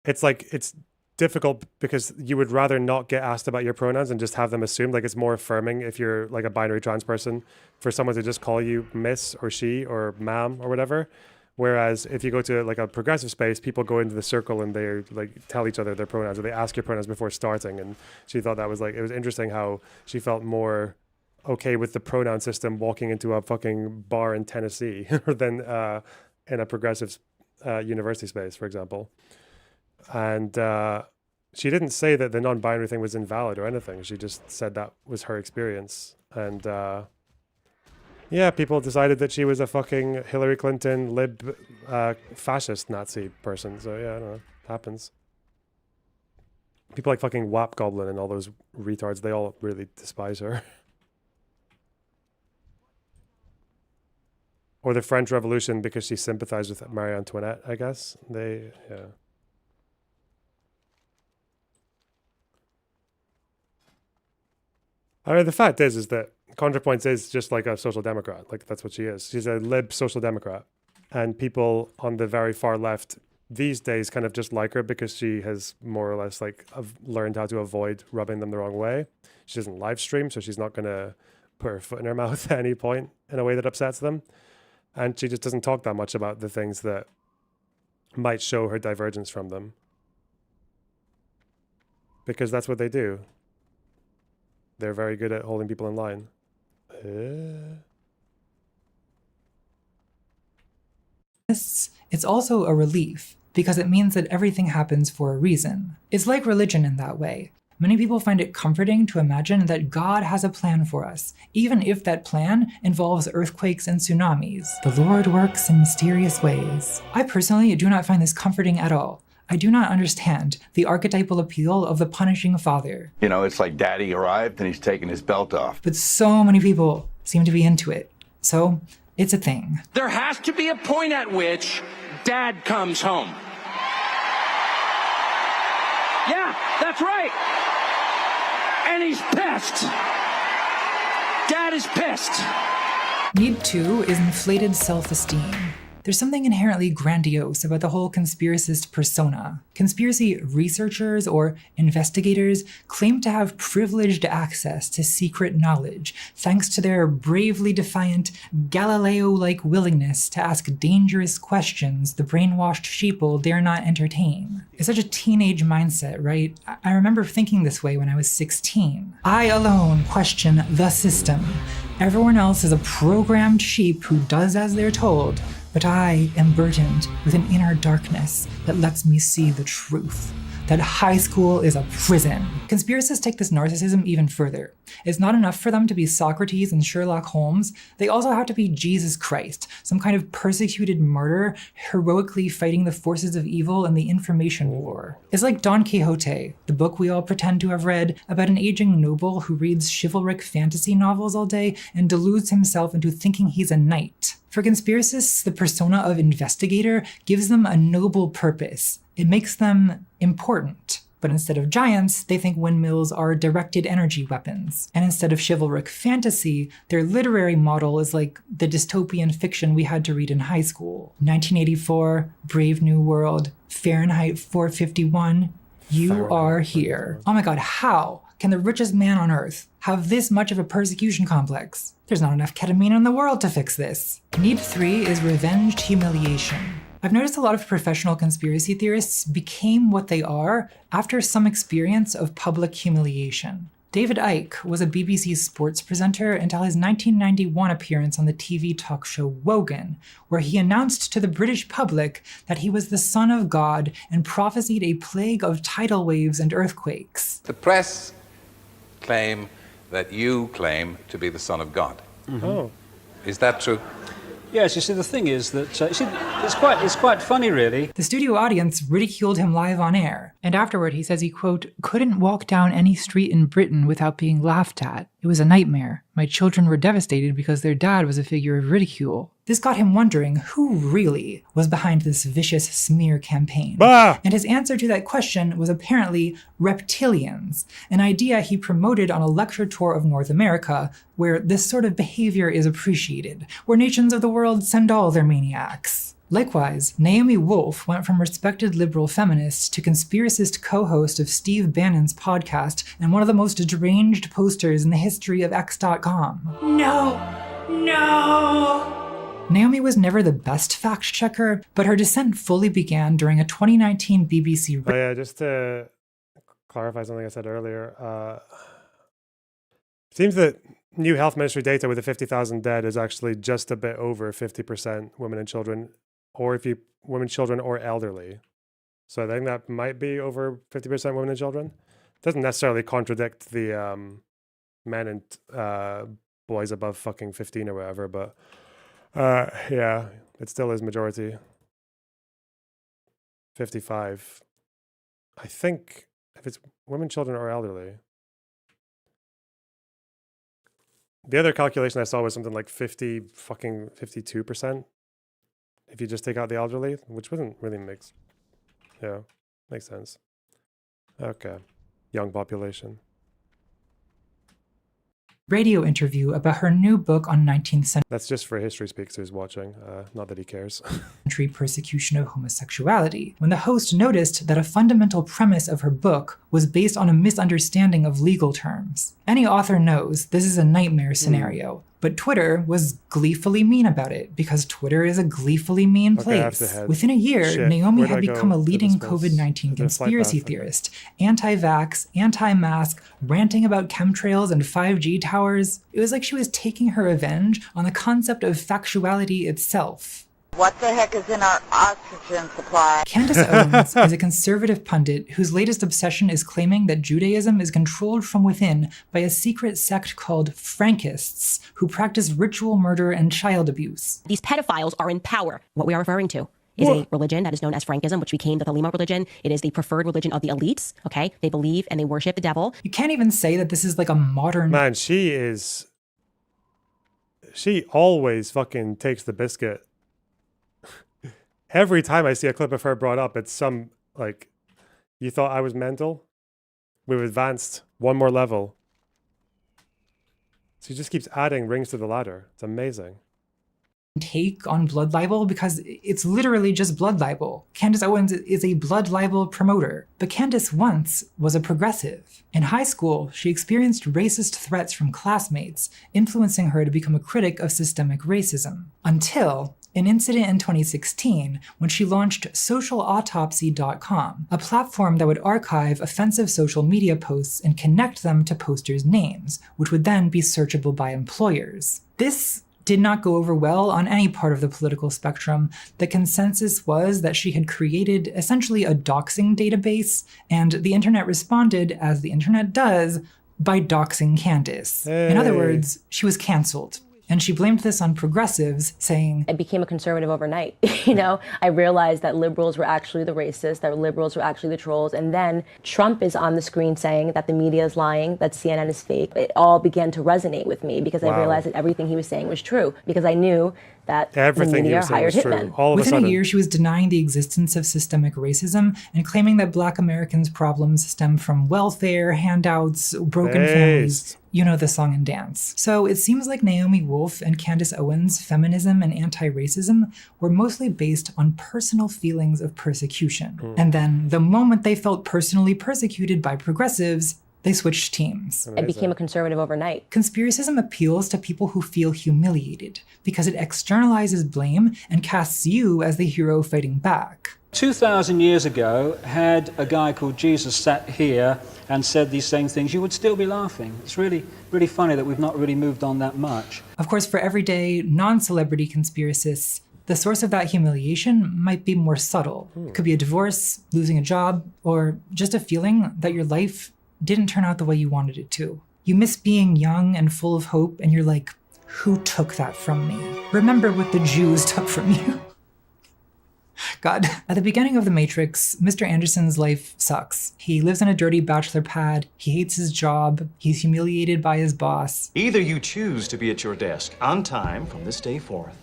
it's difficult because you would rather not get asked about your pronouns and just have them assumed. Like, it's more affirming if you're like a binary trans person for someone to just call you miss or she or ma'am or whatever. Whereas if you go to like a progressive space, people go into the circle and they like tell each other their pronouns, or they ask your pronouns before starting. And she thought that was like, it was interesting how she felt more okay with the pronoun system walking into a fucking bar in Tennessee than in a progressive university space, for example. And she didn't say that the non-binary thing was invalid or anything. She just said that was her experience. And yeah, people decided that she was a fucking Hillary Clinton lib fascist Nazi person. So yeah, I don't know. It happens. People like fucking WAP Goblin and all those retards, they all really despise her. Or the French Revolution because she sympathized with Marie Antoinette, I guess. Yeah. I mean, the fact is that ContraPoints is just like a social democrat. Like, that's what she is. She's a lib social democrat. And people on the very far left these days kind of just like her because she has more or less like learned how to avoid rubbing them the wrong way. She doesn't live stream, so she's not going to put her foot in her mouth at any point in a way that upsets them. And she just doesn't talk that much about the things that might show her divergence from them. Because that's what they do. They're very good at holding people in line. It's also a relief, because it means that everything happens for a reason. It's like religion in that way. Many people find it comforting to imagine that God has a plan for us, even if that plan involves earthquakes and tsunamis. The Lord works in mysterious ways. I personally do not find this comforting at all. I do not understand the archetypal appeal of the punishing father. You know, it's like daddy arrived and he's taking his belt off. But so many people seem to be into it. So, it's a thing. There has to be a point at which dad comes home. Yeah, that's right. And he's pissed. Dad is pissed. Need 2 is inflated self-esteem. There's something inherently grandiose about the whole conspiracist persona. Conspiracy researchers or investigators claim to have privileged access to secret knowledge thanks to their bravely defiant, Galileo-like willingness to ask dangerous questions the brainwashed sheeple dare not entertain. It's such a teenage mindset, right? I remember thinking this way when I was 16. I alone question the system. Everyone else is a programmed sheep who does as they're told. But I am burdened with an inner darkness that lets me see the truth. That high school is a prison. Conspiracists take this narcissism even further. It's not enough for them to be Socrates and Sherlock Holmes. They also have to be Jesus Christ, some kind of persecuted martyr heroically fighting the forces of evil in the information war. It's like Don Quixote, the book we all pretend to have read about an aging noble who reads chivalric fantasy novels all day and deludes himself into thinking he's a knight. For conspiracists, the persona of investigator gives them a noble purpose. It makes them important. But instead of giants, they think windmills are directed energy weapons. And instead of chivalric fantasy, their literary model is like the dystopian fiction we had to read in high school. 1984, Brave New World, Fahrenheit 451, you are here. Oh my god, how can the richest man on earth have this much of a persecution complex? There's not enough ketamine in the world to fix this. Need 3 is revenged humiliation. I've noticed a lot of professional conspiracy theorists became what they are after some experience of public humiliation. David Icke was a BBC sports presenter until his 1991 appearance on the TV talk show Wogan, where he announced to the British public that he was the son of God and prophesied a plague of tidal waves and earthquakes. The press claim that you claim to be the son of God. Mm-hmm. Oh. Is that true? Yes, you see, the thing is that it's quite funny, really. The studio audience ridiculed him live on air. And afterward, he says he, quote, couldn't walk down any street in Britain without being laughed at. It was a nightmare. My children were devastated because their dad was a figure of ridicule. This got him wondering who really was behind this vicious smear campaign. Bah! And his answer to that question was apparently reptilians, an idea he promoted on a lecture tour of North America, where this sort of behavior is appreciated, where nations of the world send all their maniacs. Likewise, Naomi Wolf went from respected liberal feminist to conspiracist co-host of Steve Bannon's podcast and one of the most deranged posters in the history of X.com. No! Naomi was never the best fact-checker, but her descent fully began during a 2019 BBC... Oh yeah, just to clarify something I said earlier, it seems that new health ministry data with the 50,000 dead is actually just a bit over 50% women and children, or if you women, children, or elderly. So I think that might be over 50% women and children. It doesn't necessarily contradict the men and boys above fucking 15 or whatever, but yeah, it still is majority. 55. I think if it's women, children, or elderly. The other calculation I saw was something like 52%. If you just take out the elderly, which wouldn't really makes sense. Okay. Young population. Radio interview about her new book on 19th century. That's just for History Speaks who's watching, not that he cares. Persecution of homosexuality, when the host noticed that a fundamental premise of her book was based on a misunderstanding of legal terms. Any author knows this is a nightmare scenario, but Twitter was gleefully mean about it, because Twitter is a gleefully mean place. Within a year, Naomi had become a leading COVID-19 conspiracy theorist, anti-vax, anti-mask, ranting about chemtrails and 5G towers. It was like she was taking her revenge on the concept of factuality itself. What the heck is in our oxygen supply? Candace Owens is a conservative pundit whose latest obsession is claiming that Judaism is controlled from within by a secret sect called Frankists, who practice ritual murder and child abuse. These pedophiles are in power. What we are referring to is a religion that is known as Frankism, which became the Thelema religion. It is the preferred religion of the elites, okay? They believe and they worship the devil. You can't even say that this is like a modern... Man, she always fucking takes the biscuit. Every time I see a clip of her brought up, it's some, like, you thought I was mental? We've advanced one more level. She just keeps adding rings to the ladder. It's amazing. Take on blood libel, because it's literally just blood libel. Candace Owens is a blood libel promoter, but Candace once was a progressive. In high school, she experienced racist threats from classmates, influencing her to become a critic of systemic racism. Until an incident in 2016 when she launched socialautopsy.com, a platform that would archive offensive social media posts and connect them to posters' names, which would then be searchable by employers. This did not go over well on any part of the political spectrum. The consensus was that she had created essentially a doxing database, and the internet responded, as the internet does, by doxing Candace. In other words, she was cancelled. And she blamed this on progressives, saying, I became a conservative overnight. You know, I realized that liberals were actually the racists, that liberals were actually the trolls. And then Trump is on the screen saying that the media is lying, that CNN is fake. It all began to resonate with me because I realized that everything he was saying was true, because I knew that everything the media hired hitmen. Within a year, she was denying the existence of systemic racism and claiming that Black Americans' problems stem from welfare, handouts, broken families. You know the song and dance. So it seems like Naomi Wolf and Candace Owens' feminism and anti-racism were mostly based on personal feelings of persecution. And then the moment they felt personally persecuted by progressives, they switched teams. I became a conservative overnight. Conspiracism appeals to people who feel humiliated because it externalizes blame and casts you as the hero fighting back. 2,000 years ago, had a guy called Jesus sat here and said these same things, you would still be laughing. It's really, really funny that we've not really moved on that much. Of course, for everyday, non-celebrity conspiracists, the source of that humiliation might be more subtle. It could be a divorce, losing a job, or just a feeling that your life didn't turn out the way you wanted it to. You miss being young and full of hope, and you're like, who took that from me? Remember what the Jews took from you. God. At the beginning of The Matrix, Mr. Anderson's life sucks. He lives in a dirty bachelor pad, he hates his job, he's humiliated by his boss. Either you choose to be at your desk on time from this day forth,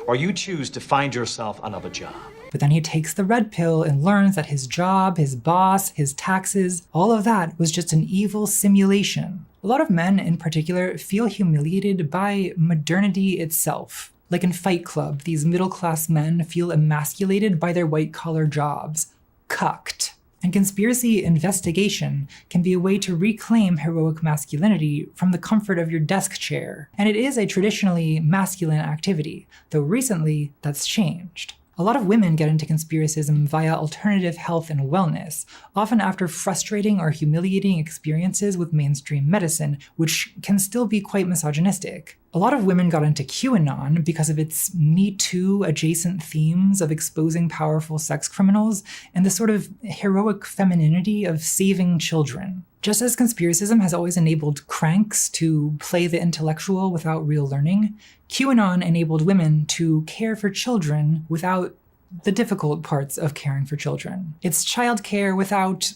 or you choose to find yourself another job. But then he takes the red pill and learns that his job, his boss, his taxes, all of that was just an evil simulation. A lot of men in particular feel humiliated by modernity itself. Like in Fight Club, these middle-class men feel emasculated by their white-collar jobs. Cucked. And conspiracy investigation can be a way to reclaim heroic masculinity from the comfort of your desk chair. And it is a traditionally masculine activity, though recently that's changed. A lot of women get into conspiracism via alternative health and wellness, often after frustrating or humiliating experiences with mainstream medicine, which can still be quite misogynistic. A lot of women got into QAnon because of its Me Too adjacent themes of exposing powerful sex criminals and the sort of heroic femininity of saving children. Just as conspiracism has always enabled cranks to play the intellectual without real learning, QAnon enabled women to care for children without the difficult parts of caring for children. It's childcare without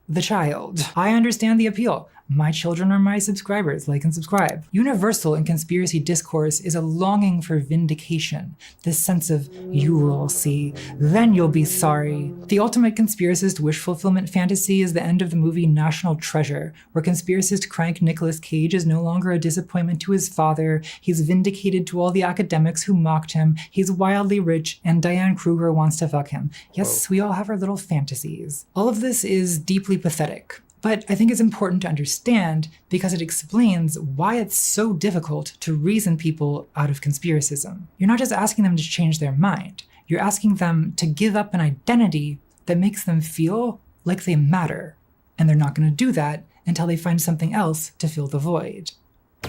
the child. I understand the appeal. My children are my subscribers, like and subscribe. Universal in conspiracy discourse is a longing for vindication, this sense of, you will see, then you'll be sorry. The ultimate conspiracist wish fulfillment fantasy is the end of the movie National Treasure, where conspiracist crank Nicolas Cage is no longer a disappointment to his father, he's vindicated to all the academics who mocked him, he's wildly rich, and Diane Kruger wants to fuck him. Yes, we all have our little fantasies. All of this is deeply pathetic. But I think it's important to understand because it explains why it's so difficult to reason people out of conspiracism. You're not just asking them to change their mind, you're asking them to give up an identity that makes them feel like they matter. And they're not going to do that until they find something else to fill the void.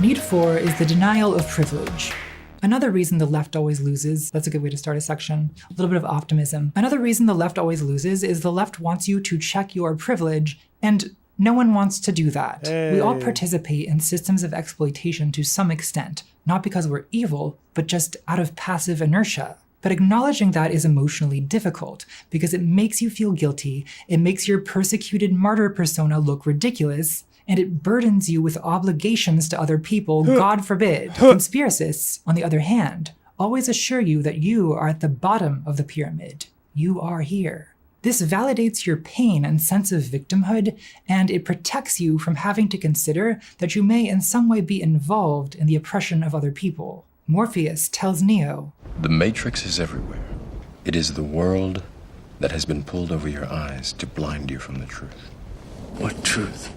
Need 4 is the denial of privilege. Another reason the left always loses, that's a good way to start a section, a little bit of optimism. Another reason the left always loses is the left wants you to check your privilege, and no one wants to do that. Hey. We all participate in systems of exploitation to some extent, not because we're evil, but just out of passive inertia. But acknowledging that is emotionally difficult because it makes you feel guilty, it makes your persecuted martyr persona look ridiculous, and it burdens you with obligations to other people, God forbid. Conspiracists, on the other hand, always assure you that you are at the bottom of the pyramid. You are here. This validates your pain and sense of victimhood, and it protects you from having to consider that you may in some way be involved in the oppression of other people. Morpheus tells Neo, "The Matrix is everywhere. It is the world that has been pulled over your eyes to blind you from the truth." What truth?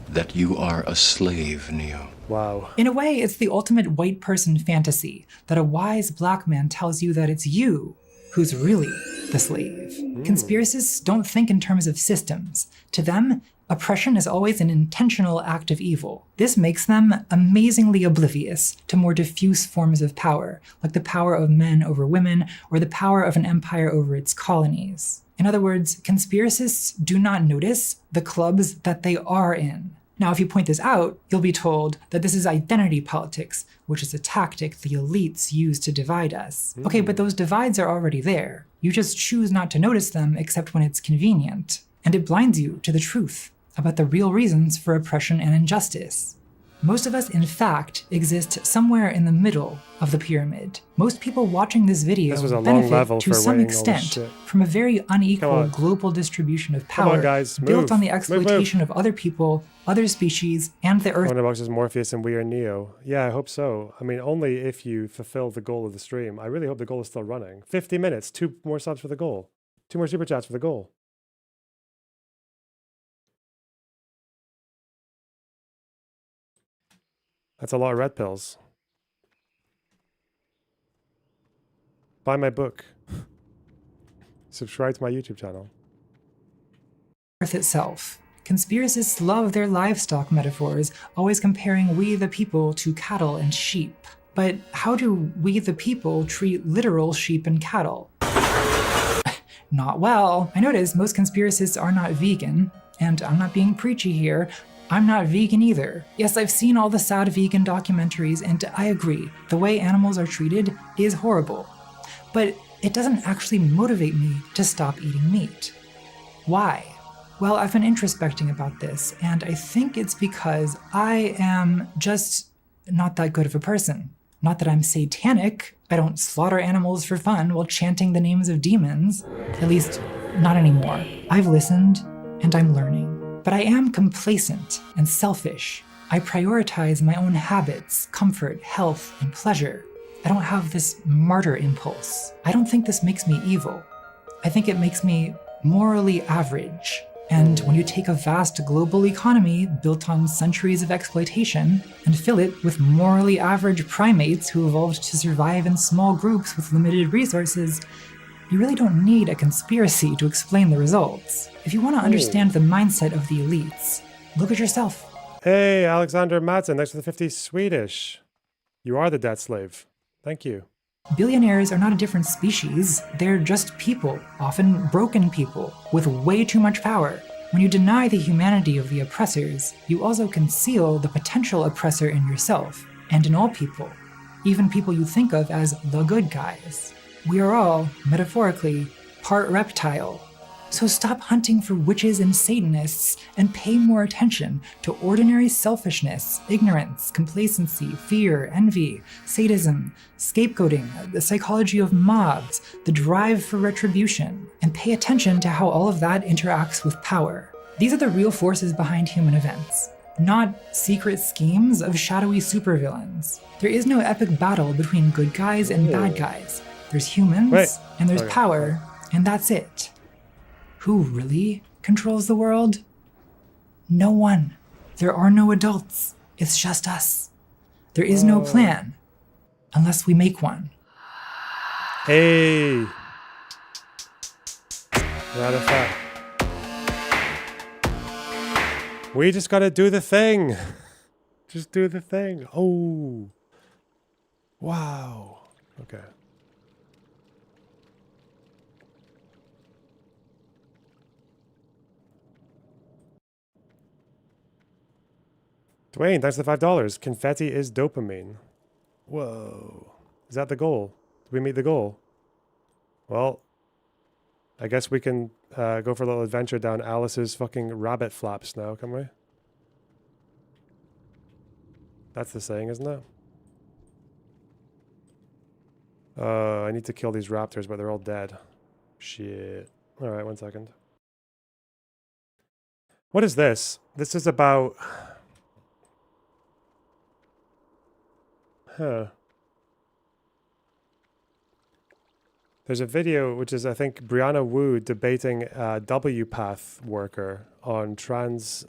That you are a slave, Neo. Wow. In a way, it's the ultimate white person fantasy, that a wise black man tells you that it's you who's really the slave. Conspiracists don't think in terms of systems. To them, oppression is always an intentional act of evil. This makes them amazingly oblivious to more diffuse forms of power, like the power of men over women or the power of an empire over its colonies. In other words, conspiracists do not notice the clubs that they are in. Now, if you point this out, you'll be told that this is identity politics, which is a tactic the elites use to divide us. Okay, but those divides are already there. You just choose not to notice them except when it's convenient. And it blinds you to the truth about the real reasons for oppression and injustice. Most of us, in fact, exist somewhere in the middle of the pyramid. Most people watching this video benefit to some extent from a very unequal global distribution of power built on the exploitation of other people, other species, and the Earth. Wonderbox is Morpheus and we are Neo. Yeah, I hope so. I mean, only if you fulfill the goal of the stream. I really hope the goal is still running. 50 minutes, 2 more subs for the goal. 2 more super chats for the goal. That's a lot of red pills. Buy my book. Subscribe to my YouTube channel. Earth itself. Conspiracists love their livestock metaphors, always comparing we the people to cattle and sheep. But how do we the people treat literal sheep and cattle? Not well. I notice most conspiracists are not vegan, and I'm not being preachy here. I'm not vegan either. Yes, I've seen all the sad vegan documentaries, and I agree, the way animals are treated is horrible. But it doesn't actually motivate me to stop eating meat. Why? Well, I've been introspecting about this, and I think it's because I am just not that good of a person. Not that I'm satanic, I don't slaughter animals for fun while chanting the names of demons. At least, not anymore. I've listened, and I'm learning. But I am complacent and selfish. I prioritize my own habits, comfort, health, and pleasure. I don't have this martyr impulse. I don't think this makes me evil. I think it makes me morally average. And when you take a vast global economy built on centuries of exploitation and fill it with morally average primates who evolved to survive in small groups with limited resources, you really don't need a conspiracy to explain the results. If you want to understand the mindset of the elites, look at yourself. Hey, Alexander Madsen, next to the 50 Swedish. You are the debt slave. Thank you. Billionaires are not a different species. They're just people, often broken people, with way too much power. When you deny the humanity of the oppressors, you also conceal the potential oppressor in yourself, and in all people, even people you think of as the good guys. We are all, metaphorically, part reptile. So stop hunting for witches and Satanists and pay more attention to ordinary selfishness, ignorance, complacency, fear, envy, sadism, scapegoating, the psychology of mobs, the drive for retribution, and pay attention to how all of that interacts with power. These are the real forces behind human events, not secret schemes of shadowy supervillains. There is no epic battle between good guys and bad guys. There's humans, and there's power, and that's it. Who really controls the world? No one. There are no adults. It's just us. There is no plan, unless we make one. Hey. Matter of fact. We just gotta do the thing. Just do the thing. Oh. Wow. Okay. Dwayne, thanks for the $5. Confetti is dopamine. Whoa. Is that the goal? Did we meet the goal? Well, I guess we can go for a little adventure down Alice's fucking rabbit flaps now, can we? That's the saying, isn't it? I need to kill these raptors, but they're all dead. Shit. Alright, 1 second. What is this? This is about... Huh. There's a video which is, I think, Brianna Wu debating a WPATH worker on trans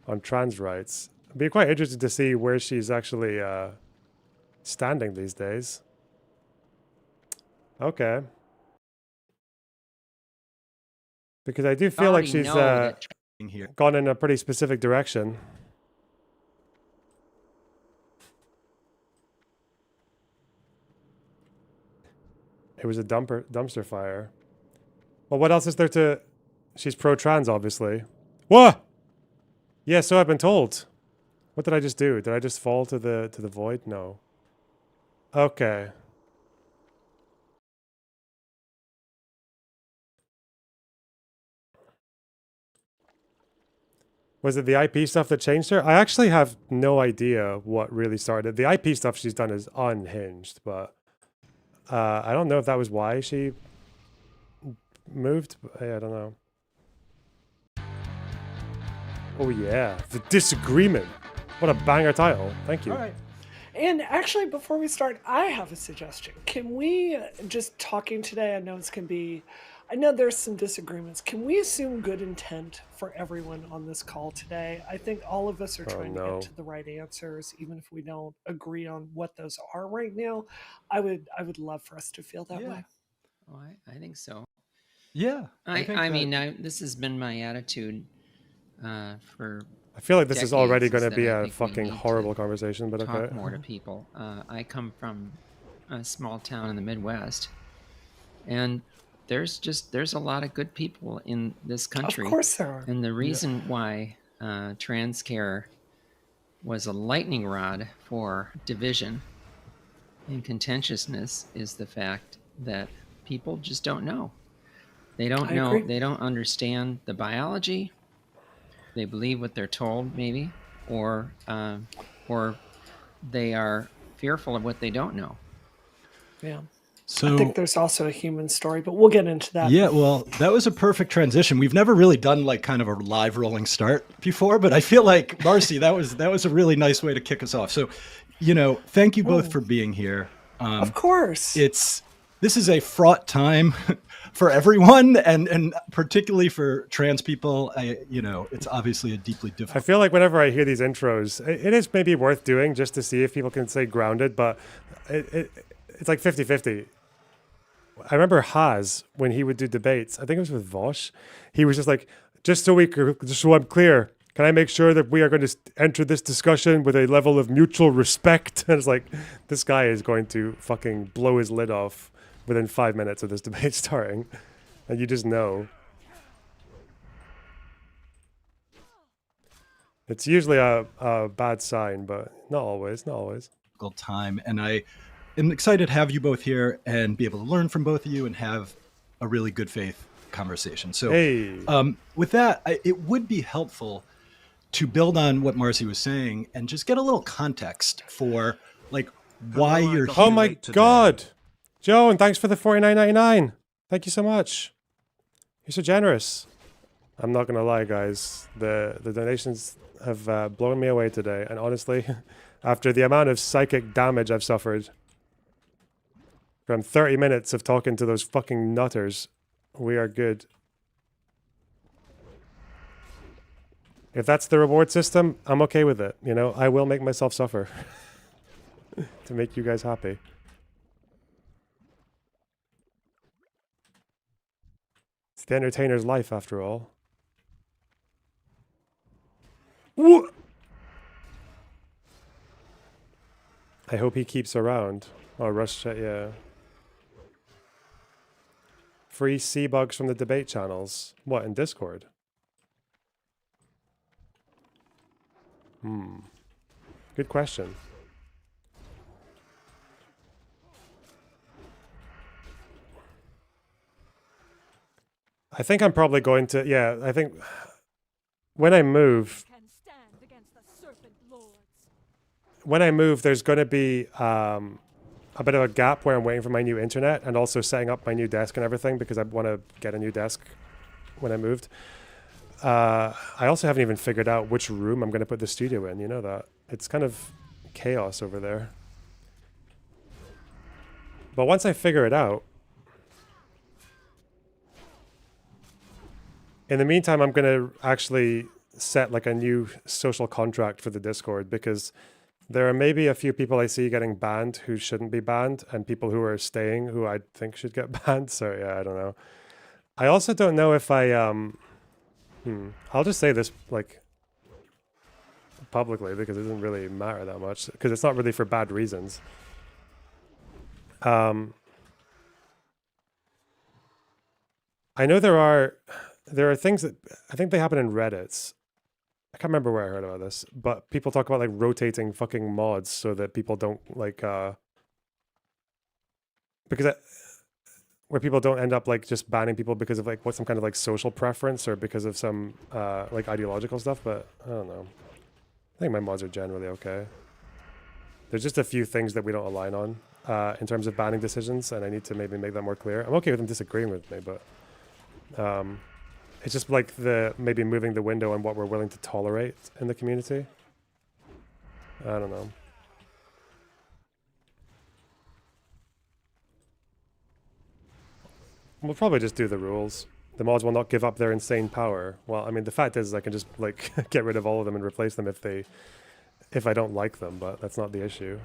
on trans rights. I'd be quite interested to see where she's actually standing these days. Okay. Because I do feel like she's gone in a pretty specific direction. It was a dumpster fire. Well, what else is there to... She's pro-trans, obviously. What? Yeah, so I've been told. What did I just do? Did I just fall to the void? No. Okay. Was it the IP stuff that changed her? I actually have no idea what really started. The IP stuff she's done is unhinged, but... I don't know if that was why she moved. I don't know. Oh yeah, The Disagreement. What a banger title. Thank you. All right. And actually, before we start, I have a suggestion. Can we, just talking today, I know it's going to be, I know there's some disagreements. Can we assume good intent for everyone on this call today? I think all of us are trying to get to the right answers, even if we don't agree on what those are right now. I would love for us to feel that way. Oh, I think so. Yeah. I mean, this has been my attitude for I feel like this is already going to decades, be is that I a think we fucking need horrible to conversation, but talk okay. more to people. I come from a small town in the Midwest, and there's a lot of good people in this country. Of course there are. And the reason why trans care was a lightning rod for division and contentiousness is the fact that people just don't know. They don't know. agree. They don't understand the biology. They believe what they're told, maybe, or they are fearful of what they don't know. Yeah. So I think there's also a human story, but we'll get into that. yeah, well, that was a perfect transition. We've never really done like kind of a live rolling start before, but I feel like Marcy, that was a really nice way to kick us off. So, thank you both for being here. Of course. This is a fraught time for everyone, and particularly for trans people. It's obviously a deeply I difficult. feel like whenever I hear these intros, it is maybe worth doing just to see if people can stay grounded, but it's like 50-50. I remember Haas, when he would do debates, I think it was with Vosh, he was just like, just so I'm clear, can I make sure that we are going to enter this discussion with a level of mutual respect? And it's like, this guy is going to fucking blow his lid off within 5 minutes of this debate starting. And you just know. It's usually a bad sign, but not always. Difficult time, and I am excited to have you both here and be able to learn from both of you and have a really good faith conversation. So, with that, it would be helpful to build on what Marcy was saying and just get a little context for like why you're here. Oh my God, Joe, and thanks for the $49.99. Thank you so much. You're so generous. I'm not gonna lie, guys. The donations have blown me away today, and honestly, after the amount of psychic damage I've suffered from 30 minutes of talking to those fucking nutters, we are good. If that's the reward system, I'm okay with it. I will make myself suffer to make you guys happy. It's the entertainer's life, after all. What? I hope he keeps around. Oh, Rush Chat, yeah. Free C-bugs from the debate channels. What, in Discord? Good question. I think I'm probably going to, I think when I move, there's going to be a bit of a gap where I'm waiting for my new internet and also setting up my new desk and everything because I want to get a new desk when I moved. I also haven't even figured out which room I'm going to put the studio in. You know that. It's kind of chaos over there. But once I figure it out, in the meantime, I'm going to actually set like a new social contract for the Discord because there are maybe a few people I see getting banned who shouldn't be banned and people who are staying who I think should get banned. So yeah, I don't know. I also don't know if I'll just say this like publicly because it doesn't really matter that much because it's not really for bad reasons. I know there are things that I think they happen in Reddits. I can't remember where I heard about this, but people talk about like rotating fucking mods so that people don't like where people don't end up like just banning people because of like some kind of like social preference or because of some like ideological stuff, but I don't know. I think my mods are generally okay. There's just a few things that we don't align on in terms of banning decisions, and I need to maybe make that more clear. I'm okay with them disagreeing with me, but it's just like maybe moving the window on what we're willing to tolerate in the community. I don't know. We'll probably just do the rules. The mods will not give up their insane power. Well, I mean, the fact is I can just like get rid of all of them and replace them if I don't like them, but that's not the issue.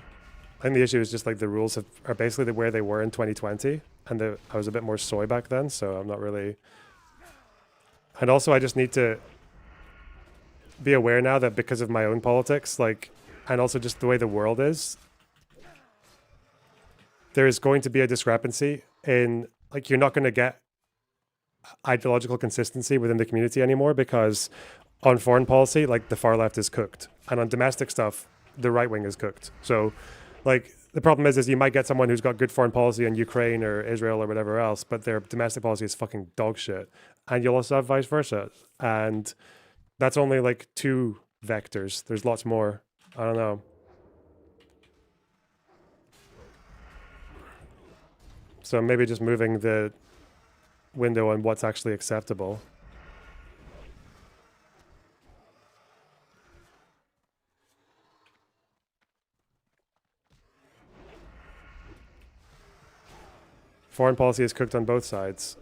I think the issue is just like the rules are basically where they were in 2020, and I was a bit more soy back then, so I'm not really... And also I just need to be aware now that because of my own politics, like, and also just the way the world is, there is going to be a discrepancy in, like, you're not going to get ideological consistency within the community anymore because on foreign policy, like, the far left is cooked. And on domestic stuff, the right wing is cooked. So, like, the problem is you might get someone who's got good foreign policy in Ukraine or Israel or whatever else, but their domestic policy is fucking dog shit. And you'll also have vice versa. And that's only like 2 vectors. There's lots more. I don't know. So maybe just moving the window on what's actually acceptable. Foreign policy is cooked on both sides.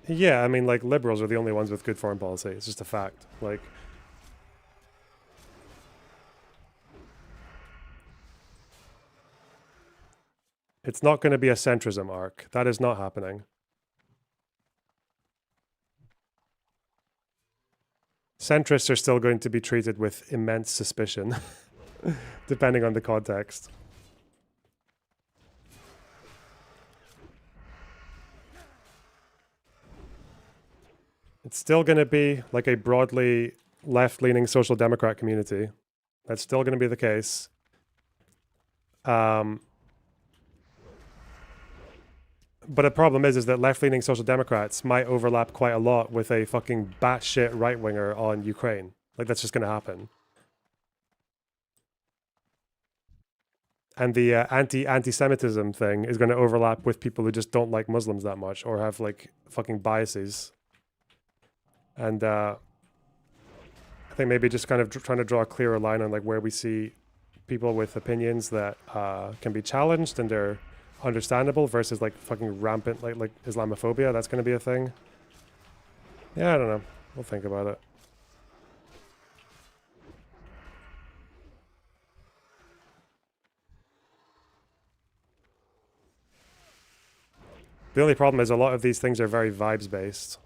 Yeah, I mean, like, liberals are the only ones with good foreign policy. It's just a fact. Like, it's not going to be a centrism arc. That is not happening. Centrists are still going to be treated with immense suspicion, depending on the context. It's still going to be like a broadly left-leaning social democrat community. That's still going to be the case. But the problem is that left-leaning social democrats might overlap quite a lot with a fucking batshit right-winger on Ukraine. Like, that's just going to happen. And the anti-Semitism thing is going to overlap with people who just don't like Muslims that much or have like fucking biases. And I think maybe just kind of trying to draw a clearer line on like where we see people with opinions that can be challenged and they're understandable versus like fucking rampant like Islamophobia. That's going to be a thing. Yeah, I don't know. We'll think about it. The only problem is a lot of these things are very vibes based.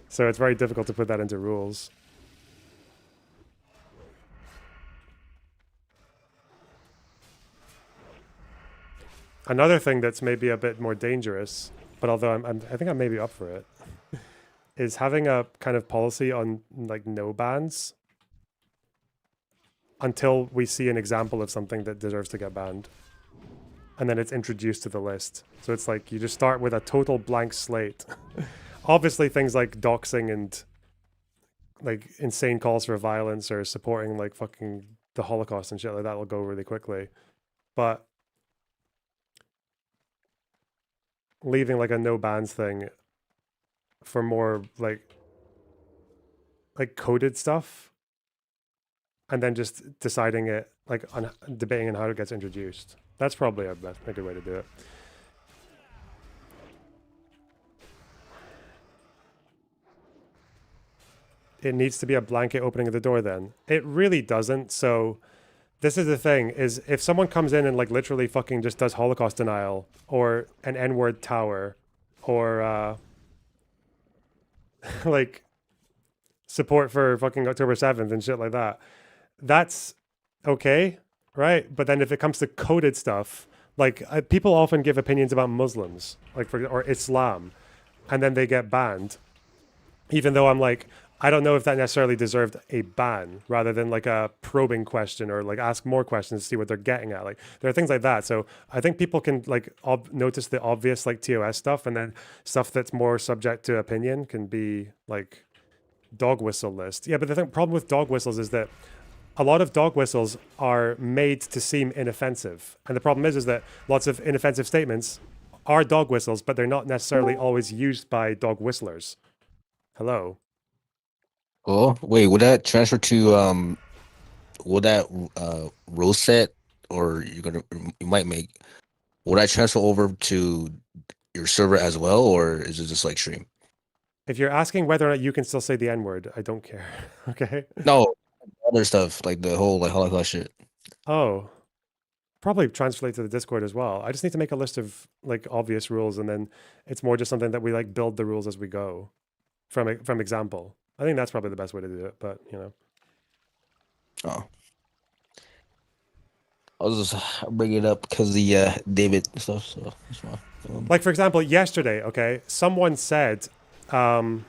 So it's very difficult to put that into rules. Another thing that's maybe a bit more dangerous, but although I think I'm maybe up for it, is having a kind of policy on like no bans until we see an example of something that deserves to get banned. And then it's introduced to the list. So it's like you just start with a total blank slate. Obviously things like doxing and like insane calls for violence or supporting like fucking the Holocaust and shit like that will go really quickly. But leaving like a no bans thing for more like coded stuff and then just deciding it like on debating on how it gets introduced. That's probably a good way to do it. It needs to be a blanket opening of the door then. It really doesn't. So this is the thing, is if someone comes in and like literally fucking just does Holocaust denial or an N-word tower or like support for fucking October 7th and shit like that, that's okay, right? But then if it comes to coded stuff, like people often give opinions about Muslims, like or Islam, and then they get banned, even though I'm like, I don't know if that necessarily deserved a ban rather than like a probing question or like ask more questions to see what they're getting at. Like there are things like that. So I think people can like notice the obvious like TOS stuff, and then stuff that's more subject to opinion can be like dog whistle list. Yeah, but the problem with dog whistles is that a lot of dog whistles are made to seem inoffensive. And the problem is that lots of inoffensive statements are dog whistles, but they're not necessarily always used by dog whistlers. Hello. Oh, wait, would that transfer to will that rule set, or you might make, will that transfer over to your server as well, or is it just like stream? If you're asking whether or not you can still say the N-word, I don't care. Okay? No, other stuff, like the whole like Holocaust shit. Oh. Probably translate to the Discord as well. I just need to make a list of like obvious rules, and then it's more just something that we like build the rules as we go from example. I think that's probably the best way to do it, but you know. Oh. I was just bringing it up because the David stuff. So that's fine. Like for example, yesterday, okay, someone said, I'm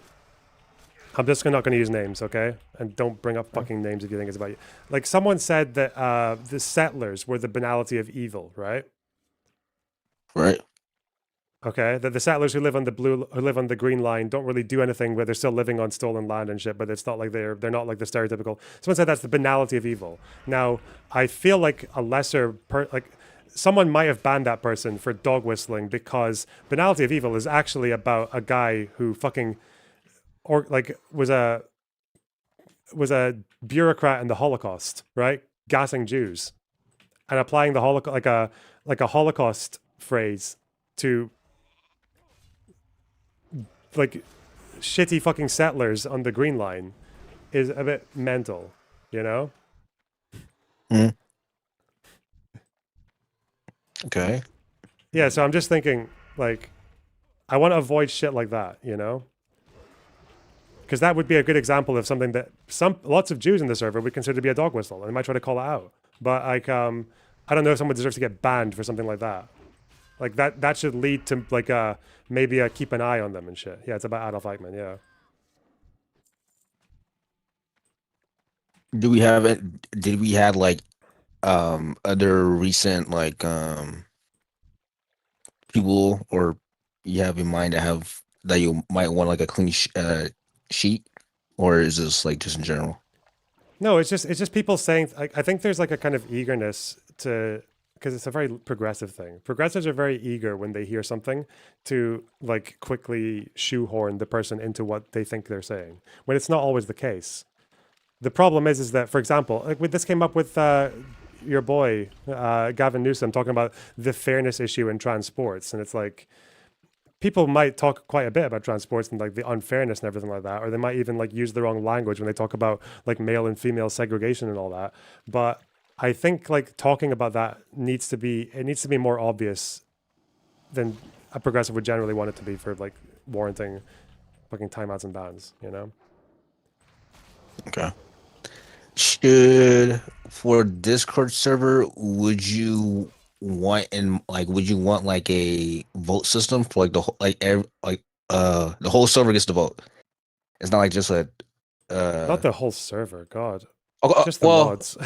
just not going to use names, okay, and don't bring up fucking names if you think it's about you. Like someone said that the settlers were the banality of evil, right? Right. Okay, that the settlers who live on the green line don't really do anything, where they're still living on stolen land and shit. But it's not like they're not like the stereotypical. Someone said that's the banality of evil. Now, I feel like a lesser someone might have banned that person for dog whistling because Banality of Evil is actually about a guy who fucking was a bureaucrat in the Holocaust, right? Gassing Jews and applying the Holocaust like a Holocaust phrase to like shitty fucking settlers on the Green Line is a bit mental, you know? Mm. Okay. Yeah, so I'm just thinking, like, I want to avoid shit like that, you know? Because that would be a good example of something that lots of Jews in the server would consider to be a dog whistle, and they might try to call it out. But like, I don't know if someone deserves to get banned for something like that. Like that should lead to like maybe keep an eye on them and shit. Yeah, it's about Adolf Eichmann. Yeah. Do we have it? Did we have like other recent like people or you have in mind that you might want like a clean sheet, or is this like just in general? No, it's just people saying. I think there's like a kind of eagerness to, because it's a very progressive thing. Progressives are very eager when they hear something to like quickly shoehorn the person into what they think they're saying, when it's not always the case. The problem is that, for example, like this came up with your boy Gavin Newsom talking about the fairness issue in transports, and it's like people might talk quite a bit about transports and like the unfairness and everything like that, or they might even like use the wrong language when they talk about like male and female segregation and all that. But I think like talking about that needs to be more obvious than a progressive would generally want it to be for like warranting fucking timeouts and bans, you know? Okay. Should for Discord server, would you want like a vote system for like the whole the whole server gets to vote? It's not like just a not the whole server, God. Okay, just the mods.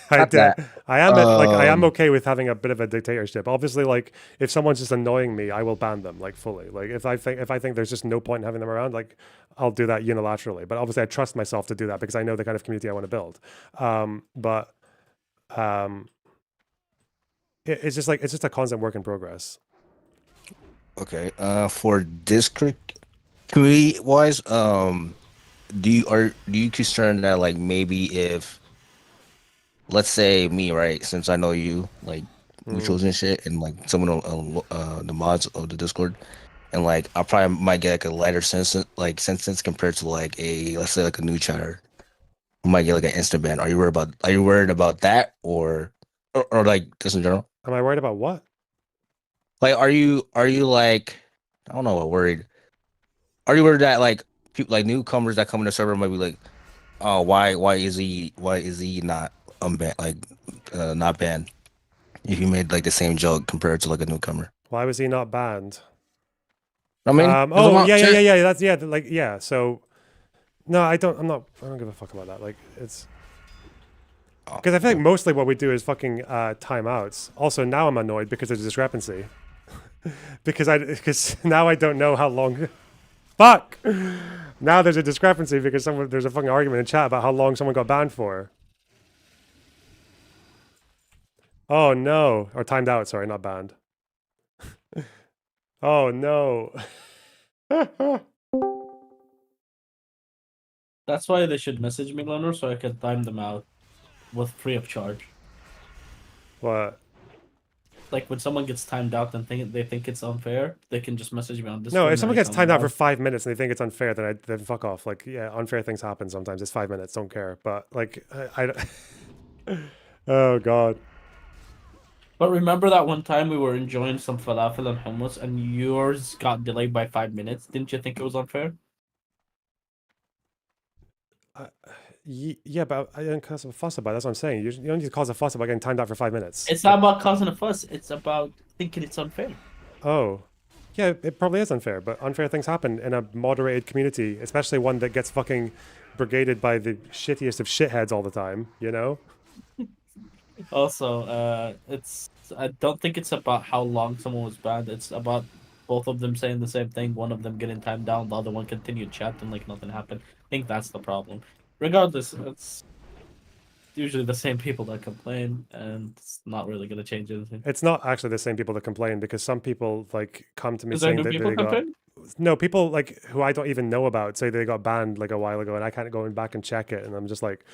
I am okay with having a bit of a dictatorship. Obviously, like if someone's just annoying me, I will ban them like fully. Like if I think there's just no point in having them around, like I'll do that unilaterally. But obviously, I trust myself to do that because I know the kind of community I want to build. It's just a constant work in progress. Okay. For Discord community wise, do you concerned that like maybe if, let's say me, right, since I know you, like mutuals and shit, and like someone on the mods of the Discord, and like I probably might get like a lighter sentence compared to like let's say like a new chatter, I might get like an instant ban. Are you worried about that or like just in general? Am I worried about what? Like, are you like, I don't know what worried. Are you worried that like people like newcomers that come in the server might be like, oh, why is he not not banned? If you made like the same joke compared to like a newcomer, why was he not banned? I mean, yeah. That's like yeah. So no, I don't give a fuck about that. Like it's because I think mostly what we do is fucking timeouts. Also, now I'm annoyed because there's a discrepancy. because now I don't know how long. Fuck. Now there's a discrepancy because there's a fucking argument in chat about how long someone got banned for. Oh no, or timed out. Sorry, not banned. Oh no. That's why they should message me, Leonard, so I can time them out with free of charge. What? Like when someone gets timed out and they think it's unfair, they can just message me on Discord. No, if someone gets timed out for 5 minutes and they think it's unfair, then fuck off. Like, yeah, unfair things happen sometimes. It's 5 minutes, don't care. But like, I oh god. But remember that one time we were enjoying some falafel and hummus, and yours got delayed by 5 minutes. Didn't you think it was unfair? Yeah, but I didn't cause a fuss about it. That's what I'm saying. You don't need to cause a fuss about getting timed out for 5 minutes. It's not about causing a fuss. It's about thinking it's unfair. Oh. Yeah, it probably is unfair, but unfair things happen in a moderated community, especially one that gets fucking brigaded by the shittiest of shitheads all the time, you know? Also, I don't think it's about how long someone was banned. It's about both of them saying the same thing, one of them getting timed down, the other one continued chatting like nothing happened. I think that's the problem. Regardless, usually the same people that complain, and it's not really going to change anything. It's not actually the same people that complain, because some people like come to me Is there saying new that people they got complain? no people like who I don't even know about say they got banned like a while ago, and I can't go back and check it, and I'm just like,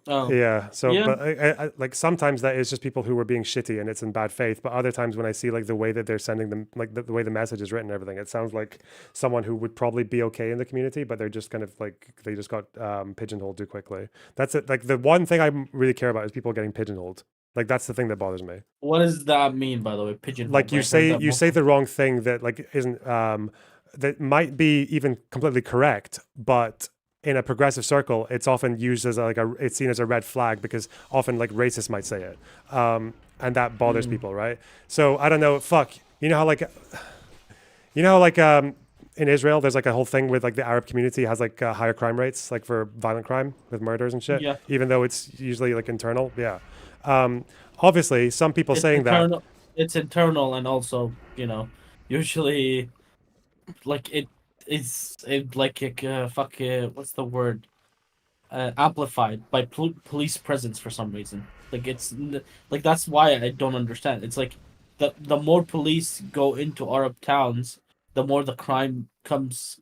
Oh. yeah. So, Yeah. but I like sometimes that is just people who were being shitty and it's in bad faith. But other times when I see like the way that they're sending them, like the way the message is written and everything, it sounds like someone who would probably be okay in the community, but they're just kind of like, they just got pigeonholed too quickly. That's it. Like the one thing I really care about is people getting pigeonholed. Like that's the thing that bothers me. What does that mean, by the way? Pigeonhole. Like you say the wrong thing that like isn't that might be even completely correct, but in a progressive circle, it's often used as it's seen as a red flag, because often like racists might say it, and that bothers people, right? So I don't know. Fuck, you know how in Israel, there's like a whole thing with like the Arab community has like higher crime rates, like for violent crime with murders and shit. Yeah. Even though it's usually like internal. Yeah. Obviously, some people saying that. It's internal, and also usually like what's the word? Amplified by police presence for some reason. Like that's why I don't understand. It's like the more police go into Arab towns, the more the crime comes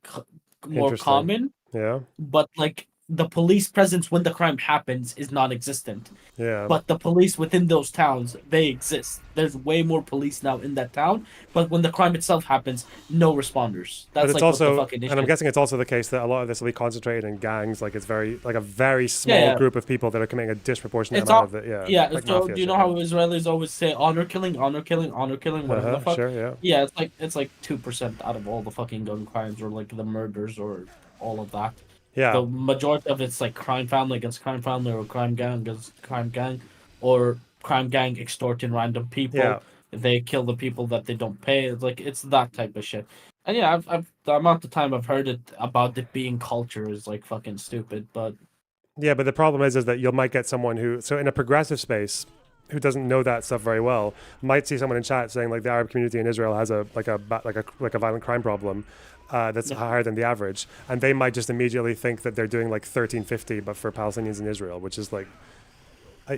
more common. Yeah. But like the police presence when the crime happens is non-existent. Yeah. But the police within those towns, they exist. There's way more police now in that town. But when the crime itself happens, no responders. That's But it's like also, what the fucking issue and I'm is. guessing it's also the case that a lot of this will be concentrated in gangs. Like it's a very small group of people that are committing a disproportionate amount of it. Yeah. Yeah. Like So mafia do you know shit, how Israelis always say honor killing, honor killing, honor killing, whatever the fuck? Sure, yeah. Yeah, it's like 2% out of all the fucking gun crimes or like the murders or all of that. Yeah. The majority of it's like crime family against crime family, or crime gang against crime gang, or crime gang extorting random people. Yeah. They kill the people that they don't pay. It's like it's that type of shit. And yeah, I've the amount of time I've heard it about it being culture is like fucking stupid. But Yeah, but the problem is that you might get someone who, so in a progressive space, who doesn't know that stuff very well, might see someone in chat saying like the Arab community in Israel has a violent crime problem that's higher than the average, and they might just immediately think that they're doing like 1350, but for Palestinians in Israel, which is like, I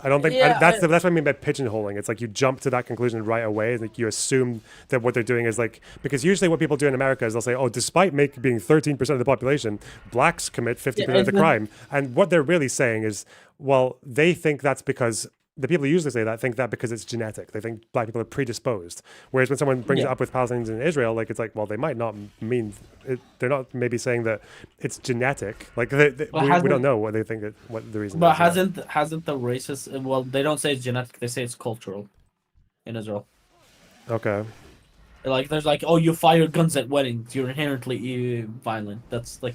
don't think that's what I mean by pigeonholing. It's like you jump to that conclusion right away. Like you assume that what they're doing is like, because usually what people do in America is they'll say, oh, despite being 13% of the population, blacks commit 50% of the crime. And what they're really saying is, well, they think that's because the people who usually say that think that because it's genetic. They think black people are predisposed. Whereas when someone brings it up with Palestinians in Israel, like it's like, well, they might not mean it, they're not maybe saying that it's genetic. Like we don't know what they think what the reason. But is. hasn't the racist? Well, they don't say it's genetic. They say it's cultural in Israel. Okay. Like there's like, oh, you fire guns at weddings. You're inherently violent. That's like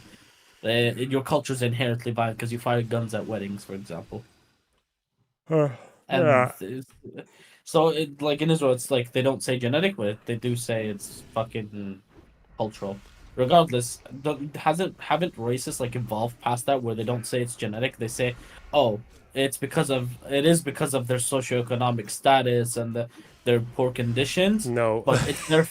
your culture's inherently violent because you fire guns at weddings, for example. And so it, like in Israel, it's like they don't say genetic, but they do say it's fucking cultural. Regardless, haven't racists like evolved past that where they don't say it's genetic? They say, oh, it is because of their socioeconomic status and their poor conditions. No, but it's their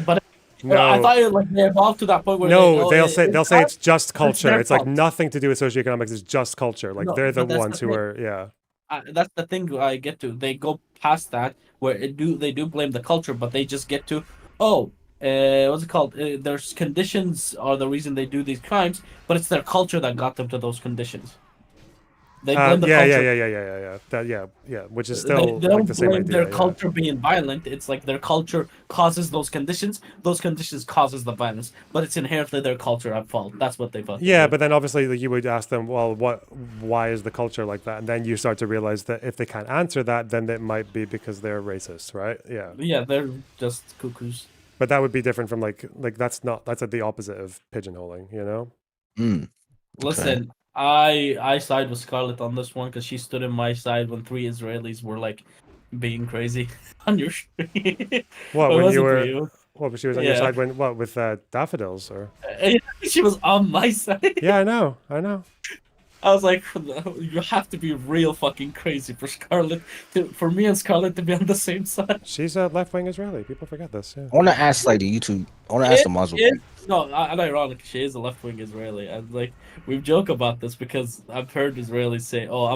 but. No. I thought like they evolved to that point where they'll say it's just culture. It's like nothing to do with socioeconomics. It's just culture. Like they're the ones who are that's the thing I get to. They go past that where they do blame the culture, but they just get to what's it called? Their conditions are the reason they do these crimes, but it's their culture that got them to those conditions. They blame the culture. Which is still they don't like the same blame idea. their culture being violent. It's like their culture causes those conditions. Those conditions causes the violence, but it's inherently their culture at fault. That's what they thought. Yeah, but then obviously you would ask them, well, why is the culture like that? And then you start to realize that if they can't answer that, then it might be because they're racist, right? Yeah. Yeah, they're just cuckoos. But that would be different from like that's at the opposite of pigeonholing, you know? Okay. Listen, I side with Scarlett on this one because she stood in my side when 3 Israelis were like being crazy on your street. What when you were? What, but she was on your side when with daffodils or? She was on my side. Yeah, I know. I was like, you have to be real fucking crazy for for me and Scarlett to be on the same side. She's a left-wing Israeli. People forget this. Yeah. I want to ask like the YouTube. I want to ask the Muslim. No, ironic. She is a left-wing Israeli, and like we joke about this because I've heard Israelis say, "Oh,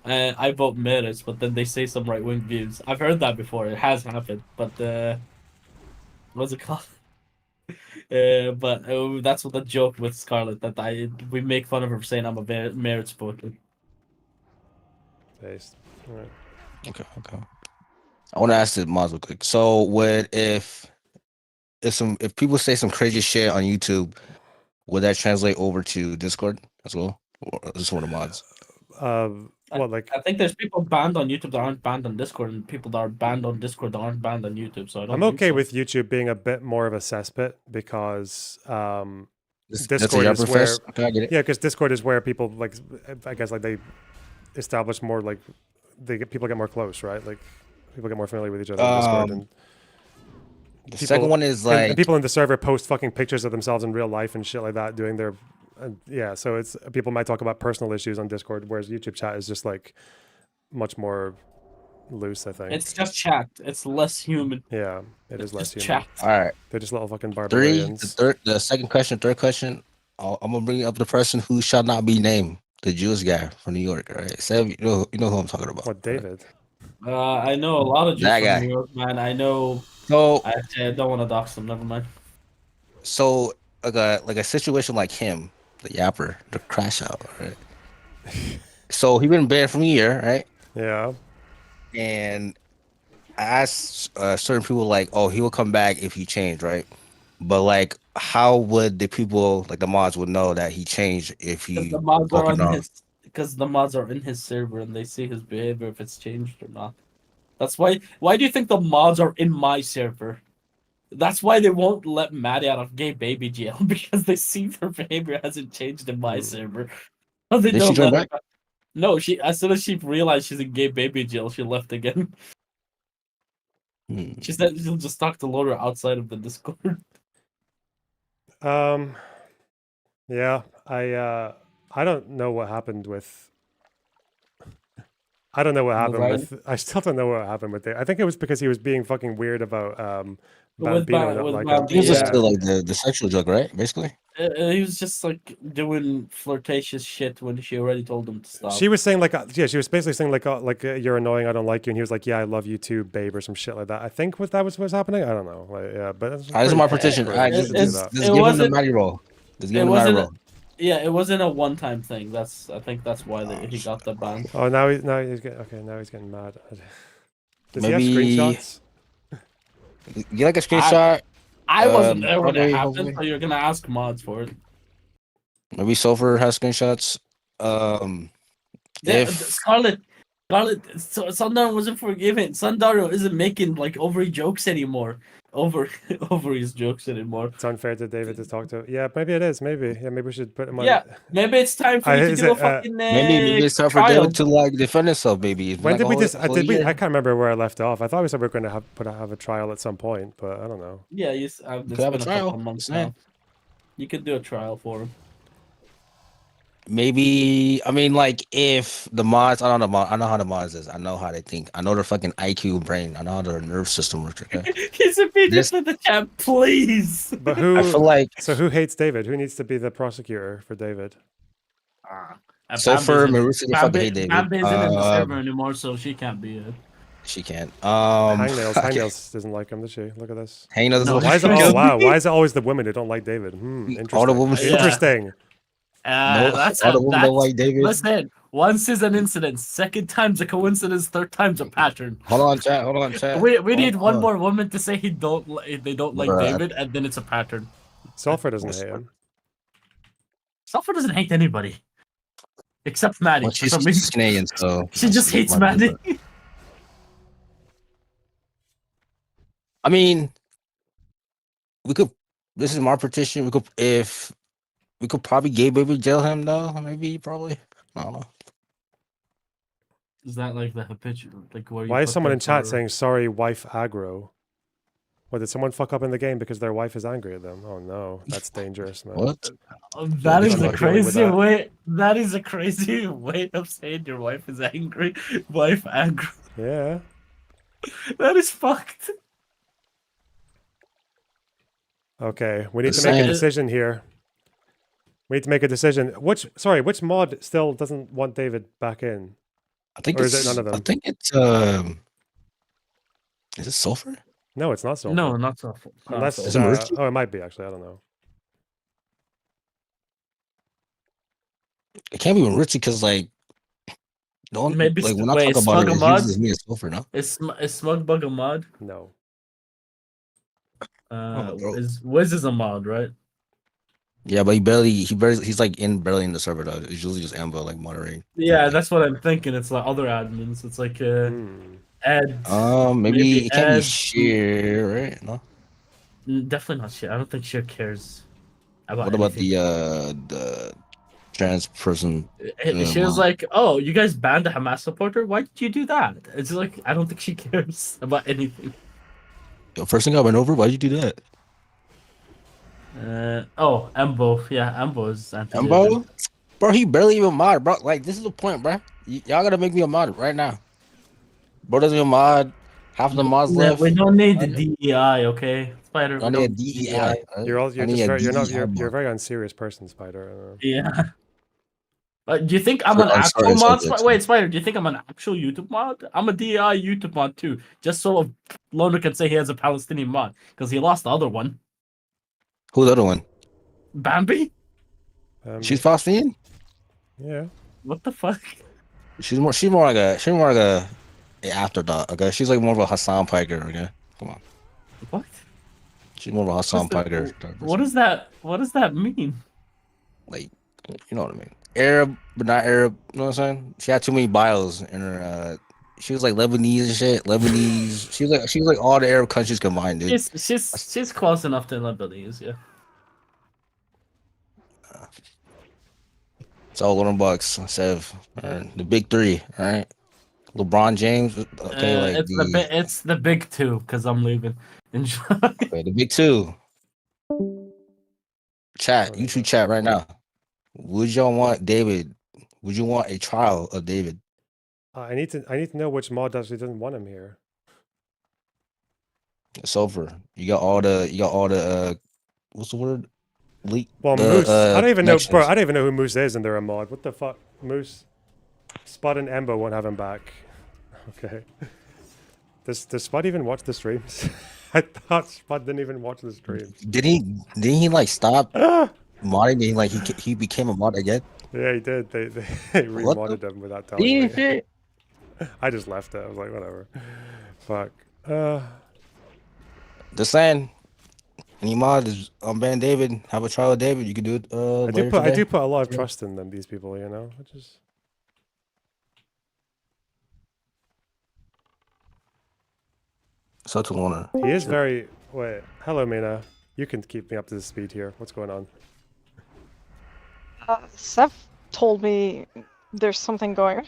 I vote Meretz," but then they say some right-wing views. I've heard that before. It has happened, but what's it called? But that's what the joke with Scarlett that we make fun of her for saying I'm a Meretz voter. Based. All right. Okay. I want to ask the Muslim quick. So, if people say some crazy shit on YouTube, would that translate over to Discord as well? Or just one of the mods? I think there's people banned on YouTube that aren't banned on Discord, and people that are banned on Discord that aren't banned on YouTube. So I'm okay with YouTube being a bit more of a cesspit because Discord is where because Discord is where people like I guess like they establish more like people get more close, right? Like people get more familiar with each other on Discord and. The second one is like and people in the server post fucking pictures of themselves in real life and shit like that, doing their so it's people might talk about personal issues on Discord, whereas YouTube chat is just like much more loose. I think it's just chat. It's less human. Yeah, it's less human. Chat. All right, they're just little fucking barbarians. The third question. I'm gonna bring up the person who shall not be named, the Jewish guy from New York. Right, Sam, you know who I'm talking about. What, David? I know a lot of Jews from New York, man. I know. So I don't want to dox them. Never mind. So like a situation like him, the yapper, the crash out, right? So he been banned from a year, right? Yeah. And I asked certain people like, oh, he will come back if he changed, right? But like, how would the people like the mods would know that he changed if he? Because the mods are in his server and they see his behavior if it's changed or not. That's why. Why do you think the mods are in my server? That's why they won't let Maddie out of gay baby jail because they see her behavior hasn't changed in my server. They Did she join back? No, as soon as she realized she's in gay baby jail, she left again. She said she'll just talk to Laura outside of the Discord. Yeah, I don't know what happened with. I don't know what happened with. I still don't know what happened with it. I think it was because he was being fucking weird about Bambino. He was just like the sexual joke, right? Basically. He was just like doing flirtatious shit when she already told him to stop. She was saying she was basically saying you're annoying, I don't like you, and he was like, yeah, I love you too, babe, or some shit like that. I think that was what's happening. I don't know. But this is my petition. Just give him the Maddie roll. Just give him the Maddie roll. Yeah, it wasn't a one-time thing. I think that's why he got the ban. Oh, now he's getting mad. Does he have screenshots? You like a screenshot? I wasn't there when it happened, so you're gonna ask mods for it. Maybe Sulfur has screenshots. Scarlett, Sundario wasn't forgiven. Sundario isn't making like ovary jokes anymore. Ovaries jokes anymore. It's unfair to David to talk to. Yeah, maybe it is. Maybe we should put him on. Yeah, maybe it's time for you to do a fucking maybe it's time for David to like defend himself. Maybe when did we just? I can't remember where I left off. I thought we said we were going to have a trial at some point, but I don't know. Yeah, it's been a couple of months now. You could do a trial for him. Maybe like if the mods, I know how the mods is. I know how they think. I know their fucking IQ brain. I know how their nerve system works. Okay? He's just in the chat, please. But who? I feel like who hates David? Who needs to be the prosecutor for David? Sulfur, Marissa, they fucking hate David. Bambi isn't in the server anymore, so she can't be it. She can't. Hangnails doesn't like him, does she? Look at this. Hangnails. No, why is it always the women who don't like David? Interesting. All the women. Interesting. That's all the women don't like David. Listen, once is an incident, second time's a coincidence, third time's a pattern. Hold on, chat. We need one more woman to say they don't like David, and then it's a pattern. Sulfur doesn't hate him. Sulfur doesn't hate anybody. Except Maddie. Well, she's Canadian, so she just hates Maddie. I mean, we could. This is my petition. We could probably gay baby jail him though. Maybe probably. I don't know. Is that like the habitual? Like why is someone in chat saying sorry, wife aggro? What, did someone fuck up in the game because their wife is angry at them? Oh no, that's dangerous, man. What? That is a crazy way. That is a crazy way of saying your wife is angry. Wife angry. Yeah. That is fucked. Okay, we need to make a decision here. We need to make a decision. Which mod still doesn't want David back in? I think or it's. Is it none of them? I think it's. Is it sulfur? No, it's not sulfur. No, not sulfur. Unless Is it mercury? oh, it might be actually. I don't know. It can't be Richie because like. Don't Maybe like when I wait, talk about it, Smug a it mod? uses me as sulfur, no? Is Smug Bug a mod? No. Is Wiz is a mod, right? Yeah, but he's like barely in the server though. It's usually just Amber like moderating. Yeah, that's what I'm thinking. It's like other admins. It's like Ed. Maybe it can't be Ed. Sheer, right? No. Definitely not Sheer. I don't think Sheer cares about. What about anything. the trans person? She was like, "Oh, you guys banned a Hamas supporter. Why did you do that?" It's like I don't think she cares about anything. Yo, first thing I went over. Why'd you do that? Embo. Yeah, Embo is anti. Embo? Bro, he barely even mod, bro. Like, this is the point, bro. Y'all gotta make me a mod right now. Bro doesn't even mod. Half the mods left. We don't need the DEI, okay? Spider. I need a DEI. You're a very unserious person, Spider. Yeah. Do you think I'm an actual mod? Wait, Spider, do you think I'm an actual YouTube mod? I'm a DEI YouTube mod too. Just so Loner can say he has a Palestinian mod. Because he lost the other one. Who's the other one? Bambi? She's Palestinian? Yeah. What the fuck? She's more like a afterthought, okay? She's like more of a Hassan Piker, okay? Come on. What? She's more of a Hassan Piker. What does that mean? Like, you know what I mean. Arab, but not Arab, you know what I'm saying? She had too many bios in her she was like Lebanese and shit. Lebanese. She was like all the Arab countries combined, dude. She's close enough to Lebanese, yeah. It's all Lauren Bucks, Sev, the big three, all right? LeBron James, okay, it's the big two because I'm leaving. Enjoy. Okay, the big two. Chat, YouTube chat right now. Would y'all want David? Would you want a trial of David? I need to know which mod actually doesn't want him here. Sulfur. You got all the what's the word? Leak. Well, Moose. I don't even know, bro. I don't even know who Moose is, and they're a mod. What the fuck, Moose? Spot and Embo won't have him back. Okay. Does Spot even watch the streams? I thought Spot didn't even watch the streams. Didn't he like stop modding? Like he became a mod again? Yeah, he did. They remodded him without telling me. I just left it. I was like, whatever. Fuck. The saying, any mod is ban David. Have a trial of David. You can do it. I do put a lot of trust in them. These people, you know. So to Lorna. He is very. Wait. Hello, Mina. You can keep me up to the speed here. What's going on? Seth told me there's something going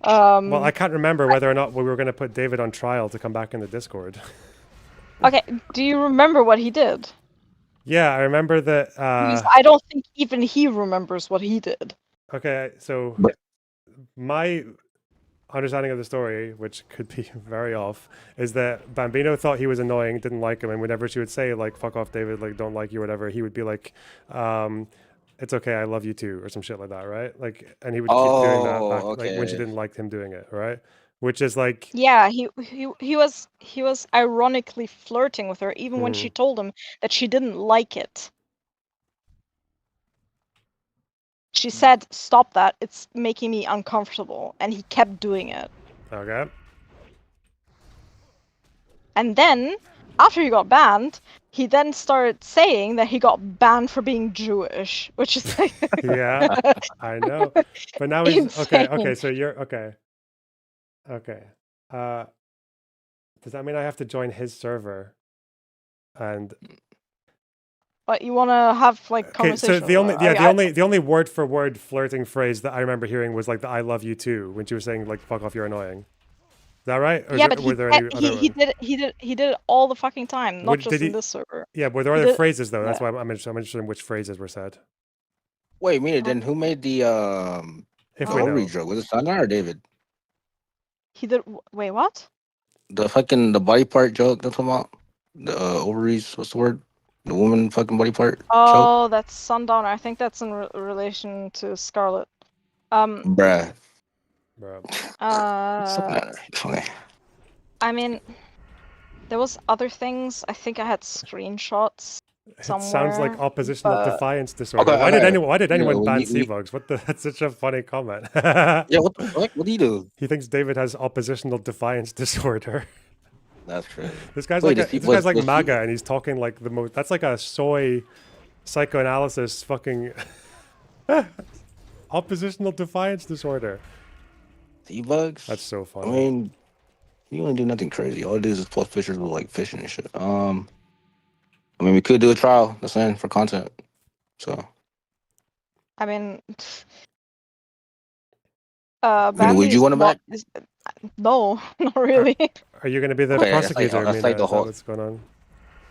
on. Well, I can't remember whether or not we were going to put David on trial to come back in the Discord. Okay, do you remember what he did? Yeah, I remember that. I don't think even he remembers what he did. Okay, so my understanding of the story, which could be very off, is that Bambino thought he was annoying, didn't like him, and whenever she would say like "fuck off, David," like "don't like you," or whatever, he would be like, "It's okay, I love you too," or some shit like that, right? Like, and he would keep doing that back, like when she didn't like him doing it, right? Which is like, yeah, he was ironically flirting with her even when she told him that she didn't like it. She said, "Stop that! It's making me uncomfortable," and he kept doing it. Okay. And then, after he got banned, he then started saying that he got banned for being Jewish, which is like yeah, I know. But now he's insane. okay. So you're okay. Okay. Does that mean I have to join his server? And but you want to have like conversation. So the only word for word flirting phrase that I remember hearing was like the "I love you too" when she was saying like "fuck off, you're annoying." Is that right? Or yeah, but he did it all the fucking time, not just in this server. Yeah, were there other phrases though? That's why I'm interested in which phrases were said. Wait a minute. Then who made the If the we ovary know. joke? Was it Sandra or David? He did. Wait, what? The body part joke. That's talking about the ovaries. What's the word? The woman fucking body part joke. Oh, that's Sundowner. I think that's in relation to Scarlet. Bruh. Uh, Funny. I mean, there was other things. I think I had screenshots It somewhere. sounds like oppositional but- defiance disorder. Okay, Why did okay. anyone Yeah, ban we- Seabugs? What the? That's such a funny comment. Yeah, what the fuck? What do you do? He thinks David has oppositional defiance disorder. That's crazy. This guy's Wait, like is he- this guy's like was he- MAGA, and he's talking like the most. That's like a soy psychoanalysis fucking oppositional defiance disorder. Seabugs? That's so funny. I mean, you don't do nothing crazy. All it is post pictures with like fishing and shit. I mean, we could do a trial. That's in for content. So. I mean, Would you want him back? No, not really. Are you going to be the Okay, that's like- prosecutor? that's like the Is that whole- what's going on?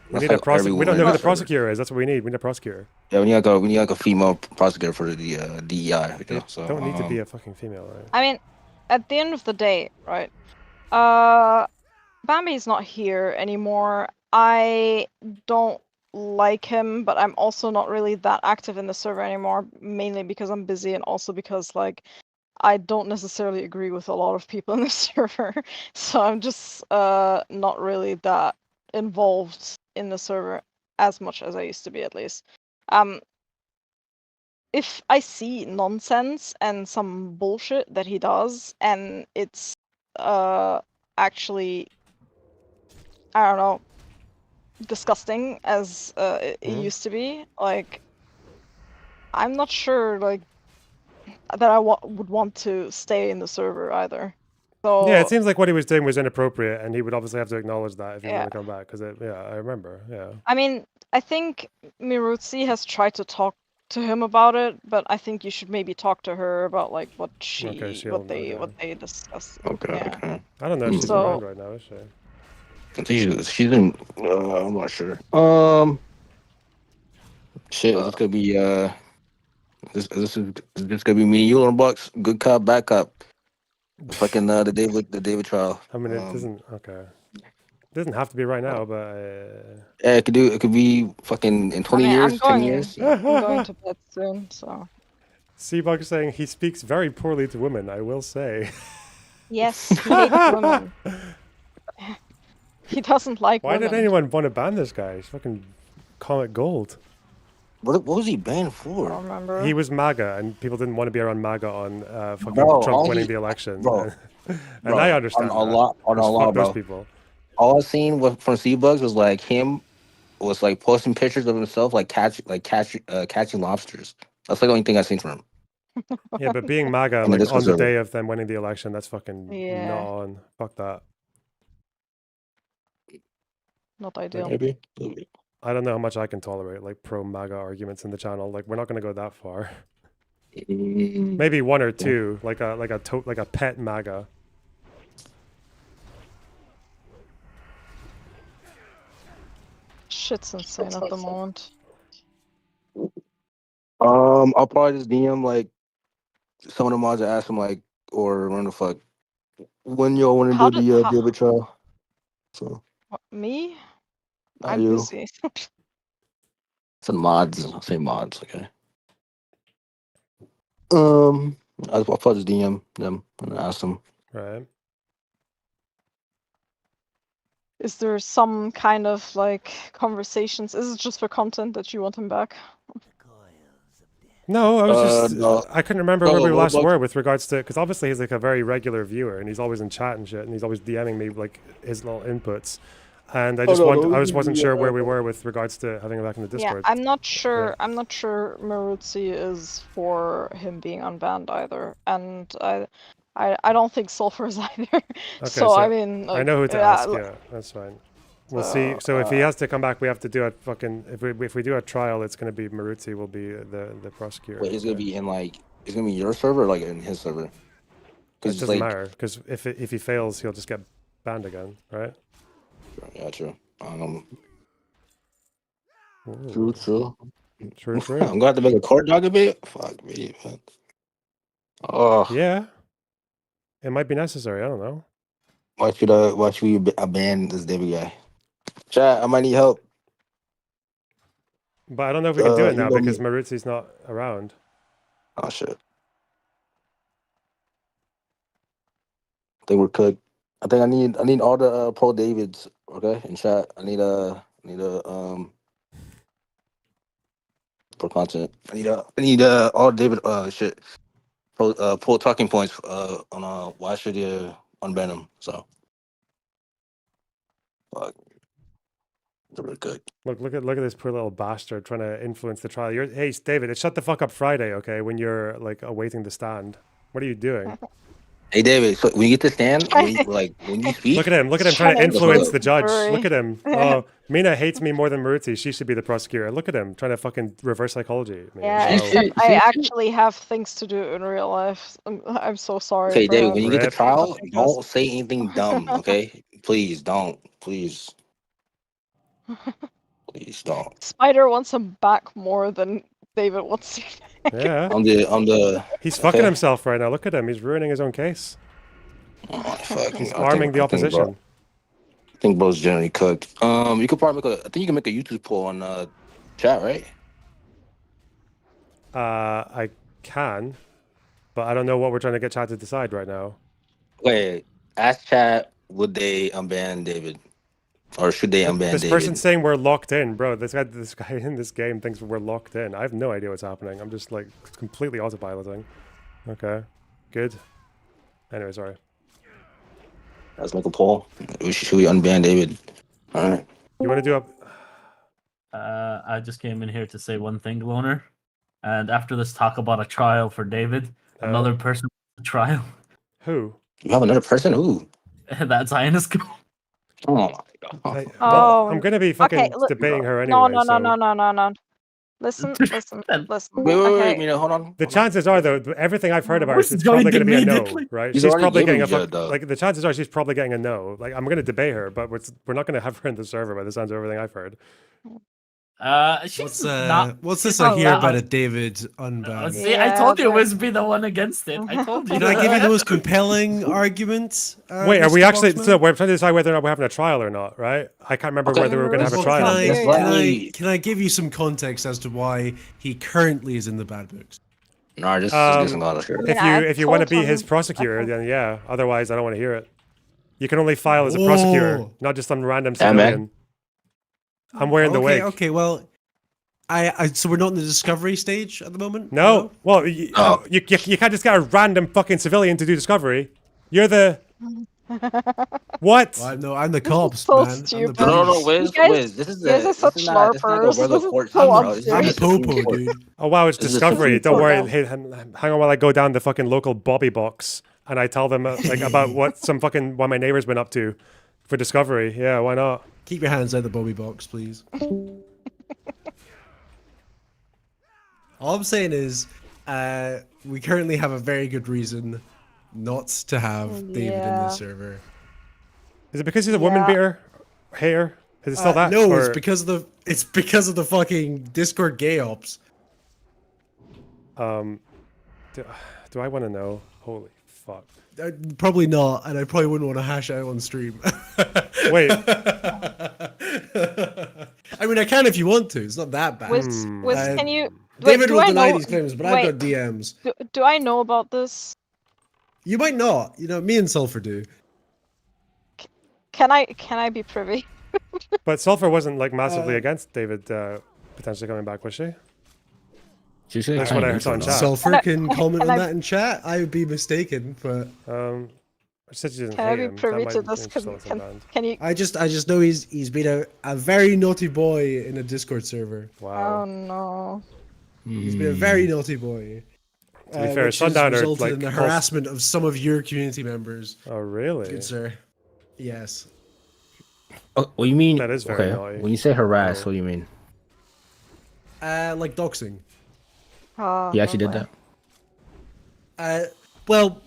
We That's need like a prosecutor. We don't know who the everyone. prosecutor is. That's what we need. We need a prosecutor. Yeah, we need like a female prosecutor for the DEI. You know? So Don't need to be a fucking female, right? I mean, at the end of the day, right? Bambi's not here anymore. I don't like him, but I'm also not really that active in the server anymore, mainly because I'm busy and also because like I don't necessarily agree with a lot of people in the server. So I'm just not really that involved in the server as much as I used to be, at least. If I see nonsense and some bullshit that he does and it's actually, I don't know, disgusting as it used to be, like I'm not sure like that I would want to stay in the server either. So Yeah, it seems like what he was doing was inappropriate, and he would obviously have to acknowledge that if he Yeah. want to come back. Because yeah, I remember. Yeah. I mean, I think Mirutsi has tried to talk to him about it, but I think you should maybe talk to her about like what what they discussed. Okay, Yeah. okay. I don't know if she's So- around right now, is she? I think she's in. I'm not sure. Shit, this could be this is gonna be me, and you, on Bucks. Good cop, bad cop. Fucking the David trial. I mean, it doesn't. Okay. It doesn't have to be right now, but Yeah, it could be fucking in 20 years, 10 years. I'm going to bed soon, so. Seabug saying he speaks very poorly to women. I will say. Yes, he hates women. He doesn't like Why women. did anyone want to ban this guy? He's fucking Comet Gold. What was he banned for? I don't remember. He was MAGA, and people didn't want to be around MAGA on fucking Bro, Trump all winning he- the election. bro, and Bro, I understand on a that. lot, on a Just lot, fuck those bro. people. All I seen from Seabugs was like him was like posting pictures of himself catching lobsters. That's like the only thing I seen from him. Yeah, but being MAGA And it like is on the conservative. day of them winning the election, that's fucking Yeah. not on. Fuck that. Not ideal. Maybe. I don't know how much I can tolerate like pro MAGA arguments in the channel. Like we're not going to go that far. Maybe one or two, like a pet MAGA. Shit's insane at the moment. I'll probably just DM like some of the mods and ask them like, or when the fuck, when y'all want How to do did- the David trial. So What, me? Not I'm you. busy. some mods, I'll say mods, okay. I'll probably just DM them and ask them. Right. Is there some kind of like conversations? Is it just for content that you want him back? No, I was just no. I couldn't remember No, where we what last about- were with regards to, because obviously he's like a very regular viewer and he's always in chat and shit and he's always DMing me like his little inputs, and I just no, I just wasn't sure where we were with regards to having him back in the Discord. Yeah, I'm not sure. I'm not sure Marutsi is for him being unbanned either, and I don't think Sulfur is either. Okay, so I mean, I like, know who to yeah, ask. Yeah, that's fine. We'll see. So if he has to come back, we have to do a fucking. If we do a trial, it's going to be Marutsi will be the prosecutor. Wait, it's gonna be in like, it's gonna be your server or like in his server? It Because doesn't matter because if he fails, he'll just get banned again, right? Yeah, true. Ooh. True. True. I'm going to make a court document. Fuck me, man. Oh. Yeah. It might be necessary. I don't know. Why should we abandon this David guy? Chat, I might need help. But I don't know if we can do it now email because me. Maruzzi's not around. Oh shit. I think we're cooked. I think I need all the pro Davids, okay, in chat. I need for content. I need all David shit. Pro talking points on why should you unban him? So fuck. Really good. Look at this poor little bastard trying to influence the trial. Hey, David, it's shut the fuck up Friday, okay? When you're like awaiting the stand. What are you doing? Hey David, so when you get to stand, when you speak, Look at him trying to influence the judge. Look at him. Oh, Mina hates me more than Maruzzi. She should be the prosecutor. Look at him trying to fucking reverse psychology. Yeah, except I actually have things to do in real life. I'm so sorry. Okay, for David, him. when you get to trial, don't say anything dumb, okay? Please don't. Please. Please don't. Spider wants him back more than David wants him back. Yeah. I'm the. He's fucking himself right now. Look at him. He's ruining his own case. He's arming the opposition. I think bro's generally cooked. You could probably I think you can make a YouTube poll on chat, right? I can, but I don't know what we're trying to get chat to decide right now. Wait, ask chat, would they unban David? Or should they unban David? This person's saying we're locked in, bro. This guy in this game thinks we're locked in. I have no idea what's happening. I'm just like completely autopiloting. Okay, good. Anyway, sorry. Let's make a poll. Should we unban David? All right. You want to do I just came in here to say one thing, Loner. And after this talk about a trial for David, another person wants a trial. Who? You have another person? Who? That Zionist. Oh my god. Well, I'm gonna be fucking debating her anyway. No. Listen. Wait, Mina, hold on. The chances are, though, everything I've heard about her, it's probably going to be a no, right? He's She's already probably getting giving a like. The chances are she's probably getting a no. Like, I'm going to debate her, but we're not going to have her in the server by the sounds of everything I've heard. What's this I hear about a David unban? See, I told you it was be the one against it. I told you. Did I give you the most compelling argument? Wait, are we actually? So we're trying to decide whether or not we're having a trial or not, right? I can't remember whether we were going to have a trial. Can I give you some context as to why he currently is in the bad books? No, just if you want to be his prosecutor, then yeah. Otherwise, I don't want to hear it. You can only file as a prosecutor, not just some random civilian. I'm wearing the wig. Okay, well, so we're not in the discovery stage at the moment? No. Well, you can't just get a random fucking civilian to do discovery. You're the... What? Well, no, I'm the cops, so man. Stupid. No, Wiz. This is such larpers. I'm a popo, dude. Oh, wow, it's discovery. Don't worry. Hey, hang on while I go down the fucking local Bobby box and I tell them like about what my neighbor's been up to for discovery. Yeah, why not? Keep your hands out the Bobby box, please. All I'm saying is, we currently have a very good reason not to have David in the server. Is it because he's a woman beater? Hater? Is it still that? No, it's because of the fucking Discord gay ops. Do I want to know? Holy fuck. Probably not, and I probably wouldn't want to hash out on stream. Wait. I mean, I can if you want to. It's not that bad. Can you... David will deny these claims, but I've got DMs. Do I know about this? You might not. You know, me and Sulfur do. Can I be privy? But Sulfur wasn't like massively against David potentially coming back, was she? That's what I saw in chat. Sulfur can comment on that in chat. I would be mistaken, but Can I be privy to this? Can you? I just know he's been a very naughty boy in a Discord server. Wow. Oh no. He's been a very naughty boy. To be fair, which has Sundowner resulted in the harassment of some of your community members. Oh really? Good sir. Yes. Oh, what do you mean? That is very annoying. When you say harass, what do you mean? Like doxing. He actually did that. Well,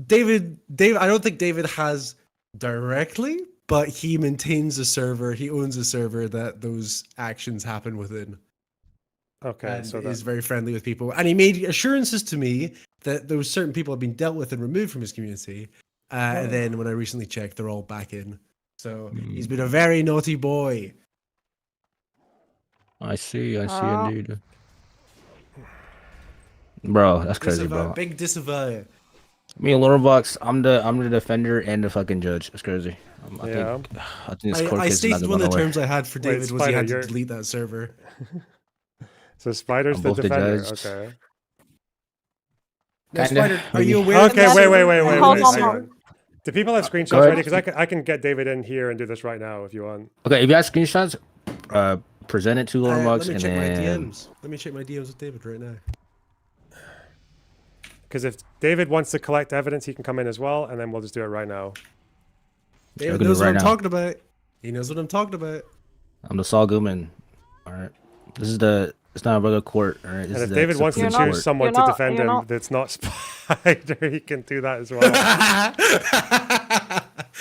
David, I don't think David has directly, but he maintains a server. He owns a server that those actions happen within. Okay, and so is very friendly with people. And he made assurances to me that those certain people have been dealt with and removed from his community. And then when I recently checked, they're all back in. So he's been a very naughty boy. I see indeed. Bro, that's crazy, bro. Big disavow. Me and Lorebox, I'm the defender and the fucking judge. It's crazy. I think this court I case is not stated going one of the nowhere. terms I had for David was he Spider, had to delete that server. So Spider's I'm the both the defender. judge. Okay. Now, Kinda, Spider, are maybe. you aware? Okay, of wait. Hold Hang on. on. Do people have screenshots ahead. ready? Because I can get David in here and do this right now if you want. Okay, if you have screenshots, present it to Lorebox Let me and check my then. DMs. Let me check my DMs with David right now. Because if David wants to collect evidence, he can come in as well, and then we'll just do it right now. David knows what I'm talking about. He knows what I'm talking about. I'm the Saul Goodman. All right. This is it's not a regular court. All right. This And is if the David wants to Supreme choose Court. someone to defend him that's not Spider, he can do that as well.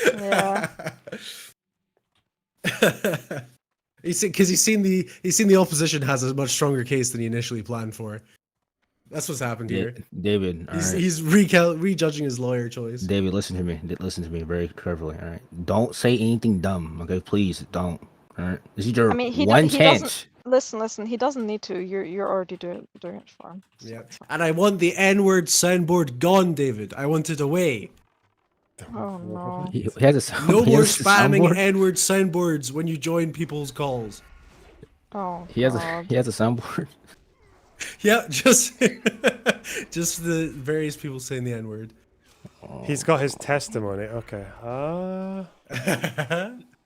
Yeah. Because he's seen the opposition has a much stronger case than he initially planned for. That's what's happened here. David, all right. He's rejudging his lawyer choice. David, listen to me. Listen to me very carefully. All right. Don't say anything dumb. Okay, please don't. All right. This is your I mean, he one doesn't. chance. Listen. He doesn't need to. You're already doing it for him. So Yeah. it's fine. And I want the N-word soundboard gone, David. I want it away. Oh no. He has a sound. No he more has a spamming soundboard? N-word soundboards when you join people's calls. Oh. He has God. a soundboard. Yeah, just the various people saying the N-word. He's got his testimony. Okay.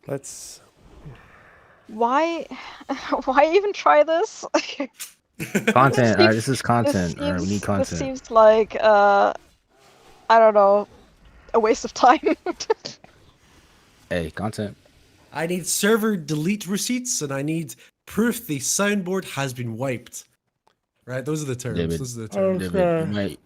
Let's. Why even try this? Content. All right. This is content. All right. We need This content. seems like I don't know, a waste of time. Hey, content. I need server delete receipts and I need proof the soundboard has been wiped. Right, those are the terms. David. Those are the terms. David, you might.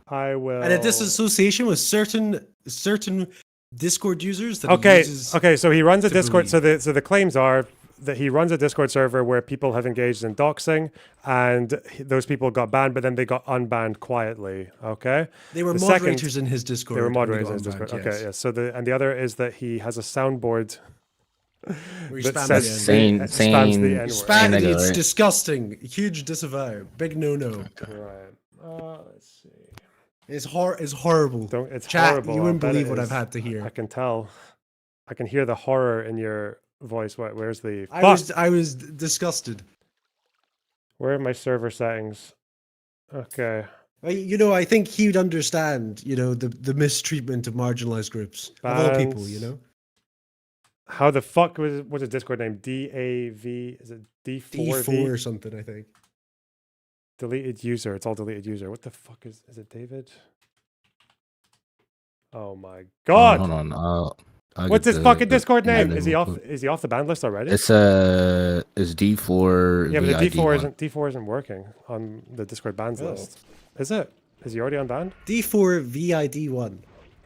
I will. And a disassociation with certain Discord users. That Okay. He uses Okay. So he runs a to Discord. believe. So the claims are that he runs a Discord server where people have engaged in doxing, and those people got banned, but then they got unbanned quietly. Okay. They were The moderators second- in his Discord. They were and they moderators got in his Discord. unbanned, Okay. yes. Yeah. So the other is that he has a soundboard. Where he that spams says the N-word. spams the N-word. It's right? disgusting. Huge disavow. Big no-no. Right. Let's see. It's horrible. It's Chat, horrible. you wouldn't I bet believe it what is. I've had to hear. I can tell. I can hear the horror in your voice. Where's the? I was disgusted. Where are my server settings? Okay. You know, I think he'd understand. You know, the mistreatment of marginalized groups of all people. You know. How the fuck what's his Discord name? DAV? Is it D4V? D4 or something, I think. Deleted user. It's all deleted user. What the fuck is it? David? Oh my god! Hold on. I'll What's get his fucking Discord name? name Is he real off? quick. Is he off the ban list already? It's D4. Yeah, but the VID D4 one. isn't working on the Discord bans Oh. list. Is it? Is he already unbanned? D4 VID1.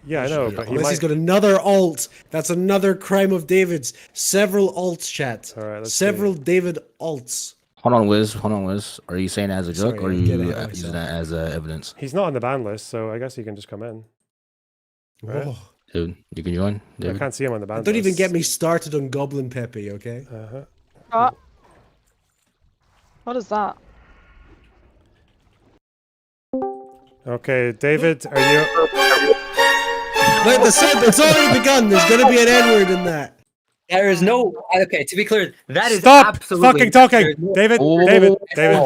Yeah, I know, but Unless he's got another alt. That's another crime of David's. Several alts, chat. All right, let's Several David alts. Hold on, Wiz. Are you saying that as a joke Sorry, or are I'm you getting ahead of using myself. that as evidence? He's not on the ban list, so I guess he can just come in. Right? Whoa. Dude, you can join. I David. can't see him on the ban Don't list. even get me started on Goblin Pepe, okay? What is that? Okay, David, are you? Like the said, it's already begun. There's gonna be an N-word in that. There is no. Okay, to be clear, that is Stop absolutely fucking talking, there's no- David. Oh. David. Hey, All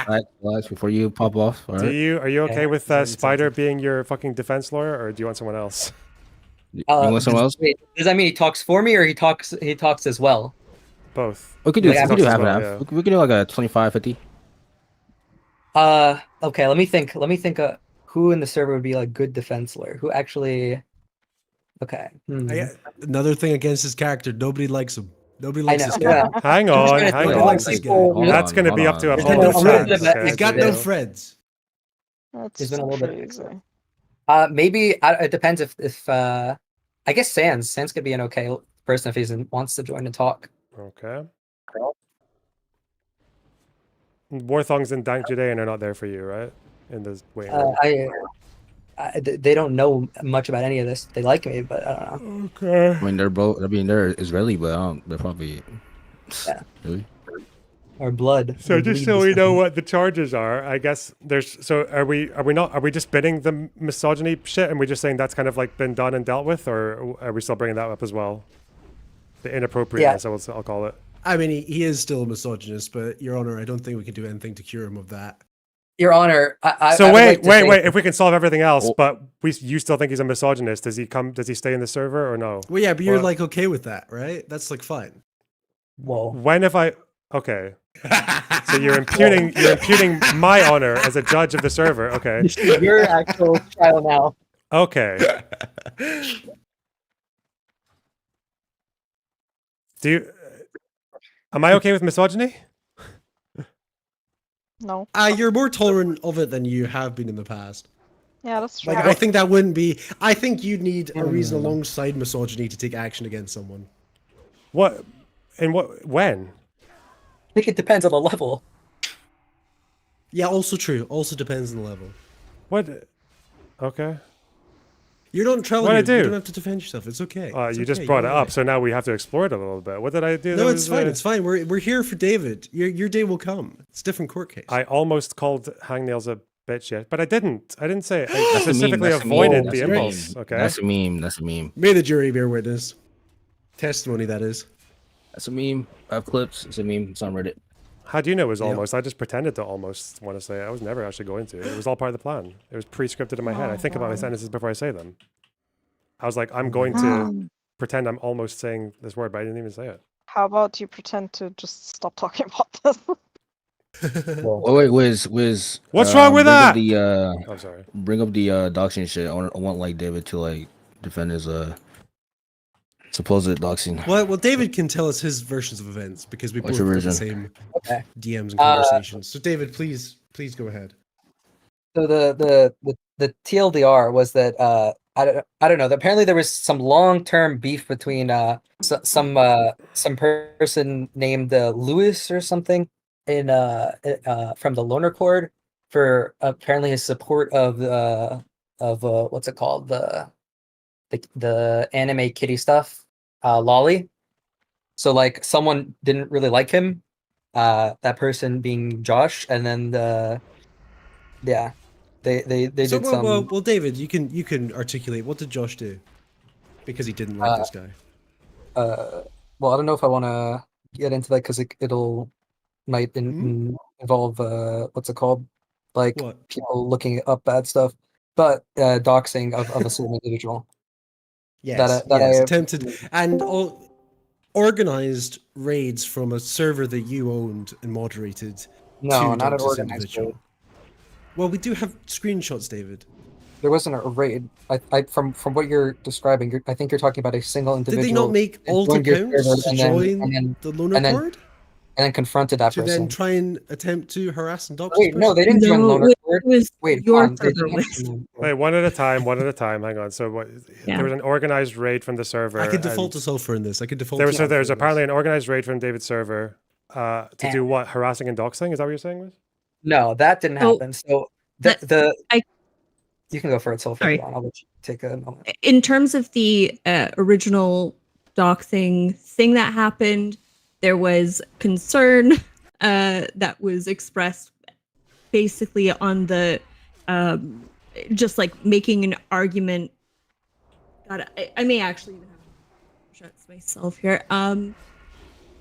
right, relax before you pop off. All right. are you okay with Spider being your fucking defense lawyer, or do you want someone else? You want someone else? Wait, does that mean he talks for me or he talks as well? Both. We could do, Yeah, we could do as half and well, half. yeah. We could do like a 25-50. Okay, let me think. Who in the server would be like good defense lawyer? Who actually? Okay. Another thing against his character. Nobody likes him. Nobody I likes know. this Yeah. guy. Hang I'm just on, trying to hang think on. of, like, people- That's going to be up to He's got no Apollo friends. Friends. Okay? He's got no Yeah. friends. That's It's been a little bit crazy. Maybe it depends if I guess Sans could be an okay person if he wants to join and talk. Okay. Warthongs and Dank Judean are not there for you, right? In the waiting room. They don't know much about any of this. They like me, but I don't know. Okay. I mean, they're both. I mean, they're Israeli, but they're probably. Yeah. Really? Our blood. So We just bleed so the we know same. what the charges are, I guess there's. So are we just bidding the misogyny shit, and we're just saying that's kind of like been done and dealt with, or are we still bringing that up as well? The inappropriateness, I'll call it. I mean, he is still a misogynist, but Your Honor, I don't think we can do anything to cure him of that. Your Honor, I So would wait. like to say- If we can solve everything else, but you still think he's a misogynist? Does he stay in the server or no? Well, yeah, but you're Well, like okay with that, right? That's like fine. Whoa. When if I okay. So you're imputing my honor as a judge of the server. Okay. This is your actual trial now. Okay. Am I okay with misogyny? No. You're more tolerant of it than you have been in the past. Yeah, that's true. Like, I think that wouldn't be. I think you'd need a reason alongside misogyny to take action against someone. What? And what? When? I think it depends on the level. Yeah, also true. Also depends on the level. What? Okay. You're not in trouble. What'd I You do? don't have to defend yourself. It's okay. It's You just okay, brought it you're up, right. so now we have to explore it a little bit. What did I do? No, that it's was, fine. It's fine. We're here for David. Your day will come. It's a different court case. I almost called Hangnails a bitch yet, but I didn't. I didn't say it. I That's a meme, specifically that's a meme, avoided that's the a meme. impulse. Okay. That's a meme. That's a meme. May the jury bear witness. Testimony, that is. That's a meme. I have clips. It's a meme. It's on Reddit. How do you know it was almost? I just pretended to almost want to say it. I was never actually going to. It was all part of the plan. It was pre-scripted in my head. I think about my sentences before I say them. I was like, I'm going to pretend I'm almost saying this word, but I didn't even say it. How about you pretend to just stop talking about this? Wait, Wiz. What's wrong with bring up that? The, I'm sorry. Bring up the doxing shit. I want like David to like defend his supposed doxing. Well, David can tell us his versions of events because we What's both your have the version? same DMs and conversations. So, David, please go ahead. So the TLDR was that I don't know. Apparently there was some long-term beef between some person named Lewis or something in from the Loner Chord for apparently his support of what's it called, the anime kitty stuff, Lolly. So like someone didn't really like him, that person being Josh, and then they So, did some. well, David, you can articulate what did Josh do because he didn't like this guy. Well, I don't know if I want to get into that because it'll might involve what's it called, like people looking up bad stuff, but doxing of a certain individual. Yes, attempted and organized raids from a server that you owned and moderated. No, to not an dox this organized individual. raid. Well, we do have screenshots, David. There wasn't a raid. From what you're describing, I think you're talking about a single Did individual. they not make that alt joined your accounts server to and join the Loner Chord? And then confronted that To person. then try and attempt to harass and dox Wait, this no, person? they didn't join Loner Chord. Wait, your hold on, they server didn't was- join- Wait, one at a time. Hang on. So what? Yeah. There was an organized raid from the server. I could default and to sulfur in this. I could default. There to was sulfur there's in apparently an organized raid from David's server to do what? Harassing and doxing? Is that what you're saying? Liz? No, that didn't So, happen. So you can go for it, Sulfur. Sorry. I'll let you take a moment. In terms of the original doxing thing that happened, there was concern that was expressed basically on the just like making an argument. God, I may actually even have shots myself here.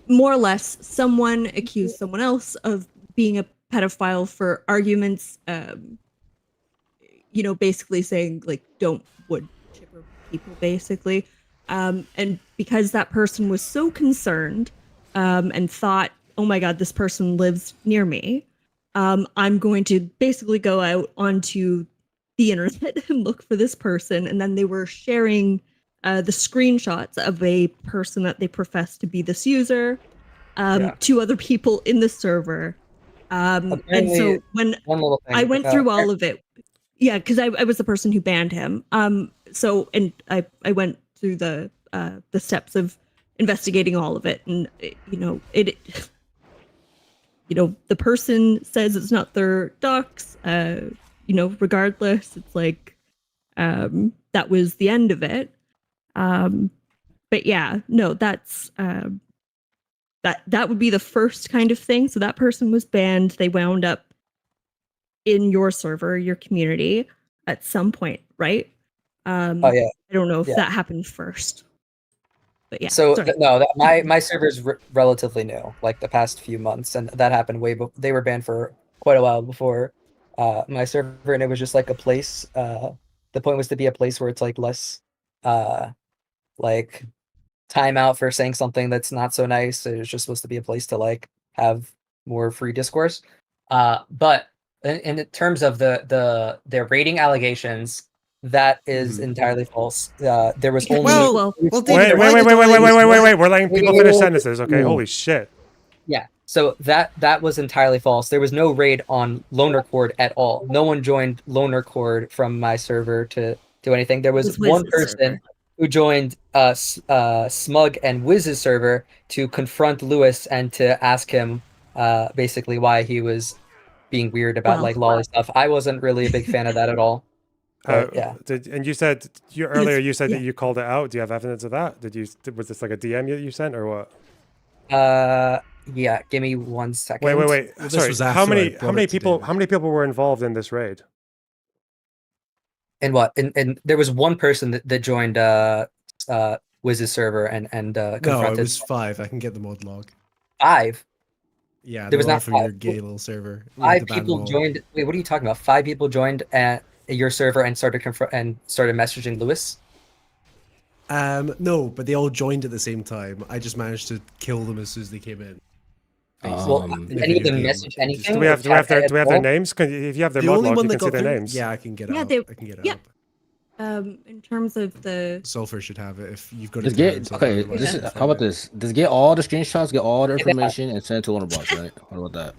More or less, someone accused someone else of being a pedophile for arguments. Basically saying like don't wood chipper people, basically. And because that person was so concerned and thought, oh my God, this person lives near me, I'm going to basically go out onto the internet and look for this person. And then they were sharing the screenshots of a person that they professed to be this user to other people in the server. And so when I went through all of it, because I was the person who banned him. So I went through the steps of investigating all of it, and the person says it's not their docs, regardless, it's like that was the end of it. But yeah, no, that's that would be the first kind of thing. So that person was banned. They wound up in your server, your community at some point, right? Oh yeah. I don't know if Yeah. that happened first. But yeah. So sorry. my server is relatively new, like the past few months, and that happened way before. They were banned for quite a while before my server, and it was just like a place. The point was to be a place where it's like less, like timeout for saying something that's not so nice. It was just supposed to be a place to like have more free discourse. But in terms of their rating allegations, that is entirely false. There was only wait. We're letting people finish sentences. Okay, holy shit. Yeah, so that was entirely false. There was no raid on Loner Cord at all. No one joined Loner Cord from my server to do anything. There was one person who joined Smug and Wiz's server to confront Lewis and to ask him basically why he was being weird about like lolly stuff. I wasn't really a big fan of that at all. But, yeah. And you said earlier you said that you called it out. Do you have evidence of that? Was this like a DM you sent or what? Yeah. Give me 1 second. Wait. Sorry. How many people were involved in this raid? And what? And there was one person that joined Wiz's server and confronted. No, it was 5. I can get the mod log. 5. Yeah, there was not from your gay little server. 5 people joined. Wait, what are you talking about? 5 people joined at your server and started messaging Lewis. No, but they all joined at the same time. I just managed to kill them as soon as they came in. Well, any of them message anything? Do we have their names? If you have their mod log, you can see their names. Yeah, I can get Yeah, it. I can get it. yeah. In terms of the Sulfur should have it if you've got Just it. get how about this? Just get all the screenshots, get all the information, and send it to Wonderbox, right? What about that?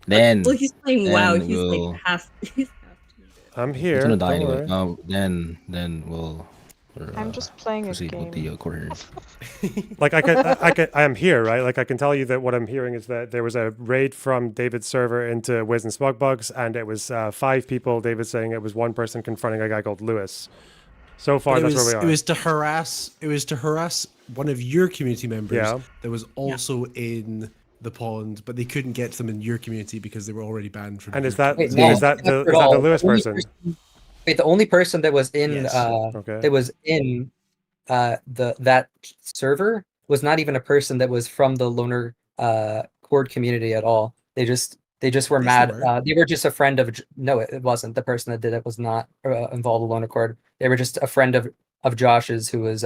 Then well, he's playing WoW. He's we'll, like half. I'm here. It's gonna die anyway. Then we'll. I'm just playing a proceed game. with the court hearing. Like I am here, right? Like I can tell you that what I'm hearing is that there was a raid from David's server into Wiz and Smugbugs, and it was 5 people. David's saying it was one person confronting a guy called Lewis. So far, that's where we are. It was to harass one of your community members that was also in the pond, but they couldn't get them in your community because they were already banned from. And is that the Lewis person? Wait, the only person that was in that server was not even a person that was from the Loner Cord community at all. They just were mad. They were just a friend of. No, it wasn't. The person that did it was not involved with Loner Cord. They were just a friend of Josh's who was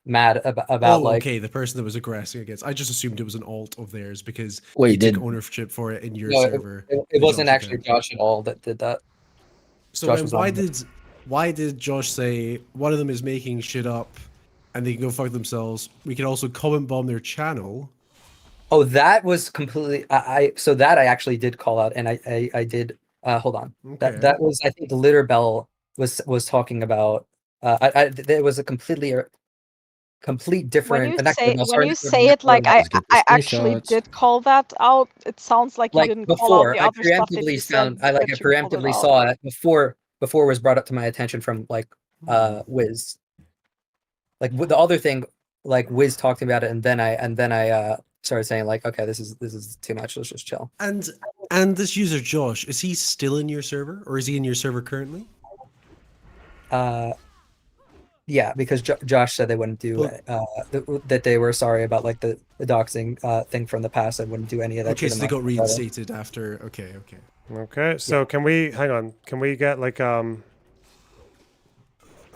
mad about like. Okay, the person that was aggressing against. I just assumed it was an alt of theirs because you took ownership for it in your server. It wasn't actually Josh at all that did that. So why did Josh say one of them is making shit up and they can go fuck themselves? We can also comment bomb their channel. Oh, that was completely. I actually did call out, and I did. Hold on. Okay. That was, I think, the Litter Bell was talking about. There was a complete different. When you say it like I actually did call that out, it sounds like you didn't call out the other stuff that you said. I preemptively saw it before it was brought up to my attention from like Wiz. Like the other thing, like Wiz talked about it, and then I started saying like, okay, this is too much. Let's just chill. And this user Josh, is he still in your server, or is he in your server currently? Yeah, because Josh said they wouldn't do that. They were sorry about like the doxing thing from the past. I wouldn't do any of that. Okay, so they got reinstated after. Okay. So can we hang on? Can we get like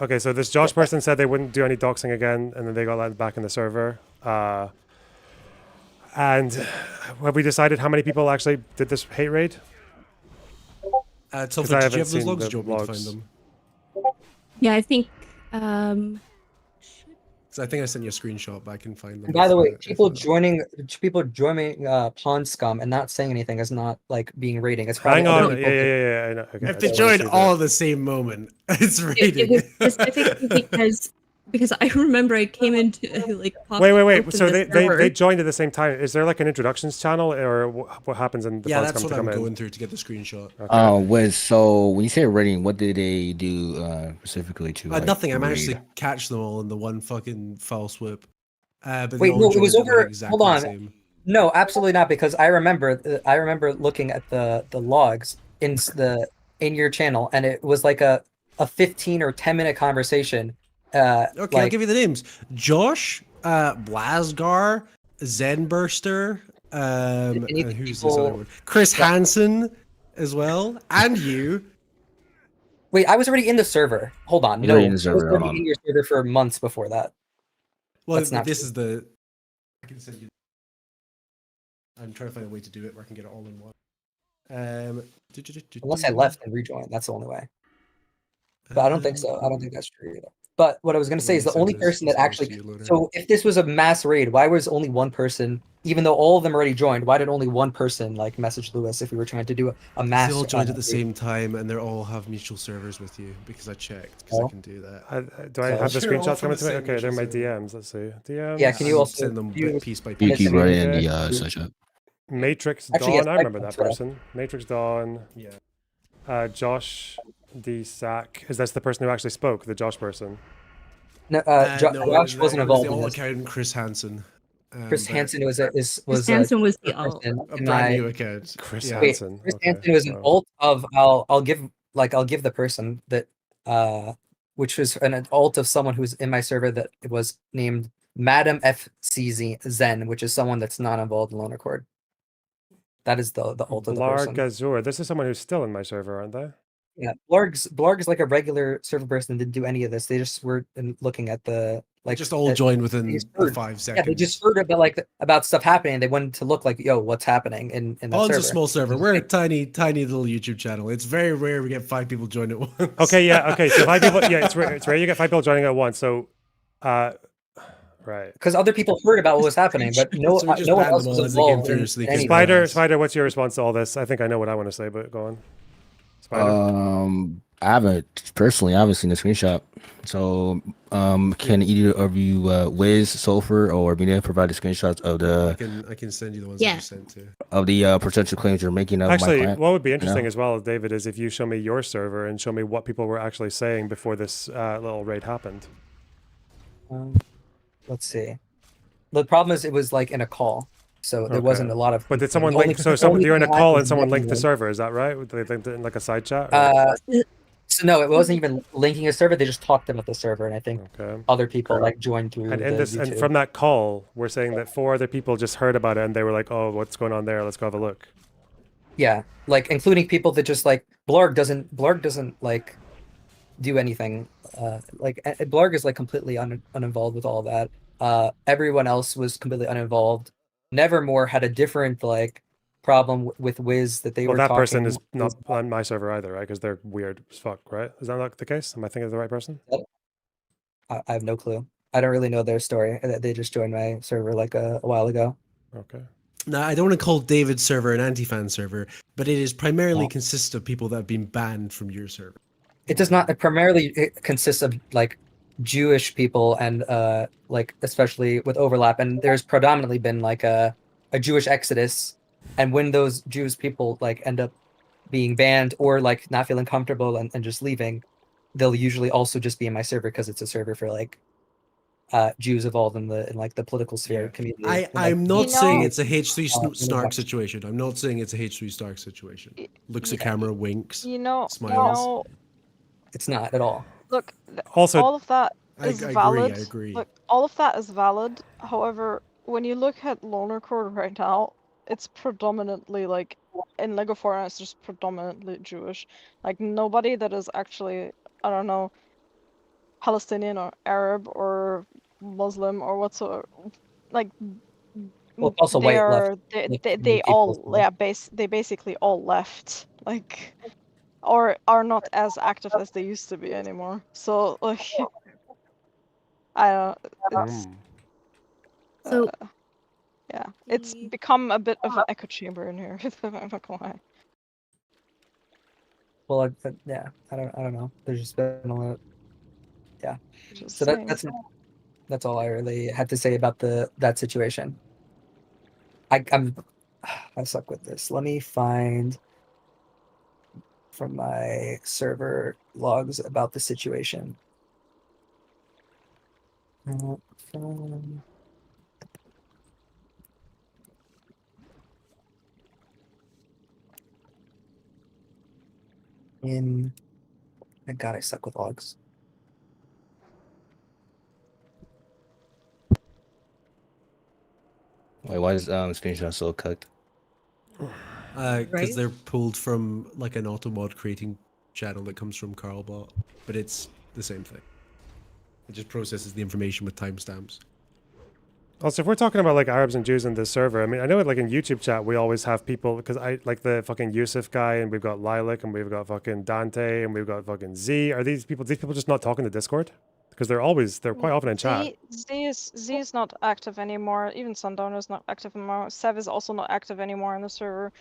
Okay, so this Josh person said they wouldn't do any doxing again, and then they got let back in the server. And have we decided how many people actually did this hate raid? So did you have those logs? Do you want me to find them? Yeah, I think. So I think I sent you a screenshot, but I can find them. And by the way, people joining Pawn Scum and not saying anything is not like being raiding. It's probably hang on. Yeah. I know. Okay, if they joined all at the same moment, it's raiding. It was specifically because because I remember I came into like Wait. opened So the they server. joined at the same time. Is there like an introductions channel, or what happens in the Yeah, funds that's what to I'm come in? going through to get the screenshot. Okay. So when you say raiding, what did they do specifically to like Nothing. I managed raid? to catch them all in the one fucking foul swoop. But they Wait, all no, it joined was at like over. exactly Hold the on. same. No, absolutely not. Because I remember looking at the logs in your channel, and it was like a 15 or 10-minute conversation. Okay, I'll like, give you the names: Josh, Blazgar, Zenburster, Any and who's this other people one? Chris that- Hansen as well, and you. Wait, I was already in the server. Hold on. You're already in No, the I was server, already hold on. in your server for months before that. Well, That's not this true. is the. I can send you. I'm trying to find a way to do it where I can get it all in one. Unless I left and rejoined, that's the only way. But I don't think so. I don't think that's true either. But what I was going to say is the only person that actually. So if this was a mass raid, why was only one person? Even though all of them already joined, why did only one person like message Lewis if we were trying to do a mass? They all joined at the raid? same time, and they all have mutual servers with you because I checked because I can do that. Do I have the They're all screenshots from coming the to me? same Okay, they're my mutual server. DMs. Let's see. DMs. Yeah, can you also send them piece by You piece? keep right in Okay. the search up. Matrix Actually, Dawn. yes, I I remember can that try. person. Matrix Dawn. Yeah. Josh D. Sack. Is that the person who actually spoke? The Josh person? No, No, Josh wasn't it was involved the in alt this. account Chris Hansen. Chris but- Hansen was Chris Hansen was the alt. person a in brand my- new account. Chris Yeah. Wait, Hansen. Chris Okay. Hansen was an Wow. alt of I'll give the person that which was an alt of someone who's in my server that it was named Madam FC Zen, which is someone that's not involved in Loan Accord. That is the alt of the person. Blargazur. This is someone who's still in my server, aren't they? Yeah, Blarg is like a regular server person that didn't do any of this. They just were looking at the like just all at- joined they within just the heard- 5 seconds. Yeah, they just heard about stuff happening. They wanted to look like, yo, what's happening in that Oh, server. it's a small server. We're a tiny little YouTube channel. It's very rare we get 5 people join at once. Okay, yeah, okay. So 5 people. Yeah, it's rare you get 5 people joining at once. So, right. Because other people heard about what was happening, but no So we just no one banned else them was all as they came involved. through, so they came Spider, what's your response to all this? I think I know what I want to say, but go on. Spider. I haven't seen the screenshot. So can either of you Wiz, Sulfur, or Mina provide the screenshots of I can send you the ones I just sent to. of the potential claims you're making of my Actually, client? what would be You interesting know? as well, David, is if you show me your server and show me what people were actually saying before this little raid happened. Let's see. The problem is it was like in a call, so there wasn't a lot of. But did someone the only- link? So the only you're in a thing I call had and someone was linked the Megan. server. Is that right? They linked it in like a side chat. Or? So no, it wasn't even linking a server. They just talked about the server, and I think other people like joined through. And the in this, and YouTube. from that call, we're saying that 4 other people just heard about it and they were like, "Oh, what's going on there? Let's go have a look." Yeah, like including people that just like Blarg doesn't like do anything. Blarg is like completely uninvolved with all that. Everyone else was completely uninvolved. Nevermore had a different like problem with Wiz that they Well, were that talking. person is not on my server either, right? Because they're weird as fuck, right? Is that not the case? Am I thinking of the right person? I have no clue. I don't really know their story. They just joined my server like a while ago. Okay. Now, I don't want to call David's server an anti-fan server, but it is primarily consists of people that have been banned from your server. It does not. It consists of like Jewish people and like especially with overlap. And there's predominantly been like a Jewish exodus. And when those Jewish people like end up being banned or like not feeling comfortable and just leaving, they'll usually also just be in my server because it's a server for like Jews involved in like the political sphere community. I'm not saying it's a H3 Snark situation. I'm not saying it's a H3 Snark situation. Looks at camera, winks, smiles. It's not at all. Look, Also- all of that I is agree, valid. I agree. Look, all of that is valid. However, when you look at Loner Core right now, it's predominantly like in Lego Fortnite, it's just predominantly Jewish. Like nobody that is actually, I don't know, Palestinian or Arab or Muslim or whatsoever. Like Well, also white left. they all they basically all left. Like or are not as active as they used to be anymore. So like I don't it's So yeah, it's become a bit of an echo chamber in here. I'm not gonna lie. Well, yeah, I don't know. There's just been a lot. Yeah. Just So saying. that's all I really had to say about that situation. I suck with this. Let me find from my server logs about the situation. Thank God I suck with logs. Wait, why is screenshot so cooked? Because they're pulled from like an automod creating channel that comes from Carlbot, but it's the same thing. It just processes the information with timestamps. Also, if we're talking about like Arabs and Jews in this server, I mean, I know like in YouTube chat we always have people because I like the fucking Yusuf guy, and we've got Lilac, and we've got fucking Dante, and we've got fucking Z. Are these people just not talking to Discord? Because they're quite often in chat. Z is not active anymore. Even Sundowner is not active anymore. Sev is also not active anymore in the server.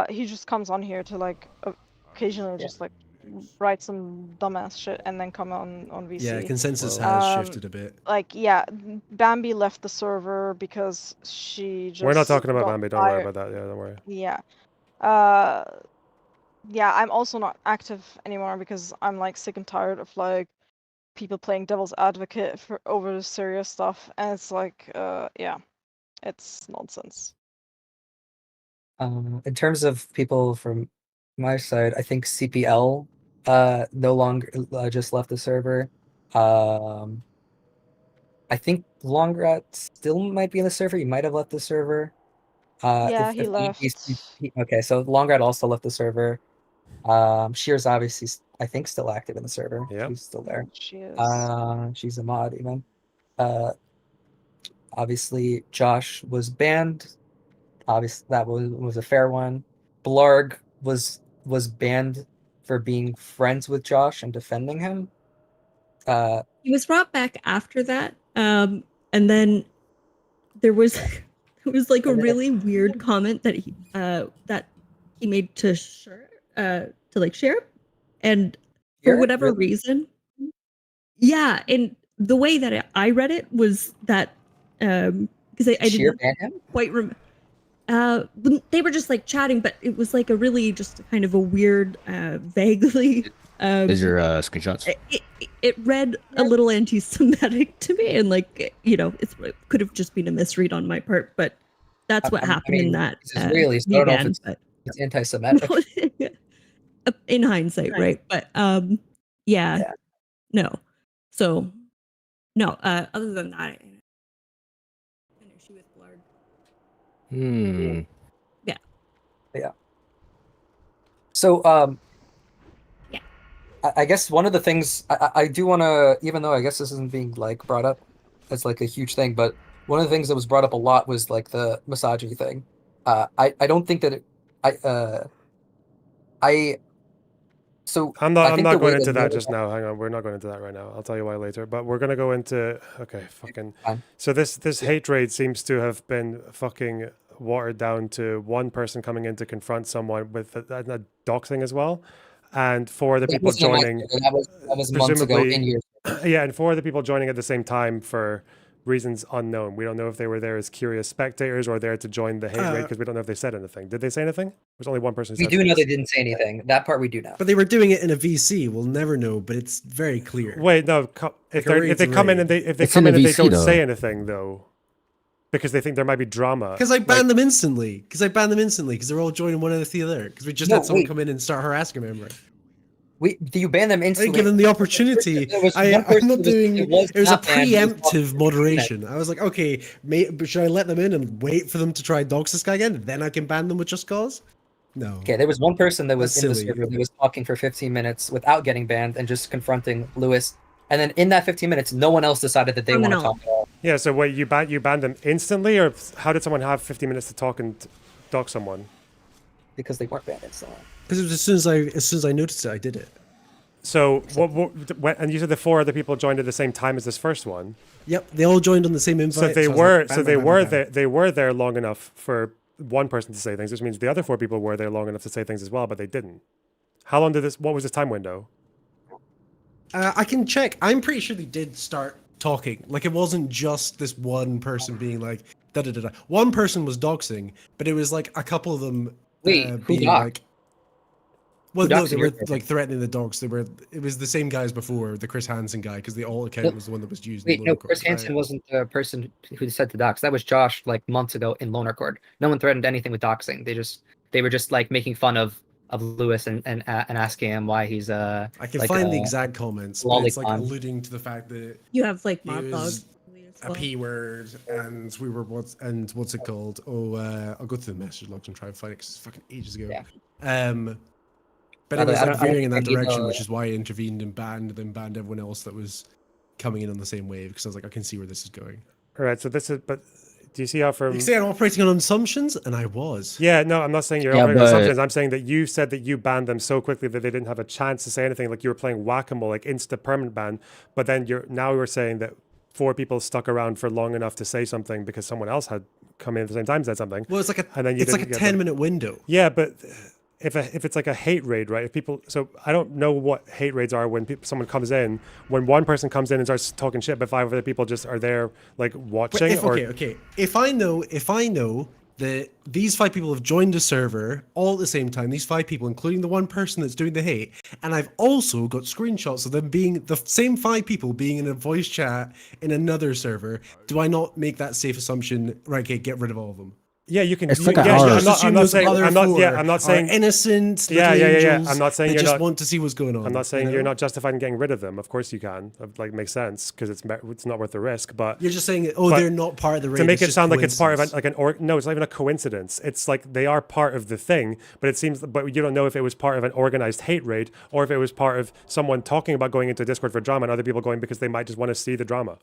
He just comes on here to like occasionally just like write some dumbass shit and then come on VC. Yeah, consensus has shifted a bit. Like yeah, Bambi left the server because she just. We're not talking about got Bambi. Don't worry fired. about that. Yeah, don't worry. Yeah. Yeah, I'm also not active anymore because I'm like sick and tired of like people playing devil's advocate for over serious stuff, and it's like yeah, it's nonsense. In terms of people from my side, I think CPL no longer just left the server. I think Longrat still might be in the server. He might have left the server. Yeah, he left. Okay, so Longrat also left the server. Shear's obviously, I think, still active in the server. Yeah, she's still there. She is. She's a mod even. Obviously, Josh was banned. Obviously, that was a fair one. Blarg was banned for being friends with Josh and defending him. He was brought back after that, and then there was like a really weird comment that he made to share, and for Share? whatever Really? reason, yeah, and the way that I read it was that because I Sheer didn't banned him? quite remember. They were just like chatting, but it was like a really just kind of a weird, vaguely. Is your screenshots? It read a little anti-Semitic to me, and like it could have just been a misread on my part, but that's what happened in that. It's Israeli, so I don't know if it's anti-Semitic. In hindsight, right? But yeah, no. So no. Other than that, an issue with Blard. Yeah. So yeah. I guess one of the things I do want to, even though I guess this isn't being like brought up as like a huge thing, but one of the things that was brought up a lot was like the misogyny thing. I don't think that I'm not going into that just now. Hang on, we're not going into that right now. I'll tell you why later. But we're gonna go into So this hate raid seems to have been fucking watered down to one person coming in to confront someone with a doxing as well, and four of the people joining. That was months ago in years. Yeah, and four of the people joining at the same time for reasons unknown. We don't know if they were there as curious spectators or there to join the hate raid because we don't know if they said anything. Did they say anything? There's only one person who We said do know things. they didn't say anything. That part we do know. But they were doing it in a VC. We'll never know, but it's very clear. Wait, no. If they come in and they don't say anything though, because they think there might be drama. Because I banned them instantly. Because they're all joining one after the other. Because we just had someone come in and start harassing a member. Do you ban them instantly? I didn't give them the opportunity. I'm not doing. It was a preemptive moderation. I was like, okay, should I let them in and wait for them to try dox this guy again? Then I can ban them with just cause? No. Okay, there was one person that was That's in the silly. server that was talking for 15 minutes without getting banned and just confronting Lewis. And then in that 15 minutes, no one else decided that they want to talk at all. Yeah. So wait, you banned them instantly, or how did someone have 15 minutes to talk and dox someone? Because they weren't banned instantly. Because it was as soon as I noticed it, I did it. So and you said the four other people joined at the same time as this first one. Yep, they all joined on the same invite. So they they were there long enough for one person to say things, which means the other four people were there long enough to say things as well, but they didn't. How long did this? What was this time window? I can check. I'm pretty sure they did start talking. Like it wasn't just this one person being like da da da da. One person was doxing, but it was like a couple of them Wait, who being doxed? like. Well, Who no, doxed they in were your server? like threatening the dogs. It was the same guys before, the Chris Hansen guy, because the alt account was the one that was used. Wait, in no, Lower Chris Court. Hansen wasn't the person who said to dox. That was Josh, like months ago in Loner Cord. No one threatened anything with doxing. They were just like making fun of Lewis and asking him why he's I can like, find the exact comments, but it's like lolicon. alluding to the fact that You have like it mob was dogs. a p word, and we were what's it called? Oh, I'll go through the message logs and try and find it because it's fucking ages ago. But it was like veering in that direction, which is why I intervened and banned everyone else that was coming in on the same wave, because I was like, I can see where this is going. All right, so this is, but do you see how from... You say I'm operating on assumptions, and I was. Yeah, no, I'm not saying you're operating on assumptions. I'm saying that you said that you banned them so quickly that they didn't have a chance to say anything, like you were playing whack-a-mole, like insta permanent ban. But then now you're saying that 4 people stuck around for long enough to say something because someone else had come in at the same time, said something. Well, it's like a and then you it's like a didn't get 10-minute window. Yeah, but if it's like a hate raid, right? If people, so I don't know what hate raids are when someone comes in. When one person comes in and starts talking shit, but 5 other people just are there like watching. Okay. If I know that these 5 people have joined a server all at the same time, these 5 people, including the one person that's doing the hate, and I've also got screenshots of them being the same 5 people being in a voice chat in another server, do I not make that safe assumption? Right, okay, get rid of all of them. Yeah, you can. It's like yeah, a I'm not saying. I'm not saying innocent. Yeah. Angels I'm not saying that you're just not, want to see what's going on. I'm not saying you know? you're not justified in getting rid of them. Of course you can. Like makes sense because it's not worth the risk. But you're just saying, they're not part of the raid. To make it sound like it's part of no, it's not even a coincidence. It's like they are part of the thing, but it seems, but you don't know if it was part of an organized hate raid or if it was part of someone talking about going into Discord for drama and other people going because they might just want to see the drama.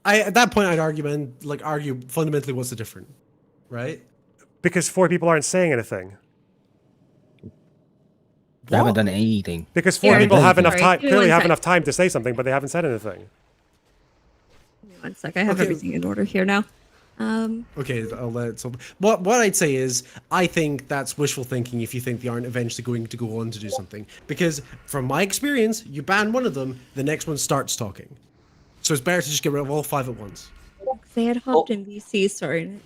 At that point, I'd argue fundamentally what's the difference, right? Because 4 people aren't saying anything. They haven't done anything. Because 4 people have enough time, clearly have enough time to say something, but they haven't said anything. Give me one sec. I have everything in order here now. Okay, I'll let it. So, what I'd say is, I think that's wishful thinking if you think they aren't eventually going to go on to do something. Because from my experience, you ban one of them, the next one starts talking. So it's better to just get rid of all 5 at once. They had hopped in VC, sorry.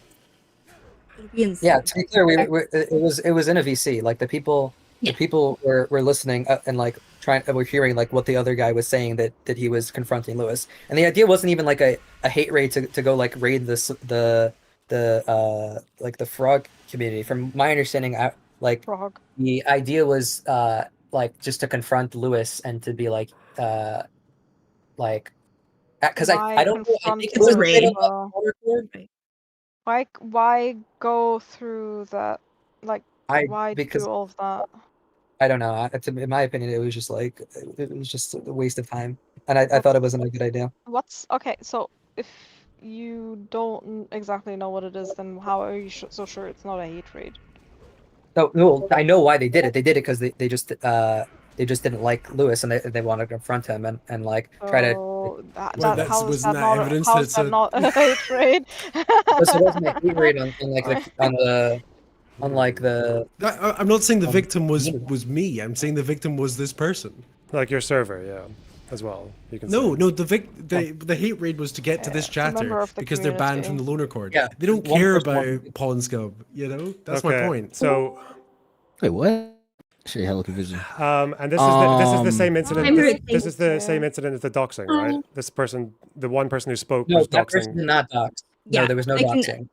Yeah, to be clear, it was in a VC. Like the people were listening and like were hearing like what the other guy was saying that he was confronting Lewis. And the idea wasn't even like a hate raid to go like raid the like the frog community. From my understanding, the idea was like just to confront Lewis and to be like because I don't know, I think it was a raid. Why go through that? Like, why do all of that? I don't know. In my opinion, it was just like it was just a waste of time, and I thought it wasn't a good idea. Okay? So if you don't exactly know what it is, then how are you so sure it's not a hate raid? No, I know why they did it. They did it because they just didn't like Lewis and they wanted to confront him and like try to. How is that not a hate raid? Because it wasn't a hate raid on the. I'm not saying the victim was me. I'm saying the victim was this person. Like your server, yeah, as well. You can no, the hate raid was to get to this chatter because they're banned from the Loner Cord. Yeah, they don't care about Pawn Scub. You know, that's my point. So, wait, what? Actually, hella confusion. And this is the same incident. This is the same incident as the doxing, right? This person, the one person who spoke, was that doxing. person did not dox. Yeah, no, there was no doxing.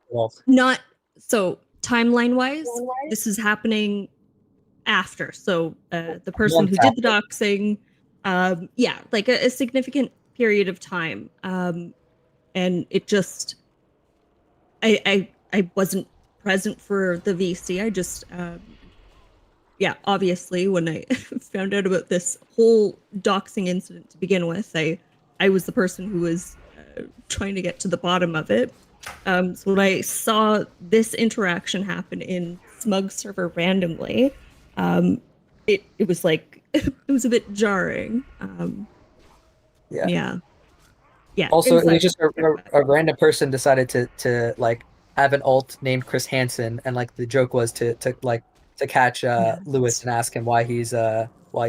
Not so timeline wise. This is happening after. So the person who did the doxing, like a significant period of time, and it just, I wasn't present for the VC. I just. Obviously, when I found out about this whole doxing incident to begin with, I was the person who was trying to get to the bottom of it. So when I saw this interaction happen in Smug server randomly, it was like it was a bit jarring. Yeah. Also, it was just a random person decided to like have an alt named Chris Hansen, and like the joke was to catch Lewis and ask him why he's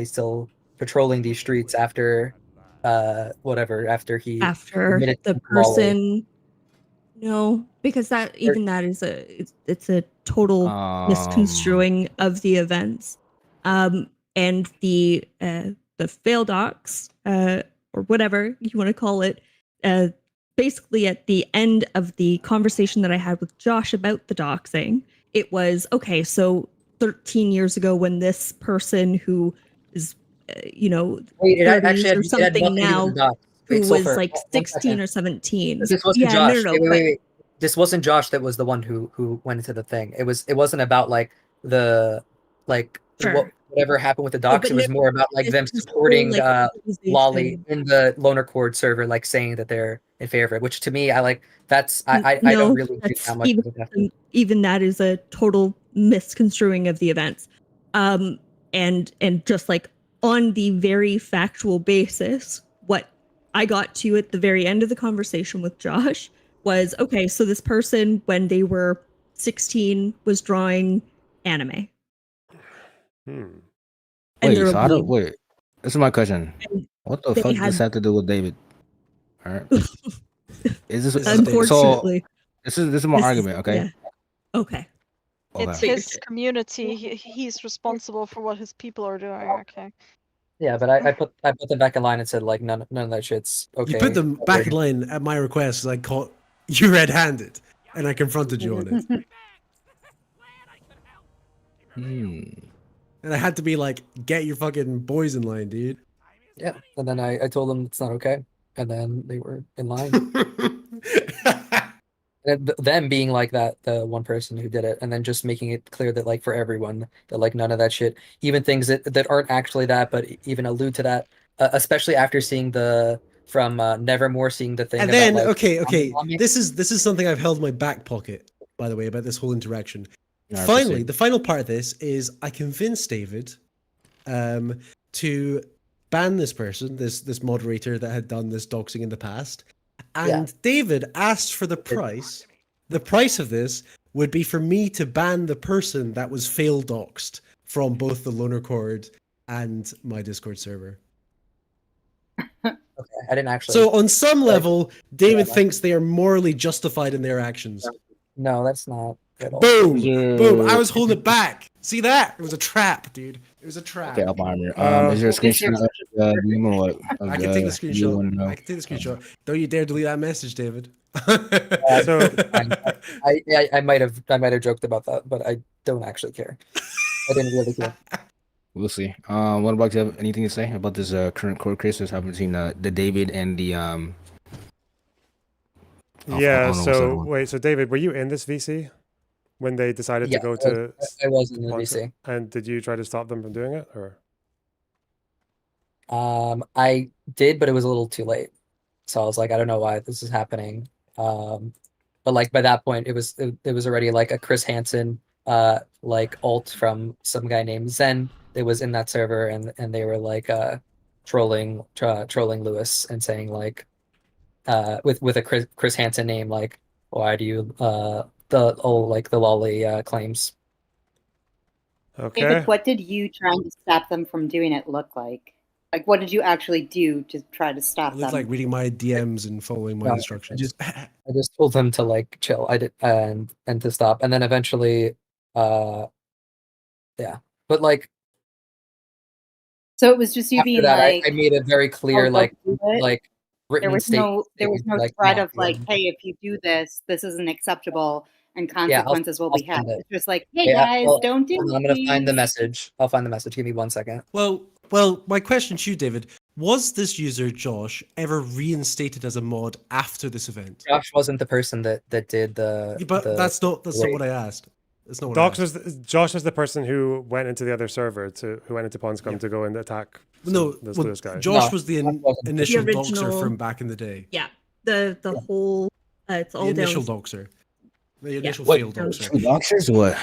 still patrolling these streets after after he After admitted the to Molly. person. No, because that even that is it's a total misconstruing of the events. And the fail docs, or whatever you want to call it, basically at the end of the conversation that I had with Josh about the doxing, it was okay. So 13 years ago, when this person who is, Wait, 30s or it had something nothing to do now, with the docs. who Wait, was Sulfur, like one 16 second. or 17. This wasn't Yeah, Josh. no, Wait. This wasn't Josh that was the one who went into the thing. It wasn't about like the Sure. whatever happened with the No, docs. but It was no, more about like this them whole, supporting like, Lolly organization. in the Loner Chord server, like saying that they're in favor of it, which to me I like that's I don't No, really do that's that much of a even that is a total misconstruing of the events. And just like on the very factual basis, what I got to at the very end of the conversation with Josh was, okay, so this person when they were 16 was drawing anime. And Wait, they're so how do lead. wait? This is my question. What the they fuck does this had- have to do with David? All right. Is this Unfortunately. So this is my argument, okay? Yeah. Okay. It's his community. He's responsible for what his people are doing. Okay. Yeah, but I put them back in line and said like none of that shit's okay. You put them back in line at my request. I caught you red-handed, and I confronted you on it. And I had to be like, get your fucking boys in line, dude. Yeah, and then I told them it's not okay, and then they were in line. And them being like that, the one person who did it, and then just making it clear that like for everyone that like none of that shit, even things that aren't actually that, but even allude to that, especially after seeing from Nevermore, seeing the thing. And about, then like, okay, this is something I've held in my back pocket, by the way, about this whole interaction. Yeah, Finally, the final part of this is I convinced David to ban this person, this moderator that had done this doxing in the past. And David asked for the price. The price of this would be for me to ban the person that was fail doxed from both the Loner Chord and my Discord server. Okay, I didn't actually. So on some level, David thinks they are morally justified in their actions. No, that's not. At all. Boom! Boom! I was holding it back. See that? It was a trap, dude. It was a trap. Okay, I'll is there a screenshot of the meme or what? I can take the screenshot. I can take the screenshot. Don't you dare delete that message, David. So I might have joked about that, but I don't actually care. I didn't really care. We'll see. What about you? Have anything to say about this current court case that's happened between the David and the Yeah. So wait. So David, were you in this VC when they decided to go to? I was in the VC. And did you try to stop them from doing it, or? I did, but it was a little too late. So I was like, I don't know why this is happening. But like by that point, it was already like a Chris Hansen like alt from some guy named Zen that was in that server, and they were like trolling Lewis and saying like with a Chris Hansen name, like, why do you the lolly claims. Okay. David, what did you trying to stop them from doing it look like? Like, what did you actually do to try to stop It them? looked like reading my DMs and following my instructions. I just told them to like chill. I did and to stop, and then eventually, yeah. But like, so it was just you being that, like, I made it very clear, "Oh, like don't do it." written there was statement. no like, threat not of like, doing. hey, if you do this, this isn't acceptable and Yeah, consequences will be had. send it. It's just like, hey Yeah, guys, well, don't do hold on, I'm gonna find the these. message. I'll find the message. Give me 1 second. Well, my question to you, David, was this user Josh ever reinstated as a mod after this event? Josh wasn't the person that did the. But that's not what I asked. That's not what I asked. Josh was the person who went into the other server who went into PawnsCom to go and attack. This guy. Josh was the initial The doxer original- from back in the day. Yeah. The whole it's all The initial down. doxer. The initial What? failed doxer. Two doxers or what?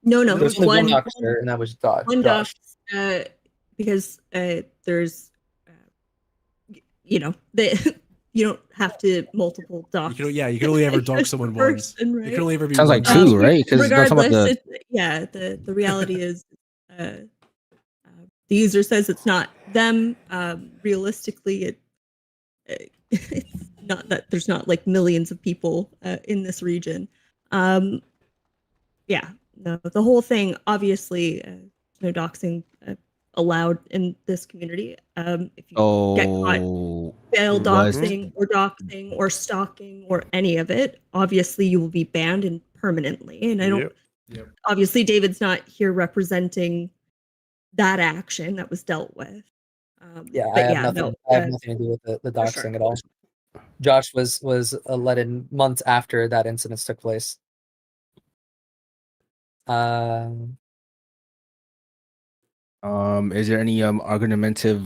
No, There's only one doxer, and that was Josh. One dox, because there's you know, you don't have to multiple dox. You can only ever dox someone once. Person, right? You can only ever be Sounds like one. two, right? 'Cause don't talk about Regardless, the- the reality is the user says it's not them. Realistically, it's not that there's not like millions of people in this region. Yeah, no, the whole thing, obviously, no doxing allowed in this community. If you get caught fail doxing or stalking or any of it, obviously you will be banned and permanently. And I don't, obviously David's not here representing that action that was dealt with. Yeah, but I have yeah, nothing. no, I have nothing to do with the doxing at all. Josh was let in months after that incident took place. Is there any argumentative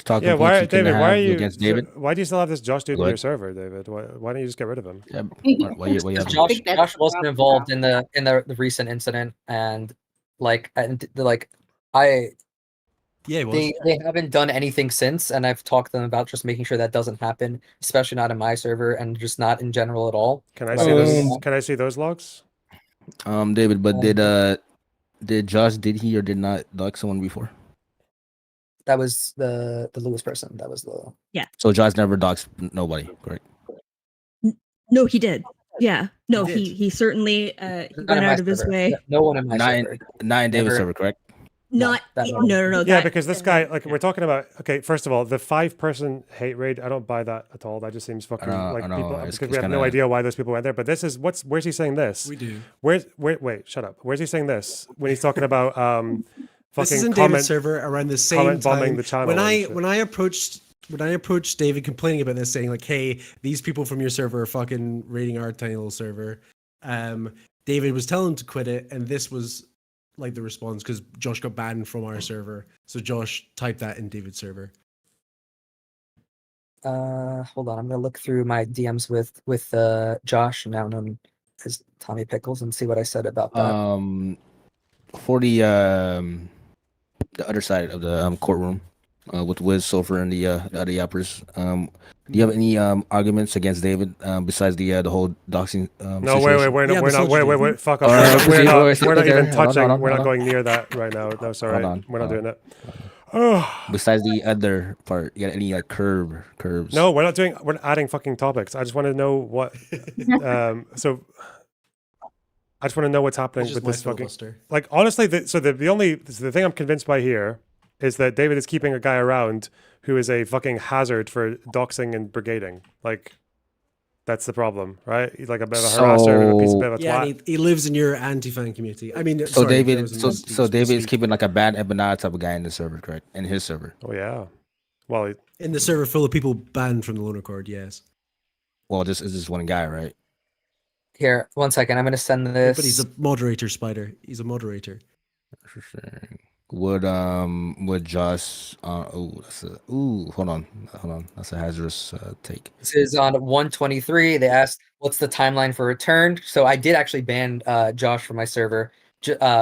talking Yeah, points why, you can David? Why are have you? against David? Why do you still have this Josh dude Go in your ahead. server, David? Why don't you just get rid of him? Yeah, why you have him? Josh wasn't involved in the recent incident, and I. Yeah, it was. They haven't done anything since, and I've talked to them about just making sure that doesn't happen, especially not in my server and just not in general at all. Can I see those? Can I see those logs? David, but did Josh, did he or did not dox someone before? That was the Lewis person. That was the So Josh never doxed nobody, correct? No, he did. Yeah, no, he certainly he went out of his way. No one in my server. Not in David's server, correct? Not no. Yeah, because this guy, like, we're talking about. Okay, first of all, the 5-person hate raid. I don't buy that at all. That just seems fucking like people because we have no idea why those people went there. But this is where's he saying this? We do. Wait, shut up. Where's he saying this when he's talking about fucking This is in David's server around the same bombing time. the channel. When I approached David complaining about this, saying like, "Hey, these people from your server are fucking raiding our tiny little server," David was telling him to quit it, and this was like the response because Josh got banned from our server. So Josh typed that in David's server. Hold on, I'm gonna look through my DMs with Josh, now known as Tommy Pickles, and see what I said about that. For the other side of the courtroom, with Wiz, Sofer, and the other yappers, do you have any arguments against David besides the whole doxing? No, wait, we're not. Wait, fuck off. We're not even touching. We're not going near that right now. No, sorry, we're not doing that. Besides the other part, you got any like curves? No, we're not doing. We're adding fucking topics. I just want to know what. So I just want to know what's happening with this fucking. Like honestly, the thing I'm convinced by here is that David is keeping a guy around who is a fucking hazard for doxing and brigading. Like, that's the problem, right? He's like a bit of a harasser, a piece of a yeah, twat. and he lives in your anti-fan community. I mean, so sorry, David, so David is keeping like a bad Ebonada type of guy in the server, correct? In his server. Oh yeah. Well, in the server full of people banned from the Lunar Cord, yes. Well, this is just one guy, right? Here, 1 second. I'm gonna send this. But he's a moderator, Spider. He's a moderator. Would Josh? Hold on. That's a hazardous take. This is on 123. They asked, "What's the timeline for return?" So I did actually ban Josh from my server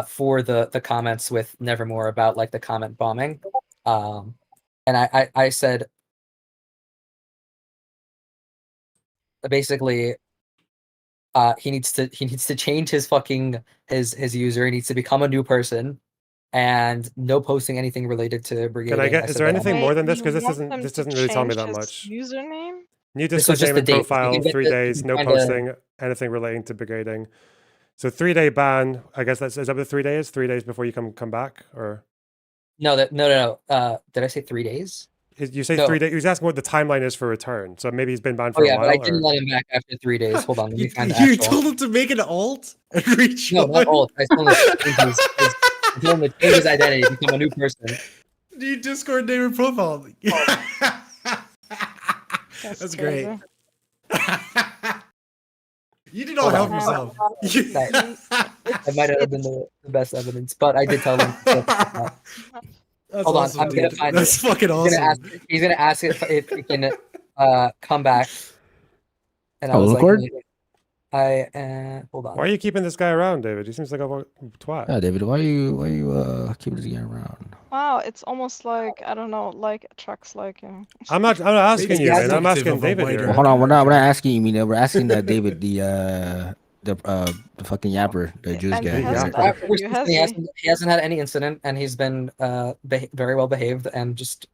for the comments with Nevermore about like the comment bombing, and I said basically he needs to change his fucking his user. He needs to become a new person. And no posting anything related to brigade. Can I get? Is there anything more than this? Because this doesn't really tell me that much. Username. New Discord name and profile. 3 days. No posting anything relating to brigading. So 3-day ban. I guess is that what the 3 days? 3 days before you come back, or? No. Did I say 3 days? You say 3 days. He was asking what the timeline is for return. So maybe he's been banned for a while. But I didn't let him back after 3 days. Hold on. Let me find the You told him to make an alt and reach. No, not alt. I told him to change his identity, become a new person. New Discord name and profile. That's great. You did not help yourself. That might have been the best evidence, but I did tell him. Hold on, I'm gonna find That's fucking awesome. He's gonna ask if he can come back. And I was like, hold on. Why are you keeping this guy around, David? He seems like a twat. Yeah, David, why are you keeping this guy around? Wow, it's almost like I don't know, like attracts like him. I'm not asking you, man. I'm asking David here. Hold on, we're not asking you, Mina. We're asking that David, the the fucking yapper, the Jewish And guy. he hasn't right? offered you, has he? He hasn't had any incident, and he's been very well behaved and just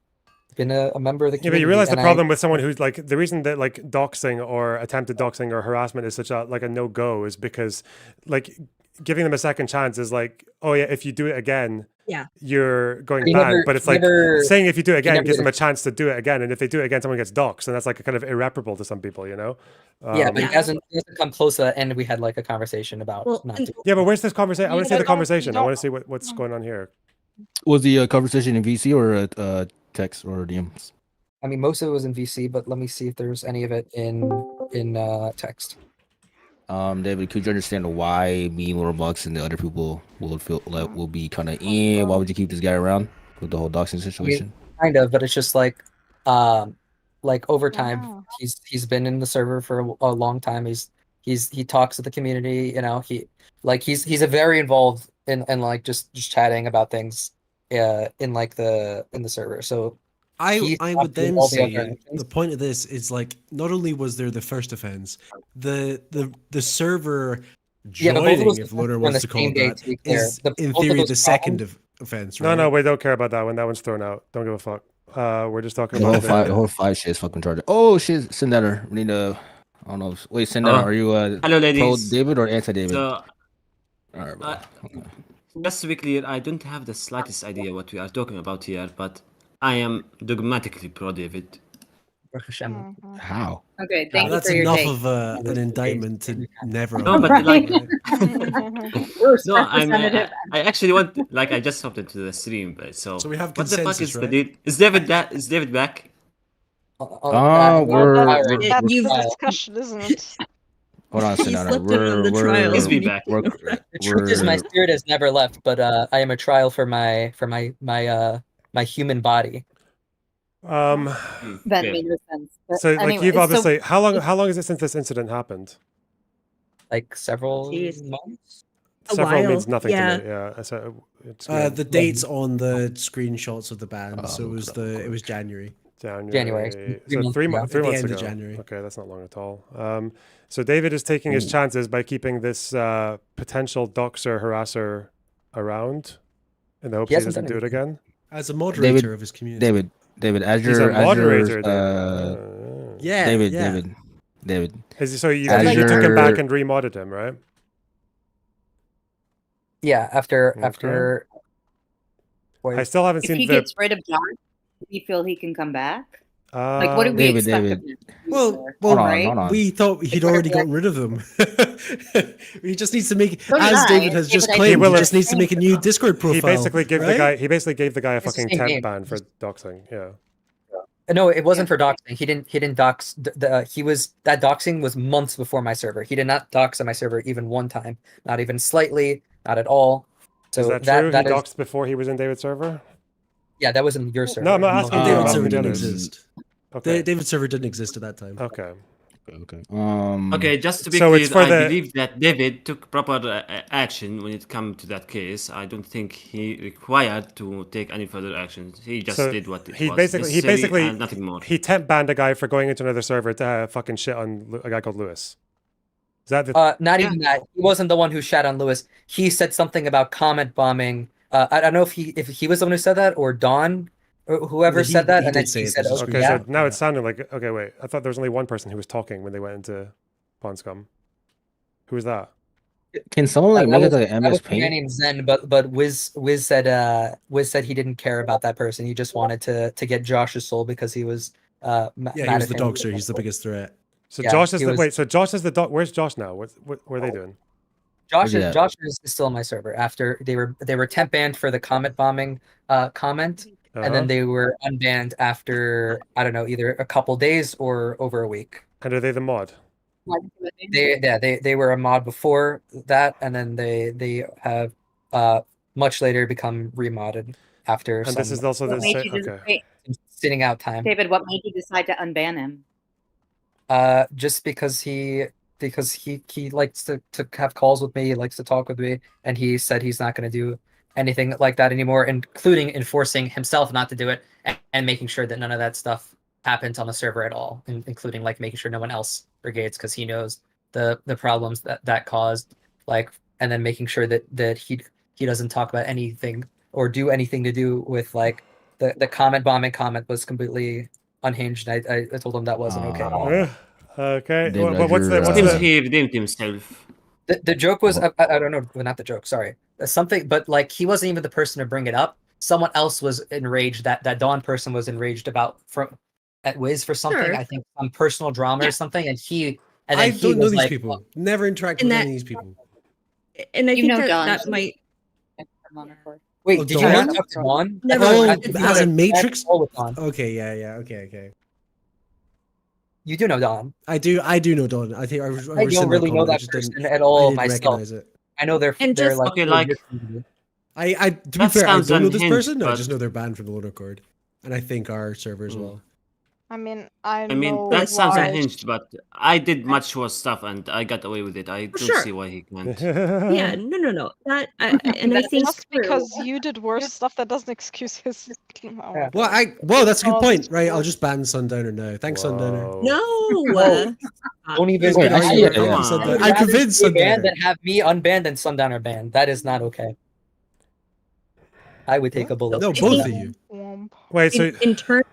been a member of the Yeah, community. but you realize the and problem with someone who's like the reason that like doxing or attempted doxing or harassment is such a like a no go is because like giving them a second chance is like, oh yeah, if you do it again, Yeah. you're going He bad. never- But it's he like never- saying if you do it he again never gives did them a it. chance to do it again, and if they do it again, someone gets doxed, and that's like kind of irreparable to some people, you know. Yeah, but he hasn't come close to that, and we had like a conversation about not doing. Yeah, but where's this conversation? I You want to see the don't- conversation. you I want to don't- see what's going on here. Was the conversation in VC or text or DMs? I mean, most of it was in VC, but let me see if there's any of it in text. David, could you understand why me, Little Bucks, and the other people will be kind of, why would you keep this guy around with the whole doxing situation? Kind of, but it's just like over time, he's been in the server for a long time. He talks to the community, you know. He's a very involved in like just chatting about things, in the server. So I would then say the point of this is like not only was there the first offense, the server Yeah, but both of joining, those if offenses Loner were on wants the to call same it day, that, to be clear. is Both in of theory those the second problems- offense, No, right? no, we don't care about that one. That one's thrown out. Don't give a fuck. We're just talking The whole about the whole five shit is fucking retarded. Oh shit, Sendetter. We need to. I don't know. Wait, Sendetter, Oh. are you Hello, pro ladies. David or anti David? So, All right, bro. just to be clear, I don't have the slightest idea what we are talking about here, but I am dogmatically pro David. How? Okay, thank you That's for your enough take. of an indictment to never. No, but open like, it. no, I actually want, like, I just hopped into the stream, but so we have what the fuck consensus, is the right? deal? Is David back? That's You've- the discussion, isn't it? Hold on, He Sendetter. slipped in on the trial. Please be back. The truth is, my spirit has never left, but I am a trial for my human body. That made no sense. But So like anyway, you've so- obviously how long is it since this incident happened? Like several months. Several while, means nothing yeah. to me. Yeah, so it's The dates on the screenshots of the band, so it was January. January. So 3 months. 3 At the months end ago. of January. Okay, that's not long at all. So David is taking his chances by keeping this potential doxer harasser around, in the hope he hasn't doesn't done do it again. As a moderator of his community. David, as He's your a moderator. Yeah, David, yeah. David. So you took Azure- him back and remodded him, right? Yeah, after. I still haven't if seen he the. gets rid of John, do you feel he can come back? Like, what do we David, expect David. of him? Well, Hold on, right? hold on. we thought he'd already gotten rid of them. He just needs to make, So did as I. David has Yeah, just but I claimed, think he he just needs to make a new Discord profile. He basically gave right? the guy a It's the fucking same temp name. ban for doxing. Yeah. No, it wasn't for doxing. He didn't dox. That doxing was months before my server. He did not dox on my server even one time, not even slightly, not at all. So Is that true? That He is, doxed before he was in David's server? yeah, that was in your server. No, I'm not asking And you. I'm David's asking server the didn't others. exist. Okay. David's server didn't exist at that time. Okay. Okay. Okay, just to be So clear, it's for I the- believe that David took proper action when it came to that case. I don't think he required to take any further actions. He just So did what it he was basically necessary and nothing more. he temp banned a guy for going into another server to fucking shit on a guy called Lewis. Is that the Not even that. He wasn't the one who shat on Lewis. He said something about comment bombing. I don't know if he was the one who said that or Don or whoever said that, and then he said, okay? yeah. So now it's sounding like okay. Wait, I thought there was only one person who was talking when they went into Pawn Scum. Who was that? Can someone like make it like that MS was a guy Paint? named Zen, but Wiz said he didn't care about that person. He just wanted to get Josh's soul because he was Yeah, he mad was at the him. doxer. He's the biggest threat. So Yeah, Josh is he the was- wait. So Josh is the doc. Where's Josh now? What are they doing? Josh Where's he is still on my server after they were temp banned for the comment bombing comment, and Uh-huh. then they were unbanned after I don't know either a couple days or over a week. And are they the mod? They were a mod before that, and then they have much later become remodded after. And this is also What the made same. you Okay. wait, sitting out time. David, what made you decide to unban him? Just because he likes to have calls with me, he likes to talk with me, and he said he's not going to do anything like that anymore, including enforcing himself not to do it and making sure that none of that stuff happens on the server at all, including like making sure no one else brigades because he knows the problems that caused, like, and then making sure that he doesn't talk about anything or do anything to do with like the comment bombing comment was completely unhinged. I told him that wasn't okay. Okay. David, Well, what's the Seems he redeemed himself. The joke was I don't know, not the joke. Sorry, something. But like he wasn't even the person to bring it up. Someone else was enraged. That Dawn person was enraged about at Wiz for something. Sure. I think some personal drama or something. And I then don't know was these like, people. Never interact with any of these people. And I You think know that Dawn. that might. Wait, Oh, did you Dawn? not talk to Dawn? Never Oh, mind. It's as not- in Matrix? With Dawn. Okay, yeah, okay. You do know Dawn. I do know Dawn. I think I I don't really know that person at all myself. Recognize it. I know they're And they're just- like Okay, like I to be that fair, I sounds don't know this unhinged, person. I but- just know they're banned from the Loner Accord, and I think our server as well. I mean, I mean, know that sounds why. unhinged, but I did much worse stuff and I got away with it. I don't sure. see why he can't. Yeah, no. That and I think Just because you did worse stuff, that doesn't excuse his. Oh, Well, that's a good Oh, point, right? I'll just ban Sundowner now. Thanks, Sundowner. no. Don't even Wait, argue. actually, yeah. I'd I'm rather convinced be banned Sundowner. than have me unbanned and Sundowner banned. That is not okay. I would take a bullet. No, for both that. of you. Wait, so in turn.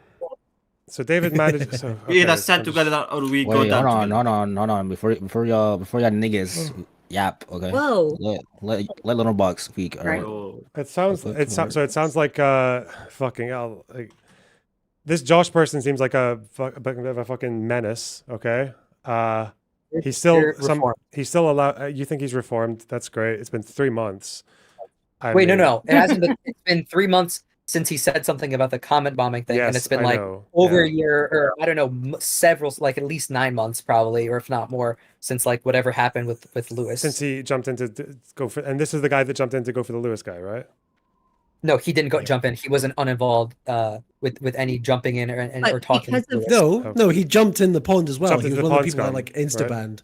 So David managed. So, We either okay, stand I'm just- together or we go Wait, down hold together. on. Before y'all niggas yap, okay? Whoa. Let little box speak. All right. Oh. It sounds. So it sounds like fucking hell. Like this Josh person seems like a bit of a fucking menace. Okay. He's still You're reformed. He's still allowed. You think he's reformed? That's great. It's been 3 months. I Wait, mean- no. It hasn't been. It's been 3 months since he said something about the comment bombing thing, and Yes, it's been I like know, over a yeah. year, or I don't know, several, like at least 9 months probably, or if not more, since like whatever happened with Lewis. Since he jumped in to go for, and this is the guy that jumped in to go for the Lewis guy, right? No, he didn't go jump in. He wasn't uninvolved with any jumping in or talking. because to of- Lewis. No, he jumped in the pond as well. Jumped He was into the one of the pond people that scum, like insta right? banned.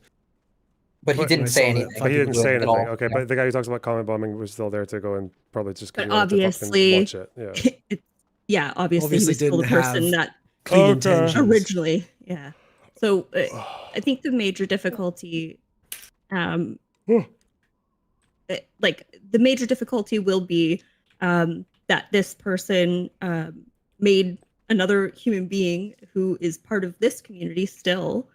But he When didn't I say saw that anything. But he didn't say at anything. all. Okay, Yeah. but the guy who talks about comment bombing was still there to go and probably just But because he wanted to obviously, fucking watch it. Yeah. yeah, obviously he Obviously was still the didn't person have that clean Okay. intentions. originally, yeah. So I think the major difficulty, the major difficulty will be that this person made another human being who is part of this community still,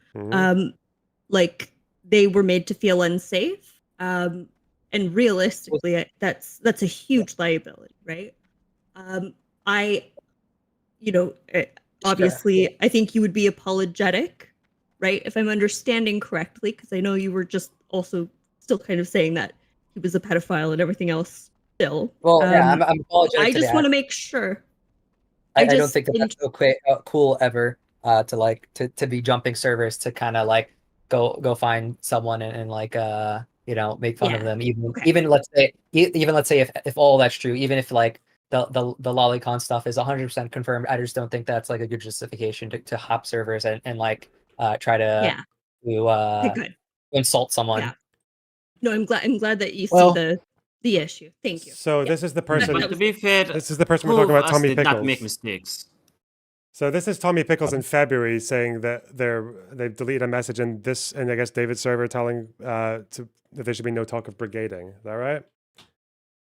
like they were made to feel unsafe. And realistically, that's a huge liability, right? Obviously, I think you would be apologetic, right? If I'm understanding correctly, because I know you were just also still kind of saying that he was a pedophile and everything else still. Well, yeah, I'm apologetic. I to just the want to act- make sure. I don't just think that that's okay, cool ever to be jumping servers to kind of like go find someone and like make fun of Yeah, them, even okay. even let's say if all that's true, even if like the lolicon stuff is 100% confirmed, I just don't think that's like a good justification to hop servers and like try to Okay, good. insult someone. Yeah. No, I'm glad that you Well- see the issue. Thank you. So this is the person. But to be fair, This is the person who we're talking of about, us Tommy did Pickles. not make mistakes. So this is Tommy Pickles in February saying that they've deleted a message in this, and I guess David's server telling that there should be no talk of brigading. Is that right?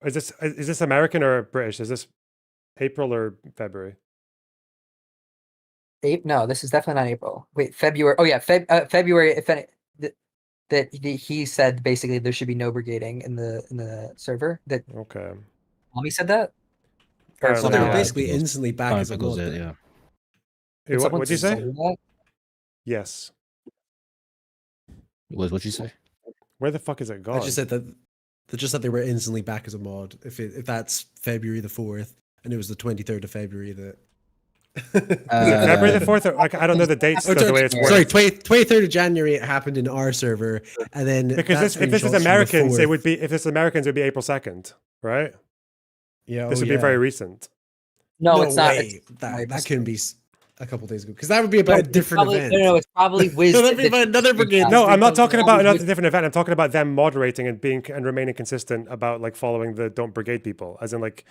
Is this American or British? Is this April or February? No, this is definitely not April. Wait, February. Oh yeah, February. If any, he said basically there should be no brigading in the server. That Okay. Tommy said that. Apparently, So they were yeah. basically instantly back Tommy as a Pickles mod. did, yeah. Hey, Did what'd you say? someone that? Yes. What'd you say? Where the fuck is it gone? I just said that they were instantly back as a mod. If that's February the 4th, and it was the 23rd of February that. Is it February the 4th? Like, I don't know the dates Oh, of the way it's sorry, worked. 23rd of January it happened in our server, and then Because that if this is screenshot's from the Americans, it 4th. would be if this is Americans, it would be April 2nd, right? Yeah, This oh, would be yeah. very recent. No, it's not. way. It's, That couldn't be a couple days ago because that would be about a different probably, event. No, it's probably Wiz. That'd be about another brigade. No, I'm not talking about Probably another different event. I'm talking about them moderating and remaining consistent about like following the don't brigade people. As in, like,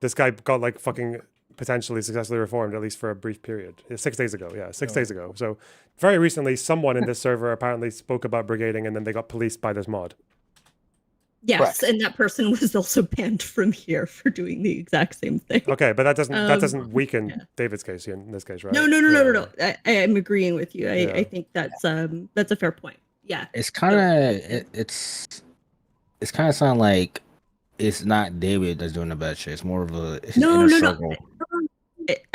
this guy got like fucking potentially successfully reformed, at least for a brief period. 6 days ago, yeah, 6 days ago. So very recently, someone in this server apparently spoke about brigading, and then they got policed by this mod. Yes, Correct. and that person was also banned from here for doing the exact same thing. Okay, but that doesn't weaken David's case in this case, right? No. I am agreeing with you. Yeah. I think that's a fair point. Yeah. It's kind of it's kind of sound like it's not David that's doing the bad shit. It's more of a No. circle.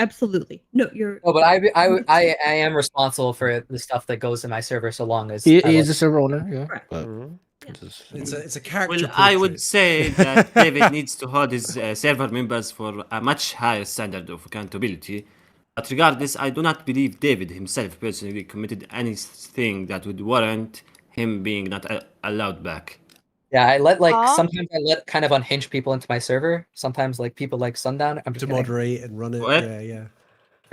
Absolutely. No, you're. No, but I am responsible for the stuff that goes in my server so long as He I is let- a server owner, yeah. Correct. But It's a character. Well, I portrait. would say that David needs to hold his server members for a much higher standard of accountability. But regardless, I do not believe David himself personally committed anything that would warrant him being not allowed back. Yeah, I let sometimes I let kind of unhinged people into my server. Sometimes like people like Sundown. I'm just to kidding. moderate and run it. What? Yeah.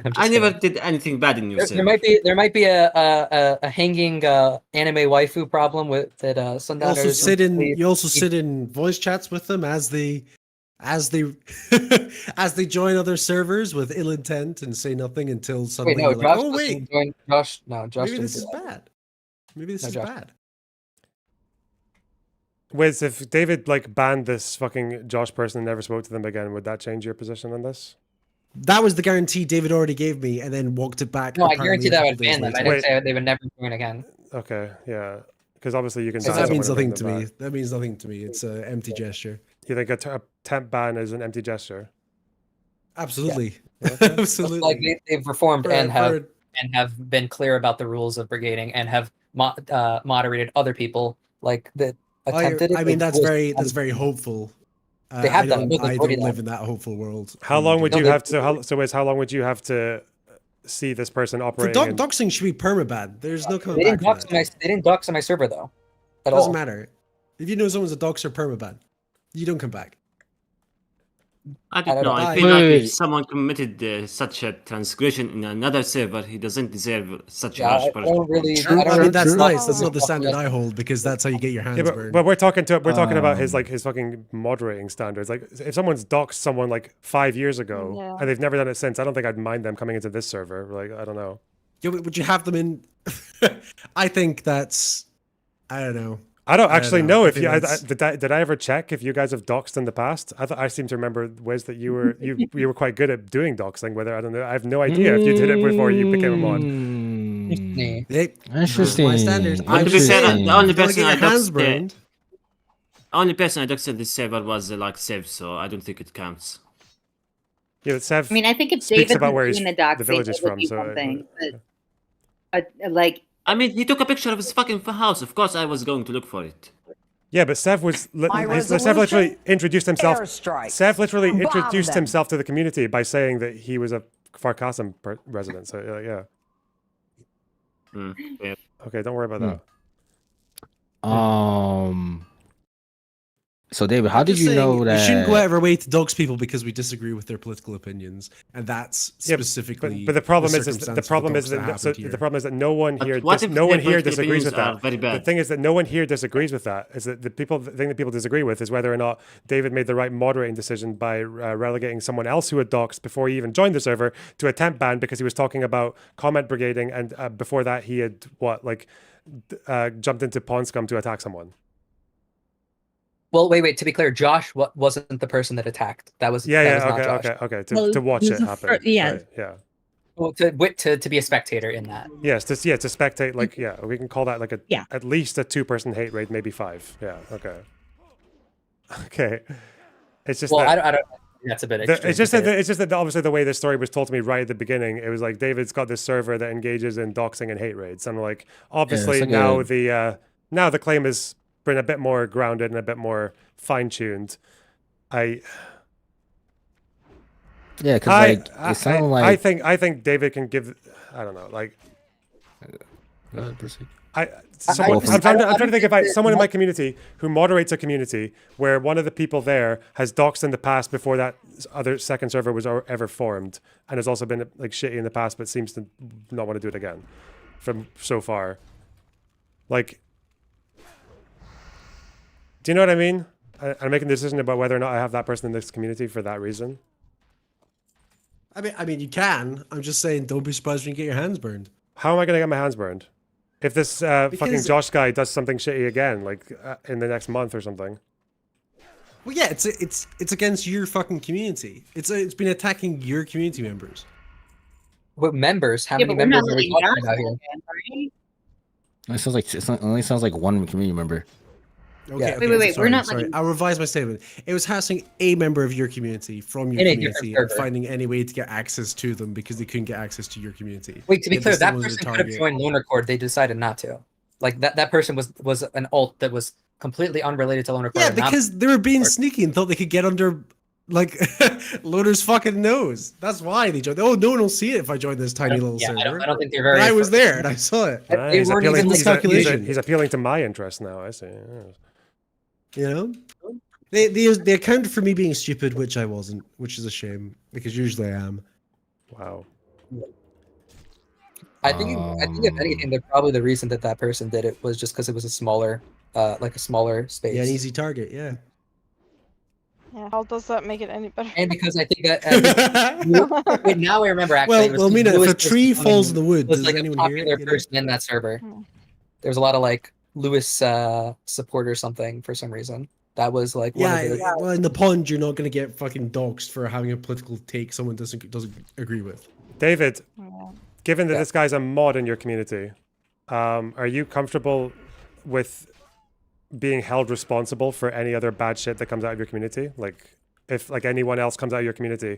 I'm just I never kidding. did anything bad in your There server. might be a hanging anime waifu problem with that You Sundown. also sit in voice chats with them as they as they join other servers with ill intent and say nothing until suddenly no, you're like, Josh oh doesn't wait, join- Josh maybe didn't this do is that. bad. Maybe this No, is Josh. bad. Wiz, if David like banned this fucking Josh person and never spoke to them again, would that change your position on this? That was the guarantee David already gave me, and then walked it back. No, I apparently guarantee that I a would couple days ban them. I later. didn't say they would never join again. Okay, yeah, because obviously you can. So ban that someone means and bring nothing to them me. back. That means nothing to me. It's an empty gesture. You think a temp ban is an empty gesture? Absolutely, Okay. absolutely. Like they've reformed For- and for- have been clear about the rules of brigading and have moderated other people like that attempted it. I mean, like, that's very hopeful. They have I done it. don't, They've I already don't live done in that hopeful world. How long would No, you they- have to? How long would you have to see this person For operating? in- doxing should be permaban. There's no coming They didn't back from dox that. they didn't dox on my server though. At Doesn't all. matter. If you know someone's a doxer, permaban. You don't come back. I don't know. I Wait, feel like wait. if someone committed such a transgression in another server, he doesn't deserve such Yeah, harsh I punishment. don't really. True, I don't I mean, really that's true. nice. That's not the fuck standard with- I hold because that's how you get your hands Yeah, burned. but we're talking about his Um, his fucking moderating standards. Like if someone's doxed someone like 5 years ago Yeah. and they've never done it since, I don't think I'd mind them coming into this server. Like I don't know. Yeah, but would you have them in? I think that's. I don't know. I don't I don't actually know. know I if think you that's- did I ever check if you guys have doxed in the past. I seem to remember Wiz that you were quite good at doing doxing. Whether I don't know, I have no idea if you did it before you became a mod. Mm, Hey, Interesting. my standards. But I'm to be just fair, saying, the only if you wanna person get I your hands doxed, burned. only person I doxed in this server was like Sev, so I don't think it counts. Yeah, but Sev I mean, I think if speaks David about was where doing he's, the doxing, the village is it would from. be So one thing. But like, I mean, he took a picture of his fucking house. Of course, I was going to look for it. yeah, but Sev was My Sev literally introduced himself. Airstrike. Sev literally Bomb introduced them. himself to the community by saying that he was a Farkasim resident. So yeah. Yeah. Okay, don't worry about that. So David, how I'm did just you saying, know that? We shouldn't go out of our way to dox people because we disagree with their political opinions, and that's Yeah, specifically. but the problem is circumstance the of problem is dox that so happened here. the problem is that no one But here what if no one their here political disagrees with opinions that. are very The bad? thing is that no one here disagrees with that. Is that the thing that people disagree with is whether or not David made the right moderating decision by relegating someone else who had doxed before he even joined the server to a temp ban because he was talking about comment brigading, and before that he had jumped into pawn scum to attack someone. Well, wait. To be clear, Josh wasn't the person that attacked. That was that was not Josh. Okay. Well, To watch it was it a happen. yeah. Right, yeah. Well, to be a spectator in that. Yes, to spectate, like, yeah, we can call that like at least a 2-person hate rate, maybe 5. Yeah, okay. Okay. It's just Well, that, I don't. That's a bit extreme. it's just that obviously the way this story was told to me right at the beginning, it was like David's got this server that engages in doxing and hate raids. And like obviously like now the claim has been a bit more grounded and a bit more fine-tuned. Yeah, because like it sounded like I think David can give. I don't know. Like, I'm trying to think if someone in my community who moderates a community where one of the people there has doxed in the past before that other second server was ever formed and has also been like shitty in the past, but seems to not want to do it again. From so far, like, do you know what I mean? I'm making a decision about whether or not I have that person in this community for that reason. I mean, you can. I'm just saying, don't be surprised when you get your hands burned. How am I going to get my hands burned? If this fucking Because- Josh guy does something shitty again, like in the next month or something. Well, yeah, it's against your fucking community. It's been attacking your community members. What members? How Yeah, many but we're not members are we letting talking that about here? happen, right? It sounds like it only sounds like one community member. Okay, Yeah. okay, Wait, sorry, we're not sorry. letting- I'll revise my statement. It was harassing a member of your community from your In a different community and server. finding any way to get access to them because they couldn't get access to your community. Wait, to be Yet clear, they still that wanted to person could have target- joined Loner Cord. They decided not to. Like that person was an alt that was completely unrelated to Loner Cord. Yeah, and not- because they were being sneaky and thought they could get under like Loner's fucking nose. That's why they joined. Oh, no one will see it if I join this tiny little yeah, server. I don't think they're very. But I was there and I saw it. Ah, They he's, weren't appealing, even he's, calculation. he's appealing to my interest now. I see. Yes. You know, they accounted for me being stupid, which I wasn't, which is a shame because usually I am. Wow. I think if anything, probably the reason that person did it was just because it was a smaller, like a smaller space. Yeah, an easy target. Yeah. Yeah, how does that make it any better? And because I think that wait, now I remember actually. Well, Mina, if a tree falls in the woods, was does like a anyone hear popular it? You know? person in that server. There was a lot of like Lewis support or something for some reason. That was like one Yeah, of the, well, in the pond, you're not going to get fucking doxxed for having a political take someone doesn't agree with. David, given that Yeah. this guy's a mod in your community, are you comfortable with being held responsible for any other bad shit that comes out of your community? Like, if like anyone else comes out of your community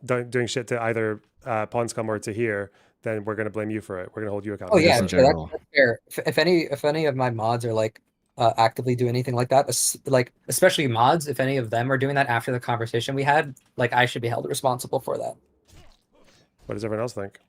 doing shit to either Pawnscom or to here, then we're going to blame you for it. We're going to hold you accountable. Oh yeah, sure, that's fair. If any of my mods are like actively do anything like that, like especially mods, if any of them are doing that after the conversation we had, like I should be held responsible for that. What does everyone else think?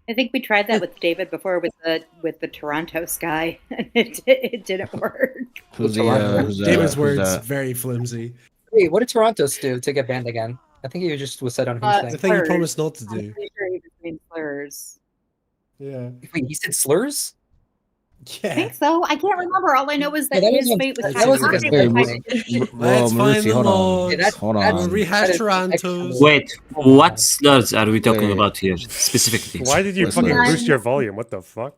I think we tried that with David before with the Toronto's guy, and it didn't work. David's words very flimsy. Wait, what did Toronto's do to get banned again? I think he just was said on his thing. The thing he promised not to I'm do. pretty sure he was saying slurs. Yeah. Wait, he said slurs? I think so. I can't remember. All I know is that Yeah, that his was- fate was that was like a sacrificed. Let's find the hold on. logs. Hold We'll on. rehash Toronto's. Wait, what slurs are we talking about here specifically? Why did you fucking boost your volume? What the fuck?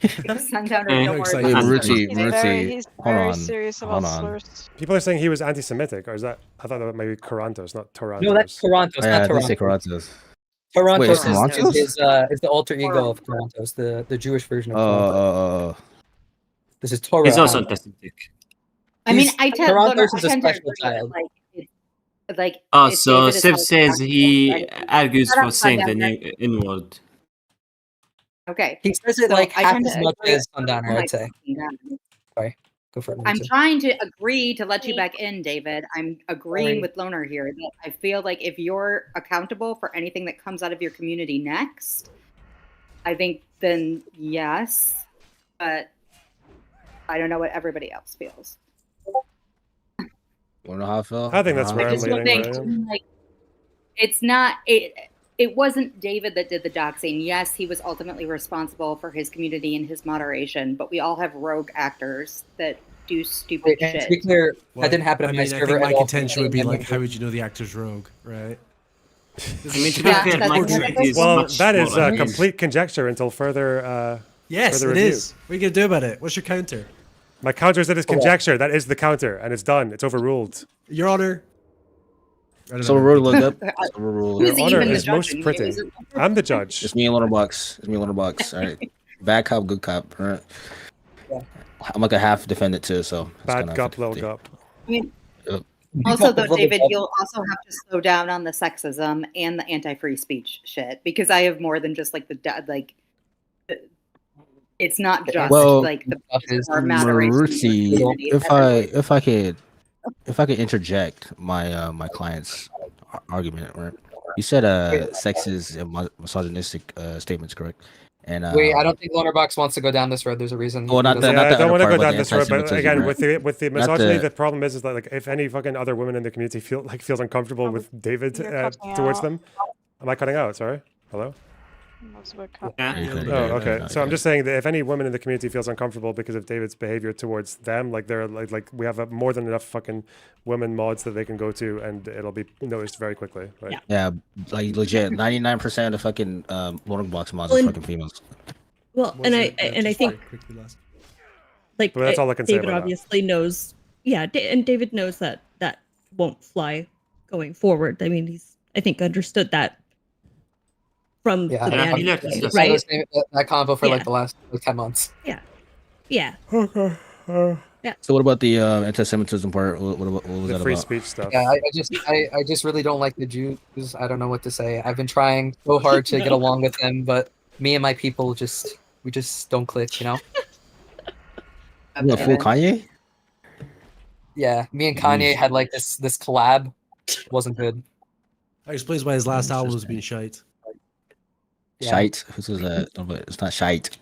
Sundowner, Hey, don't worry Wait, about it. Maruti, He's hold very on. serious Hold about on. slurs. People are saying he was anti-Semitic, or is that? I thought that might be Toronto's, not Toronto's. No, that's Toronto's, Yeah, I not did say Toronto. Toronto's. Toronto's Wait, is, Toronto's? is the alter ego of Toronto's, the Jewish version of Toronto. This is Torah. He's also anti-Semitic. I mean, I tend Toronto's is a to agree special that, child. like, like Oh, if so David is Sif held says he accountable, argues shut for up, saying the Sundowner. N-word. Okay. He says it So like I half tend as to much agree as Sundowner, with I'd say. my- Sorry, go for it. I'm Maruti. trying to agree to let you back in, David. I'm agreeing Sorry. with Loner here that I feel like if you're accountable for anything that comes out of your community next, I think then yes, but I don't know what everybody else feels. Wanna know how I feel? I think that's where I I'm just don't leaning. think Ryan. like it's not it. It wasn't David that did the doxing. Yes, he was ultimately responsible for his community and his moderation, but we all have rogue actors that do stupid And to shit. be clear, Well, that didn't happen I on mean, my I server. think my at all. contention would be like, how would you know the actor's rogue, right? I mean, to be Yeah, fair, that's my what- community is Well, much that is smaller. complete conjecture until further. Yes, further it review. is. What are you gonna do about it? What's your counter? My counter is that it's conjecture. That is the counter, and it's done. It's overruled. Your Honor. I don't So know. we're look up. So we're Your Who's honor even the is judge most in here? pretty. Is it- I'm the judge. It's me and Loner Box. It's me and Loner Box. All right. Bad cop, good cop. All right. I'm like a half defendant too, so it's Bad kinda gup, little 50-50. gup. I mean, Yep. also, though, David, you'll also have to slow down on the sexism and the anti-free speech shit because I have more than just like it's not just Well, like the our moderation. Maruti, if I could interject my my client's argument, right? You said sexist and misogynistic statements, correct? And Wait, I don't think Lonerbox wants to go down this road. There's a reason. Well, not doesn't- that- Yeah, I don't other want to part go about down the this road, but anti-Semitism, again, right? with the Not misogyny, the- the problem is that like if any fucking other women in the community feels uncomfortable with David You're cutting towards out. them, am I cutting out? Sorry, hello. Oh, okay. So I'm just saying that if any woman in the community feels uncomfortable because of David's behavior towards them, like they're like we have more than enough fucking women mods that they can go to, and it'll be noticed very quickly. Right? Yeah, like legit, 99% of the fucking loading box mods are Well, fucking females. Well, and I think like But that's all I can say David about that. obviously knows. Yeah, and David knows that that won't fly going forward. I mean, he's I think understood that from the beginning, right? That convo for Yeah. like the last 10 months. Yeah. Yeah. Okay. Yeah. So what about the anti-Semitism part? What was The that free about? speech stuff. Yeah, I just really don't like the Jews. I don't know what to say. I've been trying so hard to get along with them, but me and my people we just don't click, you know? You a full Kanye? Yeah, me and Kanye had like this collab. Wasn't good. That explains why his last album was being shite. Shite? Who says that? No, but it's not shite.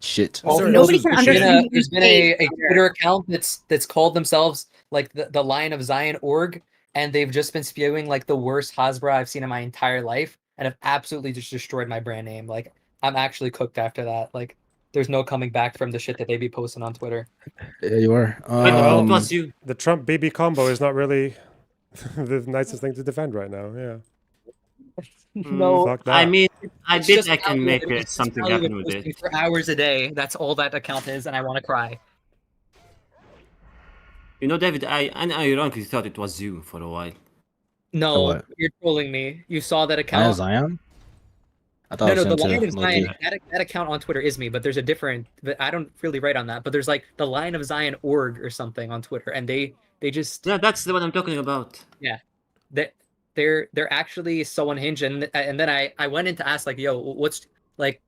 Shit. Well, Nobody can understand. There's been a Twitter account that's called themselves like the Lion of Zion org, and they've just been spewing like the worst Hasbro I've seen in my entire life, and have absolutely just destroyed my brand name. Like I'm actually cooked after that. Like there's no coming back from the shit that they be posting on Twitter. Yeah, you are. The Trump Bibi combo is not really the nicest thing to defend right now. Yeah. No, Fuck that. I mean, I It's bet just I can Alvin- make it's just something Alvin happen with posting it. for hours a day. That's all that account is, and I want to cry. You know, David, I ironically thought it was you for a while. No, what? you're trolling me. You saw that Lion of account. Zion? I thought No, it was the him Lion too, of low-key. Zion. That account on Twitter is me, but there's a different. But I don't really write on that. But there's like the Lion of Zion org or something on Twitter, and they just Yeah, that's the one I'm talking about. yeah, they're actually so unhinged. And then I went in to ask like, yo, what's like,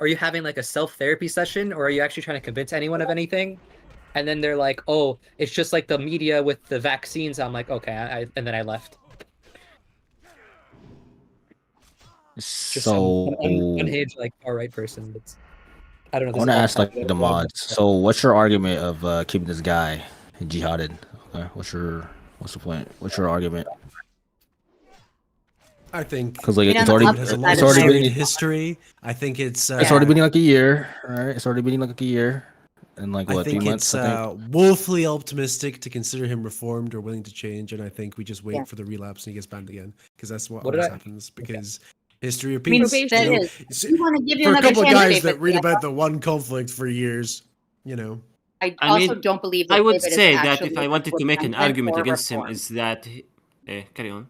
are you having like a self therapy session, or are you actually trying to convince anyone of anything? And then they're like, oh, it's just like the media with the vaccines. I'm like, okay, and then I left. Just So some unhinged like far right person. That's I don't know. I want to ask like the mods. So what's your argument of keeping this guy jihaded? Okay, what's the point? What's your argument? I think Because like it it's already has a long storied history. I think it's already been like a year, right? It's already been like a year, and like I what 3 think months? it's I think. woefully optimistic to consider him reformed or willing to change, and I think we just wait Yeah. for the relapse and he gets banned again because that's what What did always I- happens. Because history I mean, repeats. that you know? is. You want to give you For a another couple of chance, guys David, that read yeah. about the one conflict for years, you know. I I also mean, don't believe that I would David is say that actually if I wanted to make an repentant argument or against him, reformed. is that carry on.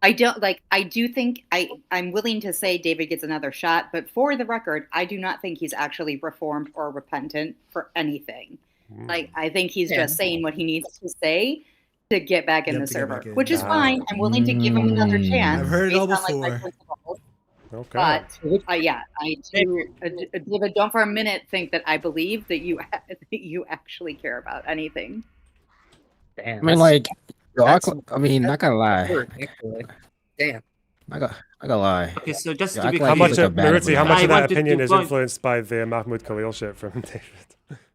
I don't like. I do think I'm willing to say David gets another shot, but for the record, I do not think he's actually reformed or repentant for anything. Like I think he's Yeah. just saying what he needs to say to get back in Yep, the to get server, back in. which is fine. I'm willing to give him another chance. I've heard it all based on, like, my before. principles. Okay. But yeah, I do. David, don't for a minute think that I believe that that you actually care about anything. Damn, I mean, like, yo, that's- I mean, not gonna lie. actually. Damn. I gotta lie. Okay, so just Yeah, to I be can How like much he's clear, of like a bad Maritzi, how guy. much I of that wanted to opinion is point- influenced by the Mahmoud Khalil shit from David?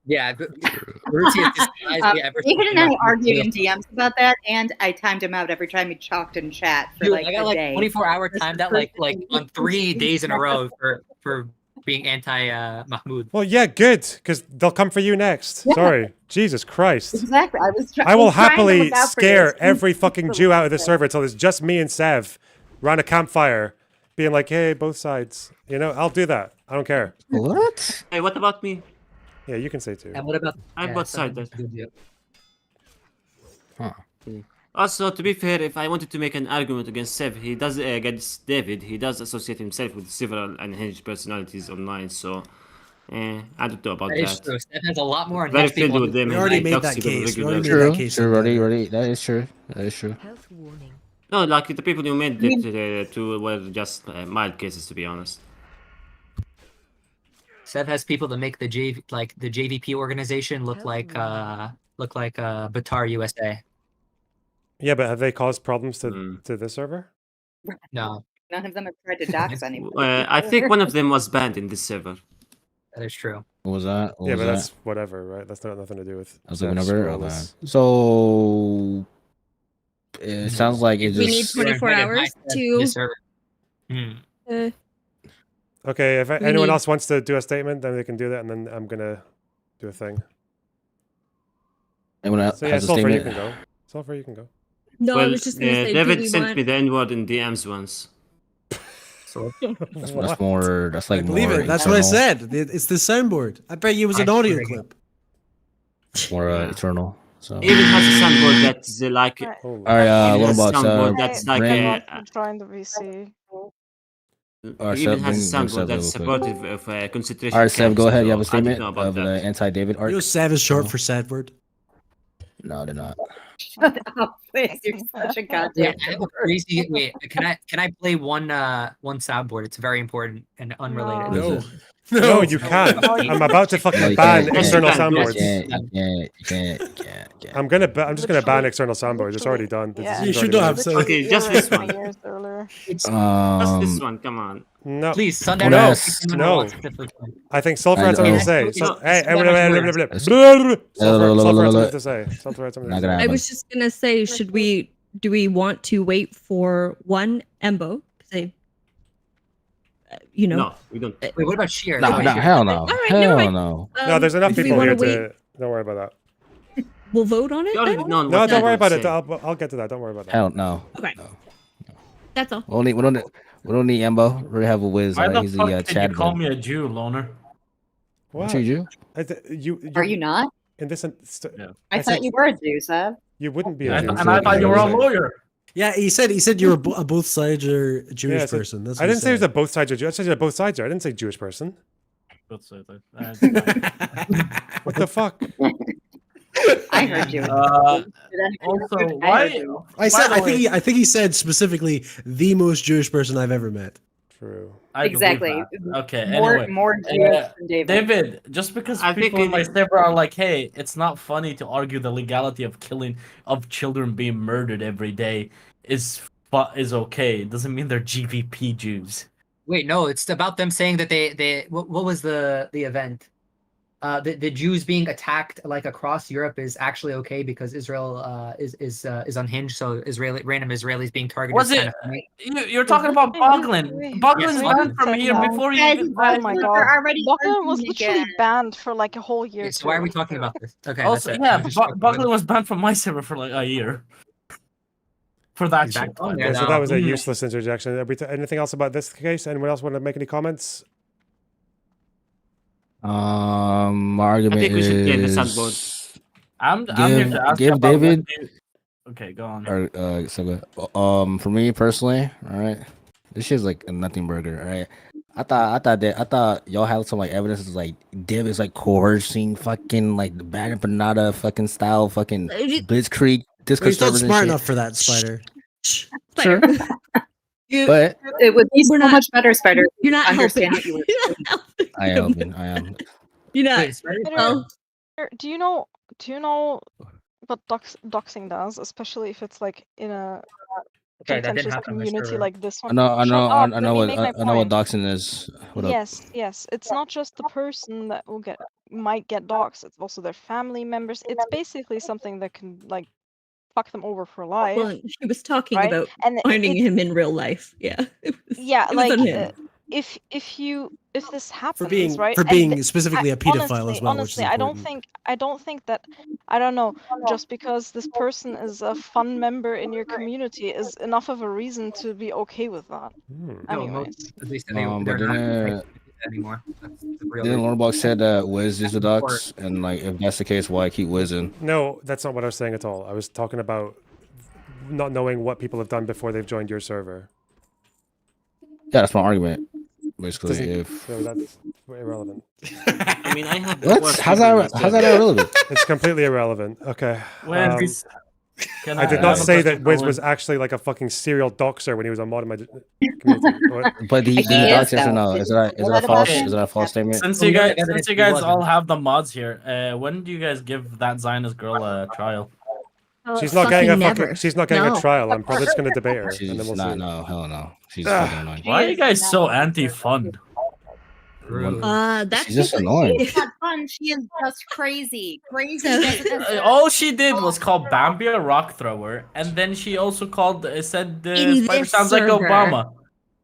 Yeah, Bertie has disguised me ever David since and I he argued left. in DMs about that, and I timed him out every time he talked in chat for Dude, like I got a like day. 24-hour timed out like on 3 days in a row for being anti Mahmoud. Well, yeah, good, because they'll come for you next. Yeah. Sorry, Jesus Christ. Exactly. I will was trying to happily look out for you. scare every fucking Jew out of the server until it's just me and Sev around a campfire, being like, "Hey, both sides." You know, I'll do that. I don't care. What? Hey, what about me? Yeah, you can say too. And what about I'm both sides. Huh. Also, to be fair, if I wanted to make an argument against Sev, he does against David. He does associate himself with several unhinged personalities online. So, I don't know about That is that. true. Steph has a lot more Very unhinged people filled on with them. We and already he made talks that to them case. We regularly. already made that True. case True. on the- Already. That is true. That is true. No, like the people you made it to were just mild cases, to be honest. Sev has people that make the JVP organization look like Batar USA. Yeah, but have they caused problems to this server? No, None of them have tried to dox anyone. I think one of them was banned in this server. that is true. What was that? What Yeah, was but that? that's whatever, right? That's not nothing to do with. I was looking Sev's over. roles. So it sounds like it We need just. 24 hours to. Hmm. Okay, if We anyone need- else wants to do a statement, then they can do that, and then I'm gonna do a thing. Anyone else So yeah, has a Sulfur, you statement? can go. Sulfur, you can go. No, I Well, was just gonna say, do David we sent want... me the N-word in DMs once. So That's more. That's like I believe more it. That's what I eternal. said. It's the soundboard. I bet you it was an audio clip. More eternal. So. Even has a soundboard that's like. All right. even What has a about soundboard that's like. Everyone can join the VC. Alright, Even Seb, has a bring soundboard Seb that's real quick. supportive of concentration All right, Seb, camps. go ahead. You have a so I statement don't know about of the that. anti-David art. You know, Sav is short for Sadward. No, they're not. Shut up, please. You're such a goddamn. Wait, I have a crazy. Wait, can I play one soundboard? It's very important and unrelated. No. No, you can't. I'm about to fucking ban external soundboards. You can't. I'm just gonna ban external soundboards. It's already done. The Yeah. decision's You should already not made. have said. Okay, just this one. Years earlier. Just this one. Come on. No. Please, Sundown. No. I think Sulfur has something to say. So, hey, Sulfur Sulfur has something to say. Sulfur has something to say. I was just gonna say, do we want to wait for one Embo? Because No, we don't. Wait, what about Sheer? No, hell no. All right, Hell never mind. no. No, there's enough do we people wanna here to. Don't worry about that. We'll vote on it. then? No, don't worry about it. I'll get to that. Don't worry about that. Hell no. Okay. That's all. We don't need Embo. We already have a whiz. Why the He's fuck the did Chad. you call me a Jew, loner? What? You? Are you not? In this, I thought you were a Jew, Seb. You wouldn't be I a Jew. and I thought you were a lawyer. Yeah, he said you were a both sides or a Jewish Yeah, so- person. That's I what he didn't say he was said. a both sides Jew. I said he was a both sides. I didn't say Jewish person. What the fuck? I heard you. Also, why? I think he said specifically the most Jewish person I've ever met. True. I believe Exactly. that. Okay. More- Anyway, more Jewish than David. Just because I think people in my it- server are like, "Hey, it's not funny to argue the legality of killing of children being murdered every day," is okay. It doesn't mean they're GVP Jews. Wait, no, it's about them saying that they what was the event? The Jews being attacked like across Europe is actually okay because Israel is unhinged. So random Israelis being targeted. Was is it? kind of You're talking about Boglin. Boglin's Yes, banned from here before you even. Oh my god. already Bogdan was arguing literally again. banned for like a whole year. So why are we too. talking about this? Okay. Also, that's it. yeah, I'm just fucking Boglin with was banned from my server for like a year. For that shit. on Okay, so that was a useless interjection. Anything else about this case? Anyone else want to make any comments? My argument think we should get the is soundboard. I'm here to ask give about David. what you- Okay, go on. Or for me personally, all right, this shit's like a nothing burger. All right, I thought y'all had some like evidence like David is like coercing fucking like the Bad and Bernada fucking style fucking Blitzkrieg Discord He's not servers and smart shit. enough for that, Spider. Sure. But It would be so much better, Spider. if You're you not understand helping. what you were I am. You're not. Wait, sorry? Well, Do you know what doxing does, especially if it's like in a Okay, that didn't contentious happen on my community server. like this I one? know Shut up, I let know me what make my I know what point. doxing is. What up? Yes, it's not just the person that might get doxed, it's also their family members. It's basically something that can like fuck them over for life. well, she was talking right? about And finding it's- him in real life. Yeah. yeah, it was like on him. if this happens, being- right? for and being specifically a pedophile honestly, as well, which is honestly, I don't think that I don't know, just because this person is a fun member in your community is enough of a reason to be okay with that. No, Anyways. at least But they're not didn't anymore. That's the real didn't reason. Lornbach said that Wiz is the dox, and like if that's the case, why keep whizzing? No, that's not what I was saying at all. I was talking about not knowing what people have done before they've joined your server. Yeah, that's my argument. Basically, Doesn't- if so that's irrelevant. I mean, I have. what? worse How's people that? than How's that David. irrelevant? It's completely irrelevant. Okay. When um, this- Can I did I not have a say question that for Wiz Lynn? was actually like a fucking serial doxer when he was on mod in my community. What? But he I think dox it yes is, or no? though. Is that Well, that false? happened. Is that a false statement? Since Well, you we have guys, evidence since you he guys all wasn't. have the mods here, when do you guys give that Zionist girl a trial? She's not getting a never. fucking. She's not getting No. a trial. I'm probably just gonna debate her, She's and then we'll not. see. No, hell no. She's Ah. fucking annoying. Why are you is guys so not. anti-fun? That's She's just because- annoying. It's not fun. She is just crazy. Crazy. So- doesn't- All she did was call Bambi a rock thrower, and then she also called said In Spider this sounds like server. Obama.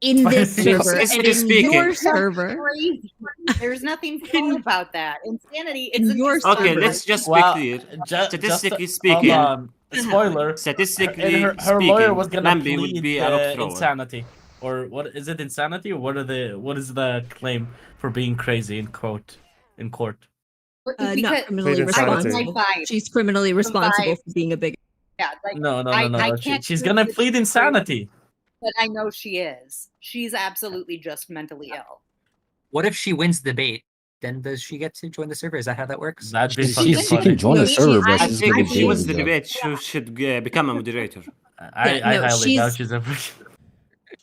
in this server and Statistically in speaking. your That's server. crazy. There's nothing fun about that. Insanity isn't your just Okay, server. let's just Well, be clear. Statistically hold speaking, on. Spoiler. statistically Her lawyer was speaking, gonna Lambi would plead be a rock thrower. insanity, or what is it? Insanity, or what is the claim for being crazy in court? Not Because criminally Plead insanity. responsible. She's criminally responsible for being a bigot. Yeah, like No. I can't She's prove gonna that plead she's insanity. but I know she is. She's absolutely just mentally ill. What if she wins the debate? Then does she get to join the server? Is that how that works? That'd be She fucking can funny. join the server, but I she's think gonna if she wins be the the debate, she should become a moderator. I no, highly doubt she's- she's ever.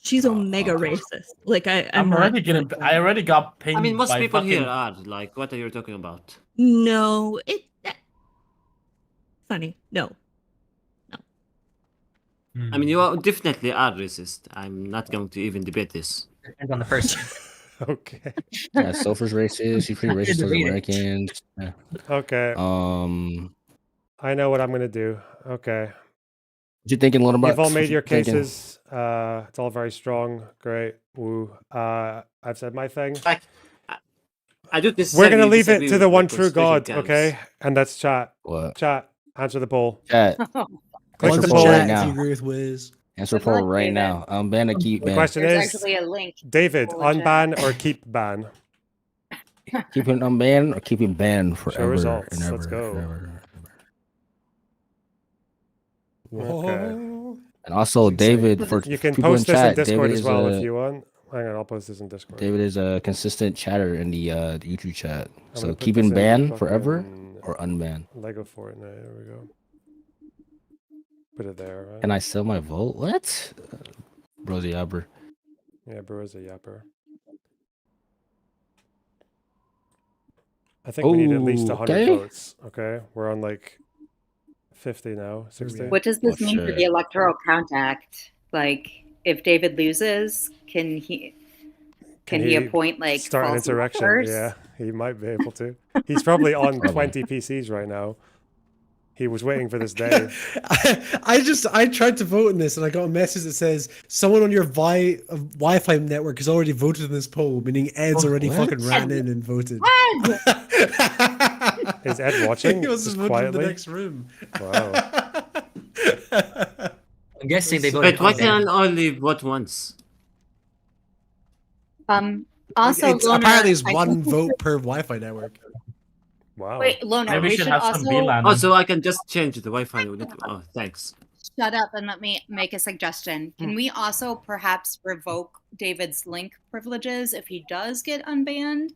She's omega racist. Like I'm not- already getting. I already got pinged. I mean, most by people fucking... here are like, what are you talking about? No, funny. No. I mean, you are definitely are racist. I'm not going to even debate this. Depends on the person. Okay. Yeah, Sophie's racist. She's pretty racist towards Americans. Yeah. Okay. I know what I'm gonna do. Okay. What you thinking, Little Bucks? You've all made What your you thinking? cases. It's all very strong. Great. Woo. I've said my thing. I do this. We're gonna leave it to the one true God, okay? And that's chat. What? Chat. Answer the poll. Chat. Click Answer the poll poll right If you now. agree with Wiz. Answer Good poll luck, right David. now. Ban or keep The ban. question There's is, actually a link. David, Poll in chat. unban or keep ban? Keep it unbanned or keep it banned forever results. and ever. Let's go. and ever. Okay. And also, David, for You can people in post this in chat, Discord David as is well a, if you want. Hang on, I'll post this in Discord. David is a consistent chatter in the YouTube chat. I'm So gonna put keep this him in banned forever fucking or unbanned. Lego Fortnite. There we go. Put it there. Right? Can I sell my vote? What? Brozy Abber. Yeah, bro is a yapper. I think we need at least 100 Okay. votes. Okay, we're on like 50 now, 60. What does this mean for shit. the electoral count act? Like, if David loses, can he appoint like start an false insurrection? electors? Yeah, he might be able to. He's probably on 20 PCs right now. He was waiting for this day. I tried to vote in this and I got a message that says someone on your Wi-Fi network has already voted in this poll, meaning Ed's already what? fucking ran in and voted. Is Ed watching? He was Just voted in quietly? the next room. Wow. I'm guessing they voted. Wait, why can I only vote once? Also, It's, Loner, apparently it's I one think we vote should- per Wi-Fi network. Wow. Wait, Loner, Maybe we we should should have some also VLAN. Also, I can just change the Wi-Fi. Oh, thanks. shut up and let me make a suggestion. Hmm. Can we also perhaps revoke David's link privileges if he does get unbanned?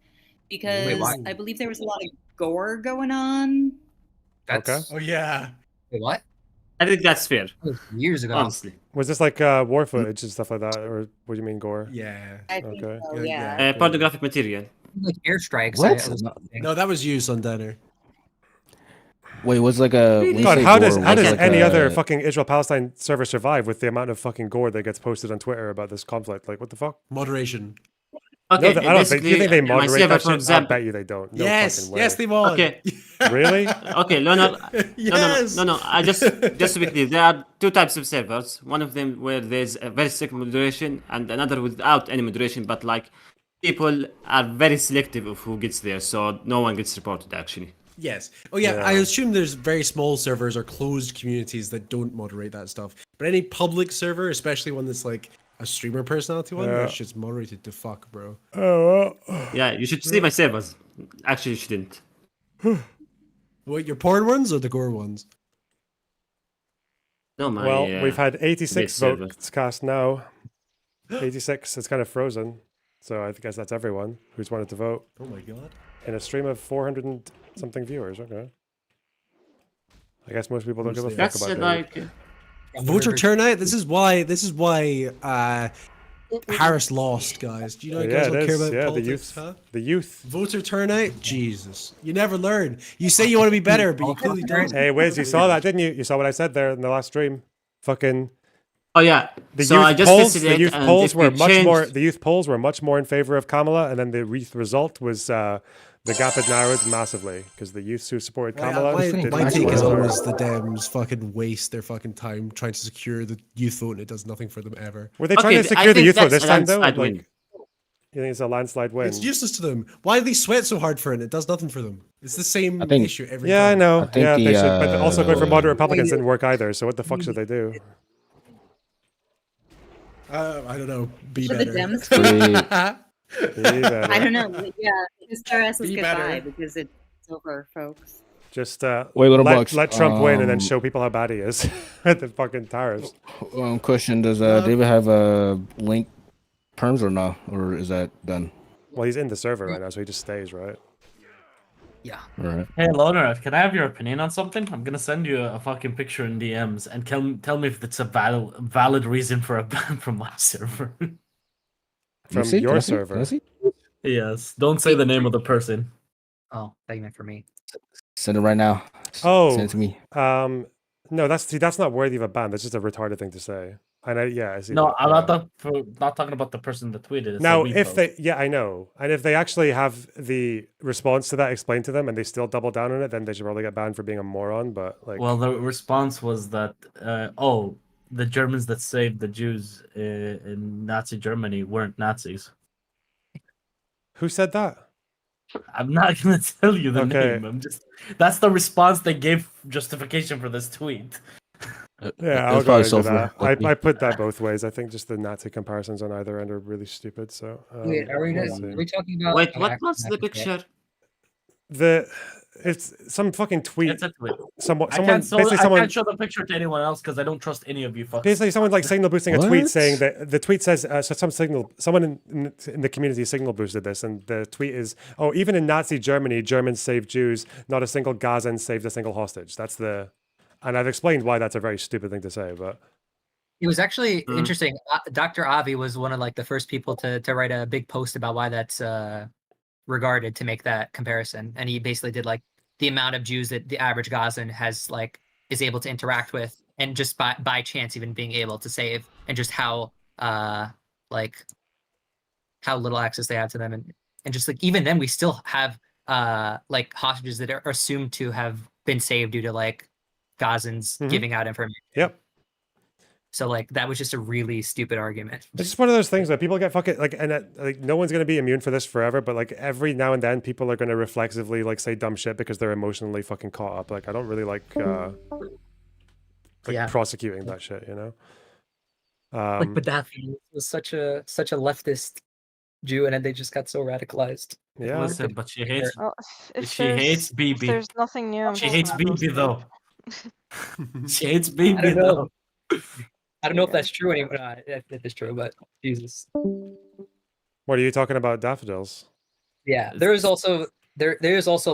Because why? I believe there was a lot of gore going on. That's Oh yeah. Wait, what? I think that's fair. That was years ago. Honestly. Was this like war footage and stuff like that, or what do you mean gore? Yeah. I think Okay. so, Yeah, yeah. Pornographic material. Like airstrikes. What? No, that was you, Sundowner. Wait, what's like a when you God, say how gore, does what's like any other a- fucking Israel Palestine server survive with the amount of fucking gore that gets posted on Twitter about this conflict? Like, what the fuck? Moderation. Okay, No, I don't think. Do you think they my moderate server, that for shit? I example. bet you they don't. No Yes, fucking way. yes, they mod. Okay. Really? Okay, Leonard. Yes. No. I just to be clear, there are two types of servers. One of them where there's a very strict moderation, and another without any moderation. But like, people are very selective of who gets there, so no one gets reported actually. Yes. Oh yeah, Yeah. I assume there's very small servers or closed communities that don't moderate that stuff. But any public server, especially one that's like a streamer personality one, Yeah. that shit's moderated to fuck, bro. Oh, well. Yeah, you should see my servers. Actually, you shouldn't. What, your porn ones or the gore ones? No, my. Well, we've had 86 base server. votes cast now. 86. It's kind of frozen. So I guess that's everyone who's wanted to vote Oh my god. in a stream of 400 and something viewers. Okay. I guess most people don't give a fuck That's about like. David. Voter turnout. This is why Harris lost, guys. Do you know Yeah, guys it don't care is. about Yeah, politics? the youth. Huh? The youth. Voter turnout. Jesus, you never learn. You say you want to be better, but you clearly don't. Hey, Wiz, you saw that, didn't you? You saw what I said there in the last stream. Fucking. Oh yeah. The so youth I just polls. tested The it, youth and polls if were we much change- more. The youth polls were much more in favor of Kamala, and then the result was The gap had narrowed massively because the youths who supported Kamala My didn't take is support her. always the Dems fucking waste their fucking time trying to secure the youth vote, and it does nothing for them ever. Were they trying to secure the youth vote this time though? Like, win. you think it's a landslide win? It's useless to them. Why do they sweat so hard for it? It does nothing for them. It's the same think- issue every Yeah, I time. know. I think Yeah, the, they should. But also going for moderate Republicans Wait. didn't work either. So what the fuck should they do? I don't know. Be Should the better. Dems Be better. I don't know. Yeah, Mr. S is Be goodbye better. because it's over, folks. Just Wait, little bucks. let Trump win and then show people how bad he is at the fucking tariffs. Question: Does David have a link perms or no, or is that done? Well, he's in the server right now, so he just stays, right? Yeah. All right. Hey, Loner, can I have your opinion on something? I'm gonna send you a fucking picture in DMs and tell me if it's a valid reason for a ban from my server. From see? your Can I see? server. Can I see? Yes. Don't say the name of the person. Oh, that meant for me. Send it right now. Oh, Send it to me. No, that's not worthy of a ban. That's just a retarded thing to say. And I see. No, that, I'm yeah. not talking about the person that tweeted. It's Now, a if repost. they, I know, and if they actually have the response to that explained to them, and they still double down on it, then they should probably get banned for being a moron. But like, Well, the response was that, the Germans that saved the Jews in Nazi Germany weren't Nazis. who said that? I'm not gonna tell you the Okay. name. That's the response they gave justification for this tweet. Yeah, I'll go into that. I put that both ways. I think just the Nazi comparisons on either end are really stupid. So Wait, are we we'll see. talking about? Wait, oh, what actually, was the picture? It's some fucking tweet. It's a tweet. Someone I can't show the picture to anyone else because I don't trust any of you fuckers. Basically, someone like signal boosting a tweet What? saying that the tweet says someone in the community signal boosted this, and the tweet is, "Oh, even in Nazi Germany, Germans saved Jews. Not a single Gazan saved a single hostage." And I've explained why that's a very stupid thing to say, but It was actually interesting. Dr. Avi was one of like the first people to write a big post about why that's regarded to make that comparison, and he basically did like the amount of Jews that the average Gazan has is able to interact with, and just by chance even being able to save, and just how little access they have to them, and just like even then we still have hostages that are assumed to have been saved due to Gazans giving out information. Yep. So that was just a really stupid argument. It's just one of those things that people get fucking no one's gonna be immune for this forever, but every now and then people are gonna reflexively say dumb shit because they're emotionally fucking caught up. I don't really like prosecuting that shit, you know. Gaddafi was such a leftist Jew, and then they just got so radicalized. Yeah. Listen, but she hates. Well, if She hates if Bibi. there's nothing new, I'm She just hates gonna post Bibi it. though. She hates I Bibi don't know. though. I don't know if that's true anymore. If it's true, but Jesus. What are you talking about? Daffodils? Yeah, there is also there's also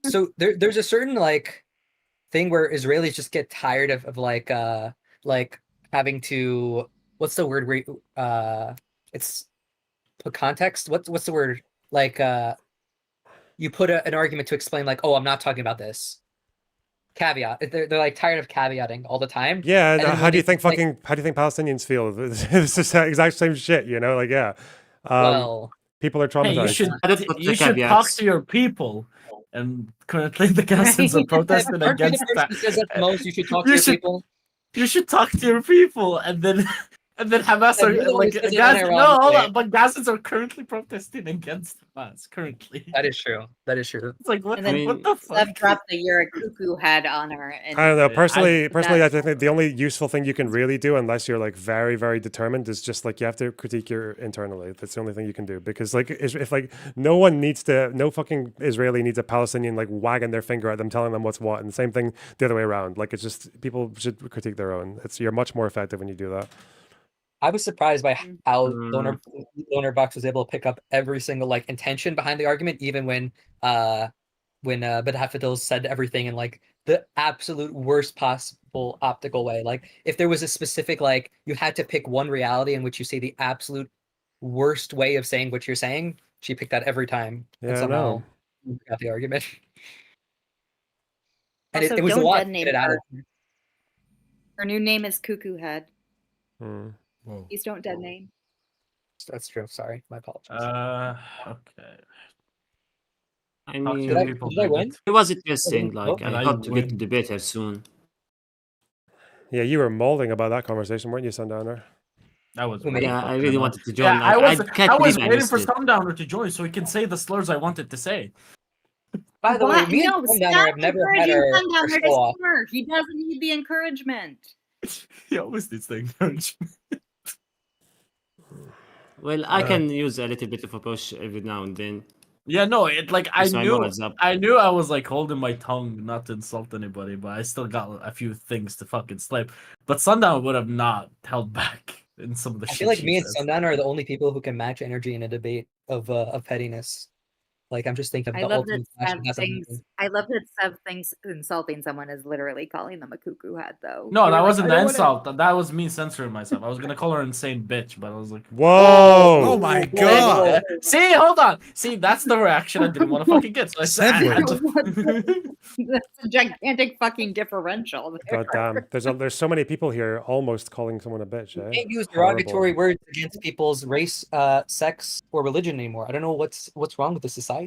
so there's a certain thing where Israelis just get tired of having to, what's the word where it's put context, what's the word, you put an argument to explain oh, I'm not talking about this caveat. They're tired of caveating all the time. Yeah. And then How when do you they- think how do you think Palestinians feel? It's just the exact same shit, you know. Well, people are Hey, traumatized. you should talk to your people. And currently the Gazans are protesting Aren't you against the person that. who says that the most? You should talk to your people. You should talk to your people, and then Hamas And you're the one are who says it no, hold unironically. on, but Gazans are currently protesting against Hamas currently. That is true. It's like what? And then What the fuck? Lev dropped the "you're a cuckoo" head on her. And I don't know. Personally, I that's- think the only useful thing you can really do, unless you're very, very determined, is just you have to critique your internally. That's the only thing you can do, because if no fucking Israeli needs a Palestinian wagging their finger at them, telling them what's what, and the same thing the other way around. It's just people should critique their own. You're much more effective when you do that. I was surprised by how Loner Bucks was able to pick up every single intention behind the argument, even when Daffodils said everything in the absolute worst possible optical way. If there was a specific you had to pick one reality in which you say the absolute worst way of saying what you're saying, she picked that every time. Yeah, and I somehow know. got the argument. And Also, it was a don't lot dead to name get it out of her. Her new name is Cuckoo Head. Hmm. Please don't dead name. That's true. Sorry, my apologies. Okay. I Talk to mean, your people, did I win? David. it was interesting. Like, Did I I hope to get to win? debate her soon. Yeah, you were molding about that conversation, weren't you, Sundowner? I was Who really Yeah, I fucking really annoyed. wanted to Yeah, join. Like, I can't I was believe I waiting missed for it. Sundowner to join so he can say the slurs I wanted to say. By the way, What? me and No, Sundowner stop have never had encouraging our Sundowner to show off. slur. He doesn't need the encouragement. He always needs the encouragement. Well, I can use a little bit of a push every now and then. Yeah, no, it like I Just my knew morals up. I knew I was like holding my tongue not to insult anybody, but I still got a few things to fucking slap. But Sundown would have not held back in some of the I shit feel like she me and says. Sundowner are the only people who can match energy in a debate of pettiness. Like I'm just thinking of I the love that ultimate clash Sev of that's thinks. amazing. I love that Sev thinks insulting someone is literally calling them a cuckoo head, though. No, You that were like, wasn't "I the don't wanna-" insult. That was me censoring myself. I was gonna call her insane bitch, but I was like, Whoa! Oh my god! See, hold on. See, that's the reaction I didn't want to fucking get. So I said, I had to... That's a gigantic fucking differential. There. God damn. There's so many people here almost calling someone a bitch, You eh? can't use Horrible. derogatory words against people's race, sex, or religion anymore. I don't know what's wrong with the society.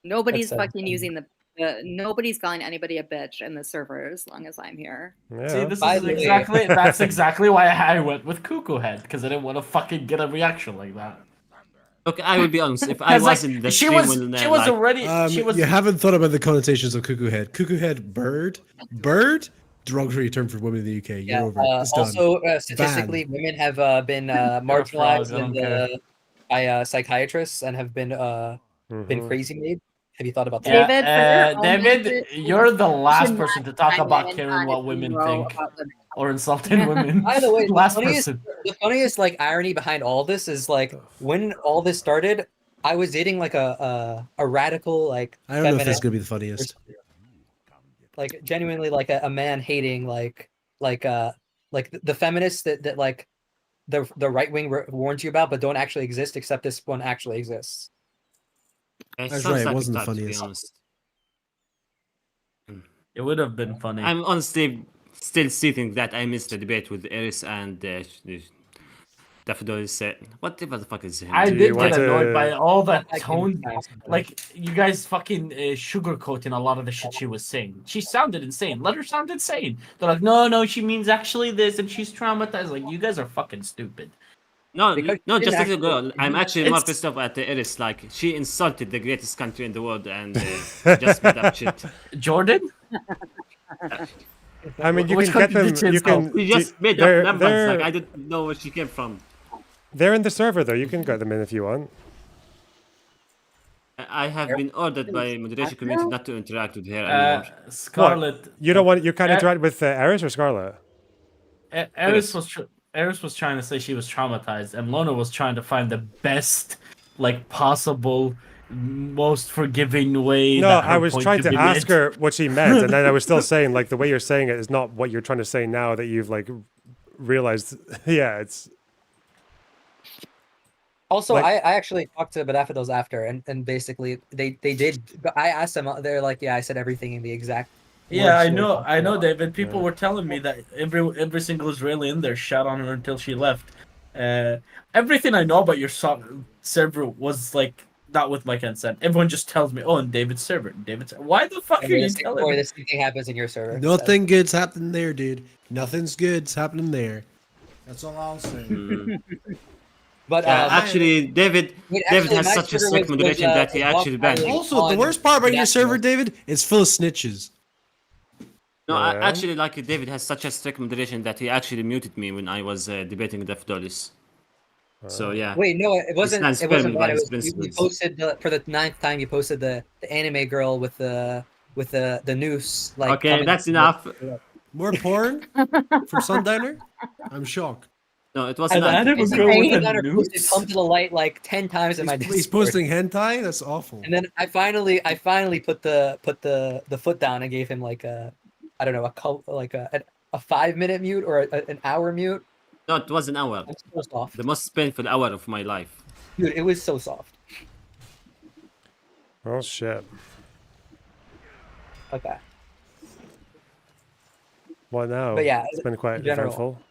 Nobody's That's, fucking using the. Nobody's calling anybody a bitch in the server as long as I'm here. See, this By is the way- exactly that's exactly why I went with Cuckoo Head, because I didn't want to fucking get a reaction like that. Okay, I will be honest. If I was in the she stream was when she was like, already she was You haven't thought about the connotations of cuckoo head. Cuckoo head, bird, derogatory term for women in the UK. You're Yeah. over it. It's done. Also, statistically, women have been marginalized I don't care. by psychiatrists and have been crazy made. Have you thought about that? Yeah, David, David, you're the last should person not to talk chime about in caring on what if women you know think about women. or insulting women. By the way, last the funniest like irony behind all this is like when all this started, I was dating like a radical like I don't know if feminist, that's gonna be the funniest. like genuinely like a man hating like the feminists that like the right wing warns you about, but don't actually exist, except this one actually exists. That's right. It wasn't the funniest. It would have been funny. I'm honestly still sitting that I missed the debate with Eris and Daffodil said, whatever the fuck is him. I did get annoyed by all that tone. Like, you guys fucking sugarcoating a lot of the shit she was saying. She sounded insane. Let her sound insane. They're like, no, she means actually this, and she's traumatized. Like, you guys are fucking stupid. No, Because no, she just let didn't it go. actually- I'm actually more It's- pissed off at Eris. Like, she insulted the greatest country in the world and just made up shit. Jordan? I mean, you Which can get country them. did she You insult? can. She just made they're- up numbers. they're- Like, I didn't know where she came from. They're in the server though. You can get them in if you want. I have been ordered by moderation committee not to interact with her anymore. Scarlet. What? You don't want. You can't Uh, interact with Eris or Scarlet. Eris was trying to say she was traumatized, and Lona was trying to find the best, like, possible, most forgiving way. No, that her I was point trying could to be ask made. her what she meant, and then I was still saying like the way you're saying it is not what you're trying to say now that you've like realized. Yeah, it's. Also, Like- I actually talked to Daffodils after, and basically they did. I asked them. They're like, yeah, I said everything in the exact. Yeah, words I they know, talked I know, about. David. People were telling me that every single Israeli in there shot on her until she left. Everything I know about your server was like not with my consent. Everyone just tells me, "Oh, and David's server, David's." Why the fuck are you telling me? This thing happens in your server. Nothing good's happening there, dude. Nothing's good's happening there. That's all I'll say. But Yeah, actually, David Wait, David actually, has my such a server strict was, moderation that he was actually banned me. Also, the worst part about your server, David, it's full of snitches. No, Yeah. actually, like David has such a strict moderation that he actually muted me when I was debating Daffodils. So yeah. Wait, no, it wasn't. He stands It wasn't firm by that. It his was you principles. posted for the 9th time. You posted the anime girl with the noose. Like Okay, coming- that's enough. More porn from Sundowner? I'm shocked. No, it was An not. anime girl with a Posted noose? come to the light like 10 times in my He's Discord. posting hentai? That's awful. And then I finally put the foot down and gave him like a, I don't know, a 5-minute mute or an hour mute. No, it was an hour. I'm so soft. The most painful hour of my life. Dude, it was so soft. Oh shit! Okay. What now? But yeah, it's been quite in general. eventful.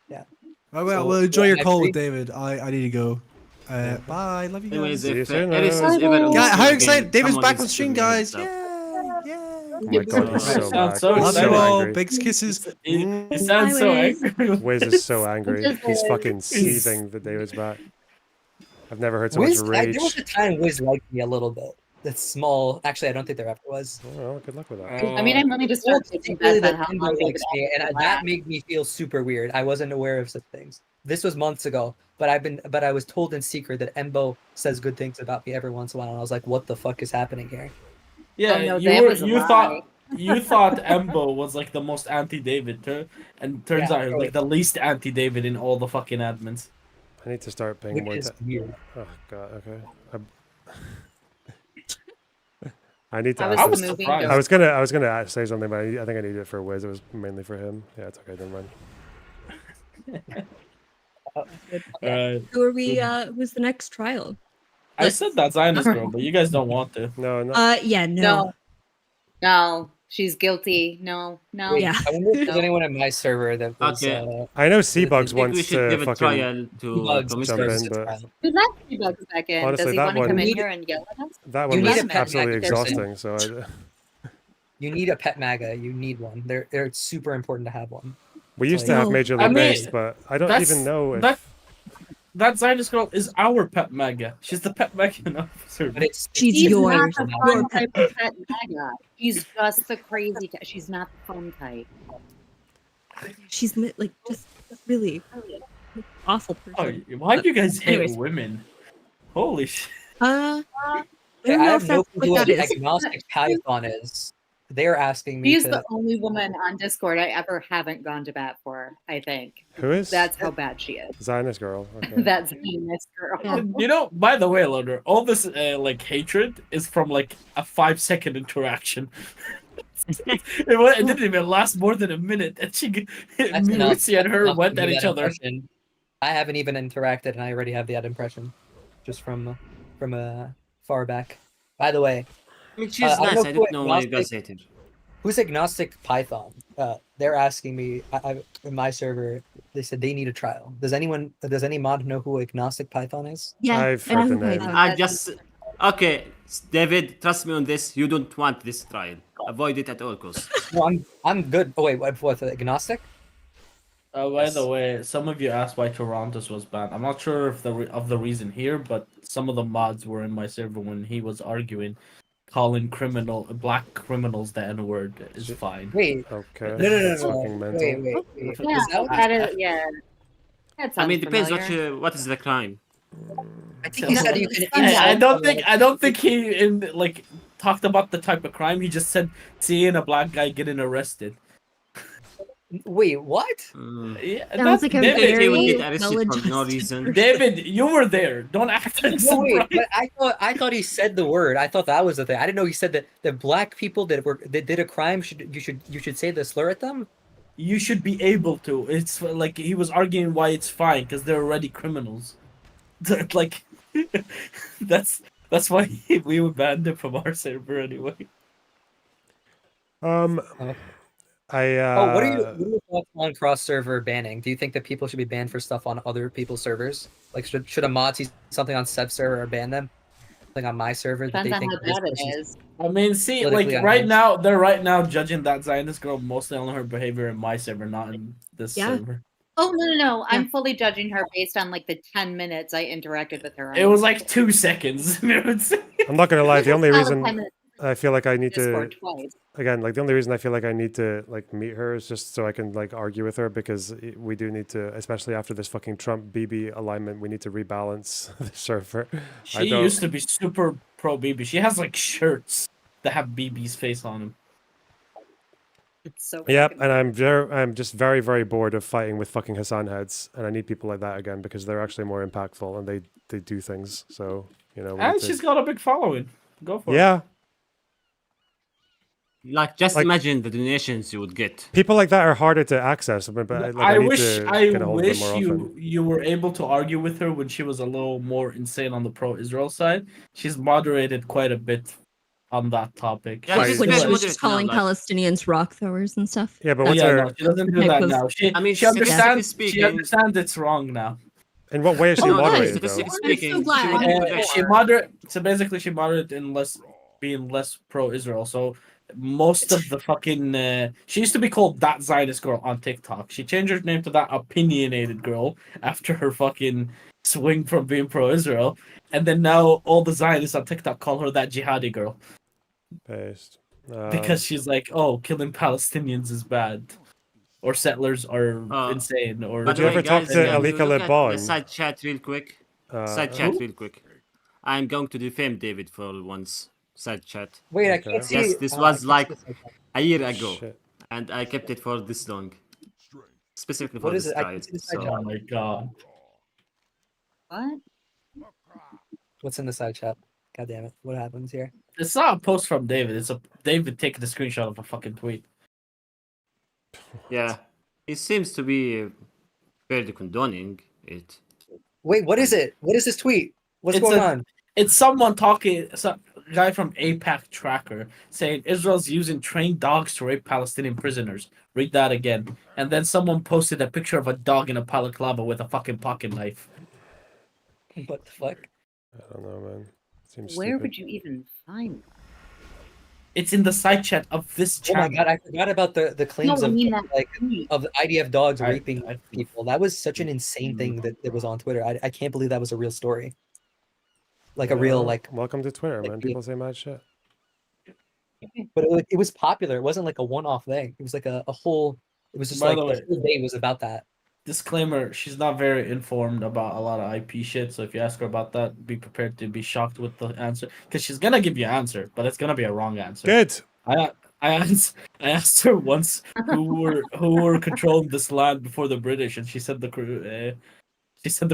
Yeah. Oh, well, So, well, enjoy am your I call free? with David. I need to go. Bye. Love you Anyways, guys. if Eris is ever on Yeah, the how stream excited! again, David's someone back on needs to stream, give me a guys. heads up. Yay! Oh my god, he's You so sound mad. so He's Love so you all. angry. Big kisses. You sound so Wiz. angry. Wiz is so angry. Just He's Wiz. fucking seething that David's back. I've never heard so Wiz, much there was rage. a time Wiz liked me a little bit. That's small. Actually, I don't think there ever was. Oh, well, good luck with that. I mean, I'm only just Well, thinking particularly back that on how Embo long David likes me, and actually that laughed. made me feel super weird. I wasn't aware of such things. This was months ago, but I was told in secret that Embo says good things about me every once in a while, and I was like, "What the fuck is happening here?" Yeah, Oh, no, you that were was a you lie. thought you thought Embo was like the most anti-David, and turns Yeah, out he was like the least anti-David in all the fucking admins. I need to start paying more Which is weird. Oh god, okay. I need to I ask was this. moving I was gonna say something, but I think I need it for Wiz. It was mainly for him. Yeah, it's okay, never mind. Who are we? Who's the next trial? I said that Zionist girl, but you guys don't want to. No, no. Yeah, no. No. No, she's guilty. No. Wait, Yeah. I wonder if there's anyone in my server that was. Okay. I know Seabugs I think we wants should to give a trial fucking to Bugs Promiscuous. jump in, versus but trial. We let T-Bugs back in. Honestly, Does he that want to come one- in here and yell at us? that You one need was a pet absolutely magnet person. exhausting. So You need a pet MAGA. You need one. It's super important to have one. we used to Like- have No. Major I League mean, Base, but I don't that's- even know if that Zionist girl is our pet MAGA. She's the pet MAGA in our server. But it's She's She's yours. not the Your fun pet. type of pet MAGA. She's just the crazy type. She's not the fun type. She's like just really awful Oh, person. why do you guys hate Anyways. women? Holy shit! I I don't know have if no that's clue what what that the is. agnostic Python is. They're asking me She's to. the only woman on Discord I ever haven't gone to bat for, I think. who is That's how bad she is. Zionist girl. Okay. That's this girl. Yeah. You know, by the way, Loader, all this like hatred is from like a 5-second interaction. It didn't even last more than a minute, and That's enough. Lucy and That's her enough went to at give each that other. impression. I haven't even interacted, and I already have that impression, just from far back. By the way, I mean, she's I don't nice. know I who didn't know why you guys agnostic- hated. who's agnostic Python? They're asking me. In my server, they said they need a trial. Does any mod know who agnostic Python is? Yeah, I've I heard know the who name. Python I is. just okay, David. Trust me on this. You don't want this trial. Avoid it at all costs. No, I'm good. Oh wait, what agnostic? By the way, some of you asked why Toronto's was banned. I'm not sure if of the reason here, but some of the mods were in my server when he was arguing, calling black criminals the N word is fine. Wait. Okay. No. That's fucking mental. Wait. Yeah, Is that what- that is, yeah. That I sounds mean, depends familiar. what is the crime. I think he said you can. I don't insult I don't think he talked about the type of crime. He just said seeing a black guy getting arrested. Wait, what? Yeah, Sounds like a David, very he would get arrested for no well-adjusted reason. David, you were there. Don't act like No, wait, surprised. but I thought he said the word. I thought that was the thing. I didn't know he said that black people that did a crime you should say the slur at them. You should be able to. It's like he was arguing why it's fine because they're already criminals. Like that's why we banned him from our server anyway. What are your thoughts on cross server banning? Do you think that people should be banned for stuff on other people's servers? Like should a mod see something on Seb's server or ban them? Something on my server that Depends they on think how this bad it person's- is. I mean, see, like politically right unhinged. now, they're right now judging that Zionist girl mostly on her behavior in my server, not in this Yeah. server. Oh no! I'm fully judging her based on like the 10 minutes I interacted with her. on It was Discord. like 2 seconds. I'm not gonna lie. The only Solid reason 10 minutes I feel like I need to Discord twice. again, like the only reason I feel like I need to like meet her is just so I can like argue with her because we do need to, especially after this fucking Trump Bibi alignment, we need to rebalance the server. She used to be super pro Bibi. She has like shirts that have Bibi's face on them. It's so. Yep, and I'm just very very bored of fighting with fucking Hassan heads, and I need people like that again because they're actually more impactful and they do things. So we And need to- she's got a big following. Go for it. yeah. Like, just imagine the donations you would get. People like that are harder to access, but I need wish to get a hold of them wish more often. you were able to argue with her when she was a little more insane on the pro-Israel side. She's moderated quite a bit on that topic. Yeah, she's when very she was moderate just calling now, like- Palestinians rock throwers and stuff. Yeah, but what's yeah, her? no, she doesn't do Type that of- now. She, I mean, she understands. statistically She speaking- understands it's wrong now. In what way is she Oh, moderated good. though? I'm so glad. She moderate. So basically, she moderate in being less pro-Israel. So most of the fucking she used to be called that Zionist girl on TikTok. She changed her name to that opinionated girl after her fucking swing from being pro-Israel, and then now all the Zionists on TikTok call her that jihadi girl Based. because she's like, oh, killing Palestinians is bad. Or settlers are insane. Or By Did the you way, ever talk guys, to can you Alika look at Lebon? the side chat real quick? Side chat real quick. I'm going to defame David for once. Side chat. Wait, I can't see. Yes, this I was can't like see the side chat. a year ago, Shit. and I kept it for this long, specifically for What is this it? I trial. can see the side So, chat. oh my god. What? What's in the side chat? God damn it! What happens here? It's not a post from David. It's a David taking a screenshot of a fucking tweet. yeah, it seems to be fairly condoning it. Wait, what is it? What is this tweet? What's It's going a- on? It's someone talking, some guy from APAC Tracker saying Israel's using trained dogs to rape Palestinian prisoners. Read that again. And then someone posted a picture of a dog in a balaclava with a fucking pocket knife. What the fuck? I don't know, man. Seems Where stupid. would you even find that? It's in the side chat of this Oh channel. my god, I forgot about the claims No, I of mean that like tweet. of the IDF dogs I- raping people. That was such an insane thing that was on Twitter. I can't believe that was a real story. Like a real Well, like, Welcome to Twitter, like, man. People say mad shit. but it was popular. It wasn't like a one-off thing. It was like a whole. It was just By like the the way- whole day was about that. Disclaimer, she's not very informed about a lot of IP shit, so if you ask her about that, be prepared to be shocked with the answer. Because she's gonna give you an answer, but it's gonna be a wrong answer. Good. I asked her once who were controlling this land before the British, and she said the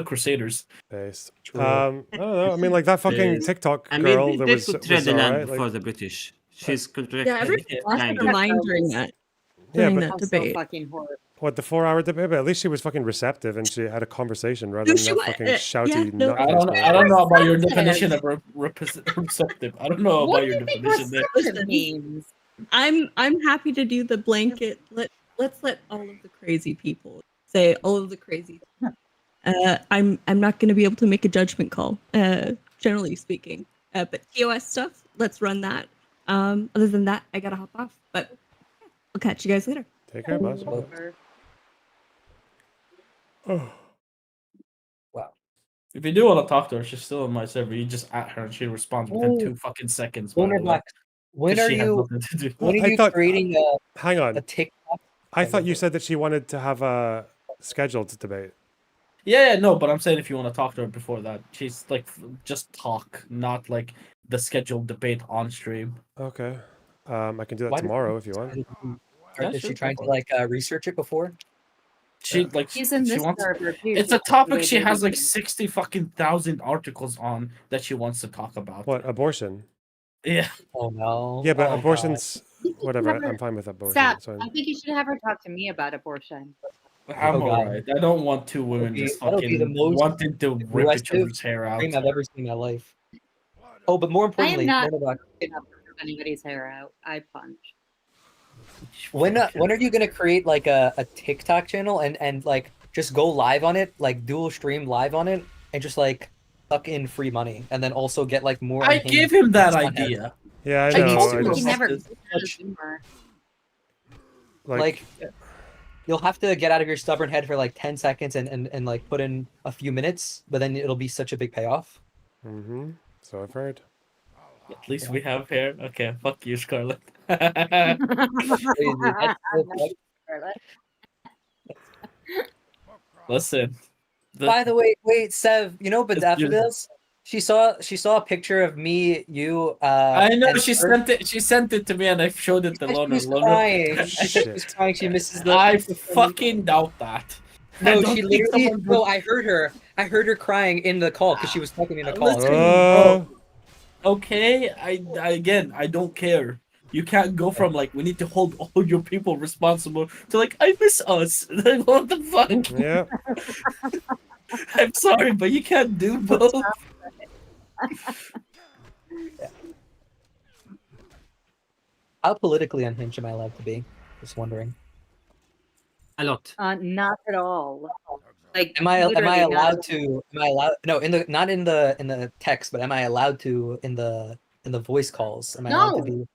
Crusaders. Based. I don't know. I mean, like that fucking Yes. TikTok I mean, girl. they There was could trade the alright, land like- before the British. She's correct. Yeah, everyone lost kind their of. mind during that. Yeah, During but- that That was so debate. fucking horrible. What, the 4-hour debate? But at least she was fucking receptive and she had a conversation rather No, than she that wa- fucking yeah, shouty no. nut. I don't know about your Receptive. definition of receptive. I don't know What about do your you think definition there. receptive means? I'm happy to do the blanket. Let's let all of the crazy people say all of the crazy. I'm not going to be able to make a judgment call. Generally speaking, but TOS stuff. Let's run that. Other than that, I gotta hop off. But I'll catch you guys later. Take care, boss. Oh. Wow. If you do want to talk to her, she's still on my server. You just at her and she responds within 2 fucking seconds. by the Boomer way. Black, when 'Cause are she has you? nothing to do. When are I you thought- creating Hang on. a TikTok? I thought you said that she wanted to have a scheduled debate. Yeah, no, but I'm saying if you want to talk to her before that, she's like just talk, not like the scheduled debate on stream. Okay. I can do that Why did- tomorrow if you want. Yeah, Is sure, she trying to go for it. like research it before? She like She's in she this wants. server too. It's so a topic maybe she has we like can- 60 fucking thousand articles on that she wants to talk about. What, abortion? Yeah. Oh no. Yeah, but Oh, abortion's whatever. Never- I'm fine with abortion. Stop. It's fine. I think you should have her talk to me about abortion. I'm Oh, God. alright. I don't want two women That'll be- just that'll be the fucking most wanting to rip each aggressive other's hair out. Stream I've ever seen in my life. Oh, but more I importantly, am not Boomer Black, enough to rip anybody's hair out. I punch. when are you gonna create like a TikTok channel and like just go live on it, like dual stream live on it, and just like suck in free money, and then also get like more. I unhinged gave him that content? idea. Yeah, I I know. told I him just, He Just- never. just- Like, you'll have to get out of your stubborn head for like 10 seconds and like put in a few minutes, but then it'll be such a big payoff. Mm-hmm. So I've heard. At least we have hair. Okay, fuck you, Scarlett. Crazy. Listen. By the way, wait, Sev, you know, but It's after beautiful. this, she saw a picture of me, you. I know and she her. sent it. She sent it to me, and I showed it to She Loner. was crying. She said she was Shit. crying. She misses the. I fucking doubt that. I No, don't she think literally. someone No, would- I heard her. I heard her crying in the call because she was talking in the call. Listen, Oh. bro. Okay, I again, I don't care. You can't go from like we need to hold all your people responsible to like I miss us. Like what the fuck? Yeah. I'm sorry, but you can't do both. How politically unhinged am I allowed to be? Just wondering. A lot. Not at all. Like, Am I literally not allowed at to? Am I allowed? No, not in the text, but am I allowed to in the voice calls? Am I allowed to No. be?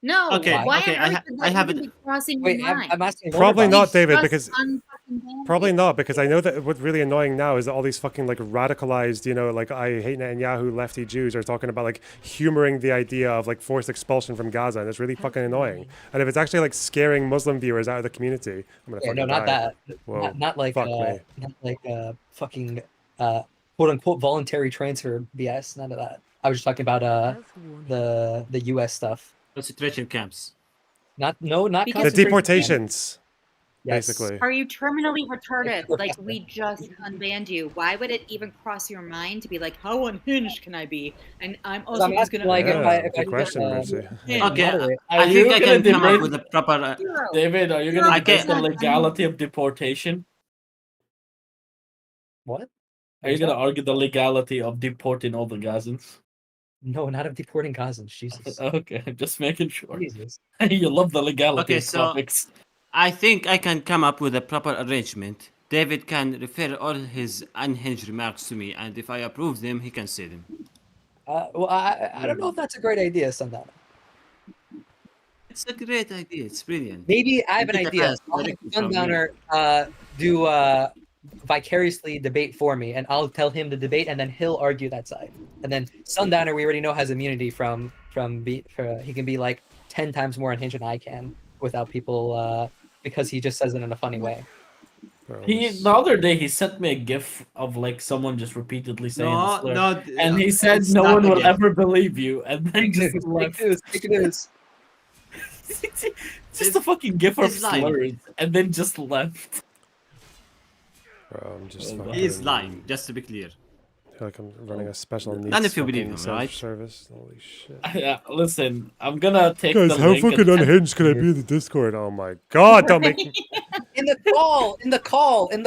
No. Okay, Why okay, on earth would I that have even it. be crossing Wait, your mind? I'm asking. Probably not, David, Just because unfucking banned probably it. not, because I know that what's really annoying now is that all these fucking like radicalized, you know, like I hate Netanyahu lefty Jews are talking about like humoring the idea of like forced expulsion from Gaza, and it's really fucking annoying. And if it's actually like scaring Muslim viewers out of the community, I'm gonna Yeah, fucking no, not die. that. Whoa, Not like fuck me. fucking quote unquote voluntary transfer BS. None of that. I was just talking about the US stuff. Concentration camps. Not Because- The concentration deportations, Yes. basically. Are you terminally retarded? Like, Like, we just unbanned you. Why would it even cross your mind to be like, how unhinged can I be? And I'm also I'm just asking, gonna like, if I Good question, Mercy. Okay, moderate. I think I can come up with a proper. David, are you Zero gonna debate the percent. legality of deportation? What? Are you gonna argue the legality of deporting all the Gazans? No, not of deporting Gazans. Jesus. Okay, just making sure. Jesus. You love the legality Okay, of so topics. I think I can come up with a proper arrangement. David can refer all his unhinged remarks to me, and if I approve them, he can say them. Well, I don't know if that's a great idea, Sundowner. It's a great idea. It's brilliant. Maybe I have an Get a idea. pass I'll have directly from me. Sundowner do vicariously debate for me, and I'll tell him to debate, and then he'll argue that side. And then Sundowner, we already know, has immunity from he can be like 10 times more unhinged than I can without people because he just says it in a funny way. The other day he sent me a gif of like someone just repeatedly saying the No, slur, no, and he said it's no not one a will gif. ever believe you, and then Fake just news, left. fake news. Just a fucking gif of He's lying. slurs, and then just left. Bro, I'm just He is fucking. lying, just to be clear. I feel like I'm running a special needs None of you believe fucking him, right? self-service. Holy shit. Yeah, listen, I'm gonna take Guys, the how link fucking and send- unhinged can I be in the Discord? Oh my god, don't make me. In the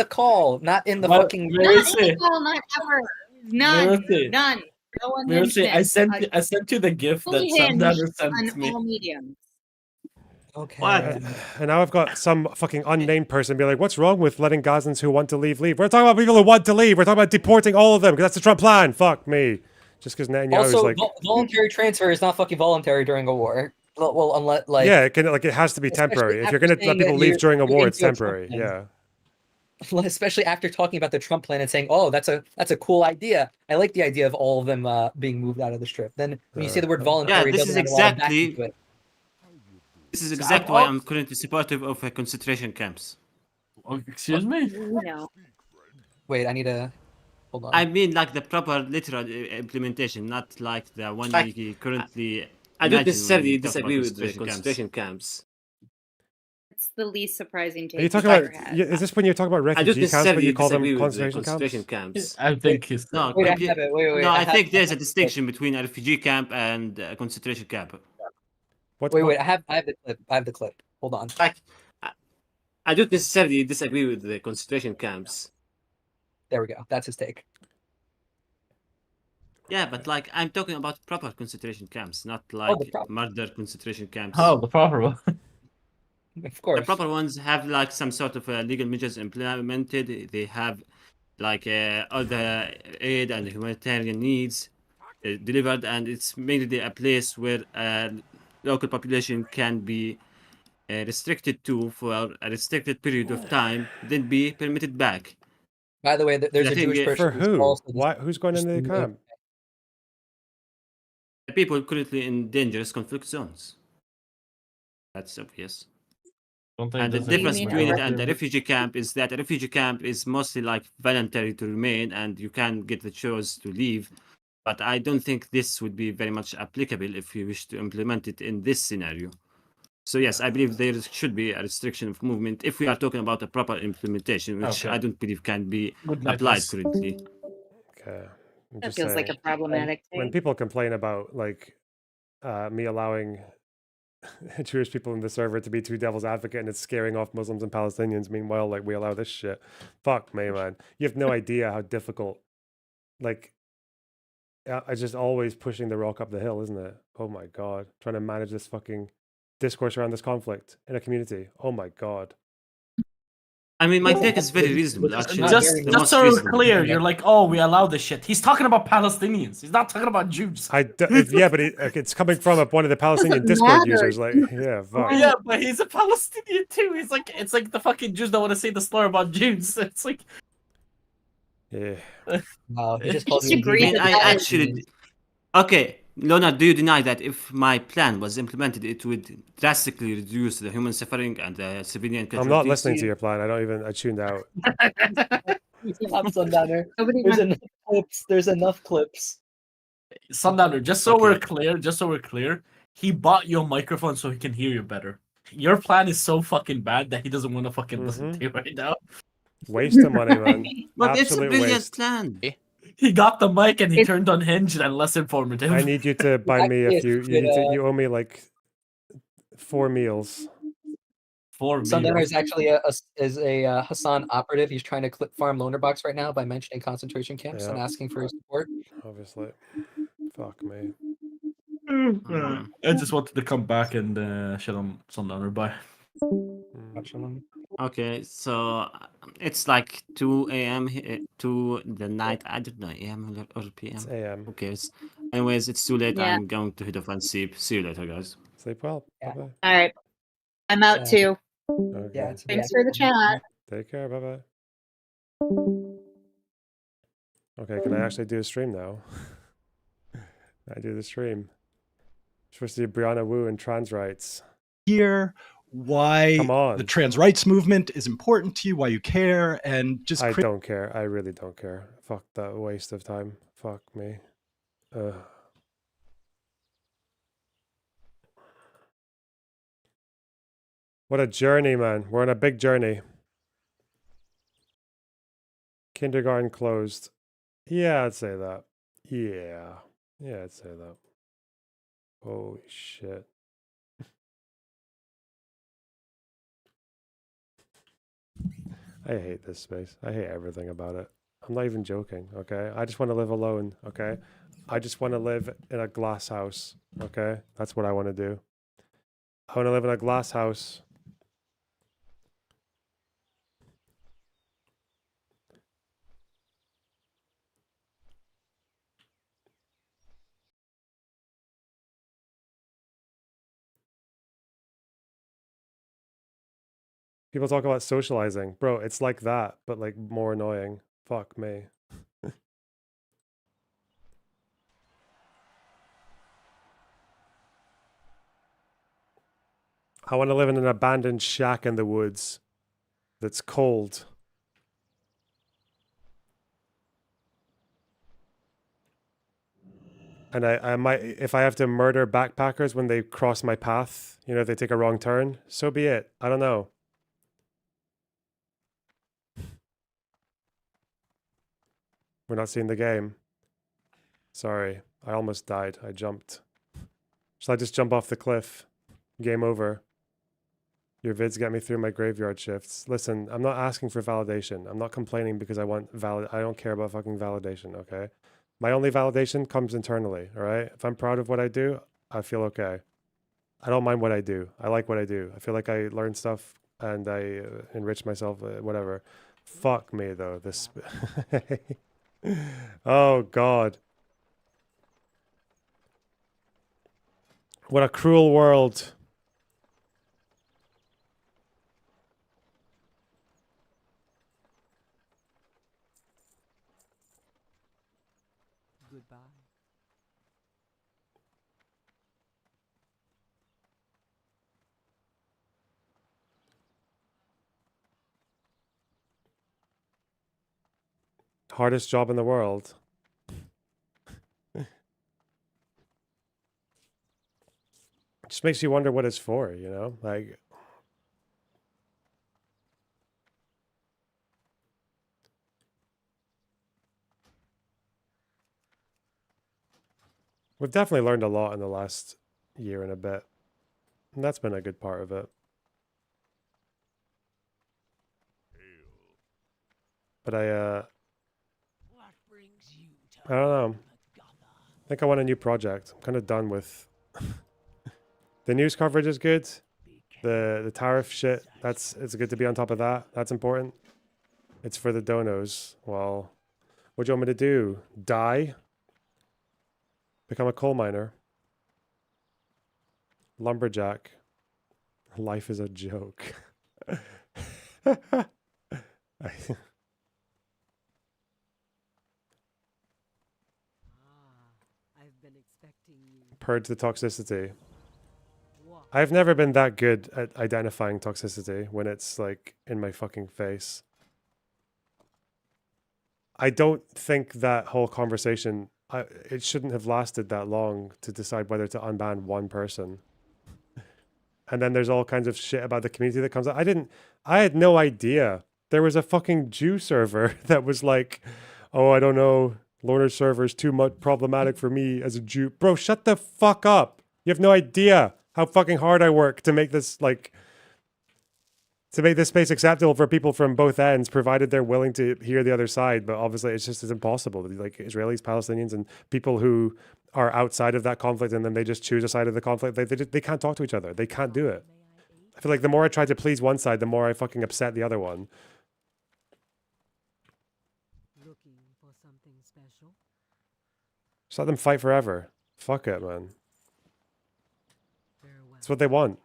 call, not in the But fucking. Not Mercy, in the call, not ever. None. Mercy. None. No one Mercy, I sent you the gif that fully Sundowner hinged sent on me. all mediums. Okay. And now I've got some fucking unnamed person be like, what's wrong with letting Gazans who want to leave leave? We're talking about people who want to leave. We're talking about deporting all of them because that's the Trump plan. Fuck me. Just because Netanyahu's Also, like, voluntary transfer is not fucking voluntary during a war. Well, unless like yeah, it has to be especially temporary. If after you're gonna saying let people that leave you're- during a you're war, it's into a Trump temporary. plan. Yeah. especially after talking about the Trump plan and saying, "Oh, that's a cool idea. I like the idea of all of them being moved out of the strip." Then when you say the word voluntary, Yeah, it this doesn't is have a lot of backing exactly. to it. This is exactly why I'm currently supportive of concentration camps. Excuse me? No. Wait, I need to hold on. I mean, like the proper literal implementation, not like the one Like, we currently. I don't imagine when necessarily we talk about disagree with the camps. concentration camps. It's the least surprising take Are you talking we've about? ever had. Yeah, is this when you're talking about I don't refugee camps, but necessarily you call them disagree with the concentration concentration camps? camps. I think he's No, Wait, I complete- have it. Wait, no, I I have- think there's I a have- distinction between a refugee camp and a concentration camp. Wait, I have the clip. I have the clip. Hold on. Like, I don't necessarily disagree with the concentration camps. There we go. That's his take. Yeah, but like I'm talking about proper concentration camps, not like proper- murder concentration camps. Oh, the proper one. Of course. The proper ones have like some sort of legal measures implemented. They have like all the aid and humanitarian needs delivered, and it's mainly a place where local population can be restricted to for a restricted period of time, then be permitted back. By the way, there's I a think Jewish person For who's who? also Why? Who's going into the camp? The people currently in dangerous conflict zones. That's obvious. Don't think And the there's a difference mean between it a and a refugee camp is that a refugee camp is mostly like voluntary to remain, and you can get the choice to leave. But I don't think this would be very much applicable if you wish to implement it in this scenario. So yes, I believe there should be a restriction of movement if we are talking about a proper implementation, which Okay. I don't believe can be Good night, applied guys. currently. Okay. I'm That just feels like a saying, problematic when take. people complain about like me allowing Jewish people in the server to be too devil's advocate and it's scaring off Muslims and Palestinians, meanwhile like we allow this shit. Fuck me, man. You have no idea how difficult like I just always pushing the rock up the hill, isn't it? Oh my god, trying to manage this fucking discourse around this conflict in a community. Oh my god. I mean, my take is very reasonable, actually. Just so we're clear, you're like, oh, we allow this shit. He's talking about Palestinians. He's not talking about Jews. Yeah, but it's coming from one of the Palestinian Discord users. Like, yeah, fuck. Yeah, but he's a Palestinian too. He's like, it's like the fucking Jews that want to say the slur about Jews. It's like, yeah. Wow, he just I mean, I actually. Okay, Leonard, do you deny that if my plan was implemented, it would drastically reduce the human suffering and the civilian casualties? I'm not listening to your plan. I tuned out. I'm Sundowner. There's enough clips. Sundowner, just so we're clear, he bought you a microphone so he can hear you better. Your plan is so fucking bad that he doesn't want to fucking listen to you right now. Waste of money, man. But it's a Absolute brilliant waste. plan. He got the mic and he turned unhinged and less informative. I need you to buy me a few. You owe me like 4 meals. 4 Sundowner is actually a Hassan operative. He's trying to clip farm loaner box right now by mentioning concentration camps and asking for his support. Obviously. Fuck me. I just wanted to come back and shit on Sundowner. Bye. Okay, so it's like 2 a.m. to the night. I don't know, a.m. or p.m. It's a.m. Who cares? Anyways, it's too late. Yeah. I'm going to hit off and sleep. See you later, guys. Sleep well. Bye-bye. All right. I'm out too. Okay. Yeah, Thanks for the chat. Take care. Bye-bye. Okay, can I actually do a stream now? I do the stream. Supposed to do Brianna Wu and trans rights. Here, why Come on. the trans rights movement is important to you, why you care, and just I don't care. I really don't care. Fuck that waste of time. Fuck me. What a journey, man. We're on a big journey. Kindergarten closed. Yeah, I'd say that. Yeah. Yeah, I'd say that. Holy shit. I hate this space. I hate everything about it. I'm not even joking, okay? I just want to live alone, okay? I just want to live in a glass house, okay? That's what I want to do. I want to live in a glass house. People talk about socializing. Bro, it's like that, but like more annoying. Fuck me. I want to live in an abandoned shack in the woods that's cold. And I might, if I have to murder backpackers when they cross my path, you know, if they take a wrong turn, so be it. I don't know. We're not seeing the game. Sorry, I almost died. I jumped. Shall I just jump off the cliff? Game over. Your vids get me through my graveyard shifts. Listen, I'm not asking for validation. I'm not complaining because I want I don't care about fucking validation, okay? My only validation comes internally, all right? If I'm proud of what I do, I feel okay. I don't mind what I do. I like what I do. I feel like I learn stuff and I enrich myself, whatever. Fuck me, though. This. Oh, God. What a cruel world. Goodbye. Hardest job in the world. Just makes you wonder what it's for, you know? Like, we've definitely learned a lot in the last year and a bit. And that's been a good part of it. But I don't know. I think I want a new project. I'm kind of done with the news coverage is good. The tariff shit, it's good to be on top of that. That's important. It's for the donos. Well, what do you want me to do? Die? Become a coal miner? Lumberjack? Life is a joke. Purge the toxicity. I've never been that good at identifying toxicity when it's like in my fucking face. I don't think that whole conversation, it shouldn't have lasted that long to decide whether to unban one person. And then there's all kinds of shit about the community that comes out. I had no idea. There was a fucking Jew server that was like, oh, I don't know, Loner server's too much problematic for me as a Jew. Bro, shut the fuck up. You have no idea how fucking hard I work to make this like to make this space acceptable for people from both ends, provided they're willing to hear the other side. But obviously it's impossible. Like Israelis, Palestinians, and people who are outside of that conflict and then they just choose a side of the conflict, they can't talk to each other. They can't do it. I feel like the more I try to please one side, the more I fucking upset the other one. Looking for something special? Just let them fight forever. Fuck it, man. That's what they want.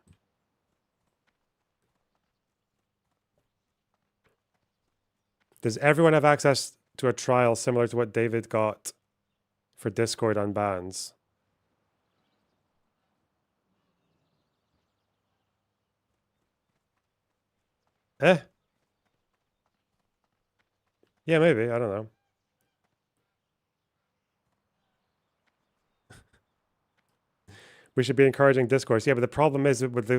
Does everyone have access to a trial similar to what David got for Discord on bans? Yeah, maybe. I don't know. We should be encouraging discourse. Yeah, but the problem is with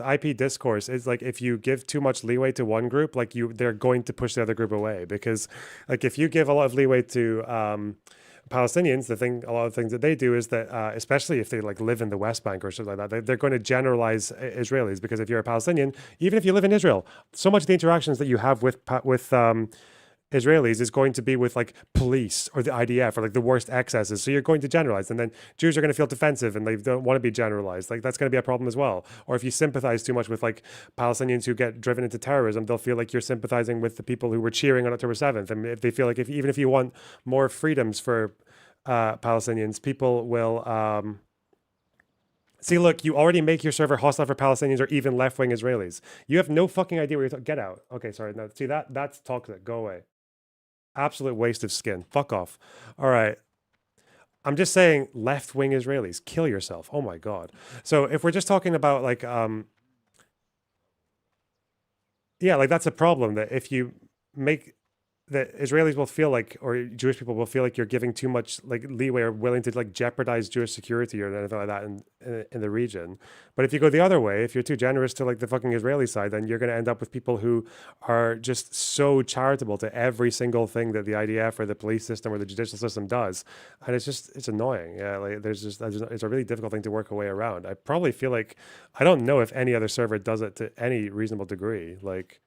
IP discourse is like if you give too much leeway to one group, like they're going to push the other group away, because like if you give a lot of leeway to Palestinians, a lot of things that they do is that especially if they like live in the West Bank or something like that, they're going to generalize Israelis, because if you're a Palestinian, even if you live in Israel, so much of the interactions that you have with Israelis is going to be with like police or the IDF or like the worst excesses. So you're going to generalize, and then Jews are going to feel defensive and they don't want to be generalized. Like that's going to be a problem as well. Or if you sympathize too much with like Palestinians who get driven into terrorism, they'll feel like you're sympathizing with the people who were cheering on October 7th. And if they feel like even if you want more freedoms for Palestinians, people will see, look, you already make your server hostile for Palestinians or even left-wing Israelis. You have no fucking idea what you're talking. Get out. Okay, sorry. No, see that's toxic. Go away. Absolute waste of skin. Fuck off. All right. I'm just saying left-wing Israelis, kill yourself. Oh my God. So if we're just talking about like, yeah, like that's a problem, that if you make that Israelis will feel like, or Jewish people will feel like you're giving too much like leeway or willing to like jeopardize Jewish security or anything like that in the region. But if you go the other way, if you're too generous to like the fucking Israeli side, then you're going to end up with people who are just so charitable to every single thing that the IDF or the police system or the judicial system does. And it's annoying. Yeah. Like it's a really difficult thing to work a way around. I probably feel like, I don't know if any other server does it to any reasonable degree. Like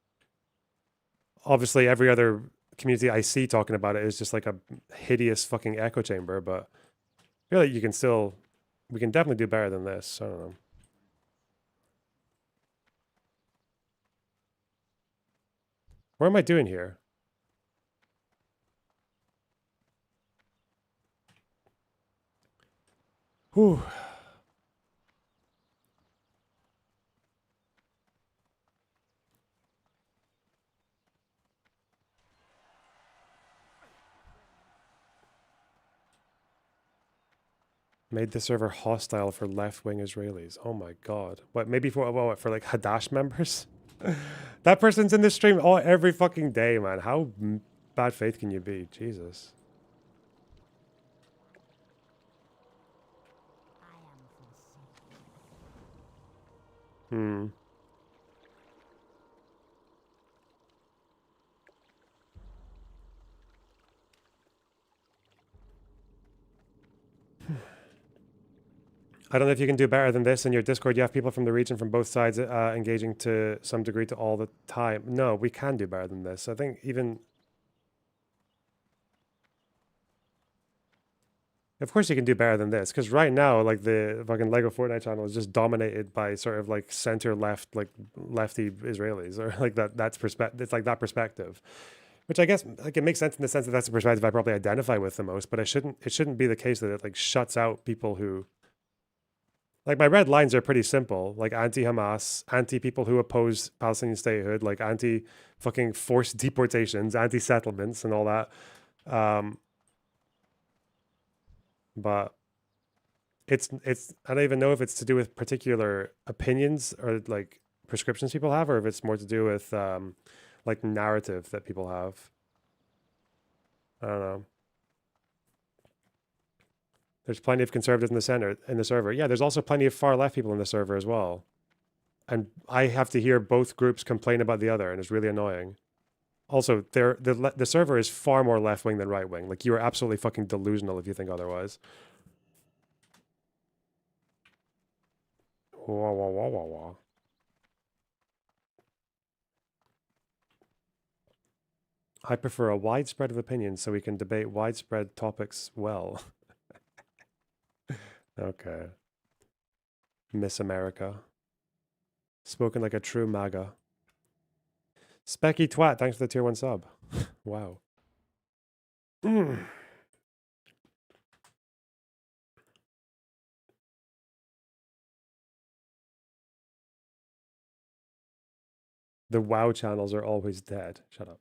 obviously every other community I see talking about it is just like a hideous fucking echo chamber, but I feel like we can definitely do better than this. I don't know. What am I doing here? Whew. Made the server hostile for left-wing Israelis. Oh my God. What, maybe for like Hadash members? That person's in this stream every fucking day, man. How bad faith can you be? Jesus. I don't know if you can do better than this. In your Discord, you have people from the region from both sides engaging to some degree to all the time. No, we can do better than this. I think even... Of course you can do better than this, because right now, like the fucking Lego Fortnite channel is just dominated by sort of like center left, like lefty Israelis, or like that's perspective. It's like that perspective, which I guess like it makes sense in the sense that that's the perspective I probably identify with the most. But it shouldn't be the case that it like shuts out people who like my red lines are pretty simple, like anti-Hamas, anti-people who oppose Palestinian statehood, like anti-fucking forced deportations, anti-settlements, and all that. But it's I don't even know if it's to do with particular opinions or like prescriptions people have, or if it's more to do with like narrative that people have. I don't know. There's plenty of conservatives in the server. Yeah, there's also plenty of far left people in the server as well. And I have to hear both groups complain about the other, and it's really annoying. Also, the server is far more left wing than right wing. Like you are absolutely fucking delusional if you think otherwise. Wah, wah, wah, wah, wah. I prefer a widespread of opinions so we can debate widespread topics well. Okay. Miss America. Spoken like a true MAGA. Specky Twat, thanks for the tier 1 sub. Wow. The WoW channels are always dead. Shut up.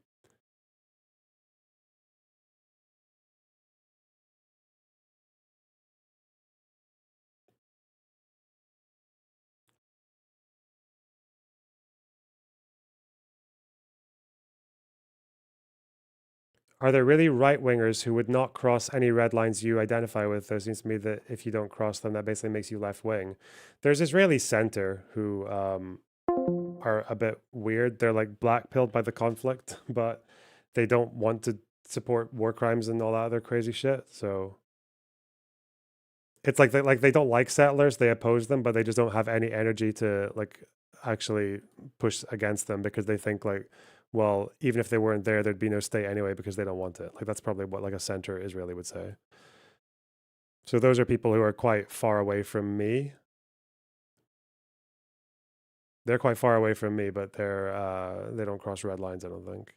Are there really right-wingers who would not cross any red lines you identify with? There seems to me that if you don't cross them, that basically makes you left-wing. There's Israeli center who are a bit weird. They're like black-pilled by the conflict, but they don't want to support war crimes and all that other crazy shit. So it's like they don't like settlers. They oppose them, but they just don't have any energy to like actually push against them because they think like, well, even if they weren't there, there'd be no state anyway because they don't want it. Like that's probably what like a center Israeli would say. So those are people who are quite far away from me. They're quite far away from me, but they don't cross red lines, I don't think.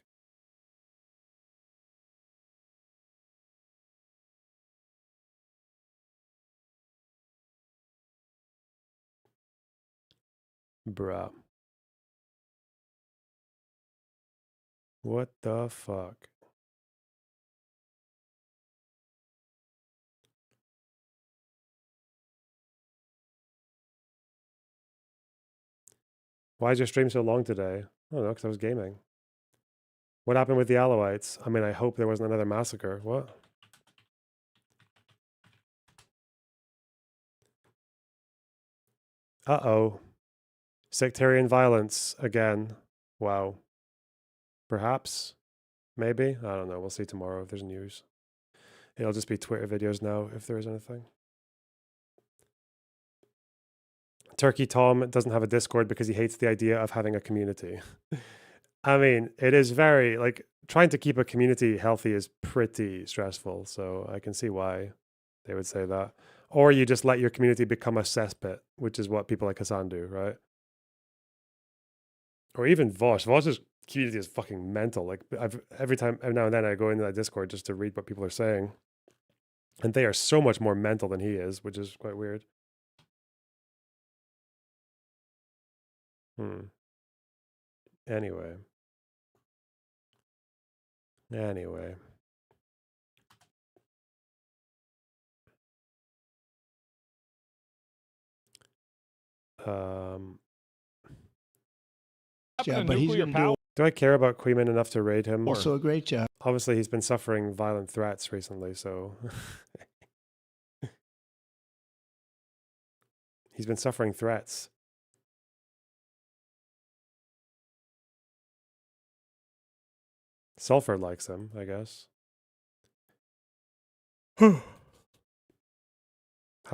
Bruh. What the fuck? Why is your stream so long today? I don't know, because I was gaming. What happened with the Alawites? I mean, I hope there wasn't another massacre. What? Uh-oh. Sectarian violence again. Wow. Perhaps. Maybe. I don't know. We'll see tomorrow if there's news. It'll just be Twitter videos now if there is anything. Turkey Tom doesn't have a Discord because he hates the idea of having a community. I mean, it is very, like, trying to keep a community healthy is pretty stressful. So I can see why they would say that. Or you just let your community become a cesspit, which is what people like Hassan do, right? Or even Vosh. Vosh's community is fucking mental. Like, every now and then I go into that Discord just to read what people are saying. And they are so much more mental than he is, which is quite weird. Anyway. Yeah, but he's going to do Do I care about Queeman enough to raid him? also a great job. Obviously, he's been suffering violent threats recently, so... He's been suffering threats. Sulfur likes him, I guess. How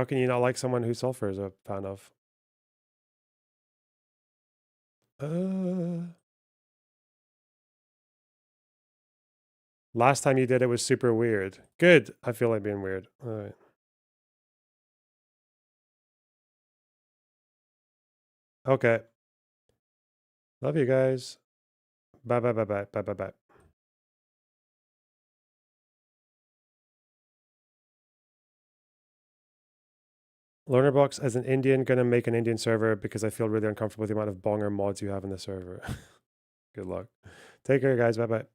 can you not like someone who Sulfur is a fan of? Last time you did it was super weird. Good. I feel like being weird. All right. Okay. Love you guys. Bye bye bye bye bye bye bye. Learnerbox, as an Indian, gonna make an Indian server because I feel really uncomfortable with the amount of bonger mods you have in the server. Good luck. Take care, guys. Bye bye.